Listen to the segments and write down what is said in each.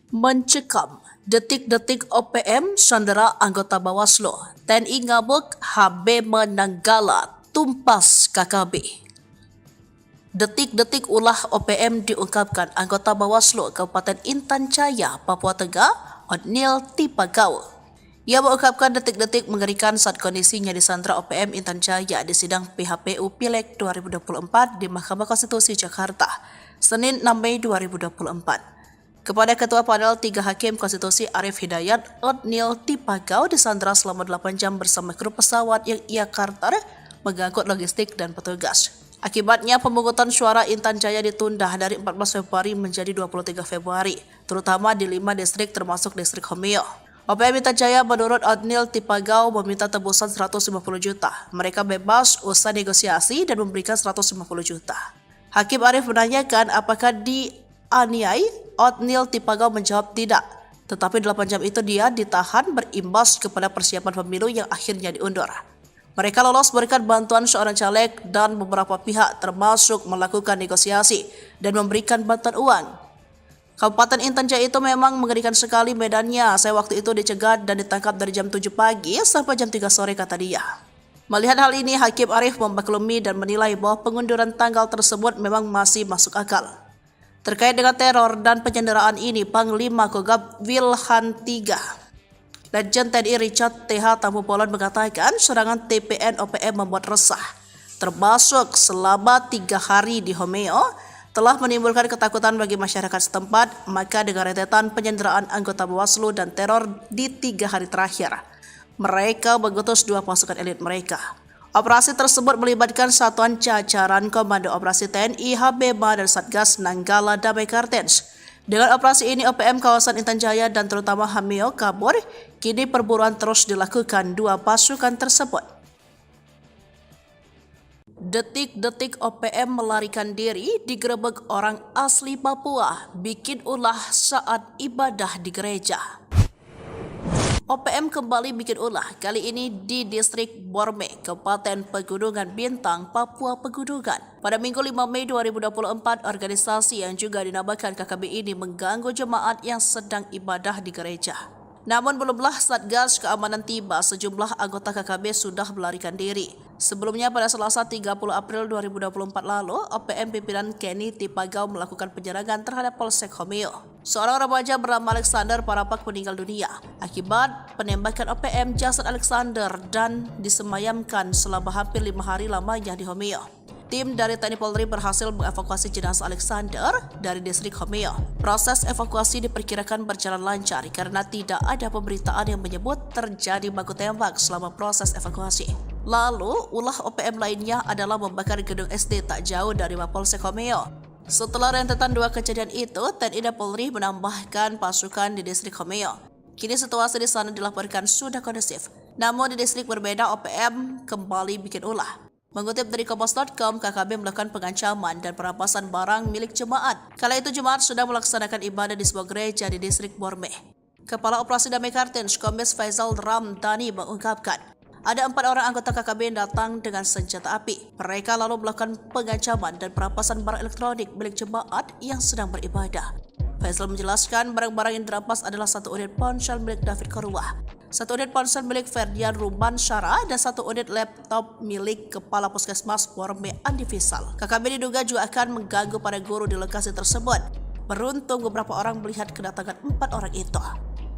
Mencekam, detik-detik OPM sandera anggota Bawaslu, TNI ngabuk, HB menanggala, tumpas KKB. Detik-detik ulah OPM diungkapkan anggota Bawaslu Kabupaten Intan Jaya, Papua Tengah, Otniel Tipagau. Ia mengungkapkan detik-detik mengerikan saat kondisinya disandra OPM Intan Jaya di sidang PHPU Pileg 2024 di Mahkamah Konstitusi Jakarta, Senin 6 Mei 2024. Kepada Ketua Panel 3 Hakim Konstitusi Arif Hidayat, Otniel Tipagau disandra selama 8 jam bersama kru pesawat yang ia karter mengangkut logistik dan petugas. Akibatnya pemungutan suara Intan Jaya ditunda dari 14 Februari menjadi 23 Februari, terutama di 5 distrik termasuk distrik Homeo. OPM Intan Jaya menurut Otniel Tipagau meminta tebusan 150 juta. Mereka bebas usai negosiasi dan memberikan 150 juta. Hakim Arif menanyakan apakah dianiai. Otniel Tipagau menjawab tidak, tetapi 8 jam itu dia ditahan berimbas kepada persiapan pemilu yang akhirnya diundur. Mereka lolos berikan bantuan seorang caleg dan beberapa pihak termasuk melakukan negosiasi dan memberikan bantuan uang. Kabupaten Intan Jaya itu memang mengerikan sekali medannya. Saya waktu itu dicegat dan ditangkap dari jam 7 pagi sampai jam 3 sore, kata dia. Melihat hal ini, Hakim Arif memaklumi dan menilai bahwa pengunduran tanggal tersebut memang masih masuk akal. Terkait dengan teror dan penyanderaan ini, Panglima Kogab Wilhan III, Legend TNI Richard TH Tambubolon mengatakan serangan TPN OPM membuat resah, termasuk selama 3 hari di Homeo, telah menimbulkan ketakutan bagi masyarakat setempat. Maka dengan rentetan penyanderaan anggota Bawaslu dan teror di 3 hari terakhir, mereka mengutus 2 pasukan elit mereka. Operasi tersebut melibatkan satuan jajaran Komando Operasi TNI, HBMA, dan Satgas Nanggala Damai Kartens. Dengan operasi ini, OPM kawasan Intan Jaya dan terutama Homeo kabur. Kini perburuan terus dilakukan 2 pasukan tersebut. Detik-detik OPM melarikan diri digerebek orang asli Papua, bikin ulah saat ibadah di gereja. OPM kembali bikin ulah, kali ini di distrik Borme, Kabupaten Pegunungan Bintang, Papua Pegunungan. Pada Minggu 5 Mei 2024, organisasi yang juga dinamakan KKB ini mengganggu jemaat yang sedang ibadah di gereja. Namun belumlah Satgas Keamanan tiba, sejumlah anggota KKB sudah melarikan diri. Sebelumnya pada Selasa 30 April 2024 lalu, OPM pimpinan Kenny Tipagau melakukan penyerangan terhadap Polsek Homeo. Seorang remaja bernama Alexander Parapak meninggal dunia akibat penembakan OPM. Jasad Alexander dan disemayamkan selama hampir 5 hari lamanya di Homeo. Tim dari TNI Polri berhasil mengevakuasi jenazah Alexander dari distrik Homeo. Proses evakuasi diperkirakan berjalan lancar karena tidak ada pemberitaan yang menyebut terjadi baku tembak selama proses evakuasi. Lalu, ulah OPM lainnya adalah membakar gedung SD tak jauh dari Mapolsek Homeo. Setelah rentetan 2 kejadian itu, TNI dan Polri menambahkan pasukan di distrik Homeo. Kini situasi di sana dilaporkan sudah kondusif. Namun di distrik berbeda, OPM kembali bikin ulah. Mengutip dari Kompas.com, KKB melakukan pengancaman dan perampasan barang milik jemaat. Kala itu jemaat sudah melaksanakan ibadah di sebuah gereja di distrik Borme. Kepala Operasi Damai Kartens, Kombes Faisal Ramdhani mengungkapkan, ada 4 orang anggota KKB yang datang dengan senjata api. Mereka lalu melakukan pengancaman dan perampasan barang elektronik milik jemaat yang sedang beribadah. Faisal menjelaskan barang-barang yang dirampas adalah 1 unit ponsel milik David Korwah, 1 unit ponsel milik Ferdian Ruban Syara, dan 1 unit laptop milik Kepala Puskesmas Borme Andi Fisal. KKB diduga juga akan mengganggu para guru di lokasi tersebut. Beruntung beberapa orang melihat kedatangan 4 orang itu.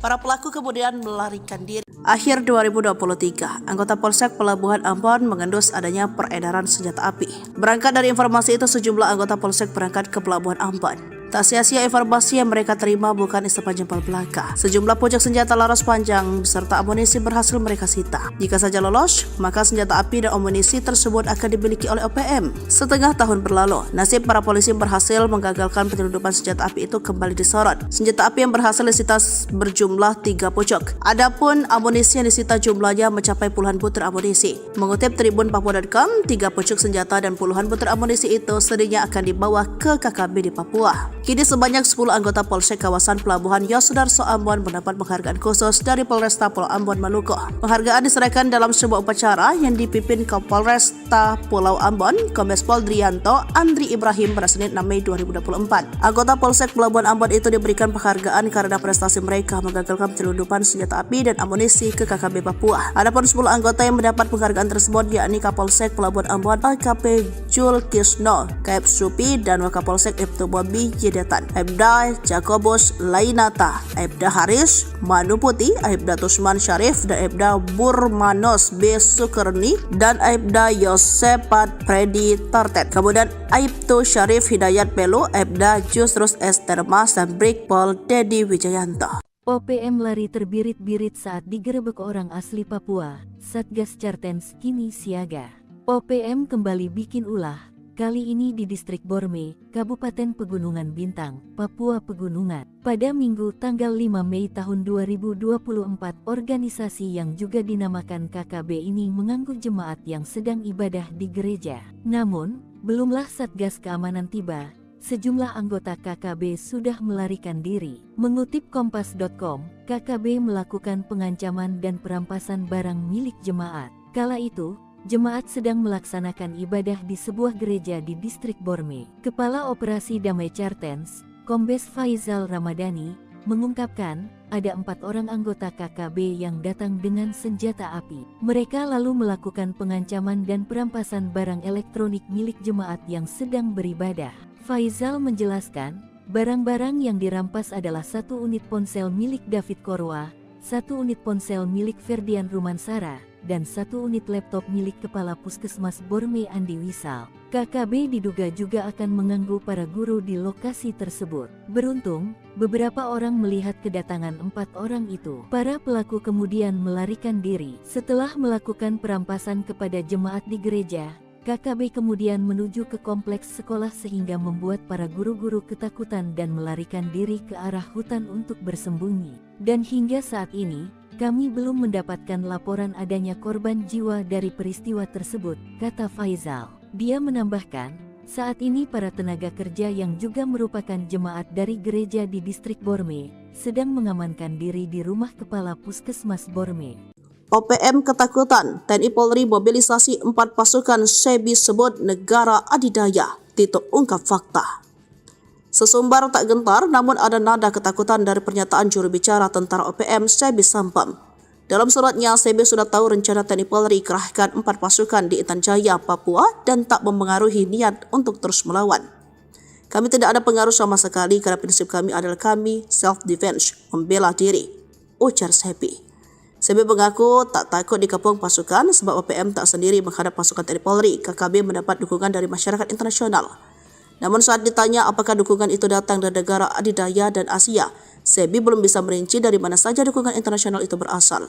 Para pelaku kemudian melarikan diri. Akhir 2023, anggota Polsek Pelabuhan Ambon mengendus adanya peredaran senjata api. Berangkat dari informasi itu, sejumlah anggota Polsek berangkat ke Pelabuhan Ambon. Tak sia-sia informasi yang mereka terima bukan isapan jempol belaka. Sejumlah pucuk senjata laras panjang beserta amunisi berhasil mereka sita. Jika saja lolos, maka senjata api dan amunisi tersebut akan dimiliki oleh OPM. Setengah tahun berlalu, nasib para polisi berhasil menggagalkan penyelundupan senjata api itu kembali disorot. Senjata api yang berhasil disita berjumlah 3 pucuk. Adapun amunisi yang disita jumlahnya mencapai puluhan butir amunisi. Mengutip Tribun Papua.com, 3 pucuk senjata dan puluhan butir amunisi itu sedihnya akan dibawa ke KKB di Papua. Kini sebanyak 10 anggota Polsek kawasan Pelabuhan Yosudarso Ambon mendapat penghargaan khusus dari Polresta Pulau Ambon Maluku. Penghargaan diserahkan dalam sebuah upacara yang dipimpin Kapolresta Pulau Ambon, Kombes Pol Drianto Andri Ibrahim pada Senin 6 Mei 2024. Anggota Polsek Pelabuhan Ambon itu diberikan penghargaan karena prestasi mereka menggagalkan penyelundupan senjata api dan amunisi ke KKB Papua. Adapun 10 anggota yang mendapat penghargaan tersebut yakni Kapolsek Pelabuhan Ambon AKP Jul Kisno, Kaep Supi, dan Wakapolsek Ibtu Bobi Jedatan, Aibda Jakobus Lainata, Aibda Haris Manuputi, Aibda Tusman Syarif, dan Aibda Burmanos B. Sukerni, dan Aibda Yosepat Predi Tartet. Kemudian Aibtu Syarif Hidayat Pelu, Aibda Jusrus Estermas, dan Brigpol Dedi Wijayanto. OPM lari terbirit-birit saat digerebek orang asli Papua. Satgas Cartens kini siaga. OPM kembali bikin ulah, kali ini di Distrik Borme, Kabupaten Pegunungan Bintang, Papua Pegunungan. Pada Minggu tanggal 5 Mei tahun 2024, organisasi yang juga dinamakan KKB ini mengganggu jemaat yang sedang ibadah di gereja. Namun, belumlah Satgas Keamanan tiba, sejumlah anggota KKB sudah melarikan diri. Mengutip Kompas.com, KKB melakukan pengancaman dan perampasan barang milik jemaat. Kala itu, jemaat sedang melaksanakan ibadah di sebuah gereja di Distrik Borme. Kepala Operasi Damai Cartens, Kombes Faizal Ramadhani, mengungkapkan ada 4 orang anggota KKB yang datang dengan senjata api. Mereka lalu melakukan pengancaman dan perampasan barang elektronik milik jemaat yang sedang beribadah. Faizal menjelaskan, barang-barang yang dirampas adalah 1 unit ponsel milik David Korwa, 1 unit ponsel milik Ferdian Rumansara, dan 1 unit laptop milik Kepala Puskesmas Borme Andi Wisal. KKB diduga juga akan mengganggu para guru di lokasi tersebut. Beruntung, beberapa orang melihat kedatangan 4 orang itu. Para pelaku kemudian melarikan diri. Setelah melakukan perampasan kepada jemaat di gereja, KKB kemudian menuju ke kompleks sekolah sehingga membuat para guru-guru ketakutan dan melarikan diri ke arah hutan untuk bersembunyi. Dan hingga saat ini, kami belum mendapatkan laporan adanya korban jiwa dari peristiwa tersebut, kata Faizal. Dia menambahkan, saat ini para tenaga kerja yang juga merupakan jemaat dari gereja di Distrik Borme sedang mengamankan diri di rumah Kepala Puskesmas Borme. OPM ketakutan, TNI Polri mobilisasi 4 pasukan SEBI sebut negara adidaya. Tito ungkap fakta. Sesumbar tak gentar, namun ada nada ketakutan dari pernyataan juru bicara tentara OPM SEBI Sampam. Dalam suratnya, SEBI sudah tahu rencana TNI Polri kerahkan 4 pasukan di Intan Jaya, Papua dan tak mempengaruhi niat untuk terus melawan. Kami tidak ada pengaruh sama sekali karena prinsip kami adalah kami self-defense, membela diri, ujar SEBI. SEBI mengaku tak takut dikepung pasukan sebab OPM tak sendiri menghadap pasukan TNI Polri. KKB mendapat dukungan dari masyarakat internasional. Namun saat ditanya apakah dukungan itu datang dari negara adidaya dan Asia, SEBI belum bisa merinci dari mana saja dukungan internasional itu berasal.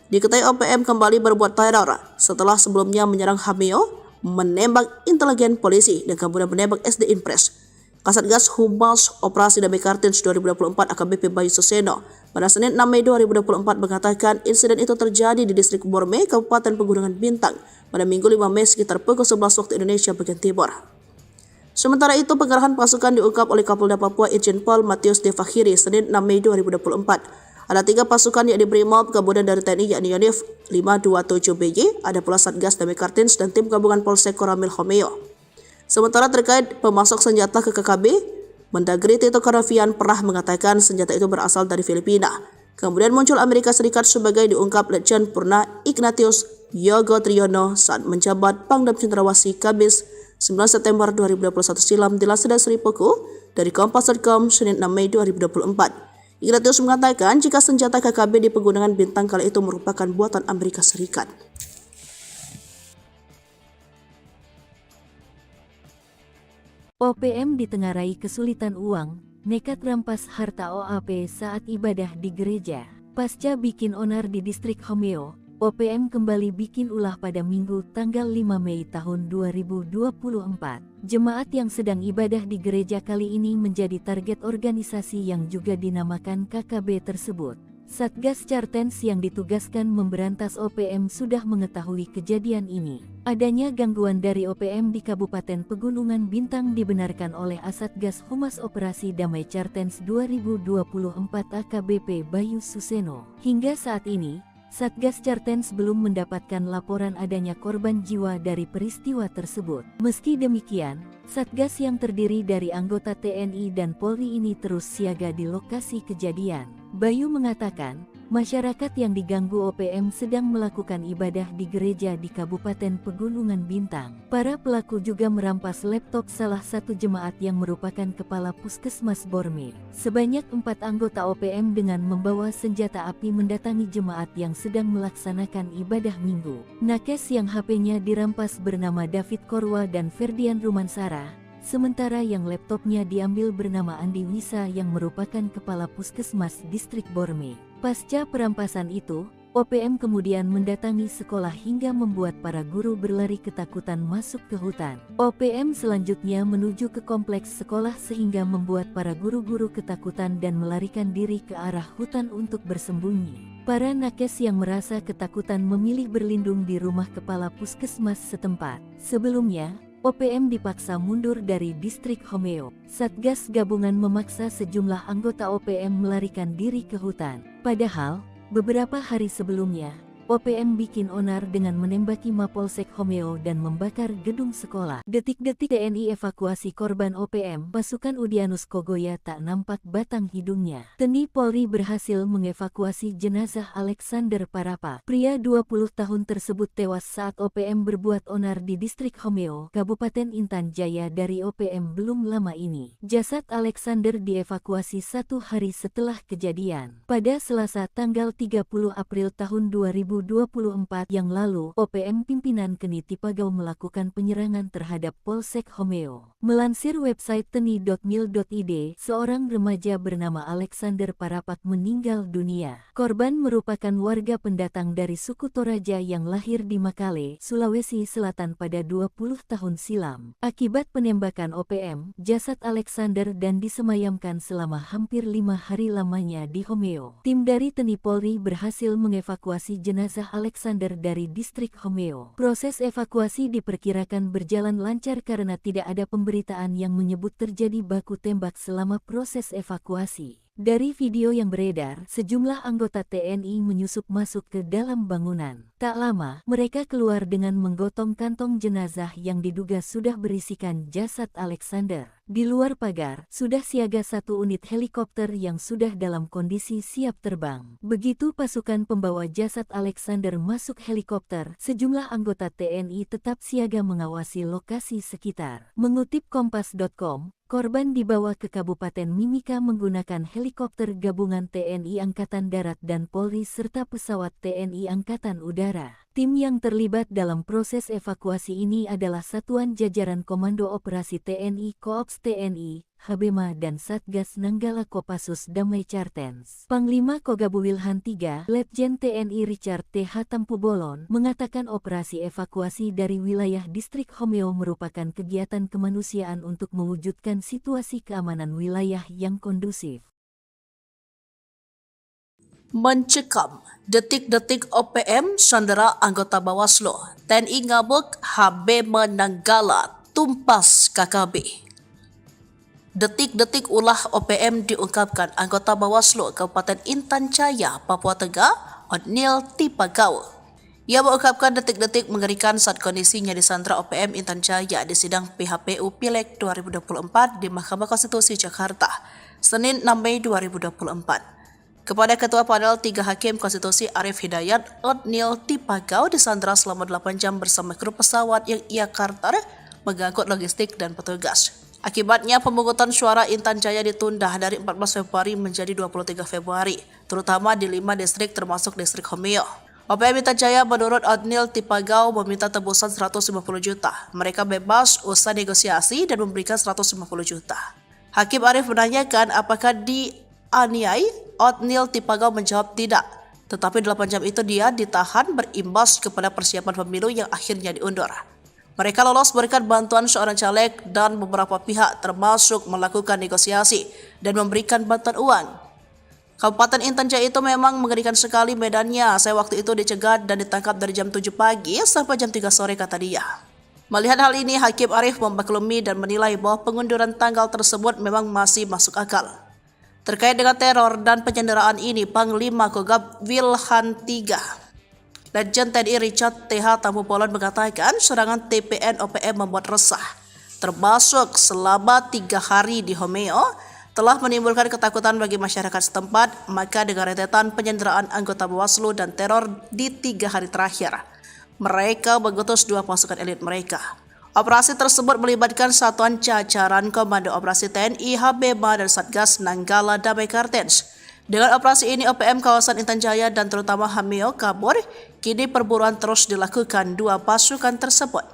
Diketahui OPM kembali berbuat teror setelah sebelumnya menyerang Hameo, menembak intelijen polisi dan kemudian menembak SD Impres. Kasatgas Humas Operasi Damai Kartens 2024 AKBP Bayu Suseno pada Senin 6 Mei 2024 mengatakan insiden itu terjadi di Distrik Borme, Kabupaten Pegunungan Bintang pada Minggu 5 Mei sekitar pukul 11 waktu Indonesia bagian Timur. Sementara itu, pengerahan pasukan diungkap oleh Kapolda Papua Irjen Pol Matius Devakhiri Senin 6 Mei 2024. Ada 3 pasukan yang diberi MOB, kemudian dari TNI yakni Yonif 527BY, ada pula Satgas Damai Kartens dan tim gabungan Polsek Koramil Homeo. Sementara terkait pemasok senjata ke KKB, Mendagri Tito Karnavian pernah mengatakan senjata itu berasal dari Filipina. Kemudian muncul Amerika Serikat sebagai diungkap Letjen Purna Ignatius Yogo Triyono saat menjabat Pangdam Cendrawasih Kamis 9 September 2021 silam di Laseda Seripuku dari Kompas.com Senin 6 Mei 2024. Ignatius mengatakan jika senjata KKB di Pegunungan Bintang kala itu merupakan buatan Amerika Serikat. OPM ditengarai kesulitan uang, nekat rampas harta OAP saat ibadah di gereja. Pasca bikin onar di Distrik Homeo, OPM kembali bikin ulah pada Minggu tanggal 5 Mei tahun 2024. Jemaat yang sedang ibadah di gereja kali ini menjadi target organisasi yang juga dinamakan KKB tersebut. Satgas Cartens yang ditugaskan memberantas OPM sudah mengetahui kejadian ini. Adanya gangguan dari OPM di Kabupaten Pegunungan Bintang dibenarkan oleh Asatgas Humas Operasi Damai Cartens 2024 AKBP Bayu Suseno. Hingga saat ini, Satgas Cartens belum mendapatkan laporan adanya korban jiwa dari peristiwa tersebut. Meski demikian, Satgas yang terdiri dari anggota TNI dan Polri ini terus siaga di lokasi kejadian. Bayu mengatakan, masyarakat yang diganggu OPM sedang melakukan ibadah di gereja di Kabupaten Pegunungan Bintang. Para pelaku juga merampas laptop salah satu jemaat yang merupakan kepala Puskesmas Borme. Sebanyak 4 anggota OPM dengan membawa senjata api mendatangi jemaat yang sedang melaksanakan ibadah minggu. Nakes yang HP-nya dirampas bernama David Korwa dan Ferdian Rumansara, sementara yang laptopnya diambil bernama Andi Wisa yang merupakan kepala Puskesmas Distrik Borme. Pasca perampasan itu, OPM kemudian mendatangi sekolah hingga membuat para guru berlari ketakutan masuk ke hutan. OPM selanjutnya menuju ke kompleks sekolah sehingga membuat para guru-guru ketakutan dan melarikan diri ke arah hutan untuk bersembunyi. Para nakes yang merasa ketakutan memilih berlindung di rumah kepala puskesmas setempat. Sebelumnya, OPM dipaksa mundur dari distrik Homeo. Satgas gabungan memaksa sejumlah anggota OPM melarikan diri ke hutan. Padahal, beberapa hari sebelumnya, OPM bikin onar dengan menembaki Mapolsek Homeo dan membakar gedung sekolah. Detik-detik TNI evakuasi korban OPM, pasukan Udianus Kogoya tak nampak batang hidungnya. TNI Polri berhasil mengevakuasi jenazah Alexander Parapa. Pria 20 tahun tersebut tewas saat OPM berbuat onar di distrik Homeo, Kabupaten Intan Jaya dari OPM belum lama ini. Jasad Alexander dievakuasi 1 hari setelah kejadian. Pada Selasa tanggal 30 April tahun 2024 yang lalu, OPM pimpinan Keni Tipagau melakukan penyerangan terhadap Polsek Homeo. Melansir website teni.mil.id, seorang remaja bernama Alexander Parapak meninggal dunia. Korban merupakan warga pendatang dari suku Toraja yang lahir di Makale, Sulawesi Selatan pada 20 tahun silam. Akibat penembakan OPM, jasad Alexander dan disemayamkan selama hampir 5 hari lamanya di Homeo. Tim dari TNI Polri berhasil mengevakuasi jenazah Alexander dari distrik Homeo. Proses evakuasi diperkirakan berjalan lancar karena tidak ada pemberitaan yang menyebut terjadi baku tembak selama proses evakuasi. Dari video yang beredar, sejumlah anggota TNI menyusup masuk ke dalam bangunan. Tak lama, mereka keluar dengan menggotong kantong jenazah yang diduga sudah berisikan jasad Alexander. Di luar pagar, sudah siaga 1 unit helikopter yang sudah dalam kondisi siap terbang. Begitu pasukan pembawa jasad Alexander masuk helikopter, sejumlah anggota TNI tetap siaga mengawasi lokasi sekitar. Mengutip Kompas.com, korban dibawa ke Kabupaten Mimika menggunakan helikopter gabungan TNI Angkatan Darat dan Polri serta pesawat TNI Angkatan Udara. Tim yang terlibat dalam proses evakuasi ini adalah Satuan Jajaran Komando Operasi TNI Koops TNI, Habema dan Satgas Nanggala Kopassus Damai Cartens. Panglima Kogabu Wilhan III, Letjen TNI Richard T. Hatampubolon, mengatakan operasi evakuasi dari wilayah distrik Homeo merupakan kegiatan kemanusiaan untuk mewujudkan situasi keamanan wilayah yang kondusif. Mencekam, detik-detik OPM sandera anggota Bawaslu, TNI ngabuk, Habema Nanggala tumpas KKB. Detik-detik ulah OPM diungkapkan anggota Bawaslu Kabupaten Intan Jaya, Papua Tengah, Odnil Tipagau. Ia mengungkapkan detik-detik mengerikan saat kondisinya disandra OPM Intan Jaya di sidang PHPU Pileg 2024 di Mahkamah Konstitusi Jakarta, Senin 6 Mei 2024. Kepada Ketua Panel 3 Hakim Konstitusi Arif Hidayat, Odnil Tipagau disandra selama 8 jam bersama kru pesawat yang ia karter mengangkut logistik dan petugas. Akibatnya pemungutan suara Intan Jaya ditunda dari 14 Februari menjadi 23 Februari, terutama di 5 distrik termasuk distrik Homeo. OPM Intan Jaya menurut Odnil Tipagau meminta tebusan 150 juta. Mereka bebas usai negosiasi dan memberikan 150 juta. Hakim Arif menanyakan apakah dianiai. Odnil Tipagau menjawab tidak, tetapi 8 jam itu dia ditahan berimbas kepada persiapan pemilu yang akhirnya diundur. Mereka lolos berikan bantuan seorang caleg dan beberapa pihak termasuk melakukan negosiasi dan memberikan bantuan uang. Kabupaten Intan Jaya itu memang mengerikan sekali medannya. Saya waktu itu dicegat dan ditangkap dari jam 7 pagi sampai jam 3 sore kata dia. Melihat hal ini, Hakim Arief memaklumi dan menilai bahwa pengunduran tanggal tersebut memang masih masuk akal. Terkait dengan teror dan penyanderaan ini, Panglima Kogab Wilhan III, Letjen TNI Richard TH Tambubolon mengatakan serangan TPN OPM membuat resah, termasuk selama 3 hari di Homeo, telah menimbulkan ketakutan bagi masyarakat setempat. Maka dengan rentetan penyanderaan anggota Bawaslu dan teror di 3 hari terakhir, mereka mengutus 2 pasukan elit mereka. Operasi tersebut melibatkan satuan jajaran Komando Operasi TNI, HBMA, dan Satgas Nanggala Damai Kartens. Dengan operasi ini, OPM kawasan Intan Jaya dan terutama Homeo kabur. Kini perburuan terus dilakukan 2 pasukan tersebut.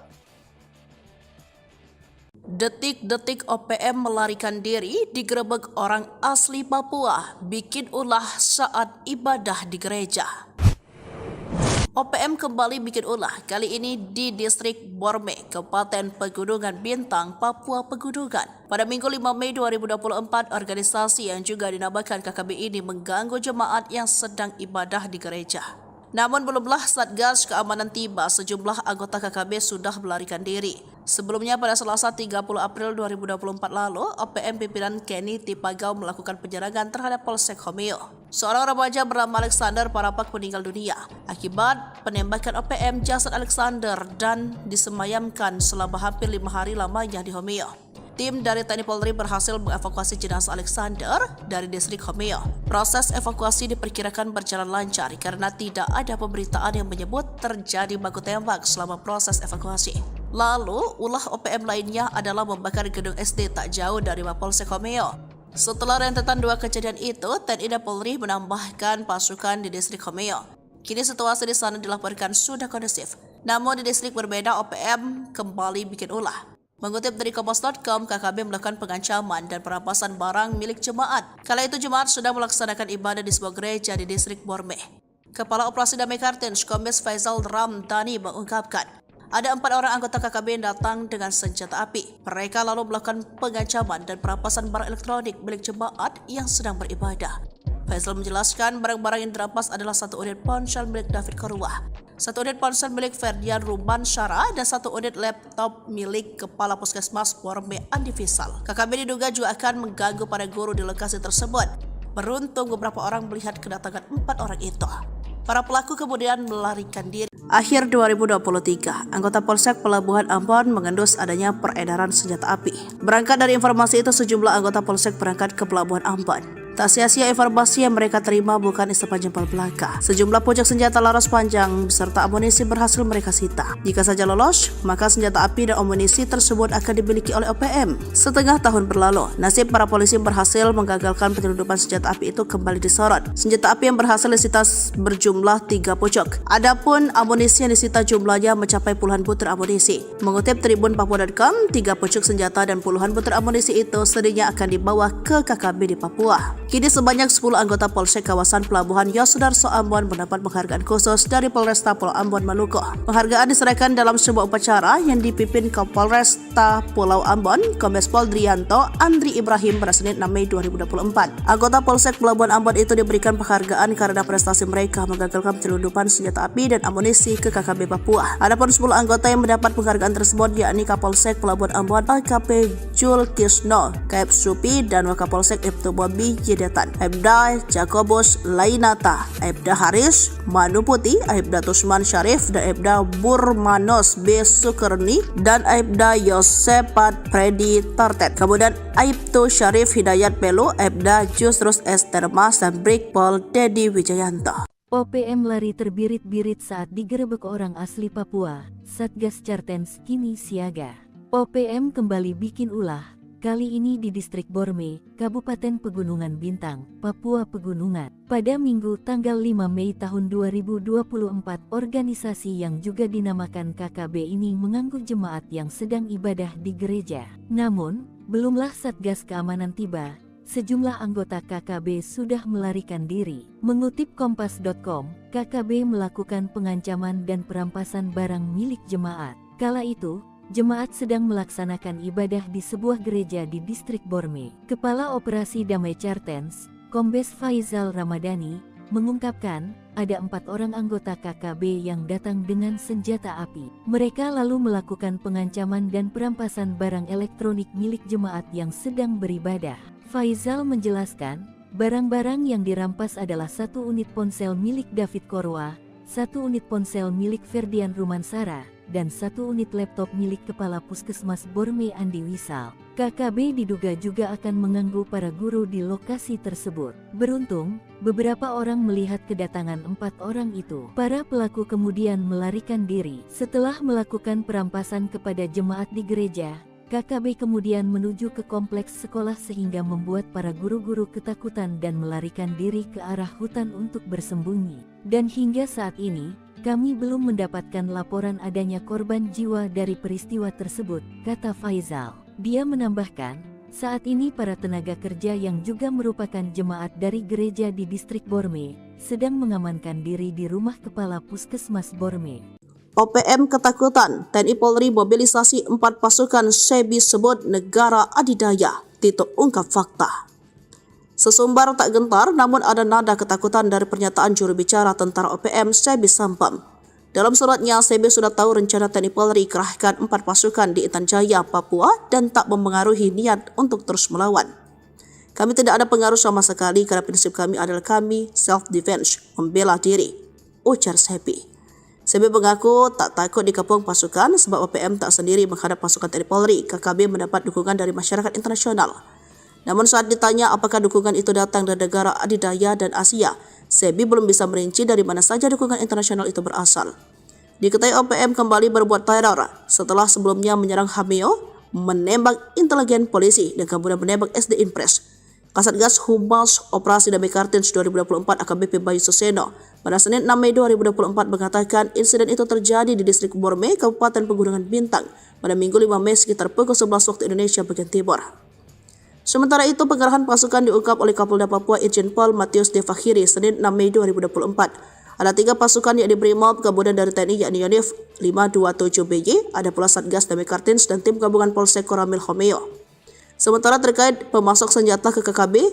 Detik-detik OPM melarikan diri digerebek orang asli Papua, bikin ulah saat ibadah di gereja. OPM kembali bikin ulah, kali ini di distrik Borme, Kabupaten Pegunungan Bintang, Papua Pegunungan. Pada Minggu 5 Mei 2024, organisasi yang juga dinamakan KKB ini mengganggu jemaat yang sedang ibadah di gereja. Namun belumlah Satgas Keamanan tiba, sejumlah anggota KKB sudah melarikan diri. Sebelumnya pada Selasa 30 April 2024 lalu, OPM pimpinan Kenny Tipagau melakukan penyerangan terhadap Polsek Homeo. Seorang remaja bernama Alexander Parapak meninggal dunia akibat penembakan OPM. Jasad Alexander dan disemayamkan selama hampir 5 hari lamanya di Homeo. Tim dari TNI Polri berhasil mengevakuasi jenazah Alexander dari distrik Homeo. Proses evakuasi diperkirakan berjalan lancar karena tidak ada pemberitaan yang menyebut terjadi baku tembak selama proses evakuasi. Lalu, ulah OPM lainnya adalah membakar gedung SD tak jauh dari Mapolsek Homeo. Setelah rentetan 2 kejadian itu, TNI dan Polri menambahkan pasukan di distrik Homeo. Kini situasi di sana dilaporkan sudah kondusif. Namun di distrik berbeda, OPM kembali bikin ulah. Mengutip dari Kompas.com, KKB melakukan pengancaman dan perampasan barang milik jemaat. Kala itu jemaat sedang melaksanakan ibadah di sebuah gereja di distrik Borme. Kepala Operasi Damai Kartens, Kombes Faisal Ramdhani mengungkapkan, ada 4 orang anggota KKB yang datang dengan senjata api. Mereka lalu melakukan pengancaman dan perampasan barang elektronik milik jemaat yang sedang beribadah. Faisal menjelaskan barang-barang yang dirampas adalah 1 unit ponsel milik David Korwah, 1 unit ponsel milik Ferdian Ruban Syara, dan 1 unit laptop milik Kepala Puskesmas Borme Andi Fisal. KKB diduga juga akan mengganggu para guru di lokasi tersebut. Beruntung beberapa orang melihat kedatangan 4 orang itu. Para pelaku kemudian melarikan diri. Akhir 2023, anggota Polsek Pelabuhan Ambon mengendus adanya peredaran senjata api. Berangkat dari informasi itu, sejumlah anggota Polsek berangkat ke Pelabuhan Ambon. Tak sia-sia informasi yang mereka terima bukan isapan jempol belaka. Sejumlah pucuk senjata laras panjang beserta amunisi berhasil mereka sita. Jika saja lolos, maka senjata api dan amunisi tersebut akan dimiliki oleh OPM. Setengah tahun berlalu, nasib para polisi berhasil menggagalkan penyelundupan senjata api itu kembali disorot. Senjata api yang berhasil disita berjumlah 3 pucuk. Adapun amunisi yang disita jumlahnya mencapai puluhan butir amunisi. Mengutip Tribun Papua.com, 3 pucuk senjata dan puluhan butir amunisi itu sedihnya akan dibawa ke KKB di Papua. Kini sebanyak 10 anggota Polsek kawasan Pelabuhan Yosudarso Ambon mendapat penghargaan khusus dari Polresta Pulau Ambon Maluku. Penghargaan diserahkan dalam sebuah upacara yang dipimpin Kapolresta Pulau Ambon, Kombes Pol Drianto Andri Ibrahim pada Senin 6 Mei 2024. Anggota Polsek Pelabuhan Ambon itu diberikan penghargaan karena prestasi mereka menggagalkan penyelundupan senjata api dan amunisi ke KKB Papua. Adapun 10 anggota yang mendapat penghargaan tersebut yakni Kapolsek Pelabuhan Ambon AKP Jul Kisno, Kep Supi, dan Wakapolsek Ibtu Bobi Yedetan, Aibda Jakobus Lainata, Aibda Haris Manuputi, Aibda Tusman Syarif, dan Aibda Burmanos B. Sukerni, dan Aibda Yosepat Predi Tartet. Kemudian Aibtu Syarif Hidayat Pelu, Aibda Jusrus S. Termas, dan Brigpol Dedi Wijayanto. OPM lari terbirit-birit saat digerebek orang asli Papua. Satgas Cartens kini siaga. OPM kembali bikin ulah. Kali ini di distrik Borme, Kabupaten Pegunungan Bintang, Papua Pegunungan. Pada Minggu tanggal 5 Mei tahun 2024, organisasi yang juga dinamakan KKB ini mengganggu jemaat yang sedang ibadah di gereja. Namun, belumlah Satgas Keamanan tiba, sejumlah anggota KKB sudah melarikan diri. Mengutip Kompas.com, KKB melakukan pengancaman dan perampasan barang milik jemaat. Kala itu, jemaat sedang melaksanakan ibadah di sebuah gereja di distrik Borme. Kepala Operasi Damai Cartens, Kombes Faizal Ramadhani, mengungkapkan ada 4 orang anggota KKB yang datang dengan senjata api. Mereka lalu melakukan pengancaman dan perampasan barang elektronik milik jemaat yang sedang beribadah. Faizal menjelaskan, barang-barang yang dirampas adalah 1 unit ponsel milik David Korwa, 1 unit ponsel milik Ferdian Rumansara, dan 1 unit laptop milik Kepala Puskesmas Borme Andi Wisal. KKB diduga juga akan mengganggu para guru di lokasi tersebut. Beruntung, beberapa orang melihat kedatangan 4 orang itu. Para pelaku kemudian melarikan diri. Setelah melakukan perampasan kepada jemaat di gereja, KKB kemudian menuju ke kompleks sekolah sehingga membuat para guru-guru ketakutan dan melarikan diri ke arah hutan untuk bersembunyi. Dan hingga saat ini, kami belum mendapatkan laporan adanya korban jiwa dari peristiwa tersebut, kata Faizal. Dia menambahkan, saat ini para tenaga kerja yang juga merupakan jemaat dari gereja di distrik Borme sedang mengamankan diri di rumah Kepala Puskesmas Borme. OPM ketakutan, TNI Polri mobilisasi 4 pasukan Sebi sebut negara adidaya, Tito ungkap fakta. Sesumbar tak gentar namun ada nada ketakutan dari pernyataan juru bicara tentara OPM Sebi Sampam. Dalam suratnya, Sebi sudah tahu rencana TNI Polri kerahkan 4 pasukan di Intan Jaya, Papua dan tak mempengaruhi niat untuk terus melawan. Kami tidak ada pengaruh sama sekali karena prinsip kami adalah kami self-defense, membela diri, ujar Sebi. Sebi mengaku tak takut dikepung pasukan sebab OPM tak sendiri menghadap pasukan TNI Polri. KKB mendapat dukungan dari masyarakat internasional. Namun saat ditanya apakah dukungan itu datang dari negara adidaya dan Asia, Sebi belum bisa merinci dari mana saja dukungan internasional itu berasal. Diketahui OPM kembali berbuat teror setelah sebelumnya menyerang Hameo, menembak intelijen polisi dan kemudian menembak SD Impres. Kasatgas Humas Operasi Damai Kartens 2024 AKBP Bayu Suseno pada Senin 6 Mei 2024 mengatakan insiden itu terjadi di distrik Borme, Kabupaten Pegunungan Bintang pada Minggu 5 Mei sekitar pukul 11 waktu Indonesia bagian Timur. Sementara itu, pengerahan pasukan diungkap oleh Kapolda Papua Irjen Pol Matius De Fakhiri Senin 6 Mei 2024. Ada 3 pasukan yakni Brimob, kemudian dari TNI yakni Yonif 527BY, ada pula Satgas Damai Kartens dan tim gabungan Polsek Koramil Homeo. Sementara terkait pemasok senjata ke KKB,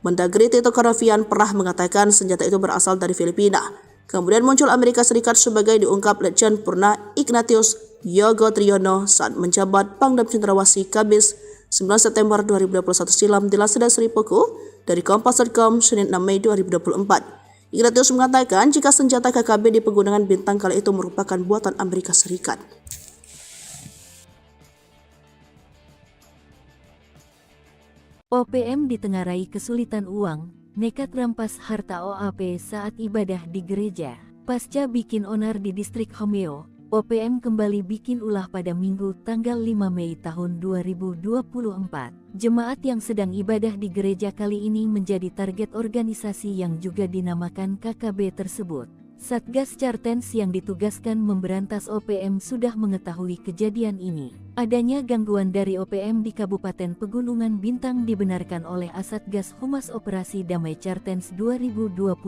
Mendagri Tito Karnavian pernah mengatakan senjata itu berasal dari Filipina. Kemudian muncul Amerika Serikat sebagai diungkap Letjen Purna Ignatius Yogo Triyono saat menjabat Pangdam Cendrawasih Kamis 9 September 2021 silam dilansir dari Sri Puku dari Kompas.com Senin 6 Mei 2024. Ignatius mengatakan jika senjata KKB di Pegunungan Bintang kala itu merupakan buatan Amerika Serikat. OPM ditengarai kesulitan uang, nekat rampas harta OAP saat ibadah di gereja. Pasca bikin onar di distrik Homeo, OPM kembali bikin ulah pada Minggu tanggal 5 Mei tahun 2024. Jemaat yang sedang ibadah di gereja kali ini menjadi target organisasi yang juga dinamakan KKB tersebut. Satgas Cartens yang ditugaskan memberantas OPM sudah mengetahui kejadian ini. Adanya gangguan dari OPM di Kabupaten Pegunungan Bintang dibenarkan oleh Asatgas Humas Operasi Damai Cartens 2024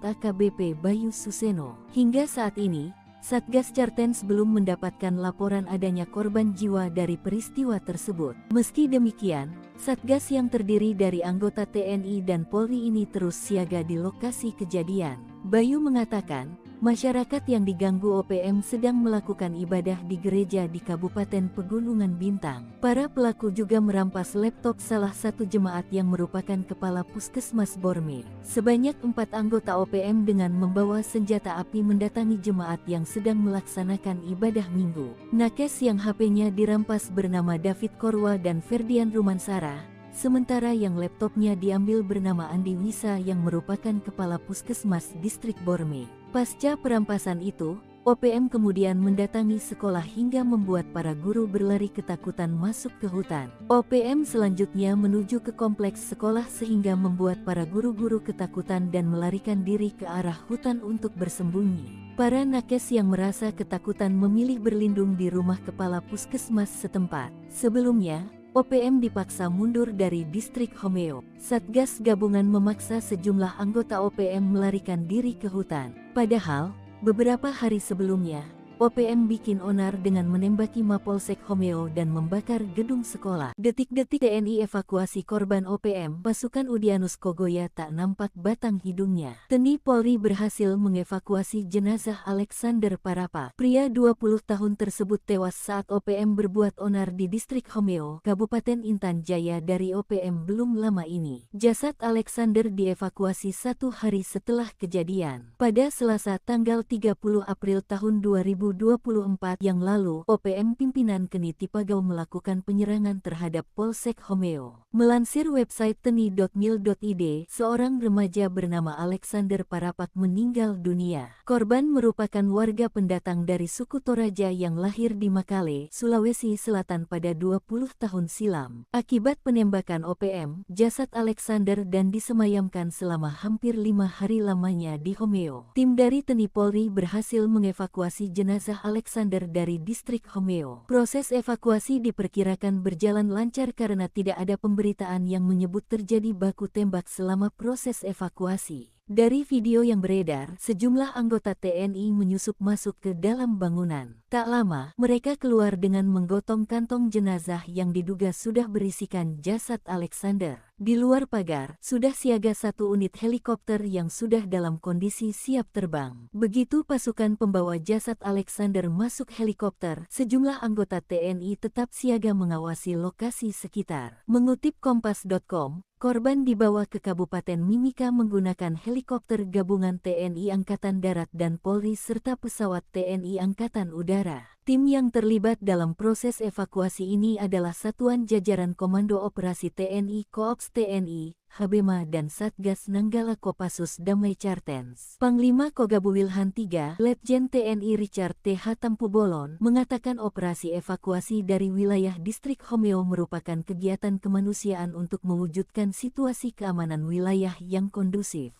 AKBP Bayu Suseno. Hingga saat ini, Satgas Cartens belum mendapatkan laporan adanya korban jiwa dari peristiwa tersebut. Meski demikian, Satgas yang terdiri dari anggota TNI dan Polri ini terus siaga di lokasi kejadian. Bayu mengatakan, masyarakat yang diganggu OPM sedang melakukan ibadah di gereja di Kabupaten Pegunungan Bintang. Para pelaku juga merampas laptop salah satu jemaat yang merupakan Kepala Puskesmas Borme. Sebanyak 4 anggota OPM dengan membawa senjata api mendatangi jemaat yang sedang melaksanakan ibadah minggu. Nakes yang HP-nya dirampas bernama David Korwa dan Ferdian Rumansara. Sementara yang laptopnya diambil bernama Andi Wisa yang merupakan Kepala Puskesmas Distrik Borme. Pasca perampasan itu, OPM kemudian mendatangi sekolah hingga membuat para guru berlari ketakutan masuk ke hutan. OPM selanjutnya menuju ke kompleks sekolah sehingga membuat para guru-guru ketakutan dan melarikan diri ke arah hutan untuk bersembunyi. Para nakes yang merasa ketakutan memilih berlindung di rumah Kepala Puskesmas setempat. Sebelumnya, OPM dipaksa mundur dari distrik Homeo. Satgas gabungan memaksa sejumlah anggota OPM melarikan diri ke hutan. Padahal, beberapa hari sebelumnya, OPM bikin onar dengan menembaki Mapolsek Homeo dan membakar gedung sekolah. Detik-detik TNI evakuasi korban OPM, pasukan Udyanus Kogoya tak nampak batang hidungnya. TNI Polri berhasil mengevakuasi jenazah Alexander Parapa. Pria 20 tahun tersebut tewas saat OPM berbuat onar di distrik Homeo, Kabupaten Intan Jaya dari OPM belum lama ini. Jasad Alexander dievakuasi 1 hari setelah kejadian. Pada Selasa tanggal 30 April tahun 2024 yang lalu, OPM pimpinan Keni Tipagau melakukan penyerangan terhadap Polsek Homeo. Melansir website teni.mil.id, seorang remaja bernama Alexander Parapak meninggal dunia. Korban merupakan warga pendatang dari suku Toraja yang lahir di Makale, Sulawesi Selatan pada 20 tahun silam. Akibat penembakan OPM, jasad Alexander dan disemayamkan selama hampir 5 hari lamanya di Homeo. Tim dari TNI Polri berhasil mengevakuasi jenazah Alexander dari distrik Homeo. Proses evakuasi diperkirakan berjalan lancar karena tidak ada pemberitaan yang menyebut terjadi baku tembak selama proses evakuasi. Dari video yang beredar, sejumlah anggota TNI menyusup masuk ke dalam bangunan. Tak lama, mereka keluar dengan menggotong kantong jenazah yang diduga sudah berisikan jasad Alexander. Di luar pagar, sudah siaga 1 unit helikopter yang sudah dalam kondisi siap terbang. Begitu pasukan pembawa jasad Alexander masuk helikopter, sejumlah anggota TNI tetap siaga mengawasi lokasi sekitar. Mengutip Kompas.com, korban dibawa ke Kabupaten Mimika menggunakan helikopter gabungan TNI Angkatan Darat dan Polri serta pesawat TNI Angkatan Udara. Tim yang terlibat dalam proses evakuasi ini adalah Satuan Jajaran Komando Operasi TNI Koops TNI, Habema dan Satgas Nanggala Kopassus Damai Chartens. Panglima Kogabu Wilhan III, Letjen TNI Richard T.H. Tampubolon, mengatakan operasi evakuasi dari wilayah distrik Homeo merupakan kegiatan kemanusiaan untuk mewujudkan situasi keamanan wilayah yang kondusif.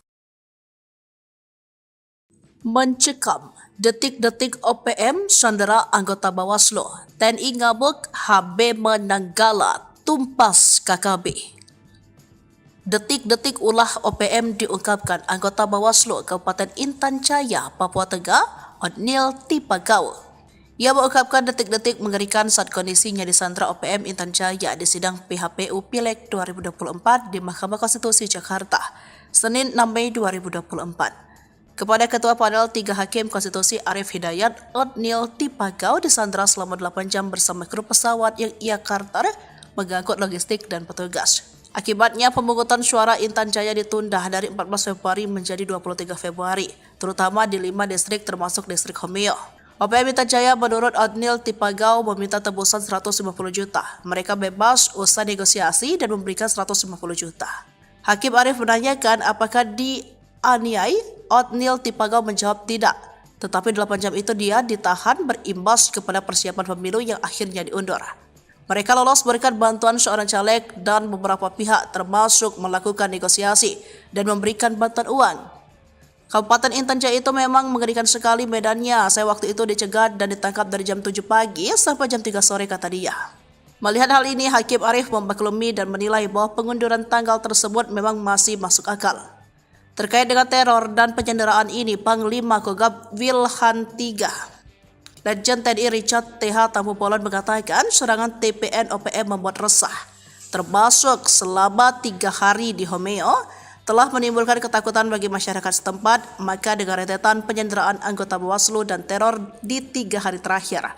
Mencekam, detik-detik OPM sandera anggota Bawaslu, TNI ngabuk, Habema Nanggala tumpas KKB. Detik-detik ulah OPM diungkapkan anggota Bawaslu Kabupaten Intan Jaya, Papua Tengah, Otniel Tipagau. Ia mengungkapkan detik-detik mengerikan saat kondisinya disandra OPM Intan Jaya di sidang PHPU Pileg 2024 di Mahkamah Konstitusi Jakarta, Senin 6 Mei 2024. Kepada Ketua Panel 3 Hakim Konstitusi Arif Hidayat, Otniel Tipagau disandra selama 8 jam bersama kru pesawat yang ia charter mengangkut logistik dan petugas. Akibatnya pemungutan suara Intan Jaya ditunda dari 14 Februari menjadi 23 Februari, terutama di 5 distrik termasuk distrik Homeo. OPM Intan Jaya menurut Otniel Tipagau meminta tebusan 150 juta. Mereka bebas usai negosiasi dan memberikan 150 juta. Hakim Arif menanyakan apakah dianiai. Otniel Tipagau menjawab tidak. Tetapi 8 jam itu dia ditahan berimbas kepada persiapan pemilu yang akhirnya diundur. Mereka lolos berkat bantuan seorang caleg dan beberapa pihak termasuk melakukan negosiasi dan memberikan bantuan uang. Kabupaten Intan Jaya itu memang mengerikan sekali medannya. Saya waktu itu dicegat dan ditangkap dari jam 7 pagi sampai jam 3 sore kata dia. Melihat hal ini, Hakim Arif memaklumi dan menilai bahwa pengunduran tanggal tersebut memang masih masuk akal. Terkait dengan teror dan penyanderaan ini, Panglima Kogab Wilhan III, Letjen TNI Richard T.H. Tampubolon mengatakan serangan TPN OPM membuat resah, termasuk selama 3 hari di Homeo, telah menimbulkan ketakutan bagi masyarakat setempat. Maka dengan rentetan penyanderaan anggota Bawaslu dan teror di 3 hari terakhir,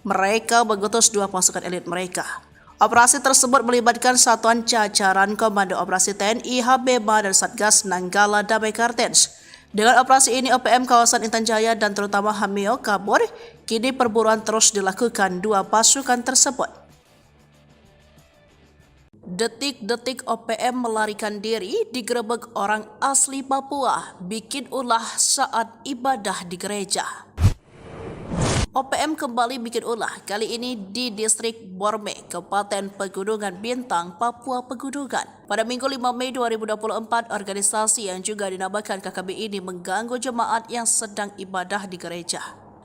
mereka mengutus 2 pasukan elit mereka. Operasi tersebut melibatkan satuan jajaran Komando Operasi TNI, Habema dan Satgas Nanggala Damai Chartens. Dengan operasi ini, OPM kawasan Intan Jaya dan terutama Homeo kabur. Kini perburuan terus dilakukan 2 pasukan tersebut. Detik-detik OPM melarikan diri digerebek orang asli Papua, bikin ulah saat ibadah di gereja. OPM kembali bikin ulah, kali ini di distrik Borme, Kabupaten Pegunungan Bintang, Papua Pegunungan. Pada Minggu 5 Mei 2024, organisasi yang juga dinamakan KKB ini mengganggu jemaat yang sedang ibadah di gereja.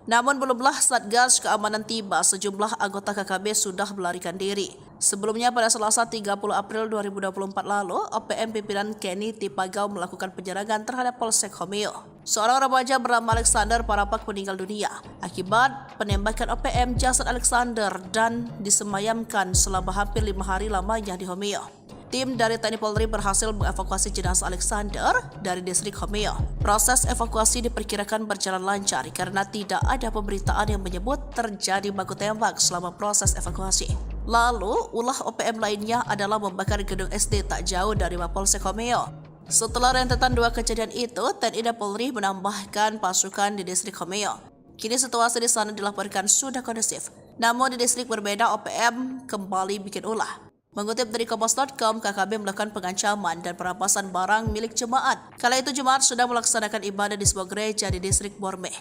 Namun belumlah Satgas keamanan tiba, sejumlah anggota KKB sudah melarikan diri. Sebelumnya pada Selasa 30 April 2024 lalu, OPM pimpinan Kenny Tipagau melakukan penyerangan terhadap Polsek Homeo. Seorang remaja bernama Alexander Parapak meninggal dunia akibat penembakan OPM. Jasad Alexander dan disemayamkan selama hampir 5 hari lamanya di Homeo. Tim dari TNI Polri berhasil mengevakuasi jenazah Alexander dari distrik Homeo. Proses evakuasi diperkirakan berjalan lancar karena tidak ada pemberitaan yang menyebut terjadi baku tembak selama proses evakuasi. Lalu, ulah OPM lainnya adalah membakar gedung SD tak jauh dari Mapolsek Homeo. Setelah rentetan 2 kejadian itu, TNI dan Polri menambahkan pasukan di distrik Homeo. Kini situasi di sana dilaporkan sudah kondusif. Namun di distrik berbeda, OPM kembali bikin ulah. Mengutip dari Kompas.com, KKB melakukan pengancaman dan perampasan barang milik jemaat. Kala itu jemaat sedang melaksanakan ibadah di sebuah gereja di distrik Borme.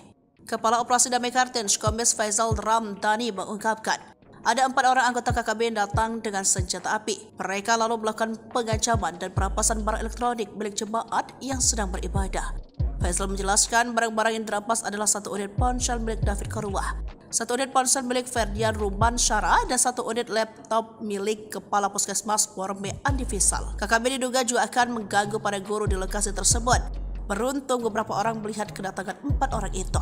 Kepala Operasi Damai Kartens, Kombes Faisal Ramdhani mengungkapkan, ada 4 orang anggota KKB yang datang dengan senjata api. Mereka lalu melakukan pengancaman dan perampasan barang elektronik milik jemaat yang sedang beribadah. Faisal menjelaskan barang-barang yang dirampas adalah 1 unit ponsel milik David Korwah, 1 unit ponsel milik Ferdian Ruban Syara, dan 1 unit laptop milik Kepala Puskesmas Borme Andi Fisal. KKB diduga juga akan mengganggu para guru di lokasi tersebut. Beruntung beberapa orang melihat kedatangan 4 orang itu.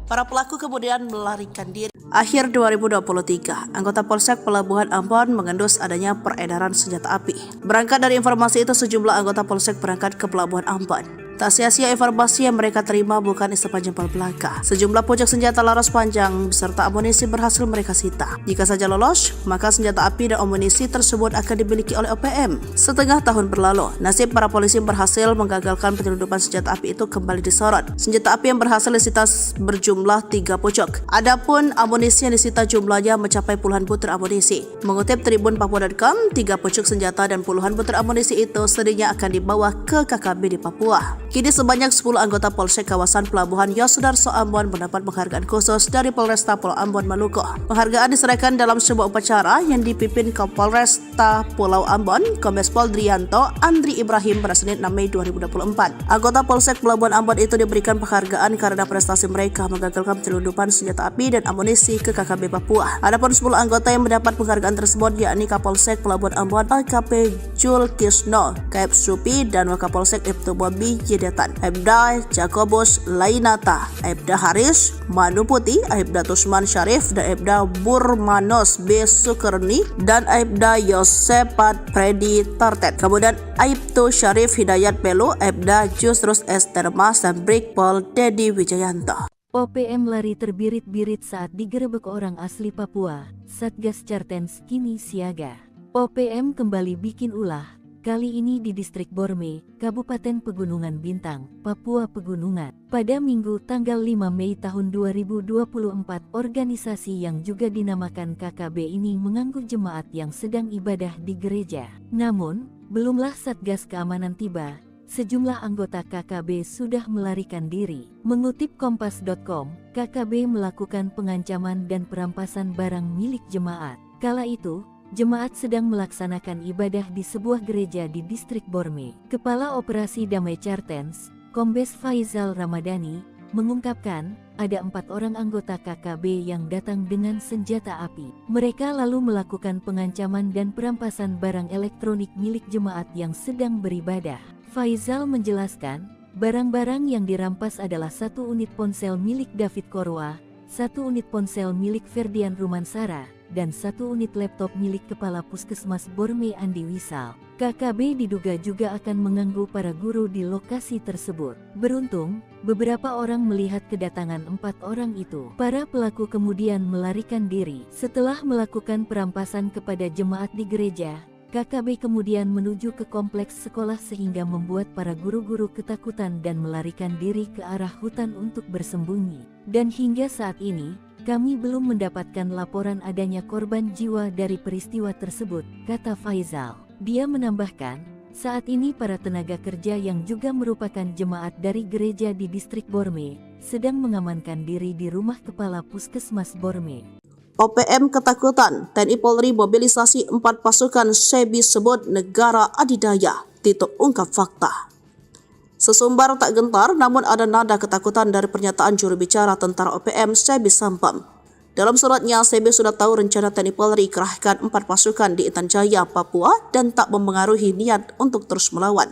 Para pelaku kemudian melarikan diri. Akhir 2023, anggota Polsek Pelabuhan Ambon mengendus adanya peredaran senjata api. Berangkat dari informasi itu, sejumlah anggota Polsek berangkat ke Pelabuhan Ambon. Tak sia-sia informasi yang mereka terima bukan isepan jempol belaka. Sejumlah pucuk senjata laras panjang beserta amunisi berhasil mereka sita. Jika saja lolos, maka senjata api dan amunisi tersebut akan dimiliki oleh OPM. Setengah tahun berlalu, nasib para polisi berhasil menggagalkan penyelundupan senjata api itu kembali disorot. Senjata api yang berhasil disita berjumlah 3 pucuk. Adapun amunisi yang disita jumlahnya mencapai puluhan butir amunisi. Mengutip Tribun Papua.com, 3 pucuk senjata dan puluhan butir amunisi itu sedihnya akan dibawa ke KKB di Papua. Kini sebanyak 10 anggota Polsek kawasan Pelabuhan Yosudarso Ambon mendapat penghargaan khusus dari Polresta Pulau Ambon Maluku. Penghargaan diserahkan dalam sebuah upacara yang dipimpin Kapolresta Pulau Ambon, Kombes Pol Drianto Andri Ibrahim pada Senin 6 Mei 2024. Anggota Polsek Pelabuhan Ambon itu diberikan penghargaan karena prestasi mereka menggagalkan penyelundupan senjata api dan amunisi ke KKB Papua. Adapun 10 anggota yang mendapat penghargaan tersebut yakni Kapolsek Pelabuhan Ambon AKP Jul Kisno, Kaep Supi, dan Wakapolsek Ibtu Bobi Detan, Aibda Jakobus Lainata, Aibda Haris Manuputi, Aibda Tusman Syarif, dan Aibda Burmanos B. Sukerni, dan Aibda Yosepat Freddy Tartet. Kemudian Aibtu Syarif Hidayat Pelu, Aibda Justrus Estermas, dan Brigpol Dedi Wijayanto. OPM lari terbirit-birit saat digerebek orang asli Papua. Satgas Cartens kini siaga. OPM kembali bikin ulah. Kali ini di distrik Borme, Kabupaten Pegunungan Bintang, Papua Pegunungan. Pada Minggu tanggal 5 Mei tahun 2024, organisasi yang juga dinamakan KKB ini mengganggu jemaat yang sedang ibadah di gereja. Namun, belumlah Satgas keamanan tiba, sejumlah anggota KKB sudah melarikan diri. Mengutip Kompas.com, KKB melakukan pengancaman dan perampasan barang milik jemaat. Kala itu, jemaat sedang melaksanakan ibadah di sebuah gereja di distrik Borme. Kepala Operasi Damai Cartens, Kombes Faisal Ramadhani, mengungkapkan ada 4 orang anggota KKB yang datang dengan senjata api. Mereka lalu melakukan pengancaman dan perampasan barang elektronik milik jemaat yang sedang beribadah. Faisal menjelaskan, barang-barang yang dirampas adalah 1 unit ponsel milik David Korwah, 1 unit ponsel milik Ferdian Rumansara, dan 1 unit laptop milik Kepala Puskesmas Borme Andi Wisal. KKB diduga juga akan mengganggu para guru di lokasi tersebut. Beruntung, beberapa orang melihat kedatangan 4 orang itu. Para pelaku kemudian melarikan diri. Setelah melakukan perampasan kepada jemaat di gereja, KKB kemudian menuju ke kompleks sekolah sehingga membuat para guru-guru ketakutan dan melarikan diri ke arah hutan untuk bersembunyi. Dan hingga saat ini, kami belum mendapatkan laporan adanya korban jiwa dari peristiwa tersebut, kata Faisal. Dia menambahkan, saat ini para tenaga kerja yang juga merupakan jemaat dari gereja di distrik Borme sedang mengamankan diri di rumah Kepala Puskesmas Borme. OPM ketakutan, TNI Polri mobilisasi 4 pasukan Sebi sebut negara adidaya. Tito ungkap fakta. Sesumbar tak gentar, namun ada nada ketakutan dari pernyataan juru bicara tentara OPM Sebi Sampam. Dalam suratnya, Sebi sudah tahu rencana TNI Polri kerahkan 4 pasukan di Intan Jaya, Papua dan tak mempengaruhi niat untuk terus melawan.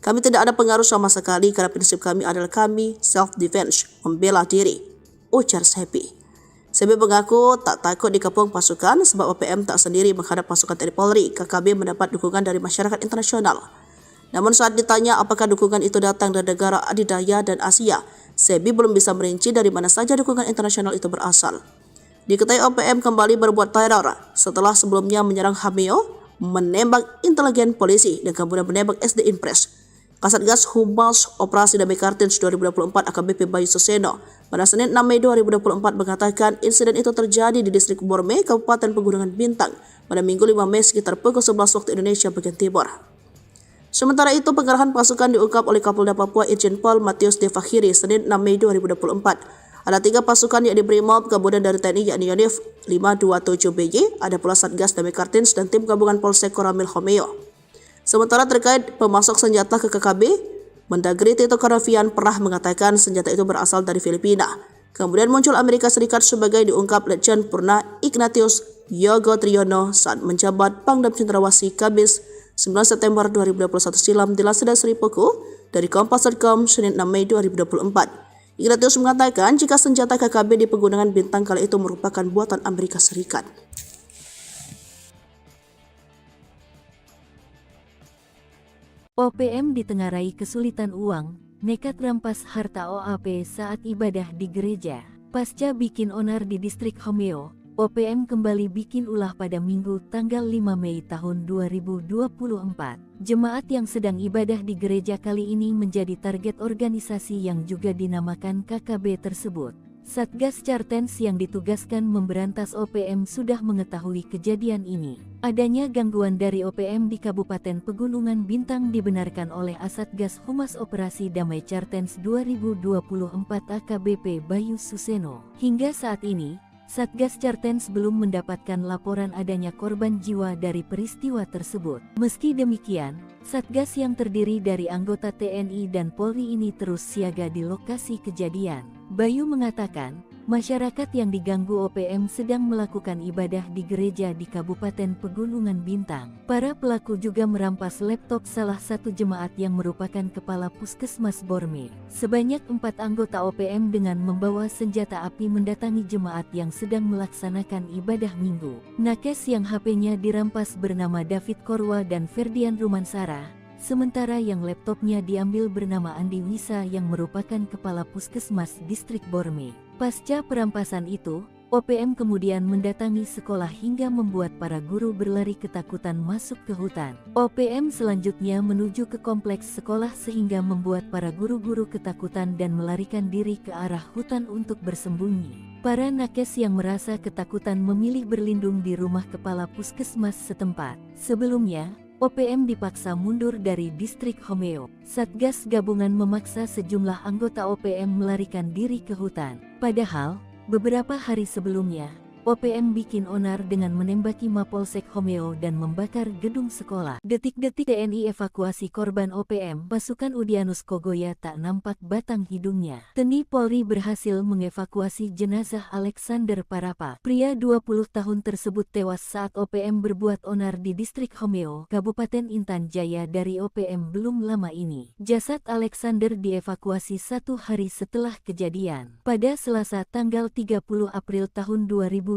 Kami tidak ada pengaruh sama sekali karena prinsip kami adalah kami self-defense, membela diri, ujar Sebi. Sebi mengaku tak takut dikepung pasukan sebab OPM tak sendiri menghadap pasukan TNI Polri. KKB mendapat dukungan dari masyarakat internasional. Namun saat ditanya apakah dukungan itu datang dari negara adidaya dan Asia, Sebi belum bisa merinci dari mana saja dukungan internasional itu berasal. Diketahui OPM kembali berbuat teror setelah sebelumnya menyerang Hameo, menembak intelijen polisi dan kemudian menembak SD Impres. Kasatgas Humas Operasi Damai Kartins 2024 AKBP Bayu Suseno pada Senin 6 Mei 2024 mengatakan insiden itu terjadi di distrik Borme, Kabupaten Pegunungan Bintang pada Minggu 5 Mei sekitar pukul 11 waktu Indonesia bagian Timur. Sementara itu, pengerahan pasukan diungkap oleh Kapolda Papua Irjen Pol Matius De Fakhiri Senin 6 Mei 2024. Ada 3 pasukan yakni Brimob, kemudian dari TNI yakni Yonif 527BY, ada pula Satgas Damai Kartins dan tim gabungan Polsek Koramil Homeo. Sementara terkait pemasok senjata ke KKB, Mendagri Tito Karnavian pernah mengatakan senjata itu berasal dari Filipina. Kemudian muncul Amerika Serikat sebagai diungkap Letjen Purna Ignatius Yogo Triyono saat menjabat Pangdam Cendrawasih Kamis 9 September 2021 silam di Laseda Seripuku dari Kompas.com Senin 6 Mei 2024. Ignatius mengatakan jika senjata KKB di Pegunungan Bintang kala itu merupakan buatan Amerika Serikat. OPM ditengarai kesulitan uang, nekat rampas harta OAP saat ibadah di gereja. Pasca bikin onar di distrik Homeo, OPM kembali bikin ulah pada Minggu tanggal 5 Mei tahun 2024. Jemaat yang sedang ibadah di gereja kali ini menjadi target organisasi yang juga dinamakan KKB tersebut. Satgas Cartens yang ditugaskan memberantas OPM sudah mengetahui kejadian ini. Adanya gangguan dari OPM di Kabupaten Pegunungan Bintang dibenarkan oleh Asatgas Humas Operasi Damai Cartens 2024 AKBP Bayu Suseno. Hingga saat ini, Satgas Cartens belum mendapatkan laporan adanya korban jiwa dari peristiwa tersebut. Meski demikian, Satgas yang terdiri dari anggota TNI dan Polri ini terus siaga di lokasi kejadian. Bayu mengatakan, masyarakat yang diganggu OPM sedang melakukan ibadah di gereja di Kabupaten Pegunungan Bintang. Para pelaku juga merampas laptop salah satu jemaat yang merupakan kepala Puskesmas Borme. Sebanyak 4 anggota OPM dengan membawa senjata api mendatangi jemaat yang sedang melaksanakan ibadah minggu. Nakes yang HP-nya dirampas bernama David Korwa dan Ferdian Rumansara. Sementara yang laptopnya diambil bernama Andi Wisa yang merupakan kepala Puskesmas Distrik Borme. Pasca perampasan itu, OPM kemudian mendatangi sekolah hingga membuat para guru berlari ketakutan masuk ke hutan. OPM selanjutnya menuju ke kompleks sekolah sehingga membuat para guru-guru ketakutan dan melarikan diri ke arah hutan untuk bersembunyi. Para nakes yang merasa ketakutan memilih berlindung di rumah kepala Puskesmas setempat. Sebelumnya, OPM dipaksa mundur dari distrik Homeo. Satgas gabungan memaksa sejumlah anggota OPM melarikan diri ke hutan. Padahal, beberapa hari sebelumnya, OPM bikin onar dengan menembaki Mapolsek Homeo dan membakar gedung sekolah. Detik-detik TNI evakuasi korban OPM, pasukan Udyanus Kogoya tak nampak batang hidungnya. TNI Polri berhasil mengevakuasi jenazah Alexander Parapa. Pria 20 tahun tersebut tewas saat OPM berbuat onar di distrik Homeo, Kabupaten Intan Jaya dari OPM belum lama ini. Jasad Alexander dievakuasi 1 hari setelah kejadian. Pada Selasa tanggal 30 April tahun 2024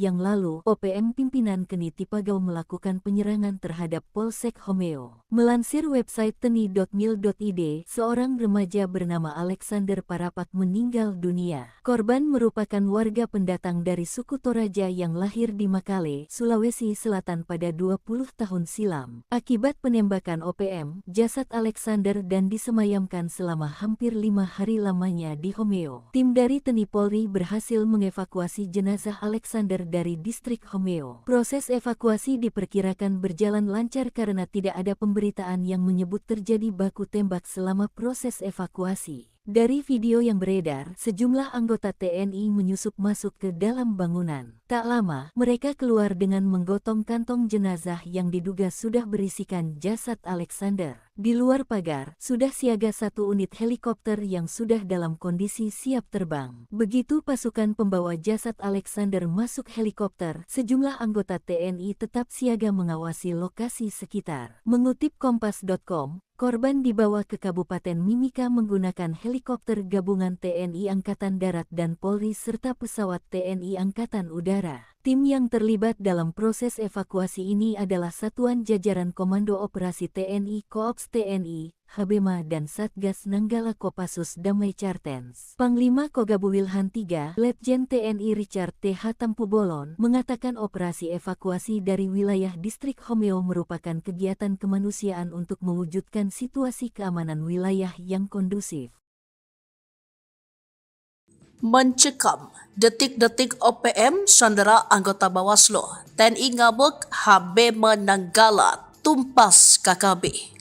yang lalu, OPM pimpinan Keni Tipagau melakukan penyerangan terhadap Polsek Homeo. Melansir website teni.mil.id, seorang remaja bernama Alexander Parapak meninggal dunia. Korban merupakan warga pendatang dari suku Toraja yang lahir di Makale, Sulawesi Selatan pada 20 tahun silam. Akibat penembakan OPM, jasad Alexander dan disemayamkan selama hampir 5 hari lamanya di Homeo. Tim dari TNI Polri berhasil mengevakuasi jenazah Alexander dari distrik Homeo. Proses evakuasi diperkirakan berjalan lancar karena tidak ada pemberitaan yang menyebut terjadi baku tembak selama proses evakuasi. Dari video yang beredar, sejumlah anggota TNI menyusup masuk ke dalam bangunan. Tak lama, mereka keluar dengan menggotong kantong jenazah yang diduga sudah berisikan jasad Alexander. Di luar pagar, sudah siaga satu unit helikopter yang sudah dalam kondisi siap terbang. Begitu pasukan pembawa jasad Alexander masuk helikopter, sejumlah anggota TNI tetap siaga mengawasi lokasi sekitar. Mengutip Kompas.com, korban dibawa ke Kabupaten Mimika menggunakan helikopter gabungan TNI Angkatan Darat dan Polri serta pesawat TNI Angkatan Udara. Tim yang terlibat dalam proses evakuasi ini adalah Satuan Jajaran Komando Operasi TNI Koops TNI, Habema dan Satgas Nanggala Kopassus Damai Cartens. Panglima Kogabu Wilhan III, Letjen TNI Richard T.H. Tampubolon, mengatakan operasi evakuasi dari wilayah distrik Homeo merupakan kegiatan kemanusiaan untuk mewujudkan situasi keamanan wilayah yang kondusif. Mencekam, detik-detik OPM sandera anggota Bawaslu, TNI ngabuk, Habema Nanggala tumpas KKB.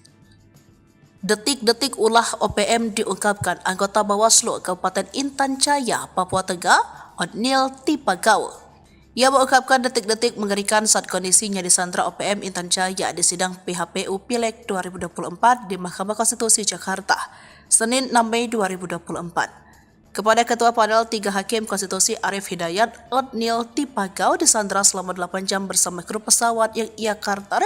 Detik-detik ulah OPM diungkapkan anggota Bawaslu Kabupaten Intan Jaya, Papua Tengah, Otniel Tipagaul. Ia mengungkapkan detik-detik mengerikan saat kondisinya disandra OPM Intan Jaya di sidang PHPU Pileg 2024 di Mahkamah Konstitusi Jakarta, Senin 6 Mei 2024. Kepada Ketua Panel 3 Hakim Konstitusi Arif Hidayat, Otniel Tipagaul disandra selama 8 jam bersama kru pesawat yang ia karter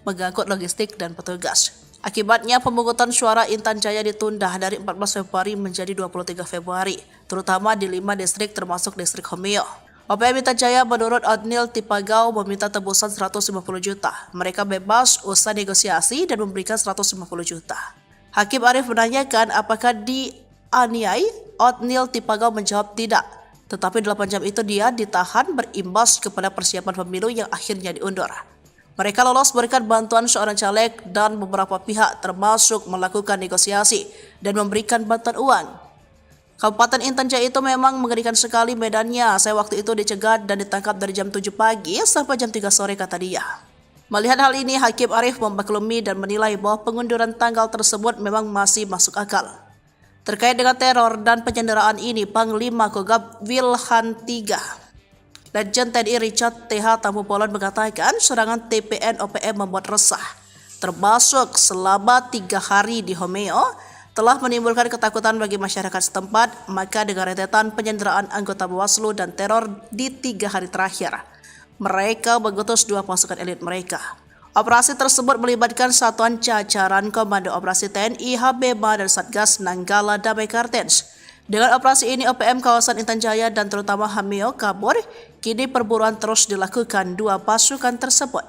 mengangkut logistik dan petugas. Akibatnya pemungutan suara Intan Jaya ditunda dari 14 Februari menjadi 23 Februari, terutama di 5 distrik termasuk distrik Homeo. OPM Intan Jaya menurut Otniel Tipagaul meminta tebusan 150 juta. Mereka bebas usai negosiasi dan memberikan 150 juta. Hakim Arif menanyakan apakah dianiai. Otniel Tipagaul menjawab tidak. Tetapi 8 jam itu dia ditahan berimbas kepada persiapan pemilu yang akhirnya diundur. Mereka lolos berikan bantuan seorang caleg dan beberapa pihak termasuk melakukan negosiasi dan memberikan bantuan uang. Kabupaten Intan Jaya itu memang mengerikan sekali medannya. Saya waktu itu dicegat dan ditangkap dari jam 7 pagi sampai jam 3 sore kata dia. Melihat hal ini, Hakim Arif memaklumi dan menilai bahwa pengunduran tanggal tersebut memang masih masuk akal. Terkait dengan teror dan penyanderaan ini, Panglima Kogab Wilhan III, Letjen TNI Richard T.H. Tampubolon mengatakan serangan TPN OPM membuat resah, termasuk selama 3 hari di Homeo, telah menimbulkan ketakutan bagi masyarakat setempat, maka dengan rentetan penyanderaan anggota Bawaslu dan teror di 3 hari terakhir, mereka mengutus 2 pasukan elit mereka. Operasi tersebut melibatkan Satuan Jajaran Komando Operasi TNI, Habema dan Satgas Nanggala Damai Cartens. Dengan operasi ini, OPM kawasan Intan Jaya dan terutama Homeo kabur. Kini perburuan terus dilakukan 2 pasukan tersebut.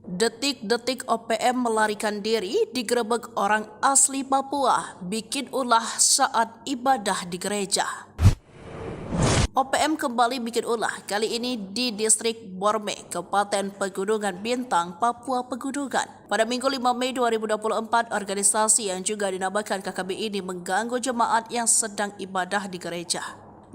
Detik-detik OPM melarikan diri digerebek orang asli Papua, bikin ulah saat ibadah di gereja. OPM kembali bikin ulah, kali ini di distrik Borme, Kabupaten Pegunungan Bintang, Papua Pegunungan. Pada Minggu 5 Mei 2024, organisasi yang juga dinamakan KKB ini mengganggu jemaat yang sedang ibadah di gereja.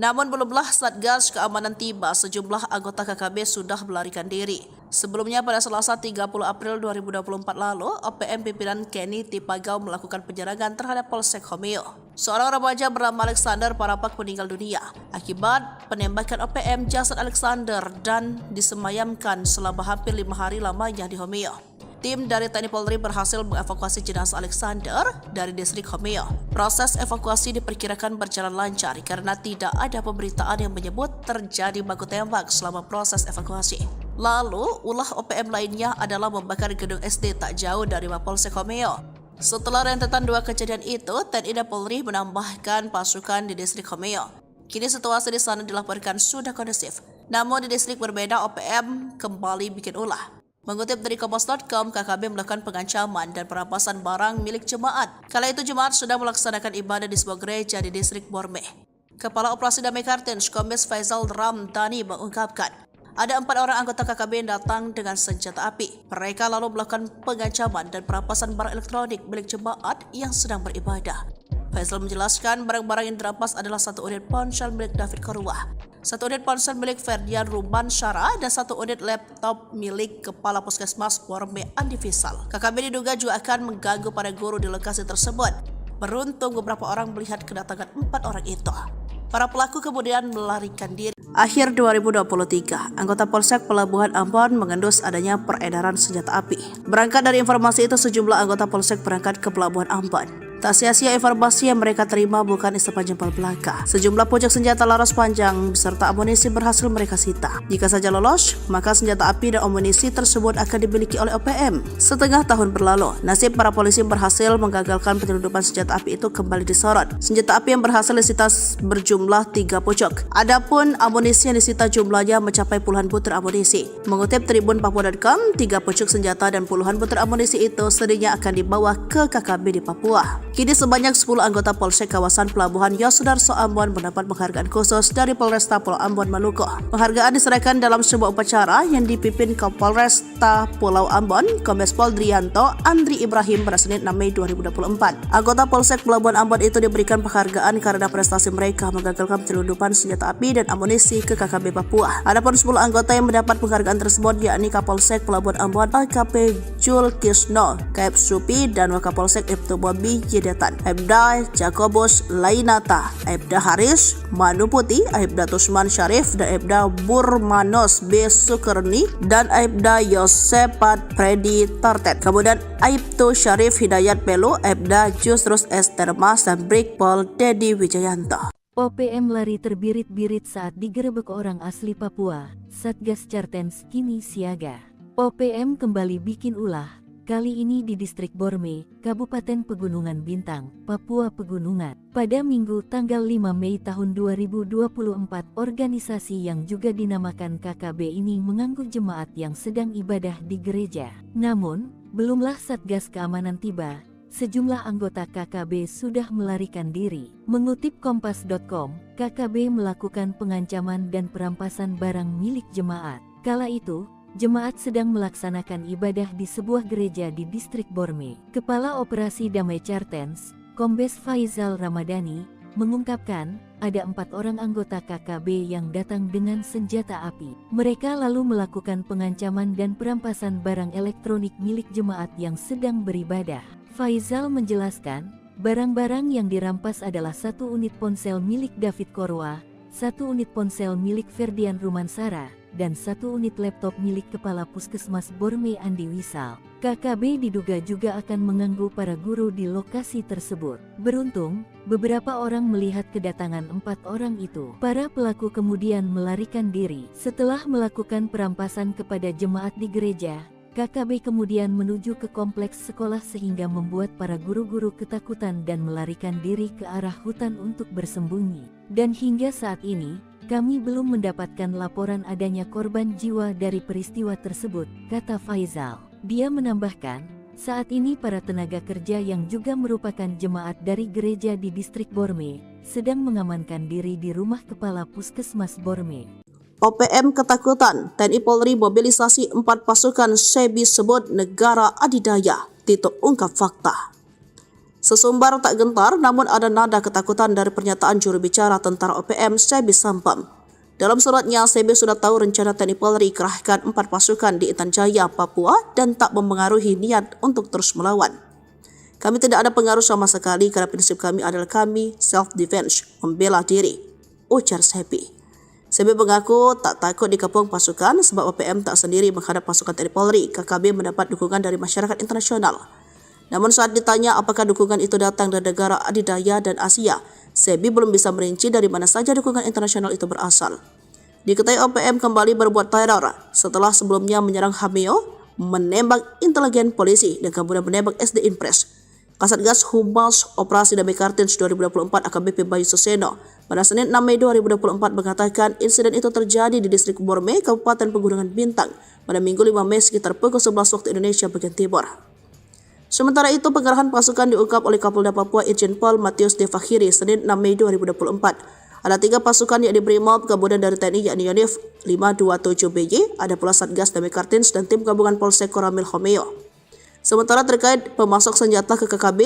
Namun belumlah Satgas Keamanan tiba, sejumlah anggota KKB sudah melarikan diri. Sebelumnya pada Selasa 30 April 2024 lalu, OPM pimpinan Kenny Tipagaul melakukan penyerangan terhadap Polsek Homeo. Seorang remaja bernama Alexander Parapak meninggal dunia akibat penembakan OPM. Jasad Alexander dan disemayamkan selama hampir 5 hari lamanya di Homeo. Tim dari TNI Polri berhasil mengevakuasi jenazah Alexander dari distrik Homeo. Proses evakuasi diperkirakan berjalan lancar karena tidak ada pemberitaan yang menyebut terjadi baku tembak selama proses evakuasi. Lalu, ulah OPM lainnya adalah membakar gedung SD tak jauh dari Mapolsek Homeo. Setelah rentetan 2 kejadian itu, TNI dan Polri menambahkan pasukan di distrik Homeo. Kini situasi di sana dilaporkan sudah kondusif. Namun di distrik berbeda, OPM kembali bikin ulah. Mengutip dari Kompas.com, KKB melakukan pengancaman dan perampasan barang milik jemaat. Kala itu jemaat sudah melaksanakan ibadah di sebuah gereja di distrik Borme. Kepala Operasi Damai Cartens, Kombes Faisal Ramdhani mengungkapkan, ada 4 orang anggota KKB yang datang dengan senjata api. Mereka lalu melakukan pengancaman dan perampasan barang elektronik milik jemaat yang sedang beribadah. Faisal menjelaskan barang-barang yang dirampas adalah 1 unit ponsel milik David Korwah, 1 unit ponsel milik Ferdian Ruban Syara, dan 1 unit laptop milik Kepala Puskesmas Borme Andi Fisal. KKB diduga juga akan mengganggu para guru di lokasi tersebut. Beruntung beberapa orang melihat kedatangan 4 orang itu. Para pelaku kemudian melarikan diri. Akhir 2023, anggota Polsek Pelabuhan Ambon mengendus adanya peredaran senjata api. Berangkat dari informasi itu, sejumlah anggota Polsek berangkat ke Pelabuhan Ambon. Tak sia-sia informasi yang mereka terima bukan isapan jempol belaka. Sejumlah pucuk senjata laras panjang beserta amunisi berhasil mereka sita. Jika saja lolos, maka senjata api dan amunisi tersebut akan dimiliki oleh OPM. Setengah tahun berlalu, nasib para polisi berhasil menggagalkan penyelundupan senjata api itu kembali disorot. Senjata api yang berhasil disita berjumlah 3 pucuk. Adapun amunisi yang disita jumlahnya mencapai puluhan butir amunisi. Mengutip Tribun Papua.com, 3 pucuk senjata dan puluhan butir amunisi itu sedihnya akan dibawa ke KKB di Papua. Kini sebanyak 10 anggota Polsek kawasan Pelabuhan Yosudarso Ambon mendapat penghargaan khusus dari Polresta Pulau Ambon, Maluku. Penghargaan diserahkan dalam sebuah upacara yang dipimpin Kapolresta Pulau Ambon, Kombes Pol Drianto Andri Ibrahim pada Senin 6 Mei 2024. Anggota Polsek Pelabuhan Ambon itu diberikan penghargaan karena prestasi mereka menggagalkan penyelundupan senjata api dan amunisi ke KKB Papua. Adapun 10 anggota yang mendapat penghargaan tersebut yakni Kapolsek Pelabuhan Ambon AKP Jul Kisno, Kaep Supi, dan Wakapolsek Ibtu Bobi Jedatan, Aibda Jakobus Lainata, Aibda Haris Manuputi, Aibda Tusman Syarif, dan Aibda Burmanos B. Sukerni, dan Aibda Yosepat Predi Tartet. Kemudian Aibtu Syarif Hidayat Pelu, Aibda Jusrus S. Termas, dan Brigpol Dedi Wijayanto. OPM lari terbirit-birit saat digerebek orang asli Papua. Satgas Cartens kini siaga. OPM kembali bikin ulah. Kali ini di Distrik Borme, Kabupaten Pegunungan Bintang, Papua Pegunungan. Pada Minggu tanggal 5 Mei tahun 2024, organisasi yang juga dinamakan KKB ini mengganggu jemaat yang sedang ibadah di gereja. Namun, belumlah Satgas Keamanan tiba, sejumlah anggota KKB sudah melarikan diri. Mengutip Kompas.com, KKB melakukan pengancaman dan perampasan barang milik jemaat. Kala itu, jemaat sedang melaksanakan ibadah di sebuah gereja di Distrik Borme. Kepala Operasi Damai Cartens, Kombes Faizal Ramadhani, mengungkapkan ada 4 orang anggota KKB yang datang dengan senjata api. Mereka lalu melakukan pengancaman dan perampasan barang elektronik milik jemaat yang sedang beribadah. Faizal menjelaskan, barang-barang yang dirampas adalah 1 unit ponsel milik David Korwa, 1 unit ponsel milik Ferdian Rumansara, dan 1 unit laptop milik Kepala Puskesmas Borme Andi Wisal. KKB diduga juga akan mengganggu para guru di lokasi tersebut. Beruntung, beberapa orang melihat kedatangan 4 orang itu. Para pelaku kemudian melarikan diri. Setelah melakukan perampasan kepada jemaat di gereja, KKB kemudian menuju ke kompleks sekolah sehingga membuat para guru-guru ketakutan dan melarikan diri ke arah hutan untuk bersembunyi. Dan hingga saat ini, kami belum mendapatkan laporan adanya korban jiwa dari peristiwa tersebut, kata Faizal. Dia menambahkan, saat ini para tenaga kerja yang juga merupakan jemaat dari gereja di Distrik Borme sedang mengamankan diri di rumah Kepala Puskesmas Borme. OPM ketakutan, TNI Polri mobilisasi 4 pasukan SEBI sebut negara adidaya. Tito ungkap fakta. Sesumbar tak gentar, namun ada nada ketakutan dari pernyataan juru bicara tentara OPM SEBI Sampam. Dalam suratnya, SEBI sudah tahu rencana TNI Polri kerahkan 4 pasukan di Intan Jaya, Papua dan tak mempengaruhi niat untuk terus melawan. Kami tidak ada pengaruh sama sekali karena prinsip kami adalah kami self-defense, membela diri, ujar SEBI. SEBI mengaku tak takut dikepung pasukan sebab OPM tak sendiri menghadap pasukan TNI Polri. KKB mendapat dukungan dari masyarakat internasional. Namun saat ditanya apakah dukungan itu datang dari negara adidaya dan Asia, SEBI belum bisa merinci dari mana saja dukungan internasional itu berasal. Diketahui OPM kembali berbuat teror setelah sebelumnya menyerang Hameo, menembak intelijen polisi, dan kemudian menembak SD Impres. Kasatgas Humas Operasi Damai Kartens 2024 AKBP Bayu Suseno pada Senin 6 Mei 2024 mengatakan insiden itu terjadi di Distrik Borme, Kabupaten Pegunungan Bintang pada Minggu 5 Mei sekitar pukul 11 waktu Indonesia bagian Timur. Sementara itu, pengerahan pasukan diungkap oleh Kapolda Papua Irjen Pol Matius Devakhiri Senin 6 Mei 2024. Ada 3 pasukan yakni Brimob, kemudian dari TNI yakni Yonif 527BY, ada pula Satgas Damai Kartens dan tim gabungan Polsek Koramil Homeo. Sementara terkait pemasok senjata ke KKB,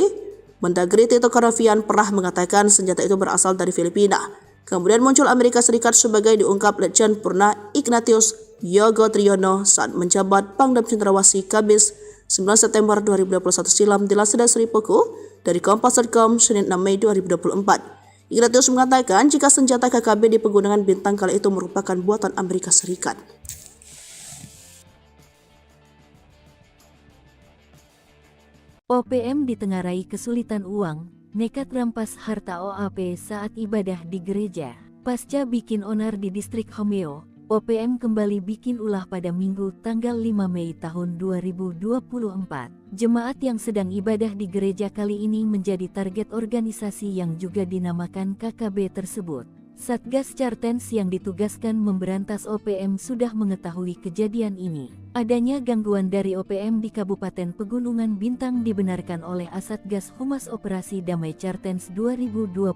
Mendagri Tito Karnavian pernah mengatakan senjata itu berasal dari Filipina. Kemudian muncul Amerika Serikat sebagai diungkap Letjen Purna Ignatius Yogo Triyono saat menjabat Pangdam Cendrawasih Kabis 9 September 2021 silam dilansir dari Sri Puku. dari Kompas.com Senin 6 Mei 2024. Ignatius mengatakan jika senjata KKB di Pegunungan Bintang kala itu merupakan buatan Amerika Serikat. OPM ditengarai kesulitan uang, nekat rampas harta OAP saat ibadah di gereja. Pasca bikin onar di distrik Homeo, OPM kembali bikin ulah pada Minggu tanggal 5 Mei tahun 2024. Jemaat yang sedang ibadah di gereja kali ini menjadi target organisasi yang juga dinamakan KKB tersebut. Satgas Chartens yang ditugaskan memberantas OPM sudah mengetahui kejadian ini. Adanya gangguan dari OPM di Kabupaten Pegunungan Bintang dibenarkan oleh Asatgas Humas Operasi Damai Chartens 2024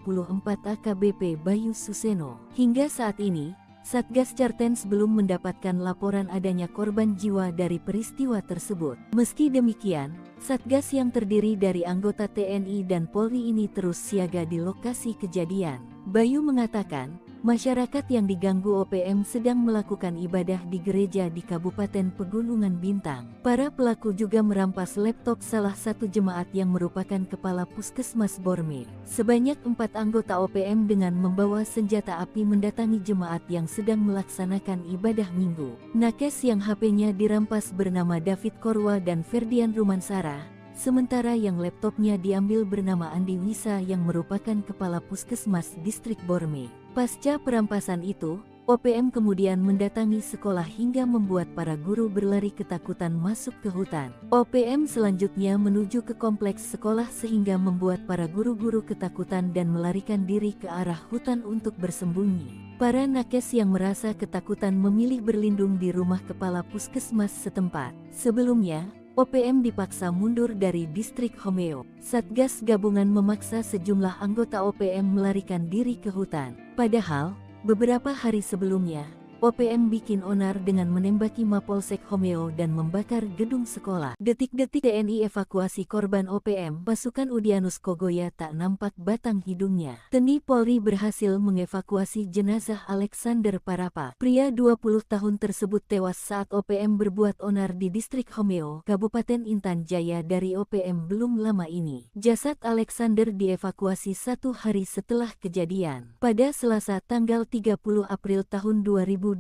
AKBP Bayu Suseno. Hingga saat ini, Satgas Chartens belum mendapatkan laporan adanya korban jiwa dari peristiwa tersebut. Meski demikian, Satgas yang terdiri dari anggota TNI dan Polri ini terus siaga di lokasi kejadian. Bayu mengatakan, masyarakat yang diganggu OPM sedang melakukan ibadah di gereja di Kabupaten Pegunungan Bintang. Para pelaku juga merampas laptop salah satu jemaat yang merupakan kepala Puskesmas Borme. Sebanyak 4 anggota OPM dengan membawa senjata api mendatangi jemaat yang sedang melaksanakan ibadah minggu. Nakes yang HP-nya dirampas bernama David Korwa dan Ferdian Rumansara, sementara yang laptopnya diambil bernama Andi Wisa yang merupakan kepala Puskesmas Distrik Borme. Pasca perampasan itu, OPM kemudian mendatangi sekolah hingga membuat para guru berlari ketakutan masuk ke hutan. OPM selanjutnya menuju ke kompleks sekolah sehingga membuat para guru-guru ketakutan dan melarikan diri ke arah hutan untuk bersembunyi. Para nakes yang merasa ketakutan memilih berlindung di rumah kepala puskesmas setempat. Sebelumnya, OPM dipaksa mundur dari distrik Homeo. Satgas gabungan memaksa sejumlah anggota OPM melarikan diri ke hutan. Padahal, beberapa hari sebelumnya, OPM bikin onar dengan menembaki Mapolsek Homeo dan membakar gedung sekolah. Detik-detik TNI evakuasi korban OPM, pasukan Udianus Kogoya tak nampak batang hidungnya. TNI Polri berhasil mengevakuasi jenazah Alexander Parapa. Pria 20 tahun tersebut tewas saat OPM berbuat onar di distrik Homeo, Kabupaten Intan Jaya dari OPM belum lama ini. Jasad Alexander dievakuasi 1 hari setelah kejadian. Pada Selasa tanggal 30 April tahun 2024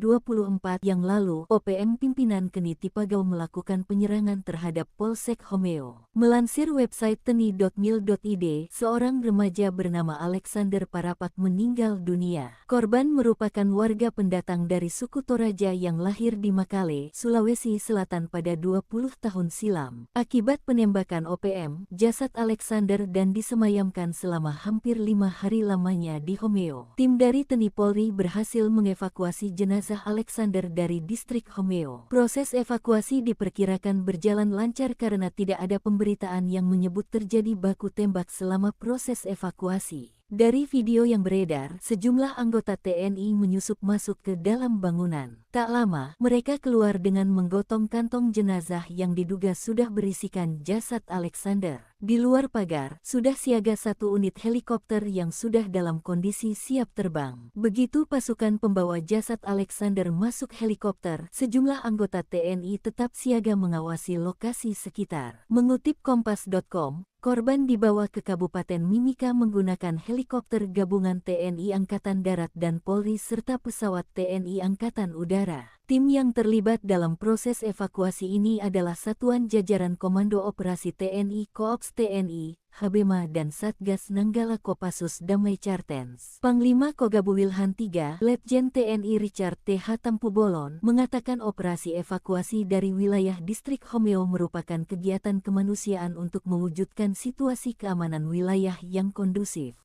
yang lalu, OPM pimpinan Keni Tipagau melakukan penyerangan terhadap Polsek Homeo. Melansir website teni.mil.id, seorang remaja bernama Alexander Parapak meninggal dunia. Korban merupakan warga pendatang dari suku Toraja yang lahir di Makale, Sulawesi Selatan pada 20 tahun silam. Akibat penembakan OPM, jasad Alexander dan disemayamkan selama hampir 5 hari lamanya di Homeo. Tim dari TNI Polri berhasil mengevakuasi jenazah Alexander dari distrik Homeo. Proses evakuasi diperkirakan berjalan lancar karena tidak ada pemberitaan yang menyebut terjadi baku tembak selama proses evakuasi. Dari video yang beredar, sejumlah anggota TNI menyusup masuk ke dalam bangunan. Tak lama, mereka keluar dengan menggotong kantong jenazah yang diduga sudah berisikan jasad Alexander. Di luar pagar, sudah siaga 1 unit helikopter yang sudah dalam kondisi siap terbang. Begitu pasukan pembawa jasad Alexander masuk helikopter, sejumlah anggota TNI tetap siaga mengawasi lokasi sekitar. Mengutip Kompas.com, korban dibawa ke Kabupaten Mimika menggunakan helikopter gabungan TNI Angkatan Darat dan Polri serta pesawat TNI Angkatan Udara. Tim yang terlibat dalam proses evakuasi ini adalah Satuan Jajaran Komando Operasi TNI Koops TNI, Habema dan Satgas Nanggala Kopassus Damai Chartens. Panglima Kogabu Wilhan III, Letjen TNI Richard T. Hatampubolon, mengatakan operasi evakuasi dari wilayah distrik Homeo merupakan kegiatan kemanusiaan untuk mewujudkan situasi keamanan wilayah yang kondusif.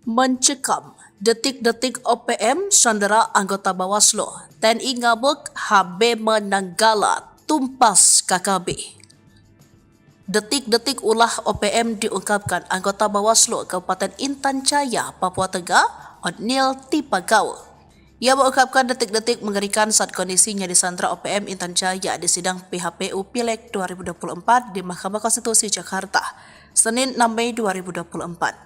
Mencekam, detik-detik OPM sandera anggota Bawaslu, TNI ngabuk, Habema Nanggala tumpas KKB. Detik-detik ulah OPM diungkapkan anggota Bawaslu Kabupaten Intan Jaya, Papua Tengah, Odnil Tipagau. Ia mengungkapkan detik-detik mengerikan saat kondisinya disandra OPM Intan Jaya di sidang PHPU Pileg 2024 di Mahkamah Konstitusi Jakarta, Senin 6 Mei 2024.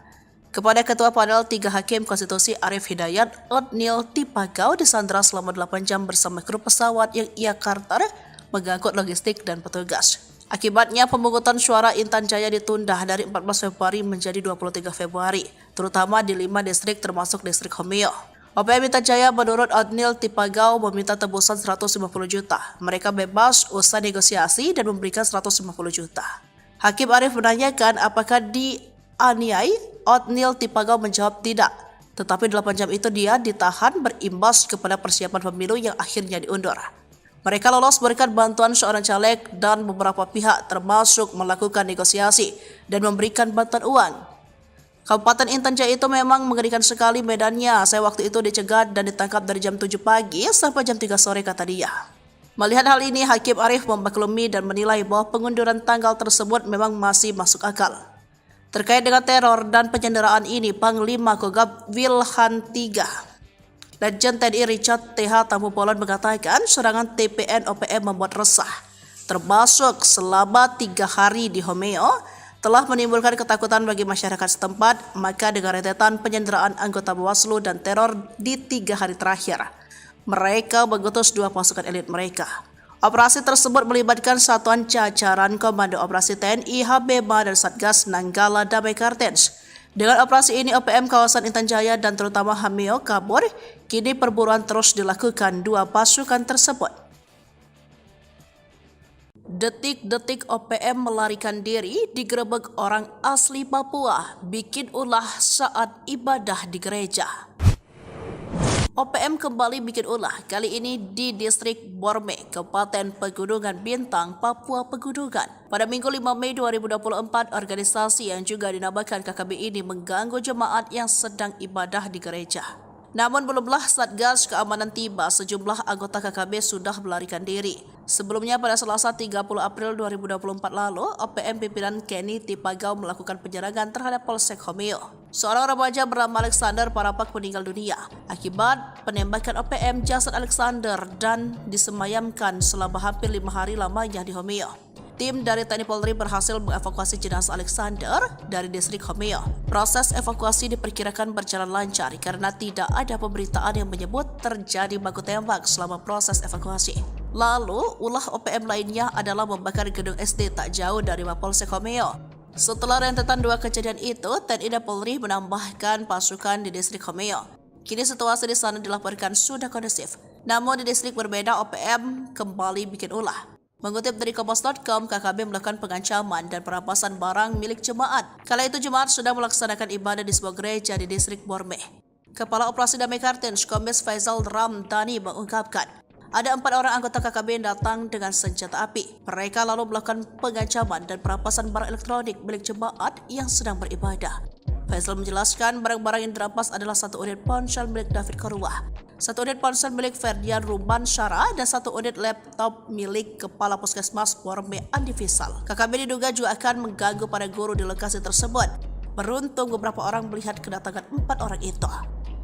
Kepada Ketua Panel 3 Hakim Konstitusi Arif Hidayat, Odnil Tipagau disandra selama 8 jam bersama kru pesawat yang ia karter mengangkut logistik dan petugas. Akibatnya pemungutan suara Intan Jaya ditunda dari 14 Februari menjadi 23 Februari, terutama di 5 distrik termasuk distrik Homeo. OPM Intan Jaya menurut Otnil Tipagau meminta tebusan 150 juta. Mereka bebas usai negosiasi dan memberikan 150 juta. Hakim Arief menanyakan apakah dianiai. Otnil Tipagau menjawab tidak. Tetapi 8 jam itu dia ditahan berimbas kepada persiapan pemilu yang akhirnya diundur. Mereka lolos berkat bantuan seorang caleg dan beberapa pihak termasuk melakukan negosiasi dan memberikan bantuan uang. Kabupaten Intan Jaya itu memang mengerikan sekali medannya. Saya waktu itu dicegat dan ditangkap dari jam 7 pagi sampai jam 3 sore kata dia. Melihat hal ini, Hakim Arief memaklumi dan menilai bahwa pengunduran tanggal tersebut memang masih masuk akal. Terkait dengan teror dan penyanderaan ini, Panglima Kogab Wilhan III Legend TNI Richard TH Tambubolon mengatakan serangan TPN OPM membuat resah, termasuk selama 3 hari di Homeo, telah menimbulkan ketakutan bagi masyarakat setempat. Maka dengan rentetan penyanderaan anggota Bawaslu dan teror di 3 hari terakhir, mereka mengutus 2 pasukan elit mereka. Operasi tersebut melibatkan satuan jajaran Komando Operasi TNI Habema dan Satgas Nanggala Damai Kartens. Dengan operasi ini, OPM kawasan Intan Jaya dan terutama Homeo kabur. Kini perburuan terus dilakukan 2 pasukan tersebut. Detik-detik OPM melarikan diri digerebek orang asli Papua, bikin ulah saat ibadah di gereja. OPM kembali bikin ulah, kali ini di distrik Borme, Kabupaten Pegunungan Bintang, Papua Pegunungan. Pada Minggu 5 Mei 2024, organisasi yang juga dinamakan KKB ini mengganggu jemaat yang sedang ibadah di gereja. Namun belumlah Satgas Keamanan tiba, sejumlah anggota KKB sudah melarikan diri. Sebelumnya pada Selasa 30 April 2024 lalu, OPM pimpinan Kenny Tipagau melakukan penyerangan terhadap Polsek Homeo. Seorang remaja bernama Alexander Parapak meninggal dunia akibat penembakan OPM. Jasad Alexander dan disemayamkan selama hampir 5 hari lamanya di Homeo. Tim dari TNI Polri berhasil mengevakuasi jenazah Alexander dari distrik Homeo. Proses evakuasi diperkirakan berjalan lancar karena tidak ada pemberitaan yang menyebut terjadi baku tembak selama proses evakuasi. Lalu, ulah OPM lainnya adalah membakar gedung SD tak jauh dari Mapolsek Homeo. Setelah rentetan 2 kejadian itu, TNI dan Polri menambahkan pasukan di distrik Homeo. Kini situasi di sana dilaporkan sudah kondusif. Namun di distrik berbeda, OPM kembali bikin ulah. Mengutip dari Kompas.com, KKB melakukan pengancaman dan perampasan barang milik jemaat. Kala itu jemaat sudah melaksanakan ibadah di sebuah gereja di distrik Borme. Kepala Operasi Damai Kartens, Kombes Faisal Ramdhani mengungkapkan, ada 4 orang anggota KKB yang datang dengan senjata api. Mereka lalu melakukan pengancaman dan perampasan barang elektronik milik jemaat yang sedang beribadah. Faisal menjelaskan barang-barang yang dirampas adalah 1 unit ponsel milik David Korwah, 1 unit ponsel milik Ferdian Ruban Syara, dan 1 unit laptop milik Kepala Puskesmas Borme Andi Fisal. KKB diduga juga akan mengganggu para guru di lokasi tersebut. Beruntung beberapa orang melihat kedatangan 4 orang itu.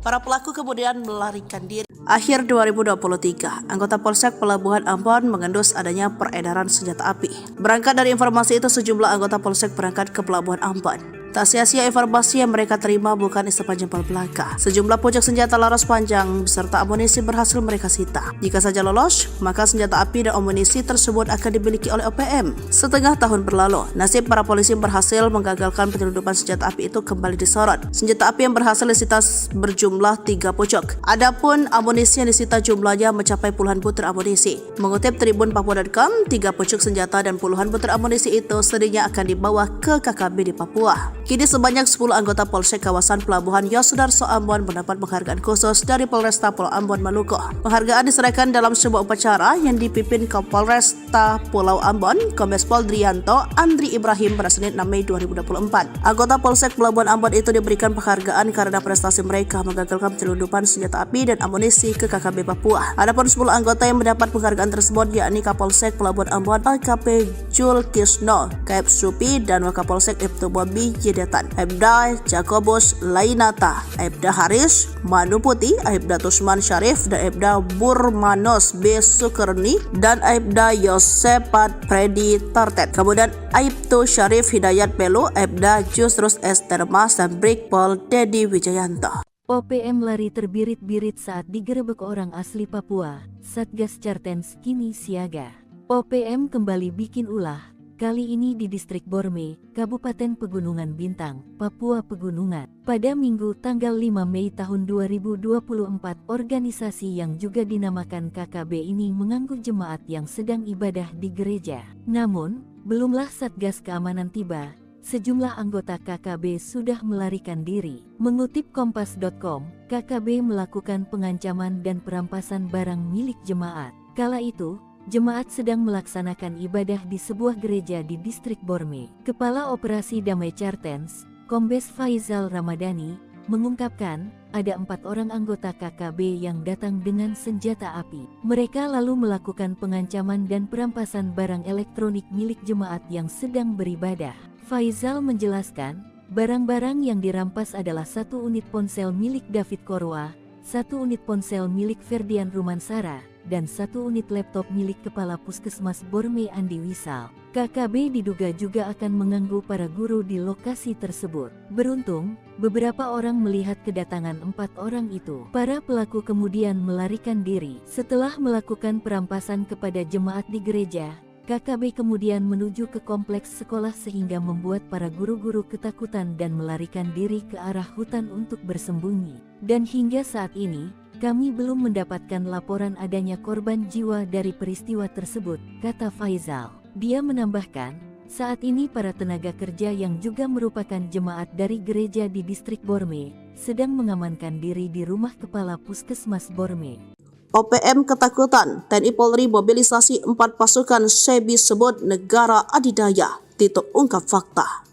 Para pelaku kemudian melarikan diri. Akhir 2023, anggota Polsek Pelabuhan Ambon mengendus adanya peredaran senjata api. Berangkat dari informasi itu, sejumlah anggota Polsek berangkat ke Pelabuhan Ambon. Tak sia-sia informasi yang mereka terima bukan istana jempol belaka. Sejumlah pucuk senjata laras panjang beserta amunisi berhasil mereka sita. Jika saja lolos, maka senjata api dan amunisi tersebut akan dimiliki oleh OPM. Setengah tahun berlalu, nasib para polisi berhasil menggagalkan penyelundupan senjata api itu kembali disorot. Senjata api yang berhasil disita berjumlah 3 pucuk. Adapun amunisi yang disita jumlahnya mencapai puluhan butir amunisi. Mengutip Tribun Papua.com, 3 pucuk senjata dan puluhan butir amunisi itu sedihnya akan dibawa ke KKB di Papua. Kini sebanyak 10 anggota Polsek kawasan Pelabuhan Yosudarso Ambon mendapat penghargaan khusus dari Polresta Pulau Ambon Maluku. Penghargaan diserahkan dalam sebuah upacara yang dipimpin Kapolresta Pulau Ambon, Kombes Pol Drianto Andri Ibrahim pada Senin 6 Mei 2024. Anggota Polsek Pelabuhan Ambon itu diberikan penghargaan karena prestasi mereka menggagalkan penyelundupan senjata api dan amunisi ke KKB Papua. Adapun 10 anggota yang mendapat penghargaan tersebut yakni Kapolsek Pelabuhan Ambon AKP Jul Kisno, Kep Supi, dan Wakapolsek Ibtu Bobi Yedetan, Aibda Jakobus Lainata, Aibda Haris Manuputi, Aibda Tusman Syarif, dan Aibda Burmanos B. Sukerni, dan Aibda Yosepat Predi Tartet. Kemudian Aibtu Syarif Hidayat Pelu, Aibda Jusrus S. Termas, dan Brigpol Dedi Wijayanto. OPM lari terbirit-birit saat digerebek orang asli Papua. Satgas Cartens kini siaga. OPM kembali bikin ulah. kali ini di Distrik Borme, Kabupaten Pegunungan Bintang, Papua Pegunungan. Pada Minggu tanggal 5 Mei tahun 2024, organisasi yang juga dinamakan KKB ini mengganggu jemaat yang sedang ibadah di gereja. Namun, belumlah Satgas Keamanan tiba, sejumlah anggota KKB sudah melarikan diri. Mengutip Kompas.com, KKB melakukan pengancaman dan perampasan barang milik jemaat. Kala itu, jemaat sedang melaksanakan ibadah di sebuah gereja di Distrik Borme. Kepala Operasi Damai Chartens, Kombes Faizal Ramadhani, mengungkapkan ada 4 orang anggota KKB yang datang dengan senjata api. Mereka lalu melakukan pengancaman dan perampasan barang elektronik milik jemaat yang sedang beribadah. Faizal menjelaskan, barang-barang yang dirampas adalah 1 unit ponsel milik David Korwa, 1 unit ponsel milik Ferdian Rumansara, dan 1 unit laptop milik Kepala Puskesmas Borme Andi Wisal. KKB diduga juga akan mengganggu para guru di lokasi tersebut. Beruntung, beberapa orang melihat kedatangan 4 orang itu. Para pelaku kemudian melarikan diri. Setelah melakukan perampasan kepada jemaat di gereja, KKB kemudian menuju ke kompleks sekolah sehingga membuat para guru-guru ketakutan dan melarikan diri ke arah hutan untuk bersembunyi. Dan hingga saat ini, kami belum mendapatkan laporan adanya korban jiwa dari peristiwa tersebut, kata Faizal. Dia menambahkan, saat ini para tenaga kerja yang juga merupakan jemaat dari gereja di Distrik Borme sedang mengamankan diri di rumah Kepala Puskesmas Borme. OPM ketakutan, TNI Polri mobilisasi 4 pasukan SEBI sebut negara adidaya, Tito ungkap fakta.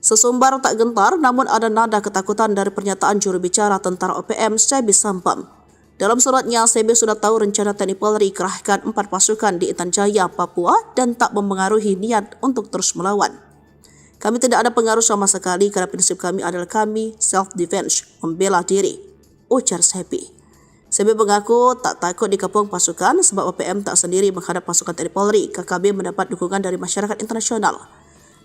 Sesumbar tak gentar, namun ada nada ketakutan dari pernyataan juru bicara tentara OPM SEBI Sampam. Dalam suratnya, SEBI sudah tahu rencana TNI Polri kerahkan 4 pasukan di Intan Jaya, Papua dan tak mempengaruhi niat untuk terus melawan. Kami tidak ada pengaruh sama sekali karena prinsip kami adalah kami self-defense, membela diri, ujar SEBI. SEBI mengaku tak takut dikepung pasukan sebab OPM tak sendiri menghadap pasukan TNI Polri. KKB mendapat dukungan dari masyarakat internasional.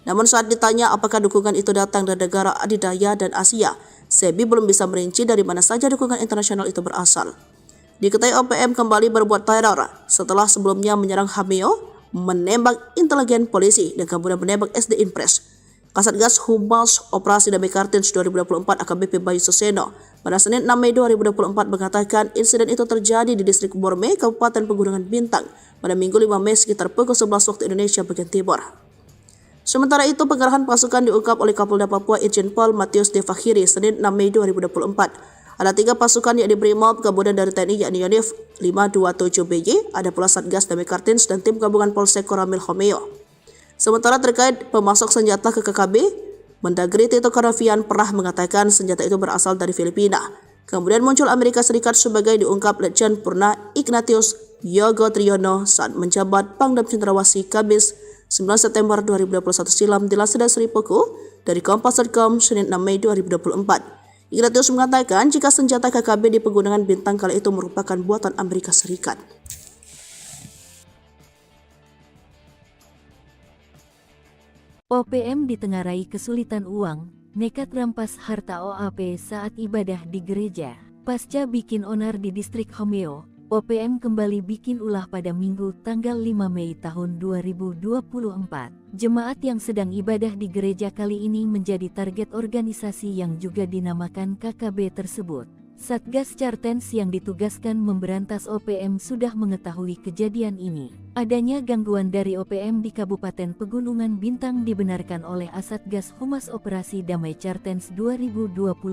Namun saat ditanya apakah dukungan itu datang dari negara adidaya dan Asia, SEBI belum bisa merinci dari mana saja dukungan internasional itu berasal. Diketahui OPM kembali berbuat teror setelah sebelumnya menyerang Hameo, menembak intelijen polisi, dan kemudian menembak SD Impres. Kasatgas Humas Operasi Damai Kartens 2024 AKBP Bayu Suseno pada Senin 6 Mei 2024 mengatakan insiden itu terjadi di Distrik Borme, Kabupaten Pegunungan Bintang pada Minggu 5 Mei sekitar pukul 11 waktu Indonesia bagian Timur. Sementara itu, pengerahan pasukan diungkap oleh Kapolda Papua Irjen Pol Matius De Fakhiri Senin 6 Mei 2024. Ada 3 pasukan yakni Brimob, kemudian dari TNI yakni Yonif 527BY, ada pula Satgas Damai Kartens dan tim gabungan Polsek Koramil Homeo. Sementara terkait pemasok senjata ke KKB, Mendagri Tito Karnavian pernah mengatakan senjata itu berasal dari Filipina. Kemudian muncul Amerika Serikat sebagai diungkap Letjen Purna Ignatius Yogo Triyono saat menjabat Pangdam Cendrawasih Kamis 9 September 2021 silam dilansir dari Sri Puku dari Kompas.com Senin 6 Mei 2024. Ignatius mengatakan jika senjata KKB di Pegunungan Bintang kala itu merupakan buatan Amerika Serikat. OPM ditengarai kesulitan uang, nekat rampas harta OAP saat ibadah di gereja. Pasca bikin onar di Distrik Homeo, OPM kembali bikin ulah pada Minggu tanggal 5 Mei tahun 2024. Jemaat yang sedang ibadah di gereja kali ini menjadi target organisasi yang juga dinamakan KKB tersebut. Satgas Chartens yang ditugaskan memberantas OPM sudah mengetahui kejadian ini. Adanya gangguan dari OPM di Kabupaten Pegunungan Bintang dibenarkan oleh Asatgas Humas Operasi Damai Chartens 2024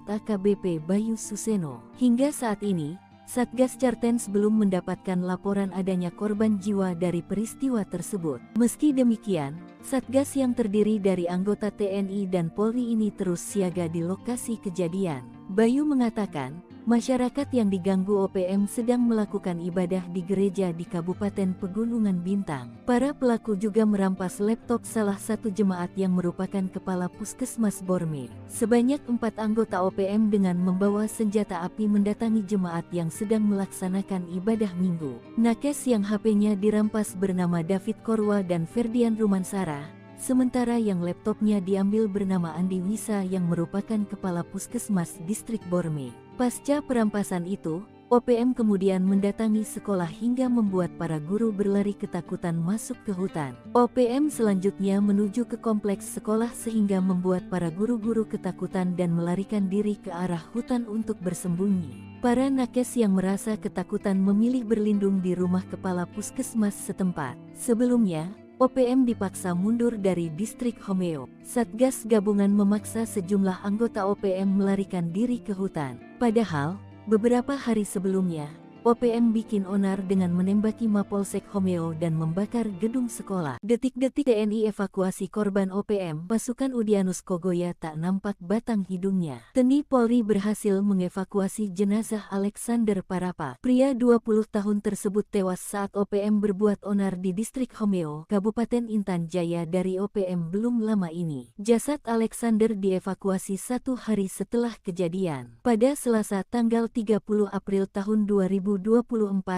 AKBP Bayu Suseno. Hingga saat ini, Satgas Chartens belum mendapatkan laporan adanya korban jiwa dari peristiwa tersebut. Meski demikian, Satgas yang terdiri dari anggota TNI dan Polri ini terus siaga di lokasi kejadian. Bayu mengatakan, masyarakat yang diganggu OPM sedang melakukan ibadah di gereja di Kabupaten Pegunungan Bintang. Para pelaku juga merampas laptop salah satu jemaat yang merupakan kepala Puskesmas Borme. Sebanyak 4 anggota OPM dengan membawa senjata api mendatangi jemaat yang sedang melaksanakan ibadah minggu. Nakes yang HP-nya dirampas bernama David Korwa dan Ferdian Rumansara. Sementara yang laptopnya diambil bernama Andi Wisa yang merupakan kepala Puskesmas Distrik Borme. Pasca perampasan itu, OPM kemudian mendatangi sekolah hingga membuat para guru berlari ketakutan masuk ke hutan. OPM selanjutnya menuju ke kompleks sekolah sehingga membuat para guru-guru ketakutan dan melarikan diri ke arah hutan untuk bersembunyi. Para nakes yang merasa ketakutan memilih berlindung di rumah kepala puskesmas setempat. Sebelumnya, OPM dipaksa mundur dari distrik Homeo. Satgas gabungan memaksa sejumlah anggota OPM melarikan diri ke hutan. Padahal, beberapa hari sebelumnya, OPM bikin onar dengan menembaki Mapolsek Homeo dan membakar gedung sekolah. Detik-detik TNI evakuasi korban OPM, pasukan Udyanus Kogoya tak nampak batang hidungnya. TNI Polri berhasil mengevakuasi jenazah Alexander Parapa. Pria 20 tahun tersebut tewas saat OPM berbuat onar di distrik Homeo, Kabupaten Intan Jaya dari OPM belum lama ini. Jasad Alexander dievakuasi 1 hari setelah kejadian. Pada Selasa tanggal 30 April tahun 2024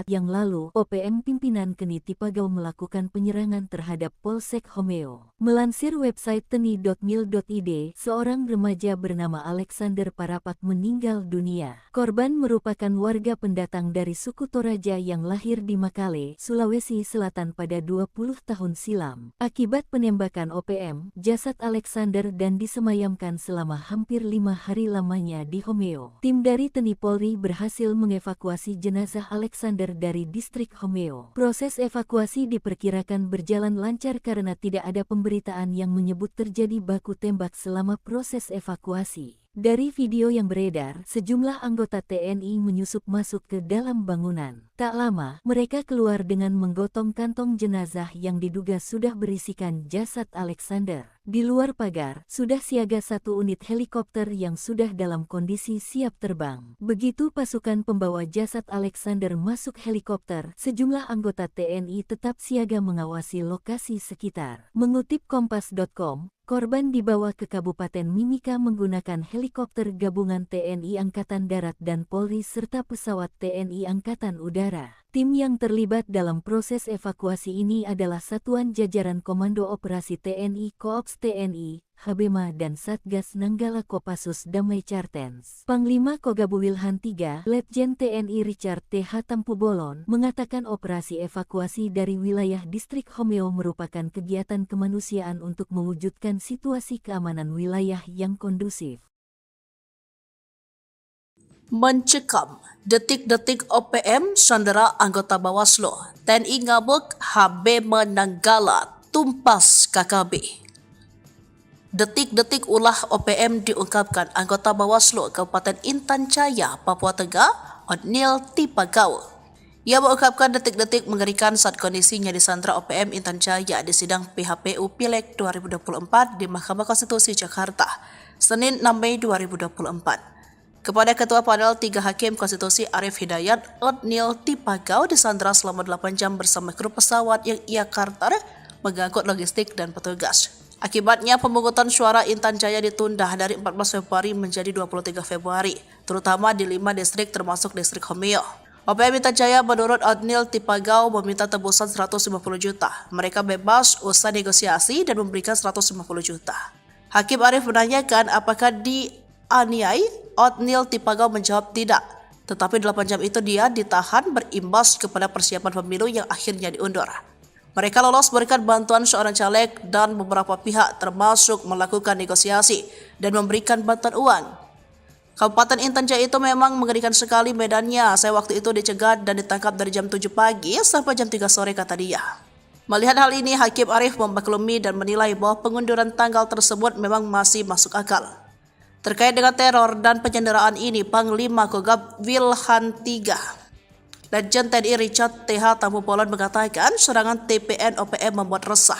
yang lalu, OPM pimpinan Keni Tipagau melakukan penyerangan terhadap Polsek Homeo. Melansir website teni.mil.id, seorang remaja bernama Alexander Parapak meninggal dunia. Korban merupakan warga pendatang dari suku Toraja yang lahir di Makale, Sulawesi Selatan pada 20 tahun silam. Akibat penembakan OPM, jasad Alexander dan disemayamkan selama hampir 5 hari lamanya di Homeo. Tim dari TNI Polri berhasil mengevakuasi jenazah Alexander dari distrik Homeo. Proses evakuasi diperkirakan berjalan lancar karena tidak ada pemberitaan yang menyebut terjadi baku tembak selama proses evakuasi. Dari video yang beredar, sejumlah anggota TNI menyusup masuk ke dalam bangunan. Tak lama, mereka keluar dengan menggotong kantong jenazah yang diduga sudah berisikan jasad Alexander. Di luar pagar, sudah siaga 1 unit helikopter yang sudah dalam kondisi siap terbang. Begitu pasukan pembawa jasad Alexander masuk helikopter, sejumlah anggota TNI tetap siaga mengawasi lokasi sekitar. Mengutip Kompas.com, korban dibawa ke Kabupaten Mimika menggunakan helikopter gabungan TNI Angkatan Darat dan Polri serta pesawat TNI Angkatan Udara. Tim yang terlibat dalam proses evakuasi ini adalah Satuan Jajaran Komando Operasi TNI Koops TNI, Habema dan Satgas Nanggala Kopassus Damai Cartens. Panglima Kogabu Wilhan III, Letjen TNI Richard T.H. Tampubolon, mengatakan operasi evakuasi dari wilayah distrik Homeo merupakan kegiatan kemanusiaan untuk mewujudkan situasi keamanan wilayah yang kondusif. Mencekam, detik-detik OPM sandera anggota Bawaslu, TNI ngabuk, Habema Nanggala tumpas KKB. Detik-detik ulah OPM diungkapkan anggota Bawaslu Kabupaten Intan Jaya, Papua Tengah, Odnil Tipagau. Ia mengungkapkan detik-detik mengerikan saat kondisinya disandra OPM Intan Jaya di sidang PHPU Pileg 2024 di Mahkamah Konstitusi Jakarta, Senin 6 Mei 2024. Kepada Ketua Panel 3 Hakim Konstitusi Arif Hidayat, Odnil Tipagau disandra selama 8 jam bersama kru pesawat yang ia karter mengangkut logistik dan petugas. Akibatnya pemungutan suara Intan Jaya ditunda dari 14 Februari menjadi 23 Februari, terutama di 5 distrik termasuk distrik Homeo. OPM Intan Jaya menurut Odnil Tipagau meminta tebusan 150 juta. Mereka bebas usai negosiasi dan memberikan 150 juta. Hakim Arif menanyakan apakah dianiai. Odnil Tipagau menjawab tidak, tetapi 8 jam itu dia ditahan berimbas kepada persiapan pemilu yang akhirnya diundur. Mereka lolos berikan bantuan seorang caleg dan beberapa pihak termasuk melakukan negosiasi dan memberikan bantuan uang. Kabupaten Intan Jaya itu memang mengerikan sekali medannya. Saya waktu itu dicegat dan ditangkap dari jam 7 pagi sampai jam 3 sore, kata dia. Melihat hal ini, Hakim Arif memaklumi dan menilai bahwa pengunduran tanggal tersebut memang masih masuk akal. Terkait dengan teror dan penyanderaan ini, Panglima Kogab Wilhan III, Letjen TNI Richard T.H. Tampubolon mengatakan serangan TPN OPM membuat resah,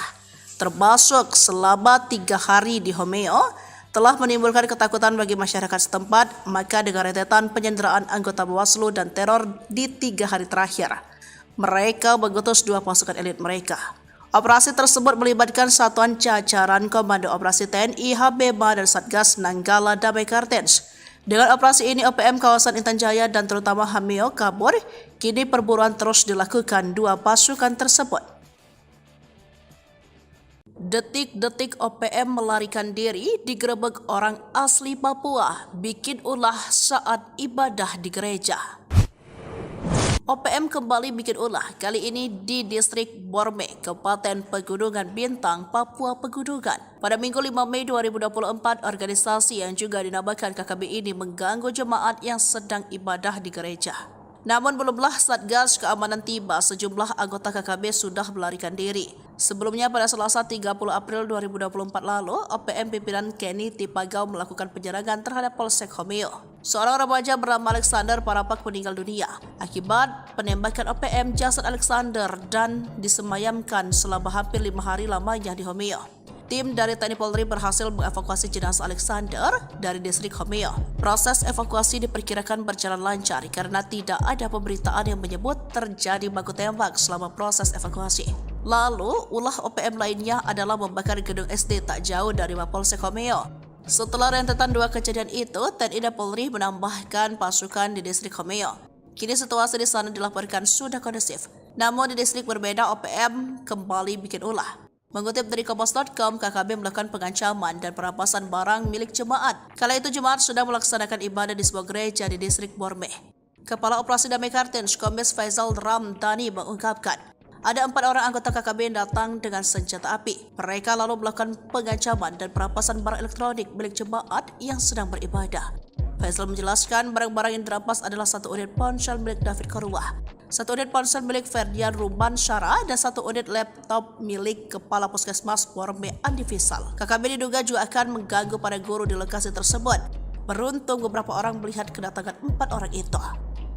termasuk selama 3 hari di Homeo, telah menimbulkan ketakutan bagi masyarakat setempat. Maka dengan rentetan penyanderaan anggota Bawaslu dan teror di 3 hari terakhir, mereka mengutus 2 pasukan elit mereka. Operasi tersebut melibatkan satuan jajaran Komando Operasi TNI, Habema dan Satgas Nanggala Damai Cartens. Dengan operasi ini, OPM kawasan Intan Jaya dan terutama Homeo kabur. Kini perburuan terus dilakukan 2 pasukan tersebut. Detik-detik OPM melarikan diri digerebek orang asli Papua, bikin ulah saat ibadah di gereja. OPM kembali bikin ulah, kali ini di distrik Borme, Kabupaten Pegunungan Bintang, Papua Pegunungan. Pada Minggu 5 Mei 2024, organisasi yang juga dinamakan KKB ini mengganggu jemaat yang sedang ibadah di gereja. Namun belumlah Satgas Keamanan tiba, sejumlah anggota KKB sudah melarikan diri. Sebelumnya pada Selasa 30 April 2024 lalu, OPM pimpinan Kenny Tipagau melakukan penyerangan terhadap Polsek Homeo. Seorang remaja bernama Alexander Parapak meninggal dunia akibat penembakan OPM. Jasad Alexander dan disemayamkan selama hampir 5 hari lamanya di Homeo. Tim dari TNI Polri berhasil mengevakuasi jenazah Alexander dari distrik Homeo. Proses evakuasi diperkirakan berjalan lancar karena tidak ada pemberitaan yang menyebut terjadi baku tembak selama proses evakuasi. Lalu, ulah OPM lainnya adalah membakar gedung SD tak jauh dari Mapolsek Homeo. Setelah rentetan 2 kejadian itu, TNI dan Polri menambahkan pasukan di distrik Homeo. Kini situasi di sana dilaporkan sudah kondusif. Namun di distrik berbeda, OPM kembali bikin ulah. Mengutip dari Kompas.com, KKB melakukan pengancaman dan perampasan barang milik jemaat. Kala itu jemaat sudah melaksanakan ibadah di sebuah gereja di distrik Borme. Kepala Operasi Damai Kartens, Kombes Faisal Ramdhani mengungkapkan, ada 4 orang anggota KKB yang datang dengan senjata api. Mereka lalu melakukan pengancaman dan perampasan barang elektronik milik jemaat yang sedang beribadah. Faisal menjelaskan barang-barang yang dirampas adalah 1 unit ponsel milik David Korwah, 1 unit ponsel milik Ferdian Ruban Syara, dan 1 unit laptop milik Kepala Puskesmas Borme Andi Fisal. KKB diduga juga akan mengganggu para guru di lokasi tersebut. Beruntung beberapa orang melihat kedatangan 4 orang itu.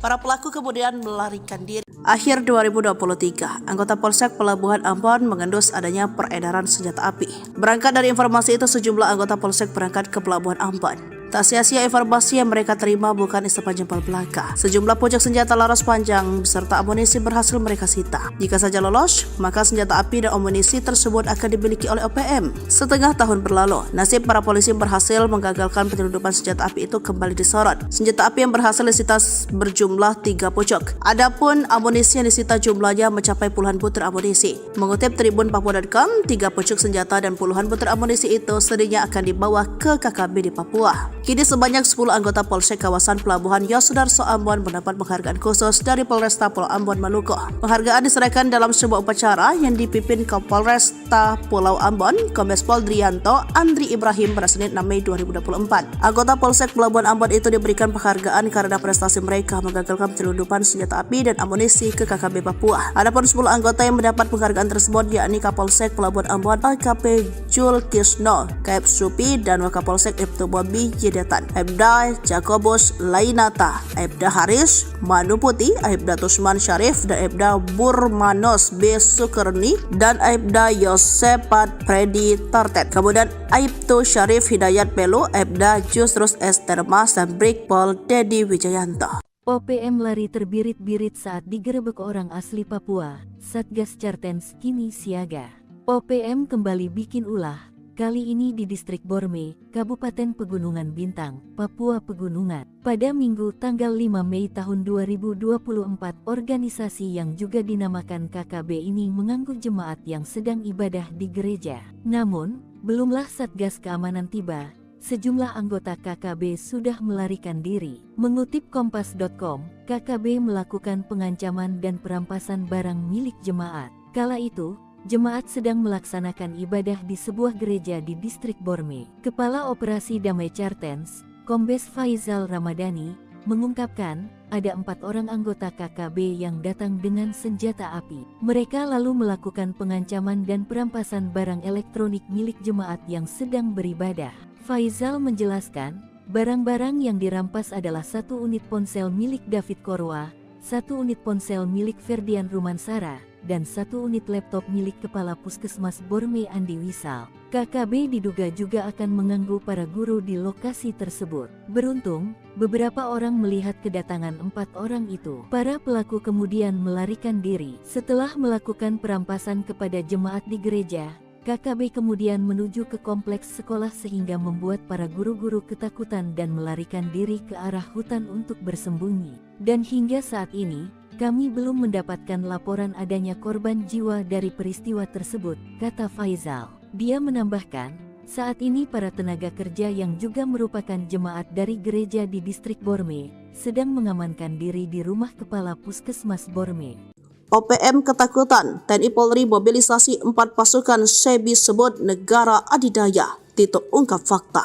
Para pelaku kemudian melarikan diri. Akhir 2023, anggota Polsek Pelabuhan Ambon mengendus adanya peredaran senjata api. Berangkat dari informasi itu, sejumlah anggota Polsek berangkat ke Pelabuhan Ambon. Tak sia-sia informasi yang mereka terima bukan isapan jempol belaka. Sejumlah pucuk senjata laras panjang beserta amunisi berhasil mereka sita. Jika saja lolos, maka senjata api dan amunisi tersebut akan dimiliki oleh OPM. Setengah tahun berlalu, nasib para polisi berhasil menggagalkan penyelundupan senjata api itu kembali disorot. Senjata api yang berhasil disita berjumlah 3 pucuk. Adapun amunisi yang disita jumlahnya mencapai puluhan butir amunisi. Mengutip Tribun Papua.com, 3 pucuk senjata dan puluhan butir amunisi itu sedihnya akan dibawa ke KKB di Papua. Kini sebanyak 10 anggota Polsek kawasan Pelabuhan Yosudarso Ambon mendapat penghargaan khusus dari Polresta Pulau Ambon Maluku. Penghargaan diserahkan dalam sebuah upacara yang dipimpin Kapolresta Pulau Ambon, Kombes Pol Drianto Andri Ibrahim pada Senin 6 Mei 2024. Anggota Polsek Pelabuhan Ambon itu diberikan penghargaan karena prestasi mereka menggagalkan penyelundupan senjata api dan amunisi ke KKB Papua. Adapun 10 anggota yang mendapat penghargaan tersebut yakni Kapolsek Pelabuhan Ambon AKP Jul Kisno, Kaep Supi, dan Wakapolsek Ibtu Bobi Jedatan, Aibda Jakobus Lainata, Aibda Haris Manuputi, Aibda Tusman Syarif, dan Aibda Burmanos B. Sukerni, dan Aibda Yosepat Predi Tartet. Kemudian Aibtu Syarif Hidayat Pelu, Aibda Jusrus Estermas, dan Brigpol Dedi Wijayanto. OPM lari terbirit-birit saat digerebek orang asli Papua. Satgas Cartens kini siaga. OPM kembali bikin ulah. Kali ini di distrik Borme, Kabupaten Pegunungan Bintang, Papua Pegunungan. Pada Minggu tanggal 5 Mei tahun 2024, organisasi yang juga dinamakan KKB ini mengganggu jemaat yang sedang ibadah di gereja. Namun, belumlah Satgas Keamanan tiba, sejumlah anggota KKB sudah melarikan diri. Mengutip Kompas.com, KKB melakukan pengancaman dan perampasan barang milik jemaat. Kala itu, jemaat sedang melaksanakan ibadah di sebuah gereja di distrik Borme. Kepala Operasi Damai Cartens, Kombes Faisal Ramadhani, mengungkapkan ada 4 orang anggota KKB yang datang dengan senjata api. Mereka lalu melakukan pengancaman dan perampasan barang elektronik milik jemaat yang sedang beribadah. Faisal menjelaskan, barang-barang yang dirampas adalah 1 unit ponsel milik David Korwah, 1 unit ponsel milik Ferdian Rumansara, dan 1 unit laptop milik Kepala Puskesmas Borme Andi Wisal. KKB diduga juga akan mengganggu para guru di lokasi tersebut. Beruntung, beberapa orang melihat kedatangan 4 orang itu. Para pelaku kemudian melarikan diri. Setelah melakukan perampasan kepada jemaat di gereja, KKB kemudian menuju ke kompleks sekolah sehingga membuat para guru-guru ketakutan dan melarikan diri ke arah hutan untuk bersembunyi. Dan hingga saat ini, kami belum mendapatkan laporan adanya korban jiwa dari peristiwa tersebut, kata Faisal. Dia menambahkan, saat ini para tenaga kerja yang juga merupakan jemaat dari gereja di distrik Borme sedang mengamankan diri di rumah Kepala Puskesmas Borme. OPM ketakutan, TNI Polri mobilisasi 4 pasukan SEBI sebut negara adidaya, Tito ungkap fakta.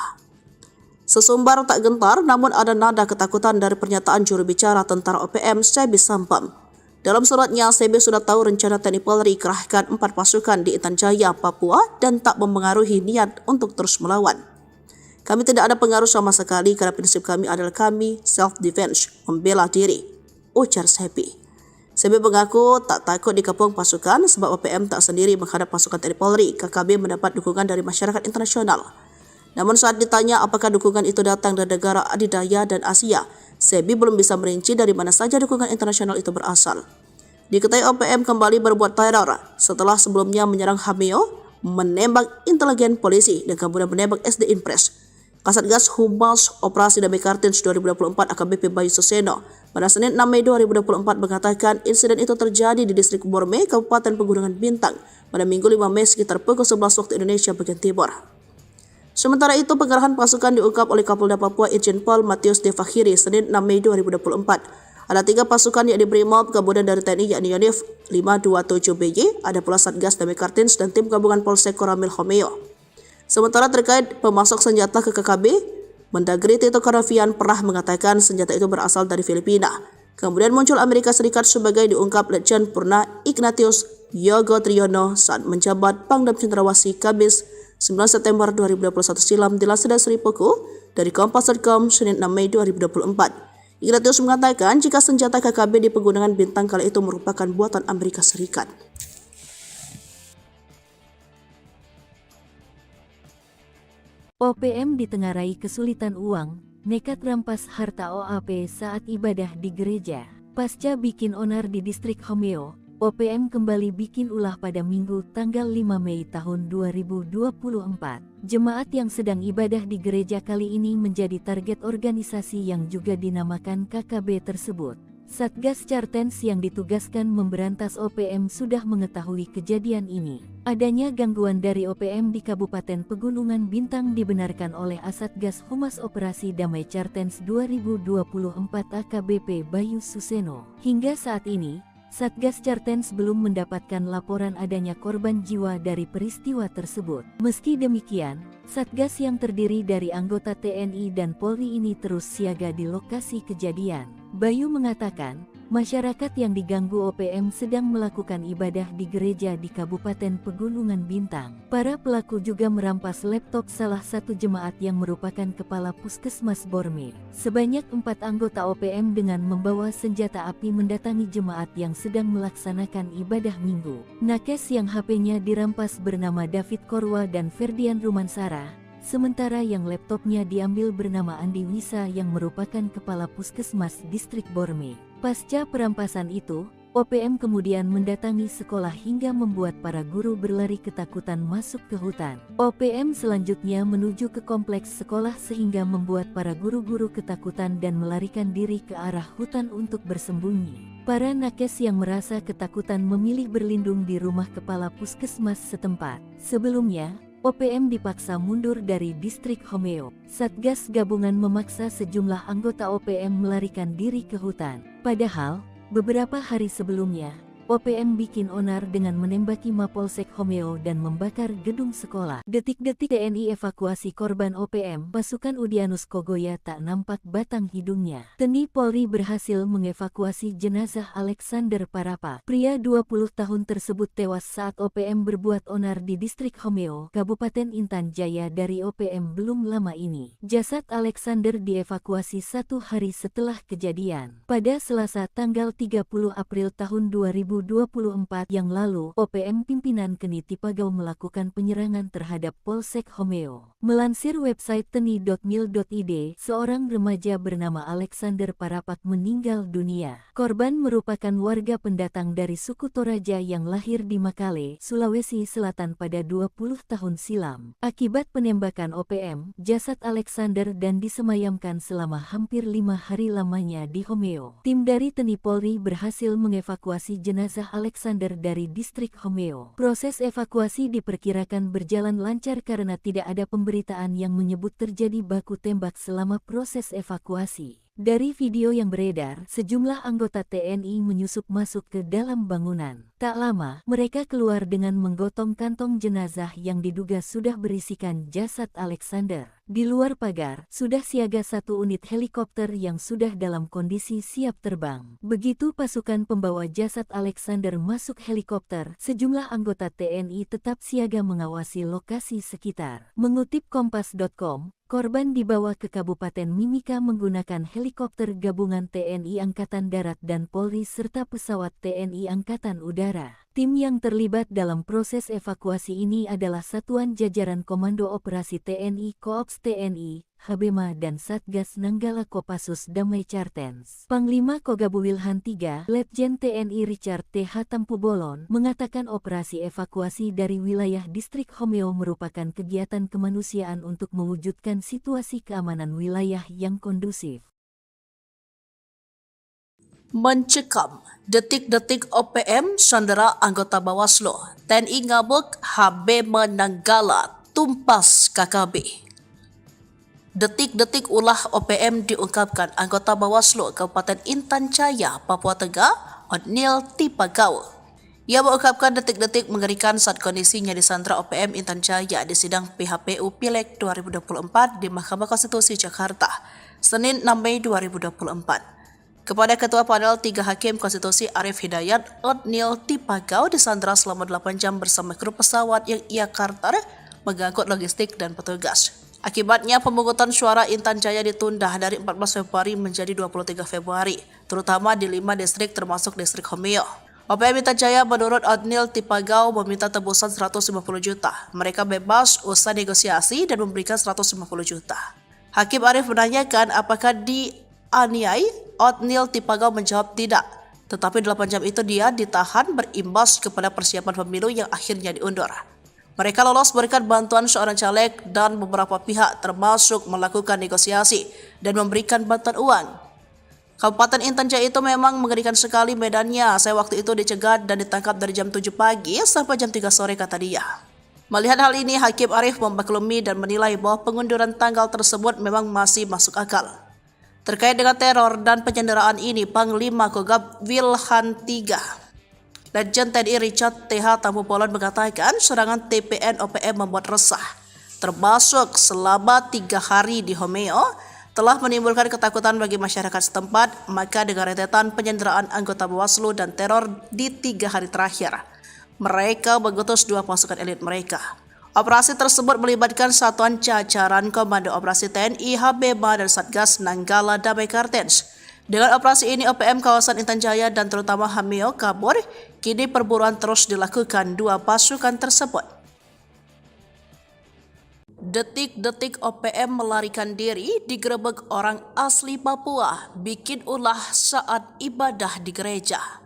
Sesumbar tak gentar, namun ada nada ketakutan dari pernyataan juru bicara tentara OPM SEBI Sampam. Dalam suratnya, SEBI sudah tahu rencana TNI Polri kerahkan 4 pasukan di Intan Jaya, Papua dan tak mempengaruhi niat untuk terus melawan. Kami tidak ada pengaruh sama sekali karena prinsip kami adalah kami self-defense, membela diri, ujar SEBI. SEBI mengaku tak takut dikepung pasukan sebab OPM tak sendiri menghadap pasukan TNI Polri. KKB mendapat dukungan dari masyarakat internasional. Namun saat ditanya apakah dukungan itu datang dari negara adidaya dan Asia, SEBI belum bisa merinci dari mana saja dukungan internasional itu berasal. Diketahui OPM kembali berbuat teror setelah sebelumnya menyerang Hameo, menembak intelijen polisi dan kemudian menembak SD Impres. Kasatgas Humas Operasi Damai Kartens 2024 AKBP Bayu Suseno pada Senin 6 Mei 2024 mengatakan insiden itu terjadi di distrik Borme, Kabupaten Pegunungan Bintang pada Minggu 5 Mei sekitar pukul 11 waktu Indonesia bagian Timur. Sementara itu, pengerahan pasukan diungkap oleh Kapolda Papua Irjen Pol Matius De Fakhiri Senin 6 Mei 2024. Ada 3 pasukan yang diberi MOB, kemudian dari TNI yakni Yonif 527BY, ada pula Satgas Damai Kartens dan tim gabungan Polsek Koramil Homeo. Sementara terkait pemasok senjata ke KKB, Mendagri Tito Karnavian pernah mengatakan senjata itu berasal dari Filipina. Kemudian muncul Amerika Serikat sebagai diungkap Letjen Purna Ignatius Yogo Triyono saat menjabat Pangdam Cendrawasih Kamis 9 September 2021 silam di Laseda Seripuku dari Kompas.com Senin 6 Mei 2024. Ignatius mengatakan jika senjata KKB di Pegunungan Bintang kala itu merupakan buatan Amerika Serikat. OPM ditengarai kesulitan uang, nekat rampas harta OAP saat ibadah di gereja. Pasca bikin onar di distrik Homeo, OPM kembali bikin ulah pada Minggu tanggal 5 Mei tahun 2024. Jemaat yang sedang ibadah di gereja kali ini menjadi target organisasi yang juga dinamakan KKB tersebut. Satgas Cartens yang ditugaskan memberantas OPM sudah mengetahui kejadian ini. Adanya gangguan dari OPM di Kabupaten Pegunungan Bintang dibenarkan oleh Asatgas Humas Operasi Damai Cartens 2024 AKBP Bayu Suseno. Hingga saat ini, Satgas Cartens belum mendapatkan laporan adanya korban jiwa dari peristiwa tersebut. Meski demikian, Satgas yang terdiri dari anggota TNI dan Polri ini terus siaga di lokasi kejadian. Bayu mengatakan, masyarakat yang diganggu OPM sedang melakukan ibadah di gereja di Kabupaten Pegunungan Bintang. Para pelaku juga merampas laptop salah satu jemaat yang merupakan kepala Puskesmas Borme. Sebanyak 4 anggota OPM dengan membawa senjata api mendatangi jemaat yang sedang melaksanakan ibadah minggu. Nakes yang HP-nya dirampas bernama David Korwa dan Ferdian Rumansara. Sementara yang laptopnya diambil bernama Andi Wisa yang merupakan kepala Puskesmas Distrik Borme. Pasca perampasan itu, OPM kemudian mendatangi sekolah hingga membuat para guru berlari ketakutan masuk ke hutan. OPM selanjutnya menuju ke kompleks sekolah sehingga membuat para guru-guru ketakutan dan melarikan diri ke arah hutan untuk bersembunyi. Para nakes yang merasa ketakutan memilih berlindung di rumah kepala puskesmas setempat. Sebelumnya, OPM dipaksa mundur dari distrik Homeo. Satgas gabungan memaksa sejumlah anggota OPM melarikan diri ke hutan. Padahal, beberapa hari sebelumnya, OPM bikin onar dengan menembaki Mapolsek Homeo dan membakar gedung sekolah. Detik-detik TNI evakuasi korban OPM, pasukan Udianus Kogoya tak nampak batang hidungnya. TNI Polri berhasil mengevakuasi jenazah Alexander Parapa. Pria 20 tahun tersebut tewas saat OPM berbuat onar di distrik Homeo, Kabupaten Intan Jaya dari OPM belum lama ini. Jasad Alexander dievakuasi 1 hari setelah kejadian. Pada Selasa tanggal 30 April tahun 2024 yang lalu, OPM pimpinan Keni Tipagau melakukan penyerangan terhadap Polsek Homeo. Melansir website teni.mil.id, seorang remaja bernama Alexander Parapak meninggal dunia. Korban merupakan warga pendatang dari suku Toraja yang lahir di Makale, Sulawesi Selatan pada 20 tahun silam. Akibat penembakan OPM, jasad Alexander dan disemayamkan selama hampir 5 hari lamanya di Homeo. Tim dari TNI Polri berhasil mengevakuasi jenazah Alexander dari distrik Homeo. Proses evakuasi diperkirakan berjalan lancar karena tidak ada pemberitaan yang menyebut terjadi baku tembak selama proses evakuasi. Dari video yang beredar, sejumlah anggota TNI menyusup masuk ke dalam bangunan. Tak lama, mereka keluar dengan menggotong kantong jenazah yang diduga sudah berisikan jasad Alexander. Di luar pagar, sudah siaga satu unit helikopter yang sudah dalam kondisi siap terbang. Begitu pasukan pembawa jasad Alexander masuk helikopter, sejumlah anggota TNI tetap siaga mengawasi lokasi sekitar. Mengutip Kompas.com, korban dibawa ke Kabupaten Mimika menggunakan helikopter gabungan TNI Angkatan Darat dan Polri serta pesawat TNI Angkatan Udara. Tim yang terlibat dalam proses evakuasi ini adalah Satuan Jajaran Komando Operasi TNI Koops TNI, Habema dan Satgas Nanggala Kopassus Damai Cartens. Panglima Kogabu Wilhan III, Letjen TNI Richard T. Hatampu Bolon, mengatakan operasi evakuasi dari wilayah distrik Homeo merupakan kegiatan kemanusiaan untuk mewujudkan situasi keamanan wilayah yang kondusif. Mencekam, detik-detik OPM sandera anggota Bawaslu, TNI ngabuk, Habema Nanggala tumpas KKB. Detik-detik ulah OPM diungkapkan anggota Bawaslu Kabupaten Intan Jaya, Papua Tengah, Otniel Tipagau. Ia mengungkapkan detik-detik mengerikan saat kondisinya disandra OPM Intan Jaya di sidang PHPU Pileg 2024 di Mahkamah Konstitusi Jakarta, Senin 6 Mei 2024. Kepada Ketua Panel 3 Hakim Konstitusi Arif Hidayat, Otniel Tipagau disandra selama 8 jam bersama kru pesawat yang ia karter mengangkut logistik dan petugas. Akibatnya pemungutan suara Intan Jaya ditunda dari 14 Februari menjadi 23 Februari, terutama di 5 distrik termasuk distrik Homeo. OPM Intan Jaya menurut Otniel Tipagau meminta tebusan 150 juta. Mereka bebas usai negosiasi dan memberikan 150 juta. Hakim Arif menanyakan apakah dianiai. Otniel Tipagau menjawab tidak, tetapi 8 jam itu dia ditahan berimbas kepada persiapan pemilu yang akhirnya diundur. Mereka lolos berikan bantuan seorang caleg dan beberapa pihak termasuk melakukan negosiasi dan memberikan bantuan uang. Kabupaten Intan Jaya itu memang mengerikan sekali medannya. Saya waktu itu dicegat dan ditangkap dari jam 7 pagi sampai jam 3 sore, kata dia. Melihat hal ini, Hakim Arif memaklumi dan menilai bahwa pengunduran tanggal tersebut memang masih masuk akal. Terkait dengan teror dan penyanderaan ini, Panglima Kogab Wilhan III, Letjen TNI Richard T. Hatampu Bolon mengatakan serangan TPN OPM membuat resah, termasuk selama 3 hari di Homeo, telah menimbulkan ketakutan bagi masyarakat setempat. Maka dengan rentetan penyanderaan anggota Bawaslu dan teror di 3 hari terakhir, mereka mengutus 2 pasukan elit mereka. Operasi tersebut melibatkan satuan jajaran Komando Operasi TNI, Habema dan Satgas Nanggala Damai Cartens. Dengan operasi ini, OPM kawasan Intan Jaya dan terutama Homeo kabur. Kini perburuan terus dilakukan 2 pasukan tersebut. Detik-detik OPM melarikan diri digerebek orang asli Papua, bikin ulah saat ibadah di gereja.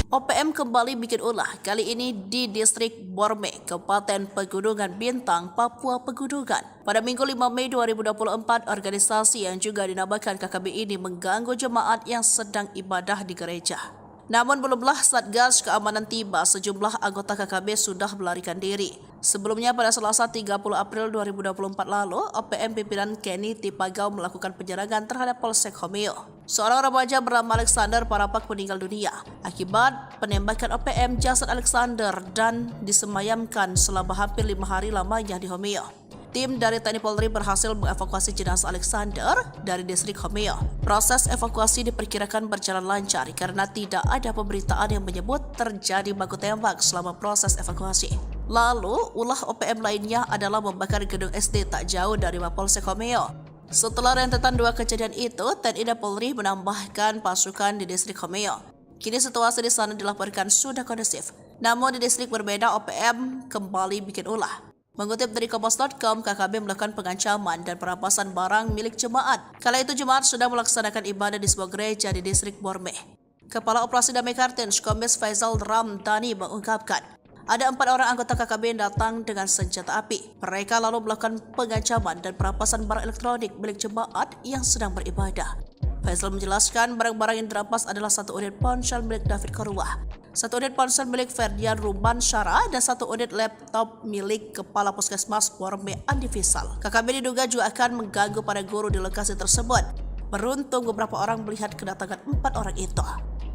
OPM kembali bikin ulah, kali ini di distrik Borme, Kabupaten Pegunungan Bintang, Papua Pegunungan. Pada Minggu 5 Mei 2024, organisasi yang juga dinamakan KKB ini mengganggu jemaat yang sedang ibadah di gereja. Namun belumlah Satgas Keamanan tiba, sejumlah anggota KKB sudah melarikan diri. Sebelumnya pada Selasa 30 April 2024 lalu, OPM pimpinan Kenny Tipagau melakukan penyerangan terhadap Polsek Homeo. Seorang remaja bernama Alexander Parapak meninggal dunia akibat penembakan OPM. Jasad Alexander dan disemayamkan selama hampir 5 hari lamanya di Homeo. Tim dari TNI Polri berhasil mengevakuasi jenazah Alexander dari distrik Homeo. Proses evakuasi diperkirakan berjalan lancar karena tidak ada pemberitaan yang menyebut terjadi baku tembak selama proses evakuasi. Lalu, ulah OPM lainnya adalah membakar gedung SD tak jauh dari Mapolsek Homeo. Setelah rentetan 2 kejadian itu, TNI dan Polri menambahkan pasukan di distrik Homeo. Kini situasi di sana dilaporkan sudah kondusif. Namun di distrik berbeda, OPM kembali bikin ulah. Mengutip dari Kompas.com, KKB melakukan pengancaman dan perampasan barang milik jemaat. Kala itu jemaat sedang melaksanakan ibadah di sebuah gereja di distrik Borme. Kepala Operasi Damai Cartens, Kombes Faisal Ramdhani mengungkapkan, ada 4 orang anggota KKB yang datang dengan senjata api. Mereka lalu melakukan pengancaman dan perampasan barang elektronik milik jemaat yang sedang beribadah. Faisal menjelaskan barang-barang yang dirampas adalah 1 unit ponsel milik David Korwah, 1 unit ponsel milik Ferdian Ruban Syara, dan 1 unit laptop milik Kepala Puskesmas Borme Andi Fisal. KKB diduga juga akan mengganggu para guru di lokasi tersebut. Beruntung beberapa orang melihat kedatangan 4 orang itu.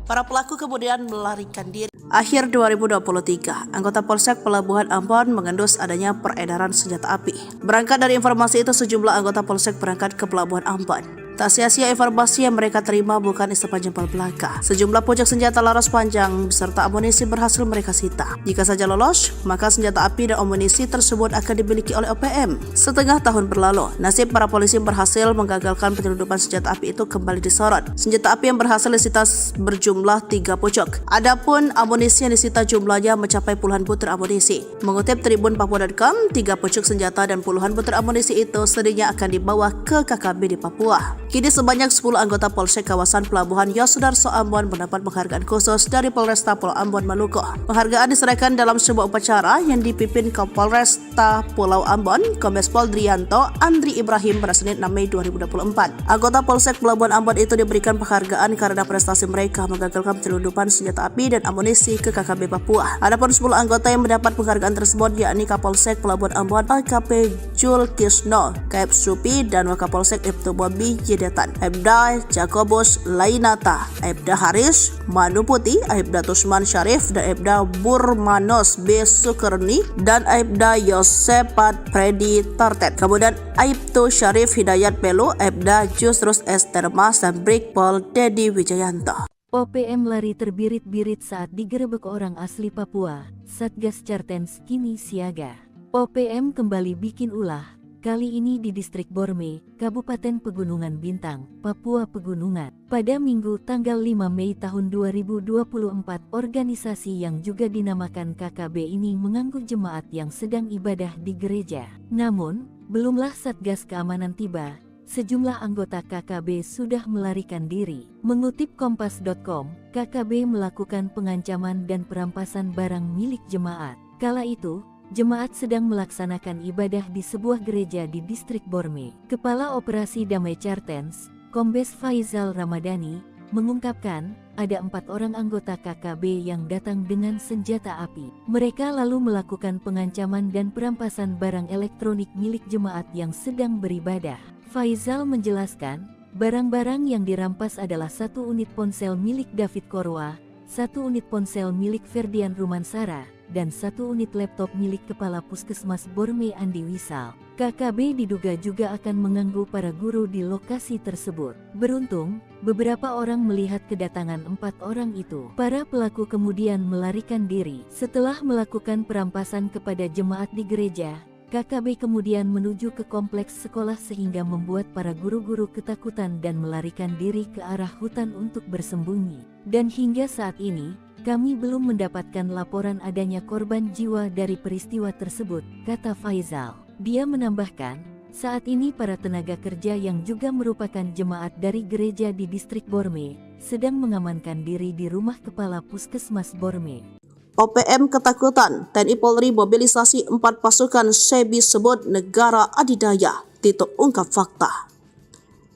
Para pelaku kemudian melarikan diri. Akhir 2023, anggota Polsek Pelabuhan Ambon mengendus adanya peredaran senjata api. Berangkat dari informasi itu, sejumlah anggota Polsek berangkat ke Pelabuhan Ambon. Tak sia-sia informasi yang mereka terima bukan isapan jempol belaka. Sejumlah pucuk senjata laras panjang beserta amunisi berhasil mereka sita. Jika saja lolos, maka senjata api dan amunisi tersebut akan dimiliki oleh OPM. Setengah tahun berlalu, nasib para polisi berhasil menggagalkan penyelundupan senjata api itu kembali disorot. Senjata api yang berhasil disita berjumlah 3 pucuk. Adapun amunisi yang disita jumlahnya mencapai puluhan butir amunisi. Mengutip Tribun Papua.com, 3 pucuk senjata dan puluhan butir amunisi itu sedihnya akan dibawa ke KKB di Papua. Kini sebanyak 10 anggota Polsek kawasan Pelabuhan Yosudarso Ambon mendapat penghargaan khusus dari Polresta Pulau Ambon, Maluku. Penghargaan diserahkan dalam sebuah upacara yang dipimpin Kapolresta Pulau Ambon, Kombes Pol Drianto Andri Ibrahim pada Senin 6 Mei 2024. Anggota Polsek Pelabuhan Ambon itu diberikan penghargaan karena prestasi mereka menggagalkan penyelundupan senjata api dan amunisi ke KKB Papua. Adapun 10 anggota yang mendapat penghargaan tersebut yakni Kapolsek Pelabuhan Ambon AKP Jul Kisno, Kep Supi, dan Wakapolsek Ibtu Bobi Yedetan, Aibda Jakobus Lainata, Aibda Haris Manuputi, Aibda Tusman Syarif, dan Aibda Burmanos B. Sukerni, dan Aibda Yosepat Predi Tartet. Kemudian Aibtu Syarif Hidayat Pelu, Aibda Jusrus Estermas, dan Brigpol Dedi Wijayanto. OPM lari terbirit-birit saat digerebek orang asli Papua. Satgas Cartens kini siaga. OPM kembali bikin ulah. Kali ini di Distrik Borme, Kabupaten Pegunungan Bintang, Papua Pegunungan. Pada Minggu tanggal 5 Mei tahun 2024, organisasi yang juga dinamakan KKB ini mengganggu jemaat yang sedang ibadah di gereja. Namun, belumlah Satgas Keamanan tiba, sejumlah anggota KKB sudah melarikan diri. Mengutip Kompas.com, KKB melakukan pengancaman dan perampasan barang milik jemaat. Kala itu, jemaat sedang melaksanakan ibadah di sebuah gereja di Distrik Borme. Kepala Operasi Damai Cartens, Kombes Faizal Ramadhani, mengungkapkan ada 4 orang anggota KKB yang datang dengan senjata api. Mereka lalu melakukan pengancaman dan perampasan barang elektronik milik jemaat yang sedang beribadah. Faizal menjelaskan, barang-barang yang dirampas adalah 1 unit ponsel milik David Korwa, 1 unit ponsel milik Ferdian Rumansara, dan 1 unit laptop milik Kepala Puskesmas Borme Andi Wisal. KKB diduga juga akan mengganggu para guru di lokasi tersebut. Beruntung, beberapa orang melihat kedatangan 4 orang itu. Para pelaku kemudian melarikan diri. Setelah melakukan perampasan kepada jemaat di gereja, KKB kemudian menuju ke kompleks sekolah sehingga membuat para guru-guru ketakutan dan melarikan diri ke arah hutan untuk bersembunyi. Dan hingga saat ini, kami belum mendapatkan laporan adanya korban jiwa dari peristiwa tersebut, kata Faizal. Dia menambahkan, saat ini para tenaga kerja yang juga merupakan jemaat dari gereja di Distrik Borme sedang mengamankan diri di rumah Kepala Puskesmas Borme. OPM ketakutan, TNI Polri mobilisasi 4 pasukan Sebi sebut negara adidaya. Tito ungkap fakta.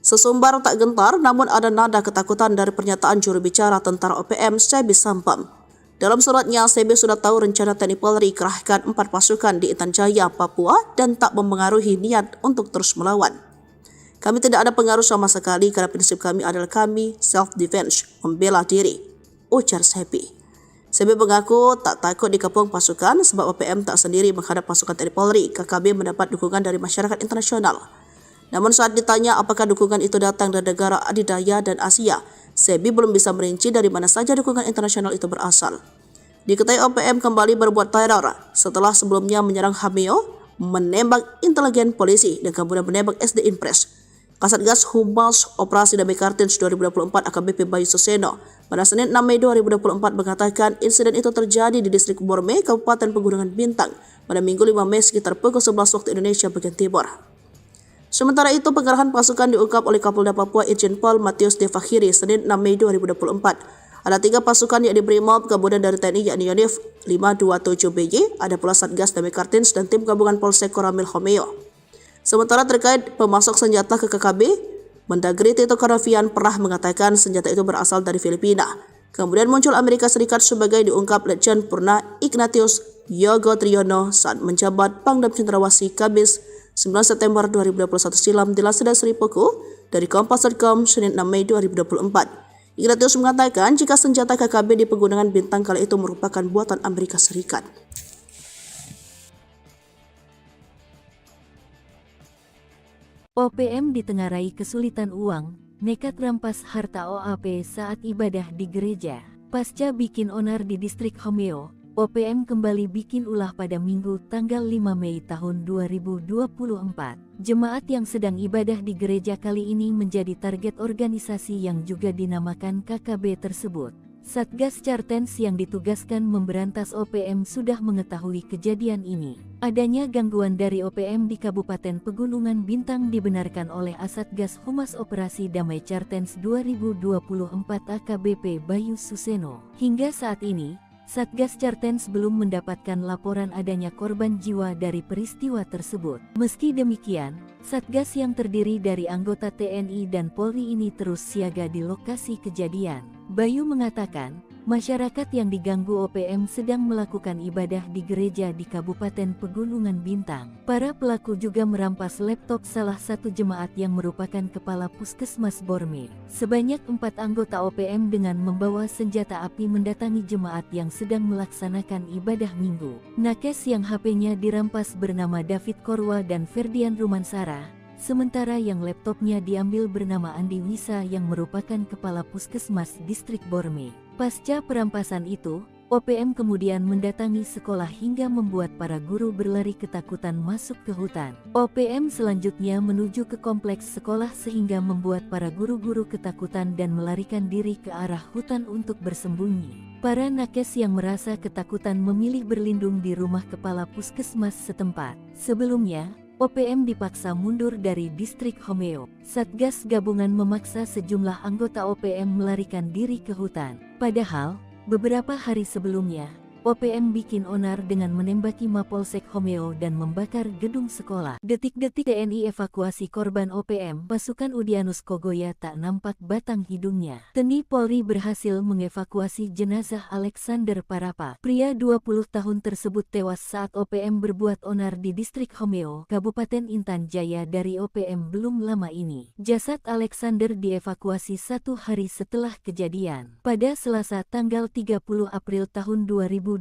Sesumbar tak gentar, namun ada nada ketakutan dari pernyataan juru bicara tentara OPM Sebi Sampam. Dalam suratnya, Sebi sudah tahu rencana TNI Polri kerahkan 4 pasukan di Intan Jaya, Papua dan tak mempengaruhi niat untuk terus melawan. Kami tidak ada pengaruh sama sekali karena prinsip kami adalah kami self-defense, membela diri, ujar Sebi. Sebi mengaku tak takut dikepung pasukan sebab OPM tak sendiri menghadap pasukan TNI Polri. KKB mendapat dukungan dari masyarakat internasional. Namun saat ditanya apakah dukungan itu datang dari negara adidaya dan Asia, Sebi belum bisa merinci dari mana saja dukungan internasional itu berasal. Diketahui OPM kembali berbuat teror setelah sebelumnya menyerang Hameo, menembak intelijen polisi, dan kemudian menembak SD Impres. Kasatgas Humas Operasi Damai Cartens 2024 AKBP Bayu Suseno pada Senin 6 Mei 2024 mengatakan insiden itu terjadi di Distrik Borme, Kabupaten Pegunungan Bintang pada Minggu 5 Mei sekitar pukul 11 waktu Indonesia bagian Timur. Sementara itu, pengerahan pasukan diungkap oleh Kapolda Papua Irjen Pol Matius De Fakhiri Senin 6 Mei 2024. Ada 3 pasukan yakni Brimob, kemudian dari TNI yakni Yonif 527BY, ada pula Satgas Damai Cartens dan tim gabungan Polsek Koramil Homeo. Sementara terkait pemasok senjata ke KKB, Mendagri Tito Karnavian pernah mengatakan senjata itu berasal dari Filipina. Kemudian muncul Amerika Serikat sebagai diungkap Letjen Purna Ignatius Yogo Triyono saat menjabat Pangdam Cendrawasih Kamis 9 September 2021 silam dilansir dari Sri Puku. Dari Kompas.com, Senin 6 Mei 2024. Ignatius mengatakan jika senjata KKB di Pegunungan Bintang kala itu merupakan buatan Amerika Serikat. OPM ditengarai kesulitan uang, nekat rampas harta OAP saat ibadah di gereja. Pasca bikin onar di distrik Homeo, OPM kembali bikin ulah pada Minggu tanggal 5 Mei tahun 2024. Jemaat yang sedang ibadah di gereja kali ini menjadi target organisasi yang juga dinamakan KKB tersebut. Satgas Chartens yang ditugaskan memberantas OPM sudah mengetahui kejadian ini. Adanya gangguan dari OPM di Kabupaten Pegunungan Bintang dibenarkan oleh Asatgas Humas Operasi Damai Chartens 2024 AKBP Bayu Suseno. Hingga saat ini, Satgas Chartens belum mendapatkan laporan adanya korban jiwa dari peristiwa tersebut. Meski demikian, Satgas yang terdiri dari anggota TNI dan Polri ini terus siaga di lokasi kejadian. Bayu mengatakan, masyarakat yang diganggu OPM sedang melakukan ibadah di gereja di Kabupaten Pegunungan Bintang. Para pelaku juga merampas laptop salah satu jemaat yang merupakan kepala Puskesmas Borme. Sebanyak 4 anggota OPM dengan membawa senjata api mendatangi jemaat yang sedang melaksanakan ibadah minggu. Nakes yang HP-nya dirampas bernama David Korwa dan Ferdian Rumansara. Sementara yang laptopnya diambil bernama Andi Wisa yang merupakan kepala Puskesmas Distrik Borme. Pasca perampasan itu, OPM kemudian mendatangi sekolah hingga membuat para guru berlari ketakutan masuk ke hutan. OPM selanjutnya menuju ke kompleks sekolah sehingga membuat para guru-guru ketakutan dan melarikan diri ke arah hutan untuk bersembunyi. Para nakes yang merasa ketakutan memilih berlindung di rumah kepala puskesmas setempat. Sebelumnya, OPM dipaksa mundur dari distrik Homeo. Satgas gabungan memaksa sejumlah anggota OPM melarikan diri ke hutan. Padahal, beberapa hari sebelumnya, OPM bikin onar dengan menembaki Mapolsek Homeo dan membakar gedung sekolah. Detik-detik TNI evakuasi korban OPM, pasukan Udianus Kogoya tak nampak batang hidungnya. TNI Polri berhasil mengevakuasi jenazah Alexander Parapa. Pria 20 tahun tersebut tewas saat OPM berbuat onar di distrik Homeo, Kabupaten Intan Jaya dari OPM belum lama ini. Jasad Alexander dievakuasi 1 hari setelah kejadian. Pada Selasa tanggal 30 April tahun 2024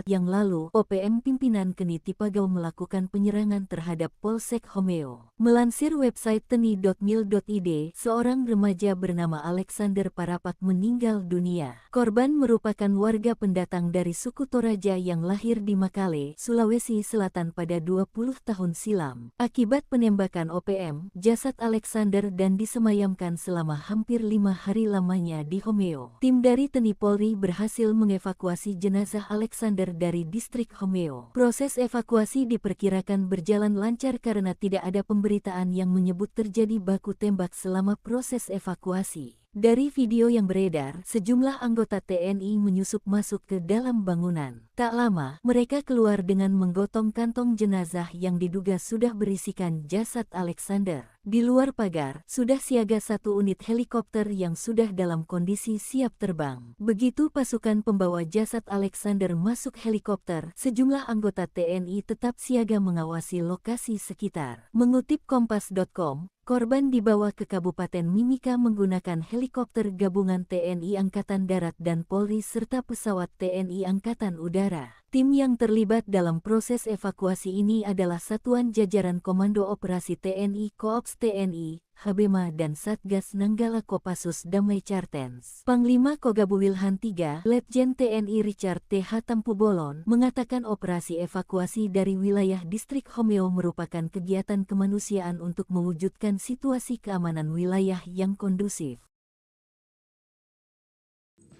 yang lalu, OPM pimpinan Keni Tipagau melakukan penyerangan terhadap Polsek Homeo. Melansir website teni.mil.id, seorang remaja bernama Alexander Parapak meninggal dunia. Korban merupakan warga pendatang dari suku Toraja yang lahir di Makale, Sulawesi Selatan pada 20 tahun silam. Akibat penembakan OPM, jasad Alexander dan disemayamkan selama hampir 5 hari lamanya di Homeo. Tim dari TNI Polri berhasil mengevakuasi jenazah Alexander dari distrik Homeo. Proses evakuasi diperkirakan berjalan lancar karena tidak ada pemberitaan yang menyebut terjadi baku tembak selama proses evakuasi. Dari video yang beredar, sejumlah anggota TNI menyusup masuk ke dalam bangunan. Tak lama, mereka keluar dengan menggotong kantong jenazah yang diduga sudah berisikan jasad Alexander. Di luar pagar, sudah siaga 1 unit helikopter yang sudah dalam kondisi siap terbang. Begitu pasukan pembawa jasad Alexander masuk helikopter, sejumlah anggota TNI tetap siaga mengawasi lokasi sekitar. Mengutip Kompas.com, korban dibawa ke Kabupaten Mimika menggunakan helikopter gabungan TNI Angkatan Darat dan Polri serta pesawat TNI Angkatan Udara. Tim yang terlibat dalam proses evakuasi ini adalah Satuan Jajaran Komando Operasi TNI Koops TNI, Habema dan Satgas Nanggala Kopassus Damai Chartens. Panglima Kogabu Wilhan III, Letjen TNI Richard T.H. Tampubolon, mengatakan operasi evakuasi dari wilayah distrik Homeo merupakan kegiatan kemanusiaan untuk mewujudkan situasi keamanan wilayah yang kondusif.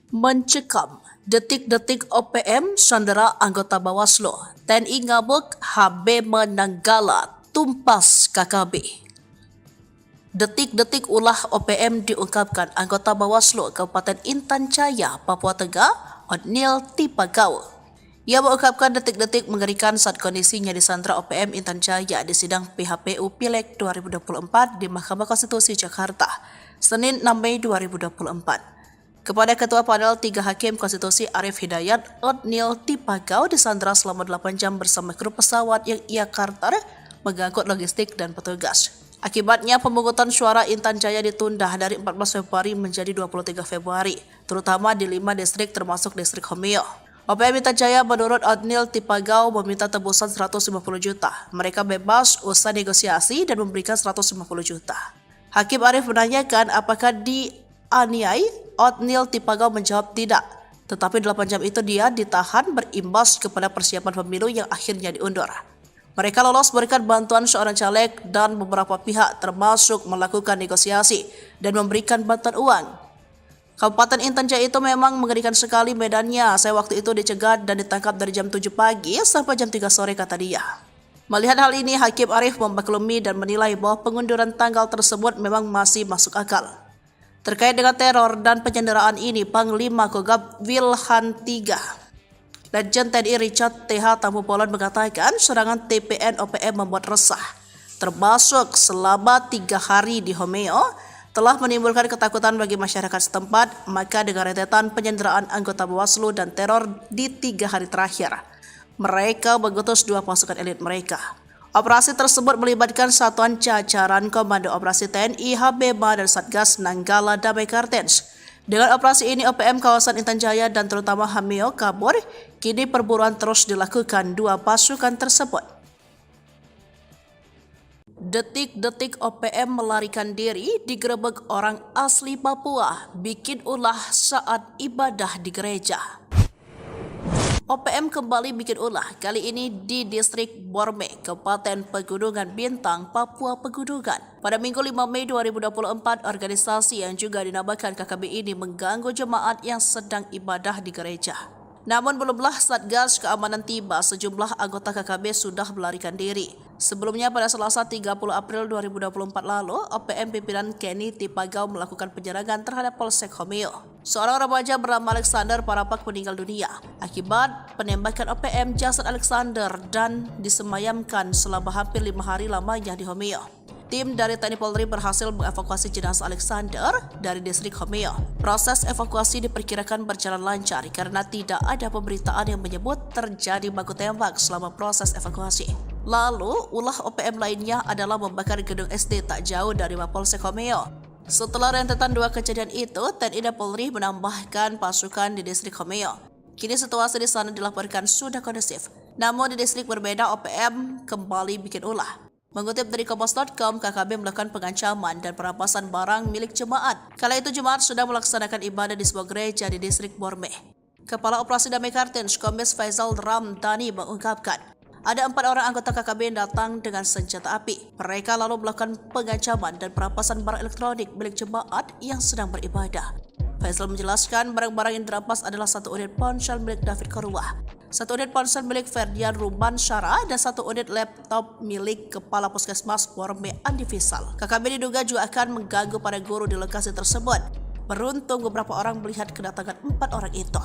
Mencekam, detik-detik OPM sandera anggota Bawaslu, TNI ngabuk, Habema Nanggala tumpas KKB. Detik-detik ulah OPM diungkapkan anggota Bawaslu Kabupaten Intan Jaya, Papua Tengah, Otniel Tipagau. Ia mengungkapkan detik-detik mengerikan saat kondisinya disandra OPM Intan Jaya di sidang PHPU Pileg 2024 di Mahkamah Konstitusi Jakarta, Senin 6 Mei 2024. Kepada Ketua Panel 3 Hakim Konstitusi Arif Hidayat, Otniel Tipagau disandra selama 8 jam bersama kru pesawat yang ia karter mengangkut logistik dan petugas. Akibatnya pemungutan suara Intan Jaya ditunda dari 14 Februari menjadi 23 Februari, terutama di 5 distrik termasuk distrik Homeo. OPM Intan Jaya menurut Othniel Tipagau meminta tebusan 150 juta. Mereka bebas usai negosiasi dan memberikan 150 juta. Hakim Arief menanyakan apakah dianiai. Othniel Tipagau menjawab tidak. Tetapi 8 jam itu dia ditahan berimbas kepada persiapan pemilu yang akhirnya diundur. Mereka lolos berikan bantuan seorang caleg dan beberapa pihak termasuk melakukan negosiasi dan memberikan bantuan uang. Kabupaten Intan Jaya itu memang mengerikan sekali medannya. Saya waktu itu dicegat dan ditangkap dari jam 7 pagi sampai jam 3 sore kata dia. Melihat hal ini, Hakim Arief memaklumi dan menilai bahwa pengunduran tanggal tersebut memang masih masuk akal. Terkait dengan teror dan penyanderaan ini, Panglima Kogab Wilhan III Legend TNI Richard TH Tambubolon mengatakan serangan TPN OPM membuat resah, termasuk selama 3 hari di Homeo, telah menimbulkan ketakutan bagi masyarakat setempat. Maka dengan rentetan penyanderaan anggota Bawaslu dan teror di 3 hari terakhir, mereka mengutus 2 pasukan elit mereka. Operasi tersebut melibatkan satuan jajaran Komando Operasi TNI, HBMA, dan Satgas Nanggala Damai Kartens. Dengan operasi ini, OPM kawasan Intan Jaya dan terutama Homeo kabur. Kini perburuan terus dilakukan 2 pasukan tersebut. Detik-detik OPM melarikan diri digerebek orang asli Papua, bikin ulah saat ibadah di gereja. OPM kembali bikin ulah, kali ini di distrik Borme, Kabupaten Pegunungan Bintang, Papua Pegunungan. Pada Minggu 5 Mei 2024, organisasi yang juga dinamakan KKB ini mengganggu jemaat yang sedang ibadah di gereja. Namun belumlah Satgas Keamanan tiba, sejumlah anggota KKB sudah melarikan diri. Sebelumnya pada Selasa 30 April 2024 lalu, OPM pimpinan Kenny Tipagau melakukan penyerangan terhadap Polsek Homeo. Seorang remaja bernama Alexander Parapak meninggal dunia akibat penembakan OPM. Jasad Alexander dan disemayamkan selama hampir 5 hari lamanya di Homeo. Tim dari TNI Polri berhasil mengevakuasi jenazah Alexander dari distrik Homeo. Proses evakuasi diperkirakan berjalan lancar karena tidak ada pemberitaan yang menyebut terjadi baku tembak selama proses evakuasi. Lalu, ulah OPM lainnya adalah membakar gedung SD tak jauh dari Mapolsek Homeo. Setelah rentetan 2 kejadian itu, TNI dan Polri menambahkan pasukan di distrik Homeo. Kini situasi di sana dilaporkan sudah kondusif. Namun di distrik berbeda, OPM kembali bikin ulah. Mengutip dari Kompas.com, KKB melakukan pengancaman dan perampasan barang milik jemaat. Kala itu jemaat sudah melaksanakan ibadah di sebuah gereja di distrik Borme. Kepala Operasi Damai Kartens, Kombes Faisal Ramdhani mengungkapkan, ada 4 orang anggota KKB yang datang dengan senjata api. Mereka lalu melakukan pengancaman dan perampasan barang elektronik milik jemaat yang sedang beribadah. Faisal menjelaskan barang-barang yang dirampas adalah 1 unit ponsel milik David Korwah, 1 unit ponsel milik Ferdian Ruban Syara, dan 1 unit laptop milik Kepala Puskesmas Borme Andi Fisal. KKB diduga juga akan mengganggu para guru di lokasi tersebut. Beruntung beberapa orang melihat kedatangan 4 orang itu.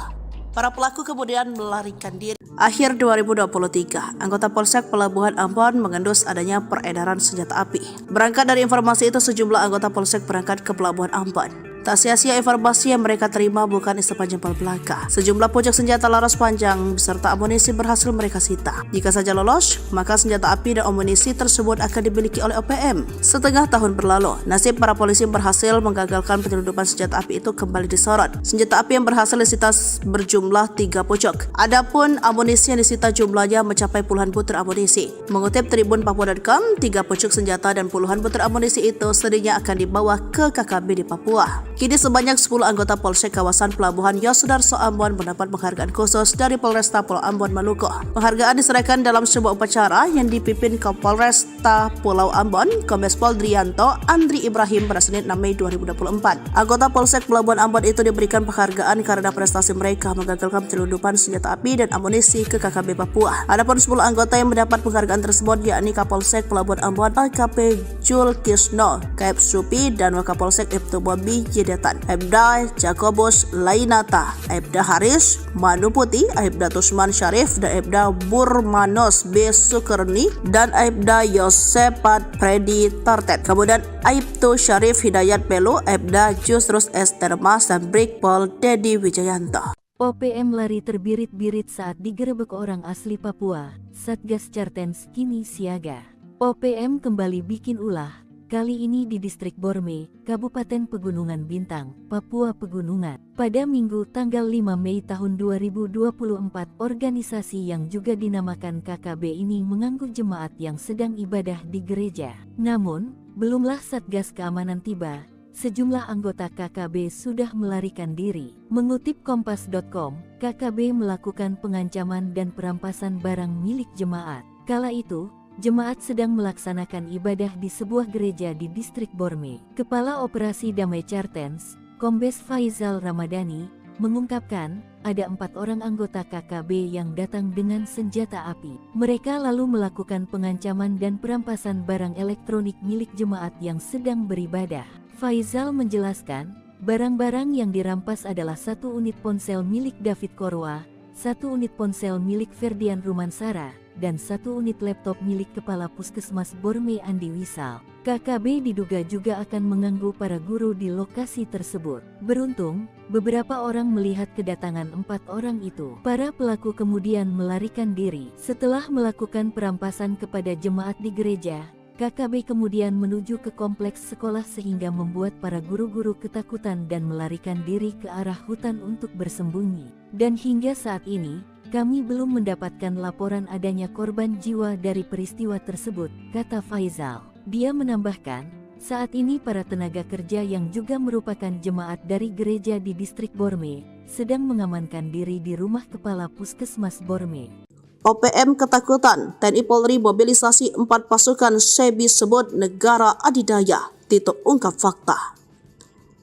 Para pelaku kemudian melarikan diri. Akhir 2023, anggota Polsek Pelabuhan Ambon mengendus adanya peredaran senjata api. Berangkat dari informasi itu, sejumlah anggota Polsek berangkat ke Pelabuhan Ambon. Tak sia-sia informasi yang mereka terima bukan isapan jempol belaka. Sejumlah pucuk senjata laras panjang beserta amunisi berhasil mereka sita. Jika saja lolos, maka senjata api dan amunisi tersebut akan dimiliki oleh OPM. Setengah tahun berlalu, nasib para polisi berhasil menggagalkan penyelundupan senjata api itu kembali disorot. Senjata api yang berhasil disita berjumlah 3 pucuk. Adapun amunisi yang disita jumlahnya mencapai puluhan butir amunisi. Mengutip Tribun Papua.com, 3 pucuk senjata dan puluhan butir amunisi itu sedihnya akan dibawa ke KKB di Papua. Kini sebanyak 10 anggota Polsek kawasan Pelabuhan Yosudarso Ambon mendapat penghargaan khusus dari Polresta Pulau Ambon Maluku. Penghargaan diserahkan dalam sebuah upacara yang dipimpin Kapolresta Pulau Ambon, Kombes Pol Drianto Andri Ibrahim pada Senin 6 Mei 2024. Anggota Polsek Pelabuhan Ambon itu diberikan penghargaan karena prestasi mereka menggagalkan penyelundupan senjata api dan amunisi ke KKB Papua. Adapun 10 anggota yang mendapat penghargaan tersebut yakni Kapolsek Pelabuhan Ambon AKP Jul Kisno, Kaep Supi, dan Wakapolsek Ibtu Bobi Jedetan, Aibda Jakobus Lainata, Aibda Haris Manuputi, Aibda Tusman Syarif, dan Aibda Burmanos B. Sukerni, dan Aibda Yosepat Predi Tartet. Kemudian Aibtu Syarif Hidayat Pelu, Aibda Jusrus Estermas, dan Brigpol Dedi Wijayanto. OPM lari terbirit-birit saat digerebek orang asli Papua. Satgas Cartens kini siaga. OPM kembali bikin ulah. kali ini di Distrik Borme, Kabupaten Pegunungan Bintang, Papua Pegunungan. Pada Minggu tanggal 5 Mei tahun 2024, organisasi yang juga dinamakan KKB ini mengganggu jemaat yang sedang ibadah di gereja. Namun, belumlah Satgas Keamanan tiba, sejumlah anggota KKB sudah melarikan diri. Mengutip Kompas.com, KKB melakukan pengancaman dan perampasan barang milik jemaat. Kala itu, jemaat sedang melaksanakan ibadah di sebuah gereja di Distrik Borme. Kepala Operasi Damai Chartens, Kombes Faizal Ramadhani, mengungkapkan ada 4 orang anggota KKB yang datang dengan senjata api. Mereka lalu melakukan pengancaman dan perampasan barang elektronik milik jemaat yang sedang beribadah. Faizal menjelaskan, barang-barang yang dirampas adalah 1 unit ponsel milik David Korwa, 1 unit ponsel milik Ferdian Rumansara, dan 1 unit laptop milik Kepala Puskesmas Borme Andi Wisal. KKB diduga juga akan mengganggu para guru di lokasi tersebut. Beruntung, beberapa orang melihat kedatangan 4 orang itu. Para pelaku kemudian melarikan diri. Setelah melakukan perampasan kepada jemaat di gereja, KKB kemudian menuju ke kompleks sekolah sehingga membuat para guru-guru ketakutan dan melarikan diri ke arah hutan untuk bersembunyi. Dan hingga saat ini, kami belum mendapatkan laporan adanya korban jiwa dari peristiwa tersebut, kata Faizal. Dia menambahkan, saat ini para tenaga kerja yang juga merupakan jemaat dari gereja di Distrik Borme sedang mengamankan diri di rumah Kepala Puskesmas Borme. OPM ketakutan, TNI Polri mobilisasi 4 pasukan SEBI sebut negara adidaya, Tito ungkap fakta.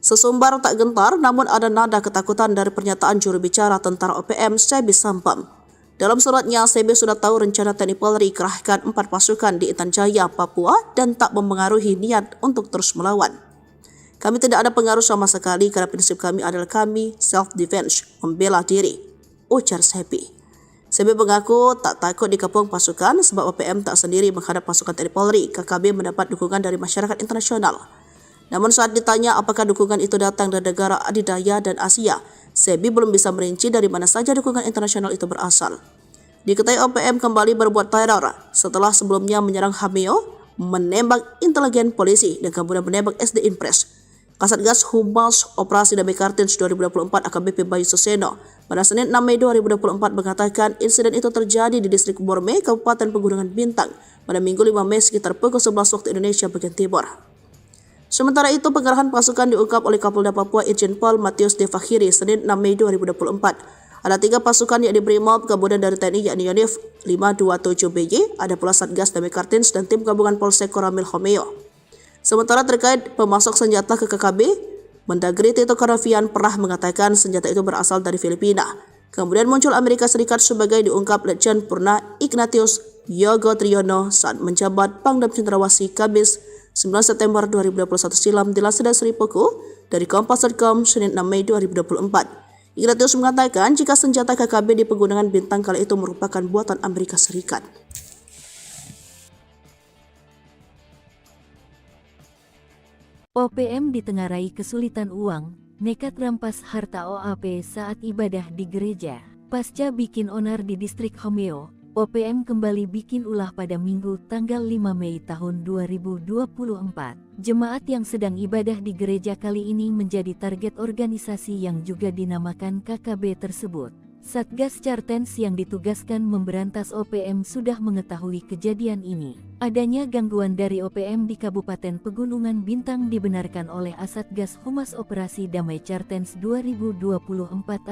Sesumbar tak gentar, namun ada nada ketakutan dari pernyataan juru bicara tentara OPM SEBI Sampam. Dalam suratnya, SEBI sudah tahu rencana TNI Polri kerahkan 4 pasukan di Intan Jaya, Papua dan tak mempengaruhi niat untuk terus melawan. Kami tidak ada pengaruh sama sekali karena prinsip kami adalah kami self-defense, membela diri, ujar SEBI. SEBI mengaku tak takut dikepung pasukan sebab OPM tak sendiri menghadap pasukan TNI Polri. KKB mendapat dukungan dari masyarakat internasional. Namun saat ditanya apakah dukungan itu datang dari negara adidaya dan Asia, SEBI belum bisa merinci dari mana saja dukungan internasional itu berasal. Diketahui OPM kembali berbuat teror setelah sebelumnya menyerang Hameo, menembak intelijen polisi dan kemudian menembak SD Impres. Kasatgas Humas Operasi Damai Kartens 2024 AKBP Bayu Suseno pada Senin 6 Mei 2024 mengatakan insiden itu terjadi di Distrik Borme, Kabupaten Pegunungan Bintang pada Minggu 5 Mei sekitar pukul 11 waktu Indonesia bagian Timur. Sementara itu, pengerahan pasukan diungkap oleh Kapolda Papua Irjen Pol Matius De Fakhiri Senin 6 Mei 2024. Ada 3 pasukan yakni Brimob, kemudian dari TNI yakni Yonif 527BY, ada pula Satgas Damai Kartens dan tim gabungan Polsek Koramil Homeo. Sementara terkait pemasok senjata ke KKB, Mendagri Tito Karnavian pernah mengatakan senjata itu berasal dari Filipina. Kemudian muncul Amerika Serikat sebagai diungkap Letjen Purna Ignatius Yogo Triyono saat menjabat Pangdam Cendrawasih Kamis 9 September 2021 silam di Laseda Seripuku dari Kompas.com Senin 6 Mei 2024. Ignatius mengatakan jika senjata KKB di Pegunungan Bintang kala itu merupakan buatan Amerika Serikat. OPM ditengarai kesulitan uang, nekat rampas harta OAP saat ibadah di gereja. Pasca bikin onar di Distrik Homeo, OPM kembali bikin ulah pada Minggu tanggal 5 Mei tahun 2024. Jemaat yang sedang ibadah di gereja kali ini menjadi target organisasi yang juga dinamakan KKB tersebut. Satgas Chartens yang ditugaskan memberantas OPM sudah mengetahui kejadian ini. Adanya gangguan dari OPM di Kabupaten Pegunungan Bintang dibenarkan oleh Asatgas Humas Operasi Damai Chartens 2024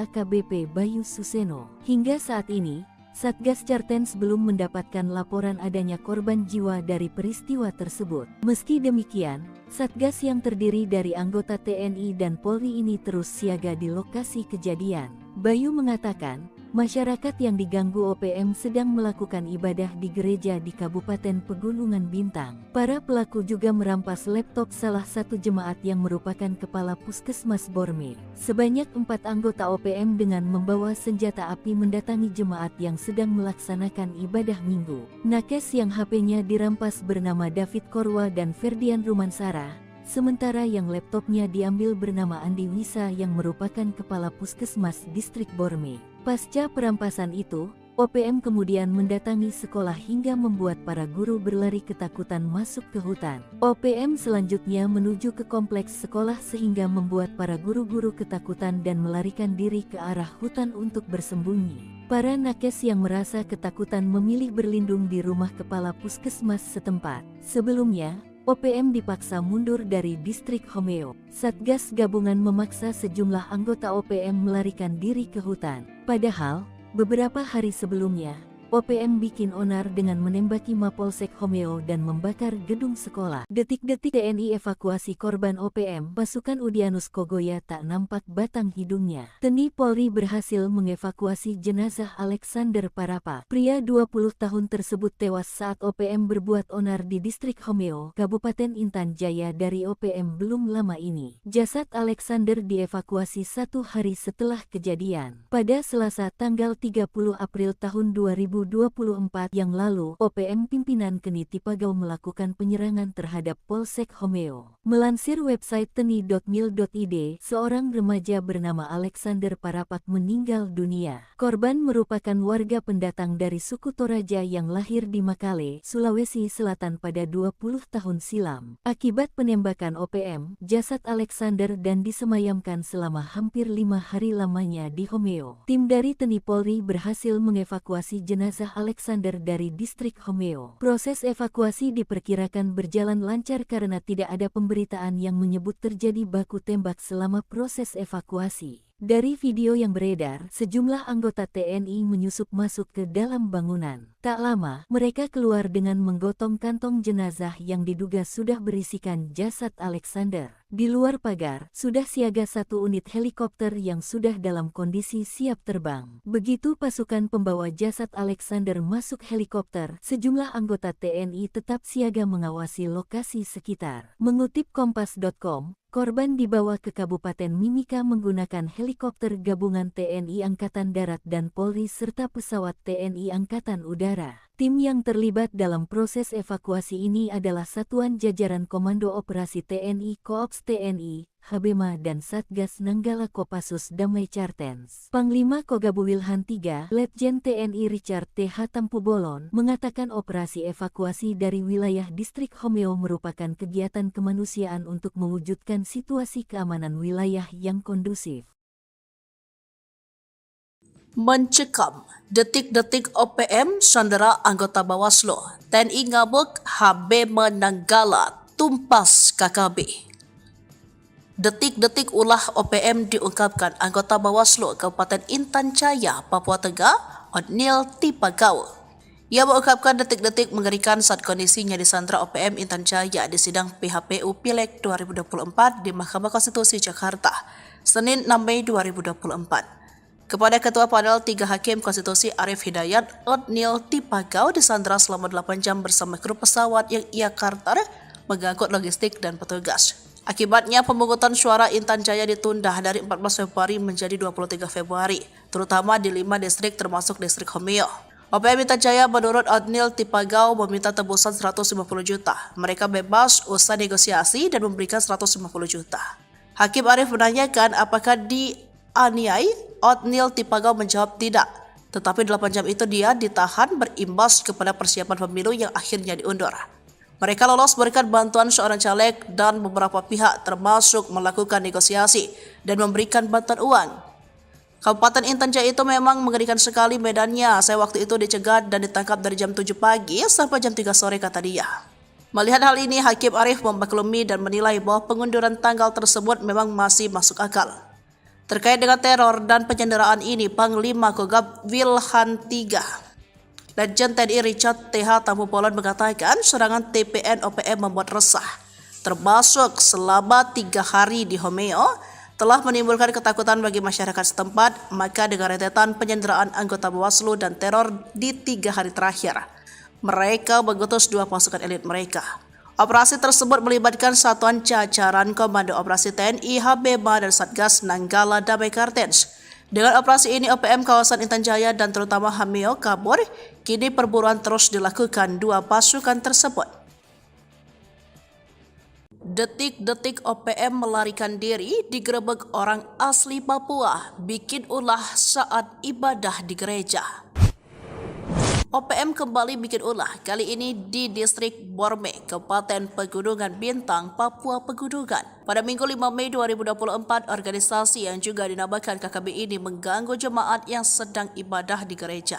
AKBP Bayu Suseno. Hingga saat ini, Satgas Chartens belum mendapatkan laporan adanya korban jiwa dari peristiwa tersebut. Meski demikian, Satgas yang terdiri dari anggota TNI dan Polri ini terus siaga di lokasi kejadian. Bayu mengatakan, masyarakat yang diganggu OPM sedang melakukan ibadah di gereja di Kabupaten Pegunungan Bintang. Para pelaku juga merampas laptop salah satu jemaat yang merupakan kepala Puskesmas Borme. Sebanyak 4 anggota OPM dengan membawa senjata api mendatangi jemaat yang sedang melaksanakan ibadah minggu. Nakes yang HP-nya dirampas bernama David Korwa dan Ferdian Rumansara. Sementara yang laptopnya diambil bernama Andi Wisa yang merupakan kepala Puskesmas Distrik Borme. Pasca perampasan itu, OPM kemudian mendatangi sekolah hingga membuat para guru berlari ketakutan masuk ke hutan. OPM selanjutnya menuju ke kompleks sekolah sehingga membuat para guru-guru ketakutan dan melarikan diri ke arah hutan untuk bersembunyi. Para nakes yang merasa ketakutan memilih berlindung di rumah kepala puskesmas setempat. Sebelumnya, OPM dipaksa mundur dari distrik Homeo. Satgas gabungan memaksa sejumlah anggota OPM melarikan diri ke hutan. Padahal, beberapa hari sebelumnya, OPM bikin onar dengan menembaki Mapolsek Homeo dan membakar gedung sekolah. Detik-detik TNI evakuasi korban OPM, pasukan Udyanus Kogoya tak nampak batang hidungnya. TNI Polri berhasil mengevakuasi jenazah Alexander Parapa. Pria 20 tahun tersebut tewas saat OPM berbuat onar di distrik Homeo, Kabupaten Intan Jaya dari OPM belum lama ini. Jasad Alexander dievakuasi 1 hari setelah kejadian. Pada Selasa tanggal 30 April tahun 2024 yang lalu, OPM pimpinan Keni Tipagau melakukan penyerangan terhadap Polsek Homeo. Melansir website teni.mil.id, seorang remaja bernama Alexander Parapak meninggal dunia. Korban merupakan warga pendatang dari suku Toraja yang lahir di Makale, Sulawesi Selatan pada 20 tahun silam. Akibat penembakan OPM, jasad Alexander dan disemayamkan selama hampir 5 hari lamanya di Homeo. Tim dari TNI Polri berhasil mengevakuasi jenazah Alexander dari distrik Homeo. Proses evakuasi diperkirakan berjalan lancar karena tidak ada pemberitaan yang menyebut terjadi baku tembak selama proses evakuasi. Dari video yang beredar, sejumlah anggota TNI menyusup masuk ke dalam bangunan. Tak lama, mereka keluar dengan menggotong kantong jenazah yang diduga sudah berisikan jasad Alexander. Di luar pagar, sudah siaga 1 unit helikopter yang sudah dalam kondisi siap terbang. Begitu pasukan pembawa jasad Alexander masuk helikopter, sejumlah anggota TNI tetap siaga mengawasi lokasi sekitar. Mengutip Kompas.com, korban dibawa ke Kabupaten Mimika menggunakan helikopter gabungan TNI Angkatan Darat dan Polri serta pesawat TNI Angkatan Udara. Tim yang terlibat dalam proses evakuasi ini adalah Satuan Jajaran Komando Operasi TNI Koops TNI, Habema dan Satgas Nanggala Kopassus Damai Cartens. Panglima Kogabu Wilhan III, Letjen TNI Richard T. Hatampubolon, mengatakan operasi evakuasi dari wilayah distrik Homeo merupakan kegiatan kemanusiaan untuk mewujudkan situasi keamanan wilayah yang kondusif. Mencekam, detik-detik OPM sandera anggota Bawaslu, TNI ngabuk, Habema Nanggala tumpas KKB. Detik-detik ulah OPM diungkapkan anggota Bawaslu Kabupaten Intan Jaya, Papua Tengah, Odnil Tipagau. Ia mengungkapkan detik-detik mengerikan saat kondisinya disandra OPM Intan Jaya di sidang PHPU Pileg 2024 di Mahkamah Konstitusi Jakarta, Senin 6 Mei 2024. Kepada Ketua Panel 3 Hakim Konstitusi Arif Hidayat, Odnil Tipagau disandra selama 8 jam bersama kru pesawat yang ia karter mengangkut logistik dan petugas. Akibatnya pemungutan suara Intan Jaya ditunda dari 14 Februari menjadi 23 Februari, terutama di 5 distrik termasuk distrik Homeo. OPM Intan Jaya menurut Odnil Tipagau meminta tebusan 150 juta. Mereka bebas usai negosiasi dan memberikan 150 juta. Hakim Arif menanyakan apakah dianiai. Odnil Tipagau menjawab tidak, tetapi 8 jam itu dia ditahan berimbas kepada persiapan pemilu yang akhirnya diundur. Mereka lolos berikan bantuan seorang caleg dan beberapa pihak termasuk melakukan negosiasi dan memberikan bantuan uang. Kabupaten Intan Jaya itu memang mengerikan sekali medannya. Saya waktu itu dicegat dan ditangkap dari jam 7 pagi sampai jam 3 sore, kata dia. Melihat hal ini, Hakim Arif memaklumi dan menilai bahwa pengunduran tanggal tersebut memang masih masuk akal. Terkait dengan teror dan penyanderaan ini, Panglima Kogab Wilhan III, Letjen TNI Richard T. Hatampubolon mengatakan serangan TPN OPM membuat resah, termasuk selama 3 hari di Homeo, telah menimbulkan ketakutan bagi masyarakat setempat. Maka dengan rentetan penyanderaan anggota Bawaslu dan teror di 3 hari terakhir, mereka mengutus 2 pasukan elit mereka. Operasi tersebut melibatkan satuan jajaran Komando Operasi TNI, Habema, dan Satgas Nanggala Damai Cartens. Dengan operasi ini, OPM kawasan Intan Jaya dan terutama Homeo kabur. Kini perburuan terus dilakukan 2 pasukan tersebut. Detik-detik OPM melarikan diri digerebek orang asli Papua, bikin ulah saat ibadah di gereja. OPM kembali bikin ulah, kali ini di distrik Borme, Kabupaten Pegunungan Bintang, Papua Pegunungan. Pada Minggu 5 Mei 2024, organisasi yang juga dinamakan KKB ini mengganggu jemaat yang sedang ibadah di gereja.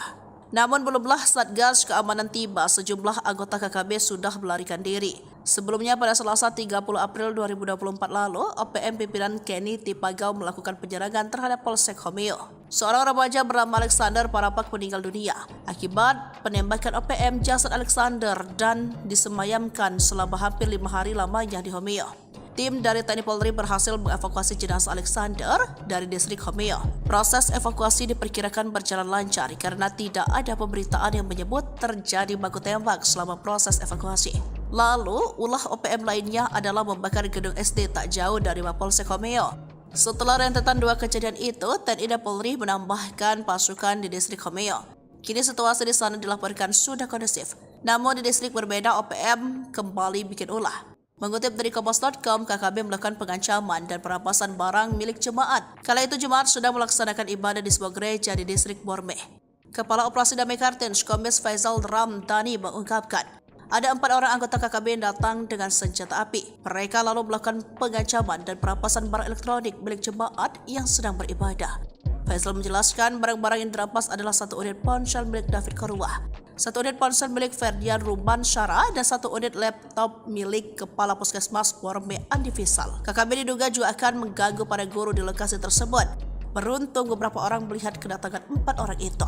Namun belumlah Satgas Keamanan tiba, sejumlah anggota KKB sudah melarikan diri. Sebelumnya pada Selasa 30 April 2024 lalu, OPM pimpinan Kenny Tipagau melakukan penyerangan terhadap Polsek Homeo. Seorang remaja bernama Alexander Parapak meninggal dunia akibat penembakan OPM. Jasad Alexander dan disemayamkan selama hampir 5 hari lamanya di Homeo. Tim dari TNI Polri berhasil mengevakuasi jenazah Alexander dari distrik Homeo. Proses evakuasi diperkirakan berjalan lancar karena tidak ada pemberitaan yang menyebut terjadi baku tembak selama proses evakuasi. Lalu, ulah OPM lainnya adalah membakar gedung SD tak jauh dari Mapolsek Homeo. Setelah rentetan dua kejadian itu, TNI dan Polri menambahkan pasukan di distrik Homeo. Kini situasi di sana dilaporkan sudah kondusif. Namun di distrik berbeda, OPM kembali bikin ulah. Mengutip dari Kompas.com, KKB melakukan pengancaman dan perampasan barang milik jemaat. Kala itu jemaat sedang melaksanakan ibadah di sebuah gereja di distrik Borme. Kepala Operasi Damai Kartens, Kombes Faisal Ramdhani mengungkapkan, ada 4 orang anggota KKB yang datang dengan senjata api. Mereka lalu melakukan pengancaman dan perampasan barang elektronik milik jemaat yang sedang beribadah. Faisal menjelaskan barang-barang yang dirampas adalah 1 unit ponsel milik David Korwah, 1 unit ponsel milik Ferdian Ruban Syara, dan 1 unit laptop milik Kepala Puskesmas Borme Andi Fisal. KKB diduga juga akan mengganggu para guru di lokasi tersebut. Beruntung beberapa orang melihat kedatangan 4 orang itu.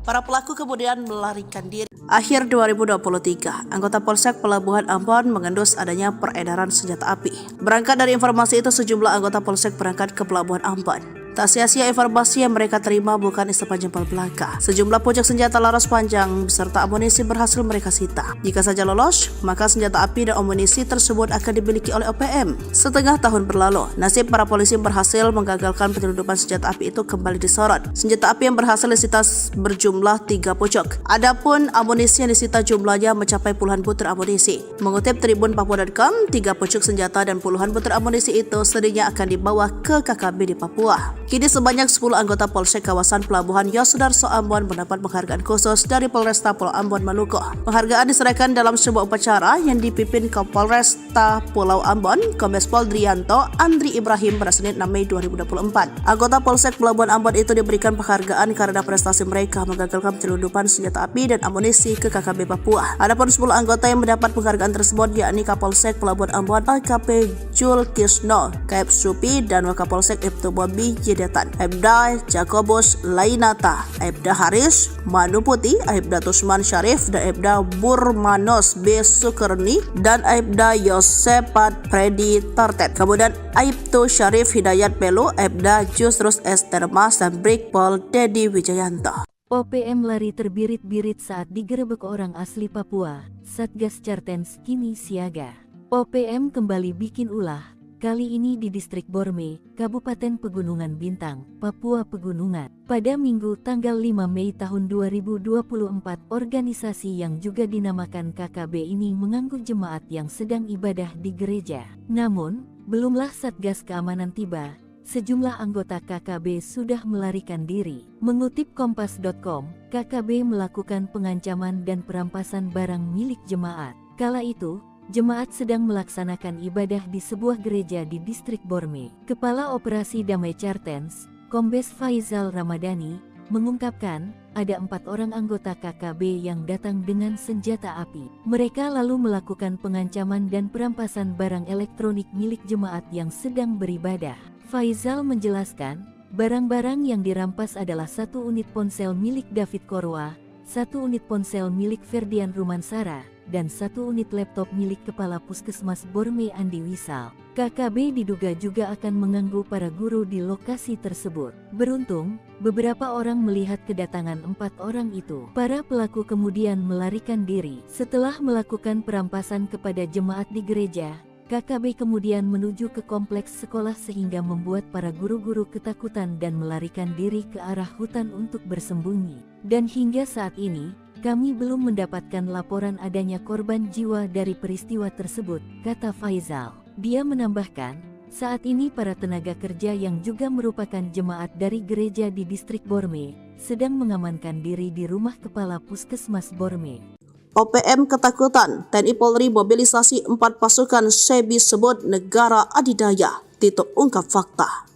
Para pelaku kemudian melarikan diri. Akhir 2023, anggota Polsek Pelabuhan Ambon mengendus adanya peredaran senjata api. Berangkat dari informasi itu, sejumlah anggota Polsek berangkat ke Pelabuhan Ambon. Tak sia-sia informasi yang mereka terima bukan isapan jempol belaka. Sejumlah pucuk senjata laras panjang beserta amunisi berhasil mereka sita. Jika saja lolos, maka senjata api dan amunisi tersebut akan dimiliki oleh OPM. Setengah tahun berlalu, nasib para polisi berhasil menggagalkan penyelundupan senjata api itu kembali disorot. Senjata api yang berhasil disita berjumlah 3 pucuk. Adapun amunisi yang disita jumlahnya mencapai puluhan butir amunisi. Mengutip Tribun Papua.com, 3 pucuk senjata dan puluhan butir amunisi itu sedihnya akan dibawa ke KKB di Papua. Kini sebanyak 10 anggota Polsek kawasan Pelabuhan Yosudarso Ambon mendapat penghargaan khusus dari Polresta Pulau Ambon Maluku. Penghargaan diserahkan dalam sebuah upacara yang dipimpin Kapolresta Pulau Ambon, Kombes Pol Drianto Andri Ibrahim pada Senin 6 Mei 2024. Anggota Polsek Pelabuhan Ambon itu diberikan penghargaan karena prestasi mereka menggagalkan penyelundupan senjata api dan amunisi ke KKB Papua. Adapun 10 anggota yang mendapat penghargaan tersebut yakni Kapolsek Pelabuhan Ambon AKP Jul Kisno, Kep Supi, dan Wakapolsek Ibtu Bobi Yedetan, Aibda Jakobus Lainata, Aibda Haris Manuputi, Aibda Tusman Syarif, dan Aibda Burmanos B. Sukerni, dan Aibda Yosepat Predi Tartet. Kemudian Aibtu Syarif Hidayat Pelu, Aibda Jusrus S. Termas, dan Brigpol Dedi Wijayanto. OPM lari terbirit-birit saat digerebek orang asli Papua. Satgas Cartens kini siaga. OPM kembali bikin ulah. Kali ini di distrik Borme, Kabupaten Pegunungan Bintang, Papua Pegunungan. Pada Minggu tanggal 5 Mei tahun 2024, organisasi yang juga dinamakan KKB ini mengganggu jemaat yang sedang ibadah di gereja. Namun, belumlah Satgas Keamanan tiba, sejumlah anggota KKB sudah melarikan diri. Mengutip Kompas.com, KKB melakukan pengancaman dan perampasan barang milik jemaat. Kala itu, jemaat sedang melaksanakan ibadah di sebuah gereja di distrik Borme. Kepala Operasi Damai Cartens, Kombes Faisal Ramadhani, mengungkapkan ada 4 orang anggota KKB yang datang dengan senjata api. Mereka lalu melakukan pengancaman dan perampasan barang elektronik milik jemaat yang sedang beribadah. Faisal menjelaskan, barang-barang yang dirampas adalah 1 unit ponsel milik David Korwah, 1 unit ponsel milik Ferdian Rumansara, dan 1 unit laptop milik Kepala Puskesmas Borme Andi Wisal. KKB diduga juga akan mengganggu para guru di lokasi tersebut. Beruntung, beberapa orang melihat kedatangan 4 orang itu. Para pelaku kemudian melarikan diri. Setelah melakukan perampasan kepada jemaat di gereja, KKB kemudian menuju ke kompleks sekolah sehingga membuat para guru-guru ketakutan dan melarikan diri ke arah hutan untuk bersembunyi. Dan hingga saat ini, kami belum mendapatkan laporan adanya korban jiwa dari peristiwa tersebut, kata Faisal. Dia menambahkan, saat ini para tenaga kerja yang juga merupakan jemaat dari gereja di distrik Borme sedang mengamankan diri di rumah Kepala Puskesmas Borme. OPM ketakutan, TNI Polri mobilisasi 4 pasukan SEBI sebut negara adidaya, Tito ungkap fakta.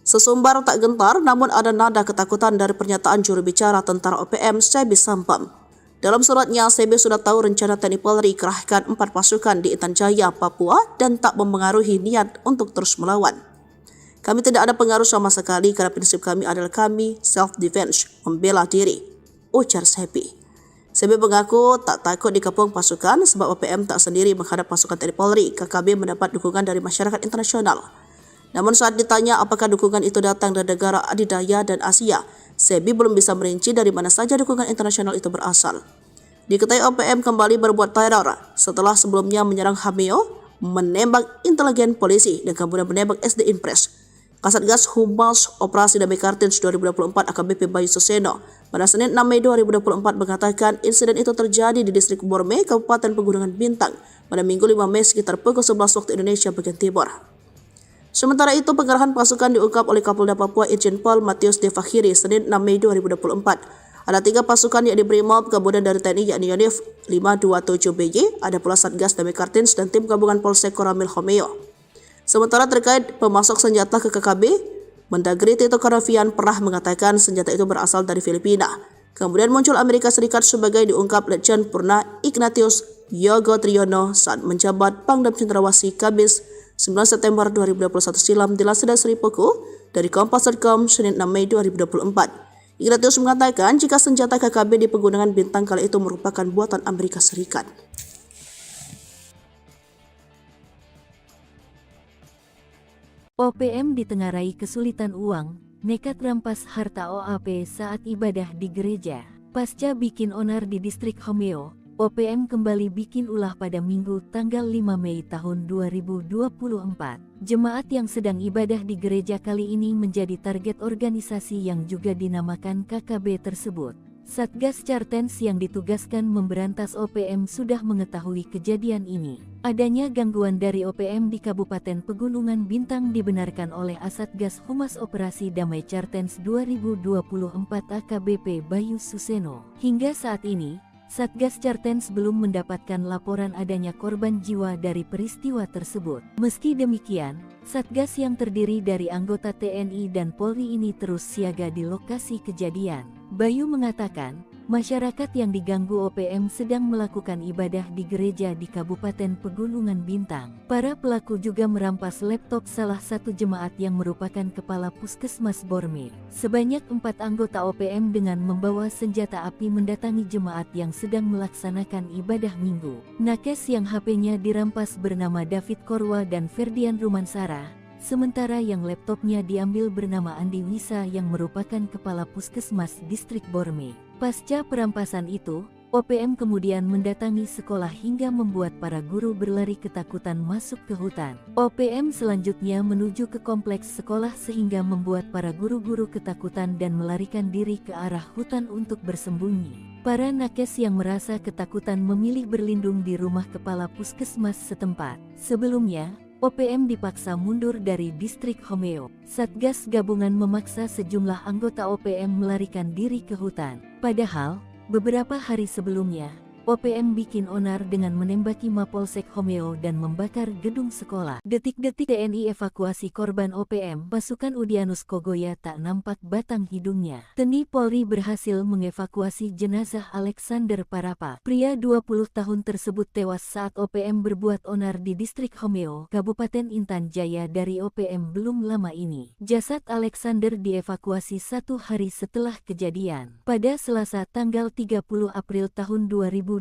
Sesumbar tak gentar namun ada nada ketakutan dari pernyataan juru bicara tentara OPM SEBI Sampam. Dalam suratnya, SEBI sudah tahu rencana TNI Polri kerahkan 4 pasukan di Intan Jaya, Papua dan tak mempengaruhi niat untuk terus melawan. Kami tidak ada pengaruh sama sekali karena prinsip kami adalah kami self-defense, membela diri, ujar SEBI. SEBI mengaku tak takut dikepung pasukan sebab OPM tak sendiri menghadap pasukan TNI Polri. KKB mendapat dukungan dari masyarakat internasional. Namun saat ditanya apakah dukungan itu datang dari negara adidaya dan Asia, SEBI belum bisa merinci dari mana saja dukungan internasional itu berasal. Diketahui OPM kembali berbuat teror setelah sebelumnya menyerang Hameo, menembak intelijen polisi dan kemudian menembak SD Impres. Kasatgas Humas Operasi Damai Kartens 2024 AKBP Bayu Suseno pada Senin 6 Mei 2024 mengatakan insiden itu terjadi di distrik Borme, Kabupaten Pegunungan Bintang pada Minggu 5 Mei sekitar pukul 11 waktu Indonesia bagian Timur. Sementara itu, pengerahan pasukan diungkap oleh Kapolda Papua Irjen Pol Matius Devakhiri Senin 6 Mei 2024. Ada 3 pasukan yakni Brimob, kemudian dari TNI yakni Yonif 527BY, ada pula Satgas Damai Kartens dan tim gabungan Polsek Koramil Homeo. Sementara terkait pemasok senjata ke KKB, Mendagri Tito Karnavian pernah mengatakan senjata itu berasal dari Filipina. Kemudian muncul Amerika Serikat sebagai diungkap Letjen Purna Ignatius Yogo Triyono saat menjabat Pangdam Cendrawasih Kamis 9 September 2021 silam dilansir dari Sripuku dari Kompas.com Senin 6 Mei 2024. Ignatius mengatakan jika senjata KKB di Pegunungan Bintang kala itu merupakan buatan Amerika Serikat. OPM ditengarai kesulitan uang, nekat rampas harta OAP saat ibadah di gereja. Pasca bikin onar di distrik Homeo, OPM kembali bikin ulah pada Minggu tanggal 5 Mei tahun 2024. Jemaat yang sedang ibadah di gereja kali ini menjadi target organisasi yang juga dinamakan KKB tersebut. Satgas Cartens yang ditugaskan memberantas OPM sudah mengetahui kejadian ini. Adanya gangguan dari OPM di Kabupaten Pegunungan Bintang dibenarkan oleh Asatgas Humas Operasi Damai Cartens 2024 AKBP Bayu Suseno. Hingga saat ini, Satgas Cartens belum mendapatkan laporan adanya korban jiwa dari peristiwa tersebut. Meski demikian, Satgas yang terdiri dari anggota TNI dan Polri ini terus siaga di lokasi kejadian. Bayu mengatakan, masyarakat yang diganggu OPM sedang melakukan ibadah di gereja di Kabupaten Pegunungan Bintang. Para pelaku juga merampas laptop salah satu jemaat yang merupakan kepala Puskesmas Borme. Sebanyak 4 anggota OPM dengan membawa senjata api mendatangi jemaat yang sedang melaksanakan ibadah minggu. Nakes yang HP-nya dirampas bernama David Korwa dan Ferdian Rumansara. Sementara yang laptopnya diambil bernama Andi Wisa yang merupakan kepala Puskesmas Distrik Borme. Pasca perampasan itu, OPM kemudian mendatangi sekolah hingga membuat para guru berlari ketakutan masuk ke hutan. OPM selanjutnya menuju ke kompleks sekolah sehingga membuat para guru-guru ketakutan dan melarikan diri ke arah hutan untuk bersembunyi. Para nakes yang merasa ketakutan memilih berlindung di rumah kepala puskesmas setempat. Sebelumnya, OPM dipaksa mundur dari distrik Homeo. Satgas gabungan memaksa sejumlah anggota OPM melarikan diri ke hutan. Padahal, beberapa hari sebelumnya, OPM bikin onar dengan menembaki Mapolsek Homeo dan membakar gedung sekolah. Detik-detik TNI evakuasi korban OPM, pasukan Udyanus Kogoya tak nampak batang hidungnya. TNI Polri berhasil mengevakuasi jenazah Alexander Parapa. Pria 20 tahun tersebut tewas saat OPM berbuat onar di distrik Homeo, Kabupaten Intan Jaya dari OPM belum lama ini. Jasad Alexander dievakuasi 1 hari setelah kejadian. Pada Selasa tanggal 30 April tahun 2024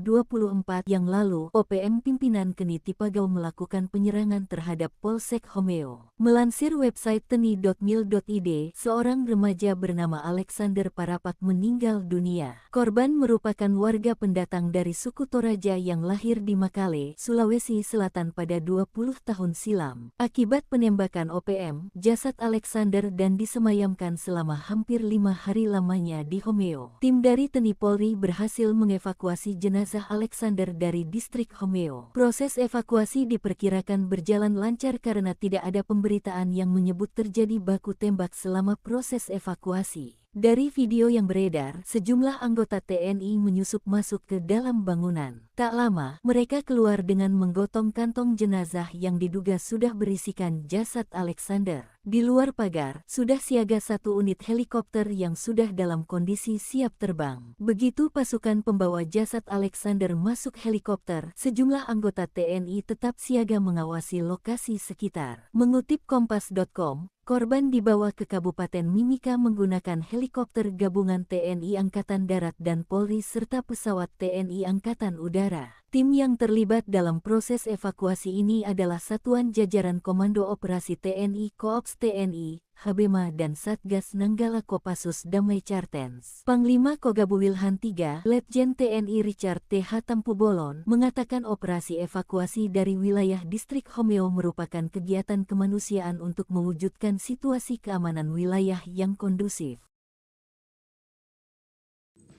yang lalu, OPM pimpinan Keni Tipagau melakukan penyerangan terhadap Polsek Homeo. Melansir website teni.mil.id, seorang remaja bernama Alexander Parapak meninggal dunia. Korban merupakan warga pendatang dari suku Toraja yang lahir di Makale, Sulawesi Selatan pada 20 tahun silam. Akibat penembakan OPM, jasad Alexander dan disemayamkan selama hampir 5 hari lamanya di Homeo. Tim dari TNI Polri berhasil mengevakuasi jenazah Alexander dari distrik Homeo. Proses evakuasi diperkirakan berjalan lancar karena tidak ada pemberitaan yang menyebut terjadi baku tembak selama proses evakuasi. Dari video yang beredar, sejumlah anggota TNI menyusup masuk ke dalam bangunan. Tak lama, mereka keluar dengan menggotong kantong jenazah yang diduga sudah berisikan jasad Alexander. Di luar pagar, sudah siaga satu unit helikopter yang sudah dalam kondisi siap terbang. Begitu pasukan pembawa jasad Alexander masuk helikopter, sejumlah anggota TNI tetap siaga mengawasi lokasi sekitar. Mengutip Kompas.com, korban dibawa ke Kabupaten Mimika menggunakan helikopter gabungan TNI Angkatan Darat dan Polri serta pesawat TNI Angkatan Udara. Tim yang terlibat dalam proses evakuasi ini adalah Satuan Jajaran Komando Operasi TNI Koops TNI, Habema dan Satgas Nanggala Kopassus Damai Chartens. Panglima Kogabu Wilhan III, Letjen TNI Richard T.H. Tampubolon, mengatakan operasi evakuasi dari wilayah distrik Homeo merupakan kegiatan kemanusiaan untuk mewujudkan situasi keamanan wilayah yang kondusif.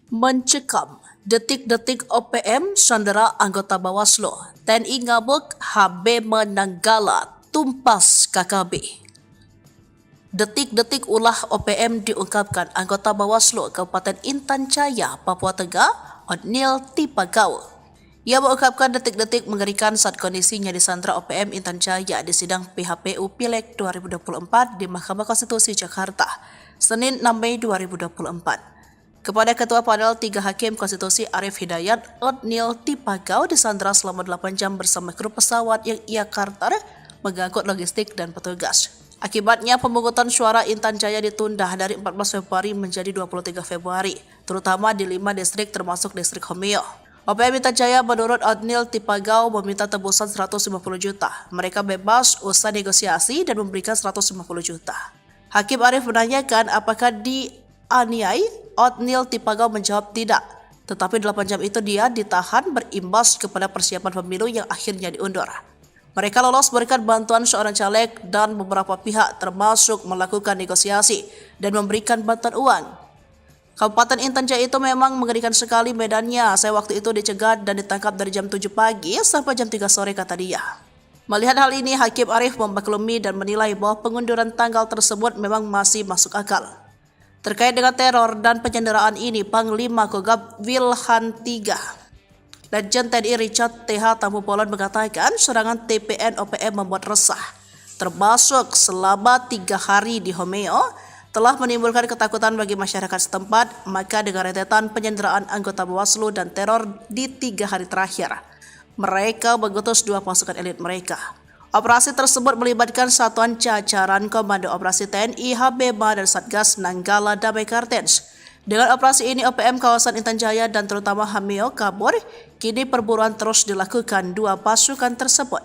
Mencekam, detik-detik OPM sandera anggota Bawaslu, TNI ngabuk, Habema Nanggala tumpas KKB. Detik-detik ulah OPM diungkapkan anggota Bawaslu Kabupaten Intan Jaya, Papua Tengah, Otniel Tipagau. Ia mengungkapkan detik-detik mengerikan saat kondisinya disandra OPM Intan Jaya di sidang PHPU Pileg 2024 di Mahkamah Konstitusi Jakarta, Senin 6 Mei 2024. Kepada Ketua Panel 3 Hakim Konstitusi Arif Hidayat, Otniel Tipagau disandra selama 8 jam bersama kru pesawat yang ia charter mengangkut logistik dan petugas. Akibatnya pemungutan suara Intan Jaya ditunda dari 14 Februari menjadi 23 Februari, terutama di 5 distrik termasuk distrik Homeo. OPM Intan Jaya menurut Otniel Tipagau meminta tebusan 150 juta. Mereka bebas usai negosiasi dan memberikan 150 juta. Hakim Arif menanyakan apakah dianiai. Otniel Tipagau menjawab tidak. Tetapi 8 jam itu dia ditahan berimbas kepada persiapan pemilu yang akhirnya diundur. Mereka lolos berkat bantuan seorang caleg dan beberapa pihak termasuk melakukan negosiasi dan memberikan bantuan uang. Kabupaten Intan Jaya itu memang mengerikan sekali medannya. Saya waktu itu dicegat dan ditangkap dari jam 7 pagi sampai jam 3 sore kata dia. Melihat hal ini, Hakim Arif memaklumi dan menilai bahwa pengunduran tanggal tersebut memang masih masuk akal. Terkait dengan teror dan penyanderaan ini, Panglima Kogab Wilhan III, Letjen TNI Richard T.H. Tampubolon mengatakan serangan TPN OPM membuat resah, termasuk selama 3 hari di Homeo, telah menimbulkan ketakutan bagi masyarakat setempat, maka dengan rentetan penyanderaan anggota Bawaslu dan teror di 3 hari terakhir, mereka mengutus 2 pasukan elit mereka. Operasi tersebut melibatkan Satuan Jajaran Komando Operasi TNI, Habema dan Satgas Nanggala Damai Chartens. Dengan operasi ini, OPM kawasan Intan Jaya dan terutama Homeo kabur. Kini perburuan terus dilakukan 2 pasukan tersebut.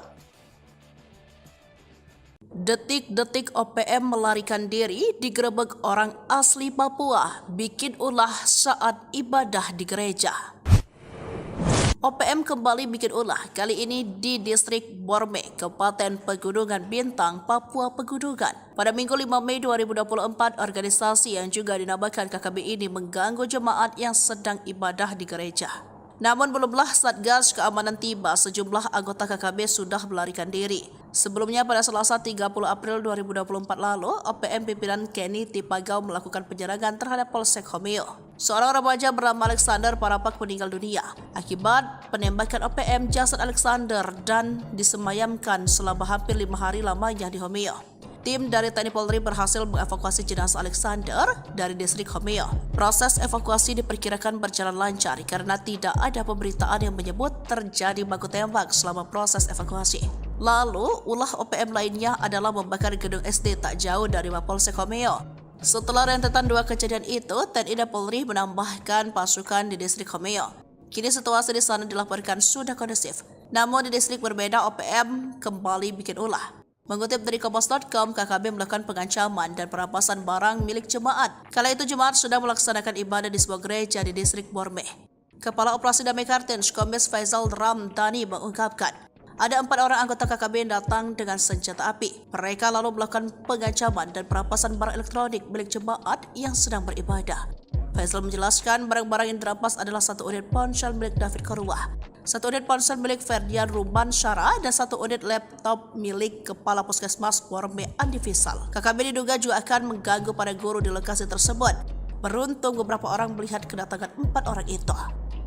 Detik-detik OPM melarikan diri digerebek orang asli Papua, bikin ulah saat ibadah di gereja. OPM kembali bikin ulah, kali ini di distrik Borme, Kabupaten Pegunungan Bintang, Papua Pegunungan. Pada Minggu 5 Mei 2024, organisasi yang juga dinamakan KKB ini mengganggu jemaat yang sedang ibadah di gereja. Namun belumlah Satgas Keamanan tiba, sejumlah anggota KKB sudah melarikan diri. Sebelumnya pada Selasa 30 April 2024 lalu, OPM pimpinan Kenny Tipagau melakukan penyerangan terhadap Polsek Homeo. Seorang remaja bernama Alexander Parapak meninggal dunia akibat penembakan OPM. Jasad Alexander dan disemayamkan selama hampir 5 hari lamanya di Homeo. Tim dari TNI Polri berhasil mengevakuasi jenazah Alexander dari distrik Homeo. Proses evakuasi diperkirakan berjalan lancar karena tidak ada pemberitaan yang menyebut terjadi baku tembak selama proses evakuasi. Lalu, ulah OPM lainnya adalah membakar gedung SD tak jauh dari Mapolsek Homeo. Setelah rentetan 2 kejadian itu, TNI dan Polri menambahkan pasukan di distrik Homeo. Kini situasi di sana dilaporkan sudah kondusif. Namun di distrik berbeda, OPM kembali bikin ulah. Mengutip dari Kompas.com, KKB melakukan pengancaman dan perampasan barang milik jemaat. Kala itu jemaat sedang melaksanakan ibadah di sebuah gereja di distrik Borme. Kepala Operasi Damai Chartens, Kombes Faisal Ramdhani mengungkapkan, ada 4 orang anggota KKB yang datang dengan senjata api. Mereka lalu melakukan pengancaman dan perampasan barang elektronik milik jemaat yang sedang beribadah. Faisal menjelaskan barang-barang yang dirampas adalah 1 unit ponsel milik David Korwah, 1 unit ponsel milik Ferdian Ruban Syara, dan 1 unit laptop milik Kepala Puskesmas Borme Andi Fisal. KKB diduga juga akan mengganggu para guru di lokasi tersebut. Beruntung beberapa orang melihat kedatangan 4 orang itu.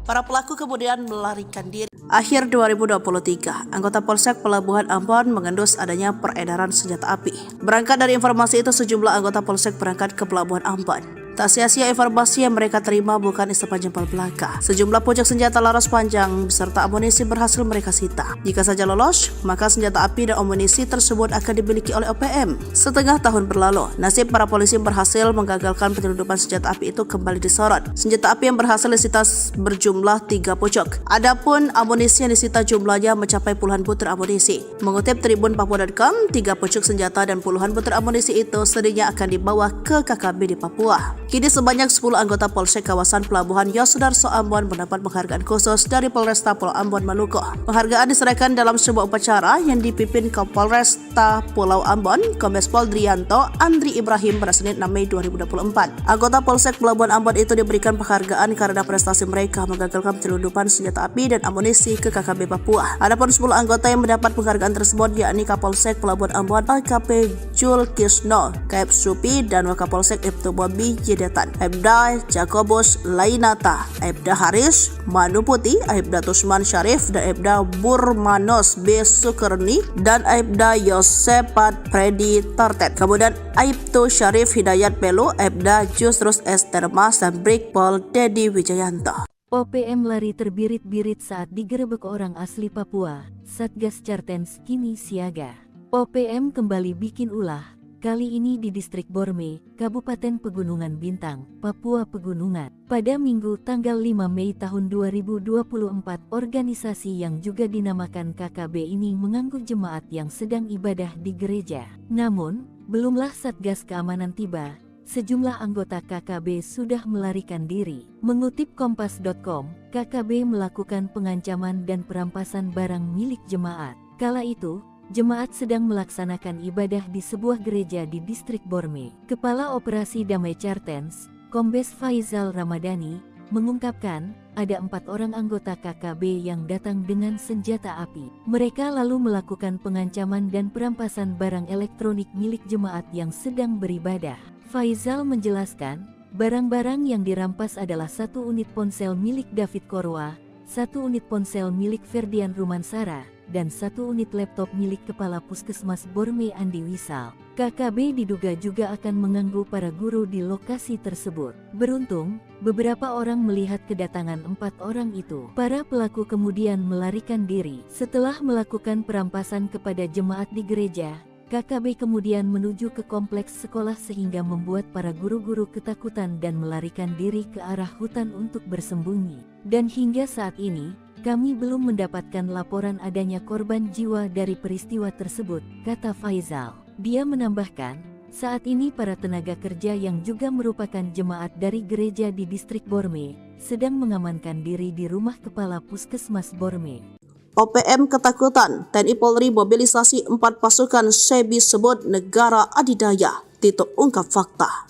Para pelaku kemudian melarikan diri. Akhir 2023, anggota Polsek Pelabuhan Ambon mengendus adanya peredaran senjata api. Berangkat dari informasi itu, sejumlah anggota Polsek berangkat ke Pelabuhan Ambon. Tak sia-sia informasi yang mereka terima bukan isepan jempol belaka. Sejumlah pucuk senjata laras panjang beserta amunisi berhasil mereka sita. Jika saja lolos, maka senjata api dan amunisi tersebut akan dimiliki oleh OPM. Setengah tahun berlalu, nasib para polisi berhasil menggagalkan penyelundupan senjata api itu kembali disorot. Senjata api yang berhasil disita berjumlah 3 pucuk. Adapun amunisi yang disita jumlahnya mencapai puluhan butir amunisi. Mengutip Tribun Papua.com, 3 pucuk senjata dan puluhan butir amunisi itu sedihnya akan dibawa ke KKB di Papua. Kini sebanyak 10 anggota Polsek kawasan Pelabuhan Yosudarso Ambon mendapat penghargaan khusus dari Polresta Pulau Ambon, Maluku. Penghargaan diserahkan dalam sebuah upacara yang dipimpin Kapolresta Pulau Ambon, Kombes Pol Drianto Andri Ibrahim pada Senin 6 Mei 2024. Anggota Polsek Pelabuhan Ambon itu diberikan penghargaan karena prestasi mereka menggagalkan penyelundupan senjata api dan amunisi ke KKB Papua. Adapun 10 anggota yang mendapat penghargaan tersebut yakni Kapolsek Pelabuhan Ambon AKP Jul Kisno, Kaep Supi, dan Wakapolsek Ibtu Bobi Detan, Aibda Jakobus Lainata, Aibda Haris Manuputi, Aibda Tusman Syarif, dan Aibda Burmanos B. Sukerni, dan Aibda Yosepat Freddy Tartet. Kemudian Aibtu Syarif Hidayat Pelu, Aibda Jusrus Estermas, dan Brigpol Dedi Wijayanto. OPM lari terbirit-birit saat digerebek orang asli Papua. Satgas Cartens kini siaga. OPM kembali bikin ulah. Kali ini di Distrik Borme, Kabupaten Pegunungan Bintang, Papua Pegunungan. Pada Minggu tanggal 5 Mei tahun 2024, organisasi yang juga dinamakan KKB ini mengganggu jemaat yang sedang ibadah di gereja. Namun, belumlah Satgas Keamanan tiba, sejumlah anggota KKB sudah melarikan diri. Mengutip Kompas.com, KKB melakukan pengancaman dan perampasan barang milik jemaat. Kala itu, jemaat sedang melaksanakan ibadah di sebuah gereja di Distrik Borme. Kepala Operasi Damai Cartens, Kombes Faizal Ramadhani, mengungkapkan ada 4 orang anggota KKB yang datang dengan senjata api. Mereka lalu melakukan pengancaman dan perampasan barang elektronik milik jemaat yang sedang beribadah. Faizal menjelaskan, barang-barang yang dirampas adalah 1 unit ponsel milik David Korwa, 1 unit ponsel milik Ferdian Rumansara, dan 1 unit laptop milik Kepala Puskesmas Borme Andi Wisal. KKB diduga juga akan mengganggu para guru di lokasi tersebut. Beruntung, beberapa orang melihat kedatangan 4 orang itu. Para pelaku kemudian melarikan diri. Setelah melakukan perampasan kepada jemaat di gereja, KKB kemudian menuju ke kompleks sekolah sehingga membuat para guru-guru ketakutan dan melarikan diri ke arah hutan untuk bersembunyi. Dan hingga saat ini, kami belum mendapatkan laporan adanya korban jiwa dari peristiwa tersebut, kata Faizal. Dia menambahkan, saat ini para tenaga kerja yang juga merupakan jemaat dari gereja di Distrik Borme sedang mengamankan diri di rumah Kepala Puskesmas Borme. OPM ketakutan, TNI Polri mobilisasi 4 pasukan SEBI sebut negara adidaya. Tito ungkap fakta.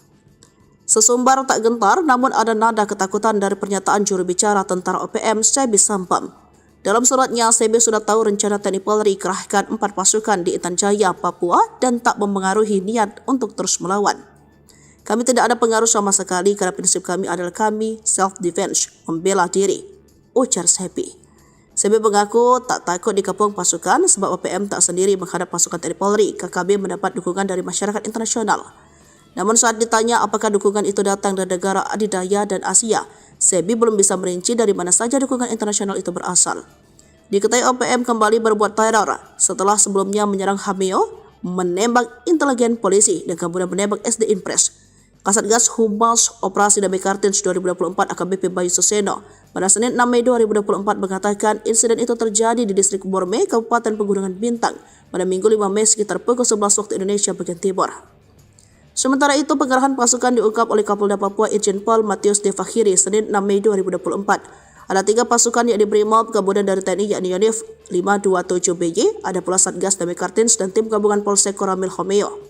Sesumbar tak gentar, namun ada nada ketakutan dari pernyataan juru bicara tentara OPM SEBI Sampam. Dalam suratnya, SEBI sudah tahu rencana TNI Polri kerahkan 4 pasukan di Intan Jaya, Papua dan tak mempengaruhi niat untuk terus melawan. Kami tidak ada pengaruh sama sekali karena prinsip kami adalah kami self-defense, membela diri, ujar SEBI. SEBI mengaku tak takut dikepung pasukan sebab OPM tak sendiri menghadap pasukan TNI Polri. KKB mendapat dukungan dari masyarakat internasional. Namun saat ditanya apakah dukungan itu datang dari negara adidaya dan Asia, SEBI belum bisa merinci dari mana saja dukungan internasional itu berasal. Diketahui OPM kembali berbuat teror setelah sebelumnya menyerang Hameo, menembak intelijen polisi, dan kemudian menembak SD Impres. Kasatgas Humas Operasi Damai Cartens 2024 AKBP Bayu Suseno pada Senin 6 Mei 2024 mengatakan insiden itu terjadi di Distrik Borme, Kabupaten Pegunungan Bintang pada Minggu 5 Mei sekitar pukul 11 waktu Indonesia bagian Timur. Sementara itu, pengerahan pasukan diungkap oleh Kapolda Papua Irjen Pol Matius De Fakhiri Senin 6 Mei 2024. Ada 3 pasukan yakni Brimob, kemudian dari TNI yakni Yonif 527BY, ada pula Satgas Damai Cartens dan tim gabungan Polsek Koramil Homeo.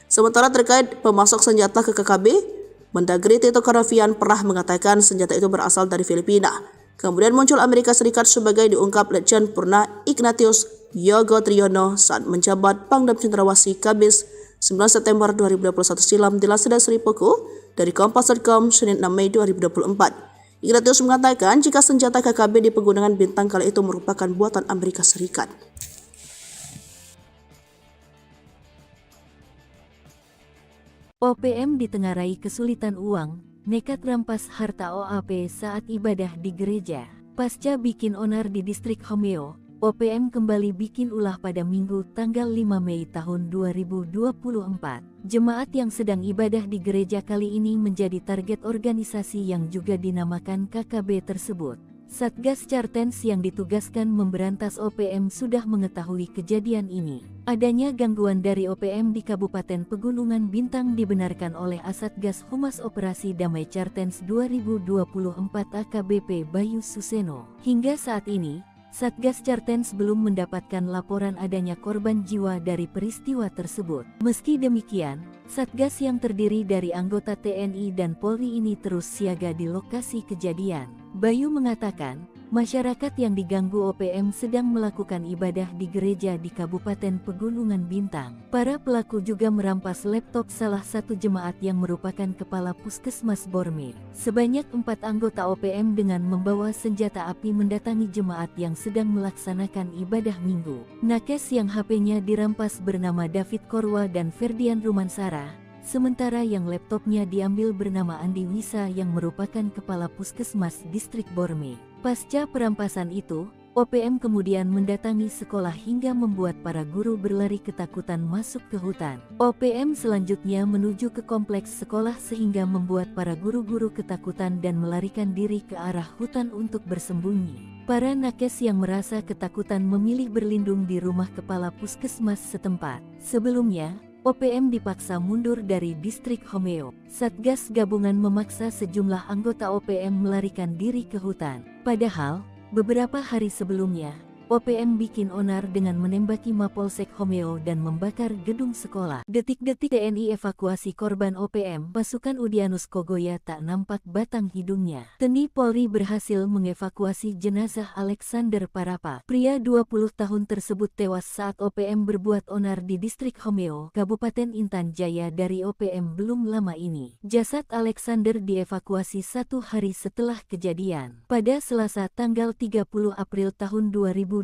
Sementara terkait pemasok senjata ke KKB, Mendagri Tito Karnavian pernah mengatakan senjata itu berasal dari Filipina. Kemudian muncul Amerika Serikat sebagai diungkap Letjen Purna Ignatius Yogo Triyono saat menjabat Pangdam Cendrawasih Kamis 9 September 2021 silam di Laseda Seripuku dari Kompas.com Senin 6 Mei 2024. Ignatius mengatakan jika senjata KKB di Pegunungan Bintang kala itu merupakan buatan Amerika Serikat. OPM ditengarai kesulitan uang, nekat rampas harta OAP saat ibadah di gereja. Pasca bikin onar di distrik Homeo, OPM kembali bikin ulah pada Minggu tanggal 5 Mei tahun 2024. Jemaat yang sedang ibadah di gereja kali ini menjadi target organisasi yang juga dinamakan KKB tersebut. Satgas Chartens yang ditugaskan memberantas OPM sudah mengetahui kejadian ini. Adanya gangguan dari OPM di Kabupaten Pegunungan Bintang dibenarkan oleh Asatgas Humas Operasi Damai Chartens 2024 AKBP Bayu Suseno. Hingga saat ini, Satgas Chartens belum mendapatkan laporan adanya korban jiwa dari peristiwa tersebut. Meski demikian, Satgas yang terdiri dari anggota TNI dan Polri ini terus siaga di lokasi kejadian. Bayu mengatakan, masyarakat yang diganggu OPM sedang melakukan ibadah di gereja di Kabupaten Pegunungan Bintang. Para pelaku juga merampas laptop salah satu jemaat yang merupakan kepala Puskesmas Borme. Sebanyak 4 anggota OPM dengan membawa senjata api mendatangi jemaat yang sedang melaksanakan ibadah minggu. Nakes yang HP-nya dirampas bernama David Korwa dan Ferdian Rumansara. Sementara yang laptopnya diambil bernama Andi Wisa yang merupakan kepala Puskesmas Distrik Borme. Pasca perampasan itu, OPM kemudian mendatangi sekolah hingga membuat para guru berlari ketakutan masuk ke hutan. OPM selanjutnya menuju ke kompleks sekolah sehingga membuat para guru-guru ketakutan dan melarikan diri ke arah hutan untuk bersembunyi. Para nakes yang merasa ketakutan memilih berlindung di rumah kepala Puskesmas setempat. Sebelumnya, OPM dipaksa mundur dari distrik Homeo. Satgas gabungan memaksa sejumlah anggota OPM melarikan diri ke hutan. Padahal, beberapa hari sebelumnya, OPM bikin onar dengan menembaki Mapolsek Homeo dan membakar gedung sekolah. Detik-detik TNI evakuasi korban OPM, pasukan Udyanus Kogoya tak nampak batang hidungnya. TNI Polri berhasil mengevakuasi jenazah Alexander Parapa. Pria 20 tahun tersebut tewas saat OPM berbuat onar di distrik Homeo, Kabupaten Intan Jaya dari OPM belum lama ini. Jasad Alexander dievakuasi 1 hari setelah kejadian. Pada Selasa tanggal 30 April tahun 2024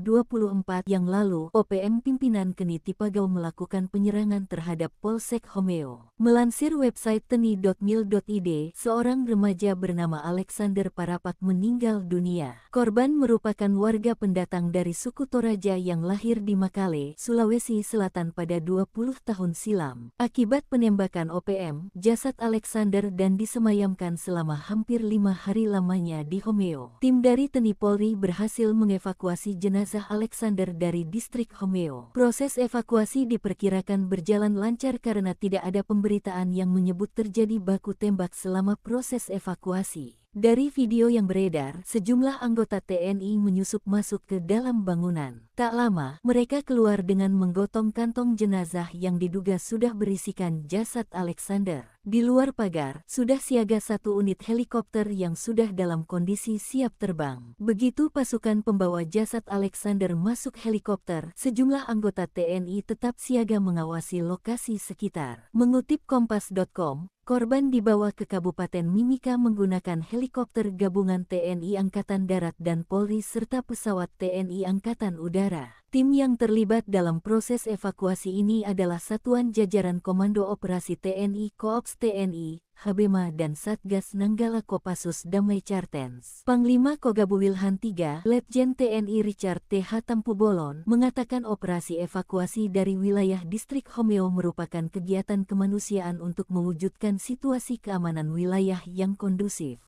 yang lalu, OPM pimpinan Keni Tipagau melakukan penyerangan terhadap Polsek Homeo. Melansir website teni.mil.id, seorang remaja bernama Alexander Parapak meninggal dunia. Korban merupakan warga pendatang dari suku Toraja yang lahir di Makale, Sulawesi Selatan pada 20 tahun silam. Akibat penembakan OPM, jasad Alexander dan disemayamkan selama hampir 5 hari lamanya di Homeo. Tim dari TNI Polri berhasil mengevakuasi jenazah Alexander dari distrik Homeo. Proses evakuasi diperkirakan berjalan lancar karena tidak ada pemberitaan yang menyebut terjadi baku tembak selama proses evakuasi. Dari video yang beredar, sejumlah anggota TNI menyusup masuk ke dalam bangunan. Tak lama, mereka keluar dengan menggotong kantong jenazah yang diduga sudah berisikan jasad Alexander. Di luar pagar, sudah siaga 1 unit helikopter yang sudah dalam kondisi siap terbang. Begitu pasukan pembawa jasad Alexander masuk helikopter, sejumlah anggota TNI tetap siaga mengawasi lokasi sekitar. Mengutip Kompas.com, korban dibawa ke Kabupaten Mimika menggunakan helikopter gabungan TNI Angkatan Darat dan Polri serta pesawat TNI Angkatan Udara. Tim yang terlibat dalam proses evakuasi ini adalah Satuan Jajaran Komando Operasi TNI Koops TNI, Habema dan Satgas Nanggala Kopassus Damai Chartens. Panglima Kogabu Wilhan III, Letjen TNI Richard T.H. Tampubolon, mengatakan operasi evakuasi dari wilayah distrik Homeo merupakan kegiatan kemanusiaan untuk mewujudkan situasi keamanan wilayah yang kondusif.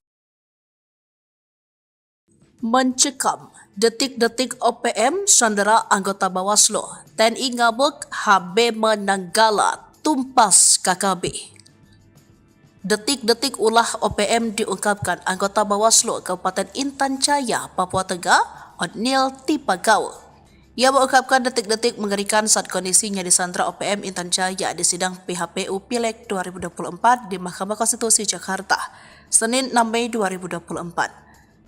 Mencekam, detik-detik OPM sandera anggota Bawaslu, TNI ngabuk, Habema Nanggala tumpas KKB. Detik-detik ulah OPM diungkapkan anggota Bawaslu Kabupaten Intan Jaya, Papua Tengah, Otniel Tipagau. Ia mengungkapkan detik-detik mengerikan saat kondisinya disandra OPM Intan Jaya di sidang PHPU Pileg 2024 di Mahkamah Konstitusi Jakarta, Senin 6 Mei 2024.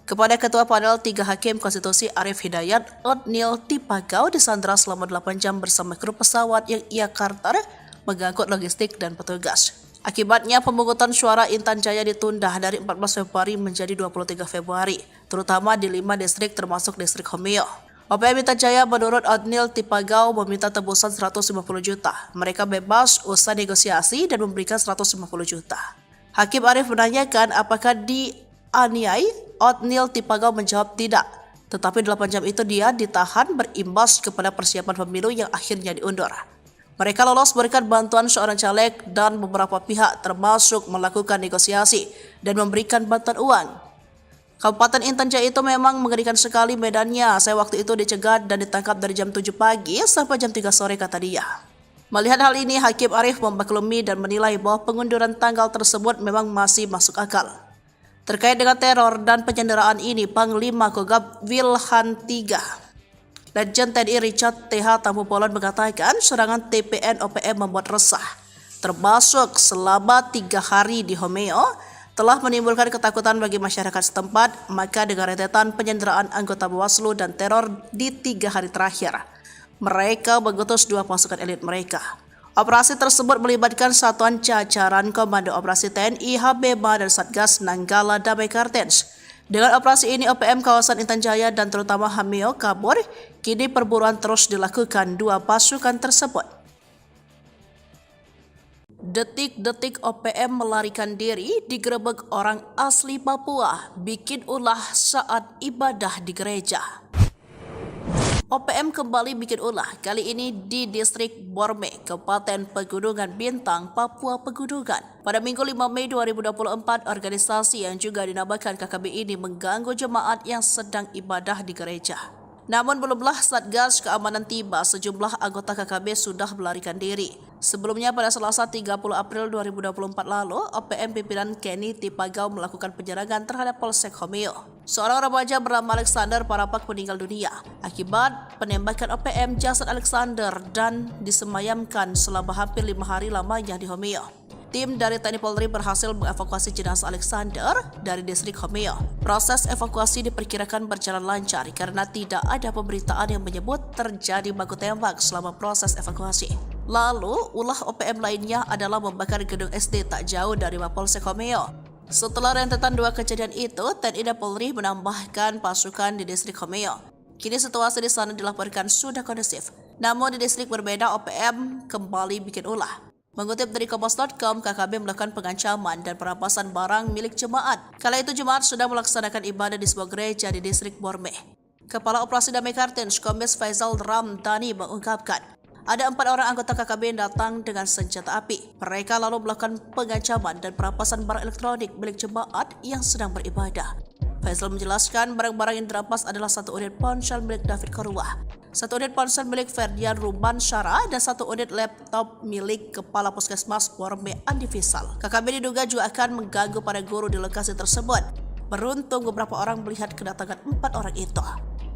Kepada Ketua Panel 3 Hakim Konstitusi Arif Hidayat, Otniel Tipagau disandra selama 8 jam bersama kru pesawat yang ia karter mengangkut logistik dan petugas. Akibatnya pemungutan suara Intan Jaya ditunda dari 14 Februari menjadi 23 Februari, terutama di 5 distrik termasuk distrik Homeo. OPM Intan Jaya menurut Othniel Tipagau meminta tebusan 150 juta. Mereka bebas usai negosiasi dan memberikan 150 juta. Hakim Arief menanyakan apakah dianiai. Othniel Tipagau menjawab tidak. Tetapi 8 jam itu dia ditahan berimbas kepada persiapan pemilu yang akhirnya diundur. Mereka lolos berikan bantuan seorang caleg dan beberapa pihak termasuk melakukan negosiasi dan memberikan bantuan uang. Kabupaten Intan Jaya itu memang mengerikan sekali medannya. Saya waktu itu dicegat dan ditangkap dari jam 7 pagi sampai jam 3 sore kata dia. Melihat hal ini, Hakim Arief memaklumi dan menilai bahwa pengunduran tanggal tersebut memang masih masuk akal. Terkait dengan teror dan penyanderaan ini, Panglima Kogab Wilhan III Legend TNI Richard TH Tambubolon mengatakan serangan TPN OPM membuat resah, termasuk selama 3 hari di Homeo, telah menimbulkan ketakutan bagi masyarakat setempat. Maka dengan rentetan penyanderaan anggota Bawaslu dan teror di 3 hari terakhir, mereka mengutus 2 pasukan elit mereka. Operasi tersebut melibatkan satuan jajaran Komando Operasi TNI, HBMA, dan Satgas Nanggala Damai Kartens. Dengan operasi ini, OPM kawasan Intan Jaya dan terutama Homeo kabur. Kini perburuan terus dilakukan 2 pasukan tersebut. Detik-detik OPM melarikan diri digerebek orang asli Papua, bikin ulah saat ibadah di gereja. OPM kembali bikin ulah, kali ini di distrik Borme, Kabupaten Pegunungan Bintang, Papua Pegunungan. Pada Minggu 5 Mei 2024, organisasi yang juga dinamakan KKB ini mengganggu jemaat yang sedang ibadah di gereja. Namun belumlah Satgas Keamanan tiba, sejumlah anggota KKB sudah melarikan diri. Sebelumnya pada Selasa 30 April 2024 lalu, OPM pimpinan Kenny Tipagau melakukan penyerangan terhadap Polsek Homeo. Seorang remaja bernama Alexander Parapak meninggal dunia akibat penembakan OPM. Jasad Alexander dan disemayamkan selama hampir 5 hari lamanya di Homeo. Tim dari TNI Polri berhasil mengevakuasi jenazah Alexander dari distrik Homeo. Proses evakuasi diperkirakan berjalan lancar karena tidak ada pemberitaan yang menyebut terjadi baku tembak selama proses evakuasi. Lalu, ulah OPM lainnya adalah membakar gedung SD tak jauh dari Mapolsek Homeo. Setelah rentetan 2 kejadian itu, TNI dan Polri menambahkan pasukan di distrik Homeo. Kini situasi di sana dilaporkan sudah kondusif. Namun di distrik berbeda, OPM kembali bikin ulah. Mengutip dari Kompas.com, KKB melakukan pengancaman dan perampasan barang milik jemaat. Kala itu jemaat sudah melaksanakan ibadah di sebuah gereja di distrik Borme. Kepala Operasi Damai Kartens, Kombes Faisal Ramdhani mengungkapkan, ada 4 orang anggota KKB yang datang dengan senjata api. Mereka lalu melakukan pengancaman dan perampasan barang elektronik milik jemaat yang sedang beribadah. Faisal menjelaskan barang-barang yang dirampas adalah 1 unit ponsel milik David Korwah, 1 unit ponsel milik Ferdian Ruban Syara, dan 1 unit laptop milik Kepala Puskesmas Borme Andi Fisal. KKB diduga juga akan mengganggu para guru di lokasi tersebut. Beruntung beberapa orang melihat kedatangan 4 orang itu.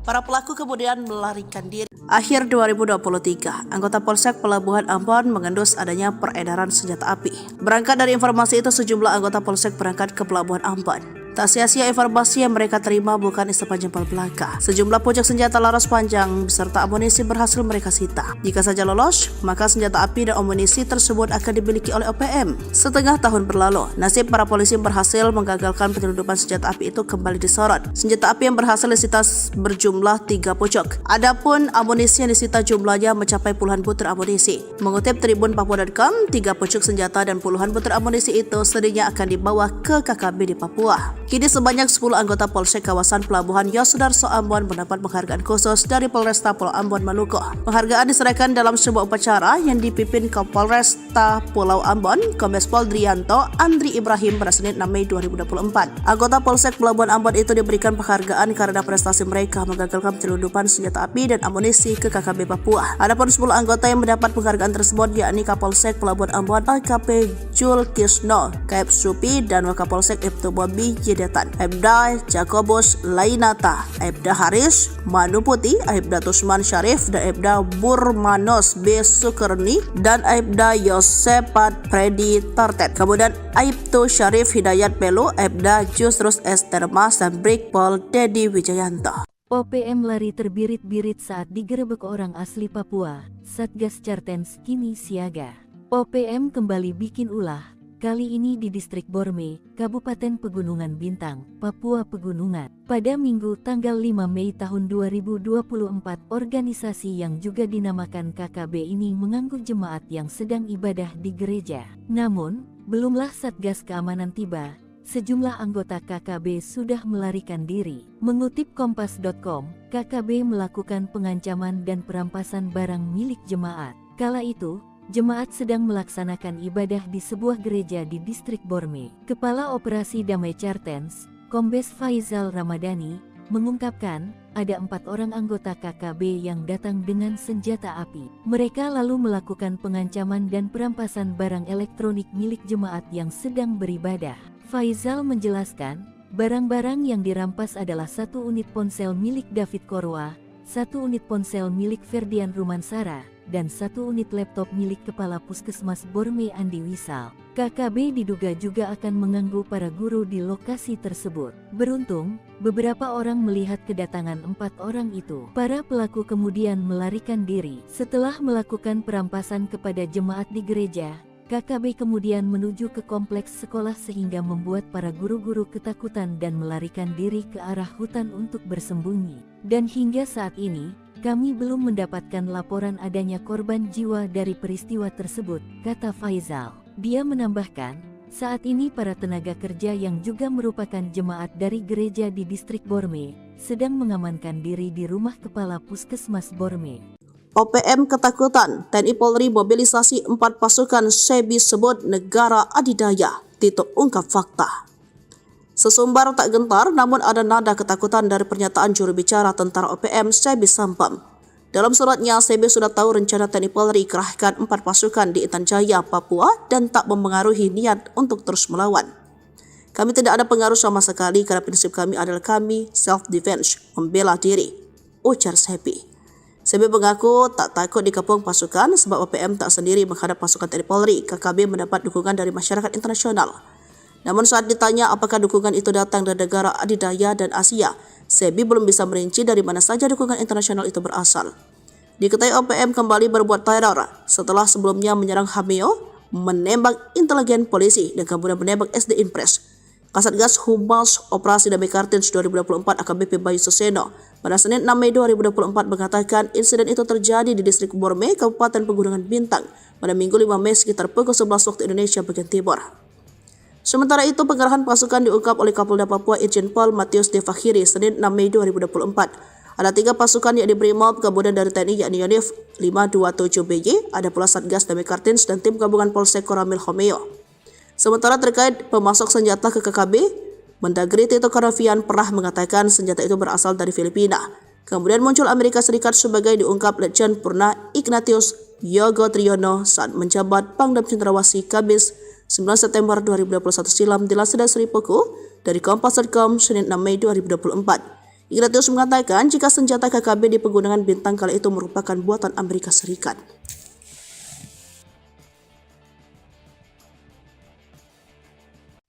Para pelaku kemudian melarikan diri. Akhir 2023, anggota Polsek Pelabuhan Ambon mengendus adanya peredaran senjata api. Berangkat dari informasi itu, sejumlah anggota Polsek berangkat ke Pelabuhan Ambon. Tak sia-sia informasi yang mereka terima bukan isapan jempol belaka. Sejumlah pucuk senjata laras panjang beserta amunisi berhasil mereka sita. Jika saja lolos, maka senjata api dan amunisi tersebut akan dimiliki oleh OPM. Setengah tahun berlalu, nasib para polisi yang berhasil menggagalkan penyelundupan senjata api itu kembali disorot. Senjata api yang berhasil disita berjumlah 3 pucuk. Adapun amunisi yang disita jumlahnya mencapai puluhan butir amunisi. Mengutip Tribun Papua.com, 3 pucuk senjata dan puluhan butir amunisi itu sedihnya akan dibawa ke KKB di Papua. Kini sebanyak 10 anggota Polsek kawasan Pelabuhan Yosudarso Ambon mendapat penghargaan khusus dari Polresta Pulau Ambon Maluku. Penghargaan diserahkan dalam sebuah upacara yang dipimpin Kapolresta Pulau Ambon, Kombes Pol Drianto Andri Ibrahim pada Senin 6 Mei 2024. Anggota Polsek Pelabuhan Ambon itu diberikan penghargaan karena prestasi mereka menggagalkan penyelundupan senjata api dan amunisi ke KKB Papua. Adapun 10 anggota yang mendapat penghargaan tersebut yakni Kapolsek Pelabuhan Ambon AKP Jul Kisno, Kaep Supi, dan Wakapolsek Ibtu Bobi Jedetan, Aibda Jakobus Lainata, Aibda Haris Manuputi, Aibda Tusman Syarif, dan Aibda Burmanos B. Sukerni, dan Aibda Yosepat Predi Tartet. Kemudian Aibtu Syarif Hidayat Pelu, Aibda Jusrus Estermas, dan Brigpol Dedi Wijayanto. OPM lari terbirit-birit saat digerebek orang asli Papua. Satgas Cartens kini siaga. OPM kembali bikin ulah. kali ini di Distrik Borme, Kabupaten Pegunungan Bintang, Papua Pegunungan. Pada Minggu tanggal 5 Mei tahun 2024, organisasi yang juga dinamakan KKB ini mengganggu jemaat yang sedang ibadah di gereja. Namun, belumlah Satgas Keamanan tiba, sejumlah anggota KKB sudah melarikan diri. Mengutip Kompas.com, KKB melakukan pengancaman dan perampasan barang milik jemaat. Kala itu, jemaat sedang melaksanakan ibadah di sebuah gereja di Distrik Borme. Kepala Operasi Damai Chartens, Kombes Faizal Ramadhani, mengungkapkan ada 4 orang anggota KKB yang datang dengan senjata api. Mereka lalu melakukan pengancaman dan perampasan barang elektronik milik jemaat yang sedang beribadah. Faizal menjelaskan, barang-barang yang dirampas adalah 1 unit ponsel milik David Korwa, 1 unit ponsel milik Ferdian Rumansara, dan 1 unit laptop milik Kepala Puskesmas Borme Andi Wisal. KKB diduga juga akan mengganggu para guru di lokasi tersebut. Beruntung, beberapa orang melihat kedatangan 4 orang itu. Para pelaku kemudian melarikan diri. Setelah melakukan perampasan kepada jemaat di gereja, KKB kemudian menuju ke kompleks sekolah sehingga membuat para guru-guru ketakutan dan melarikan diri ke arah hutan untuk bersembunyi. Dan hingga saat ini, kami belum mendapatkan laporan adanya korban jiwa dari peristiwa tersebut, kata Faizal. Dia menambahkan, saat ini para tenaga kerja yang juga merupakan jemaat dari gereja di Distrik Borme sedang mengamankan diri di rumah Kepala Puskesmas Borme. OPM ketakutan, TNI Polri mobilisasi 4 pasukan SEBI sebut negara adidaya, Tito ungkap fakta. Sesumbar tak gentar namun ada nada ketakutan dari pernyataan juru bicara tentara OPM SEBI Sampam. Dalam suratnya, SEBI sudah tahu rencana TNI Polri kerahkan 4 pasukan di Intan Jaya, Papua dan tak mempengaruhi niat untuk terus melawan. Kami tidak ada pengaruh sama sekali karena prinsip kami adalah kami self-defense, membela diri, ujar SEBI. SEBI mengaku tak takut dikepung pasukan sebab OPM tak sendiri menghadap pasukan TNI Polri. KKB mendapat dukungan dari masyarakat internasional. Namun saat ditanya apakah dukungan itu datang dari negara adidaya dan Asia, SEBI belum bisa merinci dari mana saja dukungan internasional itu berasal. Diketahui OPM kembali berbuat teror setelah sebelumnya menyerang Hameo, menembak intelijen polisi dan kemudian menembak SD Impres. Kasatgas Humas Operasi Damai Kartens 2024 AKBP Bayu Suseno pada Senin 6 Mei 2024 mengatakan insiden itu terjadi di Distrik Borme, Kabupaten Pegunungan Bintang pada Minggu 5 Mei sekitar pukul 11 waktu Indonesia bagian Timur. Sementara itu, pengerahan pasukan diungkap oleh Kapolda Papua Irjen Pol Matius Devakhiri Senin 6 Mei 2024. Ada 3 pasukan yakni Brimob, kemudian dari TNI yakni Yonif 527BY, ada pula Satgas Damai Kartens dan tim gabungan Polsek Koramil Homeo. Sementara terkait pemasok senjata ke KKB, Mendagri Tito Karnavian pernah mengatakan senjata itu berasal dari Filipina. Kemudian muncul Amerika Serikat sebagai diungkap Letjen Purna Ignatius Yogo Triyono saat menjabat Pangdam Cendrawasih Kabis 9 September 2021 silam dilansir dari Seripuku dari Kompas.com Senin 6 Mei 2024. Ignatius mengatakan jika senjata KKB di Pegunungan Bintang kala itu merupakan buatan Amerika Serikat.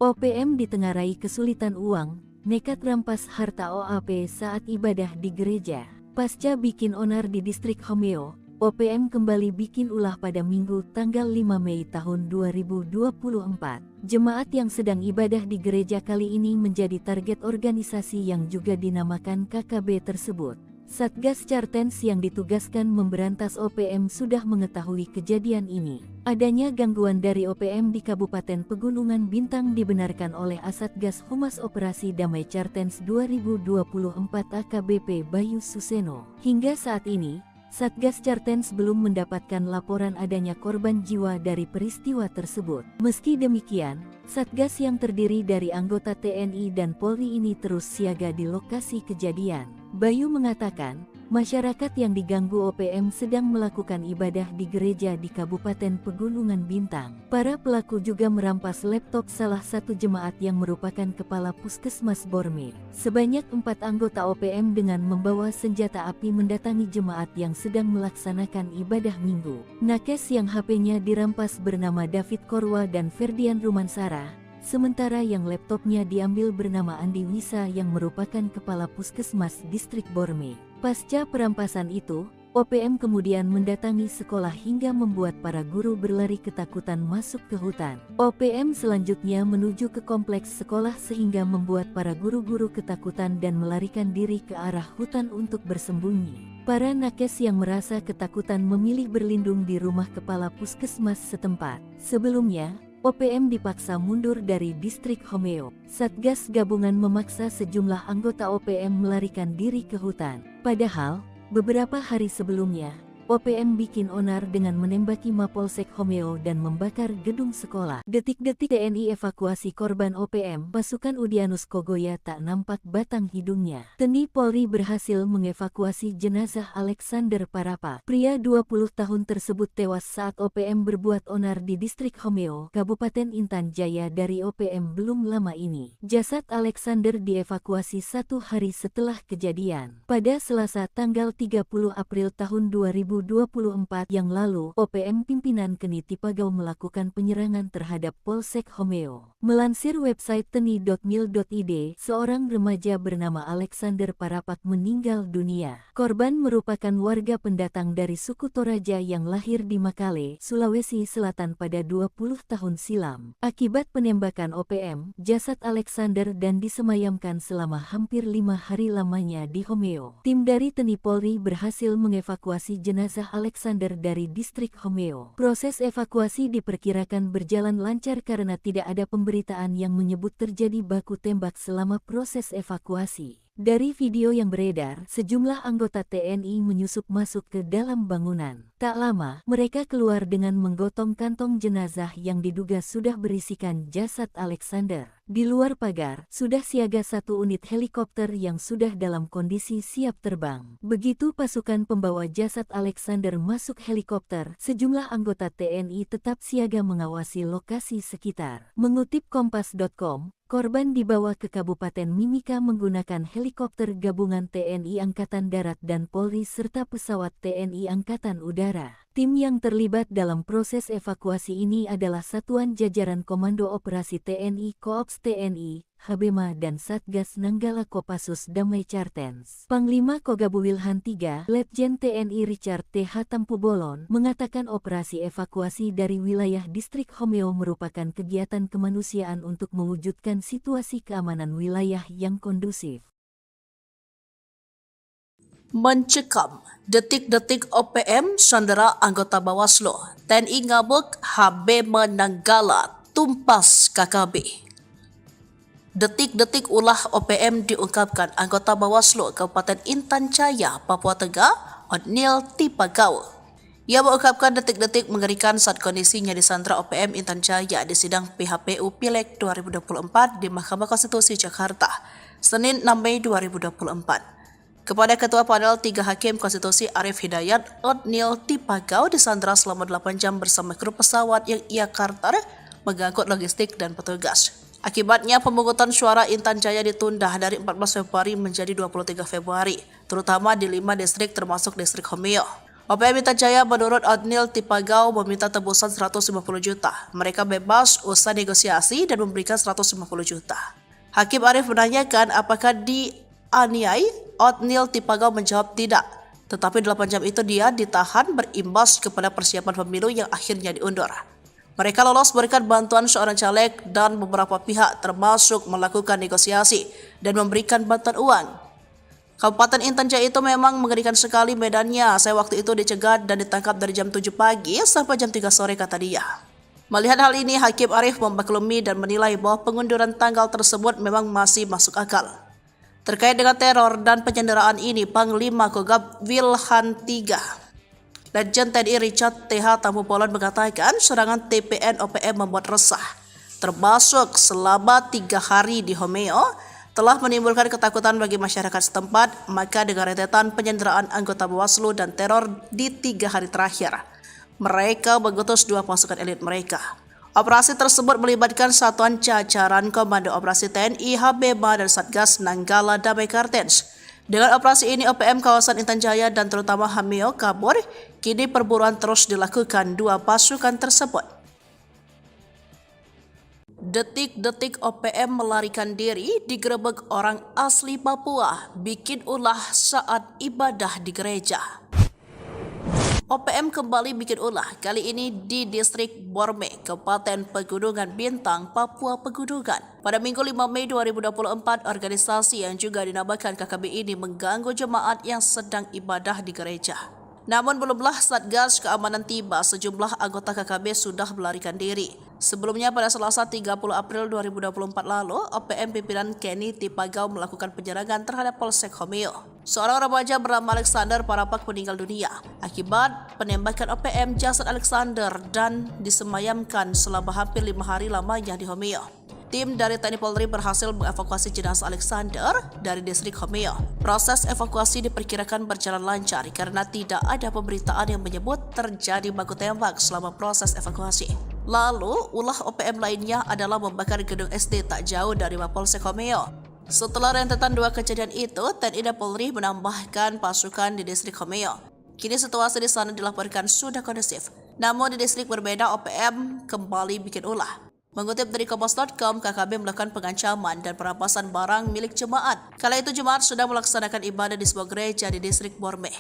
OPM ditengarai kesulitan uang, nekat rampas harta OAP saat ibadah di gereja. Pasca bikin onar di Distrik Homeo, OPM kembali bikin ulah pada Minggu tanggal 5 Mei tahun 2024. Jemaat yang sedang ibadah di gereja kali ini menjadi target organisasi yang juga dinamakan KKB tersebut. Satgas Chartens yang ditugaskan memberantas OPM sudah mengetahui kejadian ini. Adanya gangguan dari OPM di Kabupaten Pegunungan Bintang dibenarkan oleh Asatgas Humas Operasi Damai Chartens 2024 AKBP Bayu Suseno. Hingga saat ini, Satgas Chartens belum mendapatkan laporan adanya korban jiwa dari peristiwa tersebut. Meski demikian, Satgas yang terdiri dari anggota TNI dan Polri ini terus siaga di lokasi kejadian. Bayu mengatakan, masyarakat yang diganggu OPM sedang melakukan ibadah di gereja di Kabupaten Pegunungan Bintang. Para pelaku juga merampas laptop salah satu jemaat yang merupakan kepala Puskesmas Borme. Sebanyak 4 anggota OPM dengan membawa senjata api mendatangi jemaat yang sedang melaksanakan ibadah minggu. Nakes yang HP-nya dirampas bernama David Korwa dan Ferdian Rumansara. Sementara yang laptopnya diambil bernama Andi Wisa yang merupakan kepala Puskesmas Distrik Borme. Pasca perampasan itu, OPM kemudian mendatangi sekolah hingga membuat para guru berlari ketakutan masuk ke hutan. OPM selanjutnya menuju ke kompleks sekolah sehingga membuat para guru-guru ketakutan dan melarikan diri ke arah hutan untuk bersembunyi. Para nakes yang merasa ketakutan memilih berlindung di rumah kepala puskesmas setempat. Sebelumnya, OPM dipaksa mundur dari distrik Homeo. Satgas gabungan memaksa sejumlah anggota OPM melarikan diri ke hutan. Padahal, beberapa hari sebelumnya, OPM bikin onar dengan menembaki Mapolsek Homeo dan membakar gedung sekolah. Detik-detik TNI evakuasi korban OPM, pasukan Udyanus Kogoya tak nampak batang hidungnya. TNI Polri berhasil mengevakuasi jenazah Alexander Parapa. Pria 20 tahun tersebut tewas saat OPM berbuat onar di distrik Homeo, Kabupaten Intan Jaya dari OPM belum lama ini. Jasad Alexander dievakuasi 1 hari setelah kejadian. Pada Selasa tanggal 30 April tahun 2024 yang lalu, OPM pimpinan Keni Tipagau melakukan penyerangan terhadap Polsek Homeo. Melansir website teni.mil.id, seorang remaja bernama Alexander Parapak meninggal dunia. Korban merupakan warga pendatang dari suku Toraja yang lahir di Makale, Sulawesi Selatan pada 20 tahun silam. Akibat penembakan OPM, jasad Alexander dan disemayamkan selama hampir 5 hari lamanya di Homeo. Tim dari TNI Polri berhasil mengevakuasi jenazah Alexander dari distrik Homeo. Proses evakuasi diperkirakan berjalan lancar karena tidak ada pemberitaan yang menyebut terjadi baku tembak selama proses evakuasi. Dari video yang beredar, sejumlah anggota TNI menyusup masuk ke dalam bangunan. Tak lama, mereka keluar dengan menggotong kantong jenazah yang diduga sudah berisikan jasad Alexander. Di luar pagar, sudah siaga 1 unit helikopter yang sudah dalam kondisi siap terbang. Begitu pasukan pembawa jasad Alexander masuk helikopter, sejumlah anggota TNI tetap siaga mengawasi lokasi sekitar. Mengutip Kompas.com, korban dibawa ke Kabupaten Mimika menggunakan helikopter gabungan TNI Angkatan Darat dan Polri serta pesawat TNI Angkatan Udara. Tim yang terlibat dalam proses evakuasi ini adalah Satuan Jajaran Komando Operasi TNI Koops TNI, Habema dan Satgas Nanggala Kopassus Damai Cartens. Panglima Kogabu Wilhan III, Letjen TNI Richard T.H. Tampubolon, mengatakan operasi evakuasi dari wilayah distrik Homeo merupakan kegiatan kemanusiaan untuk mewujudkan situasi keamanan wilayah yang kondusif. Mencekam, detik-detik OPM sandera anggota Bawaslu, TNI ngabuk, Habema Nanggala tumpas KKB. Detik-detik ulah OPM diungkapkan anggota Bawaslu Kabupaten Intan Jaya, Papua Tengah, Odnil Tipagau. Ia mengungkapkan detik-detik mengerikan saat kondisinya disandra OPM Intan Jaya di sidang PHPU Pileg 2024 di Mahkamah Konstitusi Jakarta, Senin 6 Mei 2024. Kepada Ketua Panel 3 Hakim Konstitusi Arif Hidayat, Odnil Tipagau disandra selama 8 jam bersama kru pesawat yang ia karter mengangkut logistik dan petugas. Akibatnya pemungutan suara Intan Jaya ditunda dari 14 Februari menjadi 23 Februari, terutama di 5 distrik termasuk distrik Homeo. OPM Intan Jaya menurut Odnil Tipagau meminta tebusan 150 juta. Mereka bebas usai negosiasi dan memberikan 150 juta. Hakim Arif menanyakan apakah dianiai. Odnil Tipagau menjawab tidak, tetapi 8 jam itu dia ditahan berimbas kepada persiapan pemilu yang akhirnya diundur. Mereka lolos berkat bantuan seorang caleg dan beberapa pihak termasuk melakukan negosiasi dan memberikan bantuan uang. Kabupaten Intan Jaya itu memang mengerikan sekali medannya. Saya waktu itu dicegat dan ditangkap dari jam 7 pagi sampai jam 3 sore kata dia. Melihat hal ini, Hakim Arif memaklumi dan menilai bahwa pengunduran tanggal tersebut memang masih masuk akal. Terkait dengan teror dan penyanderaan ini, Panglima Kogab Wilhan III, Letjen TNI Richard T.H. Tampubolon mengatakan serangan TPN OPM membuat resah, termasuk selama 3 hari di Homeo, telah menimbulkan ketakutan bagi masyarakat setempat. Maka dengan rentetan penyanderaan anggota Bawaslu dan teror di 3 hari terakhir, mereka mengutus 2 pasukan elit mereka. Operasi tersebut melibatkan satuan jajaran Komando Operasi TNI, Habema dan Satgas Nanggala Damai Cartens. Dengan operasi ini, OPM kawasan Intan Jaya dan terutama Homeo kabur. Kini perburuan terus dilakukan 2 pasukan tersebut. Detik-detik OPM melarikan diri digerebek orang asli Papua, bikin ulah saat ibadah di gereja. OPM kembali bikin ulah, kali ini di distrik Borme, Kabupaten Pegunungan Bintang, Papua Pegunungan. Pada Minggu 5 Mei 2024, organisasi yang juga dinamakan KKB ini mengganggu jemaat yang sedang ibadah di gereja. Namun belumlah Satgas Keamanan tiba, sejumlah anggota KKB sudah melarikan diri. Sebelumnya pada Selasa 30 April 2024 lalu, OPM pimpinan Kenny Tipagau melakukan penyerangan terhadap Polsek Homeo. Seorang remaja bernama Alexander Parapak meninggal dunia akibat penembakan OPM. Jasad Alexander dan disemayamkan selama hampir 5 hari lamanya di Homeo. Tim dari TNI Polri berhasil mengevakuasi jenazah Alexander dari distrik Homeo. Proses evakuasi diperkirakan berjalan lancar karena tidak ada pemberitaan yang menyebut terjadi baku tembak selama proses evakuasi. Lalu, ulah OPM lainnya adalah membakar gedung SD tak jauh dari Mapolsek Homeo. Setelah rentetan dua kejadian itu, TNI dan Polri menambahkan pasukan di distrik Homeo. Kini situasi di sana dilaporkan sudah kondusif. Namun di distrik berbeda, OPM kembali bikin ulah. Mengutip dari Kompas.com, KKB melakukan pengancaman dan perampasan barang milik jemaat. Kala itu jemaat sudah melaksanakan ibadah di sebuah gereja di distrik Borme.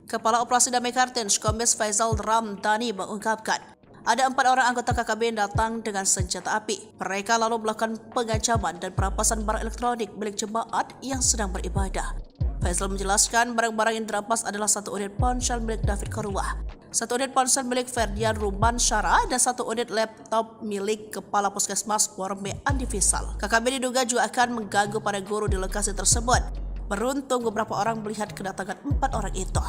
Kepala Operasi Damai Kartens, Kombes Faisal Ramdhani mengungkapkan, ada 4 orang anggota KKB yang datang dengan senjata api. Mereka lalu melakukan pengancaman dan perampasan barang elektronik milik jemaat yang sedang beribadah. Faisal menjelaskan barang-barang yang dirampas adalah 1 unit ponsel milik David Korwah, 1 unit ponsel milik Ferdian Ruban Syara, dan 1 unit laptop milik Kepala Puskesmas Borme Andi Fisal. KKB diduga juga akan mengganggu para guru di lokasi tersebut. Beruntung beberapa orang melihat kedatangan 4 orang itu.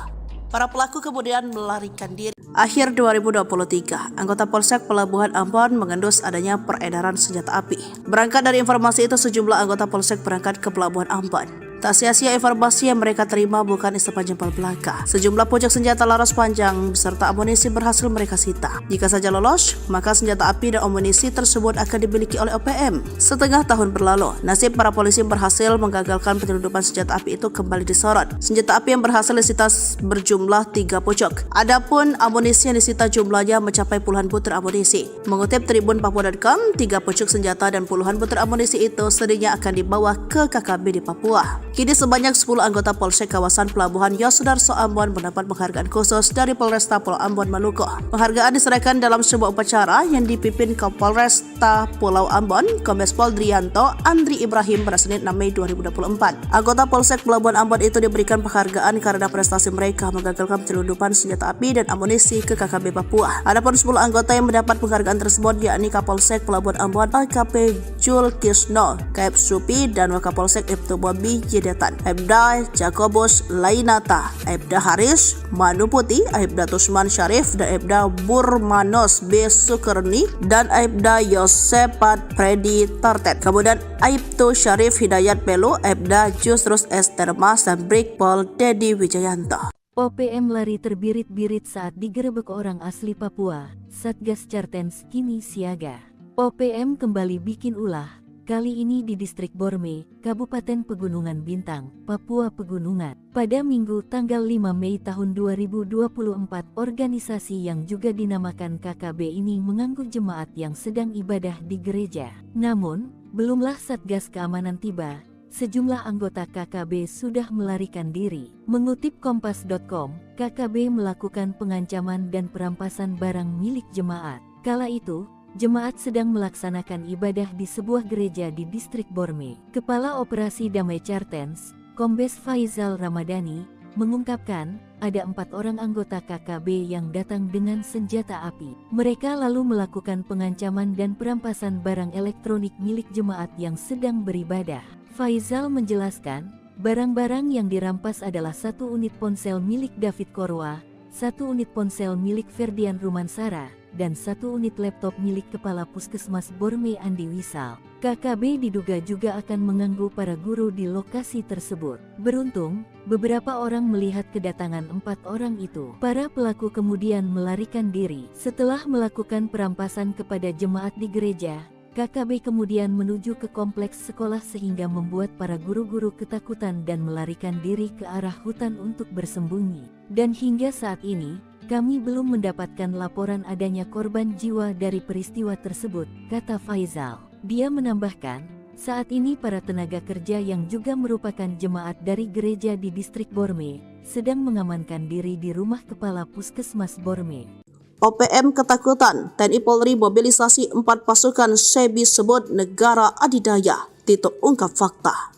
Para pelaku kemudian melarikan diri. Akhir 2023, anggota Polsek Pelabuhan Ambon mengendus adanya peredaran senjata api. Berangkat dari informasi itu, sejumlah anggota Polsek berangkat ke Pelabuhan Ambon. Tak sia-sia informasi yang mereka terima bukan istana jempol belaka. Sejumlah pucuk senjata laras panjang beserta amunisi berhasil mereka sita. Jika saja lolos, maka senjata api dan amunisi tersebut akan dimiliki oleh OPM. Setengah tahun berlalu, nasib para polisi berhasil menggagalkan penyelundupan senjata api itu kembali disorot. Senjata api yang berhasil disita berjumlah 3 pucuk. Adapun amunisi yang disita jumlahnya mencapai puluhan butir amunisi. Mengutip Tribun Papua.com, 3 pucuk senjata dan puluhan butir amunisi itu sedihnya akan dibawa ke KKB di Papua. Kini sebanyak 10 anggota Polsek kawasan Pelabuhan Yosudarso Ambon mendapat penghargaan khusus dari Polresta Pulau Ambon Maluku. Penghargaan diserahkan dalam sebuah upacara yang dipimpin Kapolresta Pulau Ambon, Kombes Pol Drianto Andri Ibrahim pada Senin 6 Mei 2024. Anggota Polsek Pelabuhan Ambon itu diberikan penghargaan karena prestasi mereka menggagalkan penyelundupan senjata api dan amunisi ke KKB Papua. Adapun 10 anggota yang mendapat penghargaan tersebut yakni Kapolsek Pelabuhan Ambon AKP Jul Kisno, Kaep Supi, dan Wakapolsek Ibtu Bobi Jedetan, Aibda Jakobus Lainata, Aibda Haris Manuputi, Aibda Tusman Syarif, dan Aibda Burmanos B. Sukerni, dan Aibda Yosepat Predi Tartet. Kemudian Aibtu Syarif Hidayat Belu, Aibda Jusrus S. Termas, dan Brigpol Dedi Wijayanto. OPM lari terbirit-birit saat digerebek orang asli Papua. Satgas Cartens kini siaga. OPM kembali bikin ulah. Kali ini di distrik Borme, Kabupaten Pegunungan Bintang, Papua Pegunungan. Pada Minggu tanggal 5 Mei tahun 2024, organisasi yang juga dinamakan KKB ini mengganggu jemaat yang sedang ibadah di gereja. Namun, belumlah Satgas Keamanan tiba, sejumlah anggota KKB sudah melarikan diri. Mengutip Kompas.com, KKB melakukan pengancaman dan perampasan barang milik jemaat. Kala itu, jemaat sedang melaksanakan ibadah di sebuah gereja di distrik Borme. Kepala Operasi Damai Cartens, Kombes Faisal Ramadhani, mengungkapkan ada 4 orang anggota KKB yang datang dengan senjata api. Mereka lalu melakukan pengancaman dan perampasan barang elektronik milik jemaat yang sedang beribadah. Faisal menjelaskan, barang-barang yang dirampas adalah 1 unit ponsel milik David Korwah, 1 unit ponsel milik Ferdian Rumansara, dan 1 unit laptop milik Kepala Puskesmas Borme Andi Wisal. KKB diduga juga akan mengganggu para guru di lokasi tersebut. Beruntung, beberapa orang melihat kedatangan 4 orang itu. Para pelaku kemudian melarikan diri. Setelah melakukan perampasan kepada jemaat di gereja, KKB kemudian menuju ke kompleks sekolah sehingga membuat para guru-guru ketakutan dan melarikan diri ke arah hutan untuk bersembunyi. Dan hingga saat ini, kami belum mendapatkan laporan adanya korban jiwa dari peristiwa tersebut, kata Faisal. Dia menambahkan, saat ini para tenaga kerja yang juga merupakan jemaat dari gereja di distrik Borme sedang mengamankan diri di rumah Kepala Puskesmas Borme. OPM ketakutan, TNI Polri mobilisasi 4 pasukan SEBI sebut negara adidaya, Tito ungkap fakta.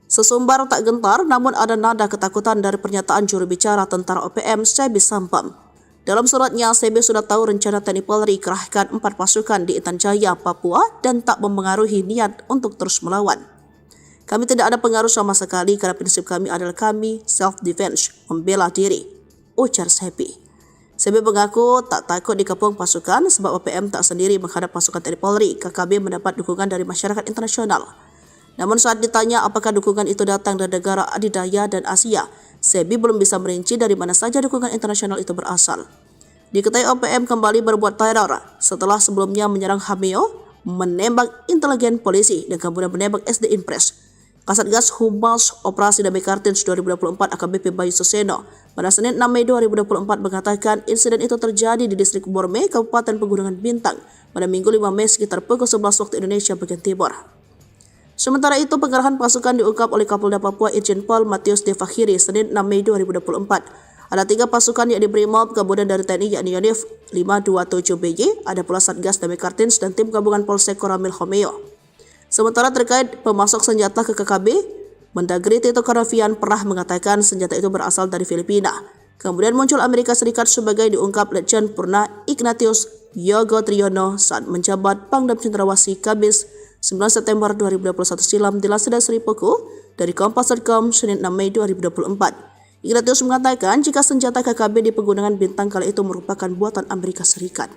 Sesumbar tak gentar, namun ada nada ketakutan dari pernyataan juru bicara tentara OPM SEBI Sampam. Dalam suratnya, SEBI sudah tahu rencana TNI Polri kerahkan 4 pasukan di Intan Jaya, Papua dan tak mempengaruhi niat untuk terus melawan. Kami tidak ada pengaruh sama sekali karena prinsip kami adalah kami self-defense, membela diri, ujar SEBI. SEBI mengaku tak takut dikepung pasukan sebab OPM tak sendiri menghadap pasukan TNI Polri. KKB mendapat dukungan dari masyarakat internasional. Namun saat ditanya apakah dukungan itu datang dari negara adidaya dan Asia, SEBI belum bisa merinci dari mana saja dukungan internasional itu berasal. Diketahui OPM kembali berbuat teror setelah sebelumnya menyerang Hameo, menembak intelijen polisi dan kemudian menembak SD Impres. Kasatgas Humas Operasi Damai Kartins 2024 AKBP Bayu Suseno pada Senin 6 Mei 2024 mengatakan insiden itu terjadi di distrik Borme, Kabupaten Pegunungan Bintang pada Minggu 5 Mei sekitar pukul 11 waktu Indonesia bagian Timur. Sementara itu, pengerahan pasukan diungkap oleh Kapolda Papua Irjen Pol Matius De Fakhiri Senin 6 Mei 2024. Ada 3 pasukan yakni Brimob, kemudian dari TNI yakni Yonif 527BY, ada pula Satgas Damai Kartins dan tim gabungan Polsek Koramil Homeo. Sementara terkait pemasok senjata ke KKB, Mendagri Tito Karnavian pernah mengatakan senjata itu berasal dari Filipina. Kemudian muncul Amerika Serikat sebagai diungkap Letjen Purna Ignatius Yogo Triyono saat menjabat Pangdam Cendrawasih Kamis 9 September 2021 silam dilansir dari Sri Puku dari Kompas.com Senin 6 Mei 2024. Ignatius mengatakan jika senjata KKB di Pegunungan Bintang kala itu merupakan buatan Amerika Serikat.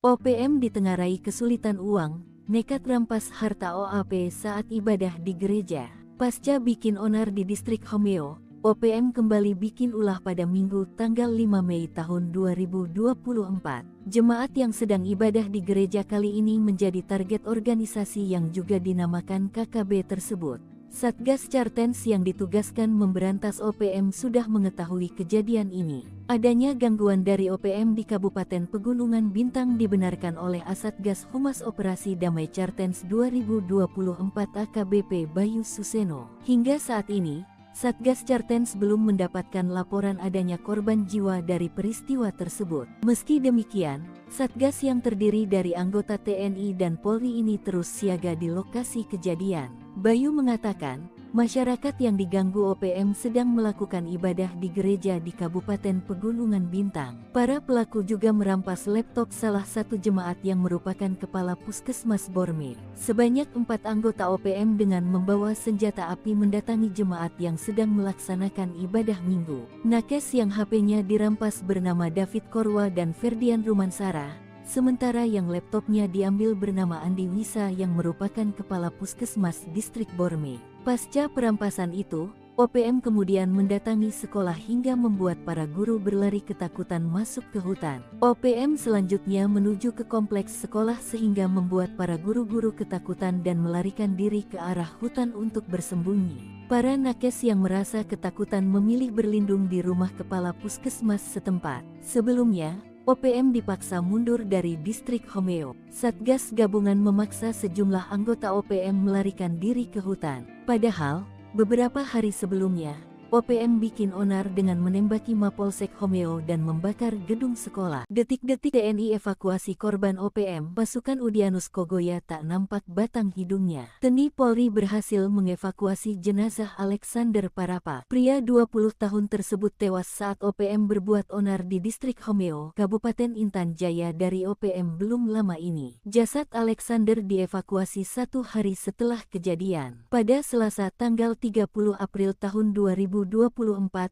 OPM ditengarai kesulitan uang, nekat rampas harta OAP saat ibadah di gereja. Pasca bikin onar di distrik Homeo, OPM kembali bikin ulah pada Minggu tanggal 5 Mei tahun 2024. Jemaat yang sedang ibadah di gereja kali ini menjadi target organisasi yang juga dinamakan KKB tersebut. Satgas Cartens yang ditugaskan memberantas OPM sudah mengetahui kejadian ini. Adanya gangguan dari OPM di Kabupaten Pegunungan Bintang dibenarkan oleh Asatgas Humas Operasi Damai Cartens 2024 AKBP Bayu Suseno. Hingga saat ini, Satgas Cartens belum mendapatkan laporan adanya korban jiwa dari peristiwa tersebut. Meski demikian, Satgas yang terdiri dari anggota TNI dan Polri ini terus siaga di lokasi kejadian. Bayu mengatakan, masyarakat yang diganggu OPM sedang melakukan ibadah di gereja di Kabupaten Pegunungan Bintang. Para pelaku juga merampas laptop salah satu jemaat yang merupakan kepala Puskesmas Borme. Sebanyak 4 anggota OPM dengan membawa senjata api mendatangi jemaat yang sedang melaksanakan ibadah minggu. Nakes yang HP-nya dirampas bernama David Korwa dan Ferdian Rumansara. Sementara yang laptopnya diambil bernama Andi Wisa yang merupakan kepala Puskesmas Distrik Borme. Pasca perampasan itu, OPM kemudian mendatangi sekolah hingga membuat para guru berlari ketakutan masuk ke hutan. OPM selanjutnya menuju ke kompleks sekolah sehingga membuat para guru-guru ketakutan dan melarikan diri ke arah hutan untuk bersembunyi. Para nakes yang merasa ketakutan memilih berlindung di rumah kepala Puskesmas setempat. Sebelumnya, OPM dipaksa mundur dari distrik Homeo. Satgas gabungan memaksa sejumlah anggota OPM melarikan diri ke hutan. Padahal, beberapa hari sebelumnya, OPM bikin onar dengan menembaki Mapolsek Homeo dan membakar gedung sekolah. Detik-detik TNI evakuasi korban OPM, pasukan Udyanus Kogoya tak nampak batang hidungnya. TNI Polri berhasil mengevakuasi jenazah Alexander Parapa. Pria 20 tahun tersebut tewas saat OPM berbuat onar di distrik Homeo, Kabupaten Intan Jaya dari OPM belum lama ini. Jasad Alexander dievakuasi 1 hari setelah kejadian. Pada Selasa tanggal 30 April tahun 2024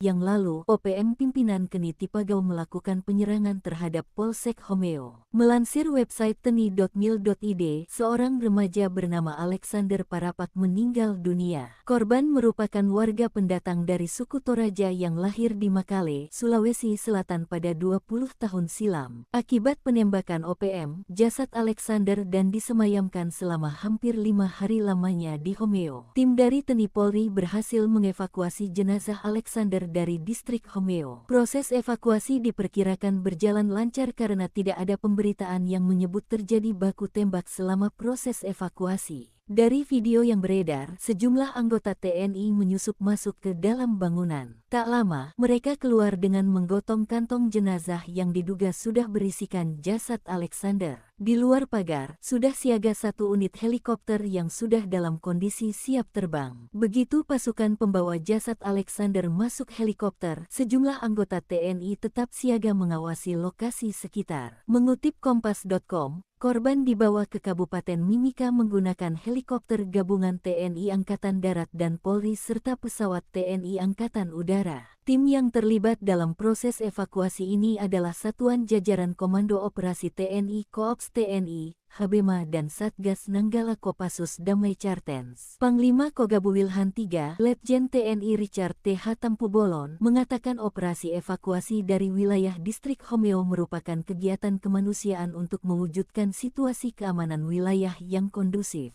yang lalu, OPM pimpinan Keni Tipagau melakukan penyerangan terhadap Polsek Homeo. Melansir website teni.mil.id, seorang remaja bernama Alexander Parapak meninggal dunia. Korban merupakan warga pendatang dari suku Toraja yang lahir di Makale, Sulawesi Selatan pada 20 tahun silam. Akibat penembakan OPM, jasad Alexander dan disemayamkan selama hampir 5 hari lamanya di Homeo. Tim dari TNI Polri berhasil mengevakuasi jenazah Alexander dari distrik Homeo. Proses evakuasi diperkirakan berjalan lancar karena tidak ada pemberitaan yang menyebut terjadi baku tembak selama proses evakuasi. Dari video yang beredar, sejumlah anggota TNI menyusup masuk ke dalam bangunan. Tak lama, mereka keluar dengan menggotong kantong jenazah yang diduga sudah berisikan jasad Alexander. Di luar pagar, sudah siaga satu unit helikopter yang sudah dalam kondisi siap terbang. Begitu pasukan pembawa jasad Alexander masuk helikopter, sejumlah anggota TNI tetap siaga mengawasi lokasi sekitar. Mengutip Kompas.com, korban dibawa ke Kabupaten Mimika menggunakan helikopter gabungan TNI Angkatan Darat dan Polri serta pesawat TNI Angkatan Udara. Tim yang terlibat dalam proses evakuasi ini adalah Satuan Jajaran Komando Operasi TNI Koops TNI, Habema dan Satgas Nanggala Kopassus Damai Cartens. Panglima Kogabu Wilhan III, Letjen TNI Richard T.H. Tampubolon, mengatakan operasi evakuasi dari wilayah distrik Homeo merupakan kegiatan kemanusiaan untuk mewujudkan situasi keamanan wilayah yang kondusif.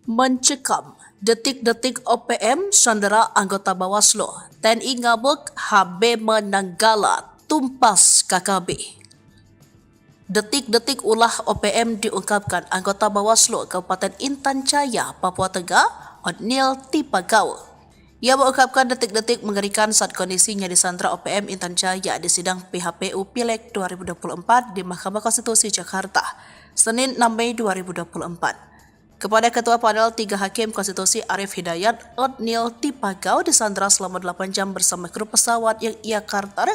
Mencekam, detik-detik OPM sandera anggota Bawaslu, TNI ngabuk, Habema Nanggala tumpas KKB. Detik-detik ulah OPM diungkapkan anggota Bawaslu Kabupaten Intan Jaya, Papua Tengah, Otniel Tipagaul. Ia mengungkapkan detik-detik mengerikan saat kondisinya disandra OPM Intan Jaya di sidang PHPU Pileg 2024 di Mahkamah Konstitusi Jakarta, Senin 6 Mei 2024. Kepada Ketua Panel 3 Hakim Konstitusi Arif Hidayat, Otniel Tipagaul disandra selama 8 jam bersama kru pesawat yang ia karter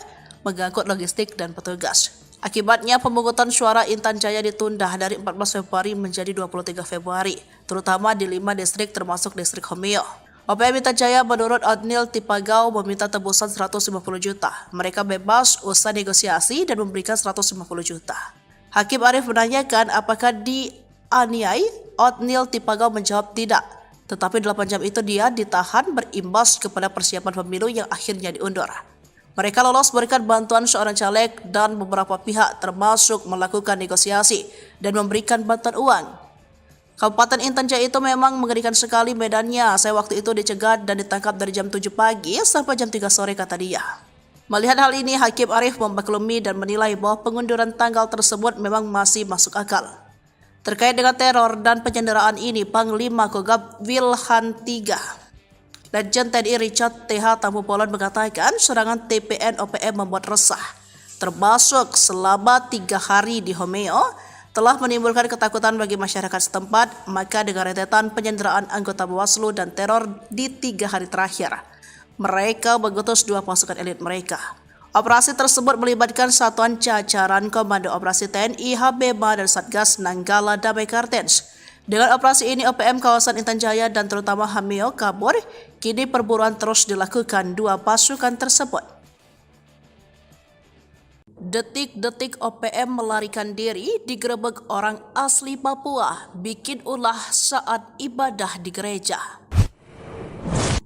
mengangkut logistik dan petugas. Akibatnya pemungutan suara Intan Jaya ditunda dari 14 Februari menjadi 23 Februari, terutama di 5 distrik termasuk distrik Homeo. OPM Intan Jaya menurut Otniel Tipagaul meminta tebusan 150 juta. Mereka bebas usai negosiasi dan memberikan 150 juta. Hakim Arif menanyakan apakah dianiai. Otniel Tipagaul menjawab tidak, tetapi 8 jam itu dia ditahan berimbas kepada persiapan pemilu yang akhirnya diundur. Mereka lolos berikan bantuan seorang caleg dan beberapa pihak termasuk melakukan negosiasi dan memberikan bantuan uang. Kabupaten Intan Jaya itu memang mengerikan sekali medannya. Saya waktu itu dicegat dan ditangkap dari jam 7 pagi sampai jam 3 sore, kata dia. Melihat hal ini, Hakim Arif memaklumi dan menilai bahwa pengunduran tanggal tersebut memang masih masuk akal. Terkait dengan teror dan penyanderaan ini, Panglima Kogab Wilhan III, Letjen TNI Richard T.H. Tampubolon mengatakan serangan TPN OPM membuat resah, termasuk selama 3 hari di Homeo, telah menimbulkan ketakutan bagi masyarakat setempat. Maka dengan rentetan penyanderaan anggota Bawaslu dan teror di 3 hari terakhir, mereka mengutus 2 pasukan elit mereka. Operasi tersebut melibatkan Satuan Jajaran Komando Operasi TNI, Habema dan Satgas Nanggala Damai Cartens. Dengan operasi ini, OPM kawasan Intan Jaya dan terutama Homeo kabur. Kini perburuan terus dilakukan 2 pasukan tersebut. Detik-detik OPM melarikan diri digerebek orang asli Papua, bikin ulah saat ibadah di gereja.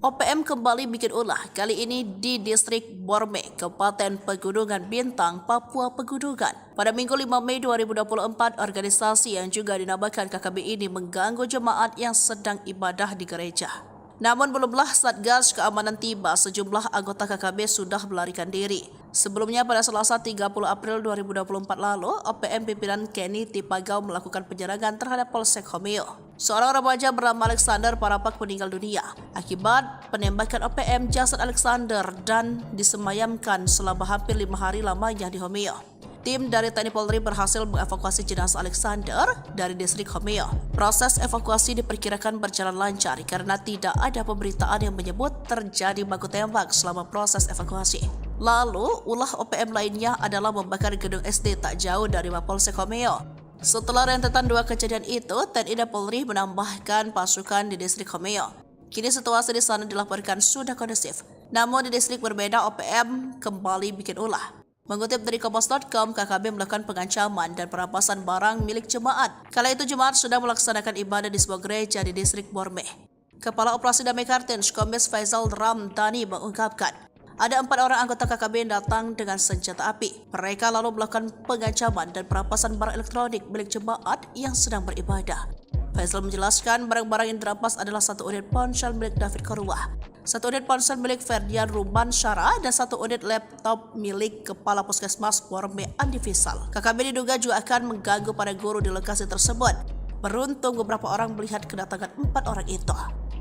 OPM kembali bikin ulah, kali ini di distrik Borme, Kabupaten Pegunungan Bintang, Papua Pegunungan. Pada Minggu 5 Mei 2024, organisasi yang juga dinamakan KKB ini mengganggu jemaat yang sedang ibadah di gereja. Namun belumlah Satgas Keamanan tiba, sejumlah anggota KKB sudah melarikan diri. Sebelumnya pada Selasa 30 April 2024 lalu, OPM pimpinan Kenny Tipagaul melakukan penyerangan terhadap Polsek Homeo. Seorang remaja bernama Alexander Parapak meninggal dunia akibat penembakan OPM. Jasad Alexander dan disemayamkan selama hampir 5 hari lamanya di Homeo. Tim dari TNI Polri berhasil mengevakuasi jenazah Alexander dari distrik Homeo. Proses evakuasi diperkirakan berjalan lancar karena tidak ada pemberitaan yang menyebut terjadi baku tembak selama proses evakuasi. Lalu, ulah OPM lainnya adalah membakar gedung SD tak jauh dari Mapolsek Homeo. Setelah rentetan 2 kejadian itu, TNI dan Polri menambahkan pasukan di distrik Homeo. Kini situasi di sana dilaporkan sudah kondusif. Namun di distrik berbeda, OPM kembali bikin ulah. Mengutip dari Kompas.com, KKB melakukan pengancaman dan perampasan barang milik jemaat. Kala itu jemaat sudah melaksanakan ibadah di sebuah gereja di distrik Borme. Kepala Operasi Damai Cartens, Kombes Faisal Ramdhani mengungkapkan, ada 4 orang anggota KKB yang datang dengan senjata api. Mereka lalu melakukan pengancaman dan perampasan barang elektronik milik jemaat yang sedang beribadah. Faisal menjelaskan barang-barang yang dirampas adalah 1 unit ponsel milik David Korwah, 1 unit ponsel milik Ferdian Ruban Syara, dan 1 unit laptop milik Kepala Puskesmas Borme Andi Fisal. KKB diduga juga akan mengganggu para guru di lokasi tersebut. Beruntung beberapa orang melihat kedatangan 4 orang itu.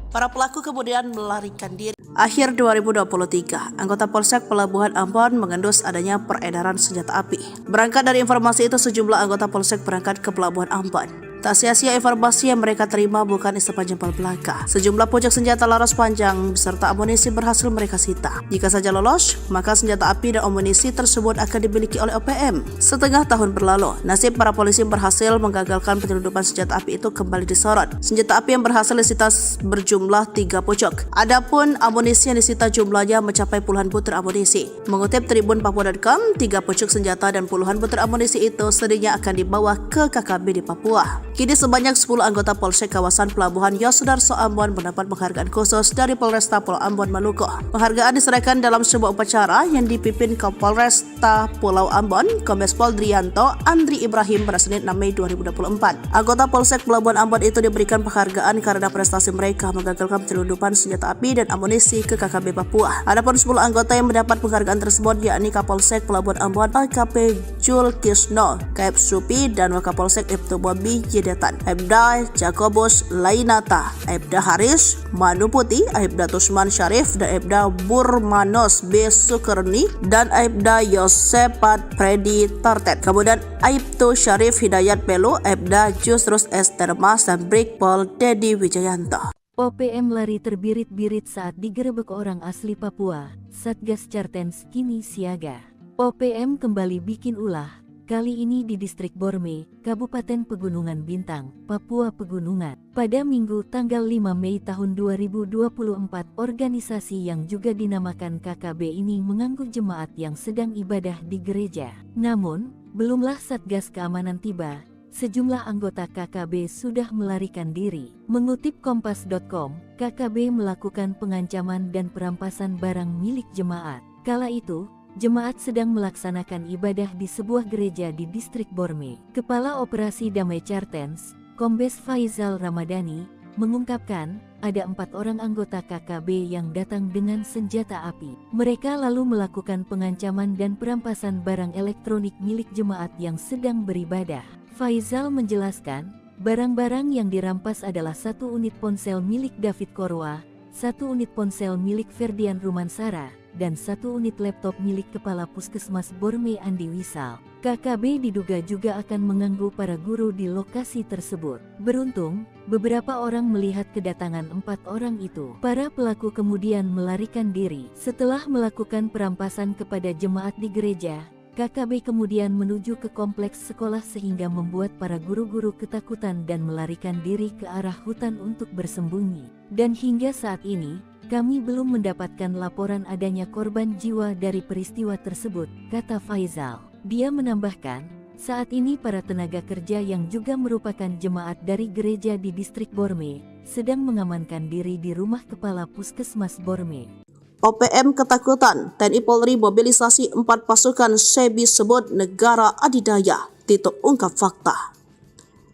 Para pelaku kemudian melarikan diri. Akhir 2023, anggota Polsek Pelabuhan Ambon mengendus adanya peredaran senjata api. Berangkat dari informasi itu, sejumlah anggota Polsek berangkat ke Pelabuhan Ambon. Tak sia-sia informasi yang mereka terima bukan isapan jempol belaka. Sejumlah pucuk senjata laras panjang beserta amunisi berhasil mereka sita. Jika saja lolos, maka senjata api dan amunisi tersebut akan dimiliki oleh OPM. Setengah tahun berlalu, nasib para polisi berhasil menggagalkan penyelundupan senjata api itu kembali disorot. Senjata api yang berhasil disita berjumlah 3 pucuk. Adapun amunisi yang disita jumlahnya mencapai puluhan butir amunisi. Mengutip Tribun Papua.com, 3 pucuk senjata dan puluhan butir amunisi itu sedihnya akan dibawa ke KKB di Papua. Kini sebanyak 10 anggota Polsek kawasan Pelabuhan Yosudarso Ambon mendapat penghargaan khusus dari Polresta Pulau Ambon Maluku. Penghargaan diserahkan dalam sebuah upacara yang dipimpin Kapolresta Pulau Ambon, Kombes Pol Drianto Andri Ibrahim pada Senin 6 Mei 2024. Anggota Polsek Pelabuhan Ambon itu diberikan penghargaan karena prestasi mereka menggagalkan penyelundupan senjata api dan amunisi ke KKB Papua. Adapun 10 anggota yang mendapat penghargaan tersebut yakni Kapolsek Pelabuhan Ambon AKP Jul Kisno, Kaep Supi, dan Wakapolsek Ibtu Bobi Jedatan, Aibda Jakobus Lainata, Aibda Haris Manuputi, Aibda Tusman Syarif, dan Aibda Burmanos B. Sukerni, dan Aibda Yosepat Predi Tartet. Kemudian Aibtu Syarif Hidayat Pelu, Aibda Jusrus S. Termas, dan Brigpol Dedi Wijayanto. OPM lari terbirit-birit saat digerebek orang asli Papua. Satgas Cartens kini siaga. OPM kembali bikin ulah. Kali ini di Distrik Borme, Kabupaten Pegunungan Bintang, Papua Pegunungan. Pada Minggu tanggal 5 Mei tahun 2024, organisasi yang juga dinamakan KKB ini mengganggu jemaat yang sedang ibadah di gereja. Namun, belumlah Satgas Keamanan tiba, sejumlah anggota KKB sudah melarikan diri. Mengutip Kompas.com, KKB melakukan pengancaman dan perampasan barang milik jemaat. Kala itu, jemaat sedang melaksanakan ibadah di sebuah gereja di Distrik Borme. Kepala Operasi Damai Cartens, Kombes Faizal Ramadhani, mengungkapkan ada 4 orang anggota KKB yang datang dengan senjata api. Mereka lalu melakukan pengancaman dan perampasan barang elektronik milik jemaat yang sedang beribadah. Faizal menjelaskan, barang-barang yang dirampas adalah 1 unit ponsel milik David Korwa, 1 unit ponsel milik Ferdian Rumansara, dan 1 unit laptop milik Kepala Puskesmas Borme Andi Wisal. KKB diduga juga akan mengganggu para guru di lokasi tersebut. Beruntung, beberapa orang melihat kedatangan 4 orang itu. Para pelaku kemudian melarikan diri. Setelah melakukan perampasan kepada jemaat di gereja, KKB kemudian menuju ke kompleks sekolah sehingga membuat para guru-guru ketakutan dan melarikan diri ke arah hutan untuk bersembunyi. Dan hingga saat ini, kami belum mendapatkan laporan adanya korban jiwa dari peristiwa tersebut, kata Faizal. Dia menambahkan, saat ini para tenaga kerja yang juga merupakan jemaat dari gereja di Distrik Borme sedang mengamankan diri di rumah Kepala Puskesmas Borme. OPM ketakutan, TNI Polri mobilisasi 4 pasukan SEBI sebut negara adidaya. Tito ungkap fakta.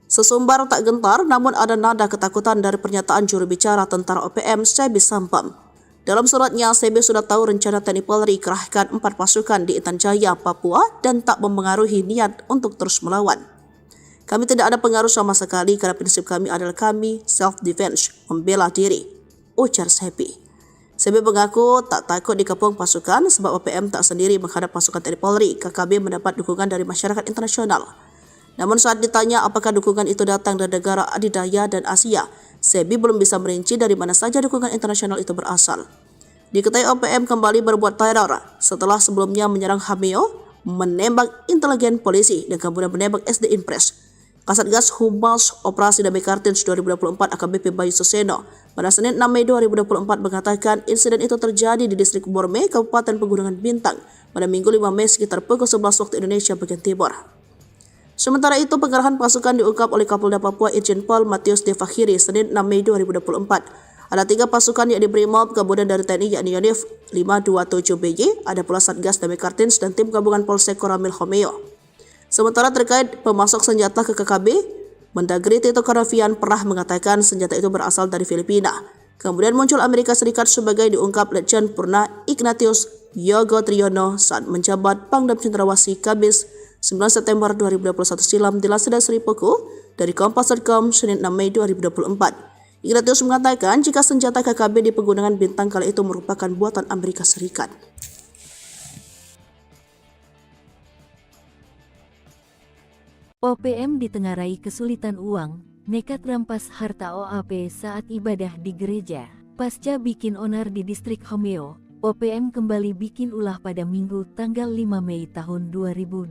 Sesumbar tak gentar, namun ada nada ketakutan dari pernyataan juru bicara tentara OPM SEBI Sampam. Dalam suratnya, SEBI sudah tahu rencana TNI Polri kerahkan 4 pasukan di Intan Jaya, Papua dan tak mempengaruhi niat untuk terus melawan. Kami tidak ada pengaruh sama sekali karena prinsip kami adalah kami self-defense, membela diri, ujar SEBI. SEBI mengaku tak takut dikepung pasukan sebab OPM tak sendiri menghadap pasukan TNI Polri. KKB mendapat dukungan dari masyarakat internasional. Namun saat ditanya apakah dukungan itu datang dari negara adidaya dan Asia, SEBI belum bisa merinci dari mana saja dukungan internasional itu berasal. Diketahui OPM kembali berbuat teror setelah sebelumnya menyerang Hameo, menembak intelijen polisi, dan kemudian menembak SD Impres. Kasatgas Humas Operasi Damai Kartens 2024 AKBP Bayu Suseno pada Senin 6 Mei 2024 mengatakan insiden itu terjadi di Distrik Borme, Kabupaten Pegunungan Bintang pada Minggu 5 Mei sekitar pukul 11 waktu Indonesia bagian Timur. Sementara itu, pengerahan pasukan diungkap oleh Kapolda Papua Irjen Pol Matius De Fakhiri Senin 6 Mei 2024. Ada 3 pasukan yakni Brimob, kemudian dari TNI yakni Yonif 527BY, ada pula Satgas Damai Kartens dan tim gabungan Polsek Koramil Homeo. Sementara terkait pemasok senjata ke KKB, Mendagri Tito Karnavian pernah mengatakan senjata itu berasal dari Filipina. Kemudian muncul Amerika Serikat sebagai diungkap Letjen Purna Ignatius Yogo Triyono saat menjabat Pangdam Cendrawasih Kamis 9 September 2021 silam di Laseda Seripuku, Dari Kompas.com, Senin 6 Mei 2024. Ignatius mengatakan jika senjata KKB di Pegunungan Bintang kala itu merupakan buatan Amerika Serikat. OPM ditengarai kesulitan uang, nekat rampas harta OAP saat ibadah di gereja. Pasca bikin onar di distrik Homeo, OPM kembali bikin ulah pada Minggu tanggal 5 Mei tahun 2024.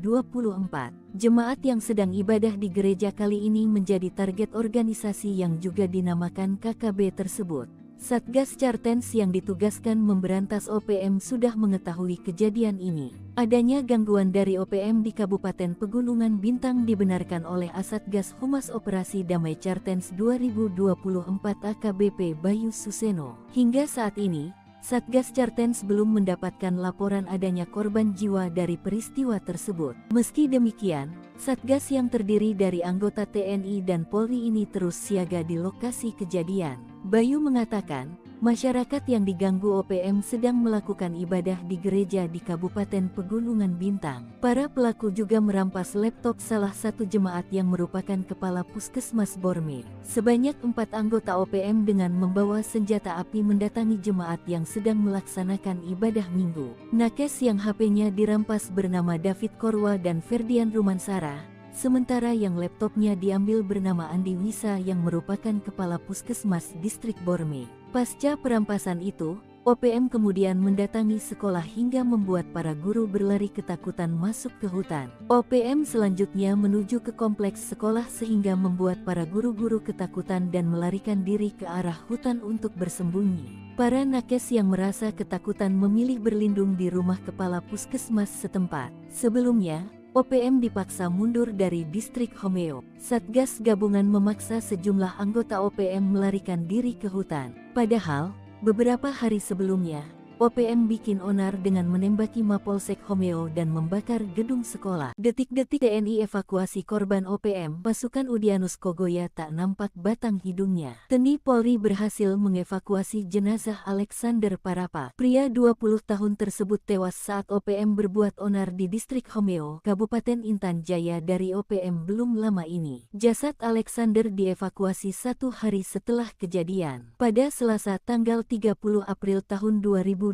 Jemaat yang sedang ibadah di gereja kali ini menjadi target organisasi yang juga dinamakan KKB tersebut. Satgas Chartens yang ditugaskan memberantas OPM sudah mengetahui kejadian ini. Adanya gangguan dari OPM di Kabupaten Pegunungan Bintang dibenarkan oleh Asatgas Humas Operasi Damai Chartens 2024 AKBP Bayu Suseno. Hingga saat ini, Satgas Chartens belum mendapatkan laporan adanya korban jiwa dari peristiwa tersebut. Meski demikian, Satgas yang terdiri dari anggota TNI dan Polri ini terus siaga di lokasi kejadian. Bayu mengatakan, masyarakat yang diganggu OPM sedang melakukan ibadah di gereja di Kabupaten Pegunungan Bintang. Para pelaku juga merampas laptop salah satu jemaat yang merupakan kepala Puskesmas Borme. Sebanyak 4 anggota OPM dengan membawa senjata api mendatangi jemaat yang sedang melaksanakan ibadah minggu. Nakes yang HP-nya dirampas bernama David Korwa dan Ferdian Rumansara. Sementara yang laptopnya diambil bernama Andi Wisa yang merupakan kepala Puskesmas Distrik Borme. Pasca perampasan itu, OPM kemudian mendatangi sekolah hingga membuat para guru berlari ketakutan masuk ke hutan. OPM selanjutnya menuju ke kompleks sekolah sehingga membuat para guru-guru ketakutan dan melarikan diri ke arah hutan untuk bersembunyi. Para nakes yang merasa ketakutan memilih berlindung di rumah kepala puskesmas setempat. Sebelumnya, OPM dipaksa mundur dari distrik Homeo. Satgas gabungan memaksa sejumlah anggota OPM melarikan diri ke hutan. Padahal, beberapa hari sebelumnya, OPM bikin onar dengan menembaki Mapolsek Homeo dan membakar gedung sekolah. Detik-detik TNI evakuasi korban OPM, pasukan Udianus Kogoya tak nampak batang hidungnya. TNI Polri berhasil mengevakuasi jenazah Alexander Parapa. Pria 20 tahun tersebut tewas saat OPM berbuat onar di distrik Homeo, Kabupaten Intan Jaya dari OPM belum lama ini. Jasad Alexander dievakuasi 1 hari setelah kejadian. Pada Selasa tanggal 30 April tahun 2024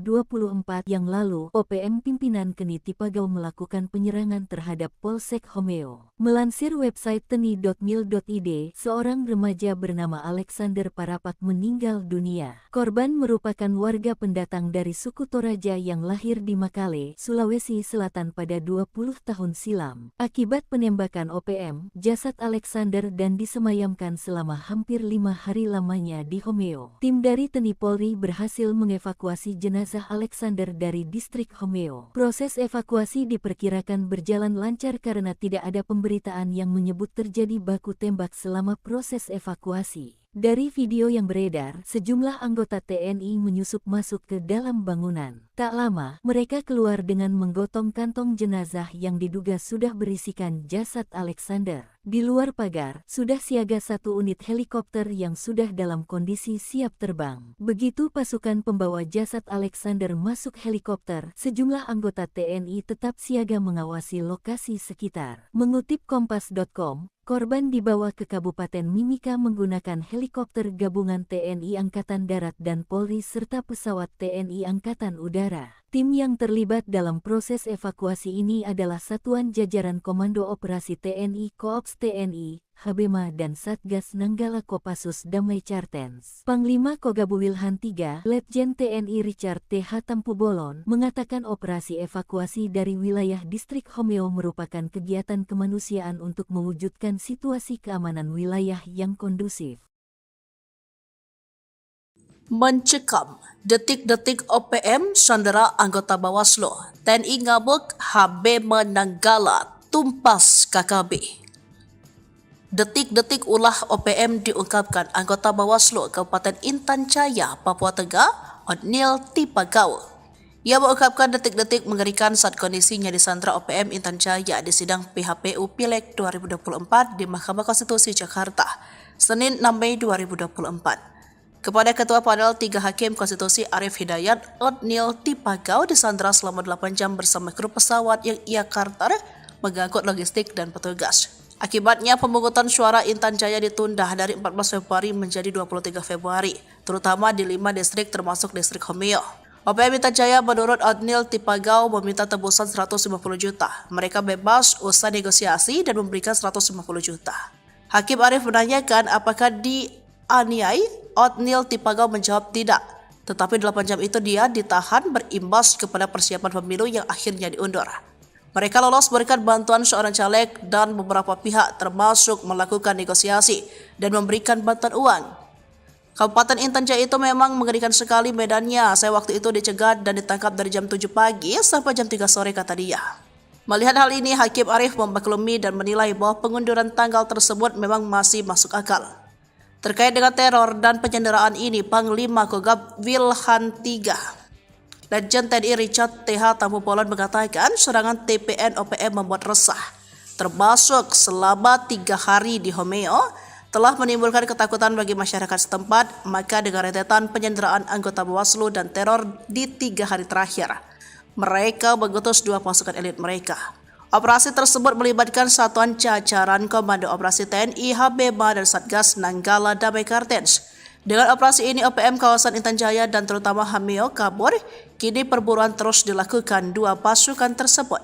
yang lalu, OPM pimpinan Keni Tipagau melakukan penyerangan terhadap Polsek Homeo. Melansir website teni.mil.id, seorang remaja bernama Alexander Parapak meninggal dunia. Korban merupakan warga pendatang dari suku Toraja yang lahir di Makale, Sulawesi Selatan pada 20 tahun silam. Akibat penembakan OPM, jasad Alexander dan disemayamkan selama hampir 5 hari lamanya di Homeo. Tim dari TNI Polri berhasil mengevakuasi jenazah Alexander dari distrik Homeo. Proses evakuasi diperkirakan berjalan lancar karena tidak ada pemberitaan yang menyebut terjadi baku tembak selama proses evakuasi. Dari video yang beredar, sejumlah anggota TNI menyusup masuk ke dalam bangunan. Tak lama, mereka keluar dengan menggotong kantong jenazah yang diduga sudah berisikan jasad Alexander. Di luar pagar, sudah siaga 1 unit helikopter yang sudah dalam kondisi siap terbang. Begitu pasukan pembawa jasad Alexander masuk helikopter, sejumlah anggota TNI tetap siaga mengawasi lokasi sekitar. Mengutip Kompas.com, korban dibawa ke Kabupaten Mimika menggunakan helikopter gabungan TNI Angkatan Darat dan Polri serta pesawat TNI Angkatan Udara. Tim yang terlibat dalam proses evakuasi ini adalah Satuan Jajaran Komando Operasi TNI Koops TNI, Habema dan Satgas Nanggala Kopassus Damai Chartens. Panglima Kogabu Wilhan III, Letjen TNI Richard T. Hatampubolon, mengatakan operasi evakuasi dari wilayah distrik Homeo merupakan kegiatan kemanusiaan untuk mewujudkan situasi keamanan wilayah yang kondusif. Mencekam, detik-detik OPM sandera anggota Bawaslu, TNI ngabuk, Habema Nanggala tumpas KKB. Detik-detik ulah OPM diungkapkan anggota Bawaslu Kabupaten Intan Jaya, Papua Tengah, Odnil Tipagau. Ia mengungkapkan detik-detik mengerikan saat kondisinya disandra OPM Intan Jaya di sidang PHPU Pileg 2024 di Mahkamah Konstitusi Jakarta, Senin 6 Mei 2024. Kepada Ketua Panel 3 Hakim Konstitusi Arif Hidayat, Odnil Tipagau disandra selama 8 jam bersama kru pesawat yang ia karter mengangkut logistik dan petugas. Akibatnya pemungutan suara Intan Jaya ditunda dari 14 Februari menjadi 23 Februari, terutama di 5 distrik termasuk distrik Homeo. OPM Intan Jaya menurut Otnil Tipagau meminta tebusan 150 juta. Mereka bebas usai negosiasi dan memberikan 150 juta. Hakim Arief menanyakan apakah dianiai. Otnil Tipagau menjawab tidak. Tetapi 8 jam itu dia ditahan berimbas kepada persiapan pemilu yang akhirnya diundur. Mereka lolos berikan bantuan seorang caleg dan beberapa pihak termasuk melakukan negosiasi dan memberikan bantuan uang. Kabupaten Intan Jaya itu memang mengerikan sekali medannya. Saya waktu itu dicegat dan ditangkap dari jam 7 pagi sampai jam 3 sore kata dia. Melihat hal ini, Hakim Arief memaklumi dan menilai bahwa pengunduran tanggal tersebut memang masih masuk akal. Terkait dengan teror dan penyanderaan ini, Panglima Kogab Wilhan III Legend TNI Richard TH Tampu-Polon mengatakan serangan TPN OPM membuat resah, termasuk selama 3 hari di Homeo, telah menimbulkan ketakutan bagi masyarakat setempat. Maka dengan rentetan penyanderaan anggota Bawaslu dan teror di 3 hari terakhir, mereka mengutus 2 pasukan elit mereka. Operasi tersebut melibatkan satuan jajaran Komando Operasi TNI, HBMA, dan Satgas Nanggala Damai Kartens. Dengan operasi ini, OPM kawasan Intan Jaya dan terutama Homeo kabur. Kini perburuan terus dilakukan 2 pasukan tersebut.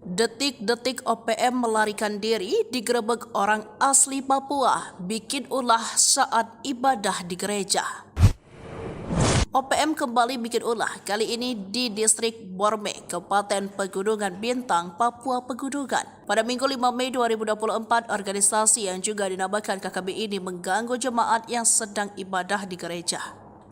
Detik-detik OPM melarikan diri digerebek orang asli Papua, bikin ulah saat ibadah di gereja. OPM kembali bikin ulah, kali ini di distrik Borme, Kabupaten Pegunungan Bintang, Papua Pegunungan. Pada Minggu 5 Mei 2024, organisasi yang juga dinamakan KKB ini mengganggu jemaat yang sedang ibadah di gereja.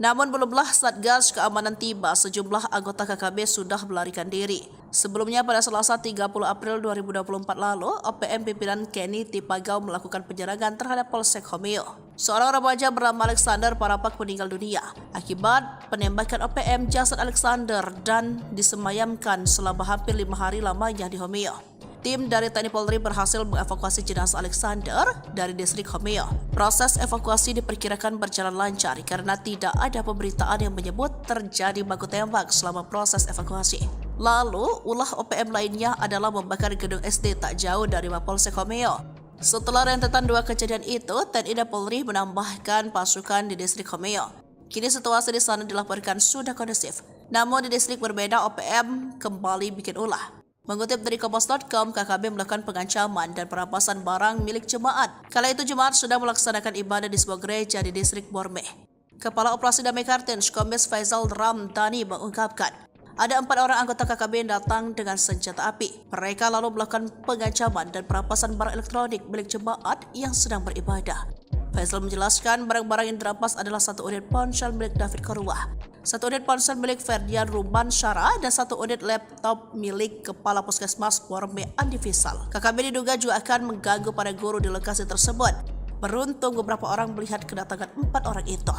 Namun belumlah Satgas Keamanan tiba, sejumlah anggota KKB sudah melarikan diri. Sebelumnya pada Selasa 30 April 2024 lalu, OPM pimpinan Kenny Tipagau melakukan penyerangan terhadap Polsek Homeo. Seorang remaja bernama Alexander Parapak meninggal dunia akibat penembakan OPM. Jasad Alexander dan disemayamkan selama hampir 5 hari lamanya di Homeo. Tim dari TNI Polri berhasil mengevakuasi jenazah Alexander dari distrik Homeo. Proses evakuasi diperkirakan berjalan lancar karena tidak ada pemberitaan yang menyebut terjadi baku tembak selama proses evakuasi. Lalu, ulah OPM lainnya adalah membakar gedung SD tak jauh dari Mapolsek Homeo. Setelah rentetan 2 kejadian itu, TNI dan Polri menambahkan pasukan di distrik Homeo. Kini situasi di sana dilaporkan sudah kondusif. Namun di distrik berbeda, OPM kembali bikin ulah. Mengutip dari Kompas.com, KKB melakukan pengancaman dan perampasan barang milik jemaat. Kala itu jemaat sedang melaksanakan ibadah di sebuah gereja di distrik Borme. Kepala Operasi Damai Kartens, Kombes Faisal Ramdhani mengungkapkan, ada 4 orang anggota KKB yang datang dengan senjata api. Mereka lalu melakukan pengancaman dan perampasan barang elektronik milik jemaat yang sedang beribadah. Faisal menjelaskan barang-barang yang dirampas adalah 1 unit ponsel milik David Korwah, 1 unit ponsel milik Ferdian Ruban Syara, dan 1 unit laptop milik Kepala Puskesmas Borme Andi Fisal. KKB diduga juga akan mengganggu para guru di lokasi tersebut. Beruntung beberapa orang melihat kedatangan 4 orang itu.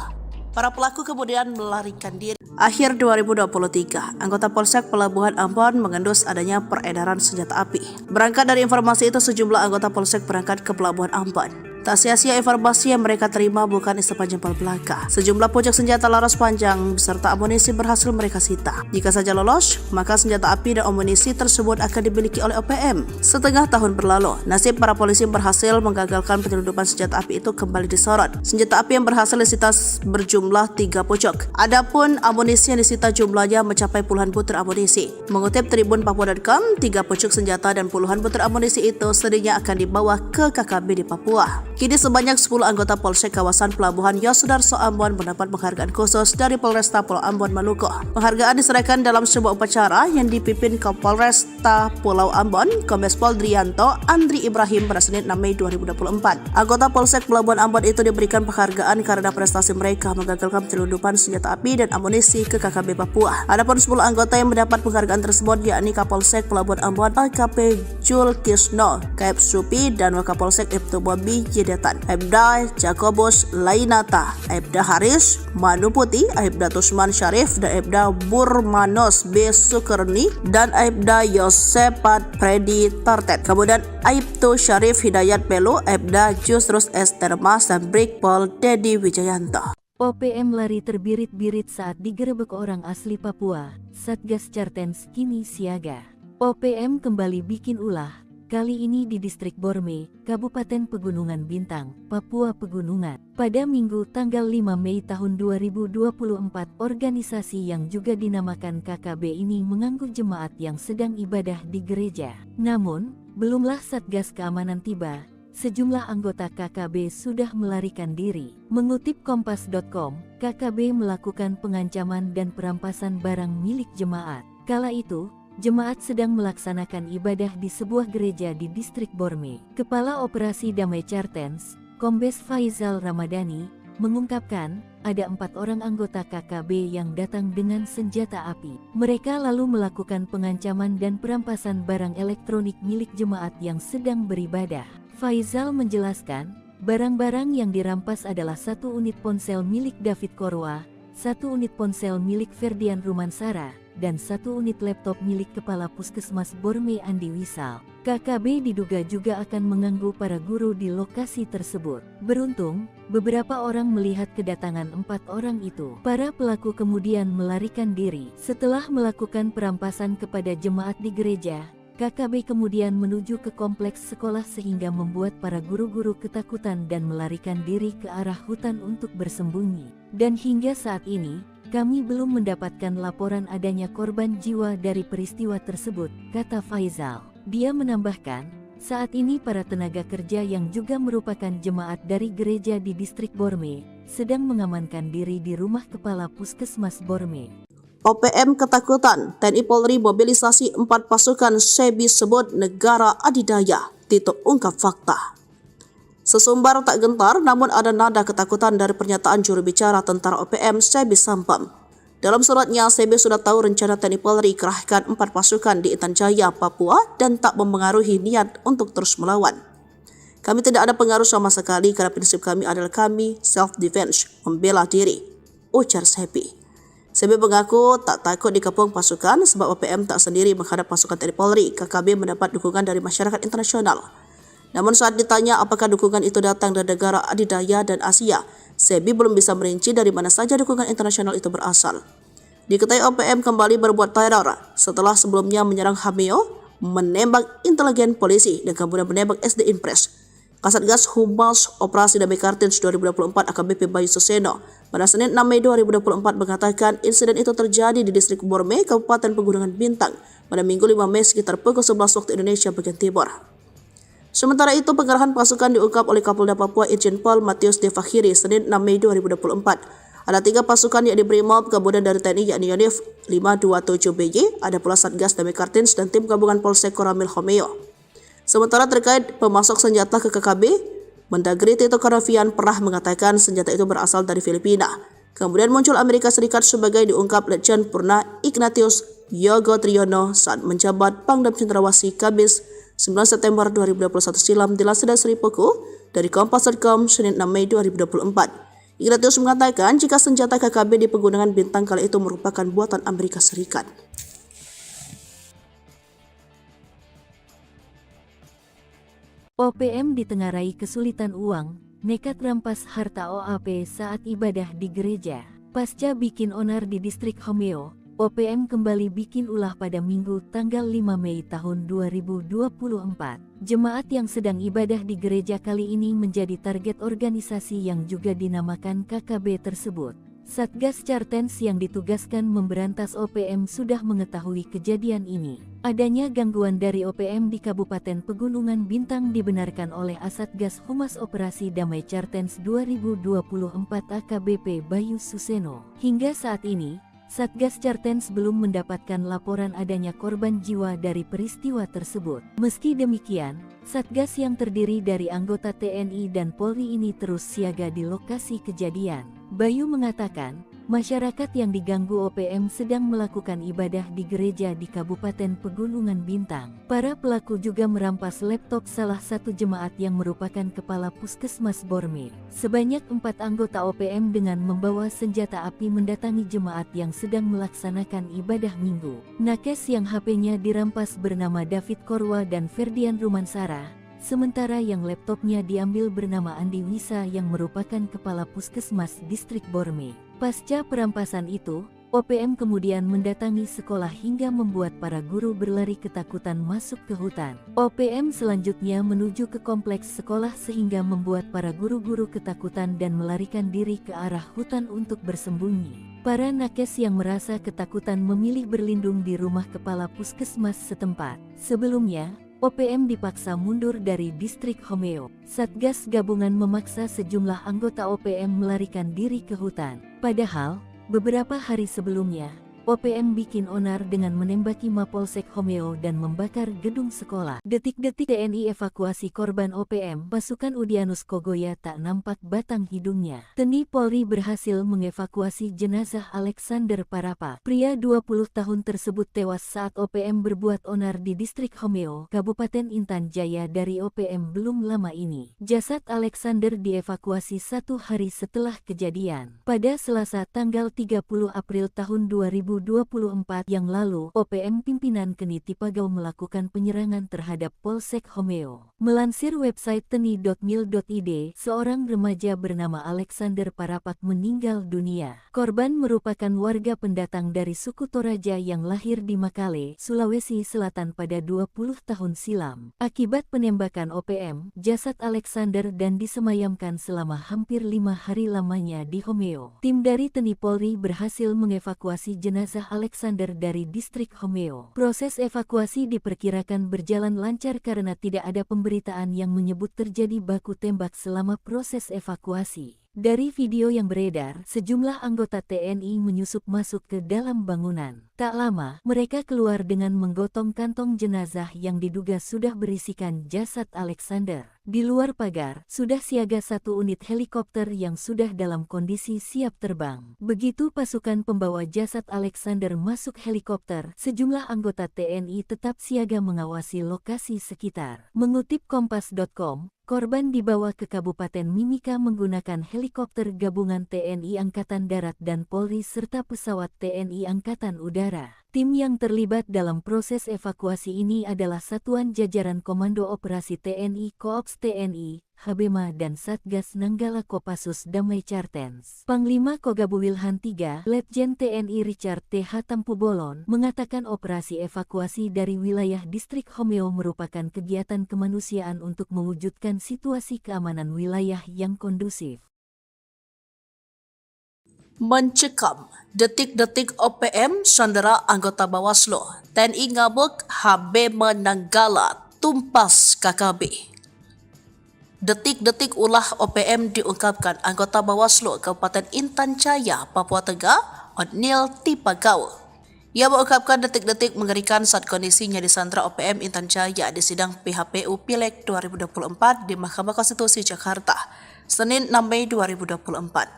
Para pelaku kemudian melarikan diri. Akhir 2023, anggota Polsek Pelabuhan Ambon mengendus adanya peredaran senjata api. Berangkat dari informasi itu, sejumlah anggota Polsek berangkat ke Pelabuhan Ambon. Tak sia-sia informasi yang mereka terima bukan isapan jempol belaka. Sejumlah pucuk senjata laras panjang beserta amunisi berhasil mereka sita. Jika saja lolos, maka senjata api dan amunisi tersebut akan dimiliki oleh OPM. Setengah tahun berlalu, nasib para polisi berhasil menggagalkan penyelundupan senjata api itu kembali disorot. Senjata api yang berhasil disita berjumlah 3 pucuk. Adapun amunisi yang disita jumlahnya mencapai puluhan butir amunisi. Mengutip Tribun Papua.com, 3 pucuk senjata dan puluhan butir amunisi itu sedihnya akan dibawa ke KKB di Papua. Kini sebanyak 10 anggota Polsek kawasan Pelabuhan Yosudarso Ambon mendapat penghargaan khusus dari Polresta Pulau Ambon Maluku. Penghargaan diserahkan dalam sebuah upacara yang dipimpin Kapolresta Pulau Ambon, Kombes Pol Drianto Andri Ibrahim pada Senin 6 Mei 2024. Anggota Polsek Pelabuhan Ambon itu diberikan penghargaan karena prestasi mereka menggagalkan penyelundupan senjata api dan amunisi ke KKB Papua. Adapun 10 anggota yang mendapat penghargaan tersebut yakni Kapolsek Pelabuhan Ambon AKP Jul Kisno, Kep Supi, dan Wakapolsek Ibtu Bobi Yedetan, Aibda Jakobus Lainata, Aibda Haris Manuputi, Aibda Tusman Syarif, dan Aibda Burmanos B. Sukerni, dan Aibda Yosepat Predi Tartet. Kemudian Aibtu Syarif Hidayat Pelu, Aibda Jusrus S. Termas, dan Brigpol Dedi Wijayanto. OPM lari terbirit-birit saat digerebek orang asli Papua. Satgas Cartens kini siaga. OPM kembali bikin ulah. kali ini di Distrik Borme, Kabupaten Pegunungan Bintang, Papua Pegunungan. Pada Minggu tanggal 5 Mei tahun 2024, organisasi yang juga dinamakan KKB ini mengganggu jemaat yang sedang ibadah di gereja. Namun, belumlah Satgas Keamanan tiba, sejumlah anggota KKB sudah melarikan diri. Mengutip Kompas.com, KKB melakukan pengancaman dan perampasan barang milik jemaat. Kala itu, jemaat sedang melaksanakan ibadah di sebuah gereja di Distrik Borme. Kepala Operasi Damai Chartens, Kombes Faizal Ramadhani, mengungkapkan ada 4 orang anggota KKB yang datang dengan senjata api. Mereka lalu melakukan pengancaman dan perampasan barang elektronik milik jemaat yang sedang beribadah. Faizal menjelaskan, barang-barang yang dirampas adalah 1 unit ponsel milik David Korwa, 1 unit ponsel milik Ferdian Rumansara, dan 1 unit laptop milik Kepala Puskesmas Borme Andi Wisal. KKB diduga juga akan mengganggu para guru di lokasi tersebut. Beruntung, beberapa orang melihat kedatangan 4 orang itu. Para pelaku kemudian melarikan diri. Setelah melakukan perampasan kepada jemaat di gereja, KKB kemudian menuju ke kompleks sekolah sehingga membuat para guru-guru ketakutan dan melarikan diri ke arah hutan untuk bersembunyi. Dan hingga saat ini, kami belum mendapatkan laporan adanya korban jiwa dari peristiwa tersebut, kata Faizal. Dia menambahkan, saat ini para tenaga kerja yang juga merupakan jemaat dari gereja di Distrik Borme sedang mengamankan diri di rumah Kepala Puskesmas Borme. OPM ketakutan, TNI Polri mobilisasi 4 pasukan Sebi sebut negara adidaya, Tito ungkap fakta. Sesumbar tak gentar, namun ada nada ketakutan dari pernyataan juru bicara tentara OPM Sebi Sampam. Dalam suratnya, Sebi sudah tahu rencana TNI Polri kerahkan 4 pasukan di Intan Jaya, Papua dan tak mempengaruhi niat untuk terus melawan. Kami tidak ada pengaruh sama sekali karena prinsip kami adalah kami self-defense, membela diri, ujar Sebi. Sebi mengaku tak takut dikepung pasukan sebab OPM tak sendiri menghadap pasukan TNI Polri. KKB mendapat dukungan dari masyarakat internasional. Namun saat ditanya apakah dukungan itu datang dari negara adidaya dan Asia, Sebi belum bisa merinci dari mana saja dukungan internasional itu berasal. Diketahui OPM kembali berbuat teror setelah sebelumnya menyerang Hameo, menembak intelijen polisi dan kemudian menembak SD Impres. Kasatgas Humas Operasi Damai Kartens 2024 AKBP Bayu Suseno pada Senin 6 Mei 2024 mengatakan insiden itu terjadi di Distrik Borme, Kabupaten Pegunungan Bintang pada Minggu 5 Mei sekitar pukul 11 waktu Indonesia bagian Timur. Sementara itu, pengerahan pasukan diungkap oleh Kapolda Papua Irjen Pol Matius De Fakhiri Senin 6 Mei 2024. Ada 3 pasukan yakni Brimob, kemudian dari TNI yakni Yonif 527BY, ada pula Satgas Damai Kartens dan tim gabungan Polsek Koramil Homeo. Sementara terkait pemasok senjata ke KKB, Mendagri Tito Karnavian pernah mengatakan senjata itu berasal dari Filipina. Kemudian muncul Amerika Serikat sebagai diungkap Letjen Purna Ignatius Yogo Triyono saat menjabat Pangdam Cendrawasih Kamis 9 September 2021 silam dilansir dari Sri Puku dari Kompas.com Senin 6 Mei 2024. Ignatius mengatakan jika senjata KKB di Pegunungan Bintang kala itu merupakan buatan Amerika Serikat. OPM ditengarai kesulitan uang, nekat rampas harta OAP saat ibadah di gereja. Pasca bikin onar di Distrik Homeo, OPM kembali bikin ulah pada Minggu tanggal 5 Mei tahun 2024. Jemaat yang sedang ibadah di gereja kali ini menjadi target organisasi yang juga dinamakan KKB tersebut. Satgas Chartens yang ditugaskan memberantas OPM sudah mengetahui kejadian ini. Adanya gangguan dari OPM di Kabupaten Pegunungan Bintang dibenarkan oleh Asatgas Humas Operasi Damai Chartens 2024 AKBP Bayu Suseno. Hingga saat ini, Satgas Chartens belum mendapatkan laporan adanya korban jiwa dari peristiwa tersebut. Meski demikian, Satgas yang terdiri dari anggota TNI dan Polri ini terus siaga di lokasi kejadian. Bayu mengatakan, masyarakat yang diganggu OPM sedang melakukan ibadah di gereja di Kabupaten Pegunungan Bintang. Para pelaku juga merampas laptop salah satu jemaat yang merupakan Kepala Puskesmas Borme. Sebanyak 4 anggota OPM dengan membawa senjata api mendatangi jemaat yang sedang melaksanakan ibadah minggu. Nakes yang HP-nya dirampas bernama David Korwa dan Ferdian Rumansara. Sementara yang laptopnya diambil bernama Andi Wisa yang merupakan Kepala Puskesmas Distrik Borme. Pasca perampasan itu, OPM kemudian mendatangi sekolah hingga membuat para guru berlari ketakutan masuk ke hutan. OPM selanjutnya menuju ke kompleks sekolah sehingga membuat para guru-guru ketakutan dan melarikan diri ke arah hutan untuk bersembunyi. Para nakes yang merasa ketakutan memilih berlindung di rumah kepala puskesmas setempat. Sebelumnya, OPM dipaksa mundur dari distrik Homeo. Satgas gabungan memaksa sejumlah anggota OPM melarikan diri ke hutan. Padahal, beberapa hari sebelumnya, OPM bikin onar dengan menembaki Mapolsek Homeo dan membakar gedung sekolah. Detik-detik TNI evakuasi korban OPM, pasukan Udyanus Kogoya tak nampak batang hidungnya. TNI Polri berhasil mengevakuasi jenazah Alexander Parapa. Pria 20 tahun tersebut tewas saat OPM berbuat onar di distrik Homeo, Kabupaten Intan Jaya dari OPM belum lama ini. Jasad Alexander dievakuasi 1 hari setelah kejadian. Pada Selasa tanggal 30 April tahun 2024 yang lalu, OPM pimpinan Keni Tipagau melakukan penyerangan terhadap Polsek Homeo. Melansir website teni.mil.id, seorang remaja bernama Alexander Parapak meninggal dunia. Korban merupakan warga pendatang dari suku Toraja yang lahir di Makale, Sulawesi Selatan pada 20 tahun silam. Akibat penembakan OPM, jasad Alexander dan disemayamkan selama hampir 5 hari lamanya di Homeo. Tim dari TNI Polri berhasil mengevakuasi jenazah Alexander dari distrik Homeo. Proses evakuasi diperkirakan berjalan lancar karena tidak ada pemberitaan yang menyebut terjadi baku tembak selama proses evakuasi. Dari video yang beredar, sejumlah anggota TNI menyusup masuk ke dalam bangunan. Tak lama, mereka keluar dengan menggotong kantong jenazah yang diduga sudah berisikan jasad Alexander. Di luar pagar, sudah siaga 1 unit helikopter yang sudah dalam kondisi siap terbang. Begitu pasukan pembawa jasad Alexander masuk helikopter, sejumlah anggota TNI tetap siaga mengawasi lokasi sekitar. Mengutip Kompas.com, korban dibawa ke Kabupaten Mimika menggunakan helikopter gabungan TNI Angkatan Darat dan Polri serta pesawat TNI Angkatan Udara. Tim yang terlibat dalam proses evakuasi ini adalah Satuan Jajaran Komando Operasi TNI Koops TNI, Habema dan Satgas Nanggala Kopassus Damai Cartens. Panglima Kogabu Wilhan III, Letjen TNI Richard T.H. Tampubolon, mengatakan operasi evakuasi dari wilayah distrik Homeo merupakan kegiatan kemanusiaan untuk mewujudkan situasi keamanan wilayah yang kondusif. Mencekam, detik-detik OPM sandera anggota Bawaslu, TNI ngabuk, Habema Nanggala tumpas KKB. Detik-detik ulah OPM diungkapkan anggota Bawaslu Kabupaten Intan Jaya, Papua Tengah, Odnil Tipagau. Ia mengungkapkan detik-detik mengerikan saat kondisinya disandra OPM Intan Jaya di sidang PHPU Pileg 2024 di Mahkamah Konstitusi Jakarta, Senin 6 Mei 2024.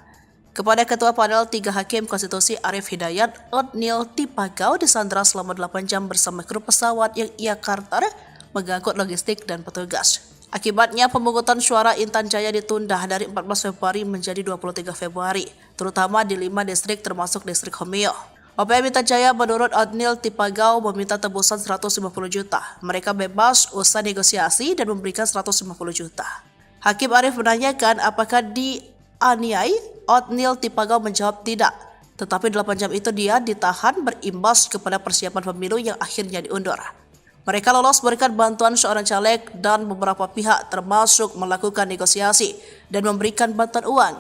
Kepada Ketua Panel 3 Hakim Konstitusi Arif Hidayat, Odnil Tipagau disandra selama 8 jam bersama kru pesawat yang ia charter mengangkut logistik dan petugas. Akibatnya pemungutan suara Intan Jaya ditunda dari 14 Februari menjadi 23 Februari, terutama di 5 distrik termasuk distrik Homeo. OPM Intan Jaya menurut Odnil Tipagau meminta tebusan 150 juta. Mereka bebas usai negosiasi dan memberikan 150 juta. Hakim Arif menanyakan apakah dianiai. Odnil Tipagau menjawab tidak. Tetapi 8 jam itu dia ditahan berimbas kepada persiapan pemilu yang akhirnya diundur. Mereka lolos berkat bantuan seorang caleg dan beberapa pihak termasuk melakukan negosiasi dan memberikan bantuan uang.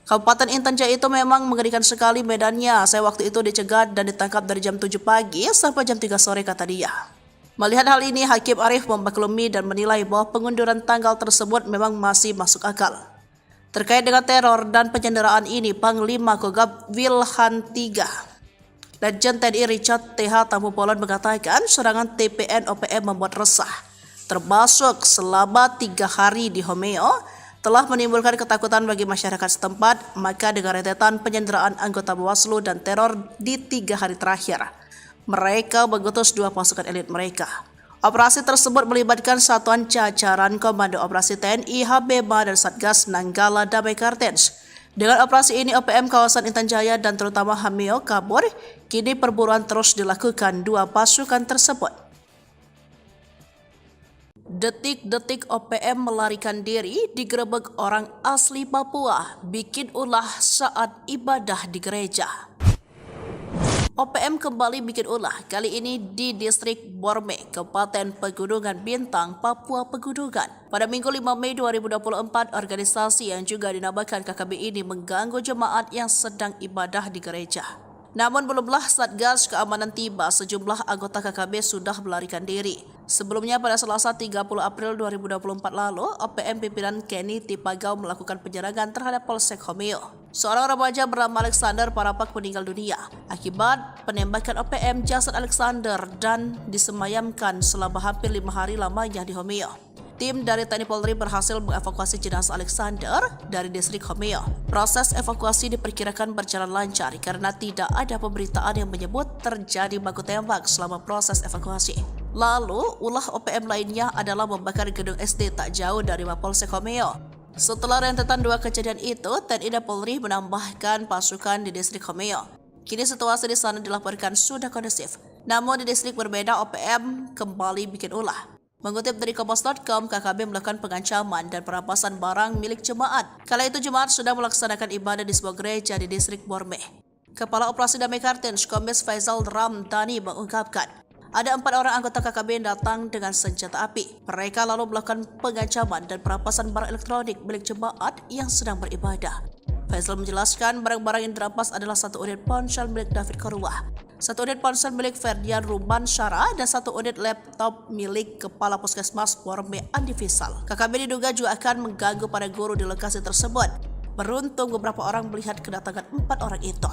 Kabupaten Intan Jaya itu memang mengerikan sekali medannya. Saya waktu itu dicegat dan ditangkap dari jam 7 pagi sampai jam 3 sore kata dia. Melihat hal ini, Hakim Arif memaklumi dan menilai bahwa pengunduran tanggal tersebut memang masih masuk akal. Terkait dengan teror dan penyanderaan ini, Panglima Kogab Wilhan III, Letjen TNI Richard T.H. Tampubolon mengatakan serangan TPN OPM membuat resah, termasuk selama 3 hari di Homeo, telah menimbulkan ketakutan bagi masyarakat setempat. Maka dengan rentetan penyanderaan anggota Bawaslu dan teror di 3 hari terakhir, mereka mengutus 2 pasukan elit mereka. Operasi tersebut melibatkan satuan jajaran Komando Operasi TNI, Habema dan Satgas Nanggala Damai Cartens. Dengan operasi ini, OPM kawasan Intan Jaya dan terutama Homeo kabur. Kini perburuan terus dilakukan 2 pasukan tersebut. Detik-detik OPM melarikan diri digerebek orang asli Papua, bikin ulah saat ibadah di gereja. OPM kembali bikin ulah, kali ini di distrik Borme, Kabupaten Pegunungan Bintang, Papua Pegunungan. Pada Minggu 5 Mei 2024, organisasi yang juga dinamakan KKB ini mengganggu jemaat yang sedang ibadah di gereja. Namun belumlah Satgas Keamanan tiba, sejumlah anggota KKB sudah melarikan diri. Sebelumnya pada Selasa 30 April 2024 lalu, OPM pimpinan Kenny Tipagau melakukan penyerangan terhadap Polsek Homeo. Seorang remaja bernama Alexander Parapak meninggal dunia akibat penembakan OPM. Jasad Alexander dan disemayamkan selama hampir 5 hari lamanya di Homeo. Tim dari TNI Polri berhasil mengevakuasi jenazah Alexander dari distrik Homeo. Proses evakuasi diperkirakan berjalan lancar karena tidak ada pemberitaan yang menyebut terjadi baku tembak selama proses evakuasi. Lalu, ulah OPM lainnya adalah membakar gedung SD tak jauh dari Mapolsek Homeo. Setelah rentetan 2 kejadian itu, TNI dan Polri menambahkan pasukan di distrik Homeo. Kini situasi di sana dilaporkan sudah kondusif. Namun di distrik berbeda, OPM kembali bikin ulah. Mengutip dari Kompas.com, KKB melakukan pengancaman dan perampasan barang milik jemaat. Kala itu jemaat sudah melaksanakan ibadah di sebuah gereja di distrik Borme. Kepala Operasi Damai Kartens, Kombes Faisal Ramdhani mengungkapkan, ada 4 orang anggota KKB yang datang dengan senjata api. Mereka lalu melakukan pengancaman dan perampasan barang elektronik milik jemaat yang sedang beribadah. Faisal menjelaskan barang-barang yang dirampas adalah 1 unit ponsel milik David Korwah, 1 unit ponsel milik Ferdian Ruban Syara, dan 1 unit laptop milik Kepala Puskesmas Borme Andi Fisal. KKB diduga juga akan mengganggu para guru di lokasi tersebut. Beruntung beberapa orang melihat kedatangan 4 orang itu.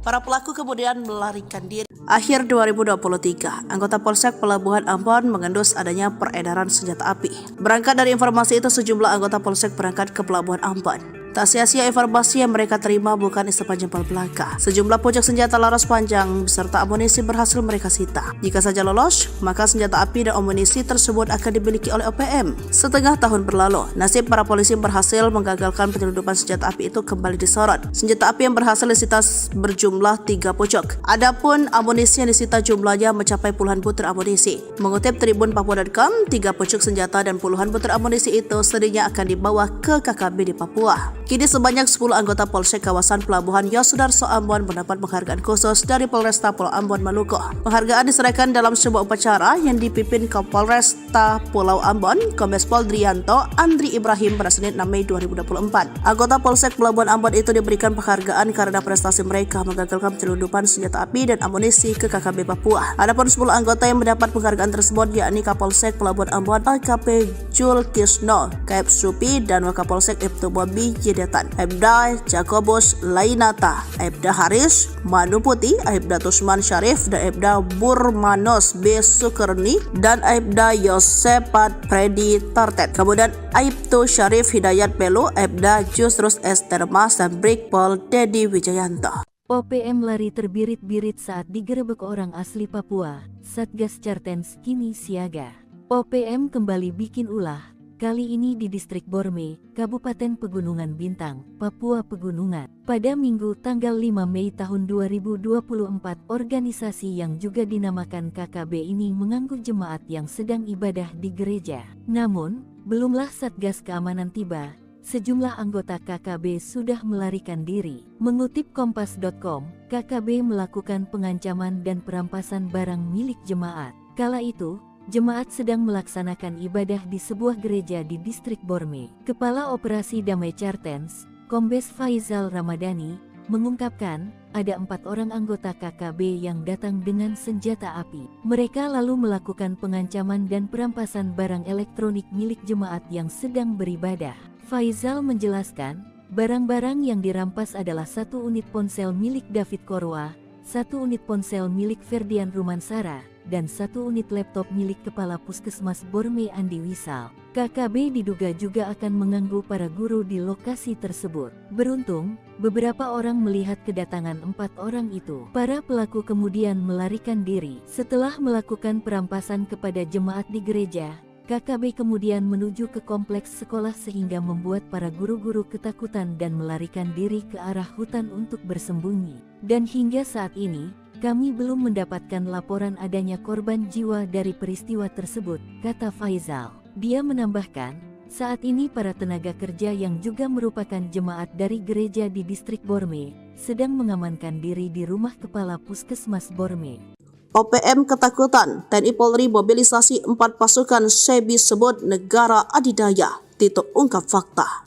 Para pelaku kemudian melarikan diri. Akhir 2023, anggota Polsek Pelabuhan Ambon mengendus adanya peredaran senjata api. Berangkat dari informasi itu, sejumlah anggota Polsek berangkat ke Pelabuhan Ambon. Tak sia-sia informasi yang mereka terima bukan isapan jempol belaka. Sejumlah pucuk senjata laras panjang beserta amunisi berhasil mereka sita. Jika saja lolos, maka senjata api dan amunisi tersebut akan dimiliki oleh OPM. Setengah tahun berlalu, nasib para polisi berhasil menggagalkan penyelundupan senjata api itu kembali disorot. Senjata api yang berhasil disita berjumlah 3 pucuk. Adapun amunisi yang disita jumlahnya mencapai puluhan butir amunisi. Mengutip Tribun Papua.com, 3 pucuk senjata dan puluhan butir amunisi itu sedihnya akan dibawa ke KKB di Papua. Kini sebanyak 10 anggota Polsek kawasan Pelabuhan Yosudarso Ambon mendapat penghargaan khusus dari Polresta Pulau Ambon Maluku. Penghargaan diserahkan dalam sebuah upacara yang dipimpin Kapolresta Pulau Ambon, Kombes Pol Drianto Andri Ibrahim pada Senin 6 Mei 2024. Anggota Polsek Pelabuhan Ambon itu diberikan penghargaan karena prestasi mereka menggagalkan penyelundupan senjata api dan amunisi ke KKB Papua. Adapun 10 anggota yang mendapat penghargaan tersebut yakni Kapolsek Pelabuhan Ambon AKP Jul Kisno, Kaep Supi, dan Wakapolsek Ibtu Bobi Detan, Aibda Jakobus Lainata, Aibda Haris Manuputi, Aibda Tusman Syarif, dan Aibda Burmanos B. Sukerni, dan Aibda Yosepat Predi Tartet. Kemudian Aibtu Syarif Hidayat Pelu, Aibda Jusrus S. Termas, dan Brigpol Dedi Wijayanto. OPM lari terbirit-birit saat digerebek orang asli Papua. Satgas Cartens kini siaga. OPM kembali bikin ulah. Kali ini di distrik Borme, Kabupaten Pegunungan Bintang, Papua Pegunungan. Pada Minggu tanggal 5 Mei tahun 2024, organisasi yang juga dinamakan KKB ini mengganggu jemaat yang sedang ibadah di gereja. Namun, belumlah Satgas Keamanan tiba, sejumlah anggota KKB sudah melarikan diri. Mengutip Kompas.com, KKB melakukan pengancaman dan perampasan barang milik jemaat. Kala itu, jemaat sedang melaksanakan ibadah di sebuah gereja di distrik Borme. Kepala Operasi Damai Cartens, Kombes Faisal Ramadhani, mengungkapkan ada 4 orang anggota KKB yang datang dengan senjata api. Mereka lalu melakukan pengancaman dan perampasan barang elektronik milik jemaat yang sedang beribadah. Faisal menjelaskan, barang-barang yang dirampas adalah 1 unit ponsel milik David Korwah, 1 unit ponsel milik Ferdian Rumansara, dan 1 unit laptop milik Kepala Puskesmas Borme Andi Wisal. KKB diduga juga akan mengganggu para guru di lokasi tersebut. Beruntung, beberapa orang melihat kedatangan 4 orang itu. Para pelaku kemudian melarikan diri. Setelah melakukan perampasan kepada jemaat di gereja, KKB kemudian menuju ke kompleks sekolah sehingga membuat para guru-guru ketakutan dan melarikan diri ke arah hutan untuk bersembunyi. Dan hingga saat ini, kami belum mendapatkan laporan adanya korban jiwa dari peristiwa tersebut, kata Faisal. Dia menambahkan, saat ini para tenaga kerja yang juga merupakan jemaat dari gereja di distrik Borme sedang mengamankan diri di rumah Kepala Puskesmas Borme. OPM ketakutan, TNI Polri mobilisasi 4 pasukan SEBI sebut negara adidaya, Tito ungkap fakta.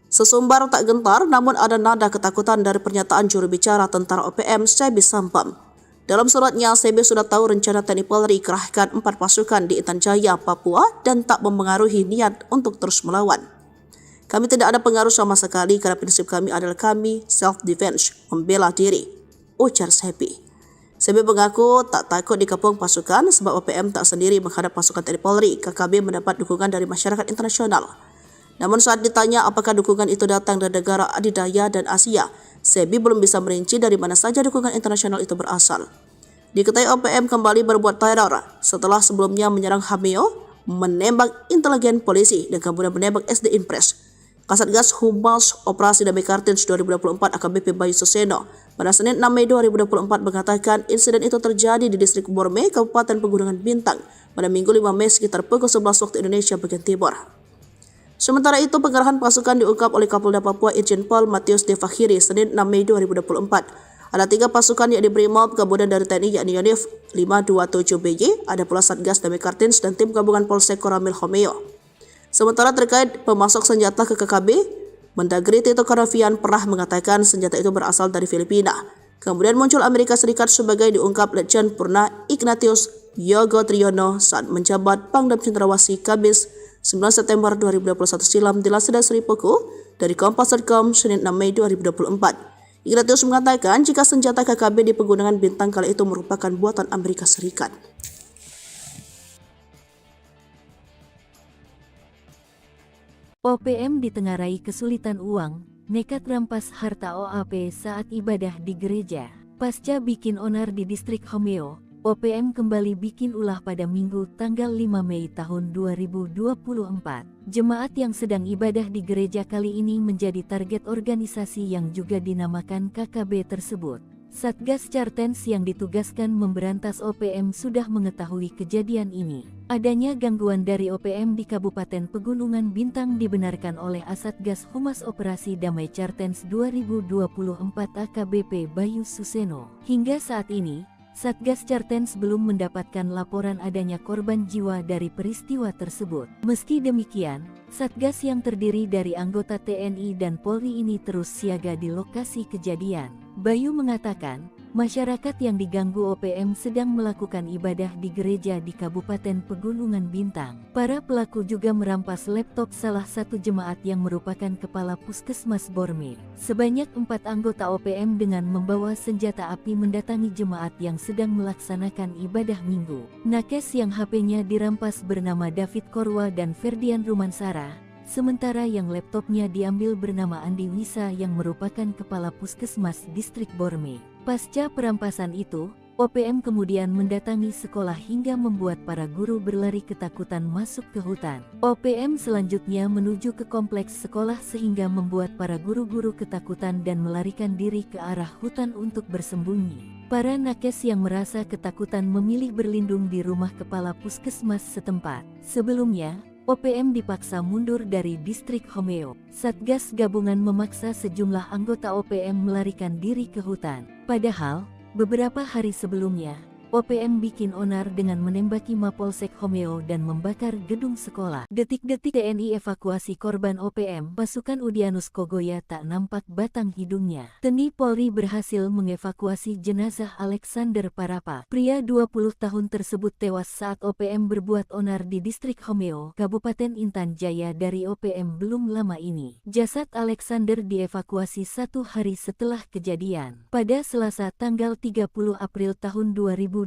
Sesumbar tak gentar namun ada nada ketakutan dari pernyataan juru bicara tentara OPM SEBI Sampam. Dalam suratnya, SEBI sudah tahu rencana TNI Polri kerahkan 4 pasukan di Intan Jaya, Papua dan tak mempengaruhi niat untuk terus melawan. Kami tidak ada pengaruh sama sekali karena prinsip kami adalah kami self-defense, membela diri, ujar SEBI. SEBI mengaku tak takut dikepung pasukan sebab OPM tak sendiri menghadap pasukan TNI Polri. KKB mendapat dukungan dari masyarakat internasional. Namun saat ditanya apakah dukungan itu datang dari negara adidaya dan Asia, SEBI belum bisa merinci dari mana saja dukungan internasional itu berasal. Diketahui OPM kembali berbuat teror setelah sebelumnya menyerang Hameo, menembak intelijen polisi dan kemudian menembak SD Impres. Kasatgas Humas Operasi Damai Kartens 2024 AKBP Bayu Suseno pada Senin 6 Mei 2024 mengatakan insiden itu terjadi di distrik Borme, Kabupaten Pegunungan Bintang pada Minggu 5 Mei sekitar pukul 11 waktu Indonesia bagian Timur. Sementara itu, pengerahan pasukan diungkap oleh Kapolda Papua Irjen Pol Matius De Fakhiri Senin 6 Mei 2024. Ada 3 pasukan yakni Brimob, kemudian dari TNI yakni Yonif 527BY, ada pula Satgas Damai Kartens dan tim gabungan Polsek Koramil Homeo. Sementara terkait pemasok senjata ke KKB, Mendagri Tito Karnavian pernah mengatakan senjata itu berasal dari Filipina. Kemudian muncul Amerika Serikat sebagai diungkap Letjen Purna Ignatius Yogo Triyono saat menjabat Pangdam Cendrawasih Kamis 9 September 2021 silam di Laseda Seripuku dari Kompas.com Senin 6 Mei 2024. Ignatius mengatakan jika senjata KKB di Pegunungan Bintang kala itu merupakan buatan Amerika Serikat. OPM ditengarai kesulitan uang, nekat rampas harta OAP saat ibadah di gereja. Pasca bikin onar di distrik Homeo, OPM kembali bikin ulah pada Minggu tanggal 5 Mei tahun 2024. Jemaat yang sedang ibadah di gereja kali ini menjadi target organisasi yang juga dinamakan KKB tersebut. Satgas Cartens yang ditugaskan memberantas OPM sudah mengetahui kejadian ini. Adanya gangguan dari OPM di Kabupaten Pegunungan Bintang dibenarkan oleh Asatgas Humas Operasi Damai Cartens 2024 AKBP Bayu Suseno. Hingga saat ini, Satgas Cartens belum mendapatkan laporan adanya korban jiwa dari peristiwa tersebut. Meski demikian, Satgas yang terdiri dari anggota TNI dan Polri ini terus siaga di lokasi kejadian. Bayu mengatakan, masyarakat yang diganggu OPM sedang melakukan ibadah di gereja di Kabupaten Pegunungan Bintang. Para pelaku juga merampas laptop salah satu jemaat yang merupakan kepala Puskesmas Borme. Sebanyak 4 anggota OPM dengan membawa senjata api mendatangi jemaat yang sedang melaksanakan ibadah minggu. Nakes yang HP-nya dirampas bernama David Korwa dan Ferdian Rumansara. Sementara yang laptopnya diambil bernama Andi Wisa yang merupakan kepala Puskesmas Distrik Borme. Pasca perampasan itu, OPM kemudian mendatangi sekolah hingga membuat para guru berlari ketakutan masuk ke hutan. OPM selanjutnya menuju ke kompleks sekolah sehingga membuat para guru-guru ketakutan dan melarikan diri ke arah hutan untuk bersembunyi. Para nakes yang merasa ketakutan memilih berlindung di rumah kepala puskesmas setempat. Sebelumnya, OPM dipaksa mundur dari distrik Homeo. Satgas gabungan memaksa sejumlah anggota OPM melarikan diri ke hutan. Padahal, beberapa hari sebelumnya, OPM bikin onar dengan menembaki Mapolsek Homeo dan membakar gedung sekolah. Detik-detik TNI evakuasi korban OPM, pasukan Udyanus Kogoya tak nampak batang hidungnya. TNI Polri berhasil mengevakuasi jenazah Alexander Parapak. Pria 20 tahun tersebut tewas saat OPM berbuat onar di distrik Homeo, Kabupaten Intan Jaya dari OPM belum lama ini. Jasad Alexander dievakuasi 1 hari setelah kejadian. Pada Selasa tanggal 30 April tahun 2024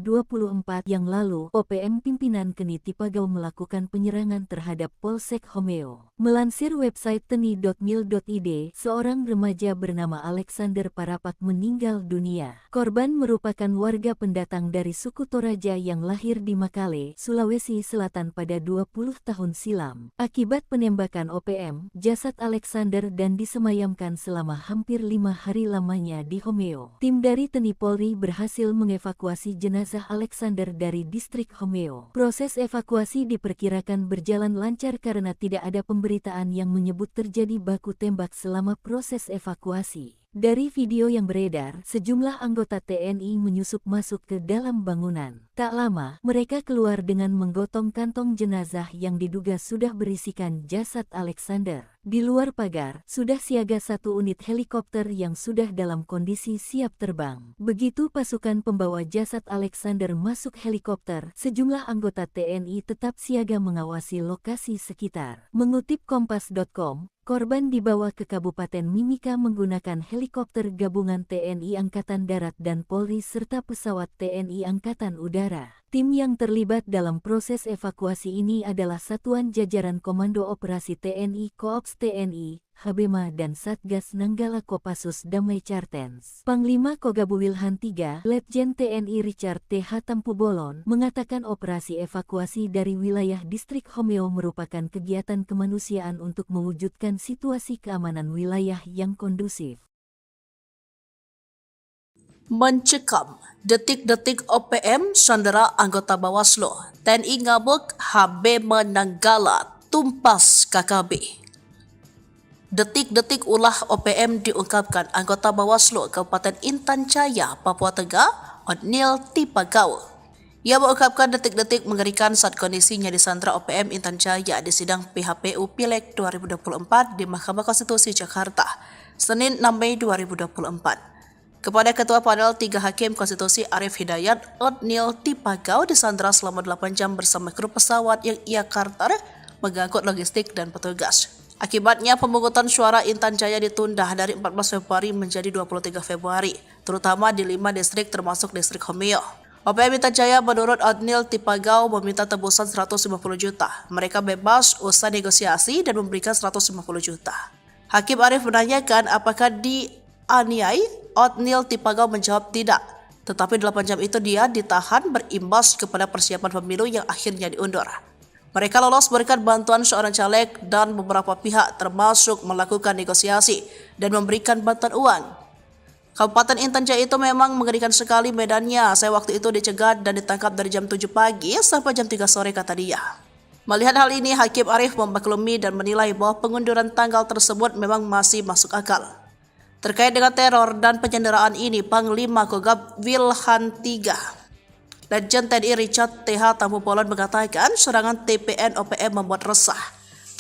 yang lalu, OPM pimpinan Keni Tipagau melakukan penyerangan terhadap Polsek Homeo. Melansir website teni.mil.id, seorang remaja bernama Alexander Parapak meninggal dunia. Korban merupakan warga pendatang dari suku Toraja yang lahir di Makale, Sulawesi Selatan pada 20 tahun silam. Akibat penembakan OPM, jasad Alexander dan disemayamkan selama hampir 5 hari lamanya di Homeo. Tim dari TNI Polri berhasil mengevakuasi jenazah Alexander dari distrik Homeo. Proses evakuasi diperkirakan berjalan lancar karena tidak ada pemberitaan yang menyebut terjadi baku tembak selama proses evakuasi. Dari video yang beredar, sejumlah anggota TNI menyusup masuk ke dalam bangunan. Tak lama, mereka keluar dengan menggotong kantong jenazah yang diduga sudah berisikan jasad Alexander. Di luar pagar, sudah siaga satu unit helikopter yang sudah dalam kondisi siap terbang. Begitu pasukan pembawa jasad Alexander masuk helikopter, sejumlah anggota TNI tetap siaga mengawasi lokasi sekitar. Mengutip Kompas.com, korban dibawa ke Kabupaten Mimika menggunakan helikopter gabungan TNI Angkatan Darat dan Polri serta pesawat TNI Angkatan Udara. Tim yang terlibat dalam proses evakuasi ini adalah Satuan Jajaran Komando Operasi TNI Koops TNI, Habema dan Satgas Nanggala Kopassus Damai Cartens. Panglima Kogabu Wilhan III, Letjen TNI Richard T.H. Tampubolon, mengatakan operasi evakuasi dari wilayah distrik Homeo merupakan kegiatan kemanusiaan untuk mewujudkan situasi keamanan wilayah yang kondusif. Mencekam, detik-detik OPM sandera anggota Bawaslu, TNI ngabuk, Habema Nanggala tumpas KKB. Detik-detik ulah OPM diungkapkan anggota Bawaslu Kabupaten Intan Jaya, Papua Tengah, Otniel Tipagaul. Ia mengungkapkan detik-detik mengerikan saat kondisinya disandra OPM Intan Jaya di sidang PHPU Pileg 2024 di Mahkamah Konstitusi Jakarta, Senin 6 Mei 2024. Kepada Ketua Panel 3 Hakim Konstitusi Arif Hidayat, Otniel Tipagaul disandra selama 8 jam bersama kru pesawat yang ia karter mengangkut logistik dan petugas. Akibatnya pemungutan suara Intan Jaya ditunda dari 14 Februari menjadi 23 Februari, terutama di 5 distrik termasuk distrik Homeo. OPM Intan Jaya menurut Otniel Tipagaul meminta tebusan 150 juta. Mereka bebas usai negosiasi dan memberikan 150 juta. Hakim Arif menanyakan apakah dianiai. Otniel Tipagaul menjawab tidak, tetapi 8 jam itu dia ditahan berimbas kepada persiapan pemilu yang akhirnya diundur. Mereka lolos berikan bantuan seorang caleg dan beberapa pihak termasuk melakukan negosiasi dan memberikan bantuan uang. Kabupaten Intan Jaya itu memang mengerikan sekali medannya. Saya waktu itu dicegat dan ditangkap dari jam 7 pagi sampai jam 3 sore, kata dia. Melihat hal ini, Hakim Arif memaklumi dan menilai bahwa pengunduran tanggal tersebut memang masih masuk akal. Terkait dengan teror dan penyanderaan ini, Panglima Kogab Wilhan III, Letjen TNI Richard T.H. Tampubolon mengatakan serangan TPN OPM membuat resah,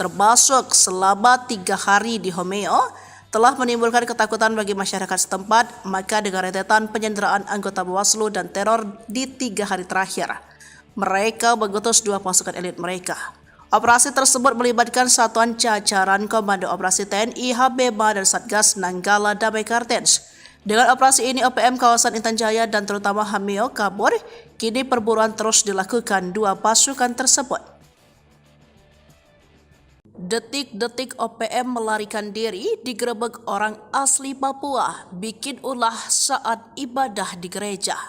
termasuk selama 3 hari di Homeo, telah menimbulkan ketakutan bagi masyarakat setempat. Maka dengan rentetan penyanderaan anggota Bawaslu dan teror di 3 hari terakhir, mereka mengutus 2 pasukan elit mereka. Operasi tersebut melibatkan Satuan Jajaran Komando Operasi TNI, Habema dan Satgas Nanggala Damai Cartens. Dengan operasi ini, OPM kawasan Intan Jaya dan terutama Homeo kabur. Kini perburuan terus dilakukan 2 pasukan tersebut. Detik-detik OPM melarikan diri digerebek orang asli Papua, bikin ulah saat ibadah di gereja.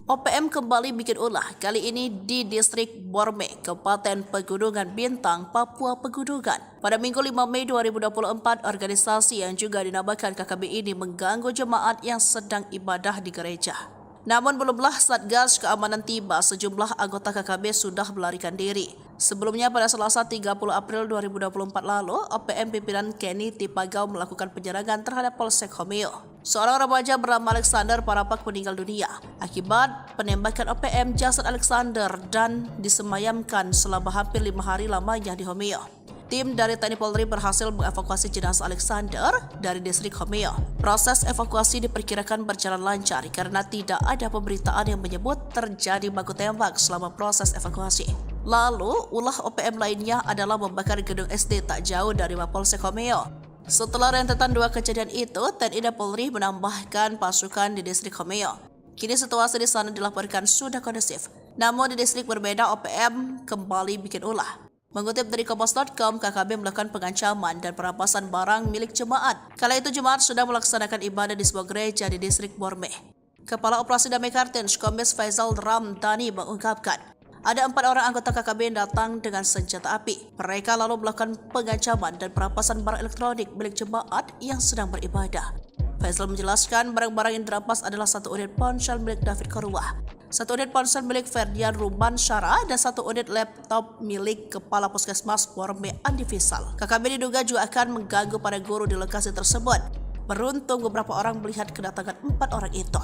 OPM kembali bikin ulah, kali ini di distrik Borme, Kabupaten Pegunungan Bintang, Papua Pegunungan. Pada Minggu 5 Mei 2024, organisasi yang juga dinamakan KKB ini mengganggu jemaat yang sedang ibadah di gereja. Namun belumlah Satgas Keamanan tiba, sejumlah anggota KKB sudah melarikan diri. Sebelumnya pada Selasa 30 April 2024 lalu, OPM pimpinan Kenny Tipagaul melakukan penyerangan terhadap Polsek Homeo. Seorang remaja bernama Alexander Parapak meninggal dunia akibat penembakan OPM. Jasad Alexander dan disemayamkan selama hampir 5 hari lamanya di Homeo. Tim dari TNI Polri berhasil mengevakuasi jenazah Alexander dari distrik Homeo. Proses evakuasi diperkirakan berjalan lancar karena tidak ada pemberitaan yang menyebut terjadi baku tembak selama proses evakuasi. Lalu, ulah OPM lainnya adalah membakar gedung SD tak jauh dari Mapolsek Homeo. Setelah rentetan 2 kejadian itu, TNI dan Polri menambahkan pasukan di distrik Homeo. Kini situasi di sana dilaporkan sudah kondusif. Namun di distrik berbeda, OPM kembali bikin ulah. Mengutip dari Kompas.com, KKB melakukan pengancaman dan perampasan barang milik jemaat. Kala itu jemaat sudah melaksanakan ibadah di sebuah gereja di distrik Borme. Kepala Operasi Damai Cartens, Kombes Faisal Ramdhani mengungkapkan, ada 4 orang anggota KKB yang datang dengan senjata api. Mereka lalu melakukan pengancaman dan perampasan barang elektronik milik jemaat yang sedang beribadah. Faisal menjelaskan barang-barang yang dirampas adalah 1 unit ponsel milik David Korwah, 1 unit ponsel milik Ferdian Ruban Syara, dan 1 unit laptop milik Kepala Puskesmas Borme Andi Fisal. KKB diduga juga akan mengganggu para guru di lokasi tersebut. Beruntung beberapa orang melihat kedatangan 4 orang itu.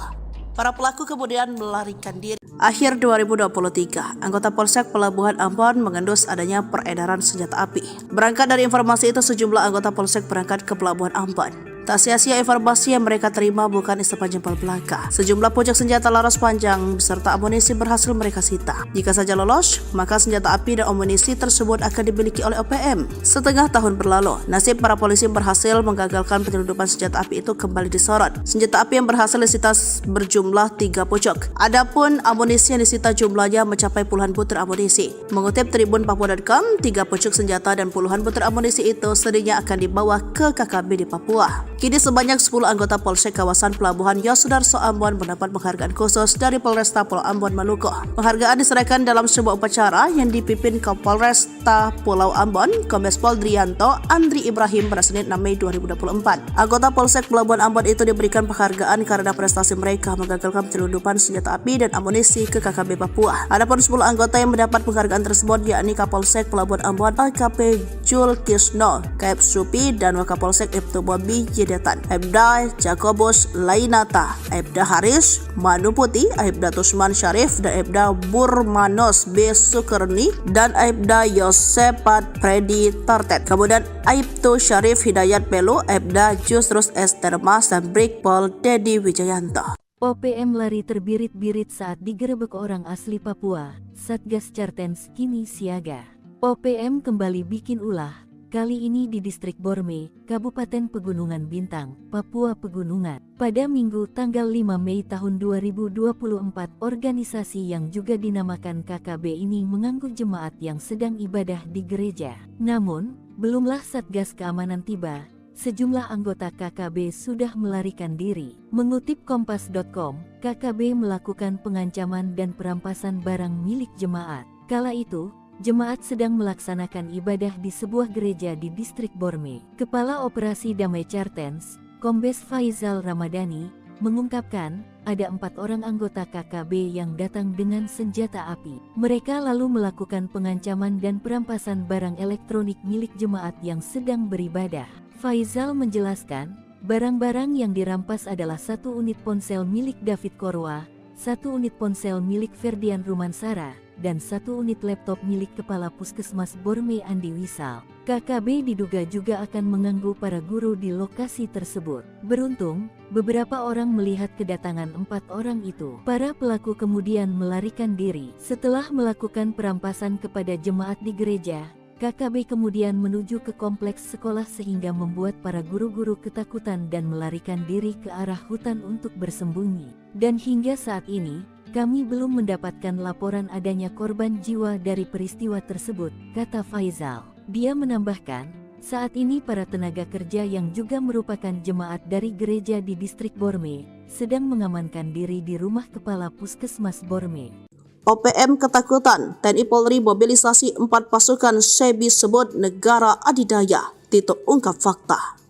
Para pelaku kemudian melarikan diri. Akhir 2023, anggota Polsek Pelabuhan Ambon mengendus adanya peredaran senjata api. Berangkat dari informasi itu, sejumlah anggota Polsek berangkat ke Pelabuhan Ambon. Tak sia-sia informasi yang mereka terima bukan isapan jempol belaka. Sejumlah pucuk senjata laras panjang beserta amunisi berhasil mereka sita. Jika saja lolos, maka senjata api dan amunisi tersebut akan dimiliki oleh OPM. Setengah tahun berlalu, nasib para polisi berhasil menggagalkan penyelundupan senjata api itu kembali disorot. Senjata api yang berhasil disita berjumlah 3 pucuk. Adapun amunisi yang disita jumlahnya mencapai puluhan butir amunisi. Mengutip Tribun Papua.com, 3 pucuk senjata dan puluhan butir amunisi itu sedihnya akan dibawa ke KKB di Papua. Kini sebanyak 10 anggota Polsek kawasan Pelabuhan Yosudarso Ambon mendapat penghargaan khusus dari Polresta Pulau Ambon Maluku. Penghargaan diserahkan dalam sebuah upacara yang dipimpin Kapolresta Pulau Ambon, Kombes Pol Drianto Andri Ibrahim pada Senin 6 Mei 2024. Anggota Polsek Pelabuhan Ambon itu diberikan penghargaan karena prestasi mereka menggagalkan penyelundupan senjata api dan amunisi ke KKB Papua. Adapun 10 anggota yang mendapat penghargaan tersebut yakni Kapolsek Pelabuhan Ambon AKP Jul Kisno, Kaep Supi, dan Wakapolsek Ibtu Bobi Yedetan, Aibda Jakobus Lainata, Aibda Haris Manuputi, Aibda Tusman Syarif, dan Aibda Burmanos B. Sukerni, dan Aibda Yosepat Predi Tartet. Kemudian Aibtu Syarif Hidayat Pelu, Aibda Jusrus Estermas, dan Brigpol Dedi Wijayanto. OPM lari terbirit-birit saat digerebek orang asli Papua. Satgas Cartens kini siaga. OPM kembali bikin ulah. Kali ini di Distrik Borme, Kabupaten Pegunungan Bintang, Papua Pegunungan. Pada Minggu tanggal 5 Mei tahun 2024, organisasi yang juga dinamakan KKB ini mengganggu jemaat yang sedang ibadah di gereja. Namun, belumlah Satgas Keamanan tiba, sejumlah anggota KKB sudah melarikan diri. Mengutip Kompas.com, KKB melakukan pengancaman dan perampasan barang milik jemaat. Kala itu, jemaat sedang melaksanakan ibadah di sebuah gereja di Distrik Borme. Kepala Operasi Damai Cartens, Kombes Faizal Ramadhani, mengungkapkan ada 4 orang anggota KKB yang datang dengan senjata api. Mereka lalu melakukan pengancaman dan perampasan barang elektronik milik jemaat yang sedang beribadah. Faizal menjelaskan, barang-barang yang dirampas adalah 1 unit ponsel milik David Korwa, 1 unit ponsel milik Ferdian Rumansara, dan 1 unit laptop milik Kepala Puskesmas Borme Andi Wisal. KKB diduga juga akan mengganggu para guru di lokasi tersebut. Beruntung, beberapa orang melihat kedatangan 4 orang itu. Para pelaku kemudian melarikan diri. Setelah melakukan perampasan kepada jemaat di gereja, KKB kemudian menuju ke kompleks sekolah sehingga membuat para guru-guru ketakutan dan melarikan diri ke arah hutan untuk bersembunyi. Dan hingga saat ini, kami belum mendapatkan laporan adanya korban jiwa dari peristiwa tersebut, kata Faizal. Dia menambahkan, saat ini para tenaga kerja yang juga merupakan jemaat dari gereja di Distrik Borme sedang mengamankan diri di rumah Kepala Puskesmas Borme. OPM ketakutan, TNI Polri mobilisasi 4 pasukan SEBI sebut negara adidaya. Tito ungkap fakta.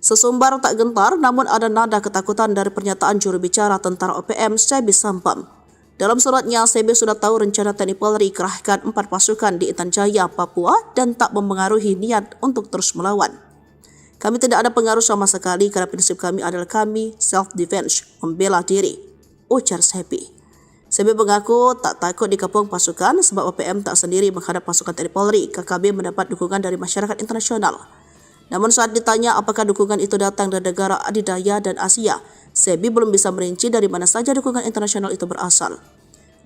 Sesumbar tak gentar, namun ada nada ketakutan dari pernyataan juru bicara tentara OPM SEBI Sampam. Dalam suratnya, SEBI sudah tahu rencana TNI Polri kerahkan 4 pasukan di Intan Jaya, Papua dan tak mempengaruhi niat untuk terus melawan. Kami tidak ada pengaruh sama sekali karena prinsip kami adalah kami self-defense, membela diri, ujar SEBI. SEBI mengaku tak takut dikepung pasukan sebab OPM tak sendiri menghadap pasukan TNI Polri. KKB mendapat dukungan dari masyarakat internasional. Namun saat ditanya apakah dukungan itu datang dari negara adidaya dan Asia, SEBI belum bisa merinci dari mana saja dukungan internasional itu berasal.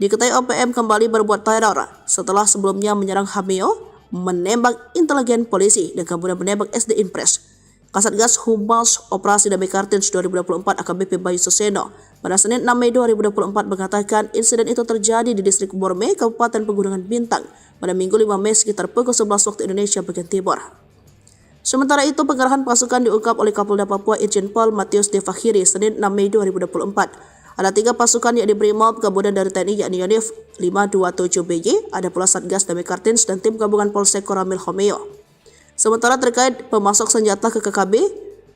Diketahui OPM kembali berbuat teror setelah sebelumnya menyerang Hameo, menembak intelijen polisi, dan kemudian menembak SD Impres. Kasatgas Humas Operasi Damai Cartens 2024 AKBP Bayu Suseno pada Senin 6 Mei 2024 mengatakan insiden itu terjadi di Distrik Borme, Kabupaten Pegunungan Bintang pada Minggu 5 Mei sekitar pukul 11 waktu Indonesia bagian Timur. Sementara itu, pengerahan pasukan diungkap oleh Kapolda Papua Irjen Pol Matius Devakhiri Senin 6 Mei 2024. Ada 3 pasukan yang diberi MOB, kemudian dari TNI yakni Yonif 527BY, ada pula Satgas Damai Cartens dan tim gabungan Polsek Koramil Homeo. Sementara terkait pemasok senjata ke KKB,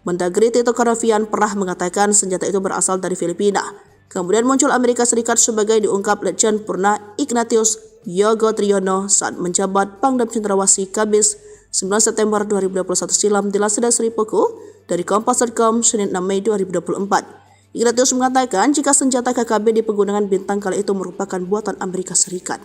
Mendagri Tito Karnavian pernah mengatakan senjata itu berasal dari Filipina. Kemudian muncul Amerika Serikat sebagai diungkap Letjen Purna Ignatius Yogo Triyono saat menjabat Pangdam Cendrawasih Kabis 9 September 2021 silam dilansir dari Sri Poko dari Kompas.com Senin 6 Mei 2024. Ignatius mengatakan jika senjata KKB di Pegunungan Bintang kala itu merupakan buatan Amerika Serikat.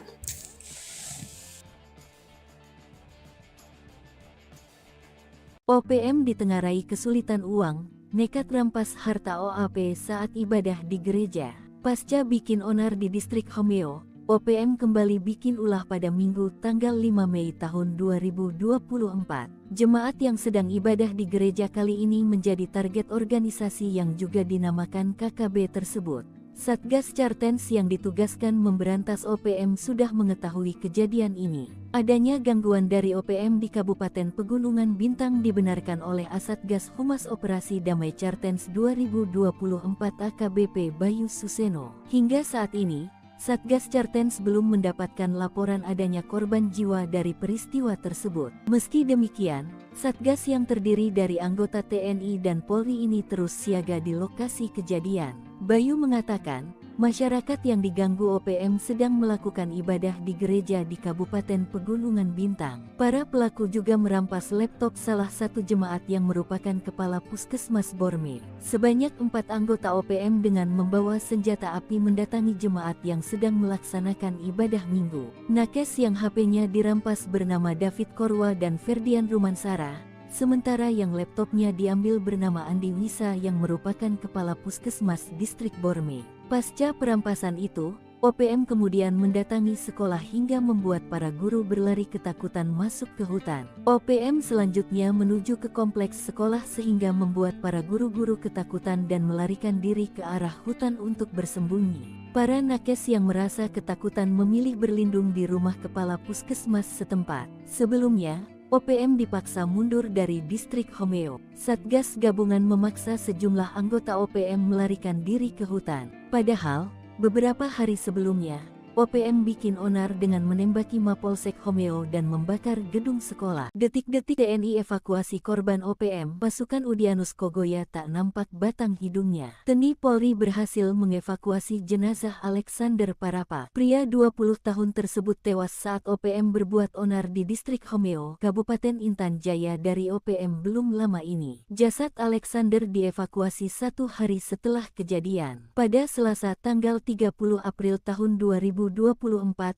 OPM ditengarai kesulitan uang, nekat rampas harta OAP saat ibadah di gereja. Pasca bikin onar di distrik Homeo, OPM kembali bikin ulah pada Minggu tanggal 5 Mei tahun 2024. Jemaat yang sedang ibadah di gereja kali ini menjadi target organisasi yang juga dinamakan KKB tersebut. Satgas Chartens yang ditugaskan memberantas OPM sudah mengetahui kejadian ini. Adanya gangguan dari OPM di Kabupaten Pegunungan Bintang dibenarkan oleh Asatgas Humas Operasi Damai Chartens 2024 AKBP Bayu Suseno. Hingga saat ini, Satgas Chartens belum mendapatkan laporan adanya korban jiwa dari peristiwa tersebut. Meski demikian, Satgas yang terdiri dari anggota TNI dan Polri ini terus siaga di lokasi kejadian. Bayu mengatakan, masyarakat yang diganggu OPM sedang melakukan ibadah di gereja di Kabupaten Pegunungan Bintang. Para pelaku juga merampas laptop salah satu jemaat yang merupakan kepala Puskesmas Borme. Sebanyak 4 anggota OPM dengan membawa senjata api mendatangi jemaat yang sedang melaksanakan ibadah minggu. Nakes yang HP-nya dirampas bernama David Korwa dan Ferdian Rumansara. Sementara yang laptopnya diambil bernama Andi Wisa yang merupakan kepala Puskesmas Distrik Borme. Pasca perampasan itu, OPM kemudian mendatangi sekolah hingga membuat para guru berlari ketakutan masuk ke hutan. OPM selanjutnya menuju ke kompleks sekolah sehingga membuat para guru-guru ketakutan dan melarikan diri ke arah hutan untuk bersembunyi. Para nakes yang merasa ketakutan memilih berlindung di rumah kepala puskesmas setempat. Sebelumnya, OPM dipaksa mundur dari distrik Homeo. Satgas gabungan memaksa sejumlah anggota OPM melarikan diri ke hutan. Padahal, beberapa hari sebelumnya, OPM bikin onar dengan menembaki Mapolsek Homeo dan membakar gedung sekolah. Detik-detik TNI evakuasi korban OPM, pasukan Udianus Kogoya tak nampak batang hidungnya. TNI Polri berhasil mengevakuasi jenazah Alexander Parapa. Pria 20 tahun tersebut tewas saat OPM berbuat onar di distrik Homeo, Kabupaten Intan Jaya dari OPM belum lama ini. Jasad Alexander dievakuasi 1 hari setelah kejadian. Pada Selasa tanggal 30 April tahun 2024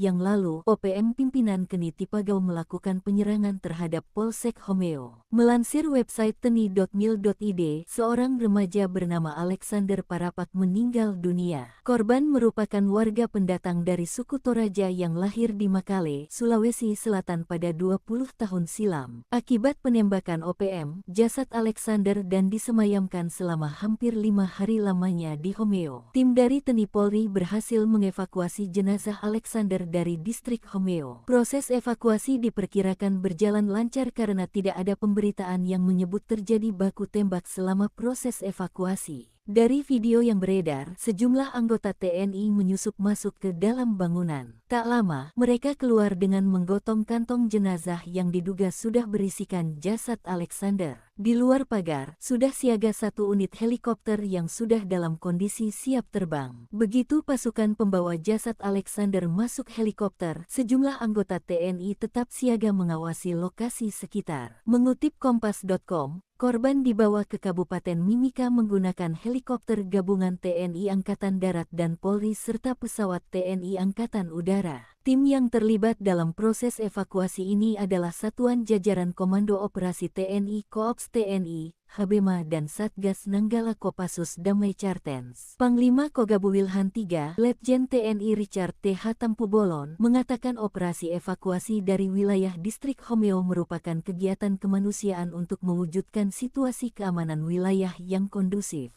yang lalu, OPM pimpinan Keni Tipagau melakukan penyerangan terhadap Polsek Homeo. Melansir website teni.mil.id, seorang remaja bernama Alexander Parapak meninggal dunia. Korban merupakan warga pendatang dari suku Toraja yang lahir di Makale, Sulawesi Selatan pada 20 tahun silam. Akibat penembakan OPM, jasad Alexander dan disemayamkan selama hampir 5 hari lamanya di Homeo. Tim dari TNI Polri berhasil mengevakuasi jenazah Alexander dari distrik Homeo. Proses evakuasi diperkirakan berjalan lancar karena tidak ada pemberitaan yang menyebut terjadi baku tembak selama proses evakuasi. Dari video yang beredar, sejumlah anggota TNI menyusup masuk ke dalam bangunan. Tak lama, mereka keluar dengan menggotong kantong jenazah yang diduga sudah berisikan jasad Alexander. Di luar pagar, sudah siaga 1 unit helikopter yang sudah dalam kondisi siap terbang. Begitu pasukan pembawa jasad Alexander masuk helikopter, sejumlah anggota TNI tetap siaga mengawasi lokasi sekitar. Mengutip Kompas.com, korban dibawa ke Kabupaten Mimika menggunakan helikopter gabungan TNI Angkatan Darat dan Polri serta pesawat TNI Angkatan Udara. Tim yang terlibat dalam proses evakuasi ini adalah Satuan Jajaran Komando Operasi TNI Koops TNI, Habema dan Satgas Nanggala Kopassus Damai Chartens. Panglima Kogabu Wilhan III, Letjen TNI Richard T. Hatampubolon, mengatakan operasi evakuasi dari wilayah distrik Homeo merupakan kegiatan kemanusiaan untuk mewujudkan situasi keamanan wilayah yang kondusif.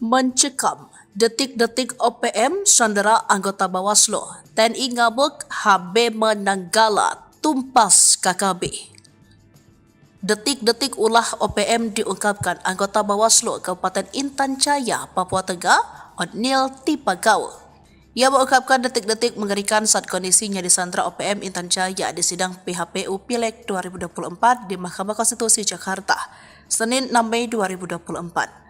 Mencekam, detik-detik OPM sandera anggota Bawaslu, TNI ngabuk, Habema Nanggala tumpas KKB. Detik-detik ulah OPM diungkapkan anggota Bawaslu Kabupaten Intan Jaya, Papua Tengah, Odnil Tipagau. Ia mengungkapkan detik-detik mengerikan saat kondisinya disandra OPM Intan Jaya di sidang PHPU Pileg 2024 di Mahkamah Konstitusi Jakarta, Senin 6 Mei 2024.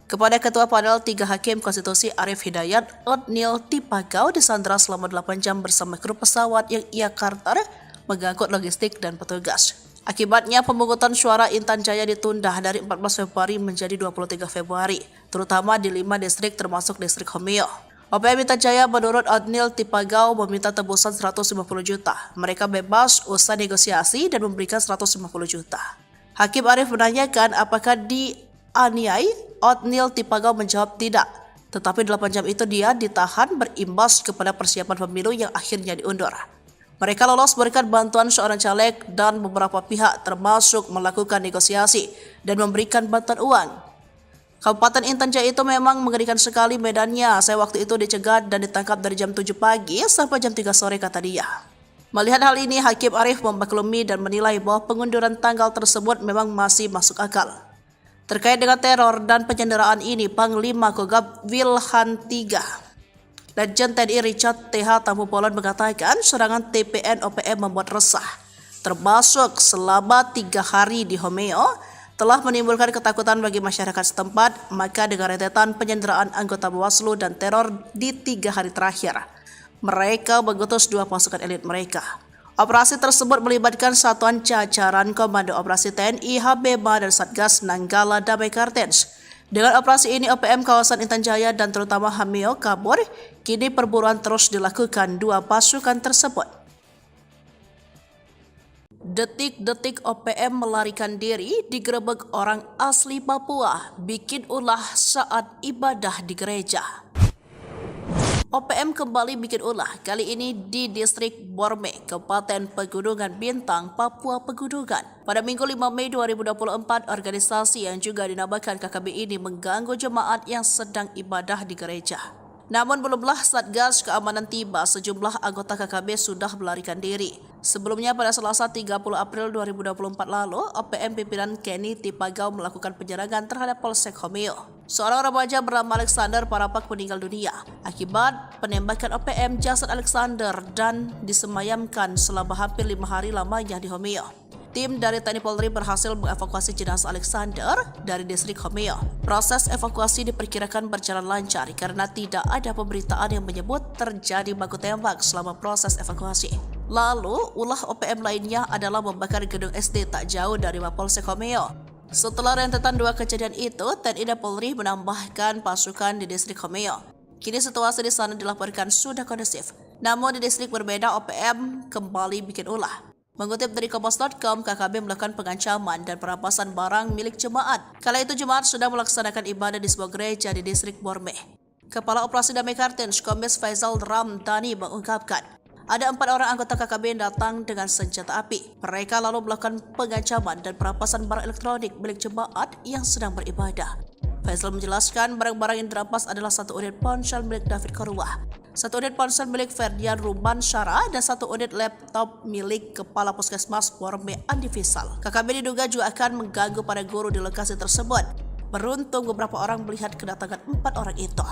Kepada Ketua Panel 3 Hakim Konstitusi Arif Hidayat, Odnil Tipagau disandra selama 8 jam bersama kru pesawat yang ia charter mengangkut logistik dan petugas. Akibatnya pemungutan suara Intan Jaya ditunda dari 14 Februari menjadi 23 Februari, terutama di 5 distrik termasuk distrik Homeo. OPM Intan Jaya menurut Otnil Tipagau meminta tebusan 150 juta. Mereka bebas usai negosiasi dan memberikan 150 juta. Hakim Arief menanyakan apakah dianiai. Otnil Tipagau menjawab tidak. Tetapi 8 jam itu dia ditahan berimbas kepada persiapan pemilu yang akhirnya diundur. Mereka lolos berkat bantuan seorang caleg dan beberapa pihak termasuk melakukan negosiasi dan memberikan bantuan uang. Kabupaten Intan Jaya itu memang mengerikan sekali medannya. Saya waktu itu dicegat dan ditangkap dari jam 7 pagi sampai jam 3 sore kata dia. Melihat hal ini, Hakim Arief memaklumi dan menilai bahwa pengunduran tanggal tersebut memang masih masuk akal. Terkait dengan teror dan penyanderaan ini, Panglima Kogab Wilhan III Legend TNI Richard TH Tampu Polon mengatakan serangan TPN OPM membuat resah, termasuk selama 3 hari di Homeo, telah menimbulkan ketakutan bagi masyarakat setempat. Maka dengan rentetan penyanderaan anggota Bawaslu dan teror di 3 hari terakhir, mereka mengutus 2 pasukan elit mereka. Operasi tersebut melibatkan satuan jajaran Komando Operasi TNI, HBMA, dan Satgas Nanggala Damai Kartens. Dengan operasi ini, OPM kawasan Intan Jaya dan terutama Homeo kabur. Kini perburuan terus dilakukan 2 pasukan tersebut. Detik-detik OPM melarikan diri digerebek orang asli Papua, bikin ulah saat ibadah di gereja. OPM kembali bikin ulah, kali ini di distrik Borme, Kabupaten Pegunungan Bintang, Papua Pegunungan. Pada Minggu 5 Mei 2024, organisasi yang juga dinamakan KKB ini mengganggu jemaat yang sedang ibadah di gereja. Namun belumlah Satgas Keamanan tiba, sejumlah anggota KKB sudah melarikan diri. Sebelumnya pada Selasa 30 April 2024 lalu, OPM pimpinan Kenny Tipagau melakukan penyerangan terhadap Polsek Homeo. Seorang remaja bernama Alexander Parapak meninggal dunia akibat penembakan OPM. Jasad Alexander dan disemayamkan selama hampir 5 hari lamanya di Homeo. Tim dari TNI Polri berhasil mengevakuasi jenazah Alexander dari distrik Homeo. Proses evakuasi diperkirakan berjalan lancar karena tidak ada pemberitaan yang menyebut terjadi baku tembak selama proses evakuasi. Lalu, ulah OPM lainnya adalah membakar gedung SD tak jauh dari Mapolsek Homeo. Setelah rentetan 2 kejadian itu, TNI dan Polri menambahkan pasukan di distrik Homeo. Kini situasi di sana dilaporkan sudah kondusif. Namun di distrik berbeda, OPM kembali bikin ulah. Mengutip dari Kompas.com, KKB melakukan pengancaman dan perampasan barang milik jemaat. Kala itu jemaat sudah melaksanakan ibadah di sebuah gereja di distrik Borme. Kepala Operasi Damai Kartens, Kombes Faisal Ramdhani mengungkapkan, ada 4 orang anggota KKB yang datang dengan senjata api. Mereka lalu melakukan pengancaman dan perampasan barang elektronik milik jemaat yang sedang beribadah. Faisal menjelaskan barang-barang yang dirampas adalah 1 unit ponsel milik David Korwah, 1 unit ponsel milik Ferdian Ruban Syara, dan 1 unit laptop milik Kepala Puskesmas Borme Andi Fisal. KKB diduga juga akan mengganggu para guru di lokasi tersebut. Beruntung beberapa orang melihat kedatangan 4 orang itu.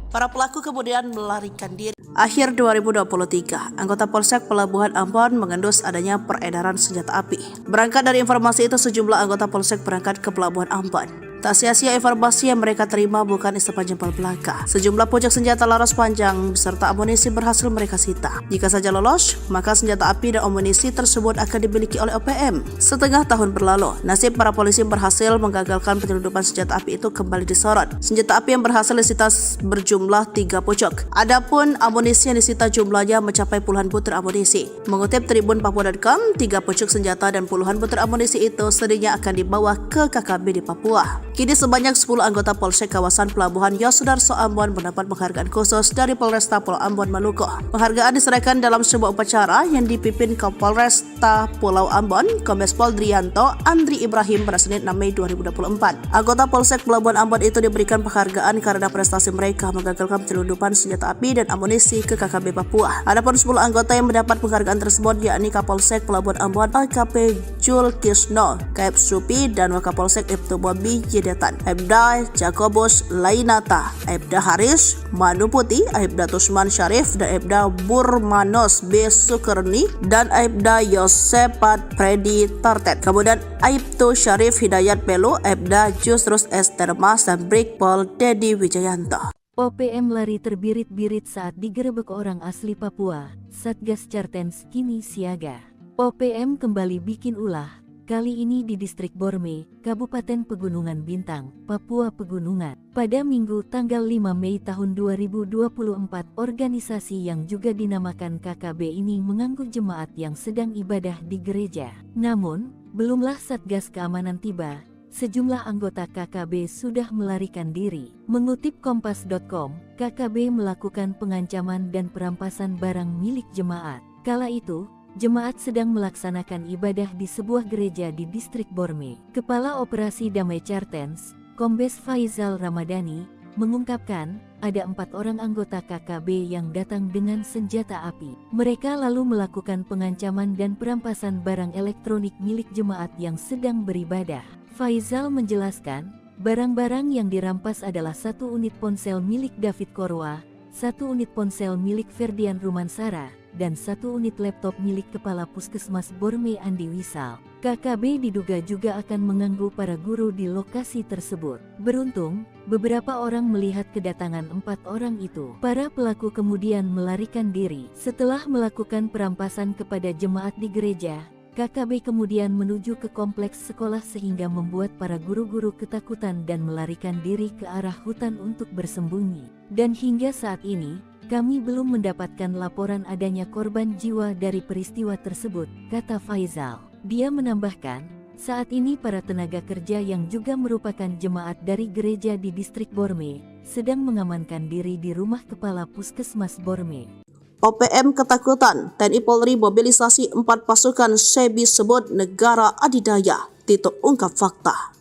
Para pelaku kemudian melarikan diri. Akhir 2023, anggota Polsek Pelabuhan Ambon mengendus adanya peredaran senjata api. Berangkat dari informasi itu, sejumlah anggota Polsek berangkat ke Pelabuhan Ambon. Tak sia-sia informasi yang mereka terima bukan isapan jempol belaka. Sejumlah pucuk senjata laras panjang beserta amunisi berhasil mereka sita. Jika saja lolos, maka senjata api dan amunisi tersebut akan dimiliki oleh OPM. Setengah tahun berlalu, nasib para polisi berhasil menggagalkan penyelundupan senjata api itu kembali disorot. Senjata api yang berhasil disita berjumlah 3 pucuk. Adapun amunisi yang disita jumlahnya mencapai puluhan butir amunisi. Mengutip Tribun Papua.com, 3 pucuk senjata dan puluhan butir amunisi itu sedihnya akan dibawa ke KKB di Papua. Kini sebanyak 10 anggota Polsek kawasan Pelabuhan Yosudarso Ambon mendapat penghargaan khusus dari Polresta Pulau Ambon Maluku. Penghargaan diserahkan dalam sebuah upacara yang dipimpin Kapolresta Pulau Ambon, Kombes Pol Drianto Andri Ibrahim pada Senin 6 Mei 2024. Anggota Polsek Pelabuhan Ambon itu diberikan penghargaan karena prestasi mereka menggagalkan penyelundupan senjata api dan amunisi ke KKB Papua. Adapun 10 anggota yang mendapat penghargaan tersebut yakni Kapolsek Pelabuhan Ambon AKP Jul Kisno, Kaep Supi, dan Wakapolsek Ibtu Bobi Yedetan, Aibda Jakobus Lainata, Aibda Haris Manu Putih, Aibda Tusman Syarif, dan Aibda Burmanos B. Sukerni, dan Aibda Yosepat Predi Tartet. Kemudian Aibtu Syarif Hidayat Pelu, Aibda Jusrus Estermas, dan Brigpol Dedi Wijayanto. OPM lari terbirit-birit saat digerebek orang asli Papua. Satgas Cartens kini siaga. OPM kembali bikin ulah, kali ini di Distrik Borme, Kabupaten Pegunungan Bintang, Papua Pegunungan. Pada Minggu tanggal 5 Mei tahun 2024, organisasi yang juga dinamakan KKB ini mengganggu jemaat yang sedang ibadah di gereja. Namun, belumlah Satgas Keamanan tiba, sejumlah anggota KKB sudah melarikan diri. Mengutip Kompas.com, KKB melakukan pengancaman dan perampasan barang milik jemaat. Kala itu, jemaat sedang melaksanakan ibadah di sebuah gereja di Distrik Borme. Kepala Operasi Damai Chartens, Kombes Faizal Ramadhani, mengungkapkan ada 4 orang anggota KKB yang datang dengan senjata api. Mereka lalu melakukan pengancaman dan perampasan barang elektronik milik jemaat yang sedang beribadah. Faizal menjelaskan, barang-barang yang dirampas adalah 1 unit ponsel milik David Korwa, 1 unit ponsel milik Ferdian Rumansara, dan 1 unit laptop milik Kepala Puskesmas Borme Andi Wisal. KKB diduga juga akan mengganggu para guru di lokasi tersebut. Beruntung, beberapa orang melihat kedatangan 4 orang itu. Para pelaku kemudian melarikan diri. Setelah melakukan perampasan kepada jemaat di gereja, KKB kemudian menuju ke kompleks sekolah sehingga membuat para guru-guru ketakutan dan melarikan diri ke arah hutan untuk bersembunyi. Dan hingga saat ini, kami belum mendapatkan laporan adanya korban jiwa dari peristiwa tersebut, kata Faizal. Dia menambahkan, saat ini para tenaga kerja yang juga merupakan jemaat dari gereja di Distrik Borme sedang mengamankan diri di rumah Kepala Puskesmas Borme. OPM ketakutan, TNI Polri mobilisasi 4 pasukan SEBI sebut negara adidaya, Tito ungkap fakta.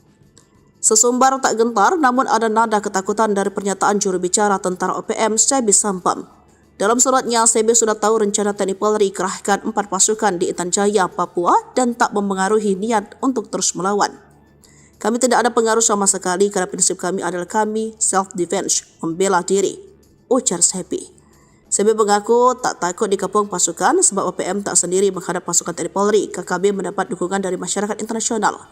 Sesumbar tak gentar, namun ada nada ketakutan dari pernyataan juru bicara tentara OPM SEBI Sampam. Dalam suratnya, SEBI sudah tahu rencana TNI Polri kerahkan 4 pasukan di Intan Jaya, Papua dan tak mempengaruhi niat untuk terus melawan. Kami tidak ada pengaruh sama sekali karena prinsip kami adalah kami self-defense, membela diri, ujar SEBI. SEBI mengaku tak takut dikepung pasukan sebab OPM tak sendiri menghadap pasukan TNI Polri. KKB mendapat dukungan dari masyarakat internasional.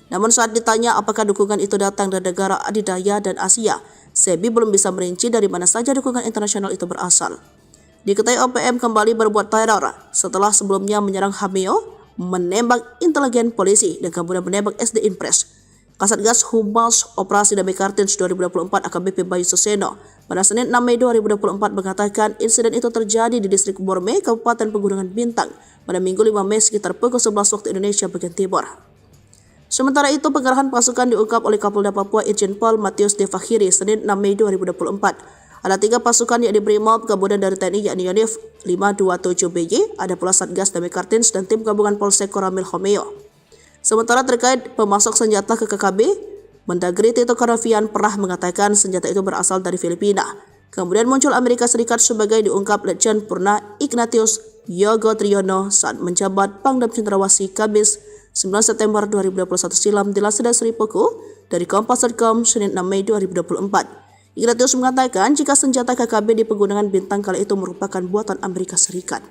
Namun saat ditanya apakah dukungan itu datang dari negara adidaya dan Asia, SEBI belum bisa merinci dari mana saja dukungan internasional itu berasal. Diketahui OPM kembali berbuat teror setelah sebelumnya menyerang Hameo, menembak intelijen polisi dan kemudian menembak SD Impres. Kasatgas Humas Operasi Damai Kartens 2024 AKBP Bayu Suseno pada Senin 6 Mei 2024 mengatakan insiden itu terjadi di Distrik Borme, Kabupaten Pegunungan Bintang pada Minggu 5 Mei sekitar pukul 11 waktu Indonesia bagian Timur. Sementara itu, pengerahan pasukan diungkap oleh Kapolda Papua Irjen Pol Matius Devakhiri Senin 6 Mei 2024. Ada 3 pasukan yakni Brimob, kemudian dari TNI yakni Yonif 527BY, ada pula Satgas Damai Kartens dan tim gabungan Polsek Koramil Homeo. Sementara terkait pemasok senjata ke KKB, Mendagri Tito Karnavian pernah mengatakan senjata itu berasal dari Filipina. Kemudian muncul Amerika Serikat sebagai diungkap Letjen Purna Ignatius Yogo Triyono saat menjabat Pangdam Cendrawasih Kamis 9 September 2021 silam dilansir dari Sri Puku dari Kompas.com Senin 6 Mei 2024. Ignatius mengatakan jika senjata KKB di Pegunungan Bintang kala itu merupakan buatan Amerika Serikat.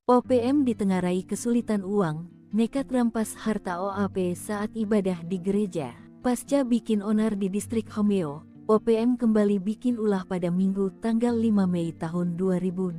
OPM ditengarai kesulitan uang, nekat rampas harta OAP saat ibadah di gereja. Pasca bikin onar di Distrik Homeo, OPM kembali bikin ulah pada Minggu tanggal 5 Mei tahun 2024.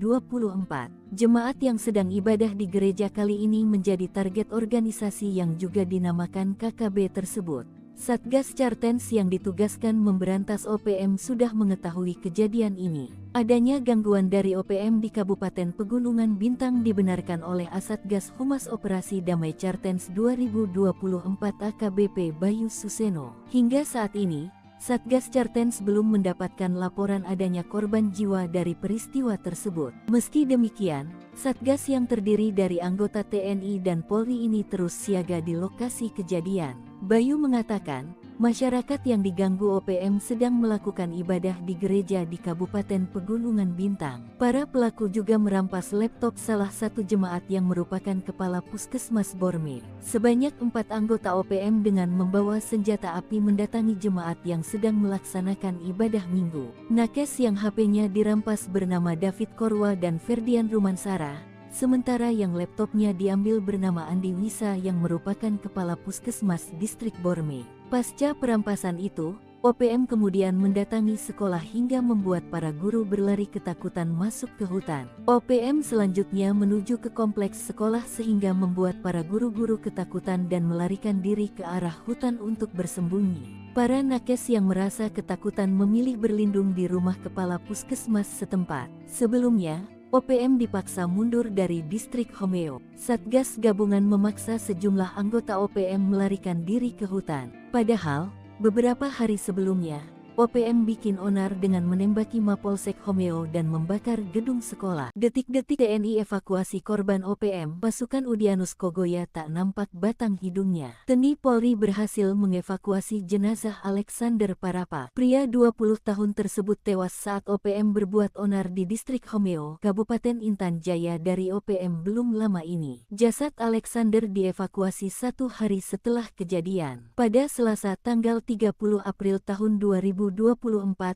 Jemaat yang sedang ibadah di gereja kali ini menjadi target organisasi yang juga dinamakan KKB tersebut. Satgas Chartens yang ditugaskan memberantas OPM sudah mengetahui kejadian ini. Adanya gangguan dari OPM di Kabupaten Pegunungan Bintang dibenarkan oleh Asatgas Humas Operasi Damai Chartens 2024 AKBP Bayu Suseno. Hingga saat ini, Satgas Chartens belum mendapatkan laporan adanya korban jiwa dari peristiwa tersebut. Meski demikian, Satgas yang terdiri dari anggota TNI dan Polri ini terus siaga di lokasi kejadian. Bayu mengatakan, masyarakat yang diganggu OPM sedang melakukan ibadah di gereja di Kabupaten Pegunungan Bintang. Para pelaku juga merampas laptop salah satu jemaat yang merupakan Kepala Puskesmas Borme. Sebanyak 4 anggota OPM dengan membawa senjata api mendatangi jemaat yang sedang melaksanakan ibadah minggu. Nakes yang HP-nya dirampas bernama David Korwa dan Ferdian Rumansara. Sementara yang laptopnya diambil bernama Andi Wisa yang merupakan Kepala Puskesmas Distrik Borme. Pasca perampasan itu, OPM kemudian mendatangi sekolah hingga membuat para guru berlari ketakutan masuk ke hutan. OPM selanjutnya menuju ke kompleks sekolah sehingga membuat para guru-guru ketakutan dan melarikan diri ke arah hutan untuk bersembunyi. Para nakes yang merasa ketakutan memilih berlindung di rumah kepala puskesmas setempat. Sebelumnya, OPM dipaksa mundur dari distrik Homeo. Satgas gabungan memaksa sejumlah anggota OPM melarikan diri ke hutan. Padahal, beberapa hari sebelumnya, OPM bikin onar dengan menembaki Mapolsek Homeo dan membakar gedung sekolah. Detik-detik TNI evakuasi korban OPM, pasukan Udyanus Kogoya tak nampak batang hidungnya. TNI Polri berhasil mengevakuasi jenazah Alexander Parapa. Pria 20 tahun tersebut tewas saat OPM berbuat onar di distrik Homeo, Kabupaten Intan Jaya dari OPM belum lama ini. Jasad Alexander dievakuasi 1 hari setelah kejadian. Pada Selasa tanggal 30 April tahun 2024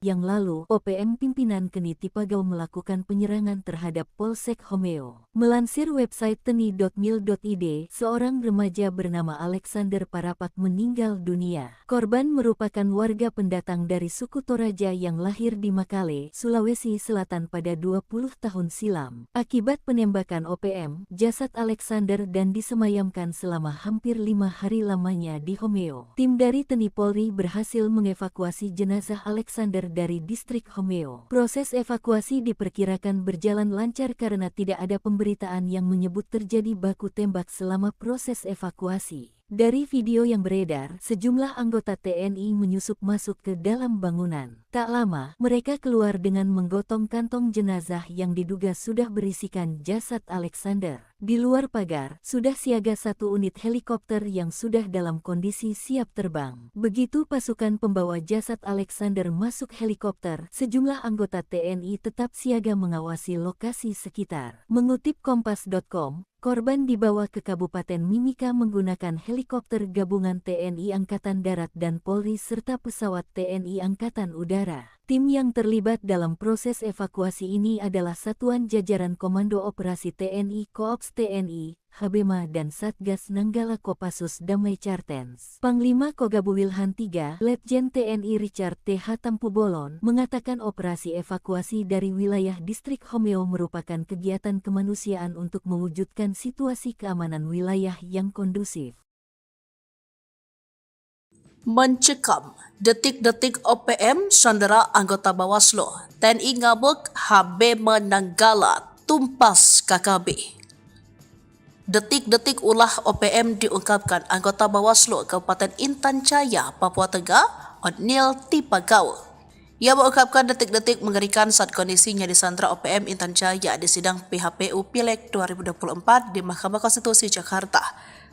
yang lalu, OPM pimpinan Keni Tipagau melakukan penyerangan terhadap Polsek Homeo. Melansir website teni.mil.id, seorang remaja bernama Alexander Parapak meninggal dunia. Korban merupakan warga pendatang dari suku Toraja yang lahir di Makale, Sulawesi Selatan pada 20 tahun silam. Akibat penembakan OPM, jasad Alexander dan disemayamkan selama hampir 5 hari lamanya di Homeo. Tim dari TNI Polri berhasil mengevakuasi jenazah Alexander dari distrik Homeo. Proses evakuasi diperkirakan berjalan lancar karena tidak ada pemberitaan yang menyebut terjadi baku tembak selama proses evakuasi. Dari video yang beredar, sejumlah anggota TNI menyusup masuk ke dalam bangunan. Tak lama, mereka keluar dengan menggotong kantong jenazah yang diduga sudah berisikan jasad Alexander. Di luar pagar, sudah siaga 1 unit helikopter yang sudah dalam kondisi siap terbang. Begitu pasukan pembawa jasad Alexander masuk helikopter, sejumlah anggota TNI tetap siaga mengawasi lokasi sekitar. Mengutip Kompas.com, korban dibawa ke Kabupaten Mimika menggunakan helikopter gabungan TNI Angkatan Darat dan Polri serta pesawat TNI Angkatan Udara. Tim yang terlibat dalam proses evakuasi ini adalah Satuan Jajaran Komando Operasi TNI Koops TNI, Habema dan Satgas Nanggala Kopassus Damai Cartens. Panglima Kogabu Wilhan III, Letjen TNI Richard T.H. Tampubolon, mengatakan operasi evakuasi dari wilayah distrik Homeo merupakan kegiatan kemanusiaan untuk mewujudkan situasi keamanan wilayah yang kondusif. Mencekam, detik-detik OPM sandera anggota Bawaslu, TNI ngabuk, Habema Nanggala tumpas KKB. Detik-detik ulah OPM diungkapkan anggota Bawaslu Kabupaten Intan Jaya, Papua Tengah, Otniel Tipagau. Ia mengungkapkan detik-detik mengerikan saat kondisinya disandra OPM Intan Jaya di sidang PHPU Pileg 2024 di Mahkamah Konstitusi Jakarta,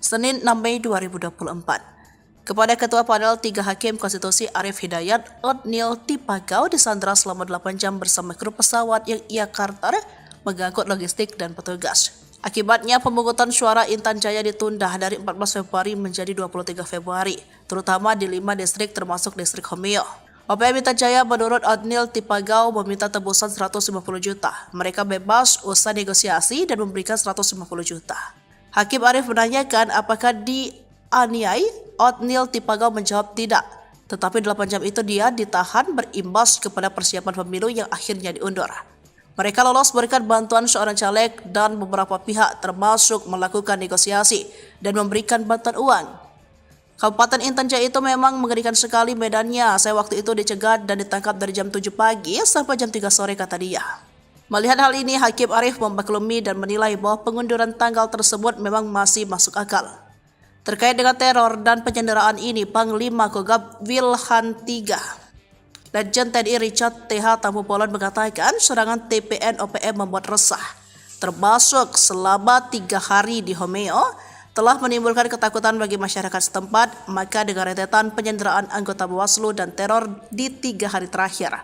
Senin 6 Mei 2024. Kepada Ketua Panel 3 Hakim Konstitusi Arif Hidayat, Otniel Tipagau disandra selama 8 jam bersama kru pesawat yang ia charter mengangkut logistik dan petugas. Akibatnya pemungutan suara Intan Jaya ditunda dari 14 Februari menjadi 23 Februari, terutama di 5 distrik termasuk distrik Homeo. OPM Intan Jaya menurut Otniel Tipagau meminta tebusan 150 juta. Mereka bebas usai negosiasi dan memberikan 150 juta. Hakim Arif menanyakan apakah dianiai. Otniel Tipagau menjawab tidak. Tetapi 8 jam itu dia ditahan berimbas kepada persiapan pemilu yang akhirnya diundur. Mereka lolos berkat bantuan seorang caleg dan beberapa pihak termasuk melakukan negosiasi dan memberikan bantuan uang. Kabupaten Intan Jaya itu memang mengerikan sekali medannya. Saya waktu itu dicegat dan ditangkap dari jam 7 pagi sampai jam 3 sore, kata dia. Melihat hal ini, Hakim Arif memaklumi dan menilai bahwa pengunduran tanggal tersebut memang masih masuk akal. Terkait dengan teror dan penyanderaan ini, Panglima Kogab Wilhan III, Letjen TNI Richard T.H. Tampubolon mengatakan serangan TPN OPM membuat resah, termasuk selama 3 hari di Homeo, telah menimbulkan ketakutan bagi masyarakat setempat. Maka dengan rentetan penyanderaan anggota Bawaslu dan teror di 3 hari terakhir,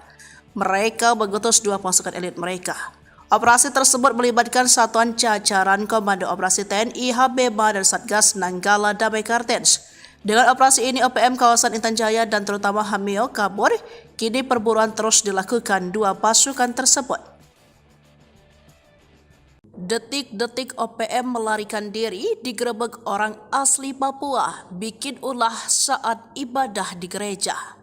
mereka mengutus 2 pasukan elit mereka. Operasi tersebut melibatkan satuan jajaran Komando Operasi TNI, Habema dan Satgas Nanggala Damai Cartens. Dengan operasi ini, OPM kawasan Intan Jaya dan terutama Homeo kabur. Kini perburuan terus dilakukan 2 pasukan tersebut. Detik-detik OPM melarikan diri digerebek orang asli Papua, bikin ulah saat ibadah di gereja.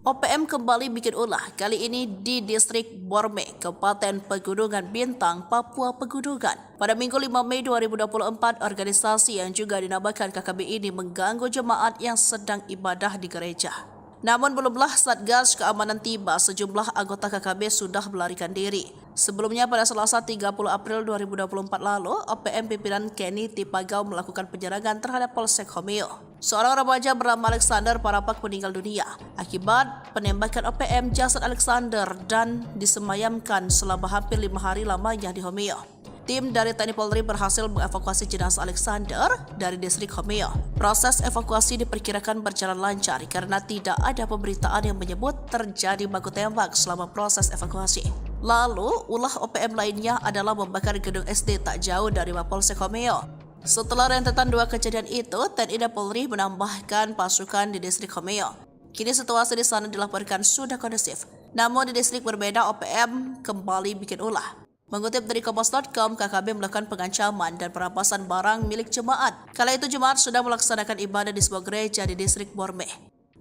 OPM kembali bikin ulah, kali ini di distrik Borme, Kabupaten Pegunungan Bintang, Papua Pegunungan. Pada Minggu 5 Mei 2024, organisasi yang juga dinamakan KKB ini mengganggu jemaat yang sedang ibadah di gereja. Namun belumlah Satgas Keamanan tiba, sejumlah anggota KKB sudah melarikan diri. Sebelumnya pada Selasa 30 April 2024 lalu, OPM pimpinan Kenny Tipagau melakukan penyerangan terhadap Polsek Homeo. Seorang remaja bernama Alexander Parapak meninggal dunia akibat penembakan OPM. Jasad Alexander dan disemayamkan selama hampir 5 hari lamanya di Homeo. Tim dari TNI Polri berhasil mengevakuasi jenazah Alexander dari distrik Homeo. Proses evakuasi diperkirakan berjalan lancar karena tidak ada pemberitaan yang menyebut terjadi baku tembak selama proses evakuasi. Lalu, ulah OPM lainnya adalah membakar gedung SD tak jauh dari Mapolsek Homeo. Setelah rentetan 2 kejadian itu, TNI dan Polri menambahkan pasukan di distrik Homeo. Kini situasi di sana dilaporkan sudah kondusif. Namun di distrik berbeda, OPM kembali bikin ulah. Mengutip dari Kompas.com, KKB melakukan pengancaman dan perampasan barang milik jemaat. Kala itu jemaat sudah melaksanakan ibadah di sebuah gereja di distrik Borme.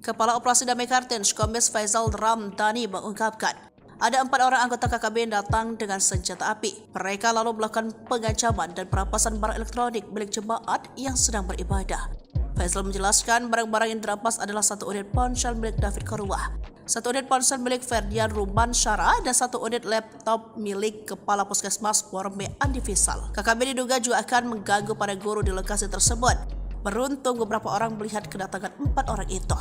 Kepala Operasi Damai Kartens, Kombes Faisal Ramdhani mengungkapkan, ada 4 orang anggota KKB yang datang dengan senjata api. Mereka lalu melakukan pengancaman dan perampasan barang elektronik milik jemaat yang sedang beribadah. Faisal menjelaskan barang-barang yang dirampas adalah 1 unit ponsel milik David Korwah, 1 unit ponsel milik Ferdian Ruban Syara, dan 1 unit laptop milik Kepala Puskesmas Borme Andi Fisal. KKB diduga juga akan mengganggu para guru di lokasi tersebut. Beruntung beberapa orang melihat kedatangan 4 orang itu.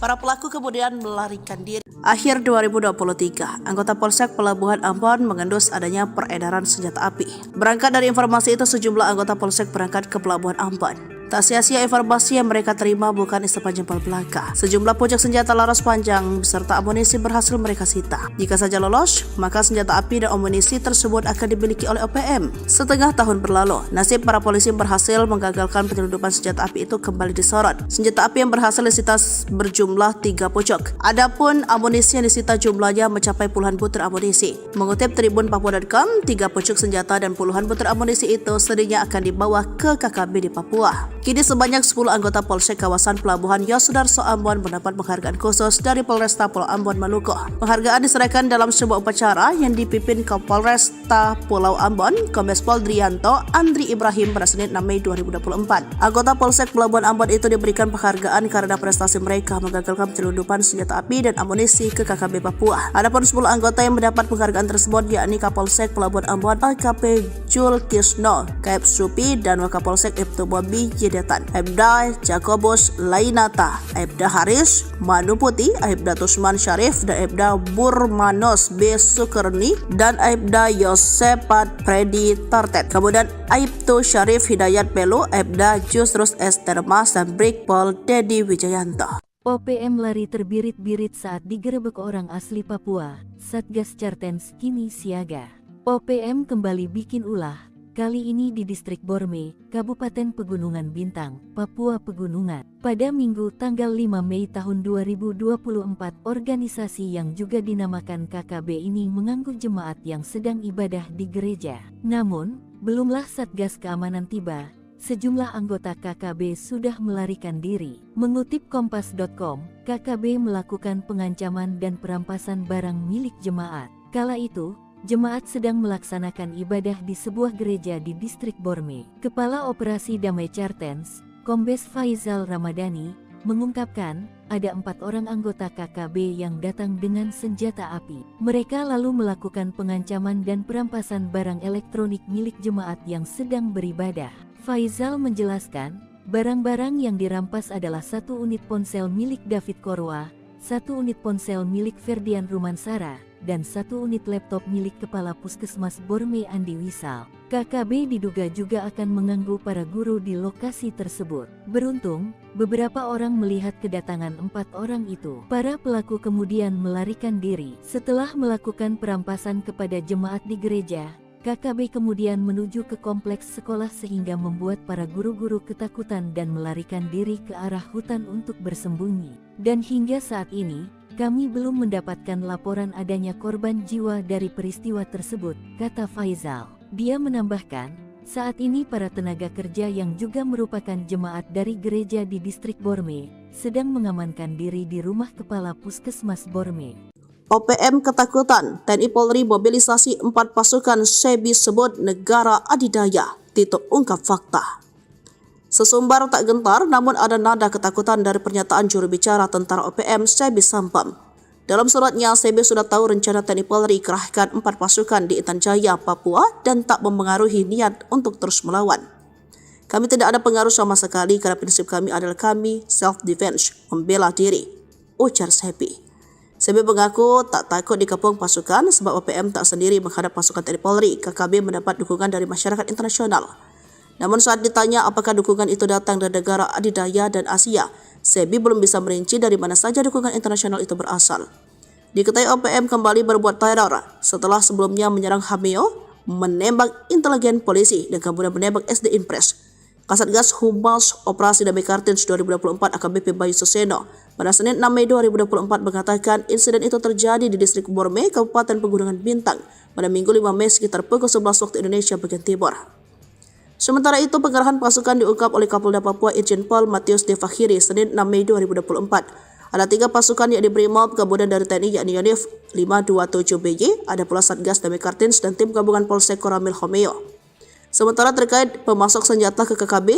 Para pelaku kemudian melarikan diri. Akhir 2023, anggota Polsek Pelabuhan Ambon mengendus adanya peredaran senjata api. Berangkat dari informasi itu, sejumlah anggota Polsek berangkat ke Pelabuhan Ambon. Tak sia-sia informasi yang mereka terima bukan isapan jempol belaka. Sejumlah pucuk senjata laras panjang beserta amunisi berhasil mereka sita. Jika saja lolos, maka senjata api dan amunisi tersebut akan dimiliki oleh OPM. Setengah tahun berlalu, nasib para polisi berhasil menggagalkan penyelundupan senjata api itu kembali disorot. Senjata api yang berhasil disita berjumlah 3 pucuk. Adapun amunisi yang disita jumlahnya mencapai puluhan butir amunisi. Mengutip Tribun Papua.com, 3 pucuk senjata dan puluhan butir amunisi itu sedihnya akan dibawa ke KKB di Papua. Kini sebanyak 10 anggota Polsek kawasan Pelabuhan Yosudarso Ambon mendapat penghargaan khusus dari Polresta Pulau Ambon Maluku. Penghargaan diserahkan dalam sebuah upacara yang dipimpin Kapolresta Pulau Ambon, Kombes Pol Drianto Andri Ibrahim pada Senin 6 Mei 2024. Anggota Polsek Pelabuhan Ambon itu diberikan penghargaan karena prestasi mereka menggagalkan penyelundupan senjata api dan amunisi ke KKB Papua. Adapun 10 anggota yang mendapat penghargaan tersebut yakni Kapolsek Pelabuhan Ambon AKP Jul Kisno, Kaep Supi, dan Wakapolsek Ibtu Bobi Detan, Aibda Jakobus Lainata, Aibda Haris Manuputi, Aibda Tusman Syarif, dan Aibda Burmanos B. Sukerni, dan Aibda Yosepat Freddy Tartet. Kemudian Aibtu Syarif Hidayat Pelu, Aibda Jusrus S. Termas, dan Brigpol Dedi Wijayanto. OPM lari terbirit-birit saat digerebek orang asli Papua. Satgas Cartens kini siaga. OPM kembali bikin ulah. Kali ini di distrik Borme, Kabupaten Pegunungan Bintang, Papua Pegunungan. Pada Minggu tanggal 5 Mei tahun 2024, organisasi yang juga dinamakan KKB ini mengganggu jemaat yang sedang ibadah di gereja. Namun, belumlah Satgas Keamanan tiba, sejumlah anggota KKB sudah melarikan diri. Mengutip Kompas.com, KKB melakukan pengancaman dan perampasan barang milik jemaat. Kala itu, jemaat sedang melaksanakan ibadah di sebuah gereja di distrik Borme. Kepala Operasi Damai Cartens, Kombes Faisal Ramadhani, mengungkapkan ada 4 orang anggota KKB yang datang dengan senjata api. Mereka lalu melakukan pengancaman dan perampasan barang elektronik milik jemaat yang sedang beribadah. Faisal menjelaskan, barang-barang yang dirampas adalah 1 unit ponsel milik David Korwah, 1 unit ponsel milik Ferdian Rumansara, dan 1 unit laptop milik Kepala Puskesmas Borme Andi Wisal. KKB diduga juga akan mengganggu para guru di lokasi tersebut. Beruntung, beberapa orang melihat kedatangan 4 orang itu. Para pelaku kemudian melarikan diri. Setelah melakukan perampasan kepada jemaat di gereja, KKB kemudian menuju ke kompleks sekolah sehingga membuat para guru-guru ketakutan dan melarikan diri ke arah hutan untuk bersembunyi. Dan hingga saat ini, kami belum mendapatkan laporan adanya korban jiwa dari peristiwa tersebut, kata Faisal. Dia menambahkan, saat ini para tenaga kerja yang juga merupakan jemaat dari gereja di distrik Borme sedang mengamankan diri di rumah Kepala Puskesmas Borme. OPM ketakutan, TNI Polri mobilisasi 4 pasukan SEBI sebut negara adidaya. Tito ungkap fakta. Sesumbar tak gentar, namun ada nada ketakutan dari pernyataan juru bicara tentara OPM SEBI Sampam. Dalam suratnya, SEBI sudah tahu rencana TNI Polri kerahkan 4 pasukan di Intan Jaya, Papua dan tak mempengaruhi niat untuk terus melawan. Kami tidak ada pengaruh sama sekali karena prinsip kami adalah kami self-defense, membela diri, ujar SEBI. SEBI mengaku tak takut dikepung pasukan sebab OPM tak sendiri menghadap pasukan TNI Polri. KKB mendapat dukungan dari masyarakat internasional. Namun saat ditanya apakah dukungan itu datang dari negara adidaya dan Asia, SEBI belum bisa merinci dari mana saja dukungan internasional itu berasal. Diketahui OPM kembali berbuat teror setelah sebelumnya menyerang Hameo, menembak intelijen polisi dan kemudian menembak SD Impres. Kasatgas Humas Operasi Damai Kartins 2024 AKBP Bayu Suseno pada Senin 6 Mei 2024 mengatakan insiden itu terjadi di distrik Borme, Kabupaten Pegunungan Bintang pada Minggu 5 Mei sekitar pukul 11 waktu Indonesia bagian Timur. Sementara itu, pengerahan pasukan diungkap oleh Kapolda Papua Irjen Pol Matius De Fakhiri Senin 6 Mei 2024. Ada 3 pasukan yakni Brimob, kemudian dari TNI yakni Yonif 527BY, ada pula Satgas Damai Kartins dan tim gabungan Polsek Koramil Homeo. Sementara terkait pemasok senjata ke KKB,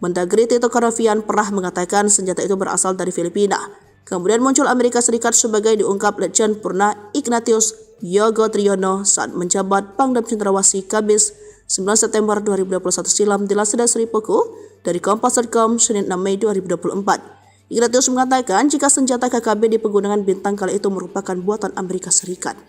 Mendagri Tito Karnavian pernah mengatakan senjata itu berasal dari Filipina. Kemudian muncul Amerika Serikat sebagai diungkap Letjen Purna Ignatius Yogo Triyono saat menjabat Pangdam Cendrawasih Kamis 9 September 2021 silam di Laseda Seripuku dari Kompas.com Senin 6 Mei 2024. Ignatius mengatakan jika senjata KKB di Pegunungan Bintang kala itu merupakan buatan Amerika Serikat.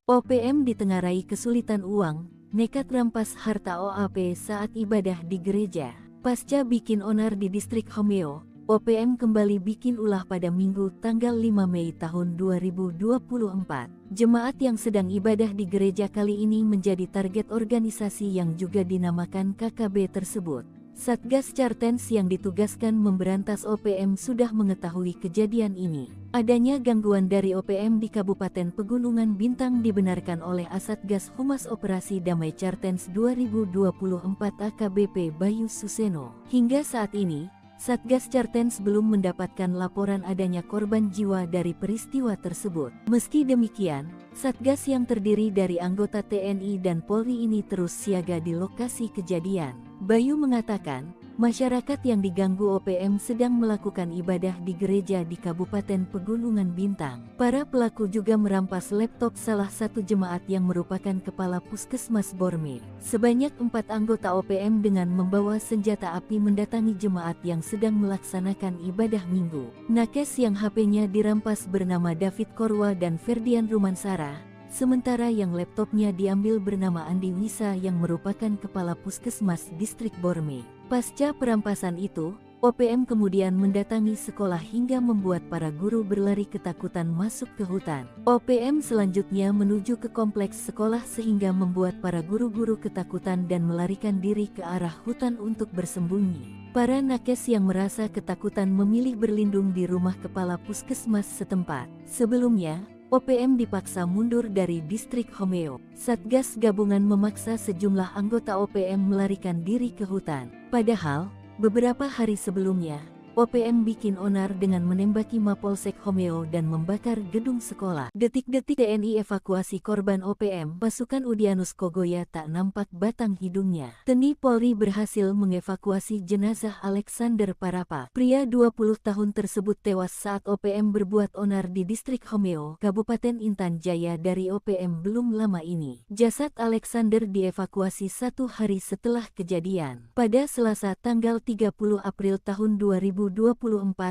OPM ditengarai kesulitan uang, nekat rampas harta OAP saat ibadah di gereja. Pasca bikin onar di distrik Homeo, OPM kembali bikin ulah pada Minggu tanggal 5 Mei tahun 2024. Jemaat yang sedang ibadah di gereja kali ini menjadi target organisasi yang juga dinamakan KKB tersebut. Satgas Cartens yang ditugaskan memberantas OPM sudah mengetahui kejadian ini. Adanya gangguan dari OPM di Kabupaten Pegunungan Bintang dibenarkan oleh Asatgas Humas Operasi Damai Cartens 2024 AKBP Bayu Suseno. Hingga saat ini, Satgas Cartens belum mendapatkan laporan adanya korban jiwa dari peristiwa tersebut. Meski demikian, Satgas yang terdiri dari anggota TNI dan Polri ini terus siaga di lokasi kejadian. Bayu mengatakan, masyarakat yang diganggu OPM sedang melakukan ibadah di gereja di Kabupaten Pegunungan Bintang. Para pelaku juga merampas laptop salah satu jemaat yang merupakan kepala Puskesmas Borme. Sebanyak 4 anggota OPM dengan membawa senjata api mendatangi jemaat yang sedang melaksanakan ibadah minggu. Nakes yang HP-nya dirampas bernama David Korwa dan Ferdian Rumansara, sementara yang laptopnya diambil bernama Andi Wisa yang merupakan kepala Puskesmas Distrik Borme. Pasca perampasan itu, OPM kemudian mendatangi sekolah hingga membuat para guru berlari ketakutan masuk ke hutan. OPM selanjutnya menuju ke kompleks sekolah sehingga membuat para guru-guru ketakutan dan melarikan diri ke arah hutan untuk bersembunyi. Para nakes yang merasa ketakutan memilih berlindung di rumah kepala puskesmas setempat. Sebelumnya, OPM dipaksa mundur dari distrik Homeo. Satgas gabungan memaksa sejumlah anggota OPM melarikan diri ke hutan. Padahal, beberapa hari sebelumnya, OPM bikin onar dengan menembaki Mapolsek Homeo dan membakar gedung sekolah. Detik-detik TNI evakuasi korban OPM, pasukan Udyanus Kogoya tak nampak batang hidungnya. TNI Polri berhasil mengevakuasi jenazah Alexander Parapa. Pria 20 tahun tersebut tewas saat OPM berbuat onar di distrik Homeo, Kabupaten Intan Jaya dari OPM belum lama ini. Jasad Alexander dievakuasi 1 hari setelah kejadian. Pada Selasa tanggal 30 April tahun 2024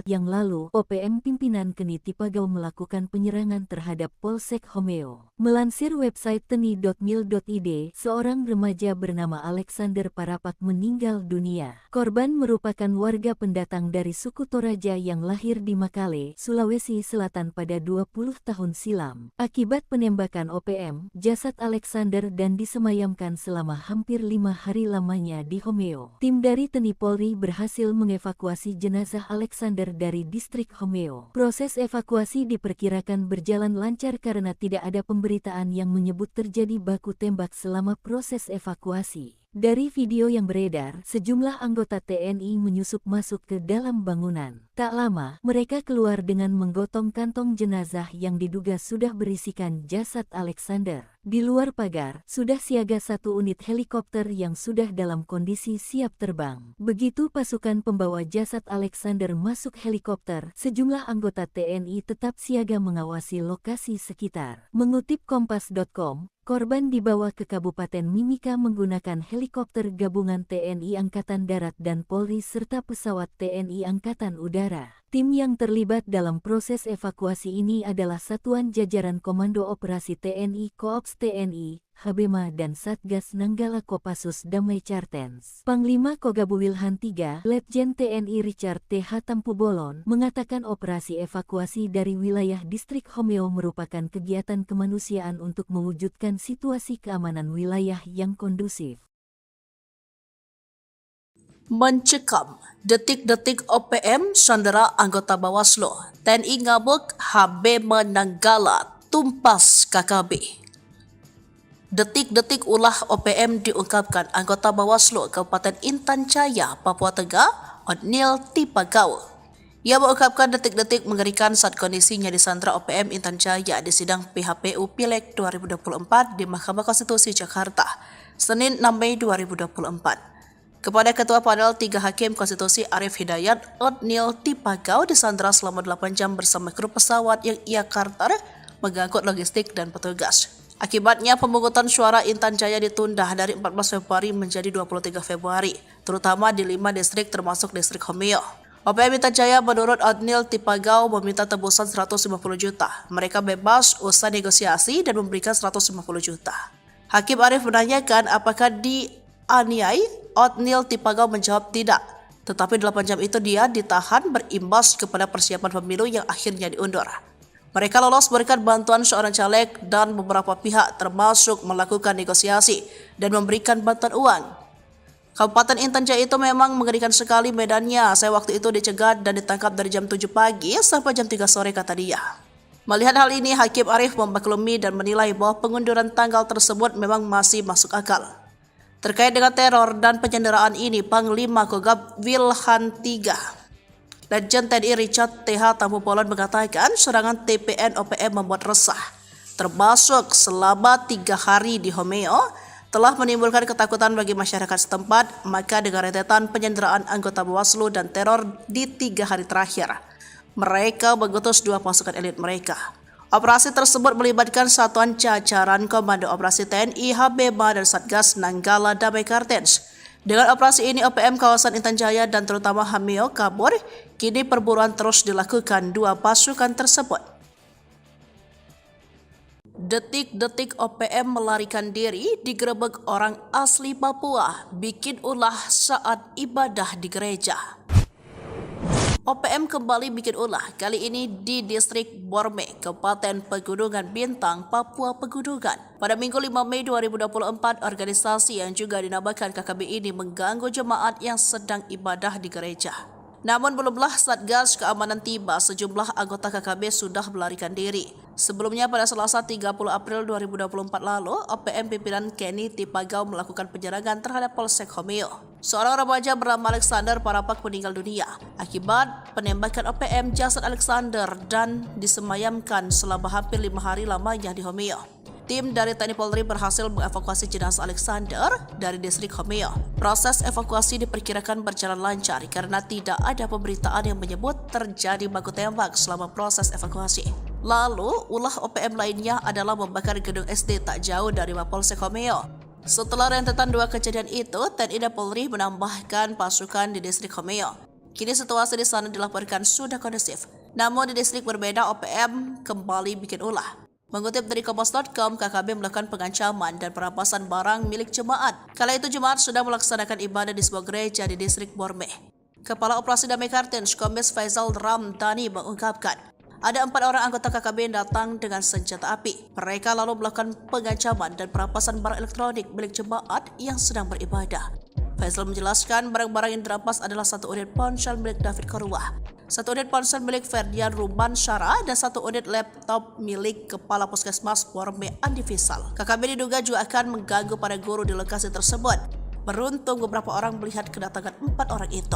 yang lalu, OPM pimpinan Keni Tipagau melakukan penyerangan terhadap Polsek Homeo. Melansir website teni.mil.id, seorang remaja bernama Alexander Parapak meninggal dunia. Korban merupakan warga pendatang dari suku Toraja yang lahir di Makale, Sulawesi Selatan pada 20 tahun silam. Akibat penembakan OPM, jasad Alexander dan disemayamkan selama hampir 5 hari lamanya di Homeo. Tim dari TNI Polri berhasil mengevakuasi jenazah Alexander dari distrik Homeo. Proses evakuasi diperkirakan berjalan lancar karena tidak ada pemberitaan yang menyebut terjadi baku tembak selama proses evakuasi. Dari video yang beredar, sejumlah anggota TNI menyusup masuk ke dalam bangunan. Tak lama, mereka keluar dengan menggotong kantong jenazah yang diduga sudah berisikan jasad Alexander. Di luar pagar, sudah siaga satu unit helikopter yang sudah dalam kondisi siap terbang. Begitu pasukan pembawa jasad Alexander masuk helikopter, sejumlah anggota TNI tetap siaga mengawasi lokasi sekitar. Mengutip Kompas.com, korban dibawa ke Kabupaten Mimika menggunakan helikopter gabungan TNI Angkatan Darat dan Polri serta pesawat TNI Angkatan Udara. Tim yang terlibat dalam proses evakuasi ini adalah Satuan Jajaran Komando Operasi TNI Koops TNI, Habema dan Satgas Nanggala Kopassus Damai Cartens. Panglima Kogabu Wilhan III, Letjen TNI Richard T.H. Tampubolon, mengatakan operasi evakuasi dari wilayah distrik Homeo merupakan kegiatan kemanusiaan untuk mewujudkan situasi keamanan wilayah yang kondusif. Mencekam, detik-detik OPM sandera anggota Bawaslu, TNI ngabuk, Habema Nanggala tumpas KKB. Detik-detik ulah OPM diungkapkan anggota Bawaslu Kabupaten Intan Jaya, Papua Tengah, Otniel Tipagau. Ia mengungkapkan detik-detik mengerikan saat kondisinya disandra OPM Intan Jaya di sidang PHPU Pileg 2024 di Mahkamah Konstitusi Jakarta, Senin 6 Mei 2024. Kepada Ketua Panel 3 Hakim Konstitusi Arif Hidayat, Otniel Tipagau disandra selama 8 jam bersama kru pesawat yang ia karter mengangkut logistik dan petugas. Akibatnya pemungutan suara Intan Jaya ditunda dari 14 Februari menjadi 23 Februari, terutama di 5 distrik termasuk distrik Homeo. OPM Intan Jaya menurut Otniel Tipagau meminta tebusan 150 juta. Mereka bebas usai negosiasi dan memberikan 150 juta. Hakim Arif menanyakan apakah dianiai. Otniel Tipagau menjawab tidak. Tetapi 8 jam itu dia ditahan berimbas kepada persiapan pemilu yang akhirnya diundur. Mereka lolos memberikan bantuan seorang caleg dan beberapa pihak termasuk melakukan negosiasi dan memberikan bantuan uang. Kabupaten Intan Jaya itu memang mengerikan sekali medannya. Saya waktu itu dicegat dan ditangkap dari jam 7 pagi sampai jam 3 sore kata dia. Melihat hal ini, Hakim Arif memaklumi dan menilai bahwa pengunduran tanggal tersebut memang masih masuk akal. Terkait dengan teror dan penyanderaan ini, Panglima Kogab Wilhan III, Letjen TNI Richard T.H. Tampubolon mengatakan serangan TPN OPM membuat resah, termasuk selama 3 hari di Homeo, telah menimbulkan ketakutan bagi masyarakat setempat. Maka dengan rentetan penyanderaan anggota Bawaslu dan teror di 3 hari terakhir, mereka mengutus 2 pasukan elit mereka. Operasi tersebut melibatkan Satuan Jajaran Komando Operasi TNI, Habema dan Satgas Nanggala Damai Cartens. Dengan operasi ini, OPM kawasan Intan Jaya dan terutama Homeo kabur. Kini perburuan terus dilakukan 2 pasukan tersebut. Detik-detik OPM melarikan diri digerebek orang asli Papua, bikin ulah saat ibadah di gereja. OPM kembali bikin ulah, kali ini di distrik Borme, Kabupaten Pegunungan Bintang, Papua Pegunungan. Pada Minggu 5 Mei 2024, organisasi yang juga dinamakan KKB ini mengganggu jemaat yang sedang ibadah di gereja. Namun belumlah Satgas Keamanan tiba, sejumlah anggota KKB sudah melarikan diri. Sebelumnya pada Selasa 30 April 2024 lalu, OPM pimpinan Kenny Tipagau melakukan penyerangan terhadap Polsek Homeo. Seorang remaja bernama Alexander Parapak meninggal dunia akibat penembakan OPM. Jasad Alexander dan disemayamkan selama hampir 5 hari lamanya di Homeo. Tim dari TNI Polri berhasil mengevakuasi jenazah Alexander dari distrik Homeo. Proses evakuasi diperkirakan berjalan lancar karena tidak ada pemberitaan yang menyebut terjadi baku tembak selama proses evakuasi. Lalu, ulah OPM lainnya adalah membakar gedung SD tak jauh dari Mapolsek Homeo. Setelah rentetan 2 kejadian itu, TNI dan Polri menambahkan pasukan di distrik Homeo. Kini situasi di sana dilaporkan sudah kondusif. Namun di distrik berbeda, OPM kembali bikin ulah. Mengutip dari Kompas.com, KKB melakukan pengancaman dan perampasan barang milik jemaat. Kala itu jemaat sudah melaksanakan ibadah di sebuah gereja di distrik Borme. Kepala Operasi Damai Cartens, Kombes Faisal Ramdhani mengungkapkan, ada 4 orang anggota KKB yang datang dengan senjata api. Mereka lalu melakukan pengancaman dan perampasan barang elektronik milik jemaat yang sedang beribadah. Faisal menjelaskan barang-barang yang dirampas adalah 1 unit ponsel milik David Korwah, 1 unit ponsel milik Ferdian Ruban Syara, dan 1 unit laptop milik Kepala Puskesmas Borme Andi Fisal. KKB diduga juga akan mengganggu para guru di lokasi tersebut. Beruntung beberapa orang melihat kedatangan 4 orang itu.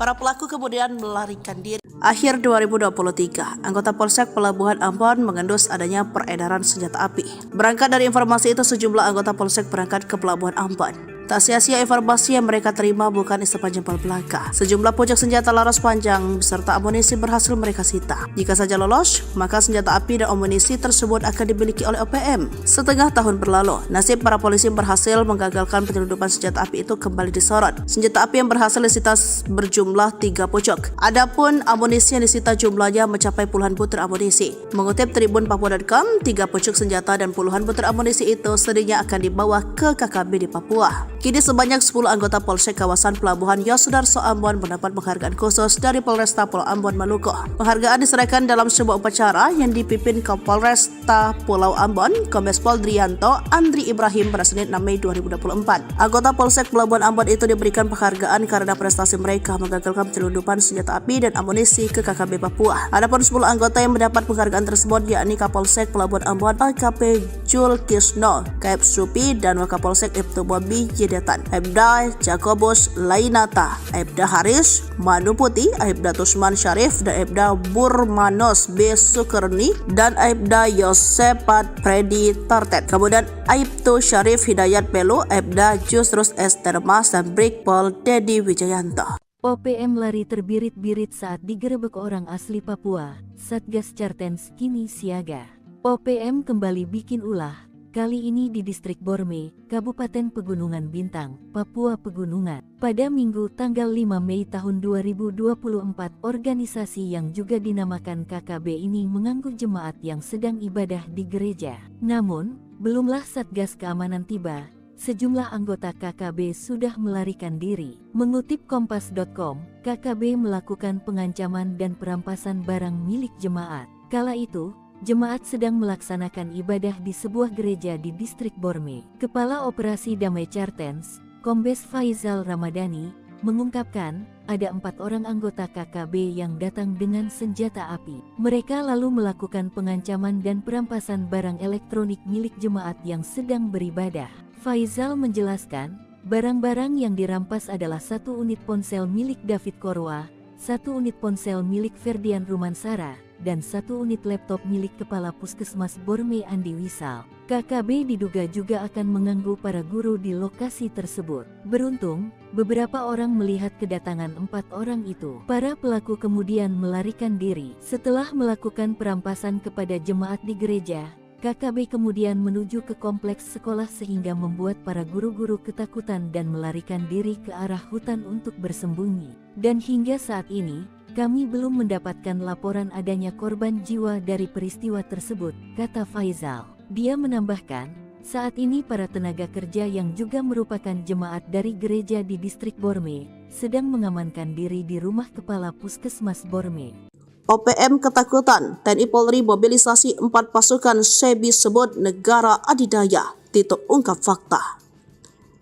Para pelaku kemudian melarikan diri. Akhir 2023, anggota Polsek Pelabuhan Ambon mengendus adanya peredaran senjata api. Berangkat dari informasi itu, sejumlah anggota Polsek berangkat ke Pelabuhan Ambon. Tak sia-sia informasi yang mereka terima bukan isapan jempol belaka. Sejumlah pucuk senjata laras panjang beserta amunisi berhasil mereka sita. Jika saja lolos, maka senjata api dan amunisi tersebut akan dimiliki oleh OPM. Setengah tahun berlalu, nasib para polisi berhasil menggagalkan penyelundupan senjata api itu kembali disorot. Senjata api yang berhasil disita berjumlah 3 pucuk. Adapun amunisi yang disita jumlahnya mencapai puluhan butir amunisi. Mengutip Tribun Papua.com, 3 pucuk senjata dan puluhan butir amunisi itu sedihnya akan dibawa ke KKB di Papua. Kini sebanyak 10 anggota Polsek kawasan Pelabuhan Yosudarso Ambon mendapat penghargaan khusus dari Polresta Pulau Ambon, Maluku. Penghargaan diserahkan dalam sebuah upacara yang dipimpin Kapolresta Pulau Ambon, Kombes Pol Drianto Andri Ibrahim pada Senin 6 Mei 2024. Anggota Polsek Pelabuhan Ambon itu diberikan penghargaan karena prestasi mereka menggagalkan penyelundupan senjata api dan amunisi ke KKB Papua. Adapun 10 anggota yang mendapat penghargaan tersebut yakni Kapolsek Pelabuhan Ambon AKP Jul Kisno, Kaep Supi, dan Wakapolsek Ibtu Bobi Yedetan, Aibda Jakobus Lainata, Aibda Haris Manu Putih, Aibda Tusman Syarif, dan Aibda Burmanos B. Sukerni, dan Aibda Yosepat Predi Tartet. Kemudian Aibtu Syarif Hidayat Pelu, Aibda Jusrus S. Termas, dan Brigpol Dedi Wijayanto. OPM lari terbirit-birit saat digerebek orang asli Papua. Satgas Cartens kini siaga. OPM kembali bikin ulah. Kali ini di Distrik Borme, Kabupaten Pegunungan Bintang, Papua Pegunungan. Pada Minggu tanggal 5 Mei tahun 2024, organisasi yang juga dinamakan KKB ini mengganggu jemaat yang sedang ibadah di gereja. Namun, belumlah Satgas Keamanan tiba, sejumlah anggota KKB sudah melarikan diri. Mengutip Kompas.com, KKB melakukan pengancaman dan perampasan barang milik jemaat. Kala itu, jemaat sedang melaksanakan ibadah di sebuah gereja di Distrik Borme. Kepala Operasi Damai Cartens, Kombes Faizal Ramadhani, mengungkapkan ada 4 orang anggota KKB yang datang dengan senjata api. Mereka lalu melakukan pengancaman dan perampasan barang elektronik milik jemaat yang sedang beribadah. Faizal menjelaskan, barang-barang yang dirampas adalah 1 unit ponsel milik David Korwa, 1 unit ponsel milik Ferdian Rumansara, dan 1 unit laptop milik Kepala Puskesmas Borme Andi Wisal. KKB diduga juga akan mengganggu para guru di lokasi tersebut. Beruntung, beberapa orang melihat kedatangan 4 orang itu. Para pelaku kemudian melarikan diri. Setelah melakukan perampasan kepada jemaat di gereja, KKB kemudian menuju ke kompleks sekolah sehingga membuat para guru-guru ketakutan dan melarikan diri ke arah hutan untuk bersembunyi. Dan hingga saat ini, kami belum mendapatkan laporan adanya korban jiwa dari peristiwa tersebut, kata Faizal. Dia menambahkan, saat ini para tenaga kerja yang juga merupakan jemaat dari gereja di Distrik Borme sedang mengamankan diri di rumah Kepala Puskesmas Borme. OPM ketakutan, TNI Polri mobilisasi 4 pasukan SEBI sebut negara adidaya. Tito ungkap fakta.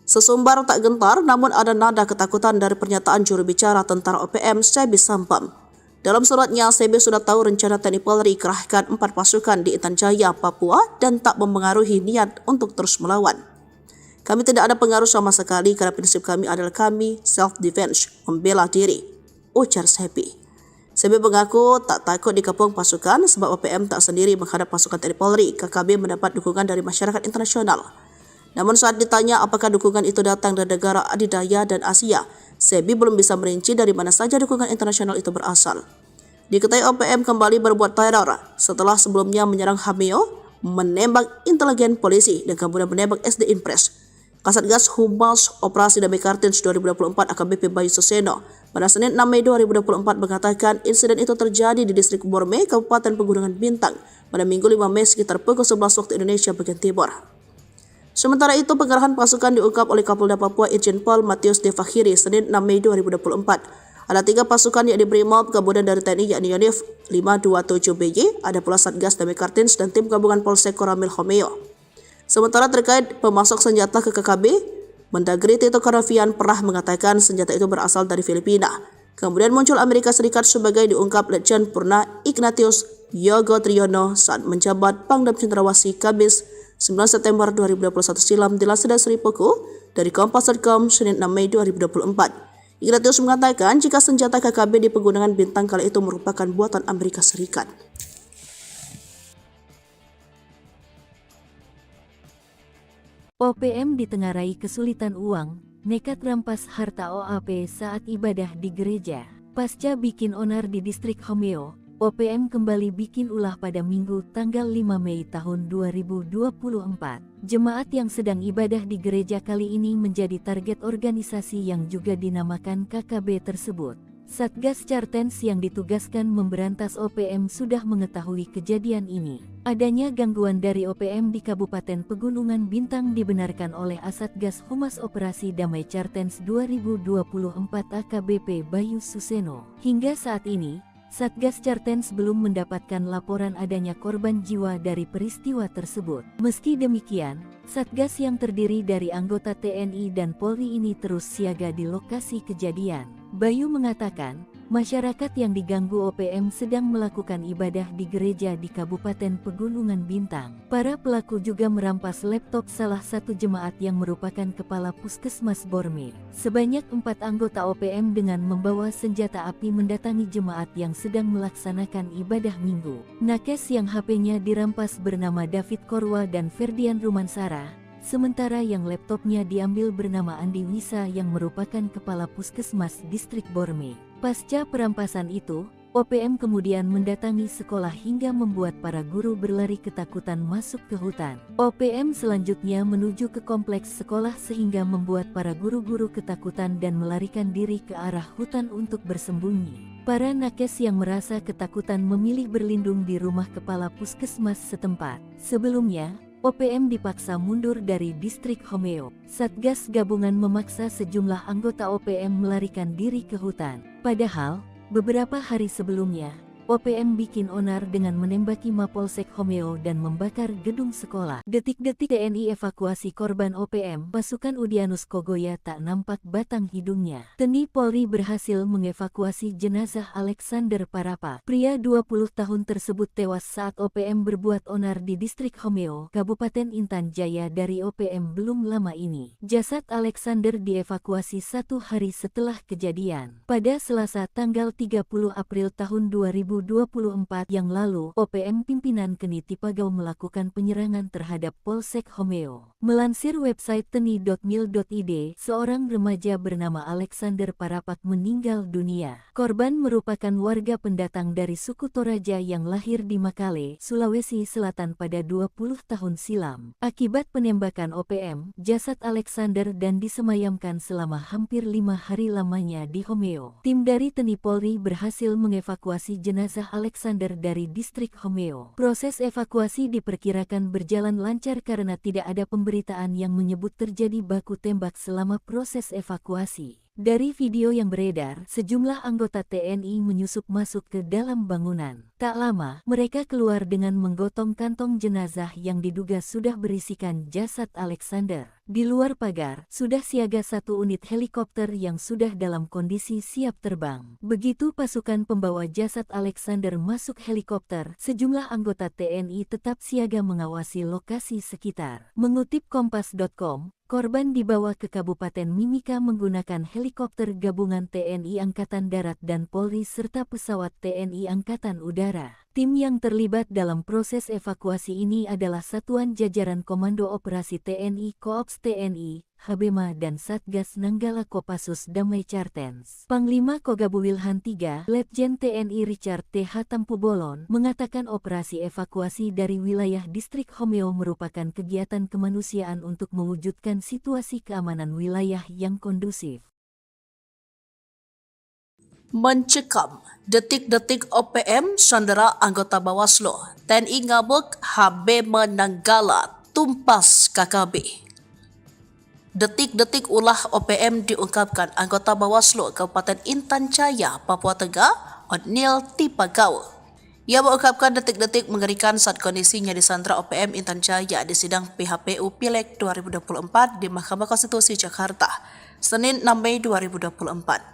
Sesumbar tak gentar, namun ada nada ketakutan dari pernyataan juru bicara tentara OPM SEBI Sampam. Dalam suratnya, SEBI sudah tahu rencana TNI Polri kerahkan 4 pasukan di Intan Jaya, Papua dan tak mempengaruhi niat untuk terus melawan. Kami tidak ada pengaruh sama sekali karena prinsip kami adalah kami self-defense, membela diri, ujar SEBI. SEBI mengaku tak takut dikepung pasukan sebab OPM tak sendiri menghadap pasukan TNI Polri. KKB mendapat dukungan dari masyarakat internasional. Namun saat ditanya apakah dukungan itu datang dari negara adidaya dan Asia, SEBI belum bisa merinci dari mana saja dukungan internasional itu berasal. Diketahui OPM kembali berbuat teror setelah sebelumnya menyerang Hameo, menembak intelijen polisi, dan kemudian menembak SD Impres. Kasatgas Humas Operasi Damai Kartens 2024 AKBP Bayu Suseno pada Senin 6 Mei 2024 mengatakan insiden itu terjadi di Distrik Borme, Kabupaten Pegunungan Bintang pada Minggu 5 Mei sekitar pukul 11 waktu Indonesia bagian Timur. Sementara itu, pengerahan pasukan diungkap oleh Kapolda Papua Irjen Pol Matius De Fakhiri Senin 6 Mei 2024. Ada 3 pasukan yakni Brimob, kemudian dari TNI yakni Yonif 527BY, ada pula Satgas Damai Kartens dan tim gabungan Polsek Koramil Homeo. Sementara terkait pemasok senjata ke KKB, Mendagri Tito Karnavian pernah mengatakan senjata itu berasal dari Filipina. Kemudian muncul Amerika Serikat sebagai diungkap Letjen Purna Ignatius Yogo Triyono saat menjabat Pangdam Cendrawasih Kabis 9 September 2021 silam dilansir dari Poco dari Kompas.com Senin 6 Mei 2024. Ignatius mengatakan jika senjata KKB di Pegunungan Bintang kala itu merupakan buatan Amerika Serikat. OPM ditengarai kesulitan uang, nekat rampas harta OAP saat ibadah di gereja. Pasca bikin onar di distrik Homeo, OPM kembali bikin ulah pada Minggu tanggal 5 Mei tahun 2024. Jemaat yang sedang ibadah di gereja kali ini menjadi target organisasi yang juga dinamakan KKB tersebut. Satgas Chartens yang ditugaskan memberantas OPM sudah mengetahui kejadian ini. Adanya gangguan dari OPM di Kabupaten Pegunungan Bintang dibenarkan oleh Asatgas Humas Operasi Damai Chartens 2024 AKBP Bayu Suseno. Hingga saat ini, Satgas Chartens belum mendapatkan laporan adanya korban jiwa dari peristiwa tersebut. Meski demikian, Satgas yang terdiri dari anggota TNI dan Polri ini terus siaga di lokasi kejadian. Bayu mengatakan, masyarakat yang diganggu OPM sedang melakukan ibadah di gereja di Kabupaten Pegunungan Bintang. Para pelaku juga merampas laptop salah satu jemaat yang merupakan kepala Puskesmas Borme. Sebanyak 4 anggota OPM dengan membawa senjata api mendatangi jemaat yang sedang melaksanakan ibadah minggu. Nakes yang HP-nya dirampas bernama David Korwa dan Ferdian Rumansara. Sementara yang laptopnya diambil bernama Andi Wisa yang merupakan kepala Puskesmas Distrik Borme. Pasca perampasan itu, OPM kemudian mendatangi sekolah hingga membuat para guru berlari ketakutan masuk ke hutan. OPM selanjutnya menuju ke kompleks sekolah sehingga membuat para guru-guru ketakutan dan melarikan diri ke arah hutan untuk bersembunyi. Para nakes yang merasa ketakutan memilih berlindung di rumah kepala puskesmas setempat. Sebelumnya, OPM dipaksa mundur dari distrik Homeo. Satgas gabungan memaksa sejumlah anggota OPM melarikan diri ke hutan. Padahal, beberapa hari sebelumnya, OPM bikin onar dengan menembaki Mapolsek Homeo dan membakar gedung sekolah. Detik-detik TNI evakuasi korban OPM, pasukan Udianus Kogoya tak nampak batang hidungnya. TNI Polri berhasil mengevakuasi jenazah Alexander Parapa. Pria 20 tahun tersebut tewas saat OPM berbuat onar di distrik Homeo, Kabupaten Intan Jaya dari OPM belum lama ini. Jasad Alexander dievakuasi 1 hari setelah kejadian. Pada Selasa tanggal 30 April tahun 2024 yang lalu, OPM pimpinan Keni Tipagau melakukan penyerangan terhadap Polsek Homeo. Melansir website teni.mil.id, seorang remaja bernama Alexander Parapak meninggal dunia. Korban merupakan warga pendatang dari suku Toraja yang lahir di Makale, Sulawesi Selatan pada 20 tahun silam. Akibat penembakan OPM, jasad Alexander dan disemayamkan selama hampir 5 hari lamanya di Homeo. Tim dari TNI Polri berhasil mengevakuasi jenazah Alexander dari distrik Homeo. Proses evakuasi diperkirakan berjalan lancar karena tidak ada pemberitaan yang menyebut terjadi baku tembak selama proses evakuasi. Dari video yang beredar, sejumlah anggota TNI menyusup masuk ke dalam bangunan. Tak lama, mereka keluar dengan menggotong kantong jenazah yang diduga sudah berisikan jasad Alexander. Di luar pagar, sudah siaga 1 unit helikopter yang sudah dalam kondisi siap terbang. Begitu pasukan pembawa jasad Alexander masuk helikopter, sejumlah anggota TNI tetap siaga mengawasi lokasi sekitar. Mengutip Kompas.com, korban dibawa ke Kabupaten Mimika menggunakan helikopter gabungan TNI Angkatan Darat dan Polri serta pesawat TNI Angkatan Udara. Tim yang terlibat dalam proses evakuasi ini adalah Satuan Jajaran Komando Operasi TNI Koops TNI, Habema dan Satgas Nanggala Kopassus Damai Chartens. Panglima Kogabu Wilhan III, Letjen TNI Richard T.H. Tampubolon, mengatakan operasi evakuasi dari wilayah distrik Homeo merupakan kegiatan kemanusiaan untuk mewujudkan situasi keamanan wilayah yang kondusif. Mencekam, detik-detik OPM sandera anggota Bawaslu, TNI ngabuk, Habema Nanggala tumpas KKB. Detik-detik ulah OPM diungkapkan anggota Bawaslu Kabupaten Intan Jaya, Papua Tengah, Odnil Tipagau. Ia mengungkapkan detik-detik mengerikan saat kondisinya disandra OPM Intan Jaya di sidang PHPU Pileg 2024 di Mahkamah Konstitusi Jakarta, Senin 6 Mei 2024.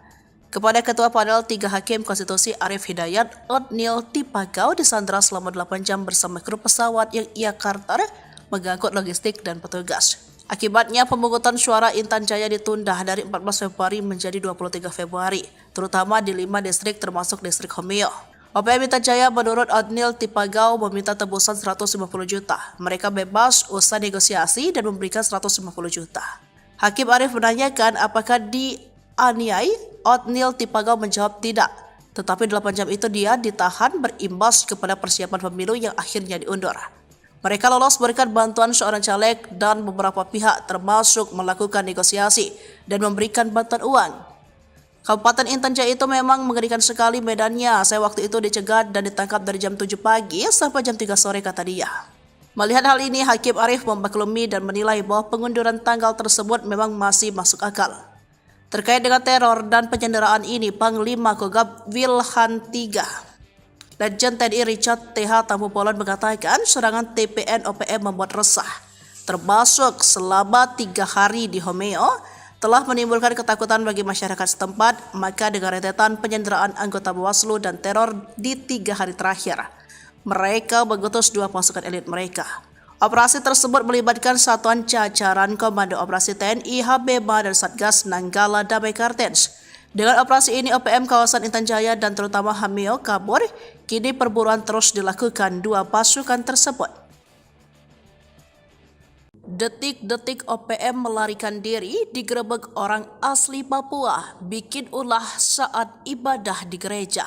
Kepada Ketua Panel 3 Hakim Konstitusi Arif Hidayat, Odnil Tipagau disandra selama 8 jam bersama kru pesawat yang ia charter mengangkut logistik dan petugas. Akibatnya pemungutan suara Intan Jaya ditunda dari 14 Februari menjadi 23 Februari, terutama di 5 distrik termasuk distrik Homeo. OPM Intan Jaya menurut Otnil Tipagau meminta tebusan 150 juta. Mereka bebas usai negosiasi dan memberikan 150 juta. Hakim Arief menanyakan apakah dianiai. Otnil Tipagau menjawab tidak. Tetapi 8 jam itu dia ditahan berimbas kepada persiapan pemilu yang akhirnya diundur. Mereka lolos berkat bantuan seorang caleg dan beberapa pihak termasuk melakukan negosiasi dan memberikan bantuan uang. Kabupaten Intan Jaya itu memang mengerikan sekali medannya. Saya waktu itu dicegat dan ditangkap dari jam 7 pagi sampai jam 3 sore kata dia. Melihat hal ini, Hakim Arief memaklumi dan menilai bahwa pengunduran tanggal tersebut memang masih masuk akal. Terkait dengan teror dan penyanderaan ini, Panglima Kogab Wilhan III, Legend TNI Richard TH Tampu Polon mengatakan serangan TPN OPM membuat resah, termasuk selama 3 hari di Homeo, telah menimbulkan ketakutan bagi masyarakat setempat. Maka dengan rentetan penyanderaan anggota Bawaslu dan teror di 3 hari terakhir, mereka mengutus 2 pasukan elit mereka. Operasi tersebut melibatkan satuan jajaran Komando Operasi TNI Habema dan Satgas Nanggala Damai Kartens. Dengan operasi ini, OPM kawasan Intan Jaya dan terutama Homeo kabur. Kini perburuan terus dilakukan 2 pasukan tersebut. Detik-detik OPM melarikan diri digerebek orang asli Papua, bikin ulah saat ibadah di gereja.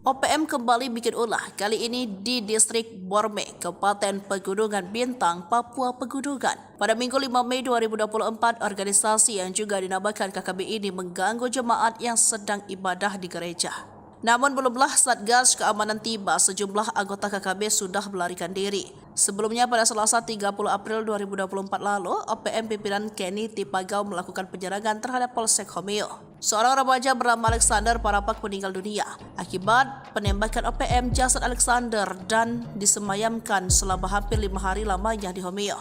OPM kembali bikin ulah, kali ini di distrik Borme, Kabupaten Pegunungan Bintang, Papua Pegunungan. Pada Minggu 5 Mei 2024, organisasi yang juga dinamakan KKB ini mengganggu jemaat yang sedang ibadah di gereja. Namun belumlah Satgas Keamanan tiba, sejumlah anggota KKB sudah melarikan diri. Sebelumnya pada Selasa 30 April 2024 lalu, OPM pimpinan Kenny Tipagau melakukan penyerangan terhadap Polsek Homeo. Seorang remaja bernama Alexander Parapak meninggal dunia akibat penembakan OPM. Jasad Alexander dan disemayamkan selama hampir 5 hari lamanya di Homeo.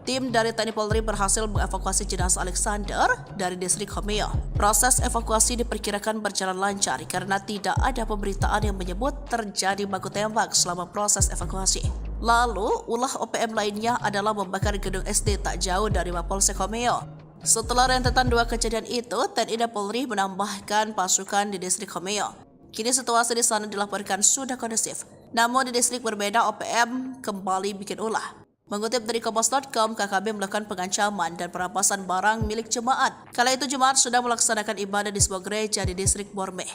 Tim dari TNI Polri berhasil mengevakuasi jenazah Alexander dari distrik Homeo. Proses evakuasi diperkirakan berjalan lancar karena tidak ada pemberitaan yang menyebut terjadi baku tembak selama proses evakuasi. Lalu, ulah OPM lainnya adalah membakar gedung SD tak jauh dari Mapolsek Homeo. Setelah rentetan 2 kejadian itu, TNI dan Polri menambahkan pasukan di distrik Homeo. Kini situasi di sana dilaporkan sudah kondusif. Namun di distrik berbeda, OPM kembali bikin ulah. Mengutip dari Kompas.com, KKB melakukan pengancaman dan perampasan barang milik jemaat. Kala itu jemaat sudah melaksanakan ibadah di sebuah gereja di distrik Borme.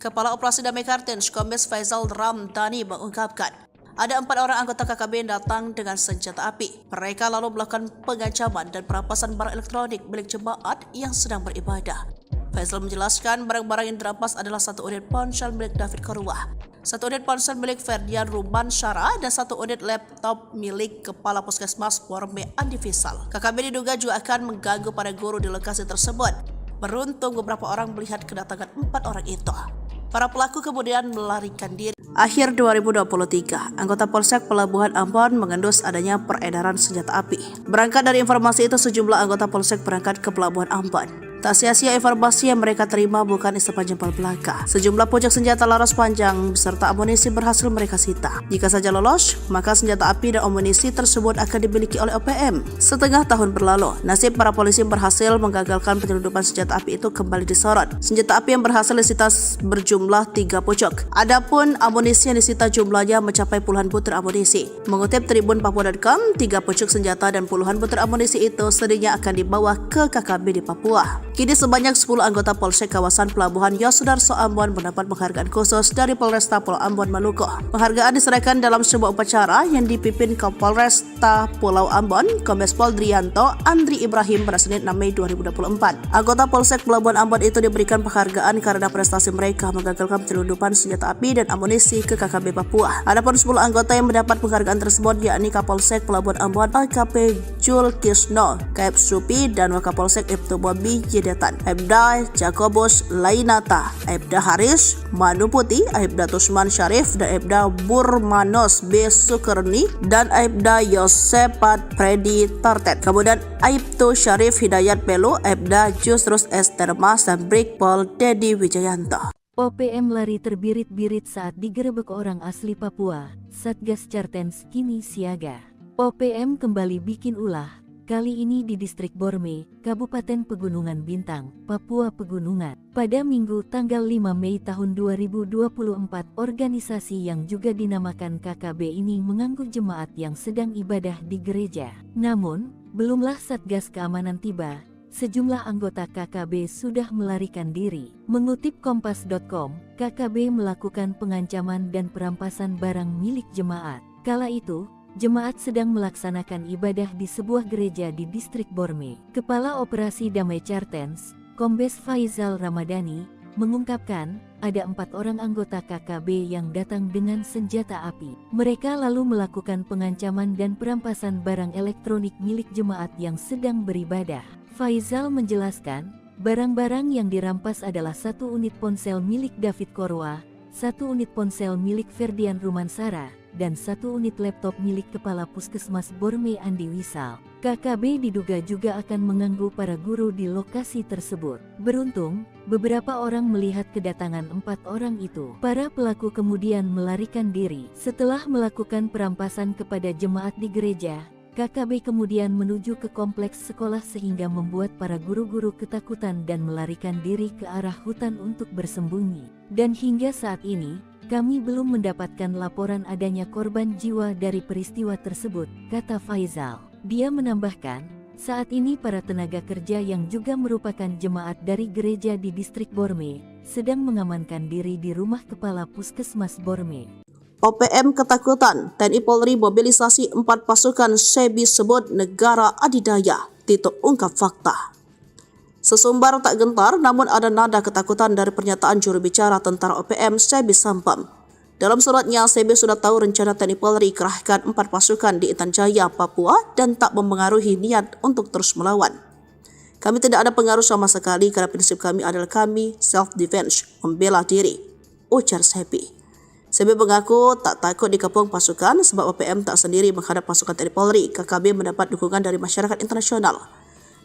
Kepala Operasi Damai Kartens, Kombes Faisal Ramdhani mengungkapkan, ada 4 orang anggota KKB yang datang dengan senjata api. Mereka lalu melakukan pengancaman dan perampasan barang elektronik milik jemaat yang sedang beribadah. Faisal menjelaskan barang-barang yang dirampas adalah 1 unit ponsel milik David Korwah, 1 unit ponsel milik Ferdian Ruban Syara, dan 1 unit laptop milik Kepala Puskesmas Borme Andi Fisal. KKB diduga juga akan mengganggu para guru di lokasi tersebut. Beruntung beberapa orang melihat kedatangan 4 orang itu. Para pelaku kemudian melarikan diri. Akhir 2023, anggota Polsek Pelabuhan Ambon mengendus adanya peredaran senjata api. Berangkat dari informasi itu, sejumlah anggota Polsek berangkat ke Pelabuhan Ambon. Tak sia-sia informasi yang mereka terima bukan isapan jempol belaka. Sejumlah pucuk senjata laras panjang beserta amunisi berhasil mereka sita. Jika saja lolos, maka senjata api dan amunisi tersebut akan dimiliki oleh OPM. Setengah tahun berlalu, nasib para polisi berhasil menggagalkan penyelundupan senjata api itu kembali disorot. Senjata api yang berhasil disita berjumlah 3 pucuk. Adapun amunisi yang disita jumlahnya mencapai puluhan butir amunisi. Mengutip Tribun Papua.com, 3 pucuk senjata dan puluhan butir amunisi itu sedihnya akan dibawa ke KKB di Papua. Kini sebanyak 10 anggota Polsek kawasan Pelabuhan Yosudarso Ambon mendapat penghargaan khusus dari Polresta Pulau Ambon Maluku. Penghargaan diserahkan dalam sebuah upacara yang dipimpin Kapolresta Pulau Ambon, Kombes Pol Drianto Andri Ibrahim pada Senin 6 Mei 2024. Anggota Polsek Pelabuhan Ambon itu diberikan penghargaan karena prestasi mereka menggagalkan penyelundupan senjata api dan amunisi ke KKB Papua. Adapun 10 anggota yang mendapat penghargaan tersebut yakni Kapolsek Pelabuhan Ambon AKP Jul Kisno, Kaep Supi, dan Wakapolsek Ibtu Bobi Jedetan, Aibda Jakobus Lainata, Aibda Haris Manu Putih, Aibda Tusman Syarif, dan Aibda Burmanos B. Sukerni, dan Aibda Yosepat Freddy Tartet. Kemudian Aibtu Syarif Hidayat Pelu, Aibda Justrus S. Termas, dan Brigpol Dedi Wijayanto. OPM lari terbirit-birit saat digerebek orang asli Papua. Satgas Cartens kini siaga. OPM kembali bikin ulah, kali ini di Distrik Borme, Kabupaten Pegunungan Bintang, Papua Pegunungan. Pada Minggu tanggal 5 Mei tahun 2024, organisasi yang juga dinamakan KKB ini mengganggu jemaat yang sedang ibadah di gereja. Namun, belumlah Satgas Keamanan tiba, sejumlah anggota KKB sudah melarikan diri. Mengutip Kompas.com, KKB melakukan pengancaman dan perampasan barang milik jemaat. Kala itu, jemaat sedang melaksanakan ibadah di sebuah gereja di Distrik Borme. Kepala Operasi Damai Chartens, Kombes Faizal Ramadhani, mengungkapkan ada 4 orang anggota KKB yang datang dengan senjata api. Mereka lalu melakukan pengancaman dan perampasan barang elektronik milik jemaat yang sedang beribadah. Faizal menjelaskan, barang-barang yang dirampas adalah 1 unit ponsel milik David Korwa, 1 unit ponsel milik Ferdian Rumansara, dan 1 unit laptop milik Kepala Puskesmas Borme Andi Wisal. KKB diduga juga akan mengganggu para guru di lokasi tersebut. Beruntung, beberapa orang melihat kedatangan 4 orang itu. Para pelaku kemudian melarikan diri. Setelah melakukan perampasan kepada jemaat di gereja, KKB kemudian menuju ke kompleks sekolah sehingga membuat para guru-guru ketakutan dan melarikan diri ke arah hutan untuk bersembunyi. Dan hingga saat ini, kami belum mendapatkan laporan adanya korban jiwa dari peristiwa tersebut, kata Faizal. Dia menambahkan, saat ini para tenaga kerja yang juga merupakan jemaat dari gereja di Distrik Borme sedang mengamankan diri di rumah Kepala Puskesmas Borme. OPM ketakutan, TNI Polri mobilisasi 4 pasukan SEBI sebut negara adidaya, Tito ungkap fakta. Sesumbar tak gentar, namun ada nada ketakutan dari pernyataan juru bicara tentara OPM SEBI Sampam. Dalam suratnya, SEBI sudah tahu rencana TNI Polri kerahkan 4 pasukan di Intan Jaya, Papua dan tak mempengaruhi niat untuk terus melawan. Kami tidak ada pengaruh sama sekali karena prinsip kami adalah kami self-defense, membela diri, ujar SEBI. SEBI mengaku tak takut dikepung pasukan sebab OPM tak sendiri menghadap pasukan TNI Polri. KKB mendapat dukungan dari masyarakat internasional.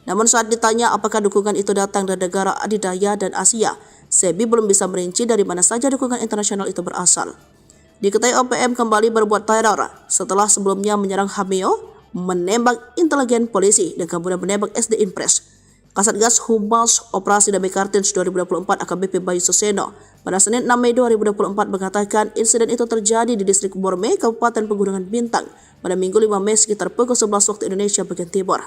Namun saat ditanya apakah dukungan itu datang dari negara adidaya dan Asia, SEBI belum bisa merinci dari mana saja dukungan internasional itu berasal. Diketahui OPM kembali berbuat teror setelah sebelumnya menyerang Hameo, menembak intelijen polisi dan kemudian menembak SD Impres. Kasatgas Humas Operasi Damai Kartens 2024 AKBP Bayu Suseno pada Senin 6 Mei 2024 mengatakan insiden itu terjadi di Distrik Borme, Kabupaten Pegunungan Bintang pada Minggu 5 Mei sekitar pukul 11 waktu Indonesia bagian Timur.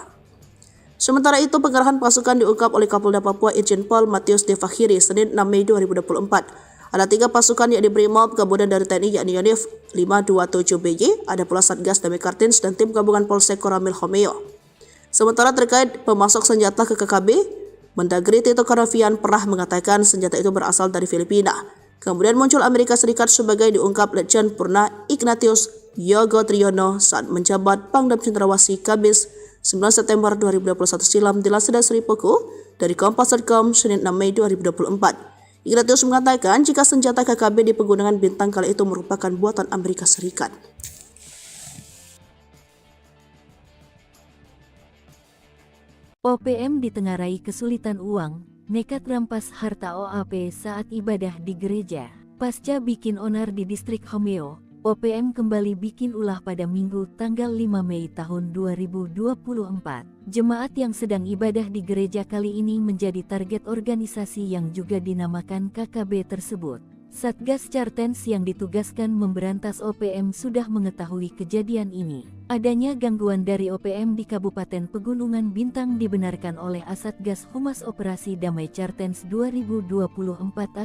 Sementara itu, pengerahan pasukan diungkap oleh Kapolda Papua Irjen Pol Matius De Fakhiri Senin 6 Mei 2024. Ada 3 pasukan yakni Brimob, kemudian dari TNI yakni Yonif 527BY, ada pula Satgas Damai Kartens dan tim gabungan Polsek Koramil Homeo. Sementara terkait pemasok senjata ke KKB, Mendagri Tito Karnavian pernah mengatakan senjata itu berasal dari Filipina. Kemudian muncul Amerika Serikat sebagai diungkap Letjen Purna Ignatius Yogo Triyono saat menjabat Pangdam Cendrawasih Kamis 9 September 2021 silam di Laseda Sri Poko dari Kompas.com Senin 6 Mei 2024. Ignatius mengatakan jika senjata KKB di Pegunungan Bintang kala itu merupakan buatan Amerika Serikat. OPM ditengarai kesulitan uang, nekat rampas harta OAP saat ibadah di gereja. Pasca bikin onar di Distrik Homeo, OPM kembali bikin ulah pada Minggu tanggal 5 Mei tahun 2024. Jemaat yang sedang ibadah di gereja kali ini menjadi target organisasi yang juga dinamakan KKB tersebut. Satgas Chartens yang ditugaskan memberantas OPM sudah mengetahui kejadian ini. Adanya gangguan dari OPM di Kabupaten Pegunungan Bintang dibenarkan oleh Asatgas Humas Operasi Damai Chartens 2024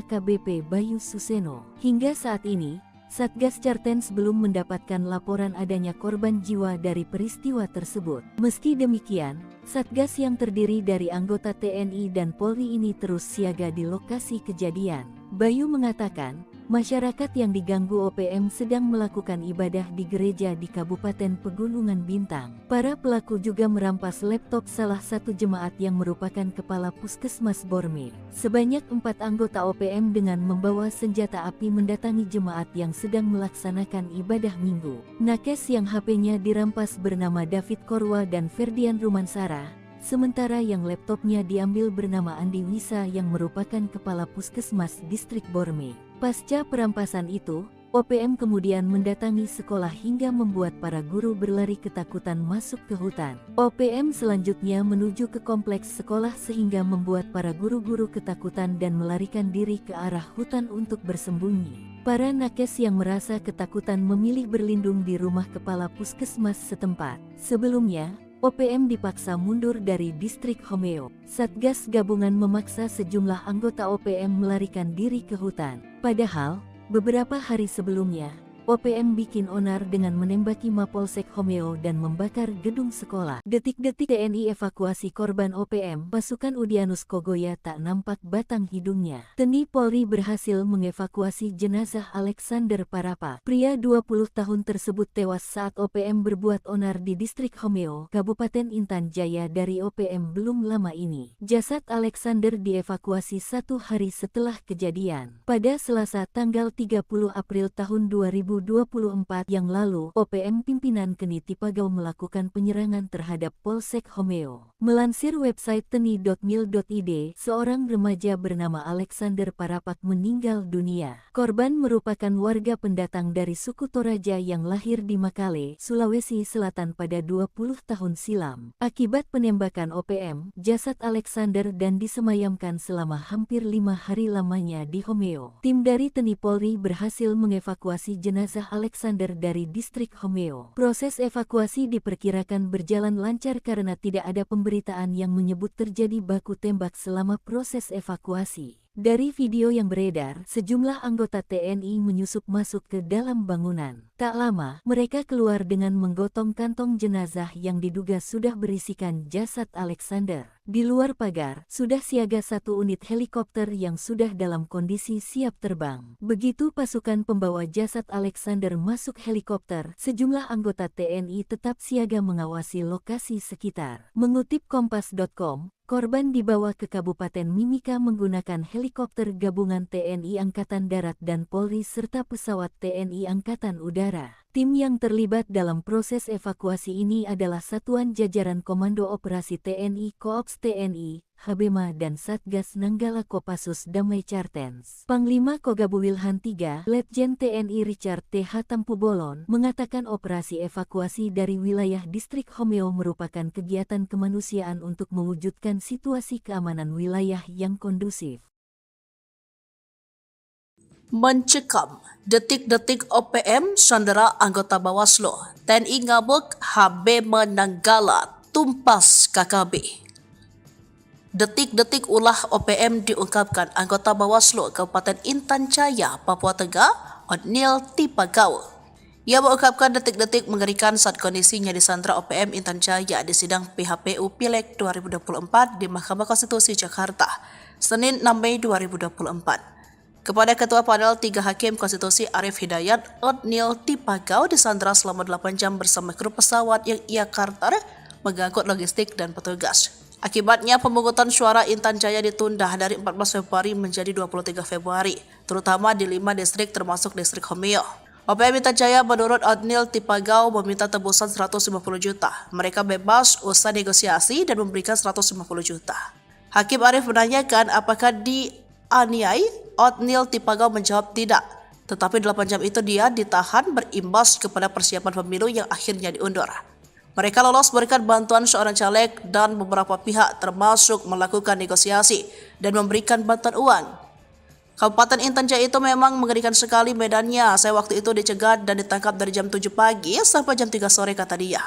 AKBP Bayu Suseno. Hingga saat ini, Satgas Chartens belum mendapatkan laporan adanya korban jiwa dari peristiwa tersebut. Meski demikian, Satgas yang terdiri dari anggota TNI dan Polri ini terus siaga di lokasi kejadian. Bayu mengatakan, masyarakat yang diganggu OPM sedang melakukan ibadah di gereja di Kabupaten Pegunungan Bintang. Para pelaku juga merampas laptop salah satu jemaat yang merupakan Kepala Puskesmas Borme. Sebanyak 4 anggota OPM dengan membawa senjata api mendatangi jemaat yang sedang melaksanakan ibadah minggu. Nakes yang HP-nya dirampas bernama David Korwa dan Ferdian Rumansara. Sementara yang laptopnya diambil bernama Andi Wisa yang merupakan Kepala Puskesmas Distrik Borme. Pasca perampasan itu, OPM kemudian mendatangi sekolah hingga membuat para guru berlari ketakutan masuk ke hutan. OPM selanjutnya menuju ke kompleks sekolah sehingga membuat para guru-guru ketakutan dan melarikan diri ke arah hutan untuk bersembunyi. Para nakes yang merasa ketakutan memilih berlindung di rumah kepala puskesmas setempat. Sebelumnya, OPM dipaksa mundur dari distrik Homeo. Satgas gabungan memaksa sejumlah anggota OPM melarikan diri ke hutan. Padahal, beberapa hari sebelumnya, OPM bikin onar dengan menembaki Mapolsek Homeo dan membakar gedung sekolah. Detik-detik TNI evakuasi korban OPM, pasukan Udyanus Kogoya tak nampak batang hidungnya. TNI Polri berhasil mengevakuasi jenazah Alexander Parapat. Pria 20 tahun tersebut tewas saat OPM berbuat onar di distrik Homeo, Kabupaten Intan Jaya dari OPM belum lama ini. Jasad Alexander dievakuasi 1 hari setelah kejadian. Pada Selasa tanggal 30 April tahun 2024 yang lalu, OPM pimpinan Keni Tipagau melakukan penyerangan terhadap Polsek Homeo. Melansir website teni.mil.id, seorang remaja bernama Alexander Parapat meninggal dunia. Korban merupakan warga pendatang dari suku Toraja yang lahir di Makale, Sulawesi Selatan pada 20 tahun silam. Akibat penembakan OPM, jasad Alexander dan disemayamkan selama hampir 5 hari lamanya di Homeo. Tim dari TNI Polri berhasil mengevakuasi jenazah Alexander dari distrik Homeo. Proses evakuasi diperkirakan berjalan lancar karena tidak ada pemberitaan yang menyebut terjadi baku tembak selama proses evakuasi. Dari video yang beredar, sejumlah anggota TNI menyusup masuk ke dalam bangunan. Tak lama, mereka keluar dengan menggotong kantong jenazah yang diduga sudah berisikan jasad Alexander. Di luar pagar, sudah siaga 1 unit helikopter yang sudah dalam kondisi siap terbang. Begitu pasukan pembawa jasad Alexander masuk helikopter, sejumlah anggota TNI tetap siaga mengawasi lokasi sekitar. Mengutip Kompas.com, korban dibawa ke Kabupaten Mimika menggunakan helikopter gabungan TNI Angkatan Darat dan Polri serta pesawat TNI Angkatan Udara. Tim yang terlibat dalam proses evakuasi ini adalah Satuan Jajaran Komando Operasi TNI Koops TNI, Habema dan Satgas Nanggala Kopassus Damai Cartens. Panglima Kogabu Wilhan III, Letjen TNI Richard T.H. Tampubolon, mengatakan operasi evakuasi dari wilayah distrik Homeo merupakan kegiatan kemanusiaan untuk mewujudkan situasi keamanan wilayah yang kondusif. Mencekam, detik-detik OPM sandera anggota Bawaslu, TNI ngabuk, Habema Nanggala tumpas KKB. Detik-detik ulah OPM diungkapkan anggota Bawaslu Kabupaten Intan Jaya, Papua Tengah, Otniel Tipagau. Ia mengungkapkan detik-detik mengerikan saat kondisinya disandra OPM Intan Jaya di sidang PHPU Pileg 2024 di Mahkamah Konstitusi Jakarta, Senin 6 Mei 2024. Kepada Ketua Panel 3 Hakim Konstitusi Arif Hidayat, Otniel Tipagau disandra selama 8 jam bersama kru pesawat yang ia karter mengangkut logistik dan petugas. Akibatnya pemungutan suara Intan Jaya ditunda dari 14 Februari menjadi 23 Februari, terutama di 5 distrik termasuk distrik Homeo. OPM Intan Jaya menurut Otniel Tipagau meminta tebusan 150 juta. Mereka bebas usai negosiasi dan memberikan 150 juta. Hakim Arif menanyakan apakah dianiai. Otniel Tipagau menjawab tidak, tetapi 8 jam itu dia ditahan berimbas kepada persiapan pemilu yang akhirnya diundur. Mereka lolos berikan bantuan seorang caleg dan beberapa pihak termasuk melakukan negosiasi dan memberikan bantuan uang. Kabupaten Intan Jaya itu memang mengerikan sekali medannya. Saya waktu itu dicegat dan ditangkap dari jam 7 pagi sampai jam 3 sore, kata dia.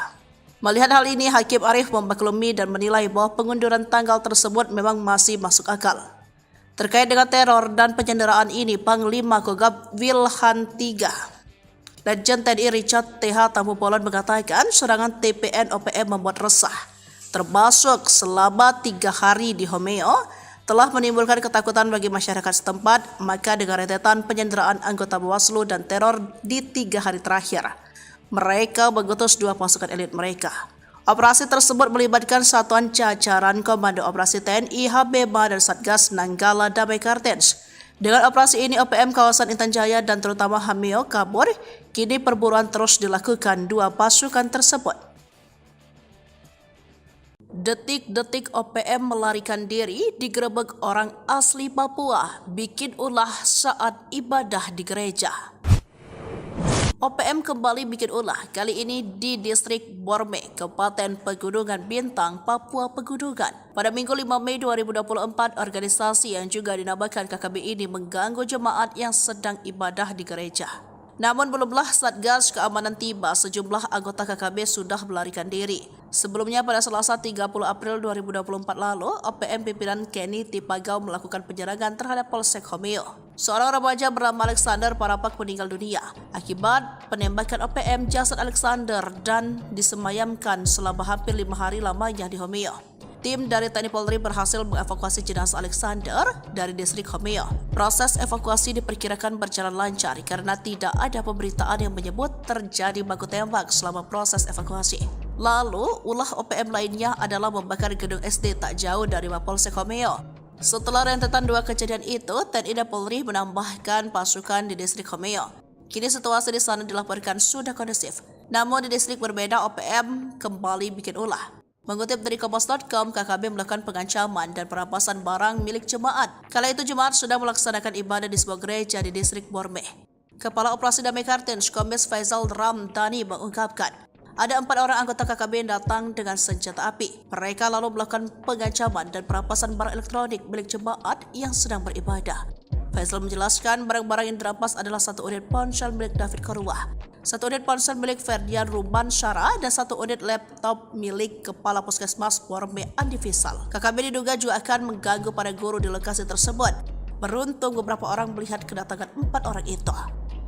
Melihat hal ini, Hakim Arif memaklumi dan menilai bahwa pengunduran tanggal tersebut memang masih masuk akal. Terkait dengan teror dan penyanderaan ini, Panglima Kogab Wilhan III, Letjen TNI Richard T.H. Tampubolon mengatakan serangan TPN OPM membuat resah, termasuk selama 3 hari di Homeo, telah menimbulkan ketakutan bagi masyarakat setempat. Maka dengan rentetan penyanderaan anggota Bawaslu dan teror di 3 hari terakhir, mereka mengutus 2 pasukan elit mereka. Operasi tersebut melibatkan satuan jajaran Komando Operasi TNI, Habema dan Satgas Nanggala Damai Cartens. Dengan operasi ini, OPM kawasan Intan Jaya dan terutama Homeo kabur. Kini perburuan terus dilakukan 2 pasukan tersebut. Detik-detik OPM melarikan diri digerebek orang asli Papua, bikin ulah saat ibadah di gereja. OPM kembali bikin ulah, kali ini di distrik Borme, Kabupaten Pegunungan Bintang, Papua Pegunungan. Pada Minggu 5 Mei 2024, organisasi yang juga dinamakan KKB ini mengganggu jemaat yang sedang ibadah di gereja. Namun belumlah Satgas Keamanan tiba, sejumlah anggota KKB sudah melarikan diri. Sebelumnya pada Selasa 30 April 2024 lalu, OPM pimpinan Kenny Tipagau melakukan penyerangan terhadap Polsek Homeo. Seorang remaja bernama Alexander Parapak meninggal dunia akibat penembakan OPM. Jasad Alexander dan disemayamkan selama hampir 5 hari lamanya di Homeo. Tim dari TNI Polri berhasil mengevakuasi jenazah Alexander dari distrik Homeo. Proses evakuasi diperkirakan berjalan lancar karena tidak ada pemberitaan yang menyebut terjadi baku tembak selama proses evakuasi. Lalu, ulah OPM lainnya adalah membakar gedung SD tak jauh dari Mapolsek Homeo. Setelah rentetan dua kejadian itu, TNI dan Polri menambahkan pasukan di distrik Homeo. Kini situasi di sana dilaporkan sudah kondusif. Namun di distrik berbeda, OPM kembali bikin ulah. Mengutip dari Kompas.com, KKB melakukan pengancaman dan perampasan barang milik jemaat. Kala itu jemaat sudah melaksanakan ibadah di sebuah gereja di distrik Borme. Kepala Operasi Damai Kartens, Kombes Faisal Ramdhani mengungkapkan, ada 4 orang anggota KKB yang datang dengan senjata api. Mereka lalu melakukan pengancaman dan perampasan barang elektronik milik jemaat yang sedang beribadah. Faisal menjelaskan barang-barang yang dirampas adalah 1 unit ponsel milik David Korwah, 1 unit ponsel milik Ferdian Ruban Syara, dan 1 unit laptop milik Kepala Puskesmas Borme Andi Fisal. KKB diduga juga akan mengganggu para guru di lokasi tersebut. Beruntung beberapa orang melihat kedatangan 4 orang itu.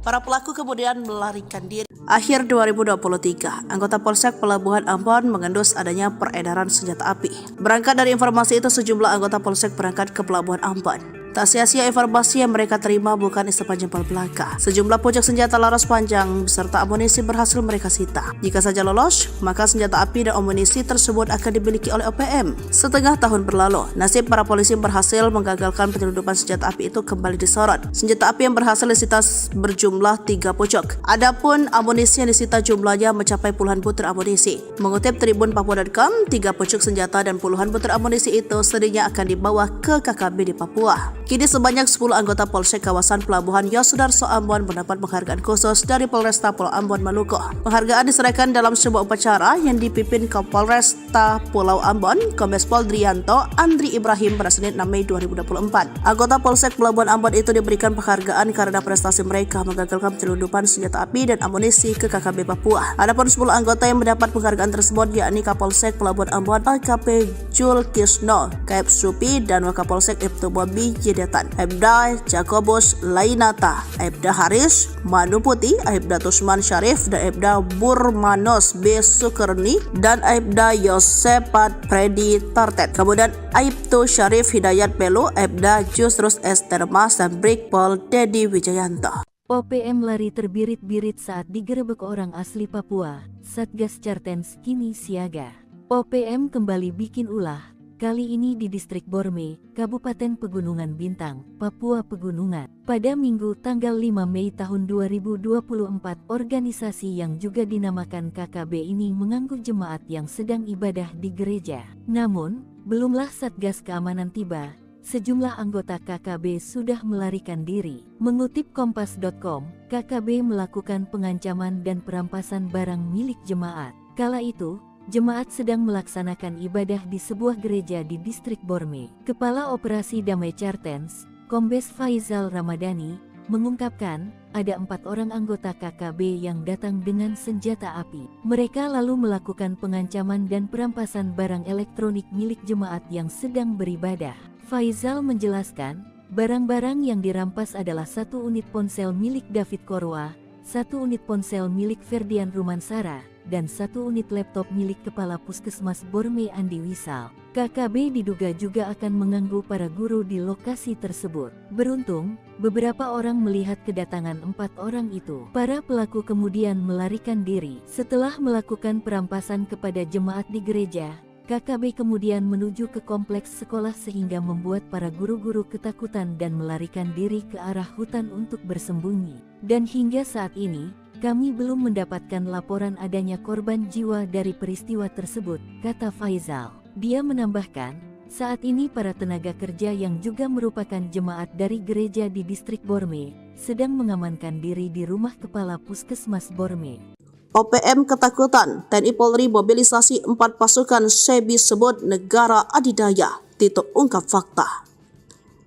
Para pelaku kemudian melarikan diri. Akhir 2023, anggota Polsek Pelabuhan Ambon mengendus adanya peredaran senjata api. Berangkat dari informasi itu, sejumlah anggota Polsek berangkat ke Pelabuhan Ambon. Tak sia-sia informasi yang mereka terima bukan isapan jempol belaka. Sejumlah pucuk senjata laras panjang beserta amunisi berhasil mereka sita. Jika saja lolos, maka senjata api dan amunisi tersebut akan dimiliki oleh OPM. Setengah tahun berlalu, nasib para polisi berhasil menggagalkan penyelundupan senjata api itu kembali disorot. Senjata api yang berhasil disita berjumlah 3 pucuk. Adapun amunisi yang disita jumlahnya mencapai puluhan butir amunisi. Mengutip Tribun Papua.com, 3 pucuk senjata dan puluhan butir amunisi itu sedihnya akan dibawa ke KKB di Papua. Kini sebanyak 10 anggota Polsek kawasan Pelabuhan Yosudarso Ambon mendapat penghargaan khusus dari Polresta Pulau Ambon Maluku. Penghargaan diserahkan dalam sebuah upacara yang dipimpin Kapolresta Pulau Ambon, Kombes Pol Drianto Andri Ibrahim pada Senin 6 Mei 2024. Anggota Polsek Pelabuhan Ambon itu diberikan penghargaan karena prestasi mereka menggagalkan penyelundupan senjata api dan amunisi ke KKB Papua. Adapun 10 anggota yang mendapat penghargaan tersebut yakni Kapolsek Pelabuhan Ambon AKP Jul Kisno, Kaep Supi, dan Wakapolsek Ibtu Bobi Jedetan, Aibda Jakobus Lainata, Aibda Haris Manuputi, Aibda Tusman Syarif, dan Aibda Burmanos B. Sukerni, dan Aibda Yosepat Freddy Tartet. Kemudian Aibtu Syarif Hidayat Pelu, Aibda Jusrus Estermas, dan Brigpol Dedi Wijayanto. OPM lari terbirit-birit saat digerebek orang asli Papua. Satgas Cartens kini siaga. OPM kembali bikin ulah, kali ini di distrik Borme, Kabupaten Pegunungan Bintang, Papua Pegunungan. Pada Minggu tanggal 5 Mei tahun 2024, organisasi yang juga dinamakan KKB ini mengganggu jemaat yang sedang ibadah di gereja. Namun, belumlah Satgas Keamanan tiba, sejumlah anggota KKB sudah melarikan diri. Mengutip Kompas.com, KKB melakukan pengancaman dan perampasan barang milik jemaat. Kala itu, jemaat sedang melaksanakan ibadah di sebuah gereja di distrik Borme. Kepala Operasi Damai Cartens, Kombes Faisal Ramadhani, mengungkapkan ada 4 orang anggota KKB yang datang dengan senjata api. Mereka lalu melakukan pengancaman dan perampasan barang elektronik milik jemaat yang sedang beribadah. Faisal menjelaskan, barang-barang yang dirampas adalah 1 unit ponsel milik David Korwah, 1 unit ponsel milik Ferdian Rumansara, dan 1 unit laptop milik Kepala Puskesmas Borme Andi Wisal. KKB diduga juga akan mengganggu para guru di lokasi tersebut. Beruntung, beberapa orang melihat kedatangan 4 orang itu. Para pelaku kemudian melarikan diri. Setelah melakukan perampasan kepada jemaat di gereja, KKB kemudian menuju ke kompleks sekolah sehingga membuat para guru-guru ketakutan dan melarikan diri ke arah hutan untuk bersembunyi. Dan hingga saat ini, kami belum mendapatkan laporan adanya korban jiwa dari peristiwa tersebut, kata Faisal. Dia menambahkan, saat ini para tenaga kerja yang juga merupakan jemaat dari gereja di distrik Borme sedang mengamankan diri di rumah Kepala Puskesmas Borme. OPM ketakutan, TNI Polri mobilisasi 4 pasukan SEBI sebut negara adidaya, Tito ungkap fakta.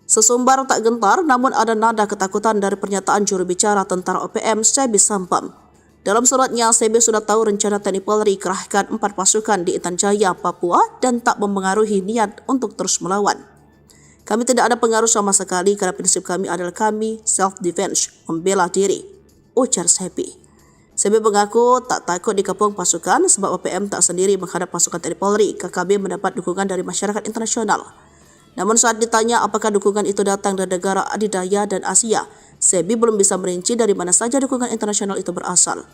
Sesumbar tak gentar, namun ada nada ketakutan dari pernyataan juru bicara tentara OPM SEBI Sampam. Dalam suratnya, SEBI sudah tahu rencana TNI Polri kerahkan 4 pasukan di Intan Jaya, Papua dan tak mempengaruhi niat untuk terus melawan. Kami tidak ada pengaruh sama sekali karena prinsip kami adalah kami self-defense, membela diri, ujar SEBI. SEBI mengaku tak takut dikepung pasukan sebab OPM tak sendiri menghadap pasukan TNI Polri. KKB mendapat dukungan dari masyarakat internasional. Namun saat ditanya apakah dukungan itu datang dari negara adidaya dan Asia, SEBI belum bisa merinci dari mana saja dukungan internasional itu berasal.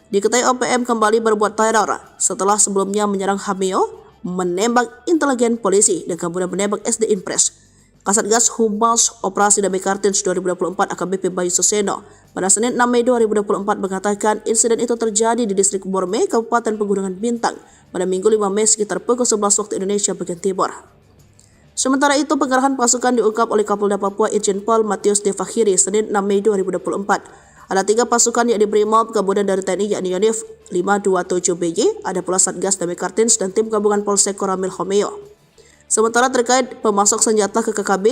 Diketahui OPM kembali berbuat teror setelah sebelumnya menyerang Hameo, menembak intelijen polisi dan kemudian menembak SD Impres. Kasatgas Humas Operasi Damai Kartens 2024 AKBP Bayu Suseno pada Senin 6 Mei 2024 mengatakan insiden itu terjadi di distrik Borme, Kabupaten Pegunungan Bintang pada Minggu 5 Mei sekitar pukul 11 waktu Indonesia bagian Timur. Sementara itu, pengerahan pasukan diungkap oleh Kapolda Papua Irjen Pol Matius De Fakhiri Senin 6 Mei 2024. Ada 3 pasukan yakni Brimob, kemudian dari TNI yakni Yonif 527BY, ada pula Satgas Damai Kartens dan tim gabungan Polsek Koramil Homeo. Sementara terkait pemasok senjata ke KKB,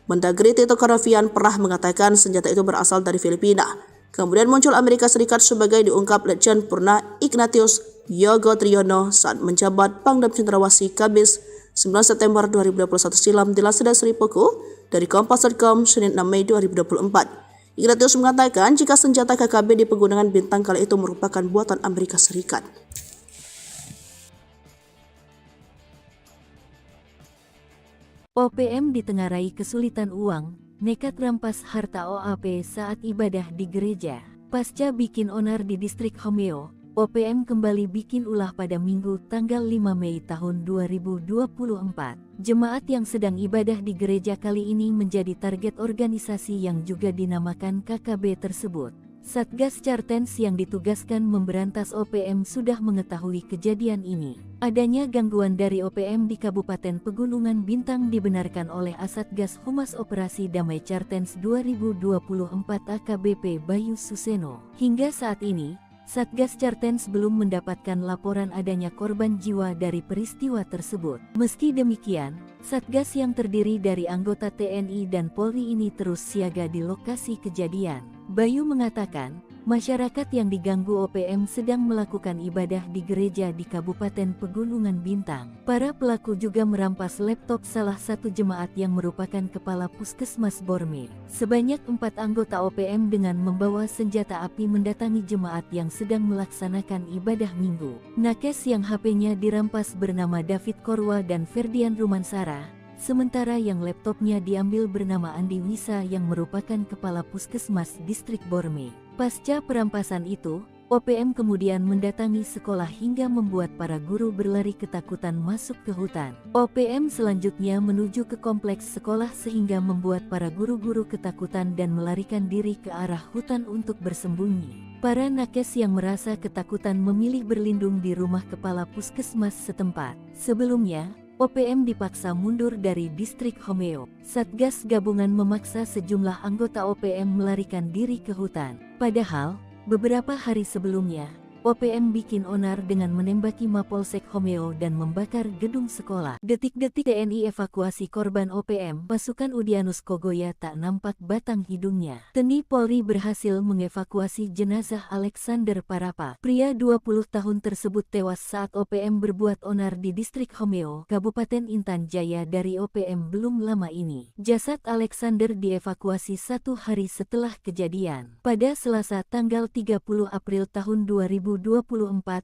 Mendagri Tito Karnavian pernah mengatakan senjata itu berasal dari Filipina. Kemudian muncul Amerika Serikat sebagai diungkap Letjen Purna Ignatius Yogo Triyono saat menjabat Pangdam Cendrawasih Kabis 9 September 2021 silam di Laseda Seripuku dari Kompas.com Senin 6 Mei 2024. Ignatius mengatakan jika senjata KKB di Pegunungan Bintang kala itu merupakan buatan Amerika Serikat. OPM ditengarai kesulitan uang, nekat rampas harta OAP saat ibadah di gereja. Pasca bikin onar di distrik Homeo, OPM kembali bikin ulah pada Minggu tanggal 5 Mei tahun 2024. Jemaat yang sedang ibadah di gereja kali ini menjadi target organisasi yang juga dinamakan KKB tersebut. Satgas Cartens yang ditugaskan memberantas OPM sudah mengetahui kejadian ini. Adanya gangguan dari OPM di Kabupaten Pegunungan Bintang dibenarkan oleh Asatgas Humas Operasi Damai Cartens 2024 AKBP Bayu Suseno. Hingga saat ini, Satgas Cartens belum mendapatkan laporan adanya korban jiwa dari peristiwa tersebut. Meski demikian, Satgas yang terdiri dari anggota TNI dan Polri ini terus siaga di lokasi kejadian. Bayu mengatakan, masyarakat yang diganggu OPM sedang melakukan ibadah di gereja di Kabupaten Pegunungan Bintang. Para pelaku juga merampas laptop salah satu jemaat yang merupakan kepala Puskesmas Borme. Sebanyak 4 anggota OPM dengan membawa senjata api mendatangi jemaat yang sedang melaksanakan ibadah minggu. Nakes yang HP-nya dirampas bernama David Korwa dan Ferdian Rumansara. Sementara yang laptopnya diambil bernama Andi Wisa yang merupakan kepala Puskesmas Distrik Borme. Pasca perampasan itu, OPM kemudian mendatangi sekolah hingga membuat para guru berlari ketakutan masuk ke hutan. OPM selanjutnya menuju ke kompleks sekolah sehingga membuat para guru-guru ketakutan dan melarikan diri ke arah hutan untuk bersembunyi. Para nakes yang merasa ketakutan memilih berlindung di rumah kepala puskesmas setempat. Sebelumnya, OPM dipaksa mundur dari distrik Homeo. Satgas gabungan memaksa sejumlah anggota OPM melarikan diri ke hutan. Padahal, beberapa hari sebelumnya, OPM bikin onar dengan menembaki Mapolsek Homeo dan membakar gedung sekolah. Detik-detik TNI evakuasi korban OPM, pasukan Udianus Kogoya tak nampak batang hidungnya. TNI Polri berhasil mengevakuasi jenazah Alexander Parapa. Pria 20 tahun tersebut tewas saat OPM berbuat onar di distrik Homeo, Kabupaten Intan Jaya dari OPM belum lama ini. Jasad Alexander dievakuasi 1 hari setelah kejadian. Pada Selasa tanggal 30 April tahun 2024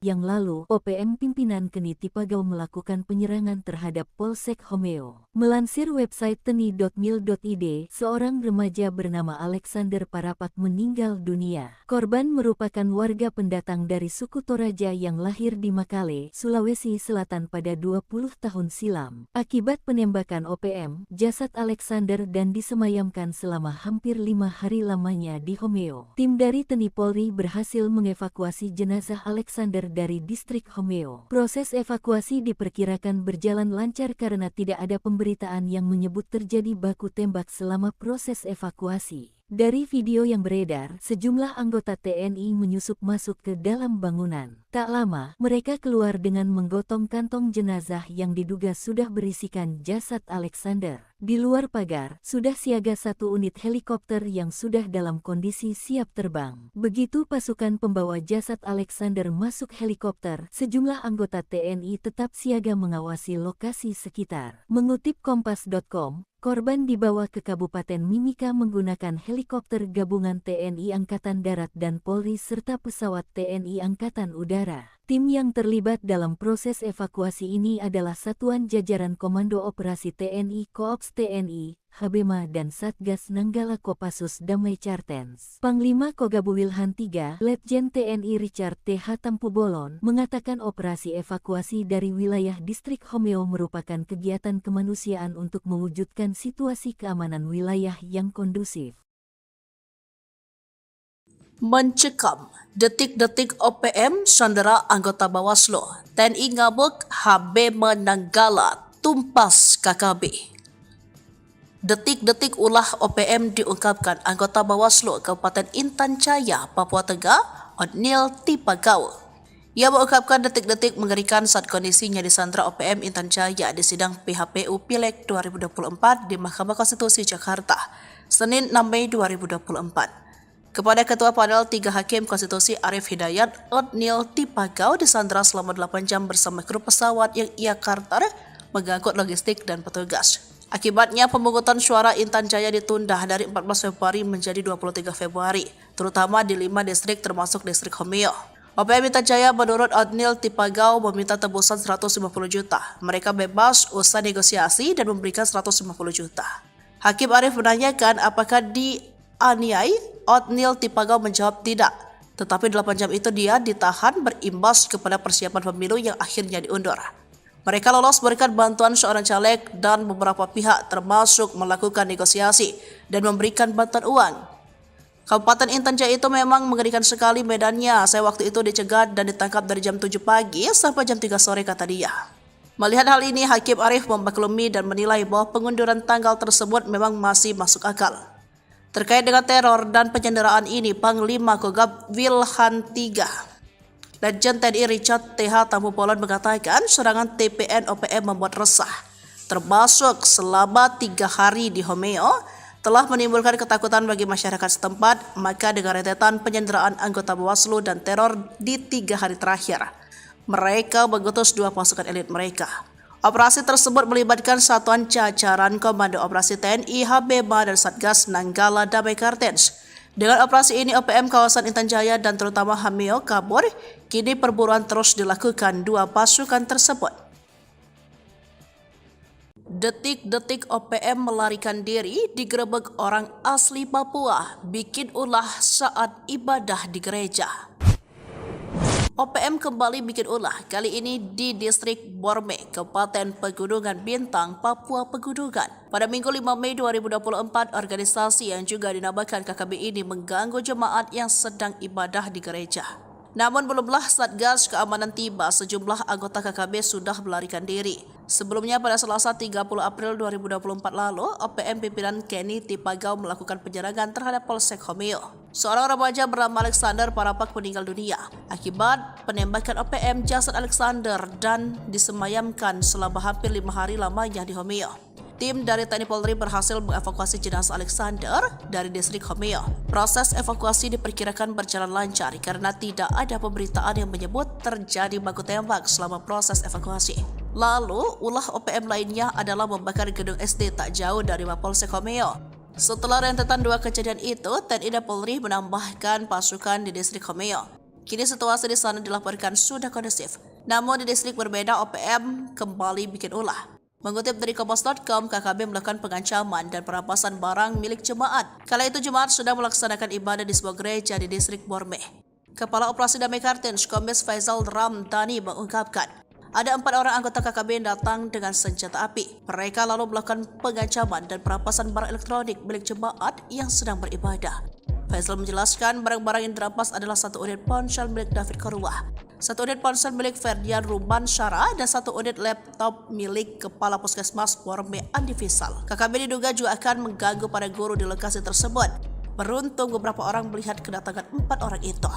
yang lalu, OPM pimpinan Keni Tipagau melakukan penyerangan terhadap Polsek Homeo. Melansir website teni.mil.id, seorang remaja bernama Alexander Parapak meninggal dunia. Korban merupakan warga pendatang dari suku Toraja yang lahir di Makale, Sulawesi Selatan pada 20 tahun silam. Akibat penembakan OPM, jasad Alexander dan disemayamkan selama hampir 5 hari lamanya di Homeo. Tim dari TNI Polri berhasil mengevakuasi jenazah Alexander dari distrik Homeo. Proses evakuasi diperkirakan berjalan lancar karena tidak ada pemberitaan yang menyebut terjadi baku tembak selama proses evakuasi. Dari video yang beredar, sejumlah anggota TNI menyusup masuk ke dalam bangunan. Tak lama, mereka keluar dengan menggotong kantong jenazah yang diduga sudah berisikan jasad Alexander. Di luar pagar, sudah siaga satu unit helikopter yang sudah dalam kondisi siap terbang. Begitu pasukan pembawa jasad Alexander masuk helikopter, sejumlah anggota TNI tetap siaga mengawasi lokasi sekitar. Mengutip Kompas.com, korban dibawa ke Kabupaten Mimika menggunakan helikopter gabungan TNI Angkatan Darat dan Polri serta pesawat TNI Angkatan Udara. Tim yang terlibat dalam proses evakuasi ini adalah Satuan Jajaran Komando Operasi TNI Koops TNI, Habema dan Satgas Nanggala Kopassus Damai Cartens. Panglima Kogabu Wilhan III, Letjen TNI Richard T. Hatampubolon, mengatakan operasi evakuasi dari wilayah distrik Homeo merupakan kegiatan kemanusiaan untuk mewujudkan situasi keamanan wilayah yang kondusif. Mencekam, detik-detik OPM sandera anggota Bawaslu, TNI ngabuk, Habema Nanggala tumpas KKB. Detik-detik ulah OPM diungkapkan anggota Bawaslu Kabupaten Intan Jaya, Papua Tengah, Otniel Tipagaul. Ia mengungkapkan detik-detik mengerikan saat kondisinya disandra OPM Intan Jaya di sidang PHPU Pileg 2024 di Mahkamah Konstitusi Jakarta, Senin 6 Mei 2024. Kepada Ketua Panel 3 Hakim Konstitusi Arif Hidayat, Otniel Tipagaul disandra selama 8 jam bersama kru pesawat yang ia karter mengangkut logistik dan petugas. Akibatnya pemungutan suara Intan Jaya ditunda dari 14 Februari menjadi 23 Februari, terutama di 5 distrik termasuk distrik Homeo. OPM Intan Jaya menurut Otniel Tipagaul meminta tebusan 150 juta. Mereka bebas usai negosiasi dan memberikan 150 juta. Hakim Arif menanyakan apakah dianiai. Otniel Tipagaul menjawab tidak, tetapi 8 jam itu dia ditahan berimbas kepada persiapan pemilu yang akhirnya diundur. Mereka lolos berikan bantuan seorang caleg dan beberapa pihak termasuk melakukan negosiasi dan memberikan bantuan uang. Kabupaten Intan Jaya itu memang mengerikan sekali medannya. Saya waktu itu dicegat dan ditangkap dari jam 7 pagi sampai jam 3 sore, kata dia. Melihat hal ini, Hakim Arif memaklumi dan menilai bahwa pengunduran tanggal tersebut memang masih masuk akal. Terkait dengan teror dan penyanderaan ini, Panglima Kogab Wilhan III, Letjen TNI Richard T. Hatampubolon mengatakan serangan TPN OPM membuat resah, termasuk selama 3 hari di Homeo, telah menimbulkan ketakutan bagi masyarakat setempat. Maka dengan rentetan penyanderaan anggota Bawaslu dan teror di 3 hari terakhir, mereka mengutus 2 pasukan elit mereka. Operasi tersebut melibatkan Satuan Jajaran Komando Operasi TNI, Habema dan Satgas Nanggala Damai Cartens. Dengan operasi ini, OPM kawasan Intan Jaya dan terutama Homeo kabur. Kini perburuan terus dilakukan 2 pasukan tersebut. Detik-detik OPM melarikan diri digerebek orang asli Papua, bikin ulah saat ibadah di gereja. OPM kembali bikin ulah, kali ini di distrik Borme, Kabupaten Pegunungan Bintang, Papua Pegunungan. Pada Minggu 5 Mei 2024, organisasi yang juga dinamakan KKB ini mengganggu jemaat yang sedang ibadah di gereja. Namun belumlah Satgas Keamanan tiba, sejumlah anggota KKB sudah melarikan diri. Sebelumnya pada Selasa 30 April 2024 lalu, OPM pimpinan Kenny Tipagaul melakukan penyerangan terhadap Polsek Homeo. Seorang remaja bernama Alexander Parapak meninggal dunia akibat penembakan OPM. Jasad Alexander dan disemayamkan selama hampir 5 hari lamanya di Homeo. Tim dari TNI Polri berhasil mengevakuasi jenazah Alexander dari distrik Homeo. Proses evakuasi diperkirakan berjalan lancar karena tidak ada pemberitaan yang menyebut terjadi baku tembak selama proses evakuasi. Lalu, ulah OPM lainnya adalah membakar gedung SD tak jauh dari Mapolsek Homeo. Setelah rentetan 2 kejadian itu, TNI dan Polri menambahkan pasukan di distrik Homeo. Kini situasi di sana dilaporkan sudah kondusif. Namun di distrik berbeda, OPM kembali bikin ulah. Mengutip dari Kompas.com, KKB melakukan pengancaman dan perampasan barang milik jemaat. Kala itu jemaat sudah melaksanakan ibadah di sebuah gereja di distrik Borme. Kepala Operasi Damai Cartens, Kombes Faisal Ramdhani mengungkapkan, ada 4 orang anggota KKB yang datang dengan senjata api. Mereka lalu melakukan pengancaman dan perampasan barang elektronik milik jemaat yang sedang beribadah. Faisal menjelaskan barang-barang yang dirampas adalah 1 unit ponsel milik David Korwah, 1 unit ponsel milik Ferdian Ruban Syara, dan 1 unit laptop milik Kepala Puskesmas Borme Andi Fisal. KKB diduga juga akan mengganggu para guru di lokasi tersebut. Beruntung beberapa orang melihat kedatangan 4 orang itu.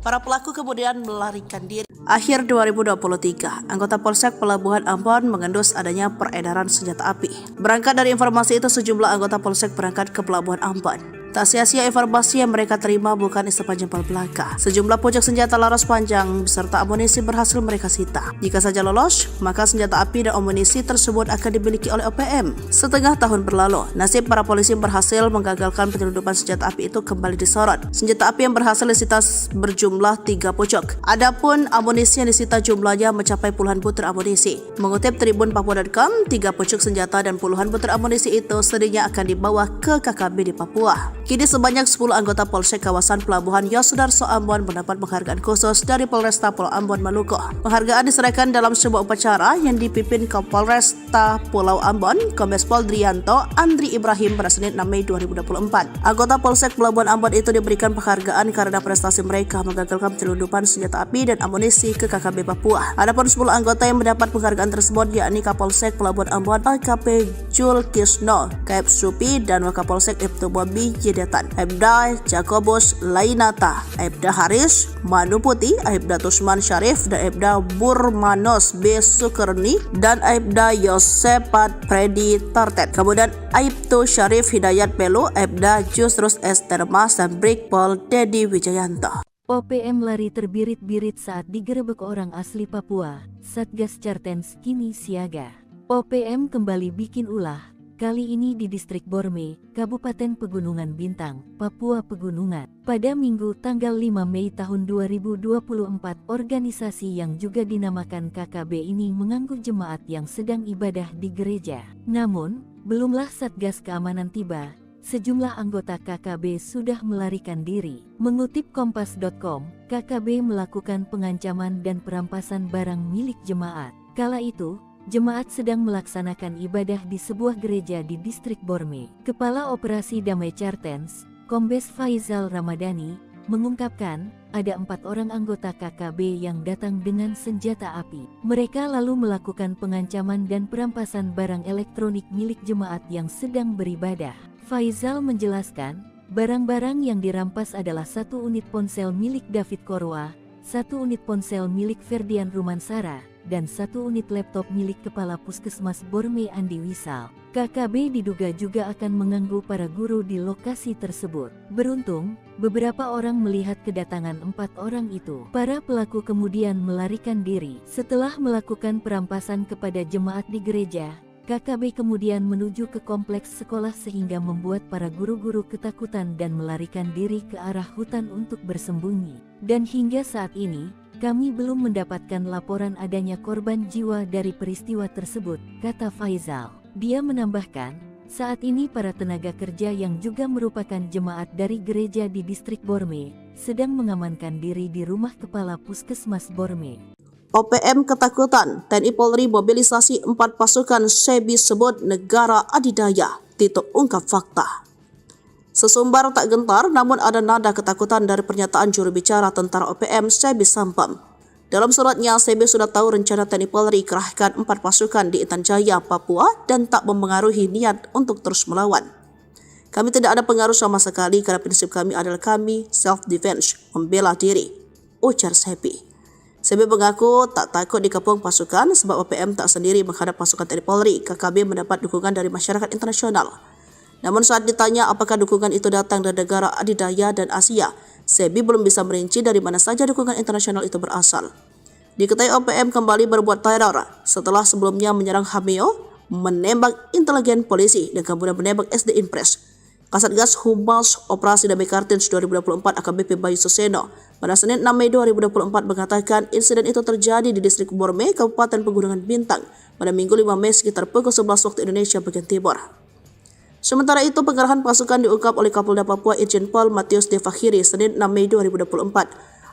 Para pelaku kemudian melarikan diri. Akhir 2023, anggota Polsek Pelabuhan Ambon mengendus adanya peredaran senjata api. Berangkat dari informasi itu, sejumlah anggota Polsek berangkat ke Pelabuhan Ambon. Tak sia-sia informasi yang mereka terima bukan isapan jempol belaka. Sejumlah pucuk senjata laras panjang beserta amunisi berhasil mereka sita. Jika saja lolos, maka senjata api dan amunisi tersebut akan dimiliki oleh OPM. Setengah tahun berlalu, nasib para polisi berhasil menggagalkan penyelundupan senjata api itu kembali disorot. Senjata api yang berhasil disita berjumlah 3 pucuk. Adapun amunisi yang disita jumlahnya mencapai puluhan butir amunisi. Mengutip Tribun Papua.com, 3 pucuk senjata dan puluhan butir amunisi itu sedihnya akan dibawa ke KKB di Papua. Kini sebanyak 10 anggota Polsek kawasan Pelabuhan Yosudarso Ambon mendapat penghargaan khusus dari Polresta Pulau Ambon Maluku. Penghargaan diserahkan dalam sebuah upacara yang dipimpin Kapolresta Pulau Ambon, Kombes Pol Drianto Andri Ibrahim pada Senin 6 Mei 2024. Anggota Polsek Pelabuhan Ambon itu diberikan penghargaan karena prestasi mereka menggagalkan penyelundupan senjata api dan amunisi ke KKB Papua. Adapun 10 anggota yang mendapat penghargaan tersebut yakni Kapolsek Pelabuhan Ambon AKP Jul Kisno, Kaep Supi, dan Wakapolsek Ibtu Bobi Jedatan, Aibda Jakobus Lainata, Aibda Haris Manuputi, Aibda Tusman Syarif, dan Aibda Burmanos B. Sukerni, dan Aibda Yosepat Predi Tartet. Kemudian Aibtu Syarif Hidayat Pelu, Aibda Jusrus S. Termas, dan Brigpol Dedi Wijayanto. OPM lari terbirit-birit saat digerebek orang asli Papua. Satgas Cartens kini siaga. OPM kembali bikin ulah. Kali ini di Distrik Borme, Kabupaten Pegunungan Bintang, Papua Pegunungan. Pada Minggu tanggal 5 Mei tahun 2024, organisasi yang juga dinamakan KKB ini mengganggu jemaat yang sedang ibadah di gereja. Namun, belumlah Satgas Keamanan tiba, sejumlah anggota KKB sudah melarikan diri. Mengutip Kompas.com, KKB melakukan pengancaman dan perampasan barang milik jemaat. Kala itu, jemaat sedang melaksanakan ibadah di sebuah gereja di Distrik Borme. Kepala Operasi Damai Cartens, Kombes Faizal Ramadhani, mengungkapkan ada 4 orang anggota KKB yang datang dengan senjata api. Mereka lalu melakukan pengancaman dan perampasan barang elektronik milik jemaat yang sedang beribadah. Faizal menjelaskan, barang-barang yang dirampas adalah 1 unit ponsel milik David Korwa, 1 unit ponsel milik Ferdian Rumansara, dan 1 unit laptop milik Kepala Puskesmas Borme Andi Wisal. KKB diduga juga akan mengganggu para guru di lokasi tersebut. Beruntung, beberapa orang melihat kedatangan 4 orang itu. Para pelaku kemudian melarikan diri. Setelah melakukan perampasan kepada jemaat di gereja, KKB kemudian menuju ke kompleks sekolah sehingga membuat para guru-guru ketakutan dan melarikan diri ke arah hutan untuk bersembunyi. Dan hingga saat ini, kami belum mendapatkan laporan adanya korban jiwa dari peristiwa tersebut, kata Faizal. Dia menambahkan, saat ini para tenaga kerja yang juga merupakan jemaat dari gereja di Distrik Borme sedang mengamankan diri di rumah Kepala Puskesmas Borme. OPM ketakutan, TNI Polri mobilisasi 4 pasukan SEBI sebut negara adidaya. Tito ungkap fakta. Sesumbar tak gentar, namun ada nada ketakutan dari pernyataan juru bicara tentara OPM SEBI Sampam. Dalam suratnya, SEBI sudah tahu rencana TNI Polri kerahkan 4 pasukan di Intan Jaya, Papua dan tak mempengaruhi niat untuk terus melawan. Kami tidak ada pengaruh sama sekali karena prinsip kami adalah kami self-defense, membela diri, ujar SEBI. SEBI mengaku tak takut dikepung pasukan sebab OPM tak sendiri menghadap pasukan TNI Polri. KKB mendapat dukungan dari masyarakat internasional. Namun saat ditanya apakah dukungan itu datang dari negara adidaya dan Asia, SEBI belum bisa merinci dari mana saja dukungan internasional itu berasal. Diketahui OPM kembali berbuat teror setelah sebelumnya menyerang Hameo, menembak intelijen polisi, dan kemudian menembak SD Impres. Kasatgas Humas Operasi Damai Kartens 2024 AKBP Bayu Suseno pada Senin 6 Mei 2024 mengatakan insiden itu terjadi di Distrik Borme, Kabupaten Pegunungan Bintang pada Minggu 5 Mei sekitar pukul 11 waktu Indonesia bagian Timur. Sementara itu, pengerahan pasukan diungkap oleh Kapolda Papua Irjen Pol Matius De Fakhiri Senin 6 Mei 2024.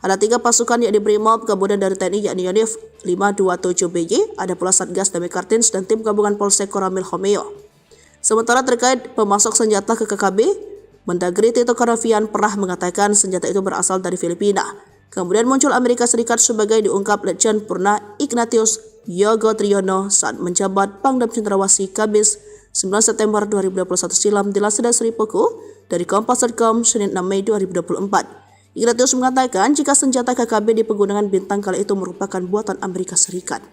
Ada 3 pasukan yakni Brimob, kemudian dari TNI yakni Yonif 527BY, ada pula Satgas Damai Kartens dan tim gabungan Polsek Koramil Homeo. Sementara terkait pemasok senjata ke KKB, Mendagri Tito Karnavian pernah mengatakan senjata itu berasal dari Filipina. Kemudian muncul Amerika Serikat sebagai diungkap Letjen Purna Ignatius Yogo Triyono saat menjabat Pangdam Cendrawasih Kamis 9 September 2021 silam di Laseda Seripuku, dari Kompas.com Senin 6 Mei 2024. Ignatius mengatakan jika senjata KKB di Pegunungan Bintang kala itu merupakan buatan Amerika Serikat.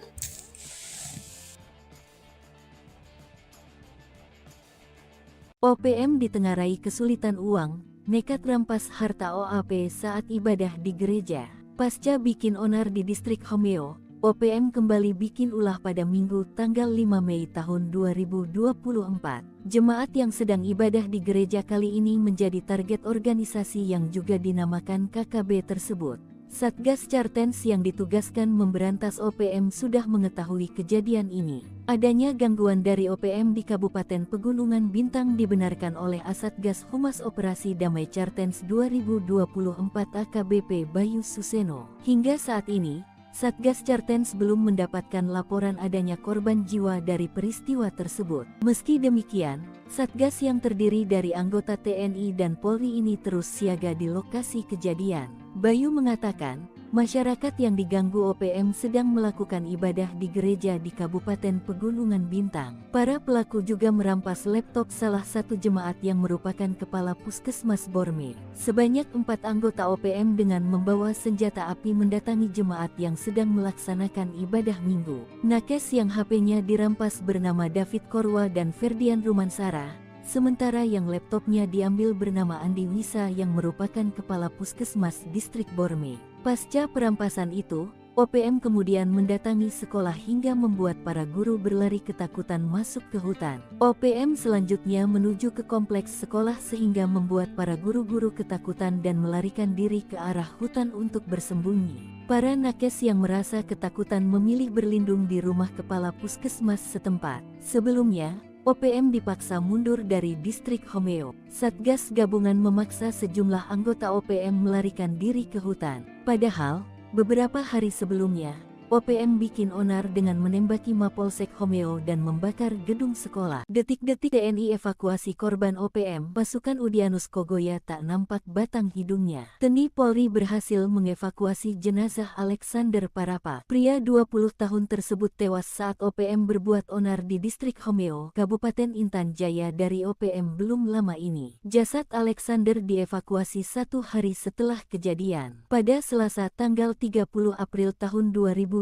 OPM ditengarai kesulitan uang, nekat rampas harta OAP saat ibadah di gereja. Pasca bikin onar di distrik Homeo, OPM kembali bikin ulah pada Minggu tanggal 5 Mei tahun 2024. Jemaat yang sedang ibadah di gereja kali ini menjadi target organisasi yang juga dinamakan KKB tersebut. Satgas Chartens yang ditugaskan memberantas OPM sudah mengetahui kejadian ini. Adanya gangguan dari OPM di Kabupaten Pegunungan Bintang dibenarkan oleh Asatgas Humas Operasi Damai Chartens 2024 AKBP Bayu Suseno. Hingga saat ini, Satgas Chartens belum mendapatkan laporan adanya korban jiwa dari peristiwa tersebut. Meski demikian, Satgas yang terdiri dari anggota TNI dan Polri ini terus siaga di lokasi kejadian. Bayu mengatakan, masyarakat yang diganggu OPM sedang melakukan ibadah di gereja di Kabupaten Pegunungan Bintang. Para pelaku juga merampas laptop salah satu jemaat yang merupakan kepala Puskesmas Borme. Sebanyak 4 anggota OPM dengan membawa senjata api mendatangi jemaat yang sedang melaksanakan ibadah minggu. Nakes yang HP-nya dirampas bernama David Korwa dan Ferdian Rumansara, sementara yang laptopnya diambil bernama Andi Wisa yang merupakan kepala Puskesmas Distrik Borme. Pasca perampasan itu, OPM kemudian mendatangi sekolah hingga membuat para guru berlari ketakutan masuk ke hutan. OPM selanjutnya menuju ke kompleks sekolah sehingga membuat para guru-guru ketakutan dan melarikan diri ke arah hutan untuk bersembunyi. Para nakes yang merasa ketakutan memilih berlindung di rumah kepala puskesmas setempat. Sebelumnya, OPM dipaksa mundur dari distrik Homeo. Satgas gabungan memaksa sejumlah anggota OPM melarikan diri ke hutan. Padahal, beberapa hari sebelumnya, OPM bikin onar dengan menembaki Mapolsek Homeo dan membakar gedung sekolah. Detik-detik TNI evakuasi korban OPM, pasukan Udianus Kogoya tak nampak batang hidungnya. TNI Polri berhasil mengevakuasi jenazah Alexander Parapa. Pria 20 tahun tersebut tewas saat OPM berbuat onar di distrik Homeo, Kabupaten Intan Jaya dari OPM belum lama ini. Jasad Alexander dievakuasi 1 hari setelah kejadian. Pada Selasa tanggal 30 April tahun 2024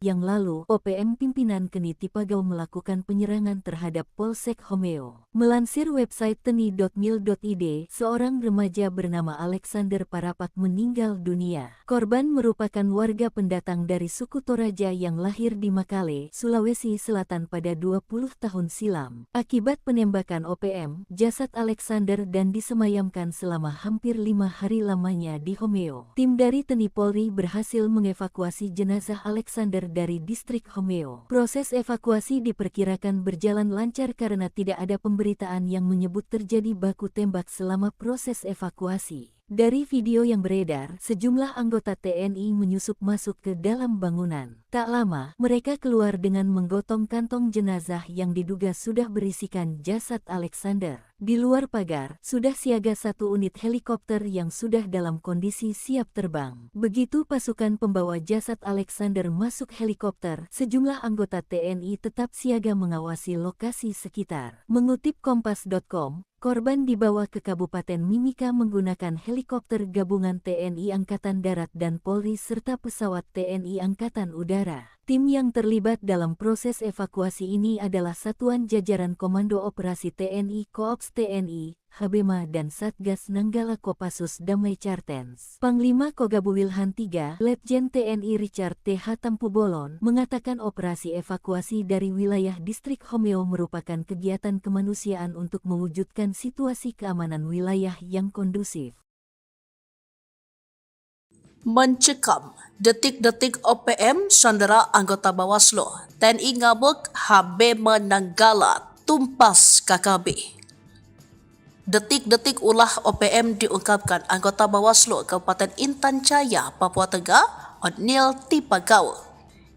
yang lalu, OPM pimpinan Keni Tipagau melakukan penyerangan terhadap Polsek Homeo. Melansir website teni.mil.id, seorang remaja bernama Alexander Parapak meninggal dunia. Korban merupakan warga pendatang dari suku Toraja yang lahir di Makale, Sulawesi Selatan pada 20 tahun silam. Akibat penembakan OPM, jasad Alexander dan disemayamkan selama hampir 5 hari lamanya di Homeo. Tim dari TNI Polri berhasil mengevakuasi jenazah Alexander dari distrik Homeo. Proses evakuasi diperkirakan berjalan lancar karena tidak ada pemberitaan yang menyebut terjadi baku tembak selama proses evakuasi. Dari video yang beredar, sejumlah anggota TNI menyusup masuk ke dalam bangunan. Tak lama, mereka keluar dengan menggotong kantong jenazah yang diduga sudah berisikan jasad Alexander. Di luar pagar, sudah siaga 1 unit helikopter yang sudah dalam kondisi siap terbang. Begitu pasukan pembawa jasad Alexander masuk helikopter, sejumlah anggota TNI tetap siaga mengawasi lokasi sekitar. Mengutip Kompas.com, korban dibawa ke Kabupaten Mimika menggunakan helikopter gabungan TNI Angkatan Darat dan Polri serta pesawat TNI Angkatan Udara. Tim yang terlibat dalam proses evakuasi ini adalah Satuan Jajaran Komando Operasi TNI Koops TNI, Habema dan Satgas Nanggala Kopassus Damai Chartens. Panglima Kogabu Wilhan III, Letjen TNI Richard T. Hatampubolon, mengatakan operasi evakuasi dari wilayah distrik Homeo merupakan kegiatan kemanusiaan untuk mewujudkan situasi keamanan wilayah yang kondusif. Mencekam, detik-detik OPM sandera anggota Bawaslu, TNI ngabuk, Habema Nanggala tumpas KKB. Detik-detik ulah OPM diungkapkan anggota Bawaslu Kabupaten Intan Jaya, Papua Tengah, Odnil Tipagau.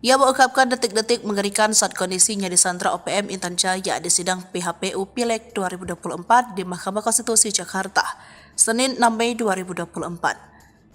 Ia mengungkapkan detik-detik mengerikan saat kondisinya disandra OPM Intan Jaya di sidang PHPU Pileg 2024 di Mahkamah Konstitusi Jakarta, Senin 6 Mei 2024.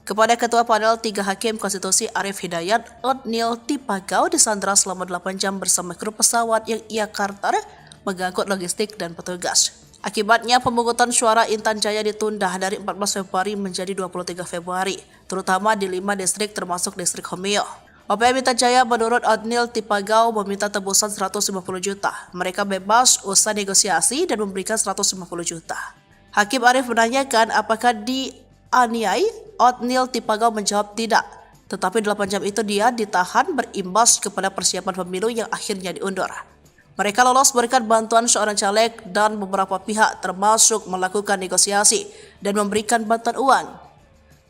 Kepada Ketua Panel 3 Hakim Konstitusi Arif Hidayat, Odnil Tipagau disandra selama 8 jam bersama kru pesawat yang ia karter mengangkut logistik dan petugas. Akibatnya pemungutan suara Intan Jaya ditunda dari 14 Februari menjadi 23 Februari, terutama di 5 distrik termasuk distrik Homeo. OPM Intan Jaya menurut Othniel Tipagau meminta tebusan 150 juta. Mereka bebas usai negosiasi dan memberikan 150 juta. Hakim Arief menanyakan apakah dianiai. Othniel Tipagau menjawab tidak. Tetapi 8 jam itu dia ditahan berimbas kepada persiapan pemilu yang akhirnya diundur. Mereka lolos berkat bantuan seorang caleg dan beberapa pihak termasuk melakukan negosiasi dan memberikan bantuan uang.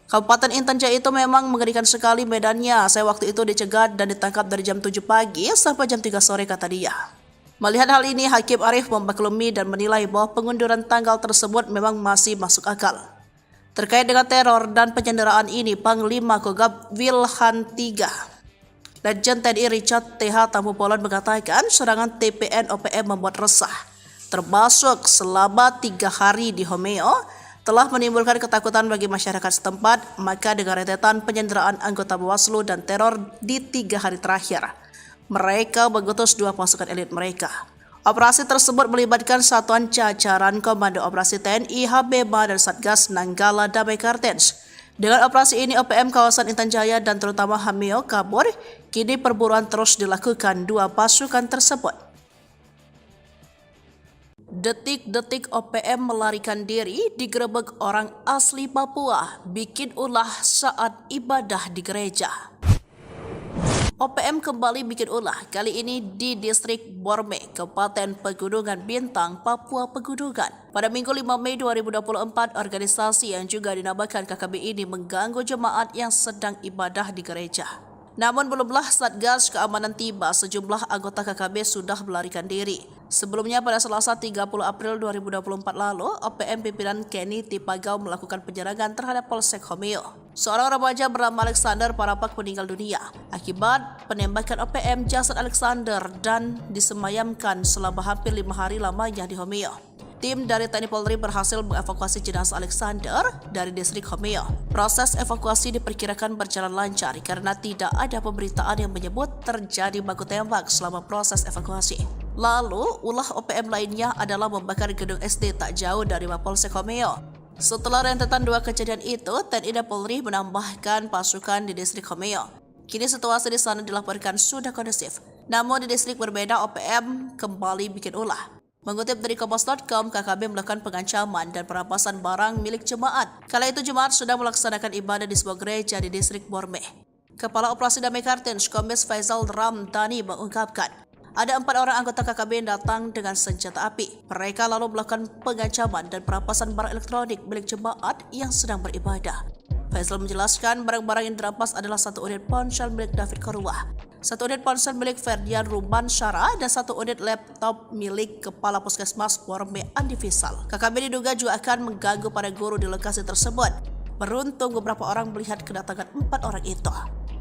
Kabupaten Intan Jaya itu memang mengerikan sekali medannya. Saya waktu itu dicegat dan ditangkap dari jam 7 pagi sampai jam 3 sore kata dia. Melihat hal ini, Hakim Arief memaklumi dan menilai bahwa pengunduran tanggal tersebut memang masih masuk akal. Terkait dengan teror dan penyanderaan ini, Panglima Kogab Wilhan III Legend TNI Richard TH Tambubolon mengatakan serangan TPN OPM membuat resah, termasuk selama 3 hari di Homeo, telah menimbulkan ketakutan bagi masyarakat setempat. Maka dengan rentetan penyanderaan anggota Bawaslu dan teror di 3 hari terakhir, mereka mengutus 2 pasukan elit mereka. Operasi tersebut melibatkan satuan jajaran Komando Operasi TNI, HBMA, dan Satgas Nanggala Damai Kartens. Dengan operasi ini, OPM kawasan Intan Jaya dan terutama Homeo kabur. Kini perburuan terus dilakukan 2 pasukan tersebut. Detik-detik OPM melarikan diri digerebek orang asli Papua, bikin ulah saat ibadah di gereja. OPM kembali bikin ulah, kali ini di distrik Borme, Kabupaten Pegunungan Bintang, Papua Pegunungan. Pada Minggu 5 Mei 2024, organisasi yang juga dinamakan KKB ini mengganggu jemaat yang sedang ibadah di gereja. Namun belumlah Satgas Keamanan tiba, sejumlah anggota KKB sudah melarikan diri. Sebelumnya pada Selasa 30 April 2024 lalu, OPM pimpinan Kenny Tipagau melakukan penyerangan terhadap Polsek Homeo. Seorang remaja bernama Alexander Parapak meninggal dunia akibat penembakan OPM. Jasad Alexander dan disemayamkan selama hampir 5 hari lamanya di Homeo. Tim dari TNI Polri berhasil mengevakuasi jenazah Alexander dari distrik Homeo. Proses evakuasi diperkirakan berjalan lancar karena tidak ada pemberitaan yang menyebut terjadi baku tembak selama proses evakuasi. Lalu, ulah OPM lainnya adalah membakar gedung SD tak jauh dari Mapolsek Homeo. Setelah rentetan 2 kejadian itu, TNI dan Polri menambahkan pasukan di distrik Homeo. Kini situasi di sana dilaporkan sudah kondusif. Namun di distrik berbeda, OPM kembali bikin ulah. Mengutip dari Kompas.com, KKB melakukan pengancaman dan perampasan barang milik jemaat. Kala itu jemaat sedang melaksanakan ibadah di sebuah gereja di distrik Borme. Kepala Operasi Damai Kartens, Kombes Faisal Ramdhani mengungkapkan, ada 4 orang anggota KKB yang datang dengan senjata api. Mereka lalu melakukan pengancaman dan perampasan barang elektronik milik jemaat yang sedang beribadah. Faisal menjelaskan barang-barang yang dirampas adalah 1 unit ponsel milik David Korwah, 1 unit ponsel milik Ferdian Ruban Syara, dan 1 unit laptop milik Kepala Puskesmas Borme Andi Fisal. KKB diduga juga akan mengganggu para guru di lokasi tersebut. Beruntung beberapa orang melihat kedatangan 4 orang itu.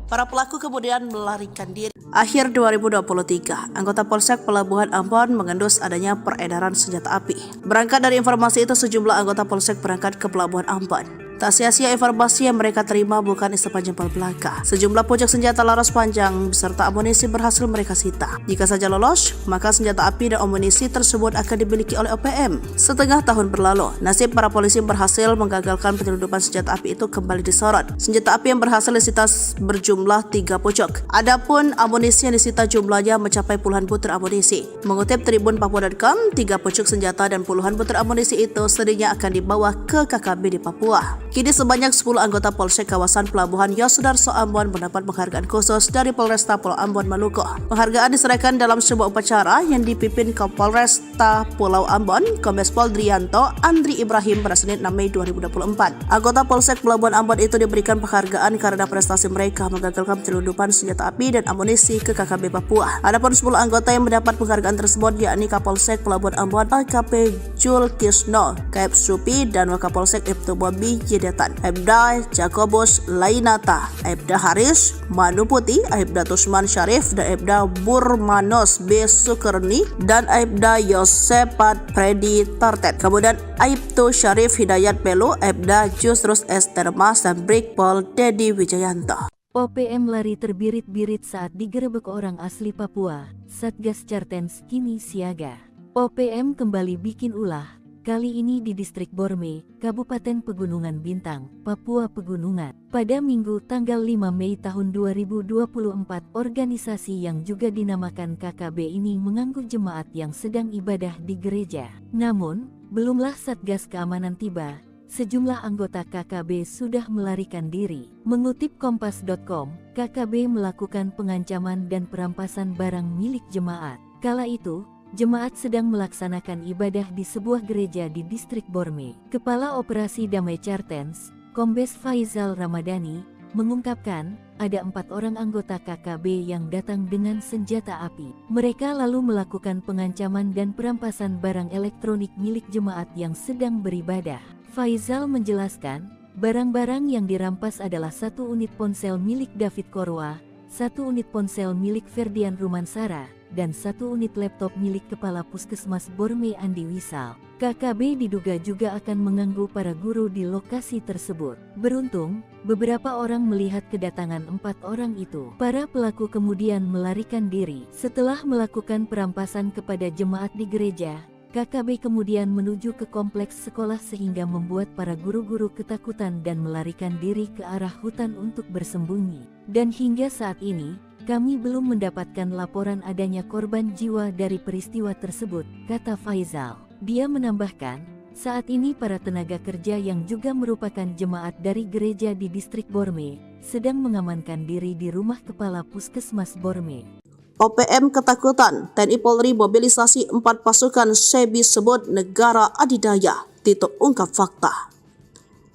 Para pelaku kemudian melarikan diri. Akhir 2023, anggota Polsek Pelabuhan Ambon mengendus adanya peredaran senjata api. Berangkat dari informasi itu, sejumlah anggota Polsek berangkat ke Pelabuhan Ambon. Tak sia-sia informasi yang mereka terima bukan isapan jempol belaka. Sejumlah pucuk senjata laras panjang beserta amunisi berhasil mereka sita. Jika saja lolos, maka senjata api dan amunisi tersebut akan dimiliki oleh OPM. Setengah tahun berlalu, nasib para polisi berhasil menggagalkan penyelundupan senjata api itu kembali disorot. Senjata api yang berhasil disita berjumlah 3 pucuk. Adapun amunisi yang disita jumlahnya mencapai puluhan butir amunisi. Mengutip Tribun Papua.com, 3 pucuk senjata dan puluhan butir amunisi itu sedihnya akan dibawa ke KKB di Papua. Kini sebanyak 10 anggota Polsek kawasan Pelabuhan Yosudarso Ambon mendapat penghargaan khusus dari Polresta Pulau Ambon Maluku. Penghargaan diserahkan dalam sebuah upacara yang dipimpin Kapolresta Pulau Ambon, Kombes Pol Drianto Andri Ibrahim pada Senin 6 Mei 2024. Anggota Polsek Pelabuhan Ambon itu diberikan penghargaan karena prestasi mereka menggagalkan penyelundupan senjata api dan amunisi ke KKB Papua. Adapun 10 anggota yang mendapat penghargaan tersebut yakni Kapolsek Pelabuhan Ambon AKP Jul Kisno, Kep Supi, dan Wakapolsek Ibtu Bobi Yedetan, Aibda Jakobus Lainata, Aibda Haris Manuputi, Aibda Tusman Syarif, dan Aibda Burmanos B. Sukerni, dan Aibda Yosepat Predi Tartet. Kemudian Aibtu Syarif Hidayat Pelu, Aibda Jusrus S. Termas, dan Brigpol Dedi Wijayanto. OPM lari terbirit-birit saat digerebek orang asli Papua. Satgas Cartens kini siaga. OPM kembali bikin ulah. kali ini di Distrik Borme, Kabupaten Pegunungan Bintang, Papua Pegunungan. Pada Minggu tanggal 5 Mei tahun 2024, organisasi yang juga dinamakan KKB ini mengganggu jemaat yang sedang ibadah di gereja. Namun, belumlah Satgas Keamanan tiba, sejumlah anggota KKB sudah melarikan diri. Mengutip Kompas.com, KKB melakukan pengancaman dan perampasan barang milik jemaat. Kala itu, jemaat sedang melaksanakan ibadah di sebuah gereja di Distrik Borme. Kepala Operasi Damai Chartens, Kombes Faizal Ramadhani, mengungkapkan ada 4 orang anggota KKB yang datang dengan senjata api. Mereka lalu melakukan pengancaman dan perampasan barang elektronik milik jemaat yang sedang beribadah. Faizal menjelaskan, barang-barang yang dirampas adalah 1 unit ponsel milik David Korwa, 1 unit ponsel milik Ferdian Rumansara, dan 1 unit laptop milik Kepala Puskesmas Borme Andi Wisal. KKB diduga juga akan mengganggu para guru di lokasi tersebut. Beruntung, beberapa orang melihat kedatangan 4 orang itu. Para pelaku kemudian melarikan diri. Setelah melakukan perampasan kepada jemaat di gereja, KKB kemudian menuju ke kompleks sekolah sehingga membuat para guru-guru ketakutan dan melarikan diri ke arah hutan untuk bersembunyi. Dan hingga saat ini, kami belum mendapatkan laporan adanya korban jiwa dari peristiwa tersebut, kata Faizal. Dia menambahkan, saat ini para tenaga kerja yang juga merupakan jemaat dari gereja di Distrik Borme sedang mengamankan diri di rumah Kepala Puskesmas Borme. OPM ketakutan, TNI Polri mobilisasi 4 pasukan Sebi sebut negara adidaya, Tito ungkap fakta.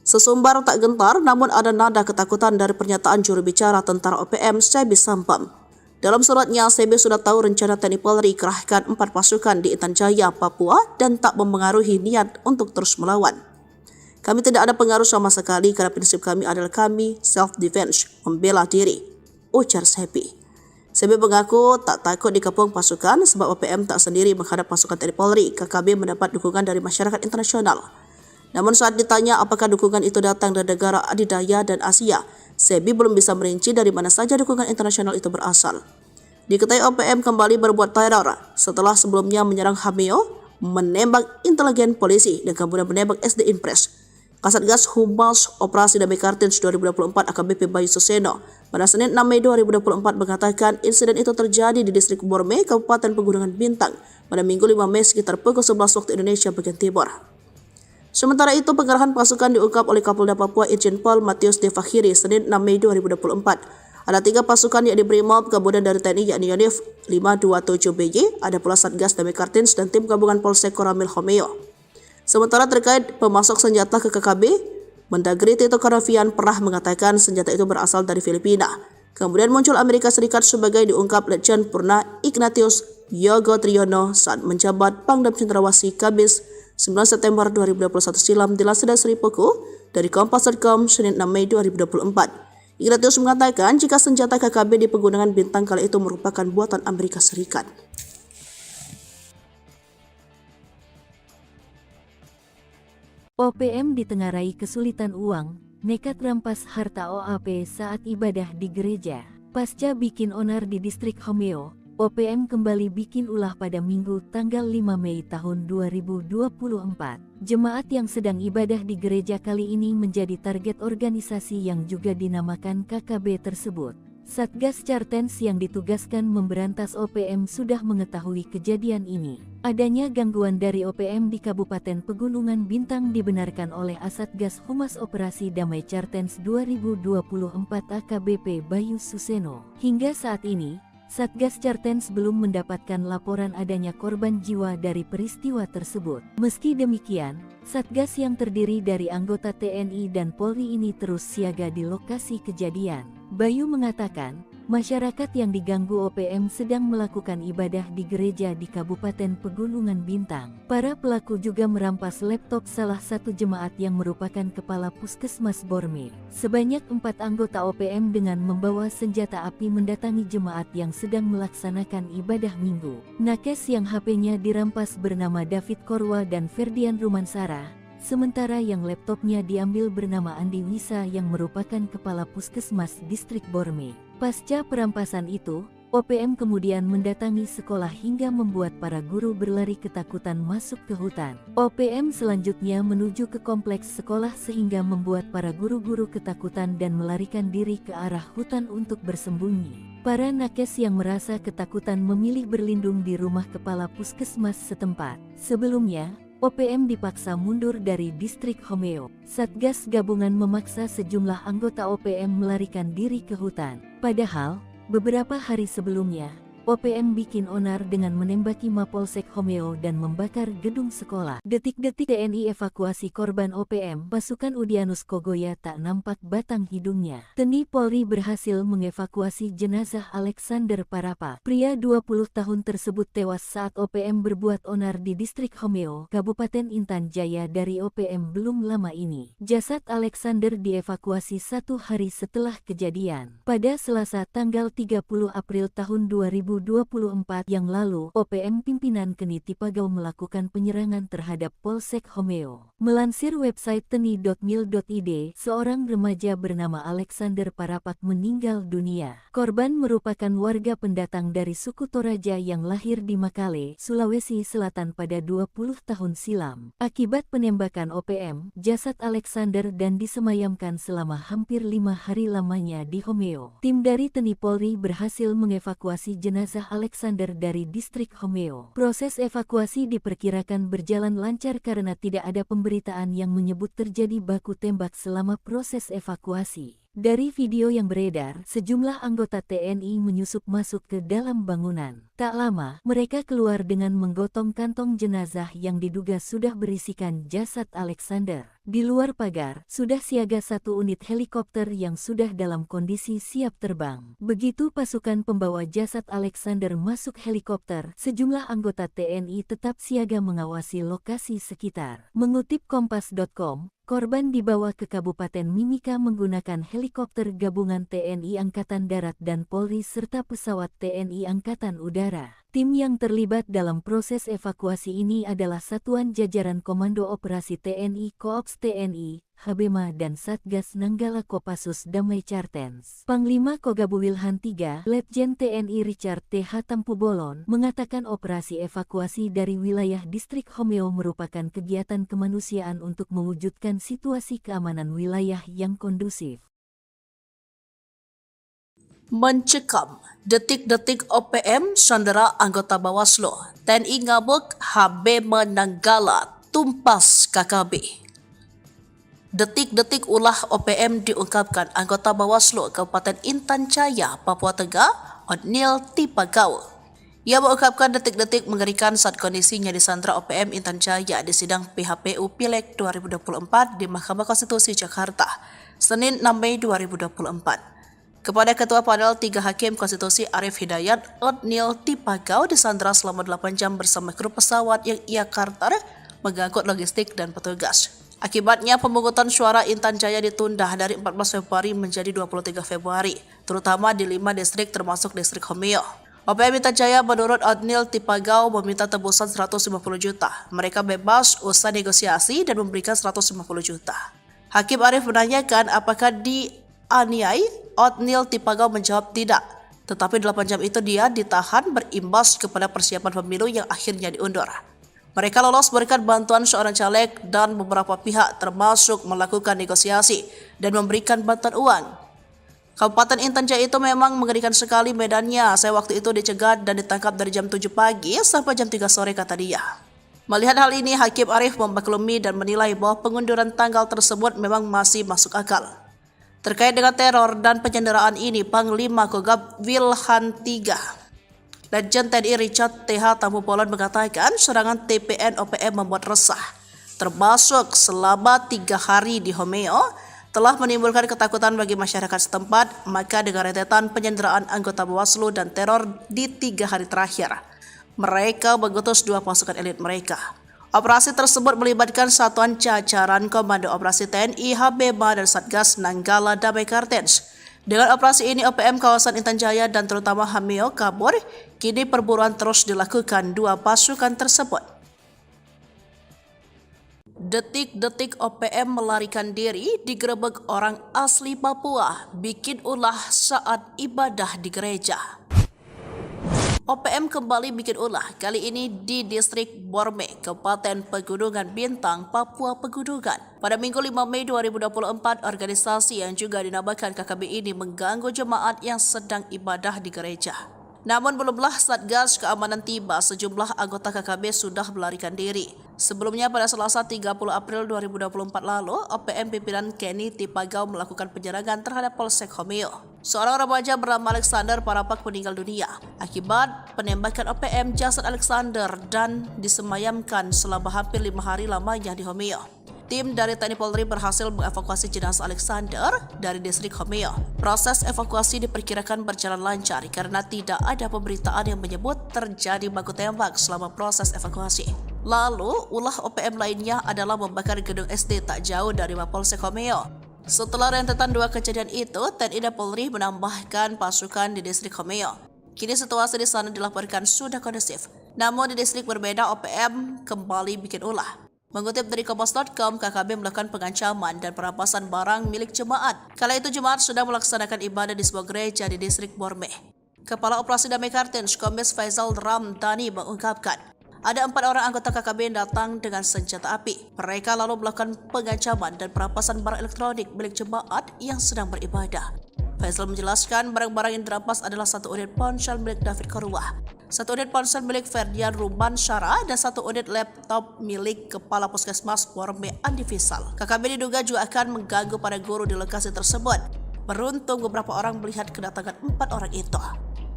Sesumbar tak gentar, namun ada nada ketakutan dari pernyataan juru bicara tentara OPM Sebi Sampam. Dalam suratnya, Sebi sudah tahu rencana TNI Polri kerahkan 4 pasukan di Intan Jaya, Papua dan tak mempengaruhi niat untuk terus melawan. Kami tidak ada pengaruh sama sekali karena prinsip kami adalah kami self-defense, membela diri, ujar Sebi. Sebi mengaku tak takut dikepung pasukan sebab OPM tak sendiri menghadap pasukan TNI Polri. KKB mendapat dukungan dari masyarakat internasional. Namun saat ditanya apakah dukungan itu datang dari negara adidaya dan Asia, Sebi belum bisa merinci dari mana saja dukungan internasional itu berasal. Diketahui OPM kembali berbuat teror setelah sebelumnya menyerang Hameo, menembak intelijen polisi dan kemudian menembak SD Impres. Kasatgas Humas Operasi Damai Kartens 2024 AKBP Bayu Suseno pada Senin 6 Mei 2024 mengatakan insiden itu terjadi di Distrik Borme, Kabupaten Pegunungan Bintang pada Minggu 5 Mei sekitar pukul 11 waktu Indonesia bagian Timur. Sementara itu, pengerahan pasukan diungkap oleh Kapolda Papua Irjen Pol Matius De Fakhiri Senin 6 Mei 2024. Ada 3 pasukan yakni Brimob, kemudian dari TNI yakni Yonif 527BY, ada pula Satgas Damai Kartens dan tim gabungan Polsek Koramil Homeo. Sementara terkait pemasok senjata ke KKB, Mendagri Tito Karnavian pernah mengatakan senjata itu berasal dari Filipina. Kemudian muncul Amerika Serikat sebagai diungkap Letjen Purna Ignatius Yogo Triyono saat menjabat Pangdam Cendrawasih Kamis 9 September 2021 silam dilansir dari Sri Puku dari Kompas.com Senin 6 Mei 2024. Ignatius mengatakan jika senjata KKB di Pegunungan Bintang kala itu merupakan buatan Amerika Serikat. OPM ditengarai kesulitan uang, nekat rampas harta OAP saat ibadah di gereja. Pasca bikin onar di Distrik Homeo, OPM kembali bikin ulah pada Minggu tanggal 5 Mei tahun 2024. Jemaat yang sedang ibadah di gereja kali ini menjadi target organisasi yang juga dinamakan KKB tersebut. Satgas Chartens yang ditugaskan memberantas OPM sudah mengetahui kejadian ini. Adanya gangguan dari OPM di Kabupaten Pegunungan Bintang dibenarkan oleh Asatgas Humas Operasi Damai Chartens 2024 AKBP Bayu Suseno. Hingga saat ini, Satgas Chartens belum mendapatkan laporan adanya korban jiwa dari peristiwa tersebut. Meski demikian, Satgas yang terdiri dari anggota TNI dan Polri ini terus siaga di lokasi kejadian. Bayu mengatakan, masyarakat yang diganggu OPM sedang melakukan ibadah di gereja di Kabupaten Pegunungan Bintang. Para pelaku juga merampas laptop salah satu jemaat yang merupakan Kepala Puskesmas Borme. Sebanyak 4 anggota OPM dengan membawa senjata api mendatangi jemaat yang sedang melaksanakan ibadah minggu. Nakes yang HP-nya dirampas bernama David Korwa dan Ferdian Rumansara. Sementara yang laptopnya diambil bernama Andi Wisa yang merupakan Kepala Puskesmas Distrik Borme. Pasca perampasan itu, OPM kemudian mendatangi sekolah hingga membuat para guru berlari ketakutan masuk ke hutan. OPM selanjutnya menuju ke kompleks sekolah sehingga membuat para guru-guru ketakutan dan melarikan diri ke arah hutan untuk bersembunyi. Para nakes yang merasa ketakutan memilih berlindung di rumah kepala puskesmas setempat. Sebelumnya, OPM dipaksa mundur dari distrik Homeo. Satgas gabungan memaksa sejumlah anggota OPM melarikan diri ke hutan. Padahal, beberapa hari sebelumnya, OPM bikin onar dengan menembaki Mapolsek Homeo dan membakar gedung sekolah. Detik-detik TNI evakuasi korban OPM, pasukan Udyanus Kogoya tak nampak batang hidungnya. TNI Polri berhasil mengevakuasi jenazah Alexander Parapa. Pria 20 tahun tersebut tewas saat OPM berbuat onar di distrik Homeo, Kabupaten Intan Jaya dari OPM belum lama ini. Jasad Alexander dievakuasi 1 hari setelah kejadian. Pada Selasa tanggal 30 April tahun 2024 yang lalu, OPM pimpinan Keni Tipagau melakukan penyerangan terhadap Polsek Homeo. Melansir website teni.mil.id, seorang remaja bernama Alexander Parapak meninggal dunia. Korban merupakan warga pendatang dari suku Toraja yang lahir di Makale, Sulawesi Selatan pada 20 tahun silam. Akibat penembakan OPM, jasad Alexander dan disemayamkan selama hampir 5 hari lamanya di Homeo. Tim dari TNI Polri berhasil mengevakuasi jenazah Alexander dari distrik Homeo. Proses evakuasi diperkirakan berjalan lancar karena tidak ada pemberitaan yang menyebut terjadi baku tembak selama proses evakuasi. Dari video yang beredar, sejumlah anggota TNI menyusup masuk ke dalam bangunan. Tak lama, mereka keluar dengan menggotong kantong jenazah yang diduga sudah berisikan jasad Alexander. Di luar pagar, sudah siaga 1 unit helikopter yang sudah dalam kondisi siap terbang. Begitu pasukan pembawa jasad Alexander masuk helikopter, sejumlah anggota TNI tetap siaga mengawasi lokasi sekitar. Mengutip Kompas.com, korban dibawa ke Kabupaten Mimika menggunakan helikopter gabungan TNI Angkatan Darat dan Polri serta pesawat TNI Angkatan Udara. Tim yang terlibat dalam proses evakuasi ini adalah Satuan Jajaran Komando Operasi TNI Koops TNI, Habema dan Satgas Nanggala Kopassus Damai Cartens. Panglima Kogabu Wilhan III, Letjen TNI Richard T.H. Tampubolon, mengatakan operasi evakuasi dari wilayah distrik Homeo merupakan kegiatan kemanusiaan untuk mewujudkan situasi keamanan wilayah yang kondusif. Mencekam, detik-detik OPM sandera anggota Bawaslu, TNI ngabuk, Habema Nanggala tumpas KKB. Detik-detik ulah OPM diungkapkan anggota Bawaslu Kabupaten Intan Jaya, Papua Tengah, Otniel Tipagau. Ia mengungkapkan detik-detik mengerikan saat kondisinya disandra OPM Intan Jaya di sidang PHPU Pileg 2024 di Mahkamah Konstitusi Jakarta, Senin 6 Mei 2024. Kepada Ketua Panel 3 Hakim Konstitusi Arif Hidayat, Otniel Tipagau disandra selama 8 jam bersama kru pesawat yang ia charter mengangkut logistik dan petugas. Akibatnya pemungutan suara Intan Jaya ditunda dari 14 Februari menjadi 23 Februari, terutama di 5 distrik termasuk distrik Homeo. OPM Intan Jaya menurut Otniel Tipagau meminta tebusan 150 juta. Mereka bebas usai negosiasi dan memberikan 150 juta. Hakim Arif menanyakan apakah dianiai. Otniel Tipagau menjawab tidak. Tetapi 8 jam itu dia ditahan berimbas kepada persiapan pemilu yang akhirnya diundur. Mereka lolos berkat bantuan seorang caleg dan beberapa pihak termasuk melakukan negosiasi dan memberikan bantuan uang. Kabupaten Intan Jaya itu memang mengerikan sekali medannya. Saya waktu itu dicegat dan ditangkap dari jam 7 pagi sampai jam 3 sore, kata dia. Melihat hal ini, Hakim Arif memaklumi dan menilai bahwa pengunduran tanggal tersebut memang masih masuk akal. Terkait dengan teror dan penyanderaan ini, Panglima Kogab Wilhan III, Letjen TNI Richard T.H. Tampubolon mengatakan serangan TPN OPM membuat resah, termasuk selama 3 hari di Homeo, telah menimbulkan ketakutan bagi masyarakat setempat. Maka dengan rentetan penyanderaan anggota Bawaslu dan teror di 3 hari terakhir, mereka mengutus 2 pasukan elit mereka. Operasi tersebut melibatkan Satuan Jajaran Komando Operasi TNI, Habema dan Satgas Nanggala Damai Cartens. Dengan operasi ini, OPM kawasan Intan Jaya dan terutama Homeo kabur. Kini perburuan terus dilakukan 2 pasukan tersebut. Detik-detik OPM melarikan diri digerebek orang asli Papua, bikin ulah saat ibadah di gereja. OPM kembali bikin ulah, kali ini di distrik Borme, Kabupaten Pegunungan Bintang, Papua Pegunungan. Pada Minggu 5 Mei 2024, organisasi yang juga dinamakan KKB ini mengganggu jemaat yang sedang ibadah di gereja. Namun belumlah Satgas Keamanan tiba, sejumlah anggota KKB sudah melarikan diri. Sebelumnya pada Selasa 30 April 2024 lalu, OPM pimpinan Kenny Tipagau melakukan penyerangan terhadap Polsek Homeo. Seorang remaja bernama Alexander Parapak meninggal dunia akibat penembakan OPM. Jasad Alexander dan disemayamkan selama hampir 5 hari lamanya di Homeo. Tim dari TNI Polri berhasil mengevakuasi jenazah Alexander dari distrik Homeo. Proses evakuasi diperkirakan berjalan lancar karena tidak ada pemberitaan yang menyebut terjadi baku tembak selama proses evakuasi. Lalu, ulah OPM lainnya adalah membakar gedung SD tak jauh dari Mapolsek Homeo. Setelah rentetan 2 kejadian itu, TNI dan Polri menambahkan pasukan di distrik Homeo. Kini situasi di sana dilaporkan sudah kondusif. Namun di distrik berbeda, OPM kembali bikin ulah. Mengutip dari Kompas.com, KKB melakukan pengancaman dan perampasan barang milik jemaat. Kala itu jemaat sudah melaksanakan ibadah di sebuah gereja di distrik Borme. Kepala Operasi Damai Kartens, Kombes Faisal Ramdhani mengungkapkan, ada 4 orang anggota KKB yang datang dengan senjata api. Mereka lalu melakukan pengancaman dan perampasan barang elektronik milik jemaat yang sedang beribadah. Faisal menjelaskan barang-barang yang dirampas adalah 1 unit ponsel milik David Korwah, 1 unit ponsel milik Ferdian Ruban Syara, dan 1 unit laptop milik Kepala Puskesmas Borme Andi Fisal. KKB diduga juga akan mengganggu para guru di lokasi tersebut. Beruntung beberapa orang melihat kedatangan 4 orang itu.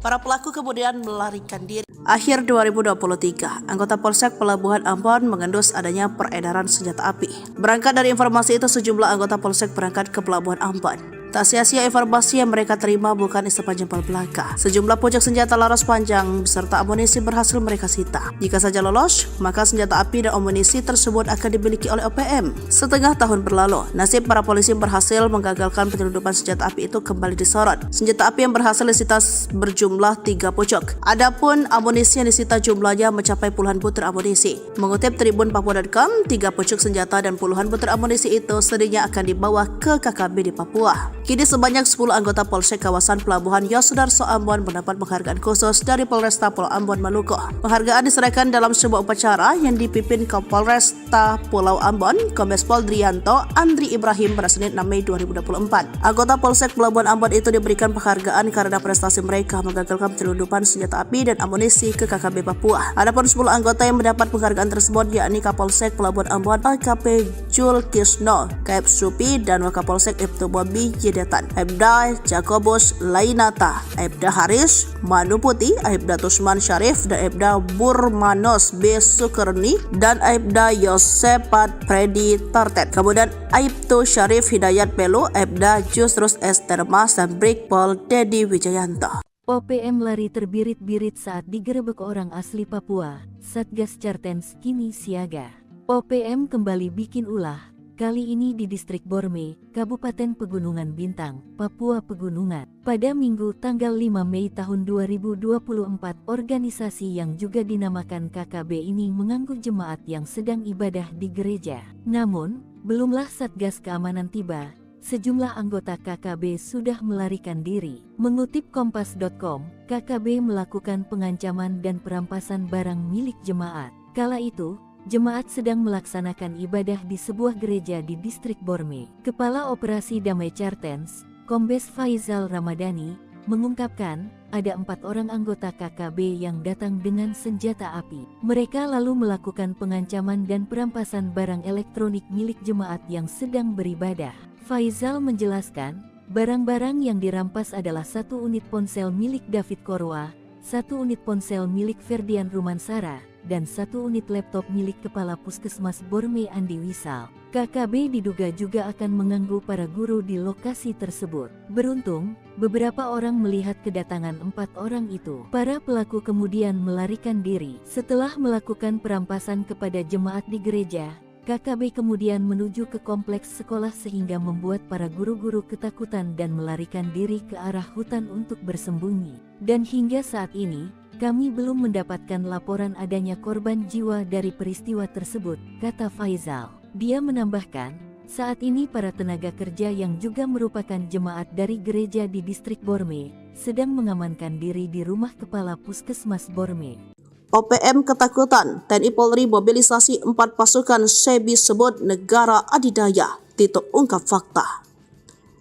Para pelaku kemudian melarikan diri. Akhir 2023, anggota Polsek Pelabuhan Ambon mengendus adanya peredaran senjata api. Berangkat dari informasi itu, sejumlah anggota Polsek berangkat ke Pelabuhan Ambon. Tak sia-sia informasi yang mereka terima bukan isapan jempol belaka. Sejumlah pucuk senjata laras panjang beserta amunisi berhasil mereka sita. Jika saja lolos, maka senjata api dan amunisi tersebut akan dimiliki oleh OPM. Setengah tahun berlalu, nasib para polisi berhasil menggagalkan penyelundupan senjata api itu kembali disorot. Senjata api yang berhasil disita berjumlah 3 pucuk. Adapun amunisi yang disita jumlahnya mencapai puluhan butir amunisi. Mengutip Tribun Papua.com, 3 pucuk senjata dan puluhan butir amunisi itu sedihnya akan dibawa ke KKB di Papua. Kini sebanyak 10 anggota Polsek kawasan Pelabuhan Yosudarso Ambon mendapat penghargaan khusus dari Polresta Pulau Ambon Maluku. Penghargaan diserahkan dalam sebuah upacara yang dipimpin Kapolresta Pulau Ambon, Kombes Pol Drianto Andri Ibrahim pada Senin 6 Mei 2024. Anggota Polsek Pelabuhan Ambon itu diberikan penghargaan karena prestasi mereka menggagalkan penyelundupan senjata api dan amunisi ke KKB Papua. Adapun 10 anggota yang mendapat penghargaan tersebut yakni Kapolsek Pelabuhan Ambon AKP Jul Kisno, Kaep Supi, dan Wakapolsek Ibtu Bobi Yedetan, Aibda Jakobus Lainata, Aibda Haris Manuputi, Aibda Tusman Syarif, dan Aibda Burmanos B. Sukerni, dan Aibda Yosepat Freddy Tartet. Kemudian Aibtu Syarif Hidayat Pelu, Aibda Jusrus S. Termas, dan Brigpol Dedi Wijayanto. OPM lari terbirit-birit saat digerebek orang asli Papua. Satgas Cartens kini siaga. OPM kembali bikin ulah. Kali ini di distrik Borme, Kabupaten Pegunungan Bintang, Papua Pegunungan. Pada Minggu tanggal 5 Mei tahun 2024, organisasi yang juga dinamakan KKB ini mengganggu jemaat yang sedang ibadah di gereja. Namun, belumlah Satgas Keamanan tiba, sejumlah anggota KKB sudah melarikan diri. Mengutip Kompas.com, KKB melakukan pengancaman dan perampasan barang milik jemaat. Kala itu, jemaat sedang melaksanakan ibadah di sebuah gereja di distrik Borme. Kepala Operasi Damai Cartens, Kombes Faisal Ramadhani, mengungkapkan ada 4 orang anggota KKB yang datang dengan senjata api. Mereka lalu melakukan pengancaman dan perampasan barang elektronik milik jemaat yang sedang beribadah. Faisal menjelaskan, barang-barang yang dirampas adalah 1 unit ponsel milik David Korwah, 1 unit ponsel milik Ferdian Rumansara, dan 1 unit laptop milik Kepala Puskesmas Borme Andi Wisal. KKB diduga juga akan mengganggu para guru di lokasi tersebut. Beruntung, beberapa orang melihat kedatangan 4 orang itu. Para pelaku kemudian melarikan diri. Setelah melakukan perampasan kepada jemaat di gereja, KKB kemudian menuju ke kompleks sekolah sehingga membuat para guru-guru ketakutan dan melarikan diri ke arah hutan untuk bersembunyi. Dan hingga saat ini, kami belum mendapatkan laporan adanya korban jiwa dari peristiwa tersebut, kata Faisal. Dia menambahkan, Saat ini para tenaga kerja yang juga merupakan jemaat dari gereja di distrik Borme sedang mengamankan diri di rumah kepala puskesmas Borme. OPM ketakutan, TNI Polri mobilisasi 4 pasukan SEBI sebut negara adidaya, Tito ungkap fakta.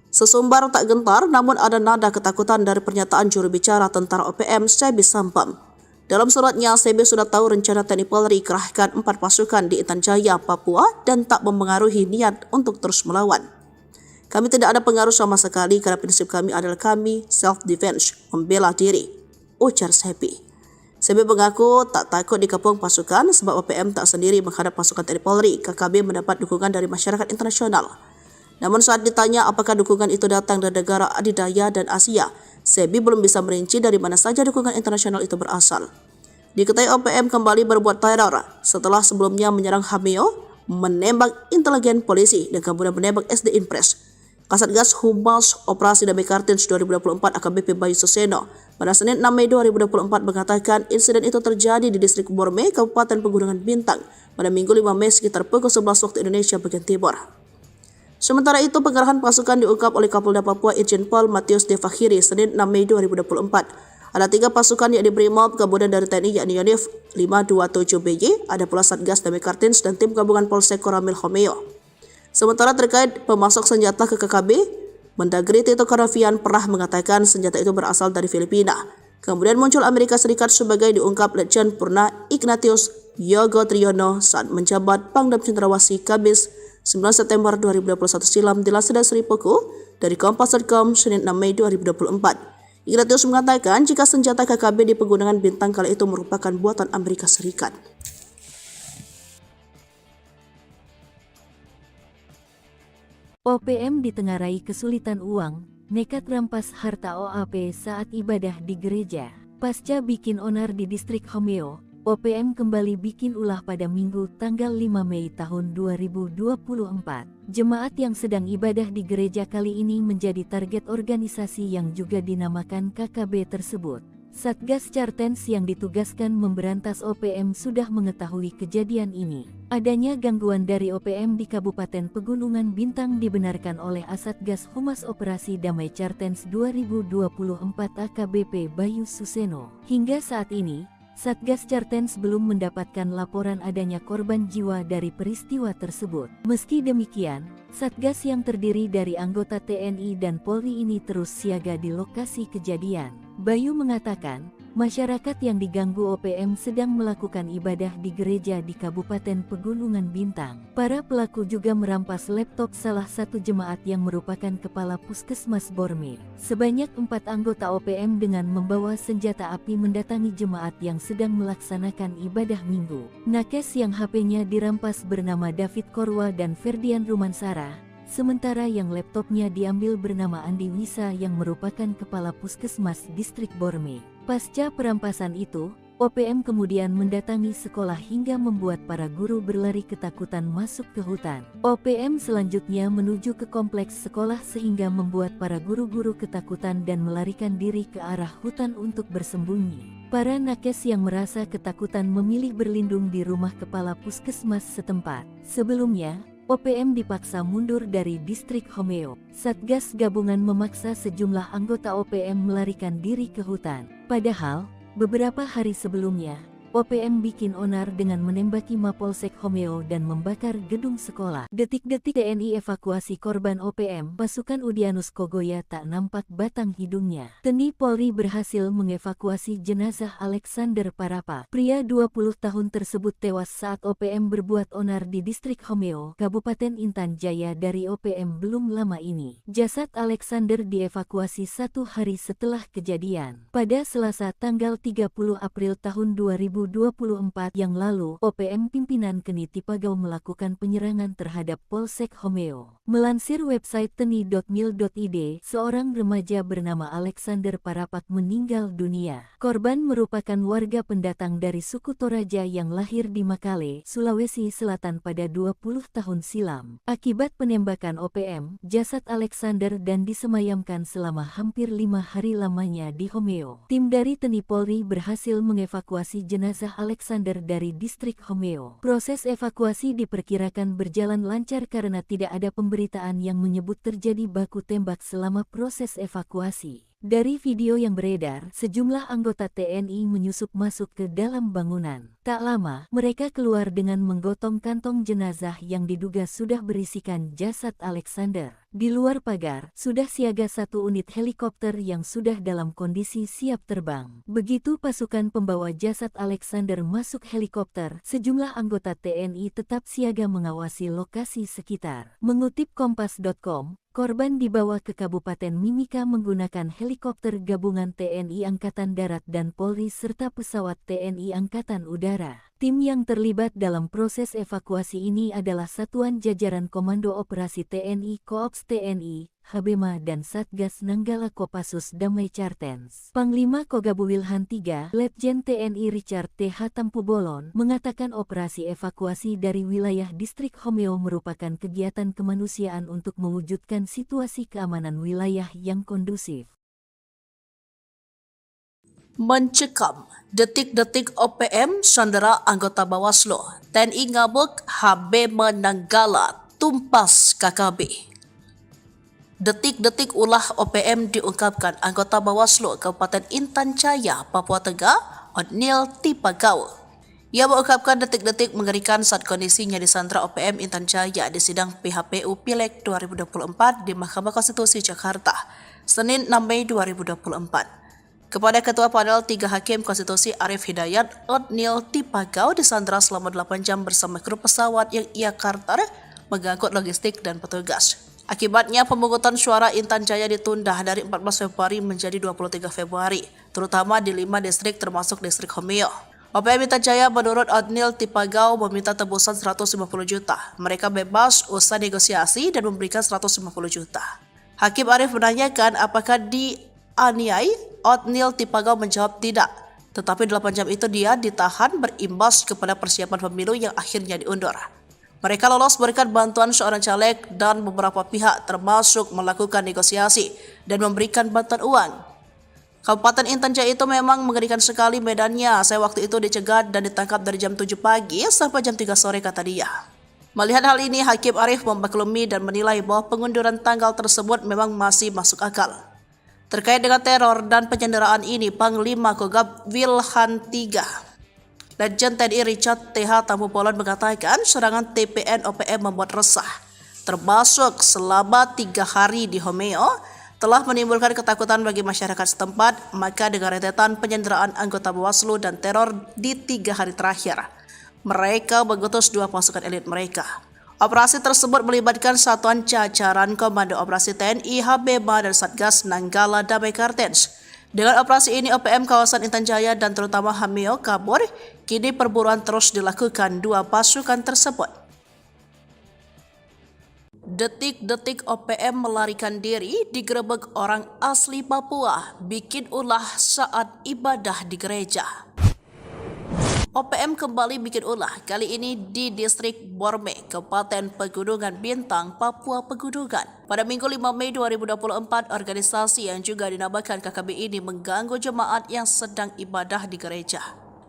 Sesumbar tak gentar namun ada nada ketakutan dari pernyataan juru bicara tentara OPM SEBI Sampam. Dalam suratnya, SEBI sudah tahu rencana TNI Polri kerahkan 4 pasukan di Intan Jaya, Papua dan tak mempengaruhi niat untuk terus melawan. Kami tidak ada pengaruh sama sekali karena prinsip kami adalah kami self-defense, membela diri, ujar SEBI. SEBI mengaku tak takut dikepung pasukan sebab OPM tak sendiri menghadap pasukan TNI Polri. KKB mendapat dukungan dari masyarakat internasional. Namun saat ditanya apakah dukungan itu datang dari negara adidaya dan Asia, SEBI belum bisa merinci dari mana saja dukungan internasional itu berasal. Diketahui OPM kembali berbuat teror setelah sebelumnya menyerang Hameo, menembak intelijen polisi dan kemudian menembak SD Impres. Kasatgas Humas Operasi Damai Kartins 2024 AKBP Bayu Suseno pada Senin 6 Mei 2024 mengatakan insiden itu terjadi di distrik Borme, Kabupaten Pegunungan Bintang pada Minggu 5 Mei sekitar pukul 11 waktu Indonesia bagian Timur. Sementara itu, pengerahan pasukan diungkap oleh Kapolda Papua Irjen Pol Matius De Fakhiri Senin 6 Mei 2024. Ada 3 pasukan yakni Brimob, kemudian dari TNI yakni Yonif 527BY, ada pula Satgas Damai Kartins dan tim gabungan Polsek Koramil Homeo. Sementara terkait pemasok senjata ke KKB, Mendagri Tito Karnavian pernah mengatakan senjata itu berasal dari Filipina. Kemudian muncul Amerika Serikat sebagai diungkap Letjen Purna Ignatius Yogo Triyono saat menjabat Pangdam Cendrawasih Kamis 9 September 2021 silam di Laseda Seripuku dari Kompas.com Senin 6 Mei 2024. Ignatius mengatakan jika senjata KKB di Pegunungan Bintang kala itu merupakan buatan Amerika Serikat. OPM ditengarai kesulitan uang, nekat rampas harta OAP saat ibadah di gereja. Pasca bikin onar di distrik Homeo, OPM kembali bikin ulah pada Minggu tanggal 5 Mei tahun 2024. Jemaat yang sedang ibadah di gereja kali ini menjadi target organisasi yang juga dinamakan KKB tersebut. Satgas Cartens yang ditugaskan memberantas OPM sudah mengetahui kejadian ini. Adanya gangguan dari OPM di Kabupaten Pegunungan Bintang dibenarkan oleh Asatgas Humas Operasi Damai Cartens 2024 AKBP Bayu Suseno. Hingga saat ini, Satgas Cartens belum mendapatkan laporan adanya korban jiwa dari peristiwa tersebut. Meski demikian, Satgas yang terdiri dari anggota TNI dan Polri ini terus siaga di lokasi kejadian. Bayu mengatakan, masyarakat yang diganggu OPM sedang melakukan ibadah di gereja di Kabupaten Pegunungan Bintang. Para pelaku juga merampas laptop salah satu jemaat yang merupakan kepala puskesmas Borme. Sebanyak 4 anggota OPM dengan membawa senjata api mendatangi jemaat yang sedang melaksanakan ibadah minggu. Nakes yang HP-nya dirampas bernama David Korwa dan Ferdian Rumansara. Sementara yang laptopnya diambil bernama Andi Wisa yang merupakan kepala puskesmas distrik Borme. Pasca perampasan itu, OPM kemudian mendatangi sekolah hingga membuat para guru berlari ketakutan masuk ke hutan. OPM selanjutnya menuju ke kompleks sekolah sehingga membuat para guru-guru ketakutan dan melarikan diri ke arah hutan untuk bersembunyi. Para nakes yang merasa ketakutan memilih berlindung di rumah kepala puskesmas setempat. Sebelumnya, OPM dipaksa mundur dari distrik Homeo. Satgas gabungan memaksa sejumlah anggota OPM melarikan diri ke hutan. Padahal, beberapa hari sebelumnya, OPM bikin onar dengan menembaki Mapolsek Homeo dan membakar gedung sekolah. Detik-detik TNI evakuasi korban OPM, pasukan Udyanus Kogoya tak nampak batang hidungnya. TNI Polri berhasil mengevakuasi jenazah Alexander Parapa. Pria 20 tahun tersebut tewas saat OPM berbuat onar di distrik Homeo, Kabupaten Intan Jaya dari OPM belum lama ini. Jasad Alexander dievakuasi 1 hari setelah kejadian. Pada Selasa tanggal 30 April tahun 2024 yang lalu, OPM pimpinan Keni Tipagau melakukan penyerangan terhadap Polsek Homeo. Melansir website teni.mil.id, seorang remaja bernama Alexander Parapak meninggal dunia. Korban merupakan warga pendatang dari suku Toraja yang lahir di Makale, Sulawesi Selatan pada 20 tahun silam. Akibat penembakan OPM, jasad Alexander dan disemayamkan selama hampir 5 hari lamanya di Homeo. Tim dari TNI Polri berhasil mengevakuasi jenazah jenazah Alexander dari distrik Homeo. Proses evakuasi diperkirakan berjalan lancar karena tidak ada pemberitaan yang menyebut terjadi baku tembak selama proses evakuasi. Dari video yang beredar, sejumlah anggota TNI menyusup masuk ke dalam bangunan. Tak lama, mereka keluar dengan menggotong kantong jenazah yang diduga sudah berisikan jasad Alexander. Di luar pagar, sudah siaga satu unit helikopter yang sudah dalam kondisi siap terbang. Begitu pasukan pembawa jasad Alexander masuk helikopter, sejumlah anggota TNI tetap siaga mengawasi lokasi sekitar. Mengutip Kompas.com, korban dibawa ke Kabupaten Mimika menggunakan helikopter gabungan TNI Angkatan Darat dan Polri serta pesawat TNI Angkatan Udara. Tim yang terlibat dalam proses evakuasi ini adalah Satuan Jajaran Komando Operasi TNI Koops TNI, Habema dan Satgas Nanggala Kopassus Damai Cartens. Panglima Kogabu Wilhan III, Letjen TNI Richard T.H. Tampubolon, mengatakan operasi evakuasi dari wilayah distrik Homeo merupakan kegiatan kemanusiaan untuk mewujudkan situasi keamanan wilayah yang kondusif. Mencekam, detik-detik OPM sandera anggota Bawaslu, TNI ngabuk, Habema Nanggala tumpas KKB. Detik-detik ulah OPM diungkapkan anggota Bawaslu Kabupaten Intan Jaya, Papua Tengah, Otniel Tipagau. Ia mengungkapkan detik-detik mengerikan saat kondisinya disandra OPM Intan Jaya di sidang PHPU Pileg 2024 di Mahkamah Konstitusi Jakarta, Senin 6 Mei 2024. Kepada Ketua Panel 3 Hakim Konstitusi Arif Hidayat, Otniel Tipagau disandra selama 8 jam bersama kru pesawat yang ia karter mengangkut logistik dan petugas. Akibatnya pemungutan suara Intan Jaya ditunda dari 14 Februari menjadi 23 Februari, terutama di 5 distrik termasuk distrik Homeo. OPM Intan Jaya menurut Otniel Tipagau meminta tebusan 150 juta. Mereka bebas usai negosiasi dan memberikan 150 juta. Hakim Arif menanyakan apakah dianiai. Otniel Tipagau menjawab tidak, tetapi 8 jam itu dia ditahan berimbas kepada persiapan pemilu yang akhirnya diundur. Mereka lolos berikan bantuan seorang caleg dan beberapa pihak termasuk melakukan negosiasi dan memberikan bantuan uang. Kabupaten Intan Jaya itu memang mengerikan sekali medannya. Saya waktu itu dicegat dan ditangkap dari jam 7 pagi sampai jam 3 sore, kata dia. Melihat hal ini, Hakim Arif memaklumi dan menilai bahwa pengunduran tanggal tersebut memang masih masuk akal. Terkait dengan teror dan penyanderaan ini, Panglima Kogab Wilhan III, Letjen TNI Richard T.H. Tampubolon mengatakan serangan TPN OPM membuat resah, termasuk selama 3 hari di Homeo, telah menimbulkan ketakutan bagi masyarakat setempat. Maka dengan rentetan penyanderaan anggota Bawaslu dan teror di 3 hari terakhir, mereka mengutus 2 pasukan elit mereka. Operasi tersebut melibatkan Satuan Jajaran Komando Operasi TNI, Habema dan Satgas Nanggala Damai Cartens. Dengan operasi ini, OPM kawasan Intan Jaya dan terutama Homeo kabur. Kini perburuan terus dilakukan 2 pasukan tersebut. Detik-detik OPM melarikan diri digerebek orang asli Papua, bikin ulah saat ibadah di gereja. OPM kembali bikin ulah, kali ini di distrik Borme, Kabupaten Pegunungan Bintang, Papua Pegunungan. Pada Minggu 5 Mei 2024, organisasi yang juga dinamakan KKB ini mengganggu jemaat yang sedang ibadah di gereja.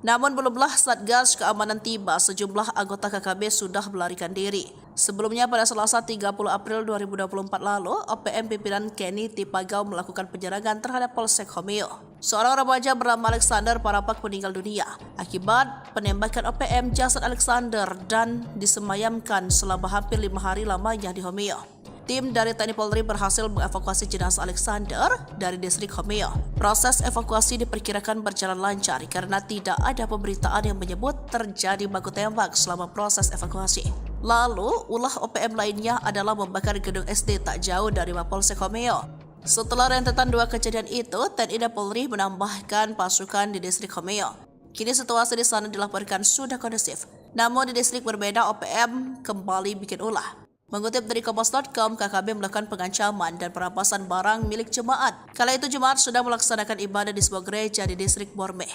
Namun belumlah Satgas Keamanan tiba, sejumlah anggota KKB sudah melarikan diri. Sebelumnya pada Selasa 30 April 2024 lalu, OPM pimpinan Kenny Tipagau melakukan penyerangan terhadap Polsek Homeo. Seorang remaja bernama Alexander Parapak meninggal dunia akibat penembakan OPM. Jasad Alexander dan disemayamkan selama hampir 5 hari lamanya di Homeo. Tim dari TNI Polri berhasil mengevakuasi jenazah Alexander dari distrik Homeo. Proses evakuasi diperkirakan berjalan lancar karena tidak ada pemberitaan yang menyebut terjadi baku tembak selama proses evakuasi. Lalu, ulah OPM lainnya adalah membakar gedung SD tak jauh dari Mapolsek Homeo. Setelah rentetan 2 kejadian itu, TNI dan Polri menambahkan pasukan di distrik Homeo. Kini situasi di sana dilaporkan sudah kondusif. Namun di distrik berbeda, OPM kembali bikin ulah. Mengutip dari Kompas.com, KKB melakukan pengancaman dan perampasan barang milik jemaat. Kala itu jemaat sudah melaksanakan ibadah di sebuah gereja di distrik Borme.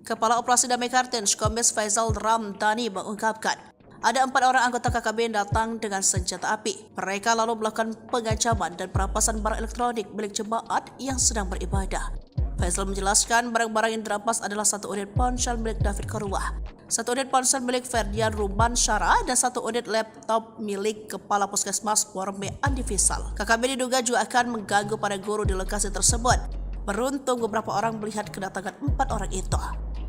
Kepala Operasi Damai Cartens, Kombes Faisal Ramdhani mengungkapkan, ada 4 orang anggota KKB yang datang dengan senjata api. Mereka lalu melakukan pengancaman dan perampasan barang elektronik milik jemaat yang sedang beribadah. Faizal menjelaskan barang-barang yang dirampas adalah 1 unit ponsel milik David Korwah, 1 unit ponsel milik Ferdian Ruban Syara, dan 1 unit laptop milik Kepala Puskesmas Borme Andi Faisal. KKB diduga juga akan mengganggu para guru di lokasi tersebut. Beruntung beberapa orang melihat kedatangan 4 orang itu.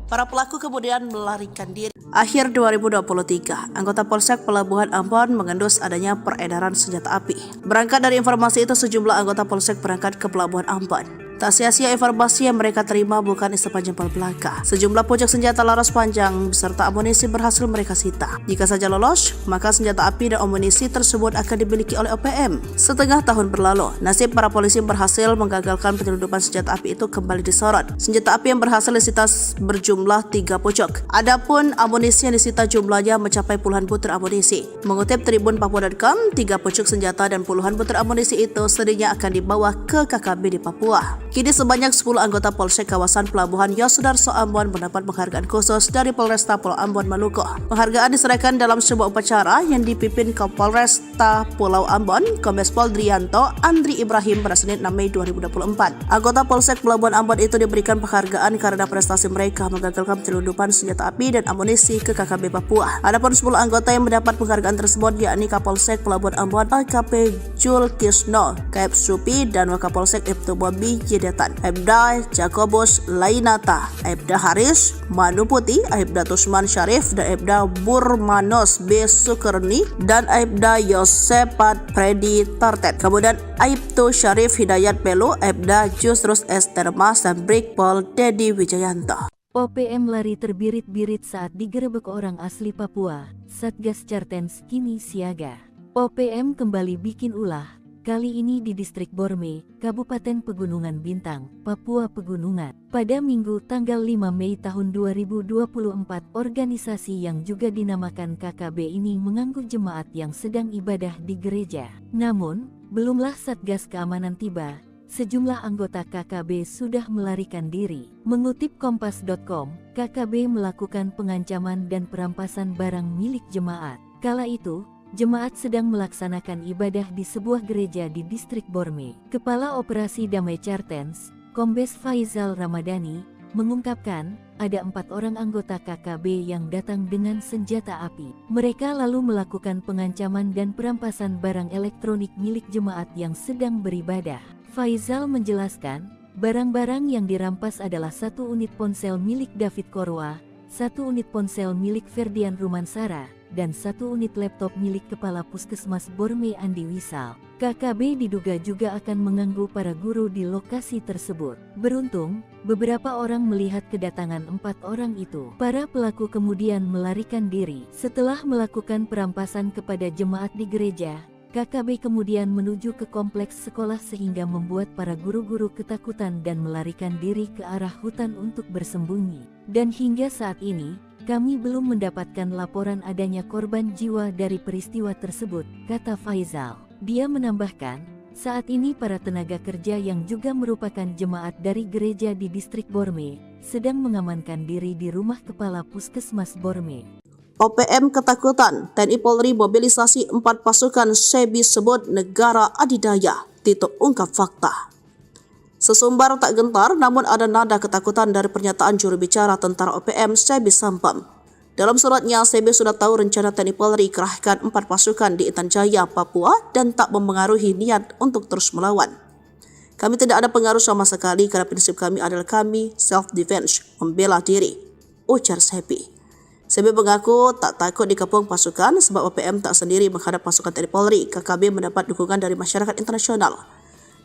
Para pelaku kemudian melarikan diri. Akhir 2023, anggota Polsek Pelabuhan Ambon mengendus adanya peredaran senjata api. Berangkat dari informasi itu, sejumlah anggota Polsek berangkat ke Pelabuhan Ambon. Tak sia-sia informasi yang mereka terima bukan isapan jempol belaka. Sejumlah pucuk senjata laras panjang beserta amunisi berhasil mereka sita. Jika saja lolos, maka senjata api dan amunisi tersebut akan dimiliki oleh OPM. Setengah tahun berlalu, nasib para polisi berhasil menggagalkan penyelundupan senjata api itu kembali disorot. Senjata api yang berhasil disita berjumlah 3 pucuk. Adapun amunisi yang disita jumlahnya mencapai puluhan butir amunisi. Mengutip Tribun Papua.com, 3 pucuk senjata dan puluhan butir amunisi itu sedihnya akan dibawa ke KKB di Papua. Kini sebanyak 10 anggota Polsek kawasan Pelabuhan Yosudarso Ambon mendapat penghargaan khusus dari Polresta Pulau Ambon Maluku. Penghargaan diserahkan dalam sebuah upacara yang dipimpin Kapolresta Pulau Ambon, Kombes Pol Drianto Andri Ibrahim pada Senin 6 Mei 2024. Anggota Polsek Pelabuhan Ambon itu diberikan penghargaan karena prestasi mereka menggagalkan penyelundupan senjata api dan amunisi ke KKB Papua. Adapun 10 anggota yang mendapat penghargaan tersebut yakni Kapolsek Pelabuhan Ambon AKP Jul Kisno, Kaep Supi, dan Wakapolsek Ibtu Bobi Jedatan, Aibda Jakobus Lainata, Aibda Haris Manuputi, Aibda Tusman Syarif, dan Aibda Burmanos B. Sukerni, dan Aibda Yosepat Freddy Tartet. Kemudian Aibtu Syarif Hidayat Pelu, Aibda Jusrus Estermas, dan Brigpol Dedi Wijayanto. OPM lari terbirit-birit saat digerebek orang asli Papua. Satgas Cartens kini siaga. OPM kembali bikin ulah. Kali ini di Distrik Borme, Kabupaten Pegunungan Bintang, Papua Pegunungan. Pada Minggu tanggal 5 Mei tahun 2024, organisasi yang juga dinamakan KKB ini mengganggu jemaat yang sedang ibadah di gereja. Namun, belumlah Satgas Keamanan tiba, sejumlah anggota KKB sudah melarikan diri. Mengutip Kompas.com, KKB melakukan pengancaman dan perampasan barang milik jemaat. Kala itu, jemaat sedang melaksanakan ibadah di sebuah gereja di Distrik Borme. Kepala Operasi Damai Cartens, Kombes Faizal Ramadhani, mengungkapkan ada 4 orang anggota KKB yang datang dengan senjata api. Mereka lalu melakukan pengancaman dan perampasan barang elektronik milik jemaat yang sedang beribadah. Faizal menjelaskan, barang-barang yang dirampas adalah 1 unit ponsel milik David Korwah, 1 unit ponsel milik Ferdian Rumansara, dan 1 unit laptop milik Kepala Puskesmas Borme Andi Wisal. KKB diduga juga akan mengganggu para guru di lokasi tersebut. Beruntung, beberapa orang melihat kedatangan 4 orang itu. Para pelaku kemudian melarikan diri. Setelah melakukan perampasan kepada jemaat di gereja, KKB kemudian menuju ke kompleks sekolah sehingga membuat para guru-guru ketakutan dan melarikan diri ke arah hutan untuk bersembunyi. Dan hingga saat ini, kami belum mendapatkan laporan adanya korban jiwa dari peristiwa tersebut, kata Faizal. Dia menambahkan, saat ini para tenaga kerja yang juga merupakan jemaat dari gereja di Distrik Borme sedang mengamankan diri di rumah Kepala Puskesmas Borme. OPM ketakutan, TNI Polri mobilisasi 4 pasukan SEBI sebut negara adidaya. Tito ungkap fakta. Sesumbar tak gentar, namun ada nada ketakutan dari pernyataan juru bicara tentara OPM SEBI Sampam. Dalam suratnya, SEBI sudah tahu rencana TNI Polri kerahkan 4 pasukan di Intan Jaya, Papua dan tak mempengaruhi niat untuk terus melawan. Kami tidak ada pengaruh sama sekali karena prinsip kami adalah kami self-defense, membela diri, ujar SEBI. SEBI mengaku tak takut dikepung pasukan sebab OPM tak sendiri menghadap pasukan TNI Polri. KKB mendapat dukungan dari masyarakat internasional.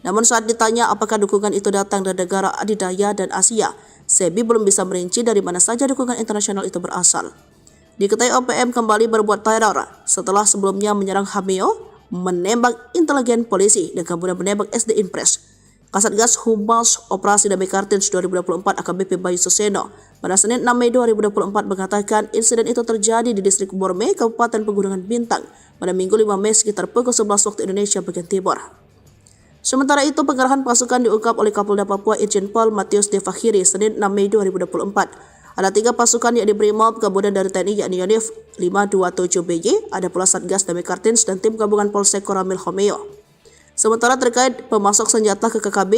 Namun saat ditanya apakah dukungan itu datang dari negara adidaya dan Asia, SEBI belum bisa merinci dari mana saja dukungan internasional itu berasal. Diketahui OPM kembali berbuat teror setelah sebelumnya menyerang Hameo, menembak intelijen polisi, dan kemudian menembak SD Impres. Kasatgas Humas Operasi Damai Kartens 2024 AKBP Bayu Suseno pada Senin 6 Mei 2024 mengatakan insiden itu terjadi di Distrik Borme, Kabupaten Pegunungan Bintang pada Minggu 5 Mei sekitar pukul 11 waktu Indonesia bagian Timur. Sementara itu, pengerahan pasukan diungkap oleh Kapolda Papua Irjen Pol Matius Devakhiri Senin 6 Mei 2024. Ada 3 pasukan yang diberi MOB, kemudian dari TNI yakni Yonif 527BY, ada pula Satgas Damai Kartens dan tim gabungan Polsek Koramil Homeo. Sementara terkait pemasok senjata ke KKB,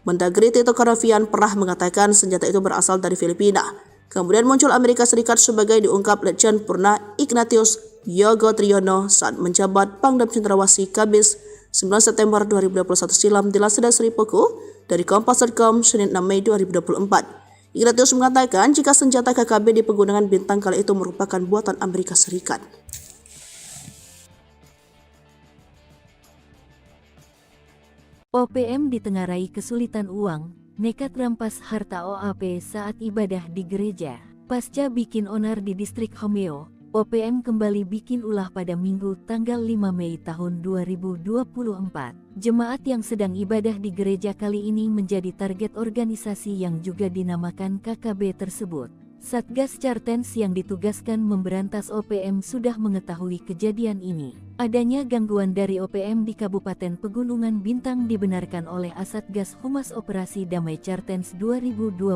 Mendagri Tito Karnavian pernah mengatakan senjata itu berasal dari Filipina. Kemudian muncul Amerika Serikat sebagai diungkap Letjen Purna Ignatius Yogo Triyono saat menjabat Pangdam Cendrawasih Kabis 9 September 2021 silam di Laseda Seripoku dari Kompas.com Senin 6 Mei 2024. Ignatius mengatakan jika senjata KKB di Pegunungan Bintang kala itu merupakan buatan Amerika Serikat. OPM ditengarai kesulitan uang, nekat rampas harta OAP saat ibadah di gereja. Pasca bikin onar di distrik Homeo, OPM kembali bikin ulah pada Minggu tanggal 5 Mei tahun 2024. Jemaat yang sedang ibadah di gereja kali ini menjadi target organisasi yang juga dinamakan KKB tersebut. Satgas Chartens yang ditugaskan memberantas OPM sudah mengetahui kejadian ini. Adanya gangguan dari OPM di Kabupaten Pegunungan Bintang dibenarkan oleh Asatgas Humas Operasi Damai Chartens 2024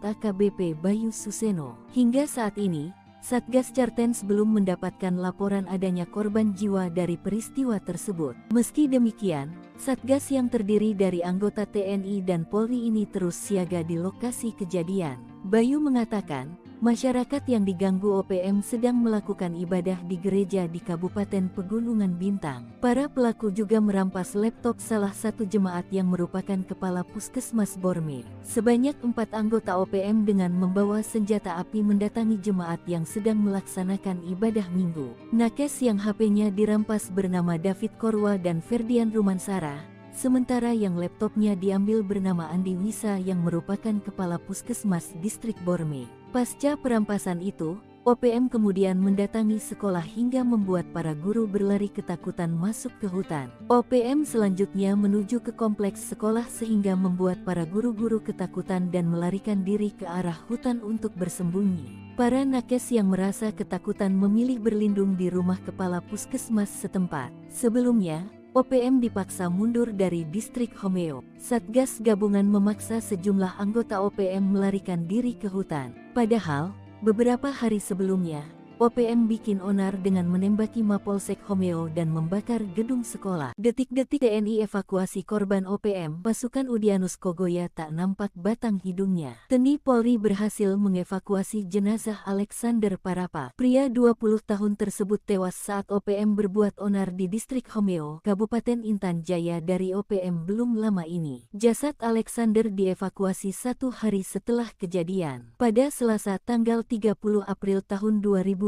AKBP Bayu Suseno. Hingga saat ini, Satgas Chartens belum mendapatkan laporan adanya korban jiwa dari peristiwa tersebut. Meski demikian, Satgas yang terdiri dari anggota TNI dan Polri ini terus siaga di lokasi kejadian. Bayu mengatakan, masyarakat yang diganggu OPM sedang melakukan ibadah di gereja di Kabupaten Pegunungan Bintang. Para pelaku juga merampas laptop salah satu jemaat yang merupakan kepala Puskesmas Borme. Sebanyak 4 anggota OPM dengan membawa senjata api mendatangi jemaat yang sedang melaksanakan ibadah minggu. Nakes yang HP-nya dirampas bernama David Korwa dan Ferdian Rumansara. Sementara yang laptopnya diambil bernama Andi Wisa yang merupakan kepala Puskesmas Distrik Borme. Pasca perampasan itu, OPM kemudian mendatangi sekolah hingga membuat para guru berlari ketakutan masuk ke hutan. OPM selanjutnya menuju ke kompleks sekolah sehingga membuat para guru-guru ketakutan dan melarikan diri ke arah hutan untuk bersembunyi. Para nakes yang merasa ketakutan memilih berlindung di rumah kepala puskesmas setempat. Sebelumnya, OPM dipaksa mundur dari distrik Homeo. Satgas gabungan memaksa sejumlah anggota OPM melarikan diri ke hutan. Padahal, beberapa hari sebelumnya, OPM bikin onar dengan menembaki Mapolsek Homeo dan membakar gedung sekolah. Detik-detik TNI evakuasi korban OPM, pasukan Udianus Kogoya tak nampak batang hidungnya. TNI Polri berhasil mengevakuasi jenazah Alexander Parapa. Pria 20 tahun tersebut tewas saat OPM berbuat onar di distrik Homeo, Kabupaten Intan Jaya dari OPM belum lama ini. Jasad Alexander dievakuasi 1 hari setelah kejadian. Pada Selasa tanggal 30 April tahun 2024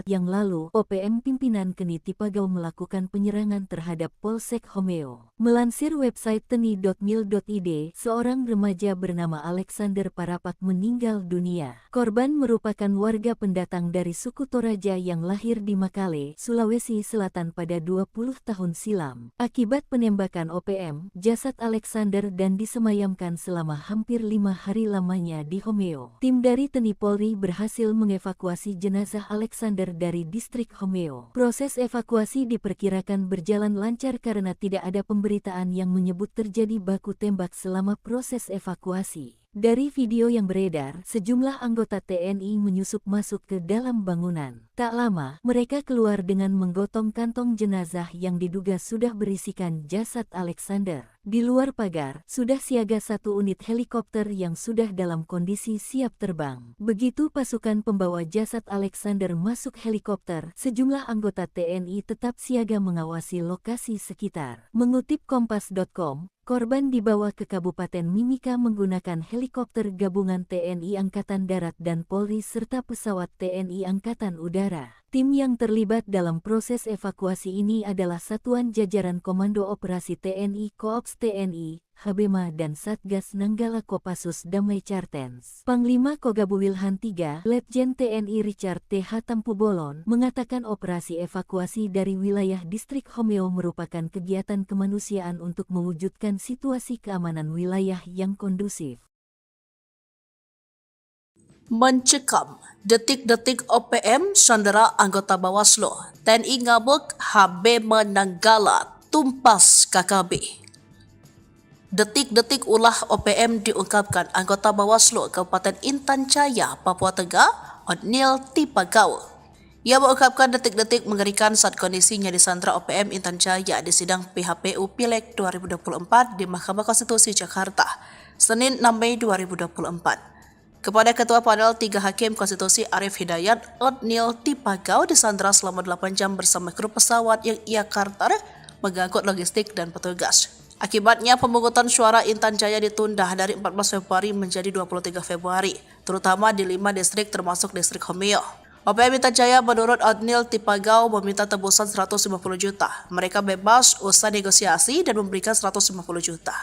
yang lalu, OPM pimpinan Keni Tipagau melakukan penyerangan terhadap Polsek Homeo. Melansir website teni.mil.id, seorang remaja bernama Alexander Parapak meninggal dunia. Korban merupakan warga pendatang dari suku Toraja yang lahir di Makale, Sulawesi Selatan pada 20 tahun silam. Akibat penembakan OPM, jasad Alexander dan disemayamkan selama hampir 5 hari lamanya di Homeo. Tim dari TNI Polri berhasil mengevakuasi jenazah Alexander dari distrik Homeo. Proses evakuasi diperkirakan berjalan lancar karena tidak ada pemberitaan yang menyebut terjadi baku tembak selama proses evakuasi. Dari video yang beredar, sejumlah anggota TNI menyusup masuk ke dalam bangunan. Tak lama, mereka keluar dengan menggotong kantong jenazah yang diduga sudah berisikan jasad Alexander. Di luar pagar, sudah siaga 1 unit helikopter yang sudah dalam kondisi siap terbang. Begitu pasukan pembawa jasad Alexander masuk helikopter, sejumlah anggota TNI tetap siaga mengawasi lokasi sekitar. Mengutip Kompas.com, korban dibawa ke Kabupaten Mimika menggunakan helikopter gabungan TNI Angkatan Darat dan Polri serta pesawat TNI Angkatan Udara. Tim yang terlibat dalam proses evakuasi ini adalah Satuan Jajaran Komando Operasi TNI Koops TNI, Habema dan Satgas Nanggala Kopassus Damai Chartens. Panglima Kogabu Wilhan III, Letjen TNI Richard T. Hatampubolon, mengatakan operasi evakuasi dari wilayah distrik Homeo merupakan kegiatan kemanusiaan untuk mewujudkan situasi keamanan wilayah yang kondusif. Mencekam, detik-detik OPM sandera anggota Bawaslu, TNI ngabuk, Habema Nanggala tumpas KKB. Detik-detik ulah OPM diungkapkan anggota Bawaslu Kabupaten Intan Jaya, Papua Tengah, Odnil Tipagau. Ia mengungkapkan detik-detik mengerikan saat kondisinya disandra OPM Intan Jaya di sidang PHPU Pileg 2024 di Mahkamah Konstitusi Jakarta, Senin 6 Mei 2024. Kepada Ketua Panel 3 Hakim Konstitusi Arief Hidayat, Otniel Tipagau disandra selama 8 jam bersama kru pesawat yang ia charter mengangkut logistik dan petugas. Akibatnya pemungutan suara Intan Jaya ditunda dari 14 Februari menjadi 23 Februari, terutama di 5 distrik termasuk distrik Homeo. OPM Intan Jaya menurut Otniel Tipagau meminta tebusan 150 juta. Mereka bebas usai negosiasi dan memberikan 150 juta.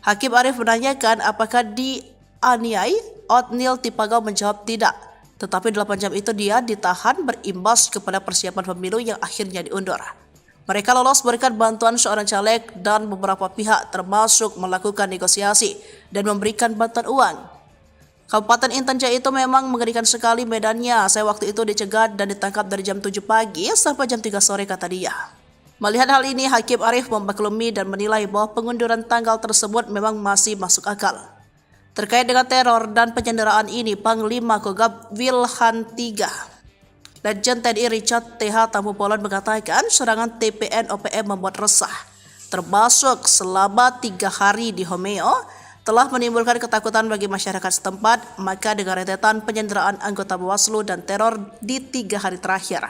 Hakim Arief menanyakan apakah dianiai. Otniel Tipagau menjawab tidak. Tetapi 8 jam itu dia ditahan berimbas kepada persiapan pemilu yang akhirnya diundur. Mereka lolos berkat bantuan seorang caleg dan beberapa pihak termasuk melakukan negosiasi dan memberikan bantuan uang. Kabupaten Intan Jaya itu memang mengerikan sekali medannya. Saya waktu itu dicegat dan ditangkap dari jam 7 pagi sampai jam 3 sore, kata dia. Melihat hal ini, Hakim Arief memaklumi dan menilai bahwa pengunduran tanggal tersebut memang masih masuk akal. Terkait dengan teror dan penyanderaan ini, Panglima Kogab Wilhan III, Legend TNI Richard TH Tambubolon mengatakan serangan TPN OPM membuat resah, termasuk selama 3 hari di Homeo, telah menimbulkan ketakutan bagi masyarakat setempat. Maka dengan rentetan penyanderaan anggota Bawaslu dan teror di 3 hari terakhir,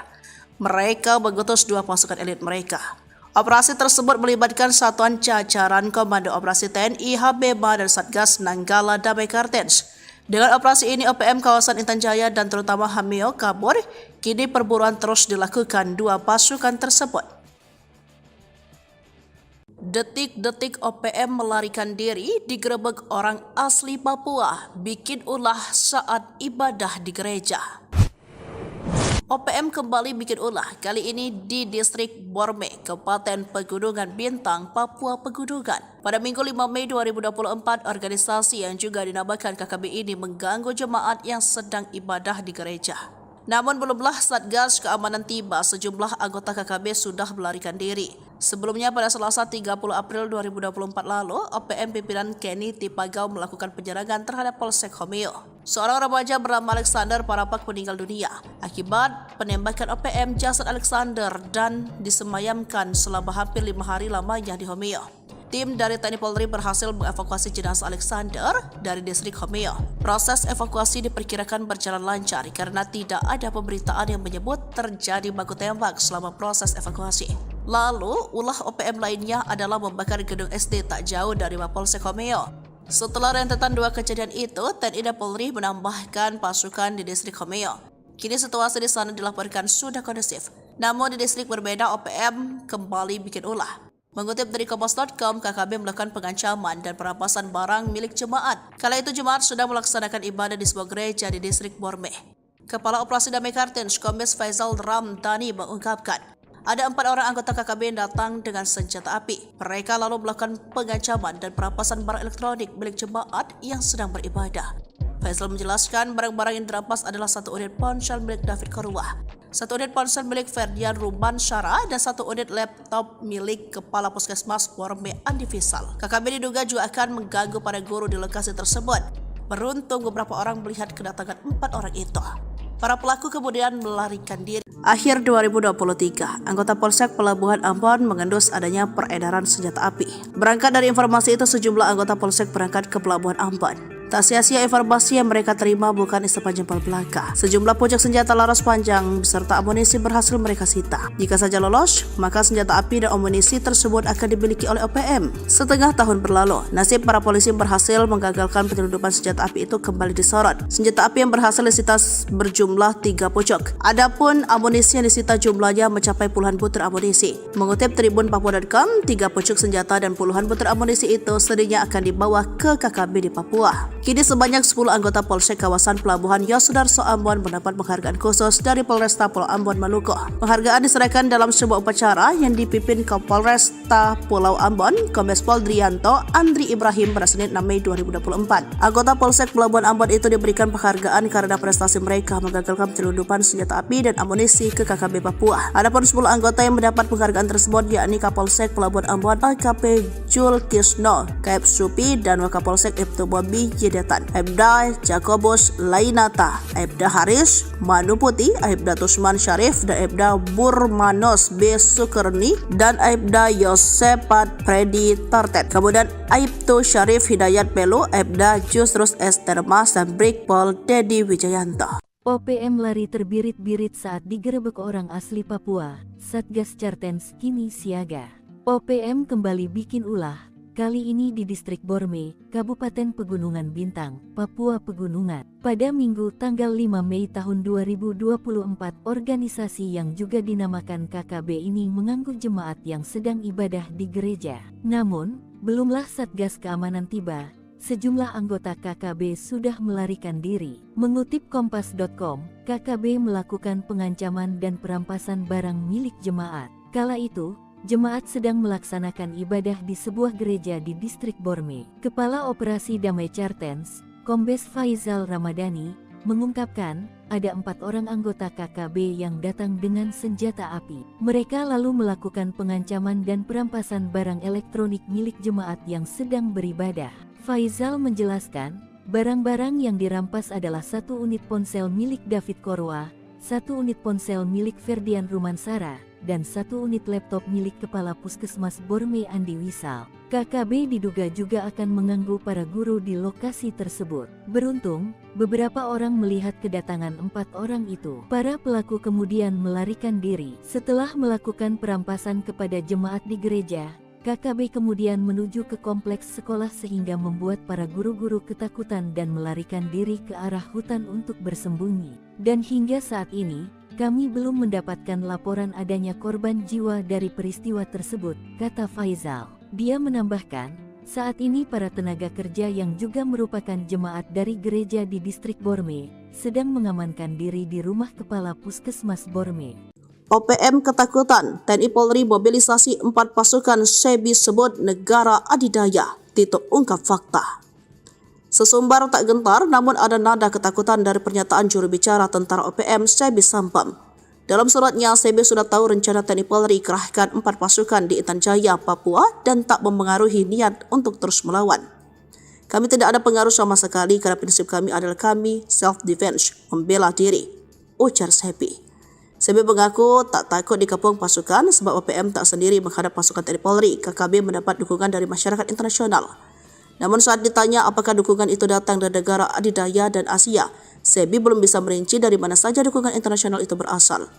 mereka mengutus 2 pasukan elit mereka. Operasi tersebut melibatkan satuan jajaran Komando Operasi TNI, Habema, dan Satgas Nanggala Damai Kartens. Dengan operasi ini, OPM kawasan Intan Jaya dan terutama Homeo kabur. Kini perburuan terus dilakukan 2 pasukan tersebut. Detik-detik OPM melarikan diri digerebek orang asli Papua, bikin ulah saat ibadah di gereja. OPM kembali bikin ulah, kali ini di distrik Borme, Kabupaten Pegunungan Bintang, Papua Pegunungan. Pada Minggu 5 Mei 2024, organisasi yang juga dinamakan KKB ini mengganggu jemaat yang sedang ibadah di gereja. Namun belumlah Satgas Keamanan tiba, sejumlah anggota KKB sudah melarikan diri. Sebelumnya pada Selasa 30 April 2024 lalu, OPM pimpinan Kenny Tipagau melakukan penyerangan terhadap Polsek Homeo. Seorang remaja bernama Alexander Parapak meninggal dunia akibat penembakan OPM. Jasad Alexander dan disemayamkan selama hampir 5 hari lamanya di Homeo. Tim dari TNI Polri berhasil mengevakuasi jenazah Alexander dari distrik Homeo. Proses evakuasi diperkirakan berjalan lancar karena tidak ada pemberitaan yang menyebut terjadi baku tembak selama proses evakuasi. Lalu, ulah OPM lainnya adalah membakar gedung SD tak jauh dari Mapolsek Homeo. Setelah rentetan 2 kejadian itu, TNI dan Polri menambahkan pasukan di distrik Homeo. Kini situasi di sana dilaporkan sudah kondusif. Namun di distrik berbeda, OPM kembali bikin ulah. Mengutip dari Kompas.com, KKB melakukan pengancaman dan perampasan barang milik jemaat. Kala itu jemaat sudah melaksanakan ibadah di sebuah gereja di distrik Borme. Kepala Operasi Damai Kartens, Kombes Faisal Ramdhani mengungkapkan, ada 4 orang anggota KKB yang datang dengan senjata api. Mereka lalu melakukan pengancaman dan perampasan barang elektronik milik jemaat yang sedang beribadah. Faisal menjelaskan barang-barang yang dirampas adalah 1 unit ponsel milik David Korwah, 1 unit ponsel milik Ferdian Ruban Syara, dan 1 unit laptop milik Kepala Puskesmas Borme Andi Fisal. KKB diduga juga akan mengganggu para guru di lokasi tersebut. Beruntung beberapa orang melihat kedatangan 4 orang itu. Para pelaku kemudian melarikan diri. Akhir 2023, anggota Polsek Pelabuhan Ambon mengendus adanya peredaran senjata api. Berangkat dari informasi itu, sejumlah anggota Polsek berangkat ke Pelabuhan Ambon. Tak sia-sia informasi yang mereka terima bukan istana jempol belaka. Sejumlah pucuk senjata laras panjang beserta amunisi berhasil mereka sita. Jika saja lolos, maka senjata api dan amunisi tersebut akan dimiliki oleh OPM. Setengah tahun berlalu, nasib para polisi berhasil menggagalkan penyelundupan senjata api itu kembali disorot. Senjata api yang berhasil disita berjumlah 3 pucuk. Adapun amunisi yang disita jumlahnya mencapai puluhan butir amunisi. Mengutip Tribun Papua.com, 3 pucuk senjata dan puluhan butir amunisi itu sedihnya akan dibawa ke KKB di Papua. Kini sebanyak 10 anggota Polsek kawasan Pelabuhan Yosudarso Ambon mendapat penghargaan khusus dari Polresta Pulau Ambon, Maluku. Penghargaan diserahkan dalam sebuah upacara yang dipimpin Kapolresta Pulau Ambon, Kombes Pol Drianto Andri Ibrahim pada Senin 6 Mei 2024. Anggota Polsek Pelabuhan Ambon itu diberikan penghargaan karena prestasi mereka menggagalkan penyelundupan senjata api dan amunisi ke KKB Papua. Adapun 10 anggota yang mendapat penghargaan tersebut yakni Kapolsek Pelabuhan Ambon AKP Jul Kisno, Kaep Supi, dan Wakapolsek Ibtu Bobi Hidetan, Aibda Jacobus Lainata, Aibda Haris Manuputi, Aibda Tusman Syarif, dan Aibda Burmanos B. Sukerni, dan Aibda Yosepat Predi Tartet. Kemudian Aibtu Syarif Hidayat Pelu, Aibda Jusrus S. Termas, dan Brigpol Dedi Wijayanto. OPM lari terbirit-birit saat digerebek orang asli Papua, Satgas Cartens kini siaga. OPM kembali bikin ulah, kali ini di Distrik Borme, Kabupaten Pegunungan Bintang, Papua Pegunungan. Pada Minggu tanggal 5 Mei tahun 2024, organisasi yang juga dinamakan KKB ini mengganggu jemaat yang sedang ibadah di gereja. Namun, belumlah Satgas Keamanan tiba, sejumlah anggota KKB sudah melarikan diri. Mengutip Kompas.com, KKB melakukan pengancaman dan perampasan barang milik jemaat. Kala itu, jemaat sedang melaksanakan ibadah di sebuah gereja di Distrik Borme. Kepala Operasi Damai Cartens, Kombes Faizal Ramadhani, mengungkapkan ada 4 orang anggota KKB yang datang dengan senjata api. Mereka lalu melakukan pengancaman dan perampasan barang elektronik milik jemaat yang sedang beribadah. Faizal menjelaskan, barang-barang yang dirampas adalah 1 unit ponsel milik David Korwa, 1 unit ponsel milik Ferdian Rumansara, dan 1 unit laptop milik Kepala Puskesmas Borme Andi Wisal. KKB diduga juga akan mengganggu para guru di lokasi tersebut. Beruntung, beberapa orang melihat kedatangan 4 orang itu. Para pelaku kemudian melarikan diri. Setelah melakukan perampasan kepada jemaat di gereja, KKB kemudian menuju ke kompleks sekolah sehingga membuat para guru-guru ketakutan dan melarikan diri ke arah hutan untuk bersembunyi. Dan hingga saat ini, kami belum mendapatkan laporan adanya korban jiwa dari peristiwa tersebut, kata Faizal. Dia menambahkan, saat ini para tenaga kerja yang juga merupakan jemaat dari gereja di Distrik Borme sedang mengamankan diri di rumah Kepala Puskesmas Borme. OPM ketakutan, TNI Polri mobilisasi 4 pasukan SEBI sebut negara adidaya, Tito ungkap fakta. Sesumbar tak gentar, namun ada nada ketakutan dari pernyataan juru bicara tentara OPM SEBI Sampam. Dalam suratnya, SEBI sudah tahu rencana TNI Polri kerahkan 4 pasukan di Intan Jaya, Papua dan tak mempengaruhi niat untuk terus melawan. Kami tidak ada pengaruh sama sekali karena prinsip kami adalah kami self-defense, membela diri, ujar SEBI. SEBI mengaku tak takut dikepung pasukan sebab OPM tak sendiri menghadap pasukan TNI Polri. KKB mendapat dukungan dari masyarakat internasional. Namun saat ditanya apakah dukungan itu datang dari negara adidaya dan Asia, SEBI belum bisa merinci dari mana saja dukungan internasional itu berasal.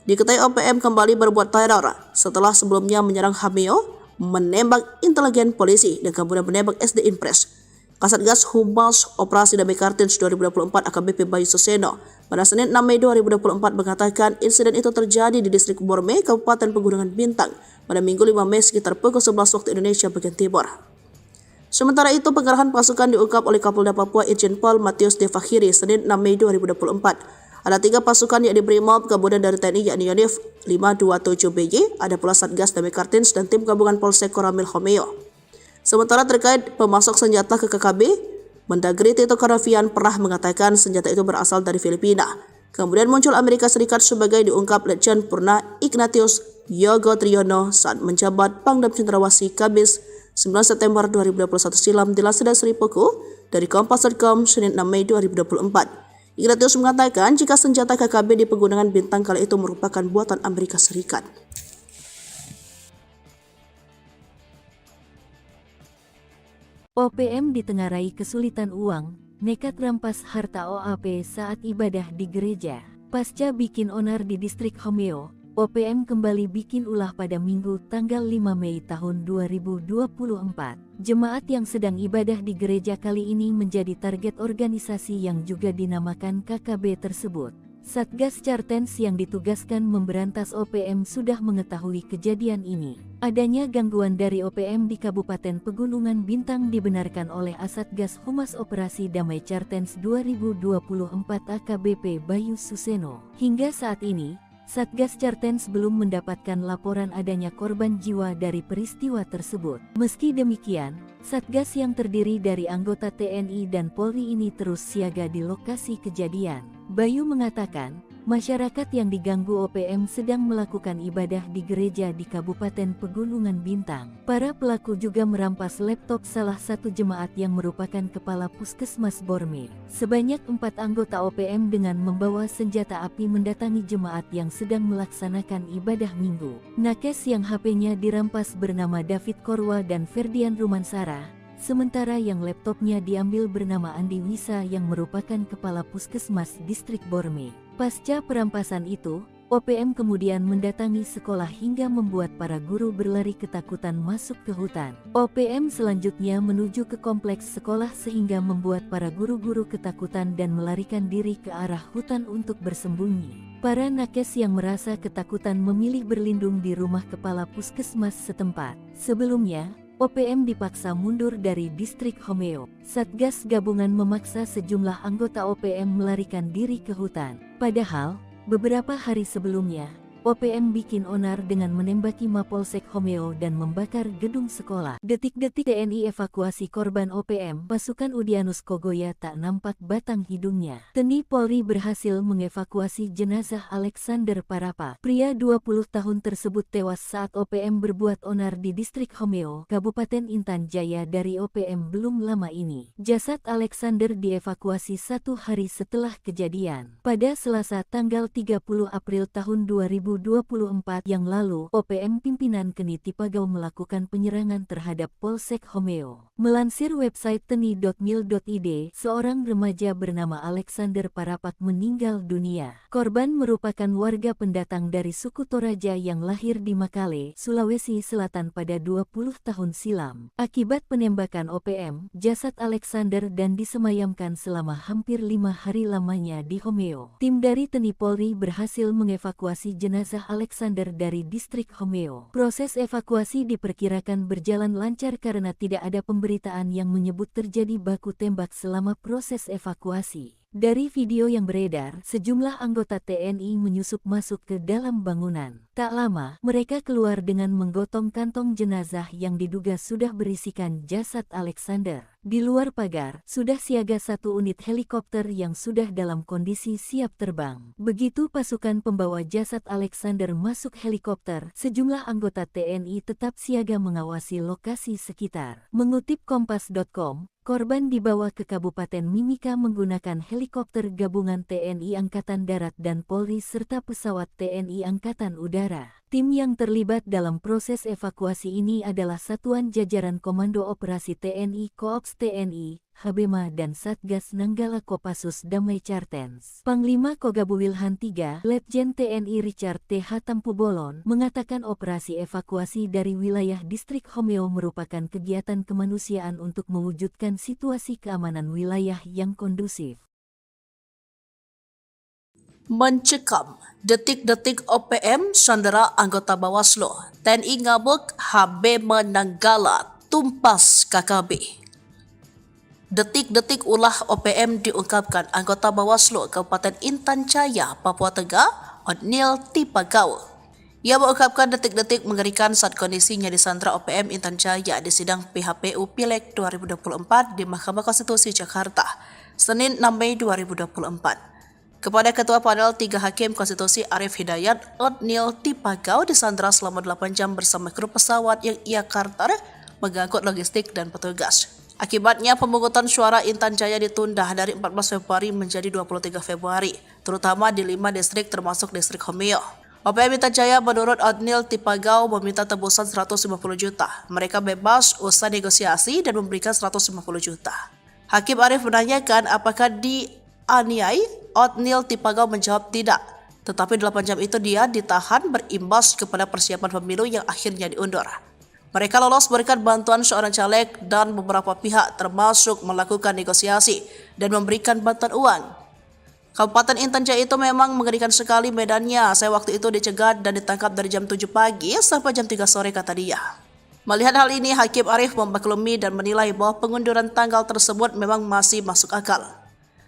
Diketahui OPM kembali berbuat teror setelah sebelumnya menyerang Hameo, menembak intelijen polisi dan kemudian menembak SD Impres. Kasatgas Humas Operasi Damai Kartens 2024 AKBP Bayu Suseno pada Senin 6 Mei 2024 mengatakan insiden itu terjadi di Distrik Borme, Kabupaten Pegunungan Bintang pada Minggu 5 Mei sekitar pukul 11 waktu Indonesia bagian Timur. Sementara itu, pengerahan pasukan diungkap oleh Kapolda Papua Irjen Pol Matius De Fakhiri Senin 6 Mei 2024. Ada 3 pasukan yakni Brimob, kemudian dari TNI yakni Yonif 527BY, ada pula Satgas Damai Kartens dan tim gabungan Polsek Koramil Homeo. Sementara terkait pemasok senjata ke KKB, Mendagri Tito Karnavian pernah mengatakan senjata itu berasal dari Filipina. Kemudian muncul Amerika Serikat sebagai diungkap Letjen Purna Ignatius Yogo Triyono saat menjabat Pangdam Cendrawasih Kamis 9 September 2021 silam dilansir dari Sri Puku dari Kompas.com Senin 6 Mei 2024. Ignatius mengatakan jika senjata KKB di Pegunungan Bintang kala itu merupakan buatan Amerika Serikat. OPM ditengarai kesulitan uang, nekat rampas harta OAP saat ibadah di gereja. Pasca bikin onar di Distrik Homeo, OPM kembali bikin ulah pada Minggu tanggal 5 Mei tahun 2024. Jemaat yang sedang ibadah di gereja kali ini menjadi target organisasi yang juga dinamakan KKB tersebut. Satgas Cartens yang ditugaskan memberantas OPM sudah mengetahui kejadian ini. Adanya gangguan dari OPM di Kabupaten Pegunungan Bintang dibenarkan oleh Asatgas Humas Operasi Damai Cartens 2024 AKBP Bayu Suseno. Hingga saat ini, Satgas Cartens belum mendapatkan laporan adanya korban jiwa dari peristiwa tersebut. Meski demikian, Satgas yang terdiri dari anggota TNI dan Polri ini terus siaga di lokasi kejadian. Bayu mengatakan, Masyarakat yang diganggu OPM sedang melakukan ibadah di gereja di Kabupaten Pegunungan Bintang. Para pelaku juga merampas laptop salah satu jemaat yang merupakan kepala puskesmas Borme. Sebanyak 4 anggota OPM dengan membawa senjata api mendatangi jemaat yang sedang melaksanakan ibadah minggu. Nakes yang HP-nya dirampas bernama David Korwa dan Ferdian Rumansara, sementara yang laptopnya diambil bernama Andi Wisa yang merupakan kepala puskesmas distrik Borme. Pasca perampasan itu, OPM kemudian mendatangi sekolah hingga membuat para guru berlari ketakutan masuk ke hutan. OPM selanjutnya menuju ke kompleks sekolah sehingga membuat para guru-guru ketakutan dan melarikan diri ke arah hutan untuk bersembunyi. Para nakes yang merasa ketakutan memilih berlindung di rumah kepala puskesmas setempat. Sebelumnya, OPM dipaksa mundur dari distrik Homeo. Satgas gabungan memaksa sejumlah anggota OPM melarikan diri ke hutan. Padahal, beberapa hari sebelumnya, OPM bikin onar dengan menembaki Mapolsek Homeo dan membakar gedung sekolah. Detik-detik TNI evakuasi korban OPM, pasukan Udyanus Kogoya tak nampak batang hidungnya. TNI Polri berhasil mengevakuasi jenazah Alexander Parapa. Pria 20 tahun tersebut tewas saat OPM berbuat onar di distrik Homeo, Kabupaten Intan Jaya dari OPM belum lama ini. Jasad Alexander dievakuasi 1 hari setelah kejadian. Pada Selasa tanggal 30 April tahun 2024 yang lalu, OPM pimpinan Keni Tipagau melakukan penyerangan terhadap Polsek Homeo. Melansir website teni.mil.id, seorang remaja bernama Alexander Parapak meninggal dunia. Korban merupakan warga pendatang dari suku Toraja yang lahir di Makale, Sulawesi Selatan pada 20 tahun silam. Akibat penembakan OPM, jasad Alexander dan disemayamkan selama hampir 5 hari lamanya di Homeo. Tim dari TNI Polri berhasil mengevakuasi jenazah Alexander dari distrik Homeo. Proses evakuasi diperkirakan berjalan lancar karena tidak ada pemberitaan yang menyebut terjadi baku tembak selama proses evakuasi. Dari video yang beredar, sejumlah anggota TNI menyusup masuk ke dalam bangunan. Tak lama, mereka keluar dengan menggotong kantong jenazah yang diduga sudah berisikan jasad Alexander. Di luar pagar, sudah siaga 1 unit helikopter yang sudah dalam kondisi siap terbang. Begitu pasukan pembawa jasad Alexander masuk helikopter, sejumlah anggota TNI tetap siaga mengawasi lokasi sekitar. Mengutip Kompas.com, korban dibawa ke Kabupaten Mimika menggunakan helikopter gabungan TNI Angkatan Darat dan Polri serta pesawat TNI Angkatan Udara. Tim yang terlibat dalam proses evakuasi ini adalah Satuan Jajaran Komando Operasi TNI Koops TNI, Habema dan Satgas Nanggala Kopassus Damai Cartens. Panglima Kogabu Wilhan III, Letjen TNI Richard T.H. Tampubolon, mengatakan operasi evakuasi dari wilayah distrik Homeo merupakan kegiatan kemanusiaan untuk mewujudkan situasi keamanan wilayah yang kondusif. Mencekam, detik-detik OPM sandera anggota Bawaslu, TNI ngabuk, Habema Nanggala tumpas KKB. Detik-detik ulah OPM diungkapkan anggota Bawaslu Kabupaten Intan Jaya, Papua Tengah, Otniel Tipagau. Ia mengungkapkan detik-detik mengerikan saat kondisinya disandra OPM Intan Jaya di sidang PHPU Pileg 2024 di Mahkamah Konstitusi Jakarta, Senin 6 Mei 2024. Kepada Ketua Panel 3 Hakim Konstitusi Arif Hidayat, Otniel Tipagau disandra selama 8 jam bersama kru pesawat yang ia karter mengangkut logistik dan petugas. Akibatnya pemungutan suara Intan Jaya ditunda dari 14 Februari menjadi 23 Februari, terutama di 5 distrik termasuk distrik Homeo. OPM Intan Jaya menurut Otniel Tipagau meminta tebusan 150 juta. Mereka bebas usai negosiasi dan memberikan 150 juta. Hakim Arif menanyakan apakah dianiai. Otniel Tipagau menjawab tidak, tetapi 8 jam itu dia ditahan berimbas kepada persiapan pemilu yang akhirnya diundur. Mereka lolos berikan bantuan seorang caleg dan beberapa pihak termasuk melakukan negosiasi dan memberikan bantuan uang. Kabupaten Intan Jaya itu memang mengerikan sekali medannya. Saya waktu itu dicegat dan ditangkap dari jam 7 pagi sampai jam 3 sore, kata dia. Melihat hal ini, Hakim Arif memaklumi dan menilai bahwa pengunduran tanggal tersebut memang masih masuk akal.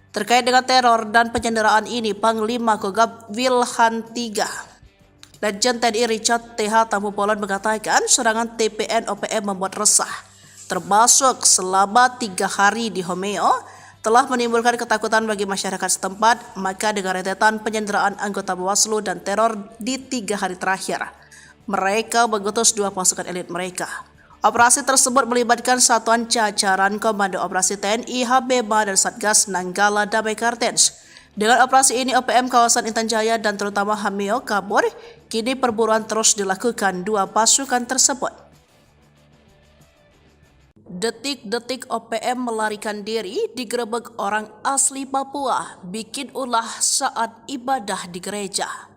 Terkait dengan teror dan penyanderaan ini, Panglima Kogab Wilhan III, Letjen TNI Richard T.H. Tampubolon mengatakan serangan TPN OPM membuat resah, termasuk selama 3 hari di Homeo Setelah menimbulkan ketakutan bagi masyarakat setempat, maka dengan rentetan penyanderaan anggota Bawaslu dan teror di 3 hari terakhir, mereka mengutus 2 pasukan elit mereka. Operasi tersebut melibatkan satuan jajaran Komando Operasi TNI, HBMA, dan Satgas Nanggala Damai Kartens. Dengan operasi ini, OPM kawasan Intan Jaya dan terutama Hameo kabur. Kini perburuan terus dilakukan 2 pasukan tersebut. Detik-detik OPM melarikan diri digerebek orang asli Papua, bikin ulah saat ibadah di gereja.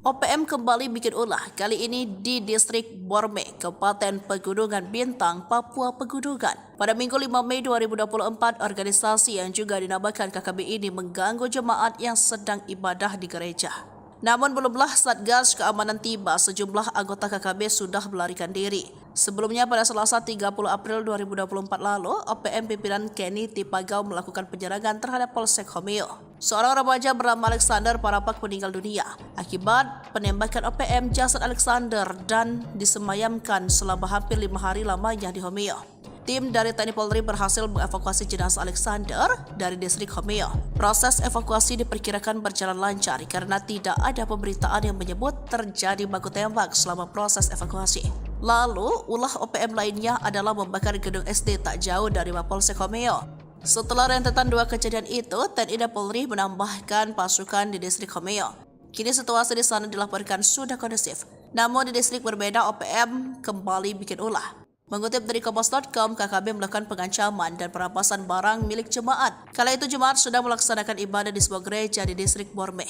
OPM kembali bikin ulah, kali ini di distrik Borme, Kabupaten Pegunungan Bintang, Papua Pegunungan. Pada Minggu 5 Mei 2024, organisasi yang juga dinamakan KKB ini mengganggu jemaat yang sedang ibadah di gereja. Namun belumlah Satgas Keamanan tiba, sejumlah anggota KKB sudah melarikan diri. Sebelumnya pada Selasa 30 April 2024 lalu, OPM pimpinan Kenny Tipagau melakukan penyerangan terhadap Polsek Homeo. Seorang remaja bernama Alexander Parapak meninggal dunia akibat penembakan OPM. Jasad Alexander dan disemayamkan selama hampir 5 hari lamanya di Homeo. Tim dari TNI Polri berhasil mengevakuasi jenazah Alexander dari distrik Homeo. Proses evakuasi diperkirakan berjalan lancar karena tidak ada pemberitaan yang menyebut terjadi baku tembak selama proses evakuasi. Lalu, ulah OPM lainnya adalah membakar gedung SD tak jauh dari Mapolsek Homeo. Setelah rentetan 2 kejadian itu, TNI dan Polri menambahkan pasukan di distrik Homeo. Kini situasi di sana dilaporkan sudah kondusif. Namun di distrik berbeda, OPM kembali bikin ulah. Mengutip dari Kompas.com, KKB melakukan pengancaman dan perampasan barang milik jemaat. Kala itu jemaat sudah melaksanakan ibadah di sebuah gereja di distrik Borme.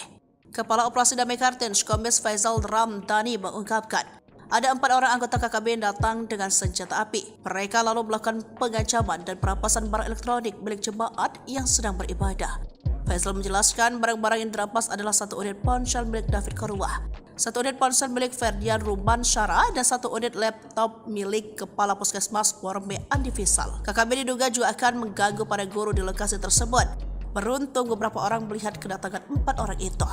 Kepala Operasi Damai Kartens, Kombes Faisal Ramdhani mengungkapkan, ada 4 orang anggota KKB yang datang dengan senjata api. Mereka lalu melakukan pengancaman dan perampasan barang elektronik milik jemaat yang sedang beribadah. Faisal menjelaskan barang-barang yang dirampas adalah 1 unit ponsel milik David Korwah, 1 unit ponsel milik Ferdian Ruban Syara, dan 1 unit laptop milik Kepala Puskesmas Borme Andi Fisal. KKB diduga juga akan mengganggu para guru di lokasi tersebut. Beruntung beberapa orang melihat kedatangan 4 orang itu.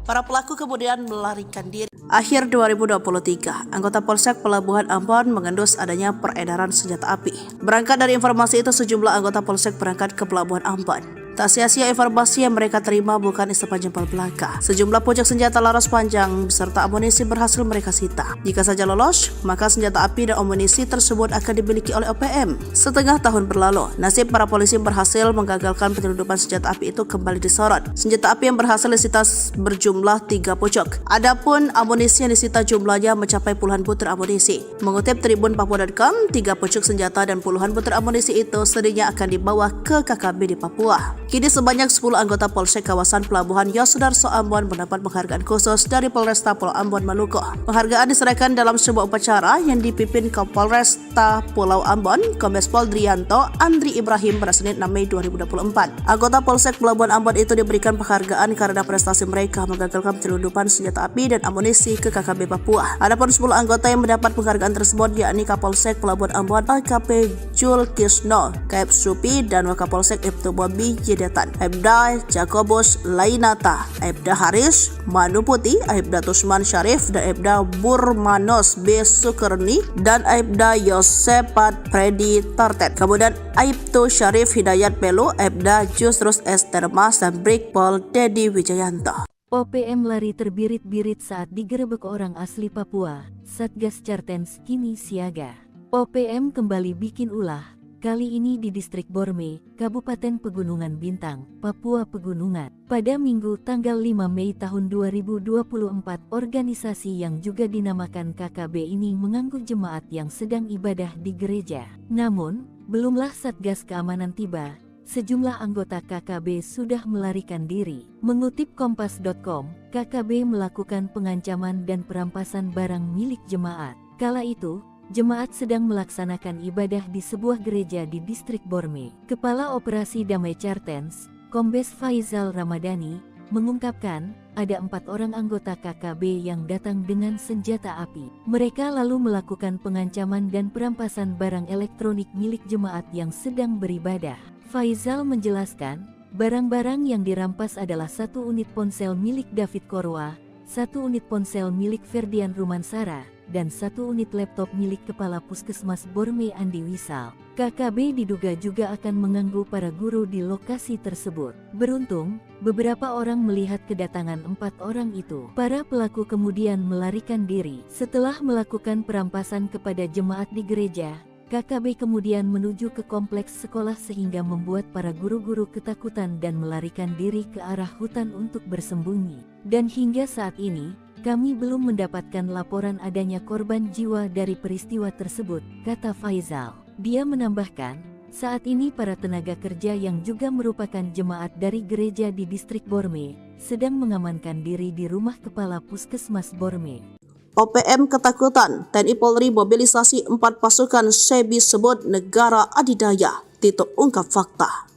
Para pelaku kemudian melarikan diri. Akhir 2023, anggota Polsek Pelabuhan Ambon mengendus adanya peredaran senjata api. Berangkat dari informasi itu, sejumlah anggota Polsek berangkat ke Pelabuhan Ambon. Tak sia-sia informasi yang mereka terima bukan isapan jempol belaka. Sejumlah pucuk senjata laras panjang beserta amunisi berhasil mereka sita. Jika saja lolos, maka senjata api dan amunisi tersebut akan dimiliki oleh OPM. Setengah tahun berlalu, nasib para polisi berhasil menggagalkan penyelundupan senjata api itu kembali disorot. Senjata api yang berhasil disita berjumlah 3 pucuk. Adapun amunisi yang disita jumlahnya mencapai puluhan butir amunisi. Mengutip Tribun Papua.com, 3 pucuk senjata dan puluhan butir amunisi itu sedihnya akan dibawa ke KKB di Papua. Kini sebanyak 10 anggota Polsek kawasan Pelabuhan Yosudarso Ambon mendapat penghargaan khusus dari Polresta Pulau Ambon Maluku. Penghargaan diserahkan dalam sebuah upacara yang dipimpin Kapolresta Pulau Ambon, Kombes Pol Drianto Andri Ibrahim pada Senin 6 Mei 2024. Anggota Polsek Pelabuhan Ambon itu diberikan penghargaan karena prestasi mereka menggagalkan penyelundupan senjata api dan amunisi ke KKB Papua. Adapun 10 anggota yang mendapat penghargaan tersebut yakni Kapolsek Pelabuhan Ambon AKP Jul Kisno, Kaep Supi, dan Wakapolsek Ibtu Bobi Jedatan, Aibda Jakobus Lainata, Aibda Haris Manuputi, Aibda Tusman Syarif, dan Aibda Burmanos B. Sukerni, dan Aibda Yosepat Freddy Tartet. Kemudian Aibtu Syarif Hidayat Pelu, Aibda Jusrus S. Termas, dan Brigpol Dedi Wijayanto. OPM lari terbirit-birit saat digerebek orang asli Papua. Satgas Cartens kini siaga. OPM kembali bikin ulah. Kali ini di distrik Borme, Kabupaten Pegunungan Bintang, Papua Pegunungan. Pada Minggu tanggal 5 Mei tahun 2024, organisasi yang juga dinamakan KKB ini mengganggu jemaat yang sedang ibadah di gereja. Namun, belumlah Satgas Keamanan tiba, sejumlah anggota KKB sudah melarikan diri. Mengutip Kompas.com, KKB melakukan pengancaman dan perampasan barang milik jemaat. Kala itu, jemaat sedang melaksanakan ibadah di sebuah gereja di distrik Borme. Kepala Operasi Damai Cartens, Kombes Faisal Ramadhani, mengungkapkan ada 4 orang anggota KKB yang datang dengan senjata api. Mereka lalu melakukan pengancaman dan perampasan barang elektronik milik jemaat yang sedang beribadah. Faisal menjelaskan, barang-barang yang dirampas adalah 1 unit ponsel milik David Korwah, 1 unit ponsel milik Ferdian Rumansara, dan 1 unit laptop milik Kepala Puskesmas Borme Andi Wisal. KKB diduga juga akan mengganggu para guru di lokasi tersebut. Beruntung, beberapa orang melihat kedatangan 4 orang itu. Para pelaku kemudian melarikan diri. Setelah melakukan perampasan kepada jemaat di gereja, KKB kemudian menuju ke kompleks sekolah sehingga membuat para guru-guru ketakutan dan melarikan diri ke arah hutan untuk bersembunyi. Dan hingga saat ini, kami belum mendapatkan laporan adanya korban jiwa dari peristiwa tersebut, kata Faizal. Dia menambahkan, saat ini para tenaga kerja yang juga merupakan jemaat dari gereja di distrik Borme sedang mengamankan diri di rumah Kepala Puskesmas Borme. OPM ketakutan, TNI Polri mobilisasi 4 pasukan SEBI sebut negara adidaya, Tito ungkap fakta.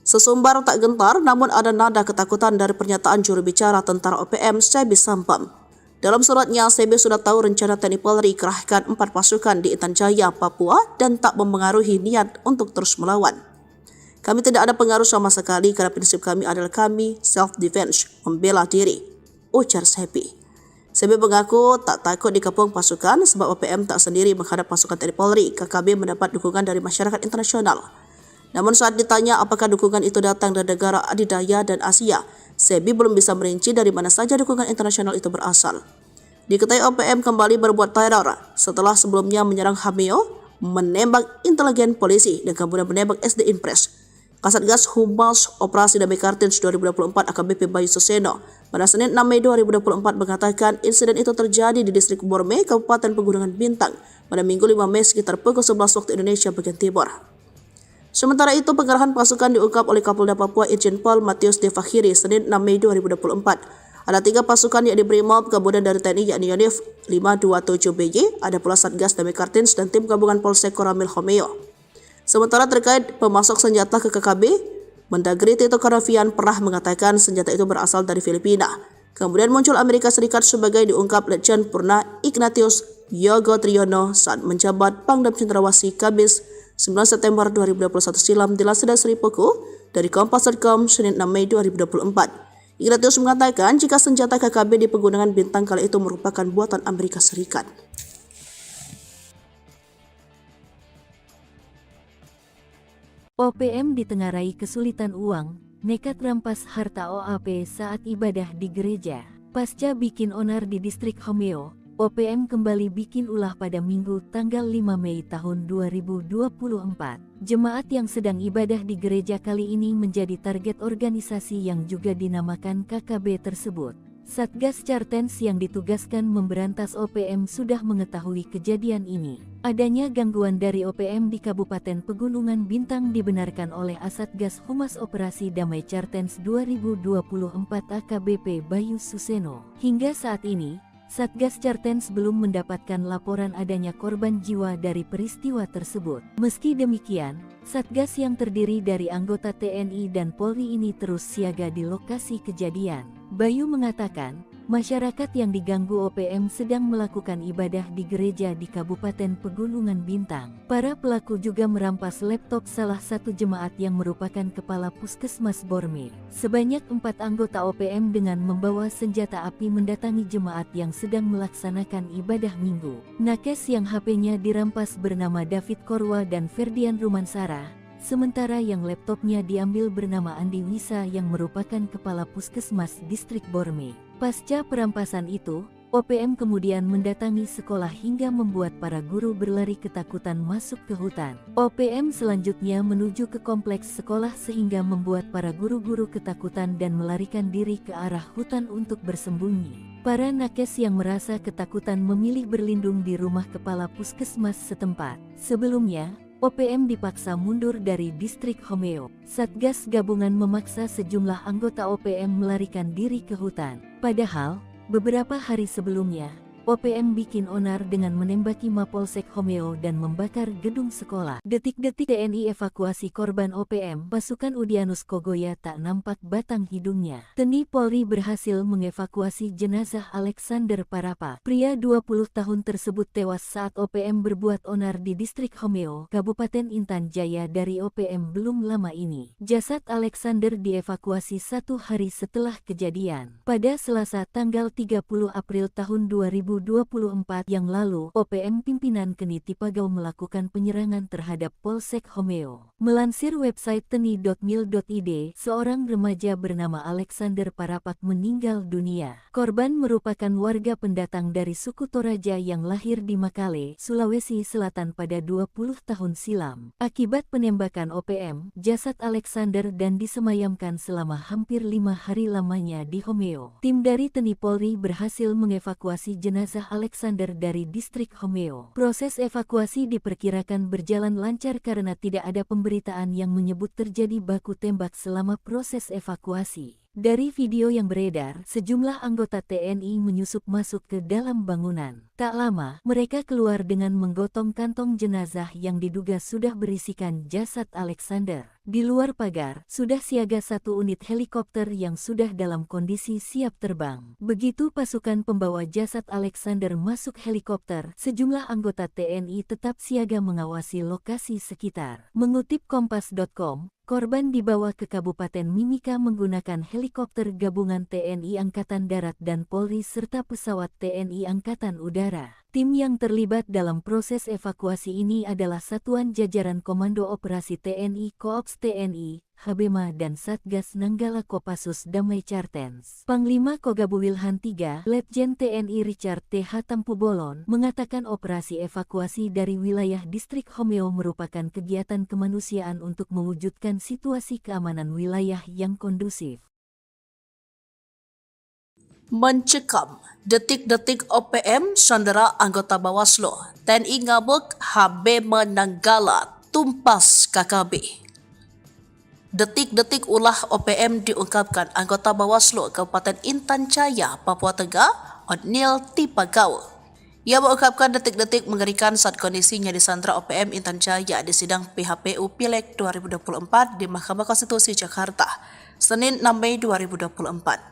Sesumbar tak gentar namun ada nada ketakutan dari pernyataan juru bicara tentara OPM SEBI Sampam. Dalam suratnya, SEBI sudah tahu rencana TNI Polri kerahkan 4 pasukan di Intan Jaya, Papua dan tak mempengaruhi niat untuk terus melawan. Kami tidak ada pengaruh sama sekali karena prinsip kami adalah kami self-defense, membela diri, ujar SEBI. SEBI mengaku tak takut dikepung pasukan sebab OPM tak sendiri menghadap pasukan TNI Polri. KKB mendapat dukungan dari masyarakat internasional. Namun saat ditanya apakah dukungan itu datang dari negara adidaya dan Asia, SEBI belum bisa merinci dari mana saja dukungan internasional itu berasal. Diketahui OPM kembali berbuat teror setelah sebelumnya menyerang Hameo, menembak intelijen polisi dan kemudian menembak SD Impres. Kasatgas Humas Operasi Damai Kartins 2024 AKBP Bayu Suseno pada Senin 6 Mei 2024 mengatakan insiden itu terjadi di distrik Borme, Kabupaten Pegunungan Bintang pada Minggu 5 Mei sekitar pukul 11 waktu Indonesia bagian Timur. Sementara itu, pengerahan pasukan diungkap oleh Kapolda Papua Irjen Pol Matius De Fakhiri Senin 6 Mei 2024. Ada 3 pasukan yakni Brimob, kemudian dari TNI yakni Yonif 527BY, ada pula Satgas Damai Kartins dan tim gabungan Polsek Koramil Homeo. Sementara terkait pemasok senjata ke KKB, Mendagri Tito Karnavian pernah mengatakan senjata itu berasal dari Filipina. Kemudian muncul Amerika Serikat sebagai diungkap Letjen Purna Ignatius Yogo Triyono saat menjabat Pangdam Cendrawasih Kamis 9 September 2021 silam di Laseda Seripuku dari Kompas.com Senin 6 Mei 2024. Ignatius mengatakan jika senjata KKB di Pegunungan Bintang kala itu merupakan buatan Amerika Serikat. OPM ditengarai kesulitan uang, nekat rampas harta OAP saat ibadah di gereja. Pasca bikin onar di distrik Homeo, OPM kembali bikin ulah pada Minggu tanggal 5 Mei tahun 2024. Jemaat yang sedang ibadah di gereja kali ini menjadi target organisasi yang juga dinamakan KKB tersebut. Satgas Cartens yang ditugaskan memberantas OPM sudah mengetahui kejadian ini. Adanya gangguan dari OPM di Kabupaten Pegunungan Bintang dibenarkan oleh Asatgas Humas Operasi Damai Cartens 2024 AKBP Bayu Suseno. Hingga saat ini, Satgas Cartens belum mendapatkan laporan adanya korban jiwa dari peristiwa tersebut. Meski demikian, Satgas yang terdiri dari anggota TNI dan Polri ini terus siaga di lokasi kejadian. Bayu mengatakan, masyarakat yang diganggu OPM sedang melakukan ibadah di gereja di Kabupaten Pegunungan Bintang. Para pelaku juga merampas laptop salah satu jemaat yang merupakan kepala Puskesmas Borme. Sebanyak 4 anggota OPM dengan membawa senjata api mendatangi jemaat yang sedang melaksanakan ibadah minggu. Nakes yang HP-nya dirampas bernama David Korwa dan Ferdian Rumansara. Sementara yang laptopnya diambil bernama Andi Wisa yang merupakan kepala Puskesmas Distrik Borme. Pasca perampasan itu, OPM kemudian mendatangi sekolah hingga membuat para guru berlari ketakutan masuk ke hutan. OPM selanjutnya menuju ke kompleks sekolah sehingga membuat para guru-guru ketakutan dan melarikan diri ke arah hutan untuk bersembunyi. Para nakes yang merasa ketakutan memilih berlindung di rumah kepala puskesmas setempat. Sebelumnya, OPM dipaksa mundur dari distrik Homeo. Satgas gabungan memaksa sejumlah anggota OPM melarikan diri ke hutan. Padahal, beberapa hari sebelumnya, OPM bikin onar dengan menembaki Mapolsek Homeo dan membakar gedung sekolah. Detik-detik TNI evakuasi korban OPM, pasukan Udianus Kogoya tak nampak batang hidungnya. TNI Polri berhasil mengevakuasi jenazah Alexander Parapa. Pria 20 tahun tersebut tewas saat OPM berbuat onar di distrik Homeo, Kabupaten Intan Jaya dari OPM belum lama ini. Jasad Alexander dievakuasi 1 hari setelah kejadian. Pada Selasa tanggal 30 April tahun 2024, 2024 yang lalu, OPM pimpinan Keni Tipagau melakukan penyerangan terhadap Polsek Homeo. Melansir website teni.mil.id, seorang remaja bernama Alexander Parapak meninggal dunia. Korban merupakan warga pendatang dari suku Toraja yang lahir di Makale, Sulawesi Selatan pada 20 tahun silam. Akibat penembakan OPM, jasad Alexander dan disemayamkan selama hampir 5 hari lamanya di Homeo. Tim dari TNI Polri berhasil mengevakuasi jenazah Alexander dari distrik Homeo. Proses evakuasi diperkirakan berjalan lancar karena tidak ada pemberitaan yang menyebut terjadi baku tembak selama proses evakuasi. Dari video yang beredar, sejumlah anggota TNI menyusup masuk ke dalam bangunan. Tak lama, mereka keluar dengan menggotong kantong jenazah yang diduga sudah berisikan jasad Alexander. Di luar pagar, sudah siaga 1 unit helikopter yang sudah dalam kondisi siap terbang. Begitu pasukan pembawa jasad Alexander masuk helikopter, sejumlah anggota TNI tetap siaga mengawasi lokasi sekitar. Mengutip Kompas.com, korban dibawa ke Kabupaten Mimika menggunakan helikopter gabungan TNI Angkatan Darat dan Polri serta pesawat TNI Angkatan Udara. Tim yang terlibat dalam proses evakuasi ini adalah Satuan Jajaran Komando Operasi TNI Koops TNI, Habema dan Satgas Nanggala Kopassus Damai Cartens. Panglima Kogabu Wilhan III, Letjen TNI Richard T. Tampu Bolon, mengatakan operasi evakuasi dari wilayah distrik Homeo merupakan kegiatan kemanusiaan untuk mewujudkan situasi keamanan wilayah yang kondusif. Mencekam, detik-detik OPM sandera anggota Bawaslu, TNI ngabuk, Habema Nanggala tumpas KKB. Detik-detik ulah OPM diungkapkan anggota Bawaslu Kabupaten Intan Jaya, Papua Tengah, Otniel Tipagau. Ia mengungkapkan detik-detik mengerikan saat kondisinya disandra OPM Intan Jaya di sidang PHPU Pileg 2024 di Mahkamah Konstitusi Jakarta, Senin 6 Mei 2024.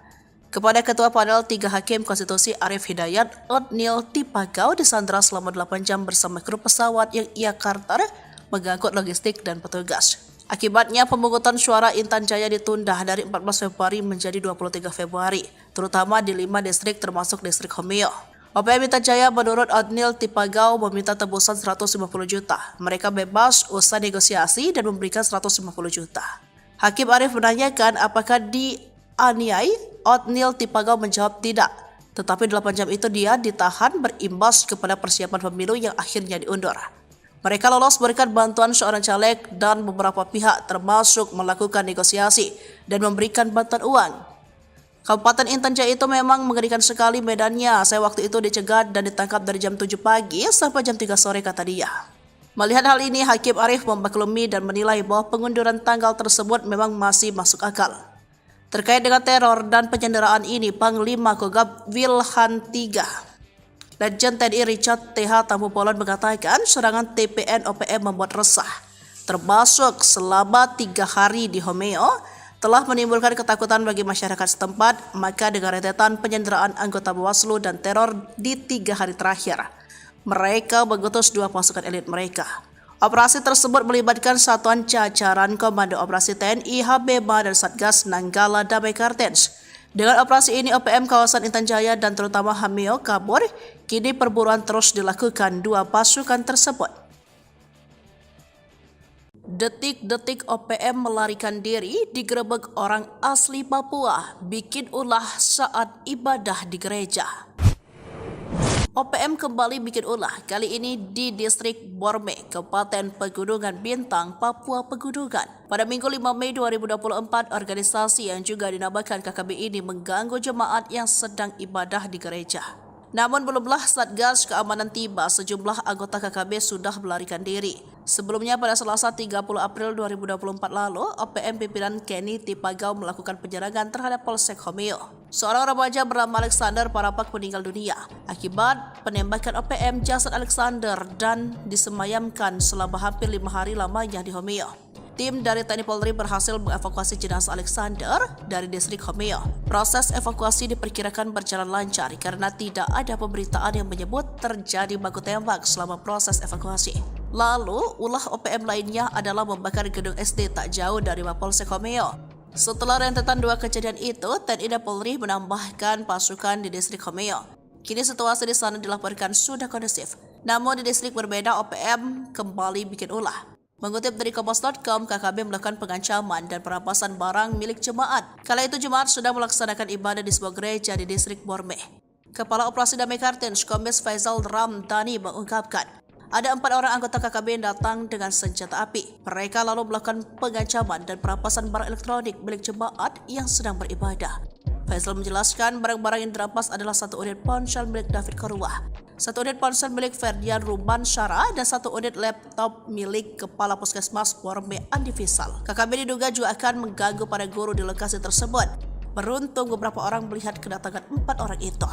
Kepada Ketua Panel 3 Hakim Konstitusi Arif Hidayat, Otniel Tipagau disandra selama 8 jam bersama kru pesawat yang ia karter mengangkut logistik dan petugas. Akibatnya pemungutan suara Intan Jaya ditunda dari 14 Februari menjadi 23 Februari, terutama di 5 distrik termasuk distrik Homeo. OPM Intan Jaya menurut Otniel Tipagau meminta tebusan 150 juta. Mereka bebas usai negosiasi dan memberikan 150 juta. Hakim Arif menanyakan apakah dianiai. Otniel Tipagau menjawab tidak, tetapi 8 jam itu dia ditahan berimbas kepada persiapan pemilu yang akhirnya diundur. Mereka lolos berikan bantuan seorang caleg dan beberapa pihak termasuk melakukan negosiasi dan memberikan bantuan uang. Kabupaten Intan Jaya itu memang mengerikan sekali medannya. Saya waktu itu dicegat dan ditangkap dari jam 7 pagi sampai jam 3 sore, kata dia. Melihat hal ini, Hakim Arif memaklumi dan menilai bahwa pengunduran tanggal tersebut memang masih masuk akal. Terkait dengan teror dan penyanderaan ini, Panglima Kogab Wilhan III, Letjen TNI Richard T. Tampu Bolon mengatakan serangan TPN OPM membuat resah, termasuk selama 3 hari di Homeo, telah menimbulkan ketakutan bagi masyarakat setempat. Maka dengan rentetan penyanderaan anggota Bawaslu dan teror di 3 hari terakhir, mereka mengutus 2 pasukan elit mereka. Operasi tersebut melibatkan satuan jajaran Komando Operasi TNI, Habema dan Satgas Nanggala Damai Cartens. Dengan operasi ini, OPM kawasan Intan Jaya dan terutama Homeo kabur. Kini perburuan terus dilakukan 2 pasukan tersebut. Detik-detik OPM melarikan diri digerebek orang asli Papua, bikin ulah saat ibadah di gereja. OPM kembali bikin ulah, kali ini di distrik Borme, Kabupaten Pegunungan Bintang, Papua Pegunungan. Pada Minggu 5 Mei 2024, organisasi yang juga dinamakan KKB ini mengganggu jemaat yang sedang ibadah di gereja. Namun belumlah Satgas Keamanan tiba, sejumlah anggota KKB sudah melarikan diri. Sebelumnya pada Selasa 30 April 2024 lalu, OPM pimpinan Keni Tipagau melakukan penyerangan terhadap Polsek Homeo. Seorang remaja bernama Alexander Parapak meninggal dunia akibat penembakan OPM. Jasad Alexander dan disemayamkan selama hampir 5 hari lamanya di Homeo. Tim dari TNI Polri berhasil mengevakuasi jenazah Alexander dari distrik Homeo. Proses evakuasi diperkirakan berjalan lancar karena tidak ada pemberitaan yang menyebut terjadi baku tembak selama proses evakuasi. Lalu, ulah OPM lainnya adalah membakar gedung SD tak jauh dari Mapolsek Homeo. Setelah rentetan 2 kejadian itu, TNI dan Polri menambahkan pasukan di distrik Homeo. Kini situasi di sana dilaporkan sudah kondusif. Namun di distrik berbeda, OPM kembali bikin ulah. Mengutip dari Kompas.com, KKB melakukan pengancaman dan perampasan barang milik jemaat. Kala itu jemaat sedang melaksanakan ibadah di sebuah gereja di distrik Borme. Kepala Operasi Damai Kartens, Kombes Faizal Ramdhani mengungkapkan, ada 4 orang anggota KKB yang datang dengan senjata api. Mereka lalu melakukan pengancaman dan perampasan barang elektronik milik jemaat yang sedang beribadah. Faizal menjelaskan barang-barang yang dirampas adalah 1 unit ponsel milik David Korwah, 1 unit ponsel milik Ferdian Ruban Syara, dan 1 unit laptop milik Kepala Puskesmas Borme Andi Fisal. KKB diduga juga akan mengganggu para guru di lokasi tersebut. Beruntung beberapa orang melihat kedatangan 4 orang itu.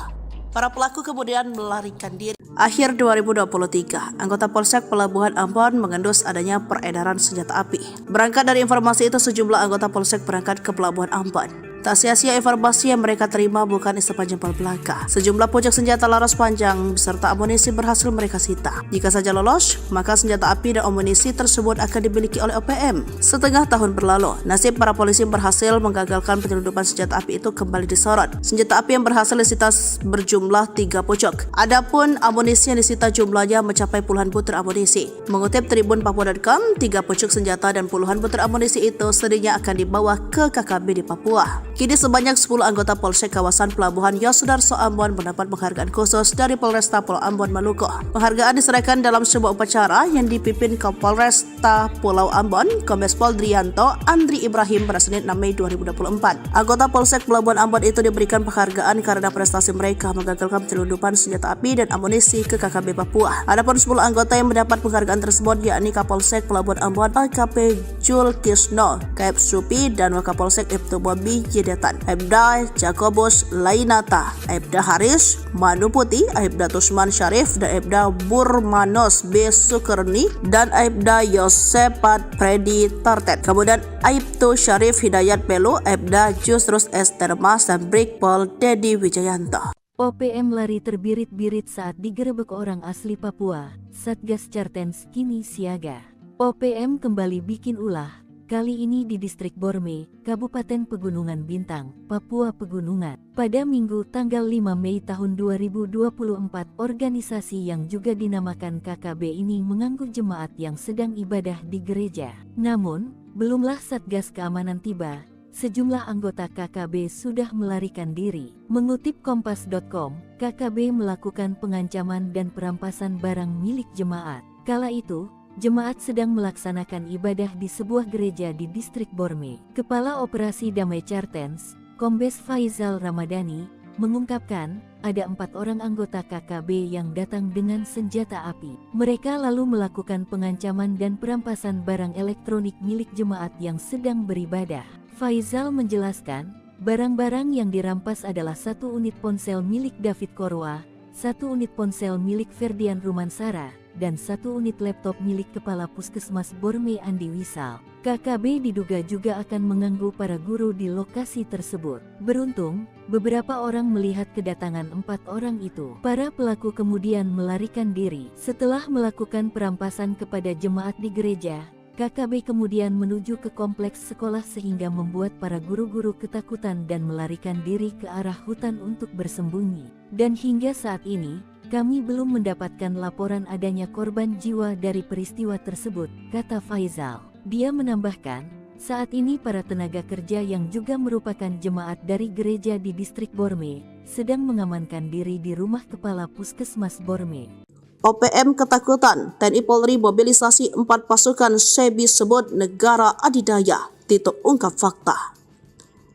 Para pelaku kemudian melarikan diri. Akhir 2023, anggota Polsek Pelabuhan Ambon mengendus adanya peredaran senjata api. Berangkat dari informasi itu, sejumlah anggota Polsek berangkat ke Pelabuhan Ambon. Tak sia-sia informasi yang mereka terima bukan sepanjang jempol belaka. Sejumlah pucuk senjata laras panjang beserta amunisi berhasil mereka sita. Jika saja lolos, maka senjata api dan amunisi tersebut akan dimiliki oleh OPM. Setengah tahun berlalu, nasib para polisi berhasil menggagalkan penyelundupan senjata api itu kembali disorot. Senjata api yang berhasil disita berjumlah 3 pucuk. Adapun amunisi yang disita jumlahnya mencapai puluhan butir amunisi. Mengutip Tribun Papua.com, 3 pucuk senjata dan puluhan butir amunisi itu sedihnya akan dibawa ke KKB di Papua. Kini sebanyak 10 anggota Polsek kawasan Pelabuhan Yosudarso Ambon mendapat penghargaan khusus dari Polresta Pulau Ambon Maluku. Penghargaan diserahkan dalam sebuah upacara yang dipimpin Kapolresta Pulau Ambon, Kombes Pol Drianto Andri Ibrahim pada Senin 6 Mei 2024. Anggota Polsek Pelabuhan Ambon itu diberikan penghargaan karena prestasi mereka menggagalkan penyelundupan senjata api dan amunisi ke KKB Papua. Adapun 10 anggota yang mendapat penghargaan tersebut yakni Kapolsek Pelabuhan Ambon AKP Jul Kisno, Kep Supi, dan Wakapolsek Ibtu Bobi Yedetan, Aibda Jakobus Lainata, Aibda Haris Manuputi, Aibda Tusman Syarif, dan Aibda Burmanos B. Sukerni, dan Aibda Yosepat Predi Tartet. Kemudian Aibtu Syarif Hidayat Pelu, Aibda Jusrus S. Termas, dan Brigpol Dedi Wijayanto. OPM lari terbirit-birit saat digerebek orang asli Papua. Satgas Cartens kini siaga. OPM kembali bikin ulah. Kali ini di distrik Borme, Kabupaten Pegunungan Bintang, Papua Pegunungan. Pada Minggu tanggal 5 Mei tahun 2024, organisasi yang juga dinamakan KKB ini mengganggu jemaat yang sedang ibadah di gereja. Namun, belumlah Satgas Keamanan tiba, sejumlah anggota KKB sudah melarikan diri. Mengutip Kompas.com, KKB melakukan pengancaman dan perampasan barang milik jemaat. Kala itu, jemaat sedang melaksanakan ibadah di sebuah gereja di distrik Borme. Kepala Operasi Damai Cartens, Kombes Faizal Ramdhani, mengungkapkan ada 4 orang anggota KKB yang datang dengan senjata api. Mereka lalu melakukan pengancaman dan perampasan barang elektronik milik jemaat yang sedang beribadah. Faizal menjelaskan, barang-barang yang dirampas adalah 1 unit ponsel milik David Korwah, 1 unit ponsel milik Ferdian Rumansara, dan 1 unit laptop milik Kepala Puskesmas Borme Andi Wisal. KKB diduga juga akan mengganggu para guru di lokasi tersebut. Beruntung, beberapa orang melihat kedatangan 4 orang itu. Para pelaku kemudian melarikan diri. Setelah melakukan perampasan kepada jemaat di gereja, KKB kemudian menuju ke kompleks sekolah sehingga membuat para guru-guru ketakutan dan melarikan diri ke arah hutan untuk bersembunyi. Dan hingga saat ini, kami belum mendapatkan laporan adanya korban jiwa dari peristiwa tersebut, kata Faizal. Dia menambahkan, saat ini para tenaga kerja yang juga merupakan jemaat dari gereja di distrik Borme sedang mengamankan diri di rumah Kepala Puskesmas Borme. OPM ketakutan, TNI Polri mobilisasi 4 pasukan Sebi sebut negara adidaya. Tito ungkap fakta.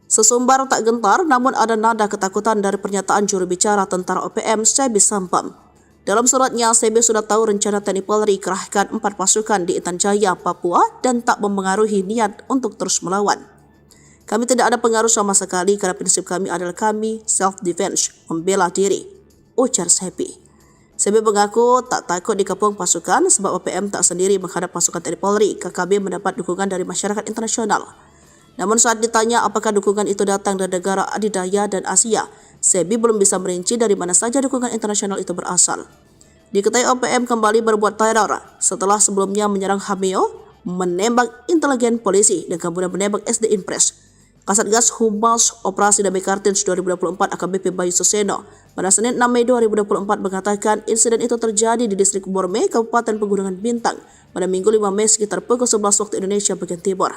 Sesumbar tak gentar, namun ada nada ketakutan dari pernyataan juru bicara tentara OPM Sebi Sampam. Dalam suratnya, Sebi sudah tahu rencana TNI Polri kerahkan 4 pasukan di Intan Jaya, Papua dan tak mempengaruhi niat untuk terus melawan. Kami tidak ada pengaruh sama sekali karena prinsip kami adalah kami self-defense, membela diri, ujar Sebi. Sebi mengaku tak takut dikepung pasukan sebab OPM tak sendiri menghadap pasukan TNI Polri. KKB mendapat dukungan dari masyarakat internasional. Namun saat ditanya apakah dukungan itu datang dari negara adidaya dan Asia, Sebi belum bisa merinci dari mana saja dukungan internasional itu berasal. Diketahui OPM kembali berbuat teror setelah sebelumnya menyerang Hameo, menembak intelijen polisi, dan kemudian menembak SD Impres. Kasatgas Humas Operasi Damai Kartens 2024 AKBP Bayu Suseno pada Senin 6 Mei 2024 mengatakan insiden itu terjadi di distrik Borme, Kabupaten Pegunungan Bintang pada Minggu 5 Mei sekitar pukul 11 waktu Indonesia bagian Timur.